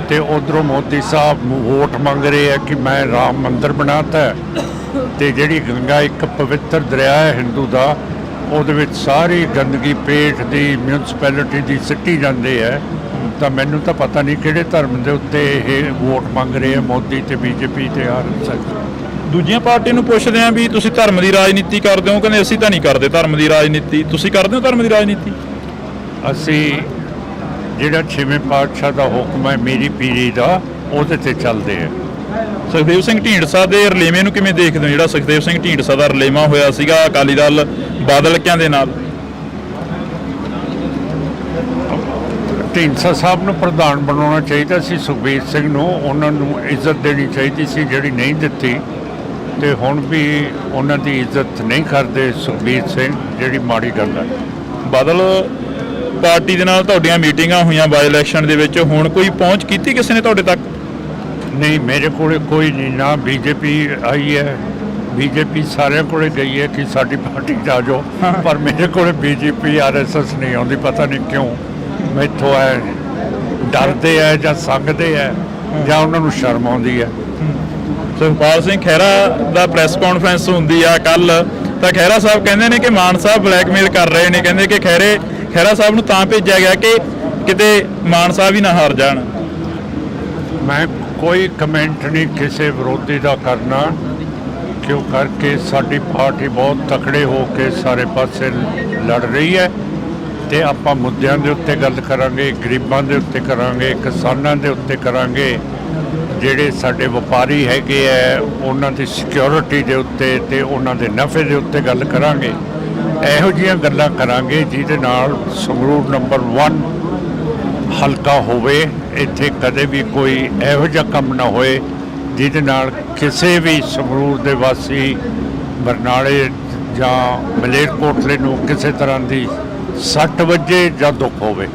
B: ਤੇ ਉਧਰੋਂ ਮੋਦੀ ਸਾਹਿਬ ਵੋਟ ਮੰਗ ਰਹੇ ਆ ਕਿ ਮੈਂ ਰਾਮ ਮੰਦਿਰ ਬਣਾਤਾ। ਤੇ ਜਿਹੜੀ ਗੰਗਾ ਇੱਕ ਪਵਿੱਤਰ ਦਰਿਆ ਹੈ ਹਿੰਦੂ ਦਾ, ਉਹਦੇ ਵਿੱਚ ਸਾਰੀ ਗੰਦਗੀ ਪੇਟ ਦੀ ਮਿਊਨਿਸਪੈਲਿਟੀ ਦੀ ਸਿੱਟੀ ਜਾਂਦੇ ਹੈ। ਤਾਂ ਮੈਨੂੰ ਤਾਂ ਪਤਾ ਨਹੀਂ ਕਿਹੜੇ ਧਰਮ ਦੇ ਉੱਤੇ ਇਹ ਵੋਟ ਮੰਗ ਰਹੇ ਆ ਮੋਦੀ ਤੇ ਬੀਜੇਪੀ ਤੇ ਆਰਐਸਐਸ।
A: ਦੂਜੀਆਂ ਪਾਰਟੀ ਨੂੰ ਪੁੱਛਦੇ ਆ ਵੀ ਤੁਸੀਂ ਧਰਮ ਦੀ ਰਾਜਨੀਤੀ ਕਰਦੇ ਹੋ, ਕਹਿੰਦੇ ਅਸੀਂ ਤਾਂ ਨਹੀਂ ਕਰਦੇ ਧਰਮ ਦੀ ਰਾਜਨੀਤੀ। ਤੁਸੀਂ ਕਰਦੇ ਹੋ ਧਰਮ ਦੀ ਰਾਜਨੀਤੀ?
B: ਅਸੀਂ ਜਿਹੜਾ 6ਵੇਂ ਪਾਤਸ਼ਾਹ ਦਾ ਹੁਕਮ ਹੈ ਮੇਰੀ ਪੀਰੀ ਦਾ, ਉਹਦੇ ਤੇ ਚੱਲਦੇ ਆ।
A: ਸੁਖਦੇਵ ਸਿੰਘ ਢੀਂਡਸਾ ਦੇ ਰਲੇਵੇਂ ਨੂੰ ਕਿਵੇਂ ਦੇਖਦੇ ਹੋ? ਜਿਹੜਾ ਸੁਖਦੇਵ ਸਿੰਘ ਢੀਂਡਸਾ ਦਾ ਰਲੇਵਾਂ ਹੋਇਆ ਸੀਗਾ ਅਕਾਲੀ ਦਲ ਬਾਦਲ ਕਿਆਂ ਦੇ ਨਾਲ।
B: ਢੀਂਡਸਾ ਸਾਹਿਬ ਨੂੰ ਪ੍ਰਧਾਨ ਬਣਾਉਣਾ ਚਾਹੀਦਾ ਸੀ, ਸੁਖਬੀਰ ਸਿੰਘ ਨੂੰ। ਉਹਨਾਂ ਨੂੰ ਇੱਜ਼ਤ ਦੇਣੀ ਚਾਹੀਦੀ ਸੀ ਜਿਹੜੀ ਨਹੀਂ ਦਿੱਤੀ। ਤੇ ਹੁਣ ਵੀ ਉਹਨਾਂ ਦੀ ਇੱਜ਼ਤ ਨਹੀਂ ਕਰਦੇ ਸੁਖਬੀਰ ਸਿੰਘ, ਜਿਹੜੀ ਮਾੜੀ ਗੱਲ ਹੈ।
A: ਬਾਦਲ ਪਾਰਟੀ ਦੇ ਨਾਲ ਤੁਹਾਡੀਆਂ ਮੀਟਿੰਗਾਂ ਹੋਈਆਂ ਬਾਈ ਇਲੈਕਸ਼ਨ ਦੇ ਵਿੱਚ, ਹੁਣ ਕੋਈ ਪਹੁੰਚ ਕੀਤੀ ਕਿਸੇ ਨੇ ਤੁਹਾਡੇ ਤੱਕ?
B: ਨਹੀਂ, ਮੇਰੇ ਕੋਲ ਕੋਈ ਨਹੀਂ। ਨਾ ਬੀਜੇਪੀ ਆਈ ਹੈ, ਬੀਜੇਪੀ ਸਾਰਿਆਂ ਕੋਲੇ ਗਈ ਹੈ ਕਿ ਸਾਡੀ ਪਾਰਟੀ 'ਚ ਆ ਜਾਓ, ਪਰ ਮੇਰੇ ਕੋਲ ਬੀਜੇਪੀ ਆਰਐਸਐਸ ਨਹੀਂ ਆਉਂਦੀ। ਪਤਾ ਨਹੀਂ ਕਿਉਂ। ਮੈਥੋਂ ਹੈ ਡਰਦੇ ਹੈ ਜਾਂ ਸੰਗਦੇ ਹੈ ਜਾਂ ਉਹਨਾਂ ਨੂੰ ਸ਼ਰਮ ਆਉਂਦੀ ਹੈ।
A: ਸੁਖਪਾਲ ਸਿੰਘ ਖਹਿਰਾ ਦਾ ਪ੍ਰੈਸ ਕਾਨਫਰੰਸ ਹੁੰਦੀ ਆ ਕੱਲ, ਤਾਂ ਖਹਿਰਾ ਸਾਹਿਬ ਕਹਿੰਦੇ ਨੇ ਕਿ ਮਾਨ ਸਾਹਿਬ ਬਲੈਕਮੇਲ ਕਰ ਰਹੇ ਨੇ। ਕਹਿੰਦੇ ਕਿ ਖਹਿਰਾ ਸਾਹਿਬ ਨੂੰ ਤਾਂ ਭੇਜਿਆ ਗਿਆ ਕਿ ਕਿਤੇ ਮਾਨ ਸਾਹਿਬ ਹੀ ਨਾ ਹਾਰ ਜਾਣ।
B: ਮੈਂ ਕੋਈ ਕਮੈਂਟ ਨਹੀਂ ਕਿਸੇ ਵਿਰੋਧੀ ਦਾ ਕਰਨਾ, ਕਿਉਂ ਕਰਕੇ ਸਾਡੀ ਪਾਰਟੀ ਬਹੁਤ ਤਕੜੇ ਹੋ ਕੇ ਸਾਰੇ ਪਾਸੇ ਲੜ ਰਹੀ ਹੈ। ਤੇ ਆਪਾਂ ਮੁੱਦਿਆਂ ਦੇ ਉੱਤੇ ਗੱਲ ਕਰਾਂਗੇ, ਗਰੀਬਾਂ ਦੇ ਉੱਤੇ ਕਰਾਂਗੇ, ਕਿਸਾਨਾਂ ਦੇ ਉੱਤੇ ਕਰਾਂਗੇ, ਜਿਹੜੇ ਸਾਡੇ ਵਪਾਰੀ ਹੈਗੇ ਹੈ ਉਹਨਾਂ ਦੀ ਸਿਕਿਉਰਿਟੀ ਦੇ ਉੱਤੇ ਤੇ ਉਹਨਾਂ ਦੇ ਨਫੇ ਦੇ ਉੱਤੇ ਗੱਲ ਕਰਾਂਗੇ। ਇਹੋ ਜਿਹੀਆਂ ਗੱਲਾਂ ਕਰਾਂਗੇ ਜਿਹਦੇ ਨਾਲ ਸੰਗਰੂਰ ਨੰਬਰ 1 ਹਲਕਾ ਹੋਵੇ, ਇੱਥੇ ਕਦੇ ਵੀ ਕੋਈ ਇਹੋ ਜਿਹਾ ਕੰਮ ਨਾ ਹੋਏ ਜਿਹਦੇ ਨਾਲ ਕਿਸੇ ਵੀ ਸੰਗਰੂਰ ਦੇ ਵਾਸੀ, ਬਰਨਾਲੇ ਜਾਂ ਮਲੇਰਕੋਟਲੇ ਨੂੰ ਕਿਸੇ ਤਰ੍ਹਾਂ ਦੀ ਸੱਟ ਵੱਜੇ ਜਾਂ ਦੁੱਖ ਹੋਵੇ।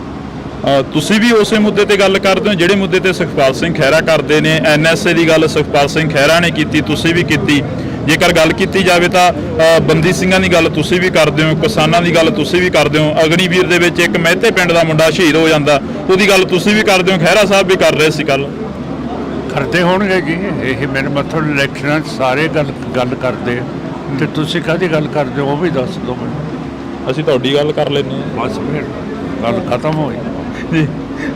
A: ਤੁਸੀਂ ਵੀ ਉਸੇ ਮੁੱਦੇ ਤੇ ਗੱਲ ਕਰਦੇ ਹੋ ਜਿਹੜੇ ਮੁੱਦੇ ਤੇ ਸੁਖਪਾਲ ਸਿੰਘ ਖਹਿਰਾ ਕਰਦੇ ਨੇ। NSA ਦੀ ਗੱਲ ਸੁਖਪਾਲ ਸਿੰਘ ਖਹਿਰਾ ਨੇ ਕੀਤੀ, ਤੁਸੀਂ ਵੀ ਕੀਤੀ। ਜੇਕਰ ਗੱਲ ਕੀਤੀ ਜਾਵੇ ਤਾਂ ਬੰਦੀ ਸਿੰਘਾਂ ਦੀ ਗੱਲ ਤੁਸੀਂ ਵੀ ਕਰਦੇ ਹੋ, ਕਿਸਾਨਾਂ ਦੀ ਗੱਲ ਤੁਸੀਂ ਵੀ ਕਰਦੇ ਹੋ। ਅਗਨੀਵੀਰ ਦੇ ਵਿੱਚ ਇੱਕ ਮਹਿਤੇ ਪਿੰਡ ਦਾ ਮੁੰਡਾ ਸ਼ਹੀਦ ਹੋ ਜਾਂਦਾ, ਉਹਦੀ ਗੱਲ ਤੁਸੀਂ ਵੀ ਕਰਦੇ ਹੋ। ਖਹਿਰਾ ਸਾਹਿਬ ਵੀ ਕਰ ਰਹੇ ਸੀ ਕੱਲ।
B: ਕਰਦੇ ਹੋਣਗੇ ਜੀ, ਇਹ ਮੇਰੇ ਮਤਲਬ ਇਲੈਕਸ਼ਨਾਂ 'ਚ ਸਾਰੇ ਗੱਲ ਕਰਦੇ ਆ। ਤੇ ਤੁਸੀਂ ਕਾਹਦੀ ਗੱਲ ਕਰਦੇ ਹੋ ਉਹ ਵੀ ਦੱਸ ਦਿਓ ਮੈਨੂੰ।
A: ਅਸੀਂ ਤੁਹਾਡੀ ਗੱਲ ਕਰ ਲੈਂਦੇ ਹਾਂ।
B: ਬਸ ਫਿਰ ਗੱਲ ਖਤਮ ਹੋਈ
A: ਜੀ।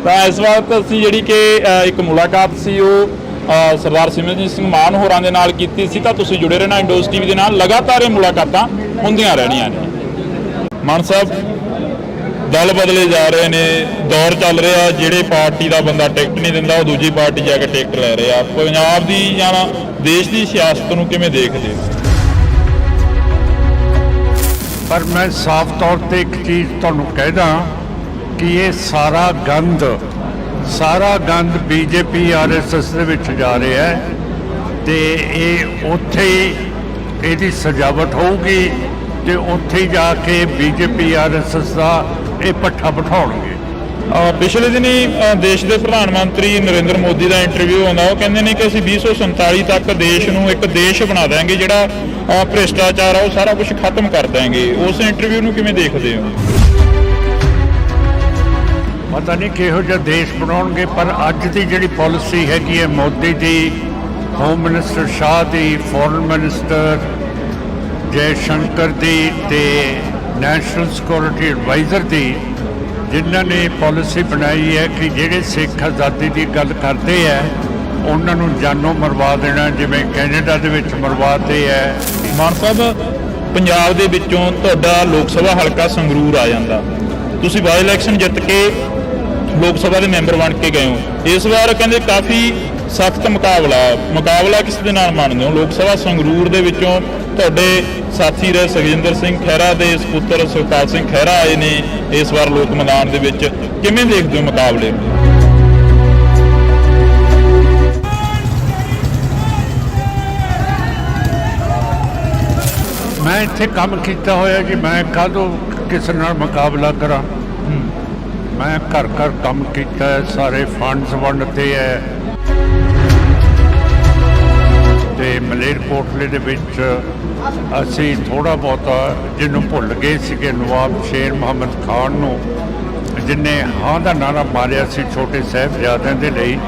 A: ਤਾਂ ਇਸ ਵਕਤ ਅਸੀਂ ਜਿਹੜੀ ਕਿ ਇੱਕ ਮੁਲਾਕਾਤ ਸੀ ਉਹ ਸਰਦਾਰ ਸਿਮਰਨਜੀਤ ਸਿੰਘ ਮਾਨ ਹੋਰਾਂ ਦੇ ਨਾਲ ਕੀਤੀ ਸੀ। ਤਾਂ ਤੁਸੀਂ ਜੁੜੇ ਰਹਿਣਾ ਇੰਡੋਜ਼ ਟੀਵੀ ਦੇ ਨਾਲ, ਲਗਾਤਾਰ ਇਹ ਮੁਲਾਕਾਤਾਂ ਹੁੰਦੀਆਂ ਰਹਿਣੀਆਂ ਨੇ। ਮਾਨ ਸਾਹਿਬ, ਦਲ ਬਦਲੇ ਜਾ ਰਹੇ ਨੇ, ਦੌਰ ਚੱਲ ਰਿਹਾ, ਜਿਹੜੇ ਪਾਰਟੀ ਦਾ ਬੰਦਾ ਟਿਕਟ ਨਹੀਂ ਦਿੰਦਾ ਉਹ ਦੂਜੀ ਪਾਰਟੀ ਜਾ ਕੇ ਟਿਕਟ ਲੈ ਰਿਹਾ। ਪੰਜਾਬ ਦੀ ਜਾਂ ਦੇਸ਼ ਦੀ ਸਿਆਸਤ ਨੂੰ ਕਿਵੇਂ ਦੇਖਦੇ ਹੋ?
B: ਪਰ ਮੈਂ ਸਾਫ਼ ਤੌਰ ਤੇ ਇੱਕ ਚੀਜ਼ ਤੁਹਾਨੂੰ ਕਹਿਦਾ ਕਿ ਇਹ ਸਾਰਾ ਗੰਦ BJP RSS ਦੇ ਵਿੱਚ ਜਾ ਰਿਹਾ ਹੈ ਤੇ ਇਹ ਉੱਥੇ ਹੀ ਇਹਦੀ ਸਜਾਵਟ ਹੋਊਗੀ ਤੇ ਉੱਥੇ ਜਾ ਕੇ BJP RSS ਦਾ ਇਹ ਪੱਠਾ ਬਿਠਾਉਣਗੇ।
A: ਪਿਛਲੇ ਦਿਨੀ ਦੇਸ਼ ਦੇ ਪ੍ਰਧਾਨ ਮੰਤਰੀ ਨਰਿੰਦਰ ਮੋਦੀ ਦਾ ਇੰਟਰਵਿਊ ਆਉਂਦਾ, ਉਹ ਕਹਿੰਦੇ ਨੇ ਕਿ ਅਸੀਂ 2047 ਤੱਕ ਦੇਸ਼ ਨੂੰ ਇੱਕ ਦੇਸ਼ ਬਣਾ ਦਿਆਂਗੇ ਜਿਹੜਾ ਭ੍ਰਿਸ਼ਟਾਚਾਰ ਆ ਉਹ ਸਾਰਾ ਕੁਝ ਖਤਮ ਕਰ ਦਿਆਂਗੇ। ਉਸ ਇੰਟਰਵਿਊ ਨੂੰ ਕਿਵੇਂ ਦੇਖਦੇ ਹੋ?
B: ਪਤਾ ਨਹੀਂ ਕਿਹੋ ਜਿਹਾ ਦੇਸ਼ ਬਣਾਉਣਗੇ, ਪਰ ਅੱਜ ਦੀ ਜਿਹੜੀ ਪਾਲਿਸੀ ਹੈਗੀ ਹੈ ਮੋਦੀ ਦੀ, ਹੋਮ ਮਿਨਿਸਟਰ ਸ਼ਾਹ ਦੀ, ਫੋਰਨ ਮਿਨਿਸਟਰ ਜੈ ਸ਼ੰਕਰ ਦੀ ਤੇ ਨੈਸ਼ਨਲ ਸਿਕਿਉਰਿਟੀ ਐਡਵਾਈਜ਼ਰ ਦੀ, ਜਿਨ੍ਹਾਂ ਨੇ ਪਾਲਿਸੀ ਬਣਾਈ ਹੈ ਕਿ ਜਿਹੜੇ ਸਿੱਖ ਆਜ਼ਾਦੀ ਦੀ ਗੱਲ ਕਰਦੇ ਹੈ ਉਹਨਾਂ ਨੂੰ ਜਾਨੋਂ ਮਰਵਾ ਦੇਣਾ, ਜਿਵੇਂ ਕੈਨੇਡਾ ਦੇ ਵਿੱਚ ਮਰਵਾਤੇ ਹੈ।
A: ਮਾਨ ਸਾਹਿਬ, ਪੰਜਾਬ ਦੇ ਵਿੱਚੋਂ ਤੁਹਾਡਾ ਲੋਕ ਸਭਾ ਹਲਕਾ ਸੰਗਰੂਰ ਆ ਜਾਂਦਾ, ਤੁਸੀਂ ਬਾਈ ਇਲੈਕਸ਼ਨ ਜਿੱਤ ਕੇ ਲੋਕ ਸਭਾ ਦੇ ਮੈਂਬਰ ਬਣ ਕੇ ਗਏ ਹੋ। ਇਸ ਵਾਰ ਕਹਿੰਦੇ ਕਾਫੀ ਸਖਤ ਮੁਕਾਬਲਾ ਕਿਸ ਦੇ ਨਾਲ ਮੰਨਦੇ ਹੋ? ਲੋਕ ਸਭਾ ਸੰਗਰੂਰ ਦੇ ਵਿੱਚੋਂ ਤੁਹਾਡੇ ਸਾਥੀ ਰਹੇ ਸੁਖਜਿੰਦਰ ਸਿੰਘ ਖਹਿਰਾ ਦੇ ਸਪੁੱਤਰ ਸੁਖਪਾਲ ਸਿੰਘ ਖਹਿਰਾ ਆਏ ਨੇ ਇਸ ਵਾਰ ਲੋਕ ਮੈਦਾਨ ਦੇ ਵਿੱਚ, ਕਿਵੇਂ ਦੇਖਦੇ ਹੋ ਮੁਕਾਬਲੇ ਨੂੰ?
B: ਮੈਂ ਇੱਥੇ ਕੰਮ ਕੀਤਾ ਹੋਇਆ ਜੀ, ਮੈਂ ਕਾਹਦੋਂ ਕਿਸੇ ਨਾਲ ਮੁਕਾਬਲਾ ਕਰਾਂ। ਮੈਂ ਘਰ ਕੰਮ ਕੀਤਾ ਹੈ, ਸਾਰੇ ਫੰਡਸ ਵੰਡਦੇ ਹੈ ਤੇ ਮਲੇਰਕੋਟਲੇ ਦੇ ਵਿੱਚ ਅਸੀਂ ਥੋੜਾ ਬਹੁਤਾ ਜਿਹਨੂੰ ਭੁੱਲ ਗਏ ਸੀਗੇ, ਨਵਾਬ ਸ਼ੇਰ ਮੁਹੰਮਦ ਖਾਨ ਨੂੰ, ਜਿਨੇ ਹਾਂ ਦਾ ਨਾਰਾ ਮਾਰਿਆ ਸੀ ਛੋਟੇ ਸਾਹਿਬਜ਼ਾਦਿਆਂ ਦੇ ਲਈ,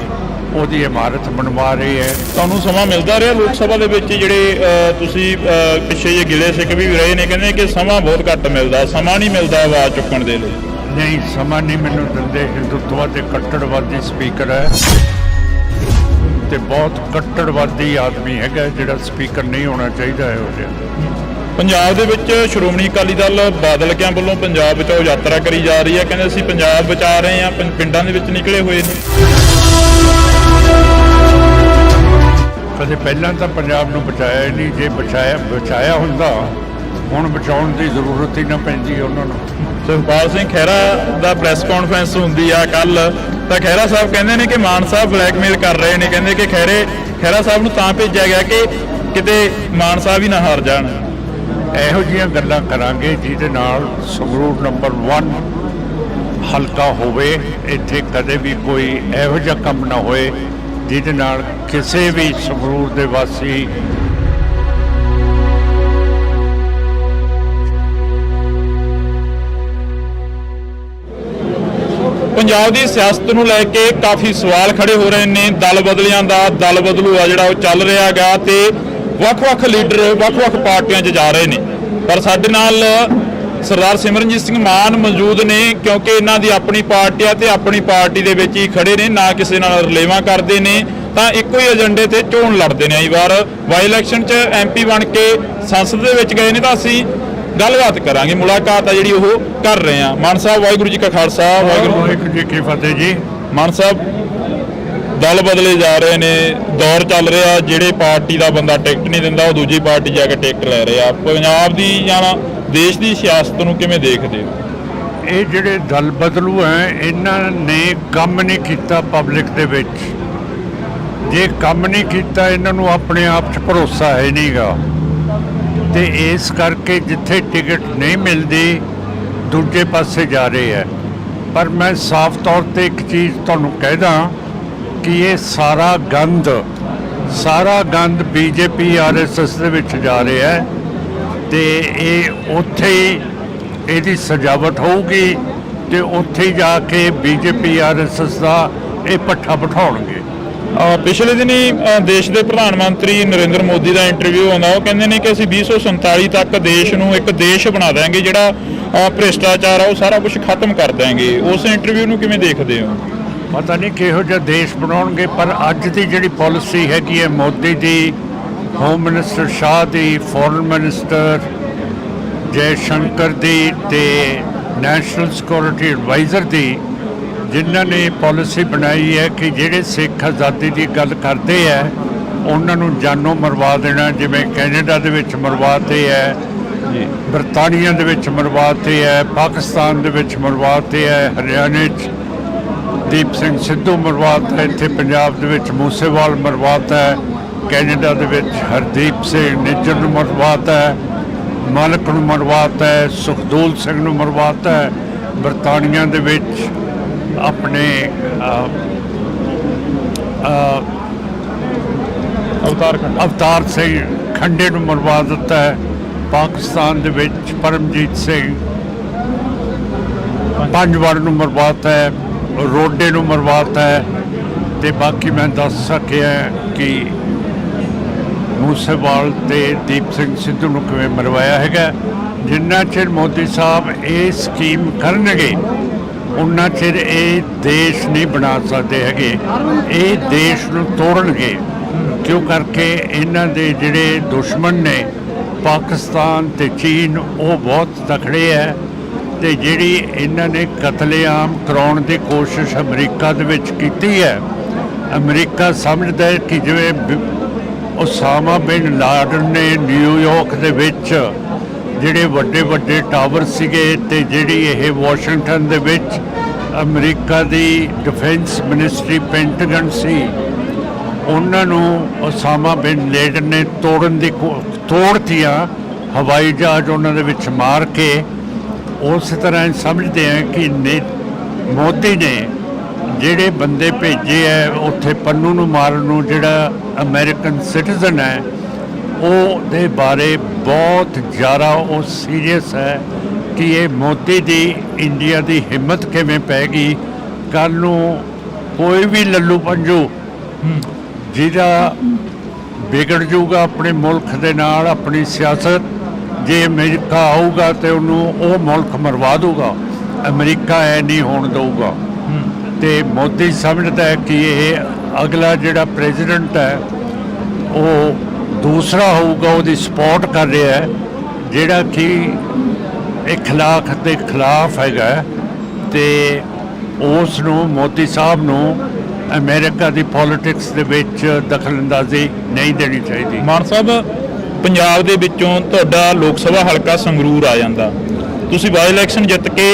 B: ਉਹਦੀ ਇਮਾਰਤ ਬਣਵਾ ਰਹੀ ਹੈ।
A: ਤੁਹਾਨੂੰ ਸਮਾਂ ਮਿਲਦਾ ਰਿਹਾ ਲੋਕ ਸਭਾ ਦੇ ਵਿੱਚ? ਜਿਹੜੇ ਤੁਸੀਂ ਪਿੱਛੇ ਜੇ ਗਿਲੇ ਸਿੱਖ ਵੀ ਰਹੇ ਨੇ, ਕਹਿੰਦੇ ਕਿ ਸਮਾਂ ਬਹੁਤ ਘੱਟ ਮਿਲਦਾ, ਸਮਾਂ ਨਹੀਂ ਮਿਲਦਾ ਆਵਾਜ਼ ਚੁੱਕਣ ਦੇ ਲਈ।
B: ਨਹੀਂ, ਸਮਾਂ ਨਹੀਂ ਮੈਨੂੰ ਦਿੰਦੇ। ਹਿੰਦੂਤਵਾ ਦੇ ਕੱਟੜਵਾਦੀ ਸਪੀਕਰ ਹੈ ਤੇ ਬਹੁਤ ਕੱਟੜਵਾਦੀ ਆਦਮੀ ਹੈਗਾ ਜਿਹੜਾ ਸਪੀਕਰ ਨਹੀਂ ਹੋਣਾ ਚਾਹੀਦਾ ਇਹੋ ਜਿਹਾ।
A: ਪੰਜਾਬ ਦੇ ਵਿੱਚ ਸ਼੍ਰੋਮਣੀ ਅਕਾਲੀ ਦਲ ਬਾਦਲ ਕਿਆਂ ਵੱਲੋਂ ਪੰਜਾਬ ਬਚਾਓ ਯਾਤਰਾ ਕਰੀ ਜਾ ਰਹੀ ਹੈ, ਕਹਿੰਦੇ ਅਸੀਂ ਪੰਜਾਬ ਬਚਾ ਰਹੇ ਹਾਂ, ਪਿੰਡਾਂ ਦੇ ਵਿੱਚ ਨਿਕਲੇ ਹੋਏ ਨੇ।
B: ਕਦੇ ਪਹਿਲਾਂ ਤਾਂ ਪੰਜਾਬ ਨੂੰ ਬਚਾਇਆ ਨਹੀਂ, ਜੇ ਬਚਾਇਆ ਹੁੰਦਾ ਹੁਣ ਬਚਾਉਣ ਦੀ ਜ਼ਰੂਰਤ ਹੀ ਨਾ ਪੈਂਦੀ ਉਹਨਾਂ ਨੂੰ।
A: ਸੁਖਪਾਲ ਸਿੰਘ ਖਹਿਰਾ ਦਾ ਪ੍ਰੈਸ ਕਾਨਫਰੰਸ ਹੁੰਦੀ ਆ ਕੱਲ, ਤਾਂ ਖਹਿਰਾ ਸਾਹਿਬ ਕਹਿੰਦੇ ਨੇ ਕਿ ਮਾਨ ਸਾਹਿਬ ਬਲੈਕਮੇਲ ਕਰ ਰਹੇ ਨੇ, ਕਹਿੰਦੇ ਕਿ ਖਹਿਰਾ ਸਾਹਿਬ ਨੂੰ ਤਾਂ ਭੇਜਿਆ ਗਿਆ ਕਿ ਕਿਤੇ ਮਾਨ ਸਾਹਿਬ ਹੀ ਨਾ ਹਾਰ ਜਾਣ।
B: ਇਹੋ ਜਿਹੀਆਂ ਗੱਲਾਂ ਕਰਾਂਗੇ ਜਿਹਦੇ ਨਾਲ ਸੰਗਰੂਰ ਨੰਬਰ 1 ਹਲਕਾ ਹੋਵੇ, ਇੱਥੇ ਕਦੇ ਵੀ ਕੋਈ ਇਹੋ ਜਿਹਾ ਕੰਮ ਨਾ ਹੋਏ ਜਿਹਦੇ ਨਾਲ ਕਿਸੇ ਵੀ ਸੰਗਰੂਰ ਦੇ ਵਾਸੀ
A: ਪੰਜਾਬ ਦੀ ਸਿਆਸਤ ਨੂੰ ਲੈ ਕੇ ਕਾਫੀ ਸਵਾਲ ਖੜੇ ਹੋ ਰਹੇ ਨੇ। ਦਲ ਬਦਲਿਆਂ ਦਾ ਦਲ ਬਦਲੂ ਆ ਜਿਹੜਾ ਉਹ ਚੱਲ ਰਿਹਾ ਹੈਗਾ ਤੇ ਵੱਖ-ਵੱਖ ਲੀਡਰ ਵੱਖ-ਵੱਖ ਪਾਰਟੀਆਂ 'ਚ ਜਾ ਰਹੇ ਨੇ। ਪਰ ਸਾਡੇ ਨਾਲ ਸਰਦਾਰ ਸਿਮਰਨਜੀਤ ਸਿੰਘ ਮਾਨ ਮੌਜੂਦ ਨੇ, ਕਿਉਂਕਿ ਇਹਨਾਂ ਦੀ ਆਪਣੀ ਪਾਰਟੀ ਆ ਤੇ ਆਪਣੀ ਪਾਰਟੀ ਦੇ ਵਿੱਚ ਹੀ ਖੜੇ ਨੇ, ਨਾ ਕਿਸੇ ਨਾਲ ਰਲੇਵਾਂ ਕਰਦੇ ਨੇ, ਤਾਂ ਇੱਕੋ ਹੀ ਏਜੰਡੇ ਤੇ ਚੋਣ ਲੜਦੇ ਨੇ। ਇਸ ਵਾਰ ਬਾਈ ਇਲੈਕਸ਼ਨ 'ਚ MP ਬਣ ਕੇ ਸੰਸਦ ਦੇ ਵਿੱਚ ਗਏ ਨੇ, ਤਾਂ ਅਸੀਂ ਗੱਲਬਾਤ ਕਰਾਂਗੇ, ਮੁਲਾਕਾਤ ਆ ਜਿਹੜੀ ਉਹ ਕਰ ਰਹੇ ਹਾਂ। ਮਾਨ ਸਾਹਿਬ, ਵਾਹਿਗੁਰੂ ਜੀ ਕਾ ਖਾਲਸਾ,
B: ਵਾਹਿਗੁਰੂ ਜੀ ਕੀ ਫਤਿਹ ਜੀ।
A: ਮਾਨ ਸਾਹਿਬ, ਦਲ ਬਦਲੇ ਜਾ ਰਹੇ ਨੇ, ਦੌਰ ਚੱਲ ਰਿਹਾ, ਜਿਹੜੇ ਪਾਰਟੀ ਦਾ ਬੰਦਾ ਟਿਕਟ ਨਹੀਂ ਦਿੰਦਾ ਉਹ ਦੂਜੀ ਪਾਰਟੀ ਜਾ ਕੇ ਟਿਕਟ ਲੈ ਰਿਹਾ। ਪੰਜਾਬ ਦੀ ਜਾਂ ਦੇਸ਼ ਦੀ ਸਿਆਸਤ ਨੂੰ ਕਿਵੇਂ ਦੇਖਦੇ ਹੋ?
B: ਇਹ ਜਿਹੜੇ ਦਲ ਬਦਲੂ ਹੈ ਇਹਨਾਂ ਨੇ ਕੰਮ ਨਹੀਂ ਕੀਤਾ ਪਬਲਿਕ ਦੇ ਵਿੱਚ। ਜੇ ਕੰਮ ਨਹੀਂ ਕੀਤਾ ਇਹਨਾਂ ਨੂੰ ਆਪਣੇ ਆਪ 'ਚ ਭਰੋਸਾ ਹੈ ਨਹੀਂਗਾ, ਤੇ ਇਸ ਕਰਕੇ ਜਿੱਥੇ ਟਿਕਟ ਨਹੀਂ ਮਿਲਦੀ ਦੂਜੇ ਪਾਸੇ ਜਾ ਰਹੇ ਹੈ। ਪਰ ਮੈਂ ਸਾਫ਼ ਤੌਰ ਤੇ ਇੱਕ ਚੀਜ਼ ਤੁਹਾਨੂੰ ਕਹਿਦਾ ਕਿ ਇਹ ਸਾਰਾ ਗੰਦ ਬੀਜੇਪੀ ਆਰਐਸਐਸ ਦੇ ਵਿੱਚ ਜਾ ਰਿਹਾ ਹੈ, ਤੇ ਇਹ ਉੱਥੇ ਹੀ ਇਹਦੀ ਸਜਾਵਟ ਹੋਊਗੀ ਤੇ ਉੱਥੇ ਹੀ ਜਾ ਕੇ ਬੀਜੇਪੀ ਆਰਐਸਐਸ ਦਾ ਇਹ ਪੱਠਾ ਬਿਠਾਉਣਗੇ।
A: ਪਿਛਲੇ ਦਿਨੀ ਦੇਸ਼ ਦੇ ਪ੍ਰਧਾਨ ਮੰਤਰੀ ਨਰਿੰਦਰ ਮੋਦੀ ਦਾ ਇੰਟਰਵਿਊ ਆਉਂਦਾ, ਉਹ ਕਹਿੰਦੇ ਨੇ ਕਿ ਅਸੀਂ 2047 ਤੱਕ ਦੇਸ਼ ਨੂੰ ਇੱਕ ਦੇਸ਼ ਬਣਾ ਦਾਂਗੇ ਜਿਹੜਾ ਭ੍ਰਿਸ਼ਟਾਚਾਰ ਆ ਉਹ ਸਾਰਾ ਕੁਝ ਖਤਮ ਕਰ ਦਾਂਗੇ। ਉਸ ਇੰਟਰਵਿਊ ਨੂੰ ਕਿਵੇਂ ਦੇਖਦੇ ਹੋ?
B: ਪਤਾ ਨਹੀਂ ਕਿਹੋ ਜਿਹਾ ਦੇਸ਼ ਬਣਾਉਣਗੇ, ਪਰ ਅੱਜ ਦੀ ਜਿਹੜੀ ਪਾਲਿਸੀ ਹੈਗੀ ਹੈ ਮੋਦੀ ਦੀ, ਹੋਮ ਮਿਨਿਸਟਰ ਸ਼ਾਹ ਦੀ, ਫੋਰਨ ਮਿਨਿਸਟਰ ਜੈ ਸ਼ੰਕਰ ਦੀ ਤੇ ਨੈਸ਼ਨਲ ਸਿਕਿਉਰਿਟੀ ਐਡਵਾਈਜ਼ਰ ਦੀ, ਜਿਨ੍ਹਾਂ ਨੇ ਪਾਲਿਸੀ ਬਣਾਈ ਹੈ ਕਿ ਜਿਹੜੇ ਸਿੱਖ ਆਜ਼ਾਦੀ ਦੀ ਗੱਲ ਕਰਦੇ ਹੈ ਉਹਨਾਂ ਨੂੰ ਜਾਨੋਂ ਮਰਵਾ ਦੇਣਾ, ਜਿਵੇਂ ਕੈਨੇਡਾ ਦੇ ਵਿੱਚ ਮਰਵਾਤੇ ਹੈ, ਬਰਤਾਨੀਆ ਦੇ ਵਿੱਚ ਮਰਵਾਤੇ ਹੈ, ਪਾਕਿਸਤਾਨ ਦੇ ਵਿੱਚ ਮਰਵਾਤੇ ਹੈ, ਹਰਿਆਣੇ 'ਚ ਦੀਪ ਸਿੰਘ ਸਿੱਧੂ ਮਰਵਾਤਾ, ਇੱਥੇ ਪੰਜਾਬ ਦੇ ਵਿੱਚ ਮੂਸੇਵਾਲ ਮਰਵਾਤਾ ਹੈ, ਕੈਨੇਡਾ ਦੇ ਵਿੱਚ ਹਰਦੀਪ ਸਿੰਘ ਨਿੱਜਰ ਨੂੰ ਮਰਵਾਤਾ ਹੈ, ਮਾਲਕ ਨੂੰ ਮਰਵਾਤਾ ਹੈ, ਸੁਖਦੂਲ ਸਿੰਘ ਨੂੰ ਮਰਵਾਤਾ ਹੈ, ਬਰਤਾਨੀਆ ਦੇ ਵਿੱਚ ਆਪਣੇ ਅਵਤਾਰ ਸਿੰਘ ਖੰਡੇ ਨੂੰ ਮਰਵਾ ਦਿੱਤਾ ਹੈ, ਪਾਕਿਸਤਾਨ ਦੇ ਵਿੱਚ ਪਰਮਜੀਤ ਸਿੰਘ ਪੰਜਵਾੜ ਨੂੰ ਮਰਵਾਤਾ ਹੈ, ਰੋਡੇ ਨੂੰ ਮਰਵਾਤਾ ਹੈ, ਤੇ ਬਾਕੀ ਮੈਂ ਦੱਸ ਸਕਿਆ ਕਿ ਮੂਸੇਵਾਲ ਤੇ ਦੀਪ ਸਿੰਘ ਸਿੱਧੂ ਨੂੰ ਕਿਵੇਂ ਮਰਵਾਇਆ ਹੈਗਾ। ਜਿੰਨਾ ਚਿਰ ਮੋਦੀ ਸਾਹਿਬ ਇਹ ਸਕੀਮ ਕਰਨਗੇ ਉਨਾ ਚਿਰ ਇਹ ਦੇਸ਼ ਨਹੀਂ ਬਣਾ ਸਕਦੇ ਹੈਗੇ, ਇਹ ਦੇਸ਼ ਨੂੰ ਤੋੜਨਗੇ। ਕਿਉਂ ਕਰਕੇ ਇਹਨਾਂ ਦੇ ਜਿਹੜੇ ਦੁਸ਼ਮਣ ਨੇ ਪਾਕਿਸਤਾਨ ਤੇ ਚੀਨ ਉਹ ਬਹੁਤ ਤਕੜੇ ਹੈ, ਤੇ ਜਿਹੜੀ ਇਹਨਾਂ ਨੇ ਕਤਲੇਆਮ ਕਰਾਉਣ ਦੀ ਕੋਸ਼ਿਸ਼ ਅਮਰੀਕਾ ਦੇ ਵਿੱਚ ਕੀਤੀ ਹੈ, ਅਮਰੀਕਾ ਸਮਝਦਾ ਹੈ ਕਿ ਜਿਵੇਂ ਉਸਾਮਾ ਬਿਨ ਲਾਡਨ ਨੇ ਨਿਊਯਾਰਕ ਦੇ ਵਿੱਚ ਜਿਹੜੇ ਵੱਡੇ ਟਾਵਰ ਸੀਗੇ, ਤੇ ਜਿਹੜੀ ਇਹ ਵਾਸ਼ਿੰਗਟਨ ਦੇ ਵਿੱਚ ਅਮਰੀਕਾ ਦੀ ਡਿਫੈਂਸ ਮਿਨਿਸਟਰੀ ਪੈਂਟਾਗਨ ਸੀ, ਉਹਨਾਂ ਨੂੰ ਉਸਾਮਾ ਬਿਨ ਲਾਡਨ ਨੇ ਤੋੜਤੀਆਂ, ਹਵਾਈ ਜਹਾਜ਼ ਉਹਨਾਂ ਦੇ ਵਿੱਚ ਮਾਰ ਕੇ। ਉਸ ਤਰ੍ਹਾਂ ਸਮਝਦੇ ਆ ਕਿ ਮੋਦੀ ਨੇ ਜਿਹੜੇ ਬੰਦੇ ਭੇਜੇ ਹੈ ਉੱਥੇ ਪੰਨੂ ਨੂੰ ਮਾਰਨ ਨੂੰ, ਜਿਹੜਾ ਅਮਰੀਕਨ ਸਿਟੀਜ਼ਨ ਹੈ, ਉਹਦੇ ਬਾਰੇ ਬਹੁਤ ਜ਼ਿਆਦਾ ਉਹ ਸੀਰੀਅਸ ਹੈ ਕਿ ਇਹ ਮੋਦੀ ਦੀ ਇੰਡੀਆ ਦੀ ਹਿੰਮਤ ਕਿਵੇਂ ਪੈ ਗਈ। ਕੱਲ੍ਹ ਨੂੰ ਕੋਈ ਵੀ ਲੱਲੂ ਪੰਜੂ ਜਿਹਦਾ ਵਿਗੜ ਜਾਊਗਾ ਆਪਣੇ ਮੁਲਕ ਦੇ ਨਾਲ ਆਪਣੀ ਸਿਆਸਤ, ਜੇ ਅਮਰੀਕਾ ਆਊਗਾ ਤੇ ਉਹਨੂੰ ਉਹ ਮੁਲਕ ਮਰਵਾ ਦੂਗਾ, ਅਮਰੀਕਾ ਐ ਨਹੀਂ ਹੋਣ ਦਊਗਾ। ਤੇ ਮੋਦੀ ਸਮਝਦਾ ਹੈ ਕਿ ਇਹ ਅਗਲਾ ਜਿਹੜਾ ਪ੍ਰੈਜ਼ੀਡੈਂਟ ਹੈ ਉਹ ਦੂਸਰਾ ਹੋਊਗਾ, ਉਹਦੀ ਸਪੋਰਟ ਕਰ ਰਿਹਾ ਹੈ, ਜਿਹੜਾ ਕਿ ਇਖਲਾਕ ਦੇ ਖਿਲਾਫ ਹੈਗਾ, ਤੇ ਉਸ ਨੂੰ ਮੋਦੀ ਸਾਹਿਬ ਨੂੰ ਅਮਰੀਕਾ ਦੀ ਪੋਲਿਟਿਕਸ ਦੇ ਵਿੱਚ ਦਖਲਅੰਦਾਜ਼ੀ ਨਹੀਂ ਦੇਣੀ ਚਾਹੀਦੀ।
A: ਮਾਨ ਸਾਹਿਬ, ਪੰਜਾਬ ਦੇ ਵਿੱਚੋਂ ਤੁਹਾਡਾ ਲੋਕ ਸਭਾ ਹਲਕਾ ਸੰਗਰੂਰ ਆ ਜਾਂਦਾ, ਤੁਸੀਂ ਬਾਈ ਇਲੈਕਸ਼ਨ ਜਿੱਤ ਕੇ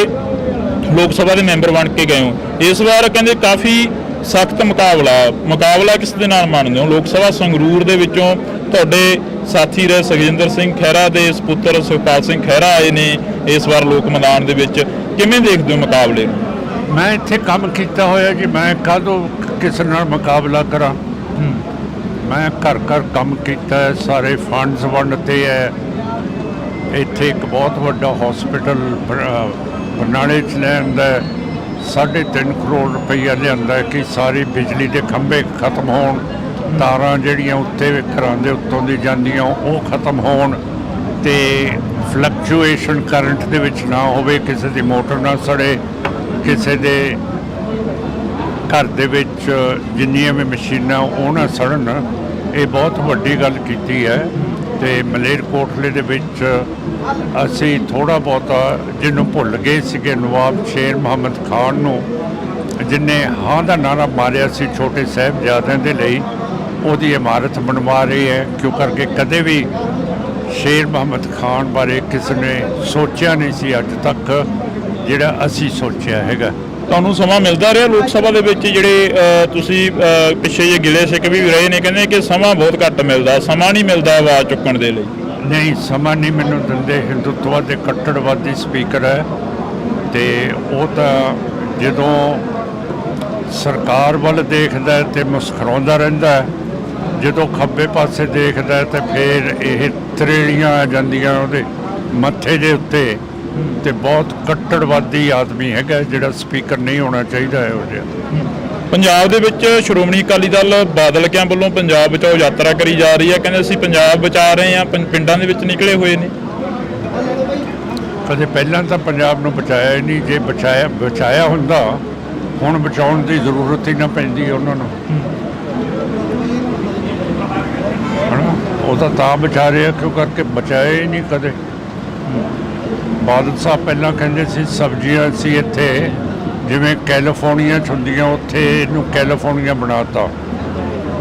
A: ਲੋਕ ਸਭਾ ਦੇ ਮੈਂਬਰ ਬਣ ਕੇ ਗਏ ਹੋ। ਇਸ ਵਾਰ ਕਹਿੰਦੇ ਕਾਫੀ ਸਖਤ ਮੁਕਾਬਲਾ ਕਿਸ ਦੇ ਨਾਲ ਮੰਨਦੇ ਹੋ? ਲੋਕ ਸਭਾ ਸੰਗਰੂਰ ਦੇ ਵਿੱਚੋਂ ਤੁਹਾਡੇ ਸਾਥੀ ਰਹੇ ਸੁਖਜਿੰਦਰ ਸਿੰਘ ਖਹਿਰਾ ਦੇ ਸੁਪੁੱਤਰ ਸੁਖਪਾਲ ਸਿੰਘ ਖਹਿਰਾ ਆਏ ਨੇ ਇਸ ਵਾਰ ਲੋਕ ਮੈਦਾਨ ਦੇ ਵਿੱਚ, ਕਿਵੇਂ ਦੇਖਦੇ ਹੋ ਮੁਕਾਬਲੇ ਨੂੰ?
B: ਮੈਂ ਇੱਥੇ ਕੰਮ ਕੀਤਾ ਹੋਇਆ ਜੀ, ਮੈਂ ਕਾਹਦੋਂ ਕਿਸੇ ਨਾਲ ਮੁਕਾਬਲਾ ਕਰਾਂ। ਮੈਂ ਘਰ ਕੰਮ ਕੀਤਾ ਹੈ, ਸਾਰੇ ਫੰਡਸ ਵੰਡਤੇ ਹੈ। ਇੱਥੇ ਇੱਕ ਬਹੁਤ ਵੱਡਾ ਹਸਪੀਟਲ ਬਰਨਾਲੇ 'ਚ ਲਿਆਂਦਾ, 3.5 ਕਰੋੜ ਰੁਪਈਆ ਲਿਆਂਦਾ ਕਿ ਸਾਰੀ ਬਿਜਲੀ ਦੇ ਖੰਭੇ ਖਤਮ ਹੋਣ, ਤਾਰਾਂ ਜਿਹੜੀਆਂ ਉੱਤੇ ਘਰਾਂ ਦੇ ਉੱਤੋਂ ਦੀ ਜਾਂਦੀਆਂ ਉਹ ਖਤਮ ਹੋਣ, ਤੇ ਫਲਕਚੁਏਸ਼ਨ ਕਰੰਟ ਦੇ ਵਿੱਚ ਨਾ ਹੋਵੇ, ਕਿਸੇ ਦੀ ਮੋਟਰ ਨਾ ਸੜੇ, ਕਿਸੇ ਦੇ ਘਰ ਦੇ ਵਿੱਚ ਜਿੰਨੀਆਂ ਵੀ ਮਸ਼ੀਨਾਂ ਉਹ ਨਾ ਸੜਨ। ਇਹ ਬਹੁਤ ਵੱਡੀ ਗੱਲ ਕੀਤੀ ਹੈ। ਤੇ ਮਲੇਰਕੋਟਲੇ ਦੇ ਵਿੱਚ ਅਸੀਂ ਥੋੜ੍ਹਾ ਬਹੁਤਾ ਜਿਹਨੂੰ ਭੁੱਲ ਗਏ ਸੀਗੇ, ਨਵਾਬ ਸ਼ੇਰ ਮੁਹੰਮਦ ਖਾਨ ਨੂੰ, ਜਿਹਨੇ ਹਾਂ ਦਾ ਨਾਰਾ ਮਾਰਿਆ ਸੀ ਛੋਟੇ ਸਾਹਿਬਜ਼ਾਦਿਆਂ ਦੇ ਲਈ, ਉਹਦੀ ਇਮਾਰਤ ਬਣਵਾ ਰਹੀ ਹੈ। ਕਿਉਂ ਕਰਕੇ ਕਦੇ ਵੀ ਸ਼ੇਰ ਮੁਹੰਮਦ ਖਾਨ ਬਾਰੇ ਕਿਸੇ ਨੇ ਸੋਚਿਆ ਨਹੀਂ ਸੀ ਅੱਜ ਤੱਕ, ਜਿਹੜਾ ਅਸੀਂ ਸੋਚਿਆ ਹੈਗਾ।
A: ਤੁਹਾਨੂੰ ਸਮਾਂ ਮਿਲਦਾ ਰਿਹਾ ਲੋਕ ਸਭਾ ਦੇ ਵਿੱਚ ਜਿਹੜੇ ਤੁਸੀਂ ਪਿੱਛੇ ਜੇ ਗਿਲੇ ਸਿੱਖ ਵੀ ਰਹੇ ਨੇ, ਕਹਿੰਦੇ ਕਿ ਸਮਾਂ ਬਹੁਤ ਘੱਟ ਮਿਲਦਾ, ਸਮਾਂ ਨਹੀਂ ਮਿਲਦਾ ਆਵਾਜ਼ ਚੁੱਕਣ ਦੇ ਲਈ?
B: ਨਹੀਂ, ਸਮਾਂ ਨਹੀਂ ਮੈਨੂੰ ਦਿੰਦੇ। ਹਿੰਦੂਤਵ ਦੇ ਕੱਟੜਵਾਦੀ ਸਪੀਕਰ ਹੈ ਤੇ ਉਹ ਤਾਂ ਜਦੋਂ ਸਰਕਾਰ ਵੱਲ ਦੇਖਦਾ ਹੈ ਤੇ ਮੁਸਕਰਾਉਂਦਾ ਰਹਿੰਦਾ ਹੈ, ਜਦੋਂ ਖੱਬੇ ਪਾਸੇ ਦੇਖਦਾ ਹੈ ਤੇ ਫਿਰ ਇਹ ਤਰੇੜੀਆਂ ਆ ਜਾਂਦੀਆਂ ਉਹਦੇ ਮੱਥੇ ਦੇ ਉੱਤੇ। ਤੇ ਬਹੁਤ ਕੱਟੜਵਾਦੀ ਆਦਮੀ ਹੈਗਾ ਜਿਹੜਾ ਸਪੀਕਰ ਨਹੀਂ ਹੋਣਾ ਚਾਹੀਦਾ ਇਹੋ ਜਿਹਾ।
A: ਪੰਜਾਬ ਦੇ ਵਿੱਚ ਸ਼੍ਰੋਮਣੀ ਅਕਾਲੀ ਦਲ ਬਾਦਲ ਕਿਆਂ ਵੱਲੋਂ ਪੰਜਾਬ ਬਚਾਓ ਯਾਤਰਾ ਕਰੀ ਜਾ ਰਹੀ ਹੈ, ਕਹਿੰਦੇ ਅਸੀਂ ਪੰਜਾਬ ਬਚਾ ਰਹੇ ਹਾਂ, ਪਿੰਡਾਂ ਦੇ ਵਿੱਚ ਨਿਕਲੇ ਹੋਏ ਨੇ।
B: ਕਦੇ ਪਹਿਲਾਂ ਤਾਂ ਪੰਜਾਬ ਨੂੰ ਬਚਾਇਆ ਹੀ ਨਹੀਂ। ਜੇ ਬਚਾਇਆ ਹੁੰਦਾ ਹੁਣ ਬਚਾਉਣ ਦੀ ਜ਼ਰੂਰਤ ਹੀ ਨਾ ਪੈਂਦੀ ਉਹਨਾਂ ਨੂੰ, ਹਨਾ। ਉਹ ਤਾਂ ਬਚਾ ਰਿਹਾ ਕਿਉਂ ਕਰਕੇ ਬਚਾਇਆ ਹੀ ਨਹੀਂ ਕਦੇ। ਬਾਦਲ ਸਾਹਿਬ ਪਹਿਲਾਂ ਕਹਿੰਦੇ ਸੀ ਸਬਜ਼ੀਆਂ ਸੀ ਇੱਥੇ ਜਿਵੇਂ ਕੈਲੀਫੋਰਨੀਆ 'ਚ ਹੁੰਦੀਆਂ, ਉੱਥੇ ਇਹਨੂੰ ਕੈਲੀਫੋਰਨੀਆ ਬਣਾਤਾ।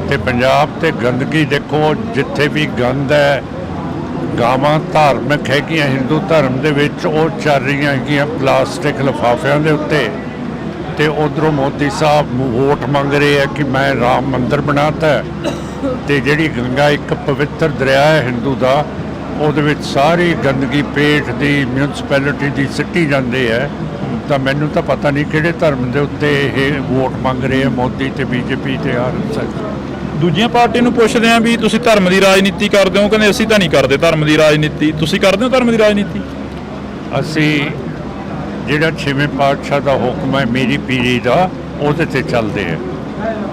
B: ਤੇ ਪੰਜਾਬ ਤੇ ਗੰਦਗੀ ਦੇਖੋ, ਜਿੱਥੇ ਵੀ ਗੰਦ ਹੈ, ਗਾਵਾਂ ਧਾਰਮਿਕ ਹੈਗੀਆਂ ਹਿੰਦੂ ਧਰਮ ਦੇ ਵਿੱਚ, ਉਹ ਚੱਲ ਰਹੀਆਂ ਹੈਗੀਆਂ ਪਲਾਸਟਿਕ ਲਿਫਾਫਿਆਂ ਦੇ ਉੱਤੇ। ਤੇ ਉਧਰੋਂ ਮੋਦੀ ਸਾਹਿਬ ਵੋਟ ਮੰਗ ਰਹੇ ਆ ਕਿ ਮੈਂ ਰਾਮ ਮੰਦਿਰ ਬਣਾਤਾ। ਤੇ ਜਿਹੜੀ ਗੰਗਾ ਇੱਕ ਪਵਿੱਤਰ ਦਰਿਆ ਹੈ ਹਿੰਦੂ ਦਾ, ਉਹਦੇ ਵਿੱਚ ਸਾਰੀ ਗੰਦਗੀ ਪੇਟ ਦੀ ਮਿਊਨਿਸਪੈਲਿਟੀ ਦੀ ਸਿੱਟੀ ਜਾਂਦੇ ਹੈ। ਤਾਂ ਮੈਨੂੰ ਤਾਂ ਪਤਾ ਨਹੀਂ ਕਿਹੜੇ ਧਰਮ ਦੇ ਉੱਤੇ ਇਹ ਵੋਟ ਮੰਗ ਰਹੇ ਆ ਮੋਦੀ ਤੇ ਬੀਜੇਪੀ ਤੇ ਆਰਐਸਐਸ।
A: ਦੂਜੀਆਂ ਪਾਰਟੀ ਨੂੰ ਪੁੱਛਦੇ ਆ ਵੀ ਤੁਸੀਂ ਧਰਮ ਦੀ ਰਾਜਨੀਤੀ ਕਰਦੇ ਹੋ, ਕਹਿੰਦੇ ਅਸੀਂ ਤਾਂ ਨਹੀਂ ਕਰਦੇ ਧਰਮ ਦੀ ਰਾਜਨੀਤੀ। ਤੁਸੀਂ ਕਰਦੇ ਹੋ ਧਰਮ ਦੀ ਰਾਜਨੀਤੀ?
B: ਅਸੀਂ ਜਿਹੜਾ 6ਵੇਂ ਪਾਤਸ਼ਾਹ ਦਾ ਹੁਕਮ ਹੈ ਮੇਰੀ ਪੀਰੀ ਦਾ, ਉਹਦੇ ਤੇ ਚੱਲਦੇ ਆ।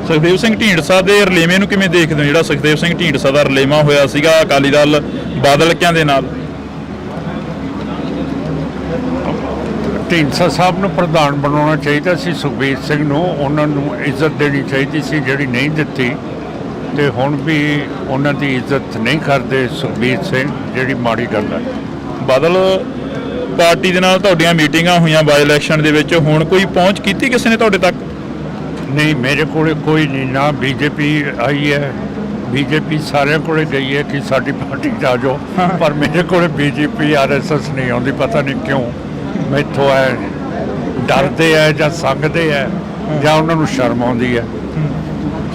A: ਸੁਖਦੇਵ ਸਿੰਘ ਢੀਂਡਸਾ ਦੇ ਰਲੇਵੇਂ ਨੂੰ ਕਿਵੇਂ ਦੇਖਦੇ ਹੋ? ਜਿਹੜਾ ਸੁਖਦੇਵ ਸਿੰਘ ਢੀਂਡਸਾ ਦਾ ਰਲੇਵਾਂ ਹੋਇਆ ਸੀਗਾ ਅਕਾਲੀ ਦਲ ਬਾਦਲ ਕਿਆਂ ਦੇ ਨਾਲ।
B: ਢੀਂਡਸਾ ਸਾਹਿਬ ਨੂੰ ਪ੍ਰਧਾਨ ਬਣਾਉਣਾ ਚਾਹੀਦਾ ਸੀ, ਸੁਖਬੀਰ ਸਿੰਘ ਨੂੰ। ਉਹਨਾਂ ਨੂੰ ਇੱਜ਼ਤ ਦੇਣੀ ਚਾਹੀਦੀ ਸੀ ਜਿਹੜੀ ਨਹੀਂ ਦਿੱਤੀ। ਤੇ ਹੁਣ ਵੀ ਉਹਨਾਂ ਦੀ ਇੱਜ਼ਤ ਨਹੀਂ ਕਰਦੇ ਸੁਖਬੀਰ ਸਿੰਘ, ਜਿਹੜੀ ਮਾੜੀ ਗੱਲ ਹੈ।
A: ਬਾਦਲ ਪਾਰਟੀ ਦੇ ਨਾਲ ਤੁਹਾਡੀਆਂ ਮੀਟਿੰਗਾਂ ਹੋਈਆਂ ਬਾਈ ਇਲੈਕਸ਼ਨ ਦੇ ਵਿੱਚ, ਹੁਣ ਕੋਈ ਪਹੁੰਚ ਕੀਤੀ ਕਿਸੇ ਨੇ ਤੁਹਾਡੇ ਤੱਕ?
B: ਨਹੀਂ, ਮੇਰੇ ਕੋਲ ਕੋਈ ਨਹੀਂ। ਨਾ ਬੀਜੇਪੀ ਆਈ ਹੈ, ਬੀਜੇਪੀ ਸਾਰਿਆਂ ਕੋਲ ਗਈ ਹੈ ਕਿ ਸਾਡੀ ਪਾਰਟੀ 'ਚ ਆ ਜਾਓ, ਪਰ ਮੇਰੇ ਕੋਲ ਬੀਜੇਪੀ ਆਰਐਸਐਸ ਨਹੀਂ ਆਉਂਦੀ। ਪਤਾ ਨਹੀਂ ਕਿਉਂ। ਮੈਥੋਂ ਹੈ ਡਰਦੇ ਹੈ ਜਾਂ ਸੰਗਦੇ ਹੈ ਜਾਂ ਉਹਨਾਂ ਨੂੰ ਸ਼ਰਮ ਆਉਂਦੀ ਹੈ।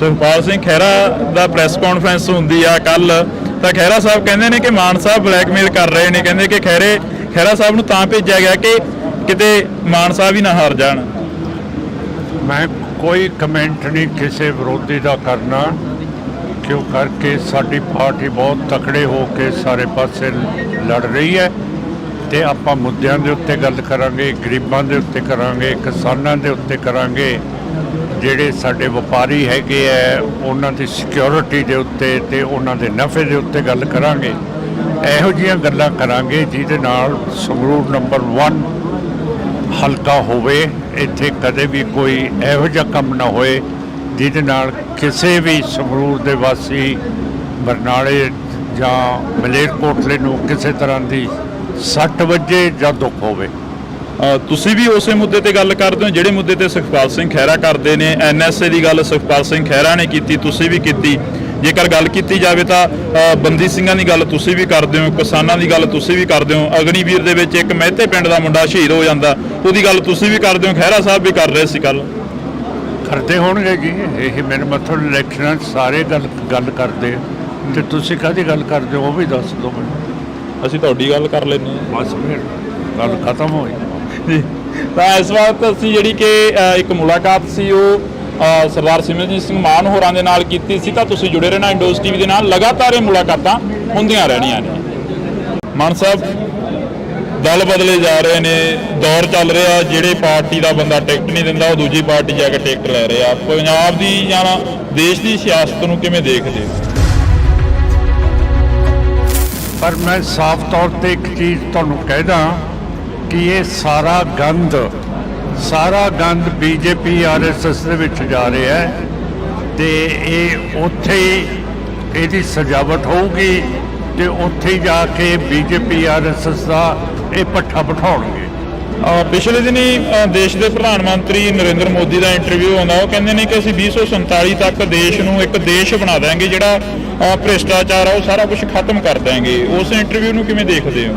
A: ਸੁਖਪਾਲ ਸਿੰਘ ਖਹਿਰਾ ਦਾ ਪ੍ਰੈਸ ਕਾਨਫਰੰਸ ਹੁੰਦੀ ਆ ਕੱਲ, ਤਾਂ ਖਹਿਰਾ ਸਾਹਿਬ ਕਹਿੰਦੇ ਨੇ ਕਿ ਮਾਨ ਸਾਹਿਬ ਬਲੈਕਮੇਲ ਕਰ ਰਹੇ ਨੇ। ਕਹਿੰਦੇ ਕਿ ਖਹਿਰਾ ਸਾਹਿਬ ਨੂੰ ਤਾਂ ਭੇਜਿਆ ਗਿਆ ਕਿ ਕਿਤੇ ਮਾਨ ਸਾਹਿਬ ਹੀ ਨਾ ਹਾਰ ਜਾਣ।
B: ਮੈਂ ਕੋਈ ਕਮੈਂਟ ਨਹੀਂ ਕਿਸੇ ਵਿਰੋਧੀ ਦਾ ਕਰਨਾ, ਕਿਉਂ ਕਰਕੇ ਸਾਡੀ ਪਾਰਟੀ ਬਹੁਤ ਤਕੜੇ ਹੋ ਕੇ ਸਾਰੇ ਪਾਸੇ ਲੜ ਰਹੀ ਹੈ। ਤੇ ਆਪਾਂ ਮੁੱਦਿਆਂ ਦੇ ਉੱਤੇ ਗੱਲ ਕਰਾਂਗੇ, ਗਰੀਬਾਂ ਦੇ ਉੱਤੇ ਕਰਾਂਗੇ, ਕਿਸਾਨਾਂ ਦੇ ਉੱਤੇ ਕਰਾਂਗੇ, ਜਿਹੜੇ ਸਾਡੇ ਵਪਾਰੀ ਹੈਗੇ ਹੈ ਉਹਨਾਂ ਦੀ ਸਿਕਿਉਰਿਟੀ ਦੇ ਉੱਤੇ ਤੇ ਉਹਨਾਂ ਦੇ ਨਫੇ ਦੇ ਉੱਤੇ ਗੱਲ ਕਰਾਂਗੇ। ਇਹੋ ਜਿਹੀਆਂ ਗੱਲਾਂ ਕਰਾਂਗੇ ਜਿਹਦੇ ਨਾਲ ਸੰਗਰੂਰ ਨੰਬਰ 1 ਹਲਕਾ ਹੋਵੇ। ਇੱਥੇ ਕਦੇ ਵੀ ਕੋਈ ਇਹੋ ਜਿਹਾ ਕੰਮ ਨਾ ਹੋਏ ਜਿਹਦੇ ਨਾਲ ਕਿਸੇ ਵੀ ਸੰਗਰੂਰ ਦੇ ਵਾਸੀ, ਬਰਨਾਲੇ ਜਾਂ ਮਲੇਰਕੋਟਲੇ ਨੂੰ ਕਿਸੇ ਤਰ੍ਹਾਂ ਦੀ ਸੱਟ ਵੱਜੇ ਜਾਂ ਦੁੱਖ ਹੋਵੇ।
A: ਤੁਸੀਂ ਵੀ ਉਸੇ ਮੁੱਦੇ ਤੇ ਗੱਲ ਕਰਦੇ ਹੋ ਜਿਹੜੇ ਮੁੱਦੇ ਤੇ ਸੁਖਪਾਲ ਸਿੰਘ ਖਹਿਰਾ ਕਰਦੇ ਨੇ। ਐਨਐਸਏ ਦੀ ਗੱਲ ਸੁਖਪਾਲ ਸਿੰਘ ਖਹਿਰਾ ਨੇ ਕੀਤੀ, ਤੁਸੀਂ ਵੀ ਕੀਤੀ। ਜੇਕਰ ਗੱਲ ਕੀਤੀ ਜਾਵੇ ਤਾਂ ਬੰਦੀ ਸਿੰਘਾਂ ਦੀ ਗੱਲ ਤੁਸੀਂ ਵੀ ਕਰਦੇ ਹੋ, ਕਿਸਾਨਾਂ ਦੀ ਗੱਲ ਤੁਸੀਂ ਵੀ ਕਰਦੇ ਹੋ। ਅਗਨੀਵੀਰ ਦੇ ਵਿੱਚ ਇੱਕ ਮਹਿਤੇ ਪਿੰਡ ਦਾ ਮੁੰਡਾ ਸ਼ਹੀਦ ਹੋ ਜਾਂਦਾ, ਉਹਦੀ ਗੱਲ ਤੁਸੀਂ ਵੀ ਕਰਦੇ ਹੋ। ਖਹਿਰਾ ਸਾਹਿਬ ਵੀ ਕਰ ਰਹੇ ਸੀ ਕੱਲ।
B: ਕਰਦੇ ਹੋਣਗੇ ਜੀ, ਇਹ ਮੇਰੇ ਮਤਲਬ ਇਲੈਕਸ਼ਨਾਂ 'ਚ ਸਾਰੇ ਗੱਲ ਕਰਦੇ। ਤੇ ਤੁਸੀਂ ਕਾਹਦੀ ਗੱਲ ਕਰਦੇ ਹੋ ਉਹ ਵੀ ਦੱਸ ਦਿਓ ਮੈਨੂੰ।
A: ਅਸੀਂ ਤੁਹਾਡੀ ਗੱਲ ਕਰ ਲੈਂਦੇ ਹਾਂ,
B: ਬਸ ਫਿਰ ਗੱਲ ਖਤਮ ਹੋਈ
A: ਜੀ। ਤਾਂ ਇਸ ਵਕਤ ਅਸੀਂ ਜਿਹੜੀ ਕਿ ਇੱਕ ਮੁਲਾਕਾਤ ਸੀ ਉਹ ਸਰਦਾਰ ਸਿਮਰਨਜੀਤ ਸਿੰਘ ਮਾਨ ਹੋਰਾਂ ਦੇ ਨਾਲ ਕੀਤੀ ਸੀ। ਤਾਂ ਤੁਸੀਂ ਜੁੜੇ ਰਹਿਣਾ ਇੰਡੋਜ਼ ਟੀਵੀ ਦੇ ਨਾਲ, ਲਗਾਤਾਰ ਇਹ ਮੁਲਾਕਾਤਾਂ ਹੁੰਦੀਆਂ ਰਹਿਣੀਆਂ ਨੇ। ਮਾਨ ਸਾਹਿਬ, ਦਲ ਬਦਲੇ ਜਾ ਰਹੇ ਨੇ, ਦੌਰ ਚੱਲ ਰਿਹਾ, ਜਿਹੜੇ ਪਾਰਟੀ ਦਾ ਬੰਦਾ ਟਿਕਟ ਨਹੀਂ ਦਿੰਦਾ ਉਹ ਦੂਜੀ ਪਾਰਟੀ ਜਾ ਕੇ ਟਿਕਟ ਲੈ ਰਿਹਾ। ਪੰਜਾਬ ਦੀ ਜਾਂ ਦੇਸ਼ ਦੀ ਸਿਆਸਤ ਨੂੰ ਕਿਵੇਂ ਦੇਖਦੇ ਹੋ?
B: ਪਰ ਮੈਂ ਸਾਫ਼ ਤੌਰ ਤੇ ਇੱਕ ਚੀਜ਼ ਤੁਹਾਨੂੰ ਕਹਿਦਾ ਕਿ ਇਹ ਸਾਰਾ ਗੰਦ ਬੀਜੇਪੀ ਆਰਐਸਐਸ ਦੇ ਵਿੱਚ ਜਾ ਰਿਹਾ ਹੈ। ਤੇ ਇਹ ਉੱਥੇ ਇਹਦੀ ਸਜਾਵਟ ਹੋਊਗੀ ਤੇ ਉੱਥੇ ਜਾ ਕੇ ਬੀਜੇਪੀ ਆਰਐਸਐਸ ਦਾ ਇਹ ਪੱਠਾ ਬਿਠਾਉਣਗੇ।
A: ਪਿਛਲੇ ਦਿਨੀ ਦੇਸ਼ ਦੇ ਪ੍ਰਧਾਨ ਮੰਤਰੀ ਨਰਿੰਦਰ ਮੋਦੀ ਦਾ ਇੰਟਰਵਿਊ ਆਉਂਦਾ, ਉਹ ਕਹਿੰਦੇ ਨੇ ਕਿ ਅਸੀਂ 2047 ਤੱਕ ਦੇਸ਼ ਨੂੰ ਇੱਕ ਦੇਸ਼ ਬਣਾ ਦਾਂਗੇ, ਜਿਹੜਾ ਭ੍ਰਿਸ਼ਟਾਚਾਰ ਆ ਉਹ ਸਾਰਾ ਕੁਝ ਖਤਮ ਕਰ ਦਾਂਗੇ। ਉਸ ਇੰਟਰਵਿਊ ਨੂੰ ਕਿਵੇਂ ਦੇਖਦੇ ਹੋ?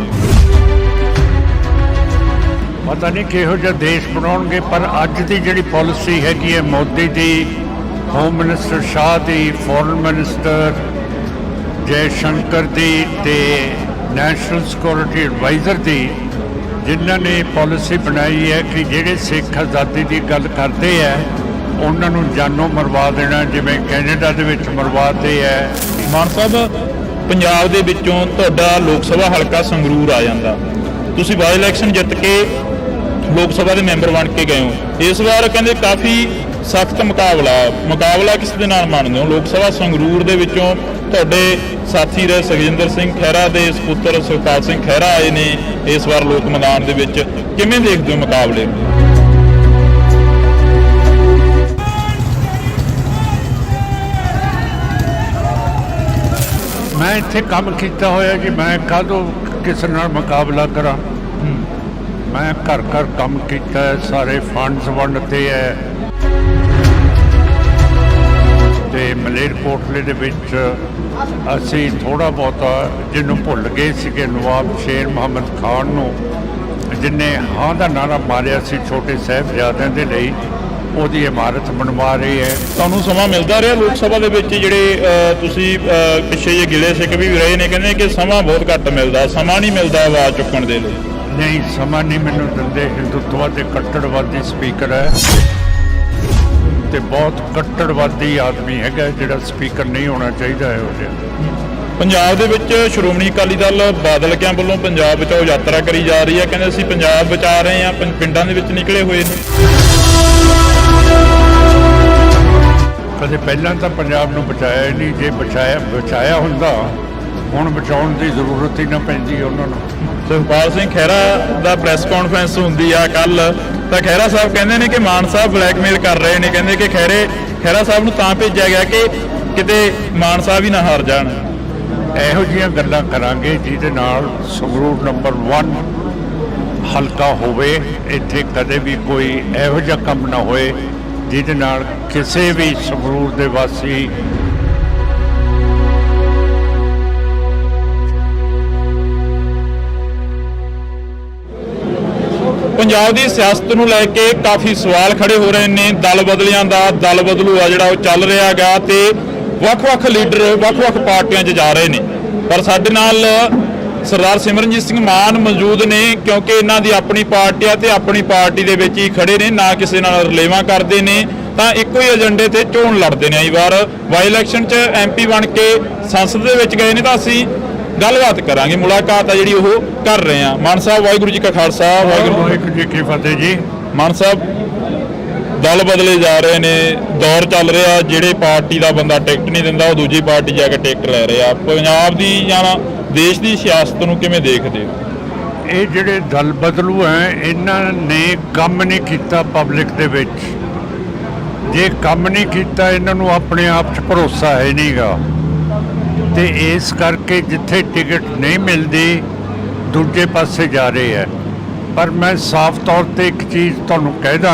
B: ਪਤਾ ਨਹੀਂ ਕਿਹੋ ਜਿਹਾ ਦੇਸ਼ ਬਣਾਉਣਗੇ, ਪਰ ਅੱਜ ਦੀ ਜਿਹੜੀ ਪਾਲਿਸੀ ਹੈਗੀ ਹੈ ਮੋਦੀ ਦੀ, ਹੋਮ ਮਿਨਿਸਟਰ ਸ਼ਾਹ ਦੀ, ਫੋਰਨ ਮਿਨਿਸਟਰ ਜੈ ਸ਼ੰਕਰ ਦੀ ਤੇ ਨੈਸ਼ਨਲ ਸਿਕਿਉਰਿਟੀ ਐਡਵਾਈਜ਼ਰ ਦੀ, ਜਿਨ੍ਹਾਂ ਨੇ ਪਾਲਿਸੀ ਬਣਾਈ ਹੈ ਕਿ ਜਿਹੜੇ ਸਿੱਖ ਆਜ਼ਾਦੀ ਦੀ ਗੱਲ ਕਰਦੇ ਹੈ ਉਹਨਾਂ ਨੂੰ ਜਾਨੋਂ ਮਰਵਾ ਦੇਣਾ, ਜਿਵੇਂ ਕੈਨੇਡਾ ਦੇ ਵਿੱਚ ਮਰਵਾਤੇ ਹੈ।
A: ਮਾਨ ਸਾਹਿਬ, ਪੰਜਾਬ ਦੇ ਵਿੱਚੋਂ ਤੁਹਾਡਾ ਲੋਕ ਸਭਾ ਹਲਕਾ ਸੰਗਰੂਰ ਆ ਜਾਂਦਾ, ਤੁਸੀਂ ਬਾਈ ਇਲੈਕਸ਼ਨ ਜਿੱਤ ਕੇ ਲੋਕ ਸਭਾ ਦੇ ਮੈਂਬਰ ਬਣ ਕੇ ਗਏ ਹੋ। ਇਸ ਵਾਰ ਕਹਿੰਦੇ ਕਾਫੀ ਸਖਤ ਮੁਕਾਬਲਾ ਕਿਸ ਦੇ ਨਾਲ ਮੰਨਦੇ ਹੋ? ਲੋਕ ਸਭਾ ਸੰਗਰੂਰ ਦੇ ਵਿੱਚੋਂ ਤੁਹਾਡੇ ਸਾਥੀ ਰਹੇ ਸੁਖਜਿੰਦਰ ਸਿੰਘ ਖਹਿਰਾ ਦੇ ਸਪੁੱਤਰ ਸੁਖਪਾਲ ਸਿੰਘ ਖਹਿਰਾ ਆਏ ਨੇ ਇਸ ਵਾਰ ਲੋਕ ਮੈਦਾਨ ਦੇ ਵਿੱਚ, ਕਿਵੇਂ ਦੇਖਦੇ ਹੋ ਮੁਕਾਬਲੇ ਨੂੰ?
B: ਮੈਂ ਇੱਥੇ ਕੰਮ ਕੀਤਾ ਹੋਇਆ ਜੀ, ਮੈਂ ਕਾਹਦੋਂ ਕਿਸੇ ਨਾਲ ਮੁਕਾਬਲਾ ਕਰਾਂ। ਮੈਂ ਘਰ ਘਰ ਕੰਮ ਕੀਤਾ ਹੈ, ਸਾਰੇ ਫੰਡਸ ਵੰਡਤੇ ਹੈ ਤੇ ਮਲੇਰਕੋਟਲੇ ਦੇ ਵਿੱਚ ਅਸੀਂ ਥੋੜਾ ਬਹੁਤਾ ਜਿਹਨੂੰ ਭੁੱਲ ਗਏ ਸੀਗੇ, ਨਵਾਬ ਸ਼ੇਰ ਮੁਹੰਮਦ ਖਾਨ ਨੂੰ, ਜਿਹਨੇ ਹਾਂ ਦਾ ਨਾਰਾ ਮਾਰਿਆ ਸੀ ਛੋਟੇ ਸਾਹਿਬਜ਼ਾਦਿਆਂ ਦੇ ਲਈ, ਉਹਦੀ ਇਮਾਰਤ ਬਣਵਾ ਰਹੀ ਹੈ।
A: ਤੁਹਾਨੂੰ ਸਮਾਂ ਮਿਲਦਾ ਰਿਹਾ ਲੋਕ ਸਭਾ ਦੇ ਵਿੱਚ? ਜਿਹੜੇ ਤੁਸੀਂ ਪਿੱਛੇ ਜੇ ਗਿਲੇ ਸਿੱਖ ਵੀ ਰਹੇ ਨੇ, ਕਹਿੰਦੇ ਕਿ ਸਮਾਂ ਬਹੁਤ ਘੱਟ ਮਿਲਦਾ, ਸਮਾਂ ਨਹੀਂ ਮਿਲਦਾ ਆਵਾਜ਼ ਚੁੱਕਣ ਦੇ ਲਈ।
B: ਨਹੀਂ, ਸਮਾਂ ਨਹੀਂ ਮੈਨੂੰ ਦਿੰਦੇ। ਹਿੰਦੂਤਵ ਦੇ ਕੱਟੜਵਾਦੀ ਸਪੀਕਰ ਹੈ ਤੇ ਬਹੁਤ ਕੱਟੜਵਾਦੀ ਆਦਮੀ ਹੈਗਾ ਜਿਹੜਾ ਸਪੀਕਰ ਨਹੀਂ ਹੋਣਾ ਚਾਹੀਦਾ ਹੈ। ਉਹ
A: ਪੰਜਾਬ ਦੇ ਵਿੱਚ ਸ਼੍ਰੋਮਣੀ ਅਕਾਲੀ ਦਲ ਬਾਦਲ ਕਿਆਂ ਵੱਲੋਂ ਪੰਜਾਬ ਬਚਾਓ ਯਾਤਰਾ ਕਰੀ ਜਾ ਰਹੀ ਹੈ, ਕਹਿੰਦੇ ਅਸੀਂ ਪੰਜਾਬ ਬਚਾ ਰਹੇ ਹਾਂ, ਪਿੰਡਾਂ ਦੇ ਵਿੱਚ ਨਿਕਲੇ ਹੋਏ ਨੇ।
B: ਕਦੇ ਪਹਿਲਾਂ ਤਾਂ ਪੰਜਾਬ ਨੂੰ ਬਚਾਇਆ ਹੀ ਨਹੀਂ, ਜੇ ਬਚਾਇਆ ਹੁੰਦਾ ਹੁਣ ਬਚਾਉਣ ਦੀ ਜ਼ਰੂਰਤ ਹੀ ਨਾ ਪੈਂਦੀ ਉਹਨਾਂ ਨੂੰ।
A: ਸੁਖਪਾਲ ਸਿੰਘ ਖਹਿਰਾ ਦਾ ਪ੍ਰੈਸ ਕਾਨਫਰੰਸ ਹੁੰਦੀ ਆ ਕੱਲ, ਤਾਂ ਖਹਿਰਾ ਸਾਹਿਬ ਕਹਿੰਦੇ ਨੇ ਕਿ ਮਾਨ ਸਾਹਿਬ ਬਲੈਕਮੇਲ ਕਰ ਰਹੇ ਨੇ, ਕਹਿੰਦੇ ਕਿ ਖਹਿਰਾ ਸਾਹਿਬ ਨੂੰ ਤਾਂ ਭੇਜਿਆ ਗਿਆ ਕਿ ਕਿਤੇ ਮਾਨ ਸਾਹਿਬ ਹੀ ਨਾ ਹਾਰ ਜਾਣ।
B: ਇਹੋ ਜਿਹੀਆਂ ਗੱਲਾਂ ਕਰਾਂਗੇ ਜਿਹਦੇ ਨਾਲ ਸੰਗਰੂਰ ਨੰਬਰ 1 ਹਲਕਾ ਹੋਵੇ, ਇੱਥੇ ਕਦੇ ਵੀ ਕੋਈ ਇਹੋ ਜਿਹਾ ਕੰਮ ਨਾ ਹੋਏ ਜਿਹਦੇ ਨਾਲ ਕਿਸੇ ਵੀ ਸੰਗਰੂਰ ਦੇ ਵਾਸੀ
A: ਪੰਜਾਬ ਦੀ ਸਿਆਸਤ ਨੂੰ ਲੈ ਕੇ ਕਾਫੀ ਸਵਾਲ ਖੜੇ ਹੋ ਰਹੇ ਨੇ। ਦਲ ਬਦਲਿਆਂ ਦਾ ਦਲ ਬਦਲੂ ਆ ਜਿਹੜਾ ਉਹ ਚੱਲ ਰਿਹਾ ਹੈਗਾ ਤੇ ਵੱਖ-ਵੱਖ ਲੀਡਰ ਵੱਖ-ਵੱਖ ਪਾਰਟੀਆਂ 'ਚ ਜਾ ਰਹੇ ਨੇ, ਪਰ ਸਾਡੇ ਨਾਲ ਸਰਦਾਰ ਸਿਮਰਨਜੀਤ ਸਿੰਘ ਮਾਨ ਮੌਜੂਦ ਨੇ, ਕਿਉਂਕਿ ਇਹਨਾਂ ਦੀ ਆਪਣੀ ਪਾਰਟੀ ਆ ਤੇ ਆਪਣੀ ਪਾਰਟੀ ਦੇ ਵਿੱਚ ਹੀ ਖੜੇ ਨੇ, ਨਾ ਕਿਸੇ ਨਾਲ ਰਲੇਵਾਂ ਕਰਦੇ ਨੇ, ਤਾਂ ਇੱਕੋ ਹੀ ਏਜੰਡੇ ਤੇ ਚੋਣ ਲੜਦੇ ਨੇ। ਆਈ ਵਾਰ ਬਾਈ ਇਲੈਕਸ਼ਨ 'ਚ ਐਮਪੀ ਬਣ ਕੇ ਸੰਸਦ ਦੇ ਵਿੱਚ ਗਏ ਨੇ, ਤਾਂ ਅਸੀਂ ਗੱਲਬਾਤ ਕਰਾਂਗੇ, ਮੁਲਾਕਾਤ ਆ ਜਿਹੜੀ ਉਹ ਕਰ ਰਹੇ ਹਾਂ। ਮਾਨ ਸਾਹਿਬ, ਵਾਹਿਗੁਰੂ ਜੀ ਕਾ ਖਾਲਸਾ,
B: ਵਾਹਿਗੁਰੂ ਜੀ ਕੀ ਫਤਿਹ ਜੀ।
A: ਮਾਨ ਸਾਹਿਬ, ਦਲ ਬਦਲੇ ਜਾ ਰਹੇ ਨੇ, ਦੌਰ ਚੱਲ ਰਿਹਾ, ਜਿਹੜੇ ਪਾਰਟੀ ਦਾ ਬੰਦਾ ਟਿਕਟ ਨਹੀਂ ਦਿੰਦਾ ਉਹ ਦੂਜੀ ਪਾਰਟੀ ਜਾ ਕੇ ਟਿਕਟ ਲੈ ਰਿਹਾ। ਪੰਜਾਬ ਦੀ ਜਾਂ ਦੇਸ਼ ਦੀ ਸਿਆਸਤ ਨੂੰ ਕਿਵੇਂ ਦੇਖਦੇ ਹੋ?
B: ਇਹ ਜਿਹੜੇ ਦਲ ਬਦਲੂ ਹੈ, ਇਹਨਾਂ ਨੇ ਕੰਮ ਨਹੀਂ ਕੀਤਾ ਪਬਲਿਕ ਦੇ ਵਿੱਚ। ਜੇ ਕੰਮ ਨਹੀਂ ਕੀਤਾ, ਇਹਨਾਂ ਨੂੰ ਆਪਣੇ ਆਪ 'ਚ ਭਰੋਸਾ ਹੈ ਨਹੀਂਗਾ, ਤੇ ਇਸ ਕਰਕੇ ਜਿੱਥੇ ਟਿਕਟ ਨਹੀਂ ਮਿਲਦੀ ਦੂਜੇ ਪਾਸੇ ਜਾ ਰਹੇ ਹੈ। ਪਰ ਮੈਂ ਸਾਫ਼ ਤੌਰ ਤੇ ਇੱਕ ਚੀਜ਼ ਤੁਹਾਨੂੰ ਕਹਿਦਾ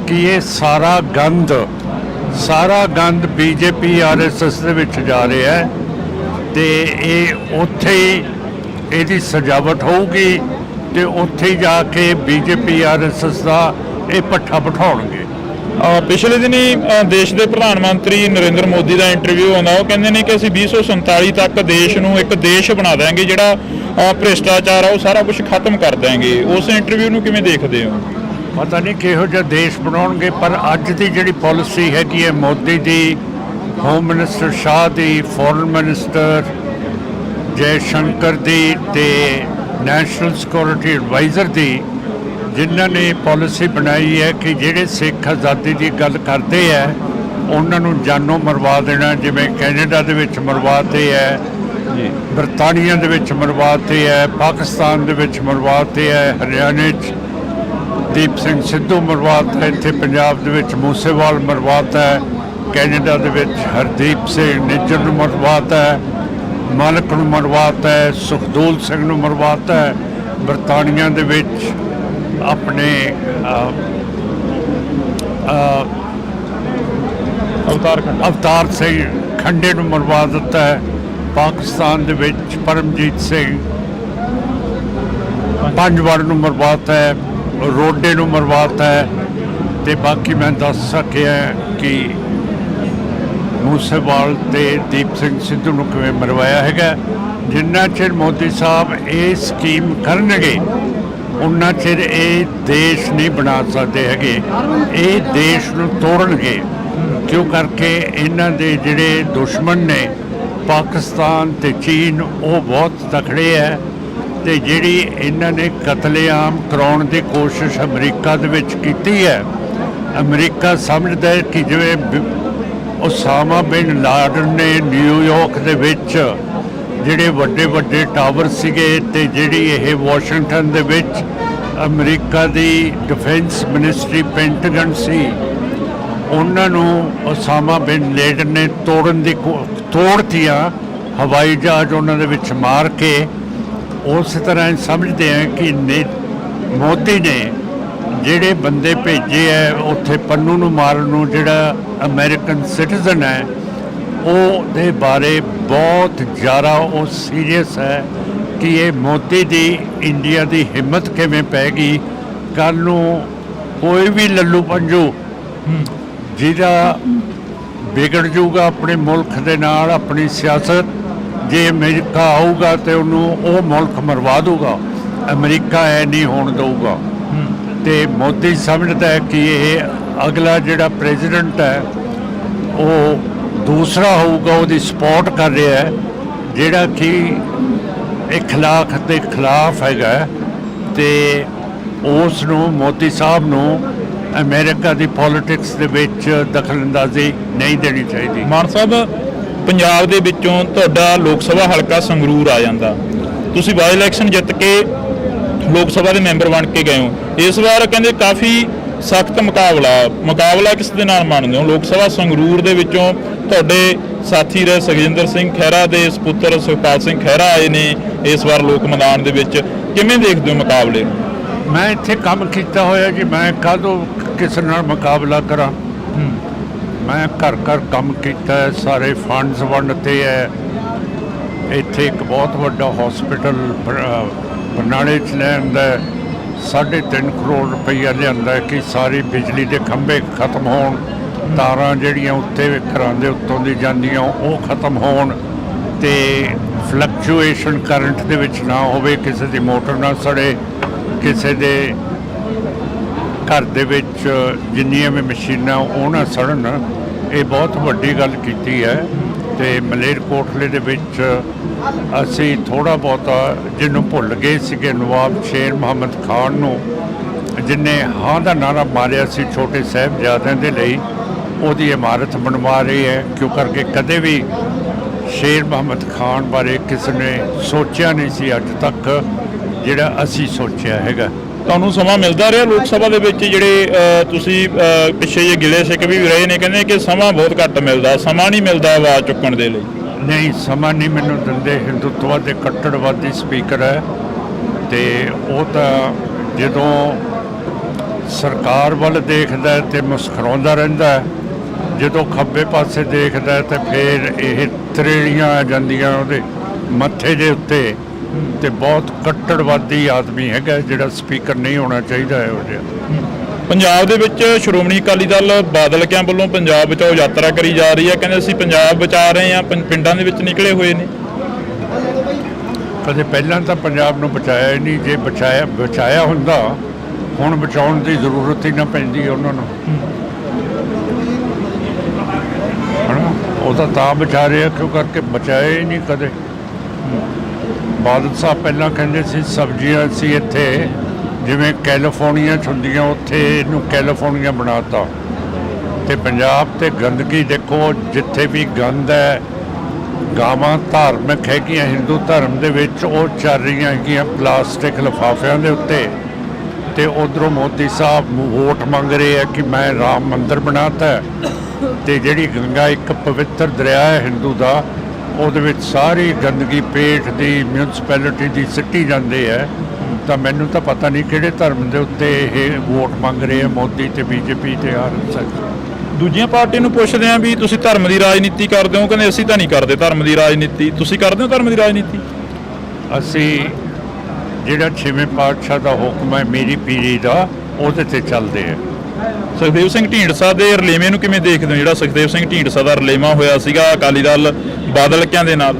B: ਕਿ ਇਹ ਸਾਰਾ ਗੰਦ ਬੀਜੇਪੀ ਆਰਐਸਐਸ ਦੇ ਵਿੱਚ ਜਾ ਰਿਹਾ ਹੈ, ਤੇ ਇਹ ਉੱਥੇ ਹੀ ਇਹਦੀ ਸਜਾਵਟ ਹੋਊਗੀ ਤੇ ਉੱਥੇ ਹੀ ਜਾ ਕੇ ਬੀਜੇਪੀ ਆਰਐਸਐਸ ਦਾ ਇਹ ਪੱਠਾ ਬਿਠਾਉਣਗੇ।
A: ਪਿਛਲੇ ਦਿਨੀ ਦੇਸ਼ ਦੇ ਪ੍ਰਧਾਨ ਮੰਤਰੀ ਨਰਿੰਦਰ ਮੋਦੀ ਦਾ ਇੰਟਰਵਿਊ ਆਉਂਦਾ, ਉਹ ਕਹਿੰਦੇ ਨੇ ਕਿ ਅਸੀਂ 2047 ਤੱਕ ਦੇਸ਼ ਨੂੰ ਇੱਕ ਦੇਸ਼ ਬਣਾ ਦਿਆਂਗੇ, ਜਿਹੜਾ ਭ੍ਰਿਸ਼ਟਾਚਾਰ ਆ ਉਹ ਸਾਰਾ ਕੁਝ ਖਤਮ ਕਰ ਦਿਆਂਗੇ। ਉਸ ਇੰਟਰਵਿਊ ਨੂੰ ਕਿਵੇਂ ਦੇਖਦੇ ਹੋ?
B: ਪਤਾ ਨਹੀਂ ਕਿਹੋ ਜਿਹਾ ਦੇਸ਼ ਬਣਾਉਣਗੇ, ਪਰ ਅੱਜ ਦੀ ਜਿਹੜੀ ਪਾਲਿਸੀ ਹੈਗੀ ਹੈ ਮੋਦੀ ਦੀ, ਹੋਮ ਮਿਨਿਸਟਰ ਸ਼ਾਹ ਦੀ, ਫੋਰਨ ਮਿਨਿਸਟਰ ਜੈ ਸ਼ੰਕਰ ਦੀ ਤੇ ਨੈਸ਼ਨਲ ਸਿਕਿਉਰਿਟੀ ਐਡਵਾਈਜ਼ਰ ਦੀ, ਜਿਨ੍ਹਾਂ ਨੇ ਪਾਲਿਸੀ ਬਣਾਈ ਹੈ ਕਿ ਜਿਹੜੇ ਸਿੱਖ ਆਜ਼ਾਦੀ ਦੀ ਗੱਲ ਕਰਦੇ ਹੈ ਉਹਨਾਂ ਨੂੰ ਜਾਨੋਂ ਮਰਵਾ ਦੇਣਾ, ਜਿਵੇਂ ਕੈਨੇਡਾ ਦੇ ਵਿੱਚ ਮਰਵਾਤੇ ਹੈ, ਬਰਤਾਨੀਆ ਦੇ ਵਿੱਚ ਮਰਵਾਤੇ ਹੈ, ਪਾਕਿਸਤਾਨ ਦੇ ਵਿੱਚ ਮਰਵਾਤੇ ਹੈ, ਹਰਿਆਣੇ 'ਚ ਦੀਪ ਸਿੰਘ ਸਿੱਧੂ ਮਰਵਾਤਾ, ਇੱਥੇ ਪੰਜਾਬ ਦੇ ਵਿੱਚ ਮੂਸੇਵਾਲ ਮਰਵਾਤਾ ਹੈ, ਕੈਨੇਡਾ ਦੇ ਵਿੱਚ ਹਰਦੀਪ ਸਿੰਘ ਨਿੱਜਰ ਨੂੰ ਮਰਵਾਤਾ ਹੈ, ਮਾਲਕ ਨੂੰ ਮਰਵਾਤਾ ਹੈ, ਸੁਖਦੂਲ ਸਿੰਘ ਨੂੰ ਮਰਵਾਤਾ ਹੈ, ਬਰਤਾਨੀਆ ਦੇ ਵਿੱਚ ਆਪਣੇ ਅਵਤਾਰ ਸਿੰਘ ਖੰਡੇ ਨੂੰ ਮਰਵਾ ਦਿੱਤਾ ਹੈ, ਪਾਕਿਸਤਾਨ ਦੇ ਵਿੱਚ ਪਰਮਜੀਤ ਸਿੰਘ ਪੰਜਵਾੜ ਨੂੰ ਮਰਵਾਤਾ ਹੈ, ਰੋਡੇ ਨੂੰ ਮਰਵਾਤਾ ਹੈ। ਤੇ ਬਾਕੀ ਮੈਂ ਦੱਸ ਸਕਿਆ ਕਿ ਮੂਸੇਵਾਲ ਤੇ ਦੀਪ ਸਿੰਘ ਸਿੱਧੂ ਨੂੰ ਕਿਵੇਂ ਮਰਵਾਇਆ ਹੈਗਾ। ਜਿੰਨਾ ਚਿਰ ਮੋਦੀ ਸਾਹਿਬ ਇਹ ਸਕੀਮ ਕਰਨਗੇ ਉਨਾ ਚਿਰ ਇਹ ਦੇਸ਼ ਨਹੀਂ ਬਣਾ ਸਕਦੇ ਹੈਗੇ। ਇਹ ਦੇਸ਼ ਨੂੰ ਤੋੜਨਗੇ, ਕਿਉਂ ਕਰਕੇ ਇਹਨਾਂ ਦੇ ਜਿਹੜੇ ਦੁਸ਼ਮਣ ਨੇ ਪਾਕਿਸਤਾਨ ਤੇ ਚੀਨ ਉਹ ਬਹੁਤ ਤਕੜੇ ਹੈ। ਤੇ ਜਿਹੜੀ ਇਹਨਾਂ ਨੇ ਕਤਲੇਆਮ ਕਰਾਉਣ ਦੀ ਕੋਸ਼ਿਸ਼ ਅਮਰੀਕਾ ਦੇ ਵਿੱਚ ਕੀਤੀ ਹੈ, ਅਮਰੀਕਾ ਸਮਝਦਾ ਹੈ ਕਿ ਜਿਵੇਂ ਉਸਾਮਾ ਬਿਨ ਲਾਡਨ ਨੇ ਨਿਊਯਾਰਕ ਦੇ ਵਿੱਚ ਜਿਹੜੇ ਵੱਡੇ ਵੱਡੇ ਟਾਵਰ ਸੀਗੇ ਤੇ ਜਿਹੜੀ ਇਹ ਵਾਸ਼ਿੰਗਟਨ ਦੇ ਵਿੱਚ ਅਮਰੀਕਾ ਦੀ ਡਿਫੈਂਸ ਮਿਨਿਸਟਰੀ ਪੈਂਟਾਗਨ ਸੀ, ਉਹਨਾਂ ਨੂੰ ਉਸਾਮਾ ਬਿਨ ਲਾਡਨ ਨੇ ਤੋੜਤੀਆਂ ਹਵਾਈ ਜਹਾਜ਼ ਉਹਨਾਂ ਦੇ ਵਿੱਚ ਮਾਰ ਕੇ। ਉਸ ਤਰ੍ਹਾਂ ਸਮਝਦੇ ਆ ਕਿ ਮੋਦੀ ਨੇ ਜਿਹੜੇ ਬੰਦੇ ਭੇਜੇ ਹੈ ਉੱਥੇ ਪੰਨੂ ਨੂੰ ਮਾਰਨ ਨੂੰ, ਜਿਹੜਾ ਅਮਰੀਕਨ ਸਿਟੀਜ਼ਨ ਹੈ, ਉਹਦੇ ਬਾਰੇ ਬਹੁਤ ਜ਼ਿਆਦਾ ਉਹ ਸੀਰੀਅਸ ਹੈ ਕਿ ਇਹ ਮੋਦੀ ਦੀ ਇੰਡੀਆ ਦੀ ਹਿੰਮਤ ਕਿਵੇਂ ਪੈ ਗਈ। ਕੱਲ੍ਹ ਨੂੰ ਕੋਈ ਵੀ ਲੱਲੂ ਪੰਜੂ ਜਿਹਦਾ ਵਿਗੜ ਜਾਊਗਾ ਆਪਣੇ ਮੁਲਕ ਦੇ ਨਾਲ ਆਪਣੀ ਸਿਆਸਤ, ਜੇ ਅਮਰੀਕਾ ਆਊਗਾ ਤੇ ਉਹਨੂੰ ਉਹ ਮੁਲਕ ਮਰਵਾ ਦੂਗਾ। ਅਮਰੀਕਾ ਇਹ ਨਹੀਂ ਹੋਣ ਦਊਗਾ। ਤੇ ਮੋਦੀ ਸਮਝਦਾ ਹੈ ਕਿ ਇਹ ਅਗਲਾ ਜਿਹੜਾ ਪ੍ਰੈਜ਼ੀਡੈਂਟ ਹੈ ਉਹ ਦੂਸਰਾ ਹੋਊਗਾ, ਉਹਦੀ ਸਪੋਰਟ ਕਰ ਰਿਹਾ ਹੈ, ਜਿਹੜਾ ਕਿ ਇਖਲਾਕ ਦੇ ਖਿਲਾਫ ਹੈਗਾ। ਤੇ ਉਸ ਨੂੰ ਮੋਦੀ ਸਾਹਿਬ ਨੂੰ ਅਮਰੀਕਾ ਦੀ ਪੋਲਿਟਿਕਸ ਦੇ ਵਿੱਚ ਦਖਲਅੰਦਾਜ਼ੀ ਨਹੀਂ ਦੇਣੀ ਚਾਹੀਦੀ।
A: ਮਾਨ ਸਾਹਿਬ, ਪੰਜਾਬ ਦੇ ਵਿੱਚੋਂ ਤੁਹਾਡਾ ਲੋਕ ਸਭਾ ਹਲਕਾ ਸੰਗਰੂਰ ਆ ਜਾਂਦਾ, ਤੁਸੀਂ ਬਾਈ ਇਲੈਕਸ਼ਨ ਜਿੱਤ ਕੇ ਲੋਕ ਸਭਾ ਦੇ ਮੈਂਬਰ ਬਣ ਕੇ ਗਏ ਹੋ। ਇਸ ਵਾਰ ਕਹਿੰਦੇ ਕਾਫੀ ਸਖਤ ਮੁਕਾਬਲਾ ਕਿਸ ਦੇ ਨਾਲ ਮੰਨਦੇ ਹੋ? ਲੋਕ ਸਭਾ ਸੰਗਰੂਰ ਦੇ ਵਿੱਚੋਂ ਤੁਹਾਡੇ ਸਾਥੀ ਰਹੇ ਸੁਖਜਿੰਦਰ ਸਿੰਘ ਖਹਿਰਾ ਦੇ ਸਪੁੱਤਰ ਸੁਖਪਾਲ ਸਿੰਘ ਖਹਿਰਾ ਆਏ ਨੇ ਇਸ ਵਾਰ ਲੋਕ ਮੈਦਾਨ ਦੇ ਵਿੱਚ, ਕਿਵੇਂ ਦੇਖਦੇ ਹੋ ਮੁਕਾਬਲੇ ਨੂੰ?
B: ਮੈਂ ਇੱਥੇ ਕੰਮ ਕੀਤਾ ਹੋਇਆ ਜੀ, ਮੈਂ ਕਦੋਂ ਕਿਸੇ ਨਾਲ ਮੁਕਾਬਲਾ ਕਰਾਂ? ਮੈਂ ਘਰ ਘਰ ਕੰਮ ਕੀਤਾ ਹੈ, ਸਾਰੇ ਫੰਡਸ ਵੰਡਤੇ ਹੈ। ਇੱਥੇ ਇੱਕ ਬਹੁਤ ਵੱਡਾ ਹਸਪੀਟਲ ਬਰਨਾਲੇ 'ਚ ਲਿਆਂਦਾ, 3.5 ਕਰੋੜ ਰੁਪਈਆ ਲਿਆਂਦਾ ਕਿ ਸਾਰੀ ਬਿਜਲੀ ਦੇ ਖੰਭੇ ਖਤਮ ਹੋਣ, ਤਾਰਾਂ ਜਿਹੜੀਆਂ ਉੱਤੇ ਘਰਾਂ ਦੇ ਉੱਤੋਂ ਦੀ ਜਾਂਦੀਆਂ ਉਹ ਖਤਮ ਹੋਣ, ਤੇ ਫਲਕਚੁਏਸ਼ਨ ਕਰੰਟ ਦੇ ਵਿੱਚ ਨਾ ਹੋਵੇ, ਕਿਸੇ ਦੀ ਮੋਟਰ ਨਾ ਸੜੇ, ਕਿਸੇ ਦੇ ਘਰ ਦੇ ਵਿੱਚ ਜਿੰਨੀਆਂ ਵੀ ਮਸ਼ੀਨਾਂ ਉਹ ਨਾ ਸੜਨ। ਇਹ ਬਹੁਤ ਵੱਡੀ ਗੱਲ ਕੀਤੀ ਹੈ। ਤੇ ਮਲੇਰਕੋਟਲੇ ਦੇ ਵਿੱਚ ਅਸੀਂ ਥੋੜ੍ਹਾ ਬਹੁਤਾ ਜਿਹਨੂੰ ਭੁੱਲ ਗਏ ਸੀਗੇ, ਨਵਾਬ ਸ਼ੇਰ ਮੁਹੰਮਦ ਖਾਨ ਨੂੰ, ਜਿਹਨੇ ਹਾਂ ਦਾ ਨਾਰਾ ਮਾਰਿਆ ਸੀ ਛੋਟੇ ਸਾਹਿਬਜ਼ਾਦਿਆਂ ਦੇ ਲਈ, ਉਹਦੀ ਇਮਾਰਤ ਬਣਵਾ ਰਹੀ ਹੈ। ਕਿਉਂ ਕਰਕੇ ਕਦੇ ਵੀ ਸ਼ੇਰ ਮੁਹੰਮਦ ਖਾਨ ਬਾਰੇ ਕਿਸੇ ਨੇ ਸੋਚਿਆ ਨਹੀਂ ਸੀ ਅੱਜ ਤੱਕ ਜਿਹੜਾ ਅਸੀਂ ਸੋਚਿਆ ਹੈਗਾ।
A: ਤੁਹਾਨੂੰ ਸਮਾਂ ਮਿਲਦਾ ਰਿਹਾ ਲੋਕ ਸਭਾ ਦੇ ਵਿੱਚ? ਜਿਹੜੇ ਤੁਸੀਂ ਪਿੱਛੇ ਜੇ ਗਿਲੇ ਸਿੱਖ ਵੀ ਰਹੇ ਨੇ, ਕਹਿੰਦੇ ਕਿ ਸਮਾਂ ਬਹੁਤ ਘੱਟ ਮਿਲਦਾ, ਸਮਾਂ ਨਹੀਂ ਮਿਲਦਾ ਆਵਾਜ਼ ਚੁੱਕਣ ਦੇ ਲਈ।
B: ਨਹੀਂ, ਸਮਾਂ ਨਹੀਂ ਮੈਨੂੰ ਦਿੰਦੇ। ਹਿੰਦੂਤਵ ਦੇ ਕੱਟੜਵਾਦੀ ਸਪੀਕਰ ਹੈ ਤੇ ਉਹ ਤਾਂ ਜਦੋਂ ਸਰਕਾਰ ਵੱਲ ਦੇਖਦਾ ਤੇ ਮੁਸਕਰਾਉਂਦਾ ਰਹਿੰਦਾ, ਜਦੋਂ ਖੱਬੇ ਪਾਸੇ ਦੇਖਦਾ ਤੇ ਫਿਰ ਇਹ ਤਰੇੜੀਆਂ ਆ ਜਾਂਦੀਆਂ ਉਹਦੇ ਮੱਥੇ ਦੇ ਉੱਤੇ। ਤੇ ਬਹੁਤ ਕੱਟੜਵਾਦੀ ਆਦਮੀ ਹੈਗਾ, ਜਿਹੜਾ ਸਪੀਕਰ ਨਹੀਂ ਹੋਣਾ ਚਾਹੀਦਾ ਇਹੋ ਜਿਹਾ।
A: ਪੰਜਾਬ ਦੇ ਵਿੱਚ ਸ਼੍ਰੋਮਣੀ ਅਕਾਲੀ ਦਲ ਬਾਦਲ ਕਿਆਂ ਵੱਲੋਂ ਪੰਜਾਬ ਬਚਾਓ ਯਾਤਰਾ ਕਰੀ ਜਾ ਰਹੀ ਹੈ, ਕਹਿੰਦੇ ਅਸੀਂ ਪੰਜਾਬ ਬਚਾ ਰਹੇ ਹਾਂ, ਪਿੰਡਾਂ ਦੇ ਵਿੱਚ ਨਿਕਲੇ ਹੋਏ ਨੇ।
B: ਕਦੇ ਪਹਿਲਾਂ ਤਾਂ ਪੰਜਾਬ ਨੂੰ ਬਚਾਇਆ ਹੀ ਨਹੀਂ। ਜੇ ਬਚਾਇਆ ਹੁੰਦਾ ਹੁਣ ਬਚਾਉਣ ਦੀ ਜ਼ਰੂਰਤ ਹੀ ਨਾ ਪੈਂਦੀ ਉਹਨਾਂ ਨੂੰ, ਹਨਾ? ਉਹ ਤਾਂ ਬਚਾ ਰਿਹਾ ਕਿਉਂ ਕਰਕੇ ਬਚਾਇਆ ਹੀ ਨਹੀਂ ਕਦੇ। ਬਾਦਲ ਸਾਹਿਬ ਪਹਿਲਾਂ ਕਹਿੰਦੇ ਸੀ ਸਬਜ਼ੀਆਂ ਸੀ ਇੱਥੇ ਜਿਵੇਂ ਕੈਲੀਫੋਰਨੀਆ 'ਚ ਹੁੰਦੀਆਂ, ਉੱਥੇ ਇਹਨੂੰ ਕੈਲੀਫੋਰਨੀਆ ਬਣਾਤਾ। ਤੇ ਪੰਜਾਬ ਤੇ ਗੰਦਗੀ ਦੇਖੋ, ਜਿੱਥੇ ਵੀ ਗੰਦ ਹੈ, ਗਾਵਾਂ ਧਾਰਮਿਕ ਹੈਗੀਆਂ ਹਿੰਦੂ ਧਰਮ ਦੇ ਵਿੱਚ, ਉਹ ਚੱਲ ਰਹੀਆਂ ਹੈਗੀਆਂ ਪਲਾਸਟਿਕ ਲਿਫਾਫਿਆਂ ਦੇ ਉੱਤੇ। ਤੇ ਉਧਰੋਂ ਮੋਦੀ ਸਾਹਿਬ ਵੋਟ ਮੰਗ ਰਹੇ ਆ ਕਿ ਮੈਂ ਰਾਮ ਮੰਦਿਰ ਬਣਾਤਾ। ਤੇ ਜਿਹੜੀ ਗੰਗਾ ਇੱਕ ਪਵਿੱਤਰ ਦਰਿਆ ਹੈ ਹਿੰਦੂ ਦਾ, ਉਹਦੇ ਵਿੱਚ ਸਾਰੀ ਗੰਦਗੀ ਪੇਟ ਦੀ ਮਿਊਨਿਸਪੈਲਿਟੀ ਦੀ ਸਿੱਟੀ ਜਾਂਦੇ ਹੈ। ਤਾਂ ਮੈਨੂੰ ਤਾਂ ਪਤਾ ਨਹੀਂ ਕਿਹੜੇ ਧਰਮ ਦੇ ਉੱਤੇ ਇਹ ਵੋਟ ਮੰਗ ਰਹੇ ਆ ਮੋਦੀ ਤੇ ਬੀਜੇਪੀ ਤੇ ਆਰਐਸਐਸ।
A: ਦੂਜੀਆਂ ਪਾਰਟੀ ਨੂੰ ਪੁੱਛਦੇ ਆ ਵੀ ਤੁਸੀਂ ਧਰਮ ਦੀ ਰਾਜਨੀਤੀ ਕਰਦੇ ਹੋ, ਕਹਿੰਦੇ ਅਸੀਂ ਤਾਂ ਨਹੀਂ ਕਰਦੇ ਧਰਮ ਦੀ ਰਾਜਨੀਤੀ। ਤੁਸੀਂ ਕਰਦੇ ਹੋ ਧਰਮ ਦੀ ਰਾਜਨੀਤੀ?
B: ਅਸੀਂ ਜਿਹੜਾ ਛੇਵੇਂ ਪਾਤਸ਼ਾਹ ਦਾ ਹੁਕਮ ਹੈ ਮੇਰੀ ਪੀਰੀ ਦਾ, ਉਹਦੇ ਤੇ ਚੱਲਦੇ ਆ।
A: ਸੁਖਦੇਵ ਸਿੰਘ ਢੀਂਡਸਾ ਦੇ ਰਲੇਵੇਂ ਨੂੰ ਕਿਵੇਂ ਦੇਖਦੇ ਹੋ, ਜਿਹੜਾ ਸੁਖਦੇਵ ਸਿੰਘ ਢੀਂਡਸਾ ਦਾ ਰਲੇਵਾਂ ਹੋਇਆ ਸੀਗਾ ਅਕਾਲੀ ਦਲ ਬਾਦਲਕਿਆਂ ਦੇ ਨਾਲ?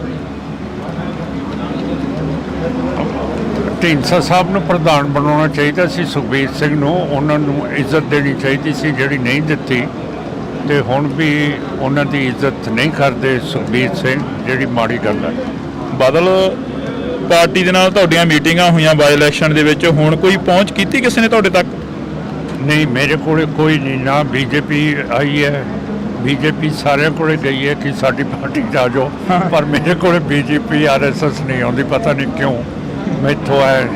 B: ਢੀਂਡਸਾ ਸਾਹਿਬ ਨੂੰ ਪ੍ਰਧਾਨ ਬਣਾਉਣਾ ਚਾਹੀਦਾ ਸੀ, ਸੁਖਬੀਰ ਸਿੰਘ ਨੂੰ, ਉਹਨਾਂ ਨੂੰ ਇੱਜ਼ਤ ਦੇਣੀ ਚਾਹੀਦੀ ਸੀ ਜਿਹੜੀ ਨਹੀਂ ਦਿੱਤੀ, ਤੇ ਹੁਣ ਵੀ ਉਹਨਾਂ ਦੀ ਇੱਜ਼ਤ ਨਹੀਂ ਕਰਦੇ ਸੁਖਬੀਰ ਸਿੰਘ, ਜਿਹੜੀ ਮਾੜੀ ਗੱਲ ਹੈ।
A: ਬਾਦਲ ਪਾਰਟੀ ਦੇ ਨਾਲ ਤੁਹਾਡੀਆਂ ਮੀਟਿੰਗਾਂ ਹੋਈਆਂ ਬਾਈ ਇਲੈਕਸ਼ਨ ਦੇ ਵਿੱਚ, ਹੁਣ ਕੋਈ ਪਹੁੰਚ ਕੀਤੀ ਕਿਸੇ ਨੇ ਤੁਹਾਡੇ ਤੱਕ?
B: ਨਹੀਂ, ਮੇਰੇ ਕੋਲ ਕੋਈ ਨਹੀਂ, ਨਾ ਬੀਜੇਪੀ ਆਈ ਹੈ, ਬੀਜੇਪੀ ਸਾਰਿਆਂ ਕੋਲੇ ਗਈ ਹੈ ਕਿ ਸਾਡੀ ਪਾਰਟੀ 'ਚ ਆ ਜਾਓ, ਪਰ ਮੇਰੇ ਕੋਲ ਬੀਜੇਪੀ ਆਰਐਸਐਸ ਨਹੀਂ ਆਉਂਦੀ, ਪਤਾ ਨਹੀਂ ਕਿਉਂ। ਮੈਥੋਂ ਹੈ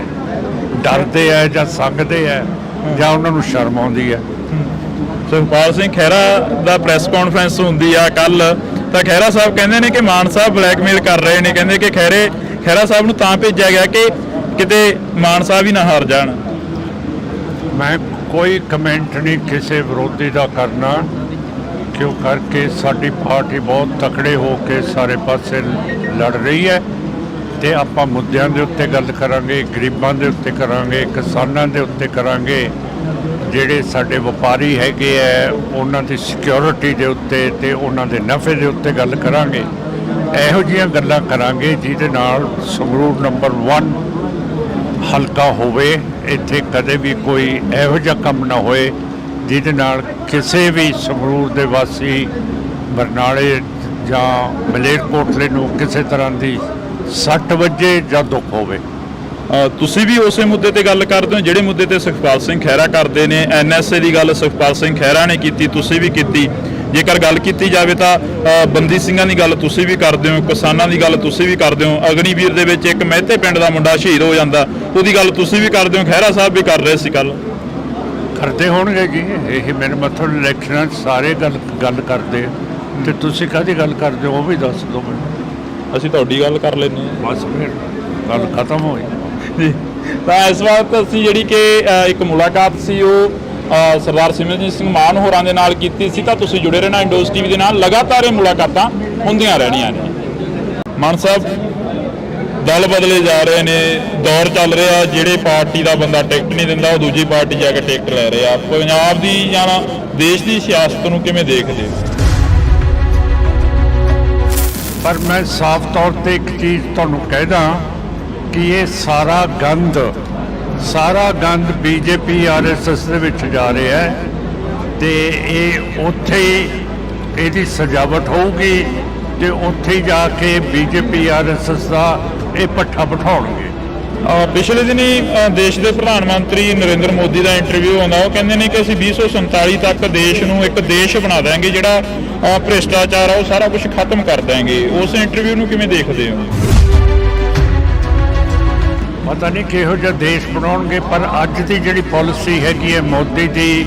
B: ਡਰਦੇ ਹੈ ਜਾਂ ਸੰਗਦੇ ਹੈ ਜਾਂ ਉਹਨਾਂ ਨੂੰ ਸ਼ਰਮ ਆਉਂਦੀ ਹੈ।
A: ਸੁਖਪਾਲ ਸਿੰਘ ਖਹਿਰਾ ਦਾ ਪ੍ਰੈਸ ਕਾਨਫਰੰਸ ਹੁੰਦੀ ਆ ਕੱਲ, ਤਾਂ ਖਹਿਰਾ ਸਾਹਿਬ ਕਹਿੰਦੇ ਨੇ ਕਿ ਮਾਨ ਸਾਹਿਬ ਬਲੈਕਮੇਲ ਕਰ ਰਹੇ ਨੇ, ਕਹਿੰਦੇ ਕਿ ਖਹਿਰਾ ਸਾਹਿਬ ਨੂੰ ਤਾਂ ਭੇਜਿਆ ਗਿਆ ਕਿ ਕਿਤੇ ਮਾਨ ਸਾਹਿਬ ਹੀ ਨਾ ਹਾਰ ਜਾਣ।
B: ਮੈਂ ਕੋਈ ਕਮੈਂਟ ਨਹੀਂ ਕਿਸੇ ਵਿਰੋਧੀ ਦਾ ਕਰਨਾ, ਕਿਉਂ ਕਰਕੇ ਸਾਡੀ ਪਾਰਟੀ ਬਹੁਤ ਤਕੜੇ ਹੋ ਕੇ ਸਾਰੇ ਪਾਸੇ ਲੜ ਰਹੀ ਹੈ, ਤੇ ਆਪਾਂ ਮੁੱਦਿਆਂ ਦੇ ਉੱਤੇ ਗੱਲ ਕਰਾਂਗੇ, ਗਰੀਬਾਂ ਦੇ ਉੱਤੇ ਕਰਾਂਗੇ, ਕਿਸਾਨਾਂ ਦੇ ਉੱਤੇ ਕਰਾਂਗੇ, ਜਿਹੜੇ ਸਾਡੇ ਵਪਾਰੀ ਹੈਗੇ ਹੈ ਉਹਨਾਂ ਦੀ ਸਿਕਿਉਰਿਟੀ ਦੇ ਉੱਤੇ ਤੇ ਉਹਨਾਂ ਦੇ ਨਫੇ ਦੇ ਉੱਤੇ ਗੱਲ ਕਰਾਂਗੇ। ਇਹੋ ਜਿਹੀਆਂ ਗੱਲਾਂ ਕਰਾਂਗੇ ਜਿਹਦੇ ਨਾਲ ਸੰਗਰੂਰ ਨੰਬਰ 1 ਹਲਕਾ ਹੋਵੇ, ਇੱਥੇ ਕਦੇ ਵੀ ਕੋਈ ਇਹੋ ਜਿਹਾ ਕੰਮ ਨਾ ਹੋਏ ਜਿਹਦੇ ਨਾਲ ਕਿਸੇ ਵੀ ਸੰਗਰੂਰ ਦੇ ਵਾਸੀ, ਬਰਨਾਲੇ ਜਾਂ ਮਲੇਰਕੋਟਲੇ ਨੂੰ ਕਿਸੇ ਤਰ੍ਹਾਂ ਦੀ ਸੱਟ ਵੱਜੇ ਜਾਂ ਦੁੱਖ ਹੋਵੇ।
A: ਤੁਸੀਂ ਵੀ ਉਸੇ ਮੁੱਦੇ ਤੇ ਗੱਲ ਕਰਦੇ ਹੋ ਜਿਹੜੇ ਮੁੱਦੇ ਤੇ ਸੁਖਪਾਲ ਸਿੰਘ ਖਹਿਰਾ ਕਰਦੇ ਨੇ? ਐਨਐਸਏ ਦੀ ਗੱਲ ਸੁਖਪਾਲ ਸਿੰਘ ਖਹਿਰਾ ਨੇ ਕੀਤੀ, ਤੁਸੀਂ ਵੀ ਕੀਤੀ। ਜੇਕਰ ਗੱਲ ਕੀਤੀ ਜਾਵੇ ਤਾਂ ਬੰਦੀ ਸਿੰਘਾਂ ਦੀ ਗੱਲ ਤੁਸੀਂ ਵੀ ਕਰਦੇ ਹੋ, ਕਿਸਾਨਾਂ ਦੀ ਗੱਲ ਤੁਸੀਂ ਵੀ ਕਰਦੇ ਹੋ, ਅਗਨੀਵੀਰ ਦੇ ਵਿੱਚ ਇੱਕ ਮਹਿਤੇ ਪਿੰਡ ਦਾ ਮੁੰਡਾ ਸ਼ਹੀਦ ਹੋ ਜਾਂਦਾ, ਉਹਦੀ ਗੱਲ ਤੁਸੀਂ ਵੀ ਕਰਦੇ ਹੋ, ਖਹਿਰਾ ਸਾਹਿਬ ਵੀ ਕਰ ਰਹੇ ਸੀ ਕੱਲ।
B: ਕਰਦੇ ਹੋਣਗੇ ਜੀ, ਇਹ ਮੇਰੇ ਮਤਲਬ ਇਲੈਕਸ਼ਨਾਂ 'ਚ ਸਾਰੇ ਗੱਲ ਕਰਦੇ ਆ, ਤੇ ਤੁਸੀਂ ਕਾਹਦੀ ਗੱਲ ਕਰਦੇ ਹੋ ਉਹ ਵੀ ਦੱਸ ਦਿਓ ਮੈਨੂੰ।
A: ਅਸੀਂ ਤੁਹਾਡੀ ਗੱਲ ਕਰ ਲੈਂਦੇ ਹਾਂ,
B: ਬਸ ਫਿਰ ਗੱਲ ਖਤਮ ਹੋਈ
A: ਜੀ। ਤਾਂ ਇਸ ਵਕਤ ਅਸੀਂ ਜਿਹੜੀ ਕਿ ਇੱਕ ਮੁਲਾਕਾਤ ਸੀ ਉਹ ਸਰਦਾਰ ਸਿਮਰਨਜੀਤ ਸਿੰਘ ਮਾਨ ਹੋਰਾਂ ਦੇ ਨਾਲ ਕੀਤੀ ਸੀ। ਤਾਂ ਤੁਸੀਂ ਜੁੜੇ ਰਹਿਣਾ ਇੰਡੋਜ਼ ਟੀਵੀ ਦੇ ਨਾਲ, ਲਗਾਤਾਰ ਇਹ ਮੁਲਾਕਾਤਾਂ ਹੁੰਦੀਆਂ ਰਹਿਣੀਆਂ ਨੇ। ਮਾਨ ਸਾਹਿਬ, ਦਲ ਬਦਲੇ ਜਾ ਰਹੇ ਨੇ, ਦੌਰ ਚੱਲ ਰਿਹਾ, ਜਿਹੜੇ ਪਾਰਟੀ ਦਾ ਬੰਦਾ ਟਿਕਟ ਨਹੀਂ ਦਿੰਦਾ ਉਹ ਦੂਜੀ ਪਾਰਟੀ ਜਾ ਕੇ ਟਿਕਟ ਲੈ ਰਿਹਾ। ਪੰਜਾਬ ਦੀ ਜਾਂ ਦੇਸ਼ ਦੀ ਸਿਆਸਤ ਨੂੰ ਕਿਵੇਂ ਦੇਖਦੇ ਹੋ?
B: ਪਰ ਮੈਂ ਸਾਫ਼ ਤੌਰ ਤੇ ਇੱਕ ਚੀਜ਼ ਤੁਹਾਨੂੰ ਕਹਿਦਾ ਕਿ ਇਹ ਸਾਰਾ ਗੰਦ ਬੀਜੇਪੀ ਆਰਐਸਐਸ ਦੇ ਵਿੱਚ ਜਾ ਰਿਹਾ ਹੈ, ਤੇ ਇਹ ਉੱਥੇ ਹੀ ਇਹਦੀ ਸਜਾਵਟ ਹੋਊਗੀ, ਤੇ ਉੱਥੇ ਹੀ ਜਾ ਕੇ ਬੀਜੇਪੀ ਆਰਐਸਐਸ ਦਾ ਇਹ ਪੱਠਾ ਬਿਠਾਉਣਗੇ।
A: ਪਿਛਲੇ ਦਿਨੀ ਦੇਸ਼ ਦੇ ਪ੍ਰਧਾਨ ਮੰਤਰੀ ਨਰਿੰਦਰ ਮੋਦੀ ਦਾ ਇੰਟਰਵਿਊ ਆਉਂਦਾ, ਉਹ ਕਹਿੰਦੇ ਨੇ ਕਿ ਅਸੀਂ 2047 ਤੱਕ ਦੇਸ਼ ਨੂੰ ਇੱਕ ਦੇਸ਼ ਬਣਾ ਦੇਵਾਂਗੇ, ਜਿਹੜਾ ਭ੍ਰਿਸ਼ਟਾਚਾਰ ਆ ਉਹ ਸਾਰਾ ਕੁਝ ਖਤਮ ਕਰ ਦੇਵਾਂਗੇ। ਉਸ ਇੰਟਰਵਿਊ ਨੂੰ ਕਿਵੇਂ ਦੇਖਦੇ ਹੋ?
B: ਪਤਾ ਨਹੀਂ ਕਿਹੋ ਜਿਹਾ ਦੇਸ਼ ਬਣਾਉਣਗੇ, ਪਰ ਅੱਜ ਦੀ ਜਿਹੜੀ ਪਾਲਿਸੀ ਹੈਗੀ ਹੈ ਮੋਦੀ ਦੀ,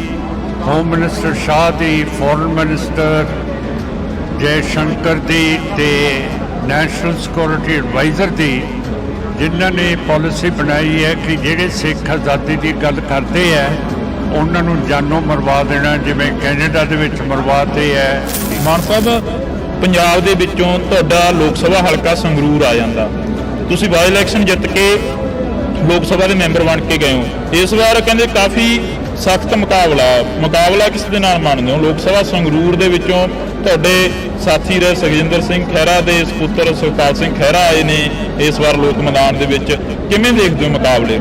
B: ਹੋਮ ਮਿਨਿਸਟਰ ਸ਼ਾਹ ਦੀ, ਫੋਰਨ ਮਿਨਿਸਟਰ ਜੈ ਸ਼ੰਕਰ ਦੀ, ਤੇ ਨੈਸ਼ਨਲ ਸਿਕਿਉਰਿਟੀ ਐਡਵਾਈਜ਼ਰ ਦੀ, ਜਿਨ੍ਹਾਂ ਨੇ ਪਾਲਿਸੀ ਬਣਾਈ ਹੈ ਕਿ ਜਿਹੜੇ ਸਿੱਖ ਆਜ਼ਾਦੀ ਦੀ ਗੱਲ ਕਰਦੇ ਹੈ ਉਹਨਾਂ ਨੂੰ ਜਾਨੋਂ ਮਰਵਾ ਦੇਣਾ, ਜਿਵੇਂ ਕੈਨੇਡਾ ਦੇ ਵਿੱਚ ਮਰਵਾਤੇ ਹੈ।
A: ਮਾਨ ਸਾਹਿਬ, ਪੰਜਾਬ ਦੇ ਵਿੱਚੋਂ ਤੁਹਾਡਾ ਲੋਕ ਸਭਾ ਹਲਕਾ ਸੰਗਰੂਰ ਆ ਜਾਂਦਾ, ਤੁਸੀਂ ਬਾਈ ਇਲੈਕਸ਼ਨ ਜਿੱਤ ਕੇ ਲੋਕ ਸਭਾ ਦੇ ਮੈਂਬਰ ਬਣ ਕੇ ਗਏ ਹੋ। ਇਸ ਵਾਰ ਕਹਿੰਦੇ ਕਾਫੀ ਸਖਤ ਮੁਕਾਬਲਾ ਕਿਸ ਦੇ ਨਾਲ ਮੰਨਦੇ ਹੋ? ਲੋਕ ਸਭਾ ਸੰਗਰੂਰ ਦੇ ਵਿੱਚੋਂ ਤੁਹਾਡੇ ਸਾਥੀ ਰਹੇ ਸੁਖਜਿੰਦਰ ਸਿੰਘ ਖਹਿਰਾ ਦੇ ਸਪੁੱਤਰ ਸੁਖਪਾਲ ਸਿੰਘ ਖਹਿਰਾ ਆਏ ਨੇ ਇਸ ਵਾਰ ਲੋਕ ਮੈਦਾਨ ਦੇ ਵਿੱਚ, ਕਿਵੇਂ ਦੇਖਦੇ ਹੋ ਮੁਕਾਬਲੇ?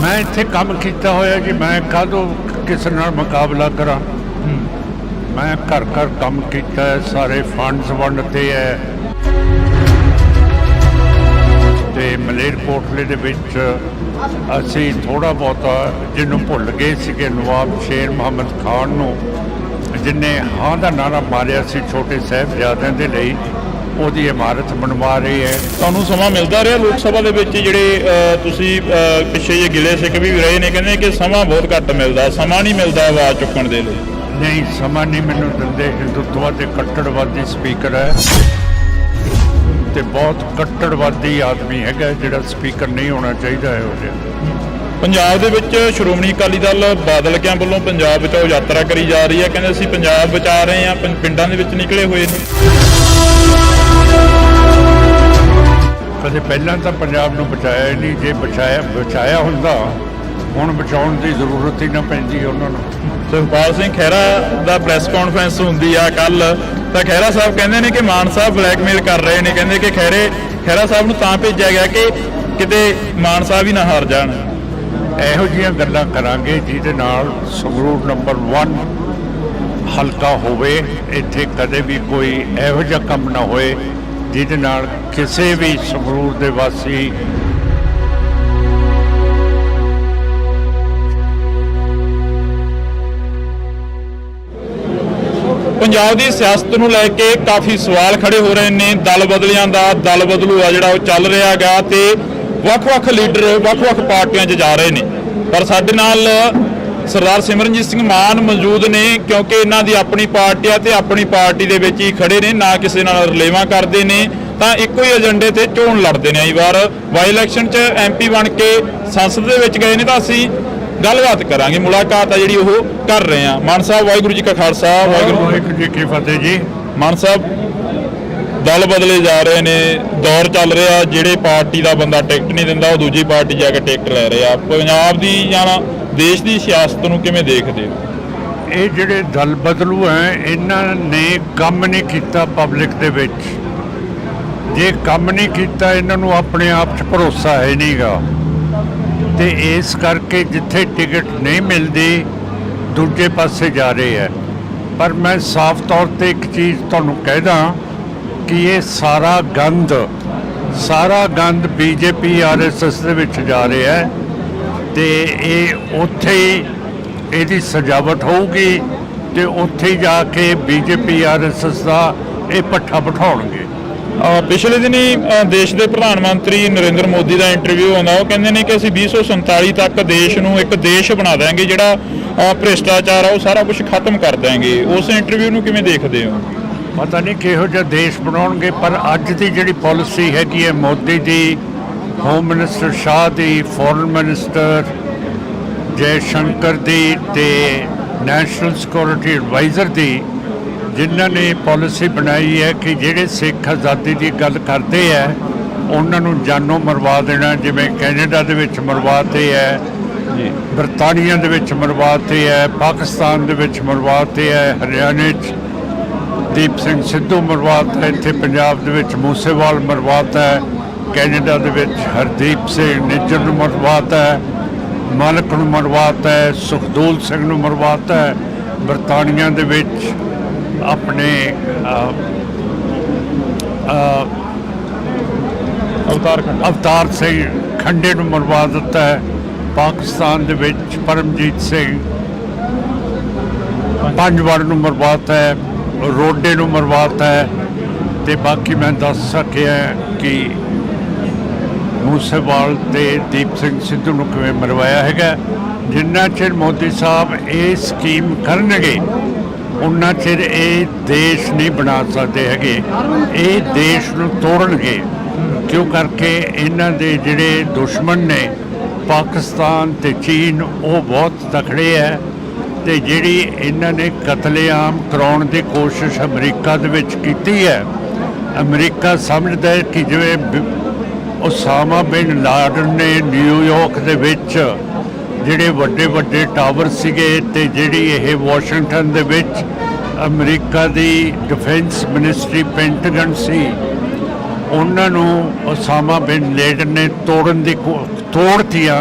B: ਮੈਂ ਇੱਥੇ ਕੰਮ ਕੀਤਾ ਹੋਇਆ ਜੀ, ਮੈਂ ਕਾਹਦੋਂ ਕਿਸੇ ਨਾਲ ਮੁਕਾਬਲਾ ਕਰਾਂ? ਮੈਂ ਘਰ ਕੰਮ ਕੀਤਾ ਹੈ, ਸਾਰੇ ਫੰਡਸ ਵੰਡਦੇ ਹੈ, ਤੇ ਮਲੇਰਕੋਟਲੇ ਦੇ ਵਿੱਚ ਅਸੀਂ ਥੋੜ੍ਹਾ ਬਹੁਤਾ, ਜਿਹਨੂੰ ਭੁੱਲ ਗਏ ਸੀਗੇ, ਨਵਾਬ ਸ਼ੇਰ ਮੁਹੰਮਦ ਖਾਨ ਨੂੰ, ਜਿਹਨੇ ਹਾਂ ਦਾ ਨਾਰਾ ਮਾਰਿਆ ਸੀ ਛੋਟੇ ਸਾਹਿਬਜ਼ਾਦਿਆਂ ਦੇ ਲਈ, ਉਹਦੀ ਇਮਾਰਤ ਬਣਵਾ ਰਹੀ ਹੈ।
A: ਤੁਹਾਨੂੰ ਸਮਾਂ ਮਿਲਦਾ ਰਿਹਾ ਲੋਕ ਸਭਾ ਦੇ ਵਿੱਚ? ਜਿਹੜੇ ਤੁਸੀਂ ਪਿੱਛੇ ਜੇ ਗਿਲੇ ਸਿੱਖ ਵੀ ਰਹੇ ਨੇ, ਕਹਿੰਦੇ ਕਿ ਸਮਾਂ ਬਹੁਤ ਘੱਟ ਮਿਲਦਾ, ਸਮਾਂ ਨਹੀਂ ਮਿਲਦਾ ਆਵਾਜ਼ ਚੁੱਕਣ ਦੇ ਲਈ।
B: ਨਹੀਂ, ਸਮਾਂ ਨਹੀਂ ਮੈਨੂੰ ਦਿੰਦੇ। ਹਿੰਦੂਤਵਾ ਦੇ ਕੱਟੜਵਾਦੀ ਸਪੀਕਰ ਹੈ, ਤੇ ਬਹੁਤ ਕੱਟੜਵਾਦੀ ਆਦਮੀ ਹੈਗਾ, ਜਿਹੜਾ ਸਪੀਕਰ ਨਹੀਂ ਹੋਣਾ ਚਾਹੀਦਾ ਇਹੋ ਜਿਹਾ।
A: ਪੰਜਾਬ ਦੇ ਵਿੱਚ ਸ਼੍ਰੋਮਣੀ ਅਕਾਲੀ ਦਲ ਬਾਦਲ ਕਿਆਂ ਵੱਲੋਂ ਪੰਜਾਬ ਬਚਾਓ ਯਾਤਰਾ ਕਰੀ ਜਾ ਰਹੀ ਹੈ। ਕਹਿੰਦੇ ਅਸੀਂ ਪੰਜਾਬ ਬਚਾ ਰਹੇ ਹਾਂ, ਪਿੰਡਾਂ ਦੇ ਵਿੱਚ ਨਿਕਲੇ ਹੋਏ ਨੇ।
B: ਕਦੇ ਪਹਿਲਾਂ ਤਾਂ ਪੰਜਾਬ ਨੂੰ ਬਚਾਇਆ ਹੀ ਨਹੀਂ। ਜੇ ਬਚਾਇਆ ਹੁੰਦਾ ਹੁਣ ਬਚਾਉਣ ਦੀ ਜ਼ਰੂਰਤ ਹੀ ਨਾ ਪੈਂਦੀ ਉਹਨਾਂ ਨੂੰ।
A: ਸੁਖਪਾਲ ਸਿੰਘ ਖਹਿਰਾ ਦਾ ਪ੍ਰੈਸ ਕਾਨਫਰੰਸ ਹੁੰਦੀ ਆ ਕੱਲ, ਤਾਂ ਖਹਿਰਾ ਸਾਹਿਬ ਕਹਿੰਦੇ ਨੇ ਕਿ ਮਾਨ ਸਾਹਿਬ ਬਲੈਕਮੇਲ ਕਰ ਰਹੇ ਨੇ। ਕਹਿੰਦੇ ਕਿ ਖਹਿਰਾ ਸਾਹਿਬ ਨੂੰ ਤਾਂ ਭੇਜਿਆ ਗਿਆ ਕਿ ਕਿਤੇ ਮਾਨ ਸਾਹਿਬ ਹੀ ਨਾ ਹਾਰ ਜਾਣ।
B: ਇਹੋ ਜਿਹੀਆਂ ਗੱਲਾਂ ਕਰਾਂਗੇ ਜਿਹਦੇ ਨਾਲ ਸੰਗਰੂਰ ਨੰਬਰ 1 ਹਲਕਾ ਹੋਵੇ। ਇੱਥੇ ਕਦੇ ਵੀ ਕੋਈ ਇਹੋ ਜਿਹਾ ਕੰਮ ਨਾ ਹੋਏ ਜਿਹਦੇ ਨਾਲ ਕਿਸੇ ਵੀ ਸੰਗਰੂਰ ਦੇ ਵਾਸੀ
A: ਪੰਜਾਬ ਦੀ ਸਿਆਸਤ ਨੂੰ ਲੈ ਕੇ ਕਾਫੀ ਸਵਾਲ ਖੜੇ ਹੋ ਰਹੇ ਨੇ। ਦਲ ਬਦਲਿਆਂ ਦਾ ਦਲ ਬਦਲੂ ਆ ਜਿਹੜਾ ਉਹ ਚੱਲ ਰਿਹਾ ਗਾ ਤੇ ਵੱਖ-ਵੱਖ ਲੀਡਰ ਵੱਖ-ਵੱਖ ਪਾਰਟੀਆਂ 'ਚ ਜਾ ਰਹੇ ਨੇ। ਪਰ ਸਾਡੇ ਨਾਲ ਸਰਦਾਰ ਸਿਮਰਨਜੀਤ ਸਿੰਘ ਮਾਨ ਮੌਜੂਦ ਨੇ, ਕਿਉਂਕਿ ਇਹਨਾਂ ਦੀ ਆਪਣੀ ਪਾਰਟੀ ਆ ਤੇ ਆਪਣੀ ਪਾਰਟੀ ਦੇ ਵਿੱਚ ਹੀ ਖੜੇ ਨੇ, ਨਾ ਕਿਸੇ ਨਾਲ ਰਲੇਵਾਂ ਕਰਦੇ ਨੇ, ਤਾਂ ਇੱਕੋ ਹੀ ਏਜੰਡੇ ਤੇ ਚੋਣ ਲੜਦੇ ਨੇ। ਆਈ ਵਾਰ ਬਾਈ ਇਲੈਕਸ਼ਨ 'ਚ MP ਬਣ ਕੇ ਸੰਸਦ ਦੇ ਵਿੱਚ ਗਏ ਨੇ, ਤਾਂ ਅਸੀਂ ਗੱਲਬਾਤ ਕਰਾਂਗੇ, ਮੁਲਾਕਾਤ ਆ ਜਿਹੜੀ ਉਹ ਕਰ ਰਹੇ ਹਾਂ। ਮਾਨ ਸਾਹਿਬ ਵਾਹਿਗੁਰੂ ਜੀ ਕਾ ਖਾਲਸਾ
B: ਵਾਹਿਗੁਰੂ ਜੀ ਕੀ ਫਤਿਹ ਜੀ।
A: ਮਾਨ ਸਾਹਿਬ, ਦਲ ਬਦਲੇ ਜਾ ਰਹੇ ਨੇ, ਦੌਰ ਚੱਲ ਰਿਹਾ, ਜਿਹੜੇ ਪਾਰਟੀ ਦਾ ਬੰਦਾ ਟਿਕਟ ਨਹੀਂ ਦਿੰਦਾ ਉਹ ਦੂਜੀ ਪਾਰਟੀ ਜਾ ਕੇ ਟਿਕਟ ਲੈ ਰਿਹਾ। ਪੰਜਾਬ ਦੀ ਜਾਂ ਦੇਸ਼ ਦੀ ਸਿਆਸਤ ਨੂੰ ਕਿਵੇਂ ਦੇਖਦੇ ਹੋ?
B: ਇਹ ਜਿਹੜੇ ਦਲ ਬਦਲੂ ਹੈ ਇਹਨਾਂ ਨੇ ਕੰਮ ਨਹੀਂ ਕੀਤਾ ਪਬਲਿਕ ਦੇ ਵਿੱਚ। ਜੇ ਕੰਮ ਨਹੀਂ ਕੀਤਾ ਇਹਨਾਂ ਨੂੰ ਆਪਣੇ ਆਪ 'ਚ ਭਰੋਸਾ ਹੈ ਨਹੀਂਗਾ, ਤੇ ਇਸ ਕਰਕੇ ਜਿੱਥੇ ਟਿਕਟ ਨਹੀਂ ਮਿਲਦੀ ਦੂਜੇ ਪਾਸੇ ਜਾ ਰਹੇ ਹੈ। ਪਰ ਮੈਂ ਸਾਫ਼ ਤੌਰ ਤੇ ਇੱਕ ਚੀਜ਼ ਤੁਹਾਨੂੰ ਕਹਿਦਾ ਕਿ ਇਹ ਸਾਰਾ ਗੰਦ BJP RSS ਦੇ ਵਿੱਚ ਜਾ ਰਿਹਾ ਹੈ, ਤੇ ਇਹ ਉੱਥੇ ਹੀ ਇਹਦੀ ਸਜਾਵਟ ਹੋਊਗੀ ਤੇ ਉੱਥੇ ਹੀ ਜਾ ਕੇ BJP RSS ਦਾ ਇਹ ਪੱਠਾ ਬਿਠਾਉਣਗੇ।
A: ਪਿਛਲੇ ਦਿਨੀ ਦੇਸ਼ ਦੇ ਪ੍ਰਧਾਨ ਮੰਤਰੀ ਨਰਿੰਦਰ ਮੋਦੀ ਦਾ ਇੰਟਰਵਿਊ ਆਉਂਦਾ, ਉਹ ਕਹਿੰਦੇ ਨੇ ਕਿ ਅਸੀਂ 2047 ਤੱਕ ਦੇਸ਼ ਨੂੰ ਇੱਕ ਦੇਸ਼ ਬਣਾ ਦਿਆਂਗੇ, ਜਿਹੜਾ ਭ੍ਰਿਸ਼ਟਾਚਾਰ ਆ ਉਹ ਸਾਰਾ ਕੁਝ ਖਤਮ ਕਰ ਦਿਆਂਗੇ। ਉਸ ਇੰਟਰਵਿਊ ਨੂੰ ਕਿਵੇਂ ਦੇਖਦੇ ਹੋ?
B: ਪਤਾ ਨਹੀਂ ਕਿਹੋ ਜਿਹਾ ਦੇਸ਼ ਬਣਾਉਣਗੇ, ਪਰ ਅੱਜ ਦੀ ਜਿਹੜੀ ਪਾਲਿਸੀ ਹੈਗੀ ਹੈ ਮੋਦੀ ਦੀ, ਹੋਮ ਮਿਨਿਸਟਰ ਸ਼ਾਹ ਦੀ, ਫੋਰਨ ਮਿਨਿਸਟਰ ਜੈ ਸ਼ੰਕਰ ਦੀ ਤੇ ਨੈਸ਼ਨਲ ਸਿਕਿਉਰਿਟੀ ਐਡਵਾਈਜ਼ਰ ਦੀ, ਜਿਨ੍ਹਾਂ ਨੇ ਪਾਲਿਸੀ ਬਣਾਈ ਹੈ ਕਿ ਜਿਹੜੇ ਸਿੱਖ ਆਜ਼ਾਦੀ ਦੀ ਗੱਲ ਕਰਦੇ ਹੈ ਉਹਨਾਂ ਨੂੰ ਜਾਨੋਂ ਮਰਵਾ ਦੇਣਾ। ਜਿਵੇਂ ਕੈਨੇਡਾ ਦੇ ਵਿੱਚ ਮਰਵਾਤੇ ਹੈ, ਬਰਤਾਨੀਆ ਦੇ ਵਿੱਚ ਮਰਵਾਤੇ ਹੈ, ਪਾਕਿਸਤਾਨ ਦੇ ਵਿੱਚ ਮਰਵਾਤੇ ਹੈ, ਹਰਿਆਣੇ 'ਚ ਦੀਪ ਸਿੰਘ ਸਿੱਧੂ ਮਰਵਾਤਾ, ਇੱਥੇ ਪੰਜਾਬ ਦੇ ਵਿੱਚ ਮੂਸੇਵਾਲ ਮਰਵਾਤਾ ਹੈ, ਕੈਨੇਡਾ ਦੇ ਵਿੱਚ ਹਰਦੀਪ ਸਿੰਘ ਨਿੱਜਰ ਨੂੰ ਮਰਵਾਤਾ ਹੈ, ਮਾਲਕ ਨੂੰ ਮਰਵਾਤਾ ਹੈ, ਸੁਖਦੂਲ ਸਿੰਘ ਨੂੰ ਮਰਵਾਤਾ ਹੈ। ਬਰਤਾਨੀਆ ਦੇ ਵਿੱਚ ਆਪਣੇ ਅਵਤਾਰ ਸਿੰਘ ਖੰਡੇ ਨੂੰ ਮਰਵਾ ਦਿੱਤਾ ਹੈ। ਪਾਕਿਸਤਾਨ ਦੇ ਵਿੱਚ ਪਰਮਜੀਤ ਸਿੰਘ ਪੰਜਵੜ ਨੂੰ ਮਰਵਾਤਾ ਹੈ, ਰੋਡੇ ਨੂੰ ਮਰਵਾਤਾ ਹੈ। ਤੇ ਬਾਕੀ ਮੈਂ ਦੱਸ ਸਕਿਆ ਕਿ ਮੂਸੇਵਾਲ ਤੇ ਦੀਪ ਸਿੰਘ ਸਿੱਧੂ ਨੂੰ ਕਿਵੇਂ ਮਰਵਾਇਆ ਹੈਗਾ। ਜਿੰਨਾ ਚਿਰ ਮੋਦੀ ਸਾਹਿਬ ਇਹ ਸਕੀਮ ਕਰਨਗੇ ਉਨਾ ਚਿਰ ਇਹ ਦੇਸ਼ ਨਹੀਂ ਬਣਾ ਸਕਦੇ ਹੈਗੇ। ਇਹ ਦੇਸ਼ ਨੂੰ ਤੋੜਨਗੇ, ਕਿਉਂ ਕਰਕੇ ਇਹਨਾਂ ਦੇ ਜਿਹੜੇ ਦੁਸ਼ਮਣ ਨੇ ਪਾਕਿਸਤਾਨ ਤੇ ਚੀਨ ਉਹ ਬਹੁਤ ਤਕੜੇ ਹੈ। ਤੇ ਜਿਹੜੀ ਇਹਨਾਂ ਨੇ ਕਤਲੇਆਮ ਕਰਾਉਣ ਦੀ ਕੋਸ਼ਿਸ਼ ਅਮਰੀਕਾ ਦੇ ਵਿੱਚ ਕੀਤੀ ਹੈ, ਅਮਰੀਕਾ ਸਮਝਦਾ ਹੈ ਕਿ ਜਿਵੇਂ ਉਸਾਮਾ ਬਿਨ ਲਾਡਨ ਨੇ ਨਿਊਯਾਰਕ ਦੇ ਵਿੱਚ ਜਿਹੜੇ ਵੱਡੇ ਟਾਵਰ ਸੀਗੇ, ਤੇ ਜਿਹੜੀ ਇਹ ਵਾਸ਼ਿੰਗਟਨ ਦੇ ਵਿੱਚ ਅਮਰੀਕਾ ਦੀ ਡਿਫੈਂਸ ਮਿਨਿਸਟਰੀ ਪੈਂਟਾਗਨ ਸੀ, ਉਹਨਾਂ ਨੂੰ ਉਸਾਮਾ ਬਿਨ ਲਾਡਨ ਨੇ ਤੋੜਤੀਆਂ,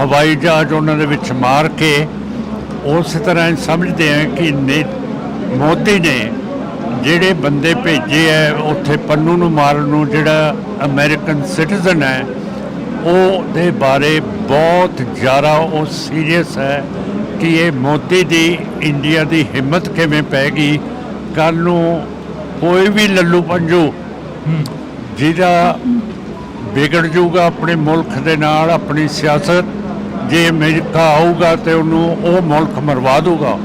B: ਹਵਾਈ ਜਹਾਜ਼ ਉਹਨਾਂ ਦੇ ਵਿੱਚ ਮਾਰ ਕੇ। ਉਸ ਤਰ੍ਹਾਂ ਸਮਝਦੇ ਆ ਕਿ ਮੋਦੀ ਨੇ ਜਿਹੜੇ ਬੰਦੇ ਭੇਜੇ ਹੈ ਉੱਥੇ ਪੰਨੂ ਨੂੰ ਮਾਰਨ ਨੂੰ, ਜਿਹੜਾ ਅਮਰੀਕਨ ਸਿਟੀਜ਼ਨ ਹੈ, ਉਹਦੇ ਬਾਰੇ ਬਹੁਤ ਜ਼ਿਆਦਾ ਉਹ ਸੀਰੀਅਸ ਹੈ ਕਿ ਇਹ ਮੋਦੀ ਦੀ ਇੰਡੀਆ ਦੀ ਹਿੰਮਤ ਕਿਵੇਂ ਪੈ ਗਈ। ਕੱਲ੍ਹ ਨੂੰ ਕੋਈ ਵੀ ਲੱਲੂ ਪੰਜੂ ਜਿਹਦਾ ਵਿਗੜ ਜਾਊਗਾ ਆਪਣੇ ਮੁਲਕ ਦੇ ਨਾਲ, ਆਪਣੀ ਸਿਆਸਤ, ਜੇ ਅਮਰੀਕਾ ਆਊਗਾ ਤੇ ਉਹਨੂੰ ਉਹ ਮੁਲਕ ਮਰਵਾ ਦੂਗਾ।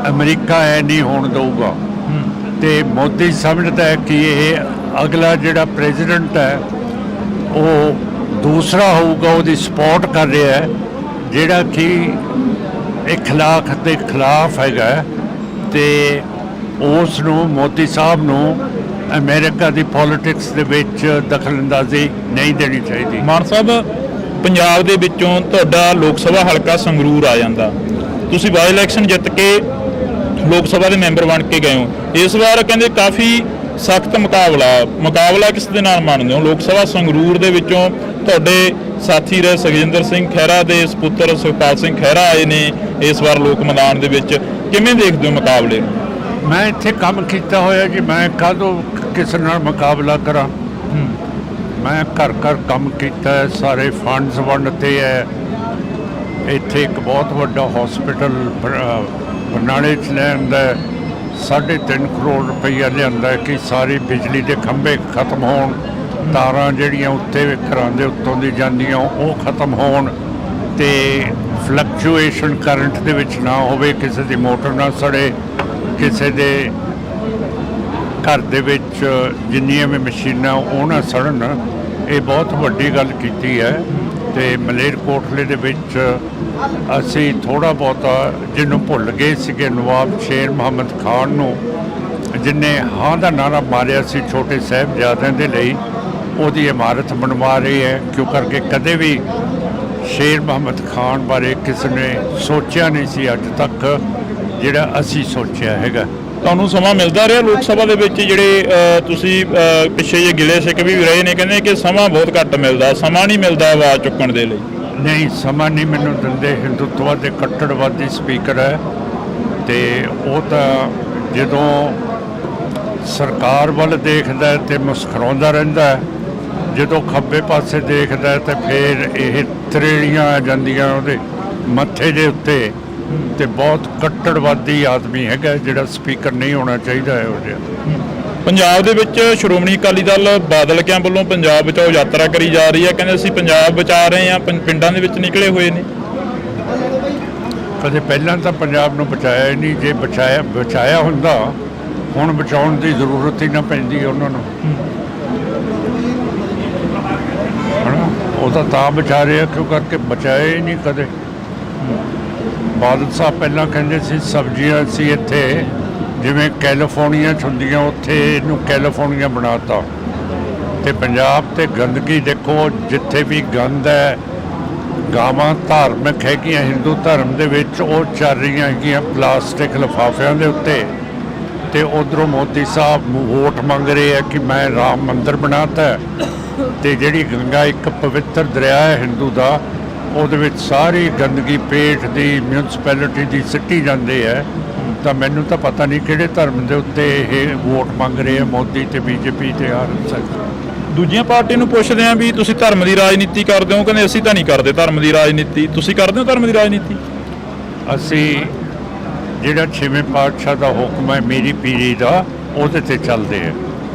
B: ਅਮਰੀਕਾ ਐ ਨਹੀਂ ਹੋਣ ਦਊਗਾ। ਤੇ ਮੋਦੀ ਸਮਝਦਾ ਹੈ ਕਿ ਇਹ ਅਗਲਾ ਜਿਹੜਾ ਪ੍ਰੈਜ਼ੀਡੈਂਟ ਹੈ ਉਹ ਦੂਸਰਾ ਹੋਊਗਾ, ਉਹਦੀ ਸਪੋਰਟ ਕਰ ਰਿਹਾ ਹੈ। ਜਿਹੜਾ ਕਿ ਇਖਲਾਕ ਦੇ ਖਿਲਾਫ ਹੈਗਾ, ਤੇ ਉਸ ਨੂੰ ਮੋਦੀ ਸਾਹਿਬ ਨੂੰ ਅਮਰੀਕਾ ਦੀ ਪੋਲਿਟਿਕਸ ਦੇ ਵਿੱਚ ਦਖਲਅੰਦਾਜ਼ੀ ਨਹੀਂ ਦੇਣੀ ਚਾਹੀਦੀ।
A: ਮਾਨ ਸਾਹਿਬ, ਪੰਜਾਬ ਦੇ ਵਿੱਚੋਂ ਤੁਹਾਡਾ ਲੋਕ ਸਭਾ ਹਲਕਾ ਸੰਗਰੂਰ ਆ ਜਾਂਦਾ, ਤੁਸੀਂ ਬਾਈ ਇਲੈਕਸ਼ਨ ਜਿੱਤ ਕੇ ਲੋਕ ਸਭਾ ਦੇ ਮੈਂਬਰ ਬਣ ਕੇ ਗਏ ਹੋ। ਇਸ ਵਾਰ ਕਹਿੰਦੇ ਕਾਫੀ ਸਖਤ ਮੁਕਾਬਲਾ ਕਿਸ ਦੇ ਨਾਲ ਮੰਨਦੇ ਹੋ? ਲੋਕ ਸਭਾ ਸੰਗਰੂਰ ਦੇ ਵਿੱਚੋਂ ਤੁਹਾਡੇ ਸਾਥੀ ਰਹੇ ਸੁਖਜਿੰਦਰ ਸਿੰਘ ਖਹਿਰਾ ਦੇ ਸਪੁੱਤਰ ਸੁਖਪਾਲ ਸਿੰਘ ਖਹਿਰਾ ਆਏ ਨੇ ਇਸ ਵਾਰ ਲੋਕ ਮੈਦਾਨ ਦੇ ਵਿੱਚ, ਕਿਵੇਂ ਦੇਖਦੇ ਹੋ ਮੁਕਾਬਲੇ ਨੂੰ?
B: ਮੈਂ ਇੱਥੇ ਕੰਮ ਕੀਤਾ ਹੋਇਆ ਜੀ, ਮੈਂ ਕਾਹਦੋਂ ਕਿਸੇ ਨਾਲ ਮੁਕਾਬਲਾ ਕਰਾਂ? ਮੈਂ ਘਰ ਘਰ ਕੰਮ ਕੀਤਾ ਹੈ, ਸਾਰੇ ਫੰਡਸ ਵੰਡਤੇ ਹੈ। ਇੱਥੇ ਇੱਕ ਬਹੁਤ ਵੱਡਾ ਹਸਪੀਟਲ ਬਰਨਾਲੇ 'ਚ ਲਿਆਂਦਾ, 3.5 ਕਰੋੜ ਰੁਪਈਆ ਲਿਆਂਦਾ ਕਿ ਸਾਰੀ ਬਿਜਲੀ ਦੇ ਖੰਭੇ ਖਤਮ ਹੋਣ, ਤਾਰਾਂ ਜਿਹੜੀਆਂ ਉੱਤੇ ਘਰਾਂ ਦੇ ਉੱਤੋਂ ਦੀ ਜਾਂਦੀਆਂ ਉਹ ਖਤਮ ਹੋਣ, ਤੇ ਫਲਕਚੁਏਸ਼ਨ ਕਰੰਟ ਦੇ ਵਿੱਚ ਨਾ ਹੋਵੇ, ਕਿਸੇ ਦੀ ਮੋਟਰ ਨਾ ਸੜੇ, ਕਿਸੇ ਦੇ ਘਰ ਦੇ ਵਿੱਚ ਜਿੰਨੀਆਂ ਵੀ ਮਸ਼ੀਨਾਂ ਉਹ ਨਾ ਸੜਨ। ਇਹ ਬਹੁਤ ਵੱਡੀ ਗੱਲ ਕੀਤੀ ਹੈ। ਤੇ ਮਲੇਰਕੋਟਲੇ ਦੇ ਵਿੱਚ ਅਸੀਂ ਥੋੜ੍ਹਾ ਬਹੁਤਾ ਜਿਹਨੂੰ ਭੁੱਲ ਗਏ ਸੀਗੇ, ਨਵਾਬ ਸ਼ੇਰ ਮੁਹੰਮਦ ਖਾਨ ਨੂੰ, ਜਿਹਨੇ ਹਾਂ ਦਾ ਨਾਰਾ ਮਾਰਿਆ ਸੀ ਛੋਟੇ ਸਾਹਿਬਜ਼ਾਦਿਆਂ ਦੇ ਲਈ, ਉਹਦੀ ਇਮਾਰਤ ਬਣਵਾ ਰਹੀ ਹੈ। ਕਿਉਂ ਕਰਕੇ ਕਦੇ ਵੀ ਸ਼ੇਰ ਮੁਹੰਮਦ ਖਾਨ ਬਾਰੇ ਕਿਸੇ ਨੇ ਸੋਚਿਆ ਨਹੀਂ ਸੀ ਅੱਜ ਤੱਕ ਜਿਹੜਾ ਅਸੀਂ ਸੋਚਿਆ ਹੈਗਾ।
A: ਤੁਹਾਨੂੰ ਸਮਾਂ ਮਿਲਦਾ ਰਿਹਾ ਲੋਕ ਸਭਾ ਦੇ ਵਿੱਚ? ਜਿਹੜੇ ਤੁਸੀਂ ਪਿੱਛੇ ਜੇ ਗਿਲੇ ਸਿੱਖ ਵੀ ਰਹੇ ਨੇ, ਕਹਿੰਦੇ ਕਿ ਸਮਾਂ ਬਹੁਤ ਘੱਟ ਮਿਲਦਾ, ਸਮਾਂ ਨਹੀਂ ਮਿਲਦਾ ਆਵਾਜ਼ ਚੁੱਕਣ ਦੇ ਲਈ।
B: ਨਹੀਂ, ਸਮਾਂ ਨਹੀਂ ਮੈਨੂੰ ਦਿੰਦੇ। ਹਿੰਦੂਤਵ ਦੇ ਕੱਟੜਵਾਦੀ ਸਪੀਕਰ ਹੈ, ਤੇ ਉਹ ਤਾਂ ਜਦੋਂ ਸਰਕਾਰ ਵੱਲ ਦੇਖਦਾ ਤੇ ਮੁਸਕਰਾਉਂਦਾ ਰਹਿੰਦਾ, ਜਦੋਂ ਖੱਬੇ ਪਾਸੇ ਦੇਖਦਾ ਤੇ ਫਿਰ ਇਹ ਤਰੇੜੀਆਂ ਆ ਜਾਂਦੀਆਂ ਉਹਦੇ ਮੱਥੇ ਦੇ ਉੱਤੇ। ਤੇ ਬਹੁਤ ਕੱਟੜਵਾਦੀ ਆਦਮੀ ਹੈਗਾ, ਜਿਹੜਾ ਸਪੀਕਰ ਨਹੀਂ ਹੋਣਾ ਚਾਹੀਦਾ ਹੈ ਉਹ ਜਿਹਾ।
A: ਪੰਜਾਬ ਦੇ ਵਿੱਚ ਸ਼੍ਰੋਮਣੀ ਅਕਾਲੀ ਦਲ ਬਾਦਲ ਕਿਆਂ ਵੱਲੋਂ ਪੰਜਾਬ ਬਚਾਓ ਯਾਤਰਾ ਕਰੀ ਜਾ ਰਹੀ ਹੈ, ਕਹਿੰਦੇ ਅਸੀਂ ਪੰਜਾਬ ਬਚਾ ਰਹੇ ਹਾਂ, ਪਿੰਡਾਂ ਦੇ ਵਿੱਚ ਨਿਕਲੇ ਹੋਏ ਨੇ।
B: ਕਦੇ ਪਹਿਲਾਂ ਤਾਂ ਪੰਜਾਬ ਨੂੰ ਬਚਾਇਆ ਹੀ ਨਹੀਂ। ਜੇ ਬਚਾਇਆ ਹੁੰਦਾ ਹੁਣ ਬਚਾਉਣ ਦੀ ਜ਼ਰੂਰਤ ਹੀ ਨਾ ਪੈਂਦੀ ਉਹਨਾਂ ਨੂੰ। ਉਹ ਤਾਂ ਬਚਾ ਰਿਹਾ ਕਿਉਂ ਕਰਕੇ ਬਚਾਇਆ ਹੀ ਨਹੀਂ ਕਦੇ। ਬਾਦਲ ਸਾਹਿਬ ਪਹਿਲਾਂ ਕਹਿੰਦੇ ਸੀ ਸਬਜ਼ੀਆਂ ਅਸੀਂ ਇੱਥੇ ਜਿਵੇਂ ਕੈਲੀਫੋਰਨੀਆ 'ਚ ਹੁੰਦੀਆਂ ਉੱਥੇ ਇਹਨੂੰ ਕੈਲੀਫੋਰਨੀਆ ਬਣਾਤਾ। ਤੇ ਪੰਜਾਬ ਤੇ ਗੰਦਗੀ ਦੇਖੋ, ਜਿੱਥੇ ਵੀ ਗੰਦ ਹੈ, ਗਾਵਾਂ ਧਾਰਮਿਕ ਹੈਗੀਆਂ ਹਿੰਦੂ ਧਰਮ ਦੇ ਵਿੱਚ, ਉਹ ਚੱਲ ਰਹੀਆਂ ਹੈਗੀਆਂ ਪਲਾਸਟਿਕ ਲਿਫਾਫਿਆਂ ਦੇ ਉੱਤੇ। ਤੇ ਉਧਰੋਂ ਮੋਦੀ ਸਾਹਿਬ ਵੋਟ ਮੰਗ ਰਹੇ ਆ ਕਿ ਮੈਂ ਰਾਮ ਮੰਦਿਰ ਬਣਾਤਾ। ਤੇ ਜਿਹੜੀ ਗੰਗਾ ਇੱਕ ਪਵਿੱਤਰ ਦਰਿਆ ਹੈ ਹਿੰਦੂ ਦਾ, ਉਹਦੇ ਵਿੱਚ ਸਾਰੀ ਗੰਦਗੀ ਪੇਟ ਦੀ ਮਿਊਨਿਸਪੈਲਿਟੀ ਦੀ ਸਿੱਟੀ ਜਾਂਦੇ ਹੈ। ਤਾਂ ਮੈਨੂੰ ਤਾਂ ਪਤਾ ਨਹੀਂ ਕਿਹੜੇ ਧਰਮ ਦੇ ਉੱਤੇ ਇਹ ਵੋਟ ਮੰਗ ਰਹੇ ਆ ਮੋਦੀ ਤੇ ਬੀਜੇਪੀ ਤੇ ਆਰ।
A: ਦੂਜੀਆਂ ਪਾਰਟੀਆਂ ਨੂੰ ਪੁੱਛਦੇ ਆ ਵੀ ਤੁਸੀਂ ਧਰਮ ਦੀ ਰਾਜਨੀਤੀ ਕਰਦੇ ਹੋ, ਕਹਿੰਦੇ ਅਸੀਂ ਤਾਂ ਨਹੀਂ ਕਰਦੇ ਧਰਮ ਦੀ ਰਾਜਨੀਤੀ। ਤੁਸੀਂ ਕਰਦੇ ਹੋ ਧਰਮ ਦੀ ਰਾਜਨੀਤੀ?
B: ਅਸੀਂ ਜਿਹੜਾ 6ਵੇਂ ਪਾਤਸ਼ਾਹ ਦਾ ਹੁਕਮ ਹੈ ਮੇਰੀ ਪੀਰੀ ਦਾ, ਉਹਦੇ ਤੇ ਚੱਲਦੇ ਆ।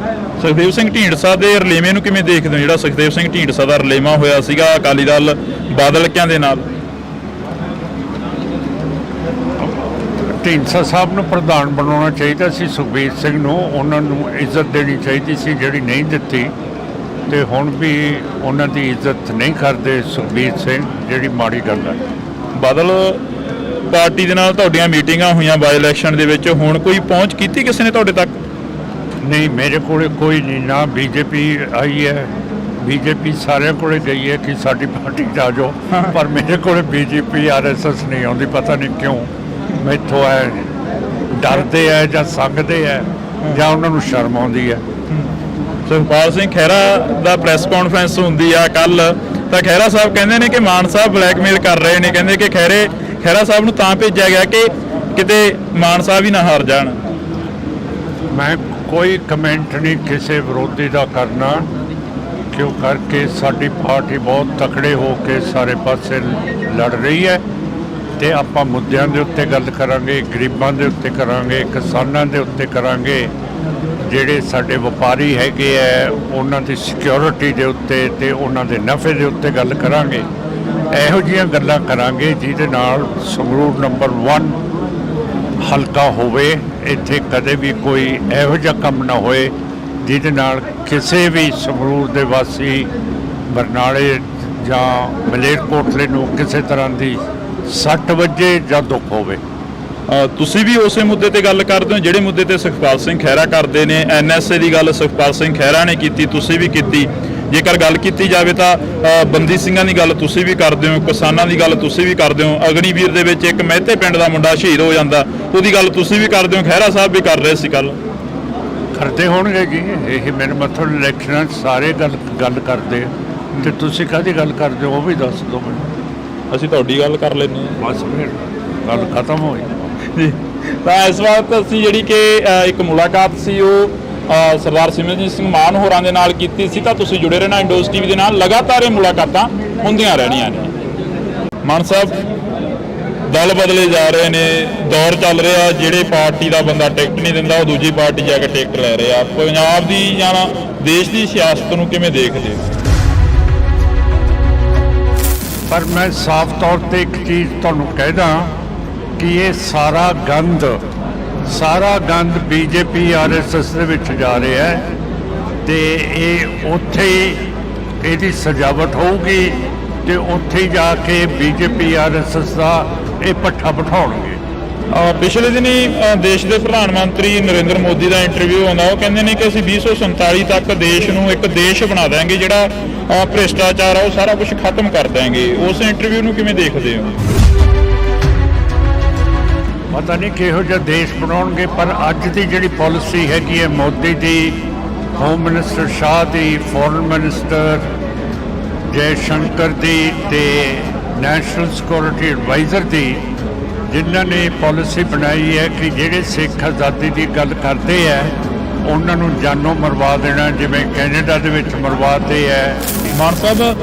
A: ਸੁਖਦੇਵ ਸਿੰਘ ਢੀਂਡਸਾ ਦੇ ਰਲੇਵੇਂ ਨੂੰ ਕਿਵੇਂ ਦੇਖਦੇ ਹੋ? ਜਿਹੜਾ ਸੁਖਦੇਵ ਸਿੰਘ ਢੀਂਡਸਾ ਦਾ ਰਲੇਵਾਂ ਹੋਇਆ ਸੀਗਾ ਅਕਾਲੀ ਦਲ ਬਾਦਲ ਕਿਆਂ ਦੇ ਨਾਲ।
B: ਢੀਂਡਸਾ ਸਾਹਿਬ ਨੂੰ ਪ੍ਰਧਾਨ ਬਣਾਉਣਾ ਚਾਹੀਦਾ ਸੀ, ਸੁਖਬੀਰ ਸਿੰਘ ਨੂੰ। ਉਹਨਾਂ ਨੂੰ ਇੱਜ਼ਤ ਦੇਣੀ ਚਾਹੀਦੀ ਸੀ ਜਿਹੜੀ ਨਹੀਂ ਦਿੱਤੀ। ਤੇ ਹੁਣ ਵੀ ਉਹਨਾਂ ਦੀ ਇੱਜ਼ਤ ਨਹੀਂ ਕਰਦੇ ਸੁਖਬੀਰ ਸਿੰਘ, ਜਿਹੜੀ ਮਾੜੀ ਗੱਲ ਹੈ।
A: ਬਾਦਲ ਪਾਰਟੀ ਦੇ ਨਾਲ ਤੁਹਾਡੀਆਂ ਮੀਟਿੰਗਾਂ ਹੋਈਆਂ ਬਾਈ ਇਲੈਕਸ਼ਨ ਦੇ ਵਿੱਚ, ਹੁਣ ਕੋਈ ਪਹੁੰਚ ਕੀਤੀ ਕਿਸੇ ਨੇ ਤੁਹਾਡੇ ਤੱਕ?
B: ਨਹੀਂ, ਮੇਰੇ ਕੋਲ ਕੋਈ ਨਹੀਂ। ਨਾ ਬੀਜੇਪੀ ਆਈ ਹੈ, ਬੀਜੇਪੀ ਸਾਰਿਆਂ ਕੋਲੇ ਗਈ ਹੈ ਕਿ ਸਾਡੀ ਪਾਰਟੀ 'ਚ ਆ ਜਾਓ, ਪਰ ਮੇਰੇ ਕੋਲ ਬੀਜੇਪੀ ਆਰਐਸਐਸ ਨਹੀਂ ਆਉਂਦੀ। ਪਤਾ ਨਹੀਂ ਕਿਉਂ, ਮੈਥੋਂ ਹੈ ਡਰਦੇ ਹੈ ਜਾਂ ਸੰਗਦੇ ਹੈ ਜਾਂ ਉਹਨਾਂ ਨੂੰ ਸ਼ਰਮ ਆਉਂਦੀ ਹੈ।
A: ਸੁਖਪਾਲ ਸਿੰਘ ਖਹਿਰਾ ਦਾ ਪ੍ਰੈਸ ਕਾਨਫਰੰਸ ਹੁੰਦੀ ਆ ਕੱਲ, ਤਾਂ ਖਹਿਰਾ ਸਾਹਿਬ ਕਹਿੰਦੇ ਨੇ ਕਿ ਮਾਨ ਸਾਹਿਬ ਬਲੈਕਮੇਲ ਕਰ ਰਹੇ ਨੇ। ਕਹਿੰਦੇ ਕਿ ਖਹਿਰਾ ਸਾਹਿਬ ਨੂੰ ਤਾਂ ਭੇਜਿਆ ਗਿਆ ਕਿ ਕਿਤੇ ਮਾਨ ਸਾਹਿਬ ਹੀ ਨਾ ਹਾਰ ਜਾਣ।
B: ਮੈਂ ਕੋਈ ਕਮੈਂਟ ਨਹੀਂ ਕਿਸੇ ਵਿਰੋਧੀ ਦਾ ਕਰਨਾ, ਕਿਉਂ ਕਰਕੇ ਸਾਡੀ ਪਾਰਟੀ ਬਹੁਤ ਤਕੜੇ ਹੋ ਕੇ ਸਾਰੇ ਪਾਸੇ ਲੜ ਰਹੀ ਹੈ। ਤੇ ਆਪਾਂ ਮੁੱਦਿਆਂ ਦੇ ਉੱਤੇ ਗੱਲ ਕਰਾਂਗੇ, ਗਰੀਬਾਂ ਦੇ ਉੱਤੇ ਕਰਾਂਗੇ, ਕਿਸਾਨਾਂ ਦੇ ਉੱਤੇ ਕਰਾਂਗੇ, ਜਿਹੜੇ ਸਾਡੇ ਵਪਾਰੀ ਹੈਗੇ ਹੈ ਉਹਨਾਂ ਦੀ ਸਿਕਿਉਰਿਟੀ ਦੇ ਉੱਤੇ ਤੇ ਉਹਨਾਂ ਦੇ ਨਫੇ ਦੇ ਉੱਤੇ ਗੱਲ ਕਰਾਂਗੇ। ਇਹੋ ਜਿਹੀਆਂ ਗੱਲਾਂ ਕਰਾਂਗੇ ਜਿਹਦੇ ਨਾਲ ਸੰਗਰੂਰ ਨੰਬਰ 1 ਹਲਕਾ ਹੋਵੇ। ਇੱਥੇ ਕਦੇ ਵੀ ਕੋਈ ਇਹੋ ਜਿਹਾ ਕੰਮ ਨਾ ਹੋਏ ਜਿਹਦੇ ਨਾਲ ਕਿਸੇ ਵੀ ਸੰਗਰੂਰ ਦੇ ਵਾਸੀ, ਬਰਨਾਲੇ ਜਾਂ ਮਲੇਰਕੋਟਲੇ ਨੂੰ ਕਿਸੇ ਤਰ੍ਹਾਂ ਦੀ ਸੱਟ ਵੱਜੇ ਜਾਂ ਦੁੱਖ ਹੋਵੇ।
A: ਤੁਸੀਂ ਵੀ ਉਸੇ ਮੁੱਦੇ ਤੇ ਗੱਲ ਕਰਦੇ ਹੋ ਜਿਹੜੇ ਮੁੱਦੇ ਤੇ ਸੁਖਪਾਲ ਸਿੰਘ ਖਹਿਰਾ ਕਰਦੇ ਨੇ। ਐਨਐਸਏ ਦੀ ਗੱਲ ਸੁਖਪਾਲ ਸਿੰਘ ਖਹਿਰਾ ਨੇ ਕੀਤੀ, ਤੁਸੀਂ ਵੀ ਕੀਤੀ। ਜੇਕਰ ਗੱਲ ਕੀਤੀ ਜਾਵੇ ਤਾਂ ਬੰਦੀ ਸਿੰਘਾਂ ਦੀ ਗੱਲ ਤੁਸੀਂ ਵੀ ਕਰਦੇ ਹੋ, ਕਿਸਾਨਾਂ ਦੀ ਗੱਲ ਤੁਸੀਂ ਵੀ ਕਰਦੇ ਹੋ। ਅਗਨੀਵੀਰ ਦੇ ਵਿੱਚ ਇੱਕ ਮਹਿਤੇ ਪਿੰਡ ਦਾ ਮੁੰਡਾ ਸ਼ਹੀਦ ਹੋ ਜਾਂਦਾ, ਉਹਦੀ ਗੱਲ ਤੁਸੀਂ ਵੀ ਕਰਦੇ ਹੋ। ਖਹਿਰਾ ਸਾਹਿਬ ਵੀ ਕਰ ਰਹੇ ਸੀ ਕੱਲ।
B: ਕਰਦੇ ਹੋਣਗੇ ਜੀ, ਇਹ ਮੇਰੇ ਮਤਲਬ ਇਲੈਕਸ਼ਨਾਂ 'ਚ ਸਾਰੇ ਗੱਲ ਕਰਦੇ ਆ। ਤੇ ਤੁਸੀਂ ਕਾਹਦੀ ਗੱਲ ਕਰਦੇ ਹੋ ਉਹ ਵੀ ਦੱਸ ਦਿਓ ਮੈਨੂੰ।
A: ਅਸੀਂ ਤੁਹਾਡੀ ਗੱਲ ਕਰ ਲੈਂਦੇ ਹਾਂ।
B: ਬਸ ਫਿਰ ਗੱਲ ਖਤਮ ਹੋਈ
A: ਜੀ। ਤਾਂ ਇਸ ਵਕਤ ਅਸੀਂ ਜਿਹੜੀ ਕਿ ਇੱਕ ਮੁਲਾਕਾਤ ਸੀ ਉਹ ਸਰਦਾਰ ਸਿਮਰਨਜੀਤ ਸਿੰਘ ਮਾਨ ਹੋਰਾਂ ਦੇ ਨਾਲ ਕੀਤੀ ਸੀ। ਤਾਂ ਤੁਸੀਂ ਜੁੜੇ ਰਹਿਣਾ ਇੰਡੋਜ਼ ਟੀਵੀ ਦੇ ਨਾਲ, ਲਗਾਤਾਰ ਇਹ ਮੁਲਾਕਾਤਾਂ ਹੁੰਦੀਆਂ ਰਹਿਣੀਆਂ ਨੇ। ਮਾਨ ਸਾਹਿਬ, ਦਲ ਬਦਲੇ ਜਾ ਰਹੇ ਨੇ, ਦੌਰ ਚੱਲ ਰਿਹਾ, ਜਿਹੜੇ ਪਾਰਟੀ ਦਾ ਬੰਦਾ ਟਿਕਟ ਨਹੀਂ ਦਿੰਦਾ ਉਹ ਦੂਜੀ ਪਾਰਟੀ ਜਾ ਕੇ ਟਿਕਟ ਲੈ ਰਿਹਾ। ਪੰਜਾਬ ਦੀ ਜਾਂ ਦੇਸ਼ ਦੀ ਸਿਆਸਤ ਨੂੰ ਕਿਵੇਂ ਦੇਖਦੇ ਹੋ?
B: ਪਰ ਮੈਂ ਸਾਫ਼ ਤੌਰ ਤੇ ਇੱਕ ਚੀਜ਼ ਤੁਹਾਨੂੰ ਕਹਿਦਾ ਕਿ ਇਹ ਸਾਰਾ ਗੰਦ ਬੀਜੇਪੀ ਆਰਐਸਐਸ ਦੇ ਵਿੱਚ ਜਾ ਰਿਹਾ ਹੈ ਤੇ ਇਹ ਉੱਥੇ ਇਹਦੀ ਸਜਾਵਟ ਹੋਊਗੀ ਤੇ ਉੱਥੇ ਹੀ ਜਾ ਕੇ ਬੀਜੇਪੀ ਆਰਐਸਐਸ ਦਾ ਇਹ ਪੱਠਾ ਬਿਠਾਉਣਗੇ।
A: ਪਿਛਲੇ ਦਿਨੀ ਦੇਸ਼ ਦੇ ਪ੍ਰਧਾਨ ਮੰਤਰੀ ਨਰਿੰਦਰ ਮੋਦੀ ਦਾ ਇੰਟਰਵਿਊ ਆਉਂਦਾ, ਉਹ ਕਹਿੰਦੇ ਨੇ ਕਿ ਅਸੀਂ 2047 ਤੱਕ ਦੇਸ਼ ਨੂੰ ਇੱਕ ਦੇਸ਼ ਬਣਾ ਦਿਆਂਗੇ ਜਿਹੜਾ ਭ੍ਰਿਸ਼ਟਾਚਾਰ ਆ ਉਹ ਸਾਰਾ ਕੁਝ ਖਤਮ ਕਰ ਦਿਆਂਗੇ। ਉਸ ਇੰਟਰਵਿਊ ਨੂੰ ਕਿਵੇਂ ਦੇਖਦੇ ਹੋ?
B: ਪਤਾ ਨਹੀਂ ਕਿਹੋ ਜਿਹਾ ਦੇਸ਼ ਬਣਾਉਣਗੇ, ਪਰ ਅੱਜ ਦੀ ਜਿਹੜੀ ਪਾਲਿਸੀ ਹੈਗੀ ਹੈ ਮੋਦੀ ਦੀ, ਹੋਮ ਮਿਨਿਸਟਰ ਸ਼ਾਹ ਦੀ, ਫੋਰਨ ਮਿਨਿਸਟਰ ਜੈ ਸ਼ੰਕਰ ਦੀ ਤੇ ਨੈਸ਼ਨਲ ਸਿਕਿਉਰਿਟੀ ਐਡਵਾਈਜ਼ਰ ਦੀ, ਜਿਨ੍ਹਾਂ ਨੇ ਪਾਲਿਸੀ ਬਣਾਈ ਹੈ ਕਿ ਜਿਹੜੇ ਸਿੱਖ ਆਜ਼ਾਦੀ ਦੀ ਗੱਲ ਕਰਦੇ ਹੈ ਉਹਨਾਂ ਨੂੰ ਜਾਨੋਂ ਮਰਵਾ ਦੇਣਾ, ਜਿਵੇਂ ਕੈਨੇਡਾ ਦੇ ਵਿੱਚ ਮਰਵਾਤੇ ਹੈ।
A: ਮਾਨ ਸਾਹਿਬ,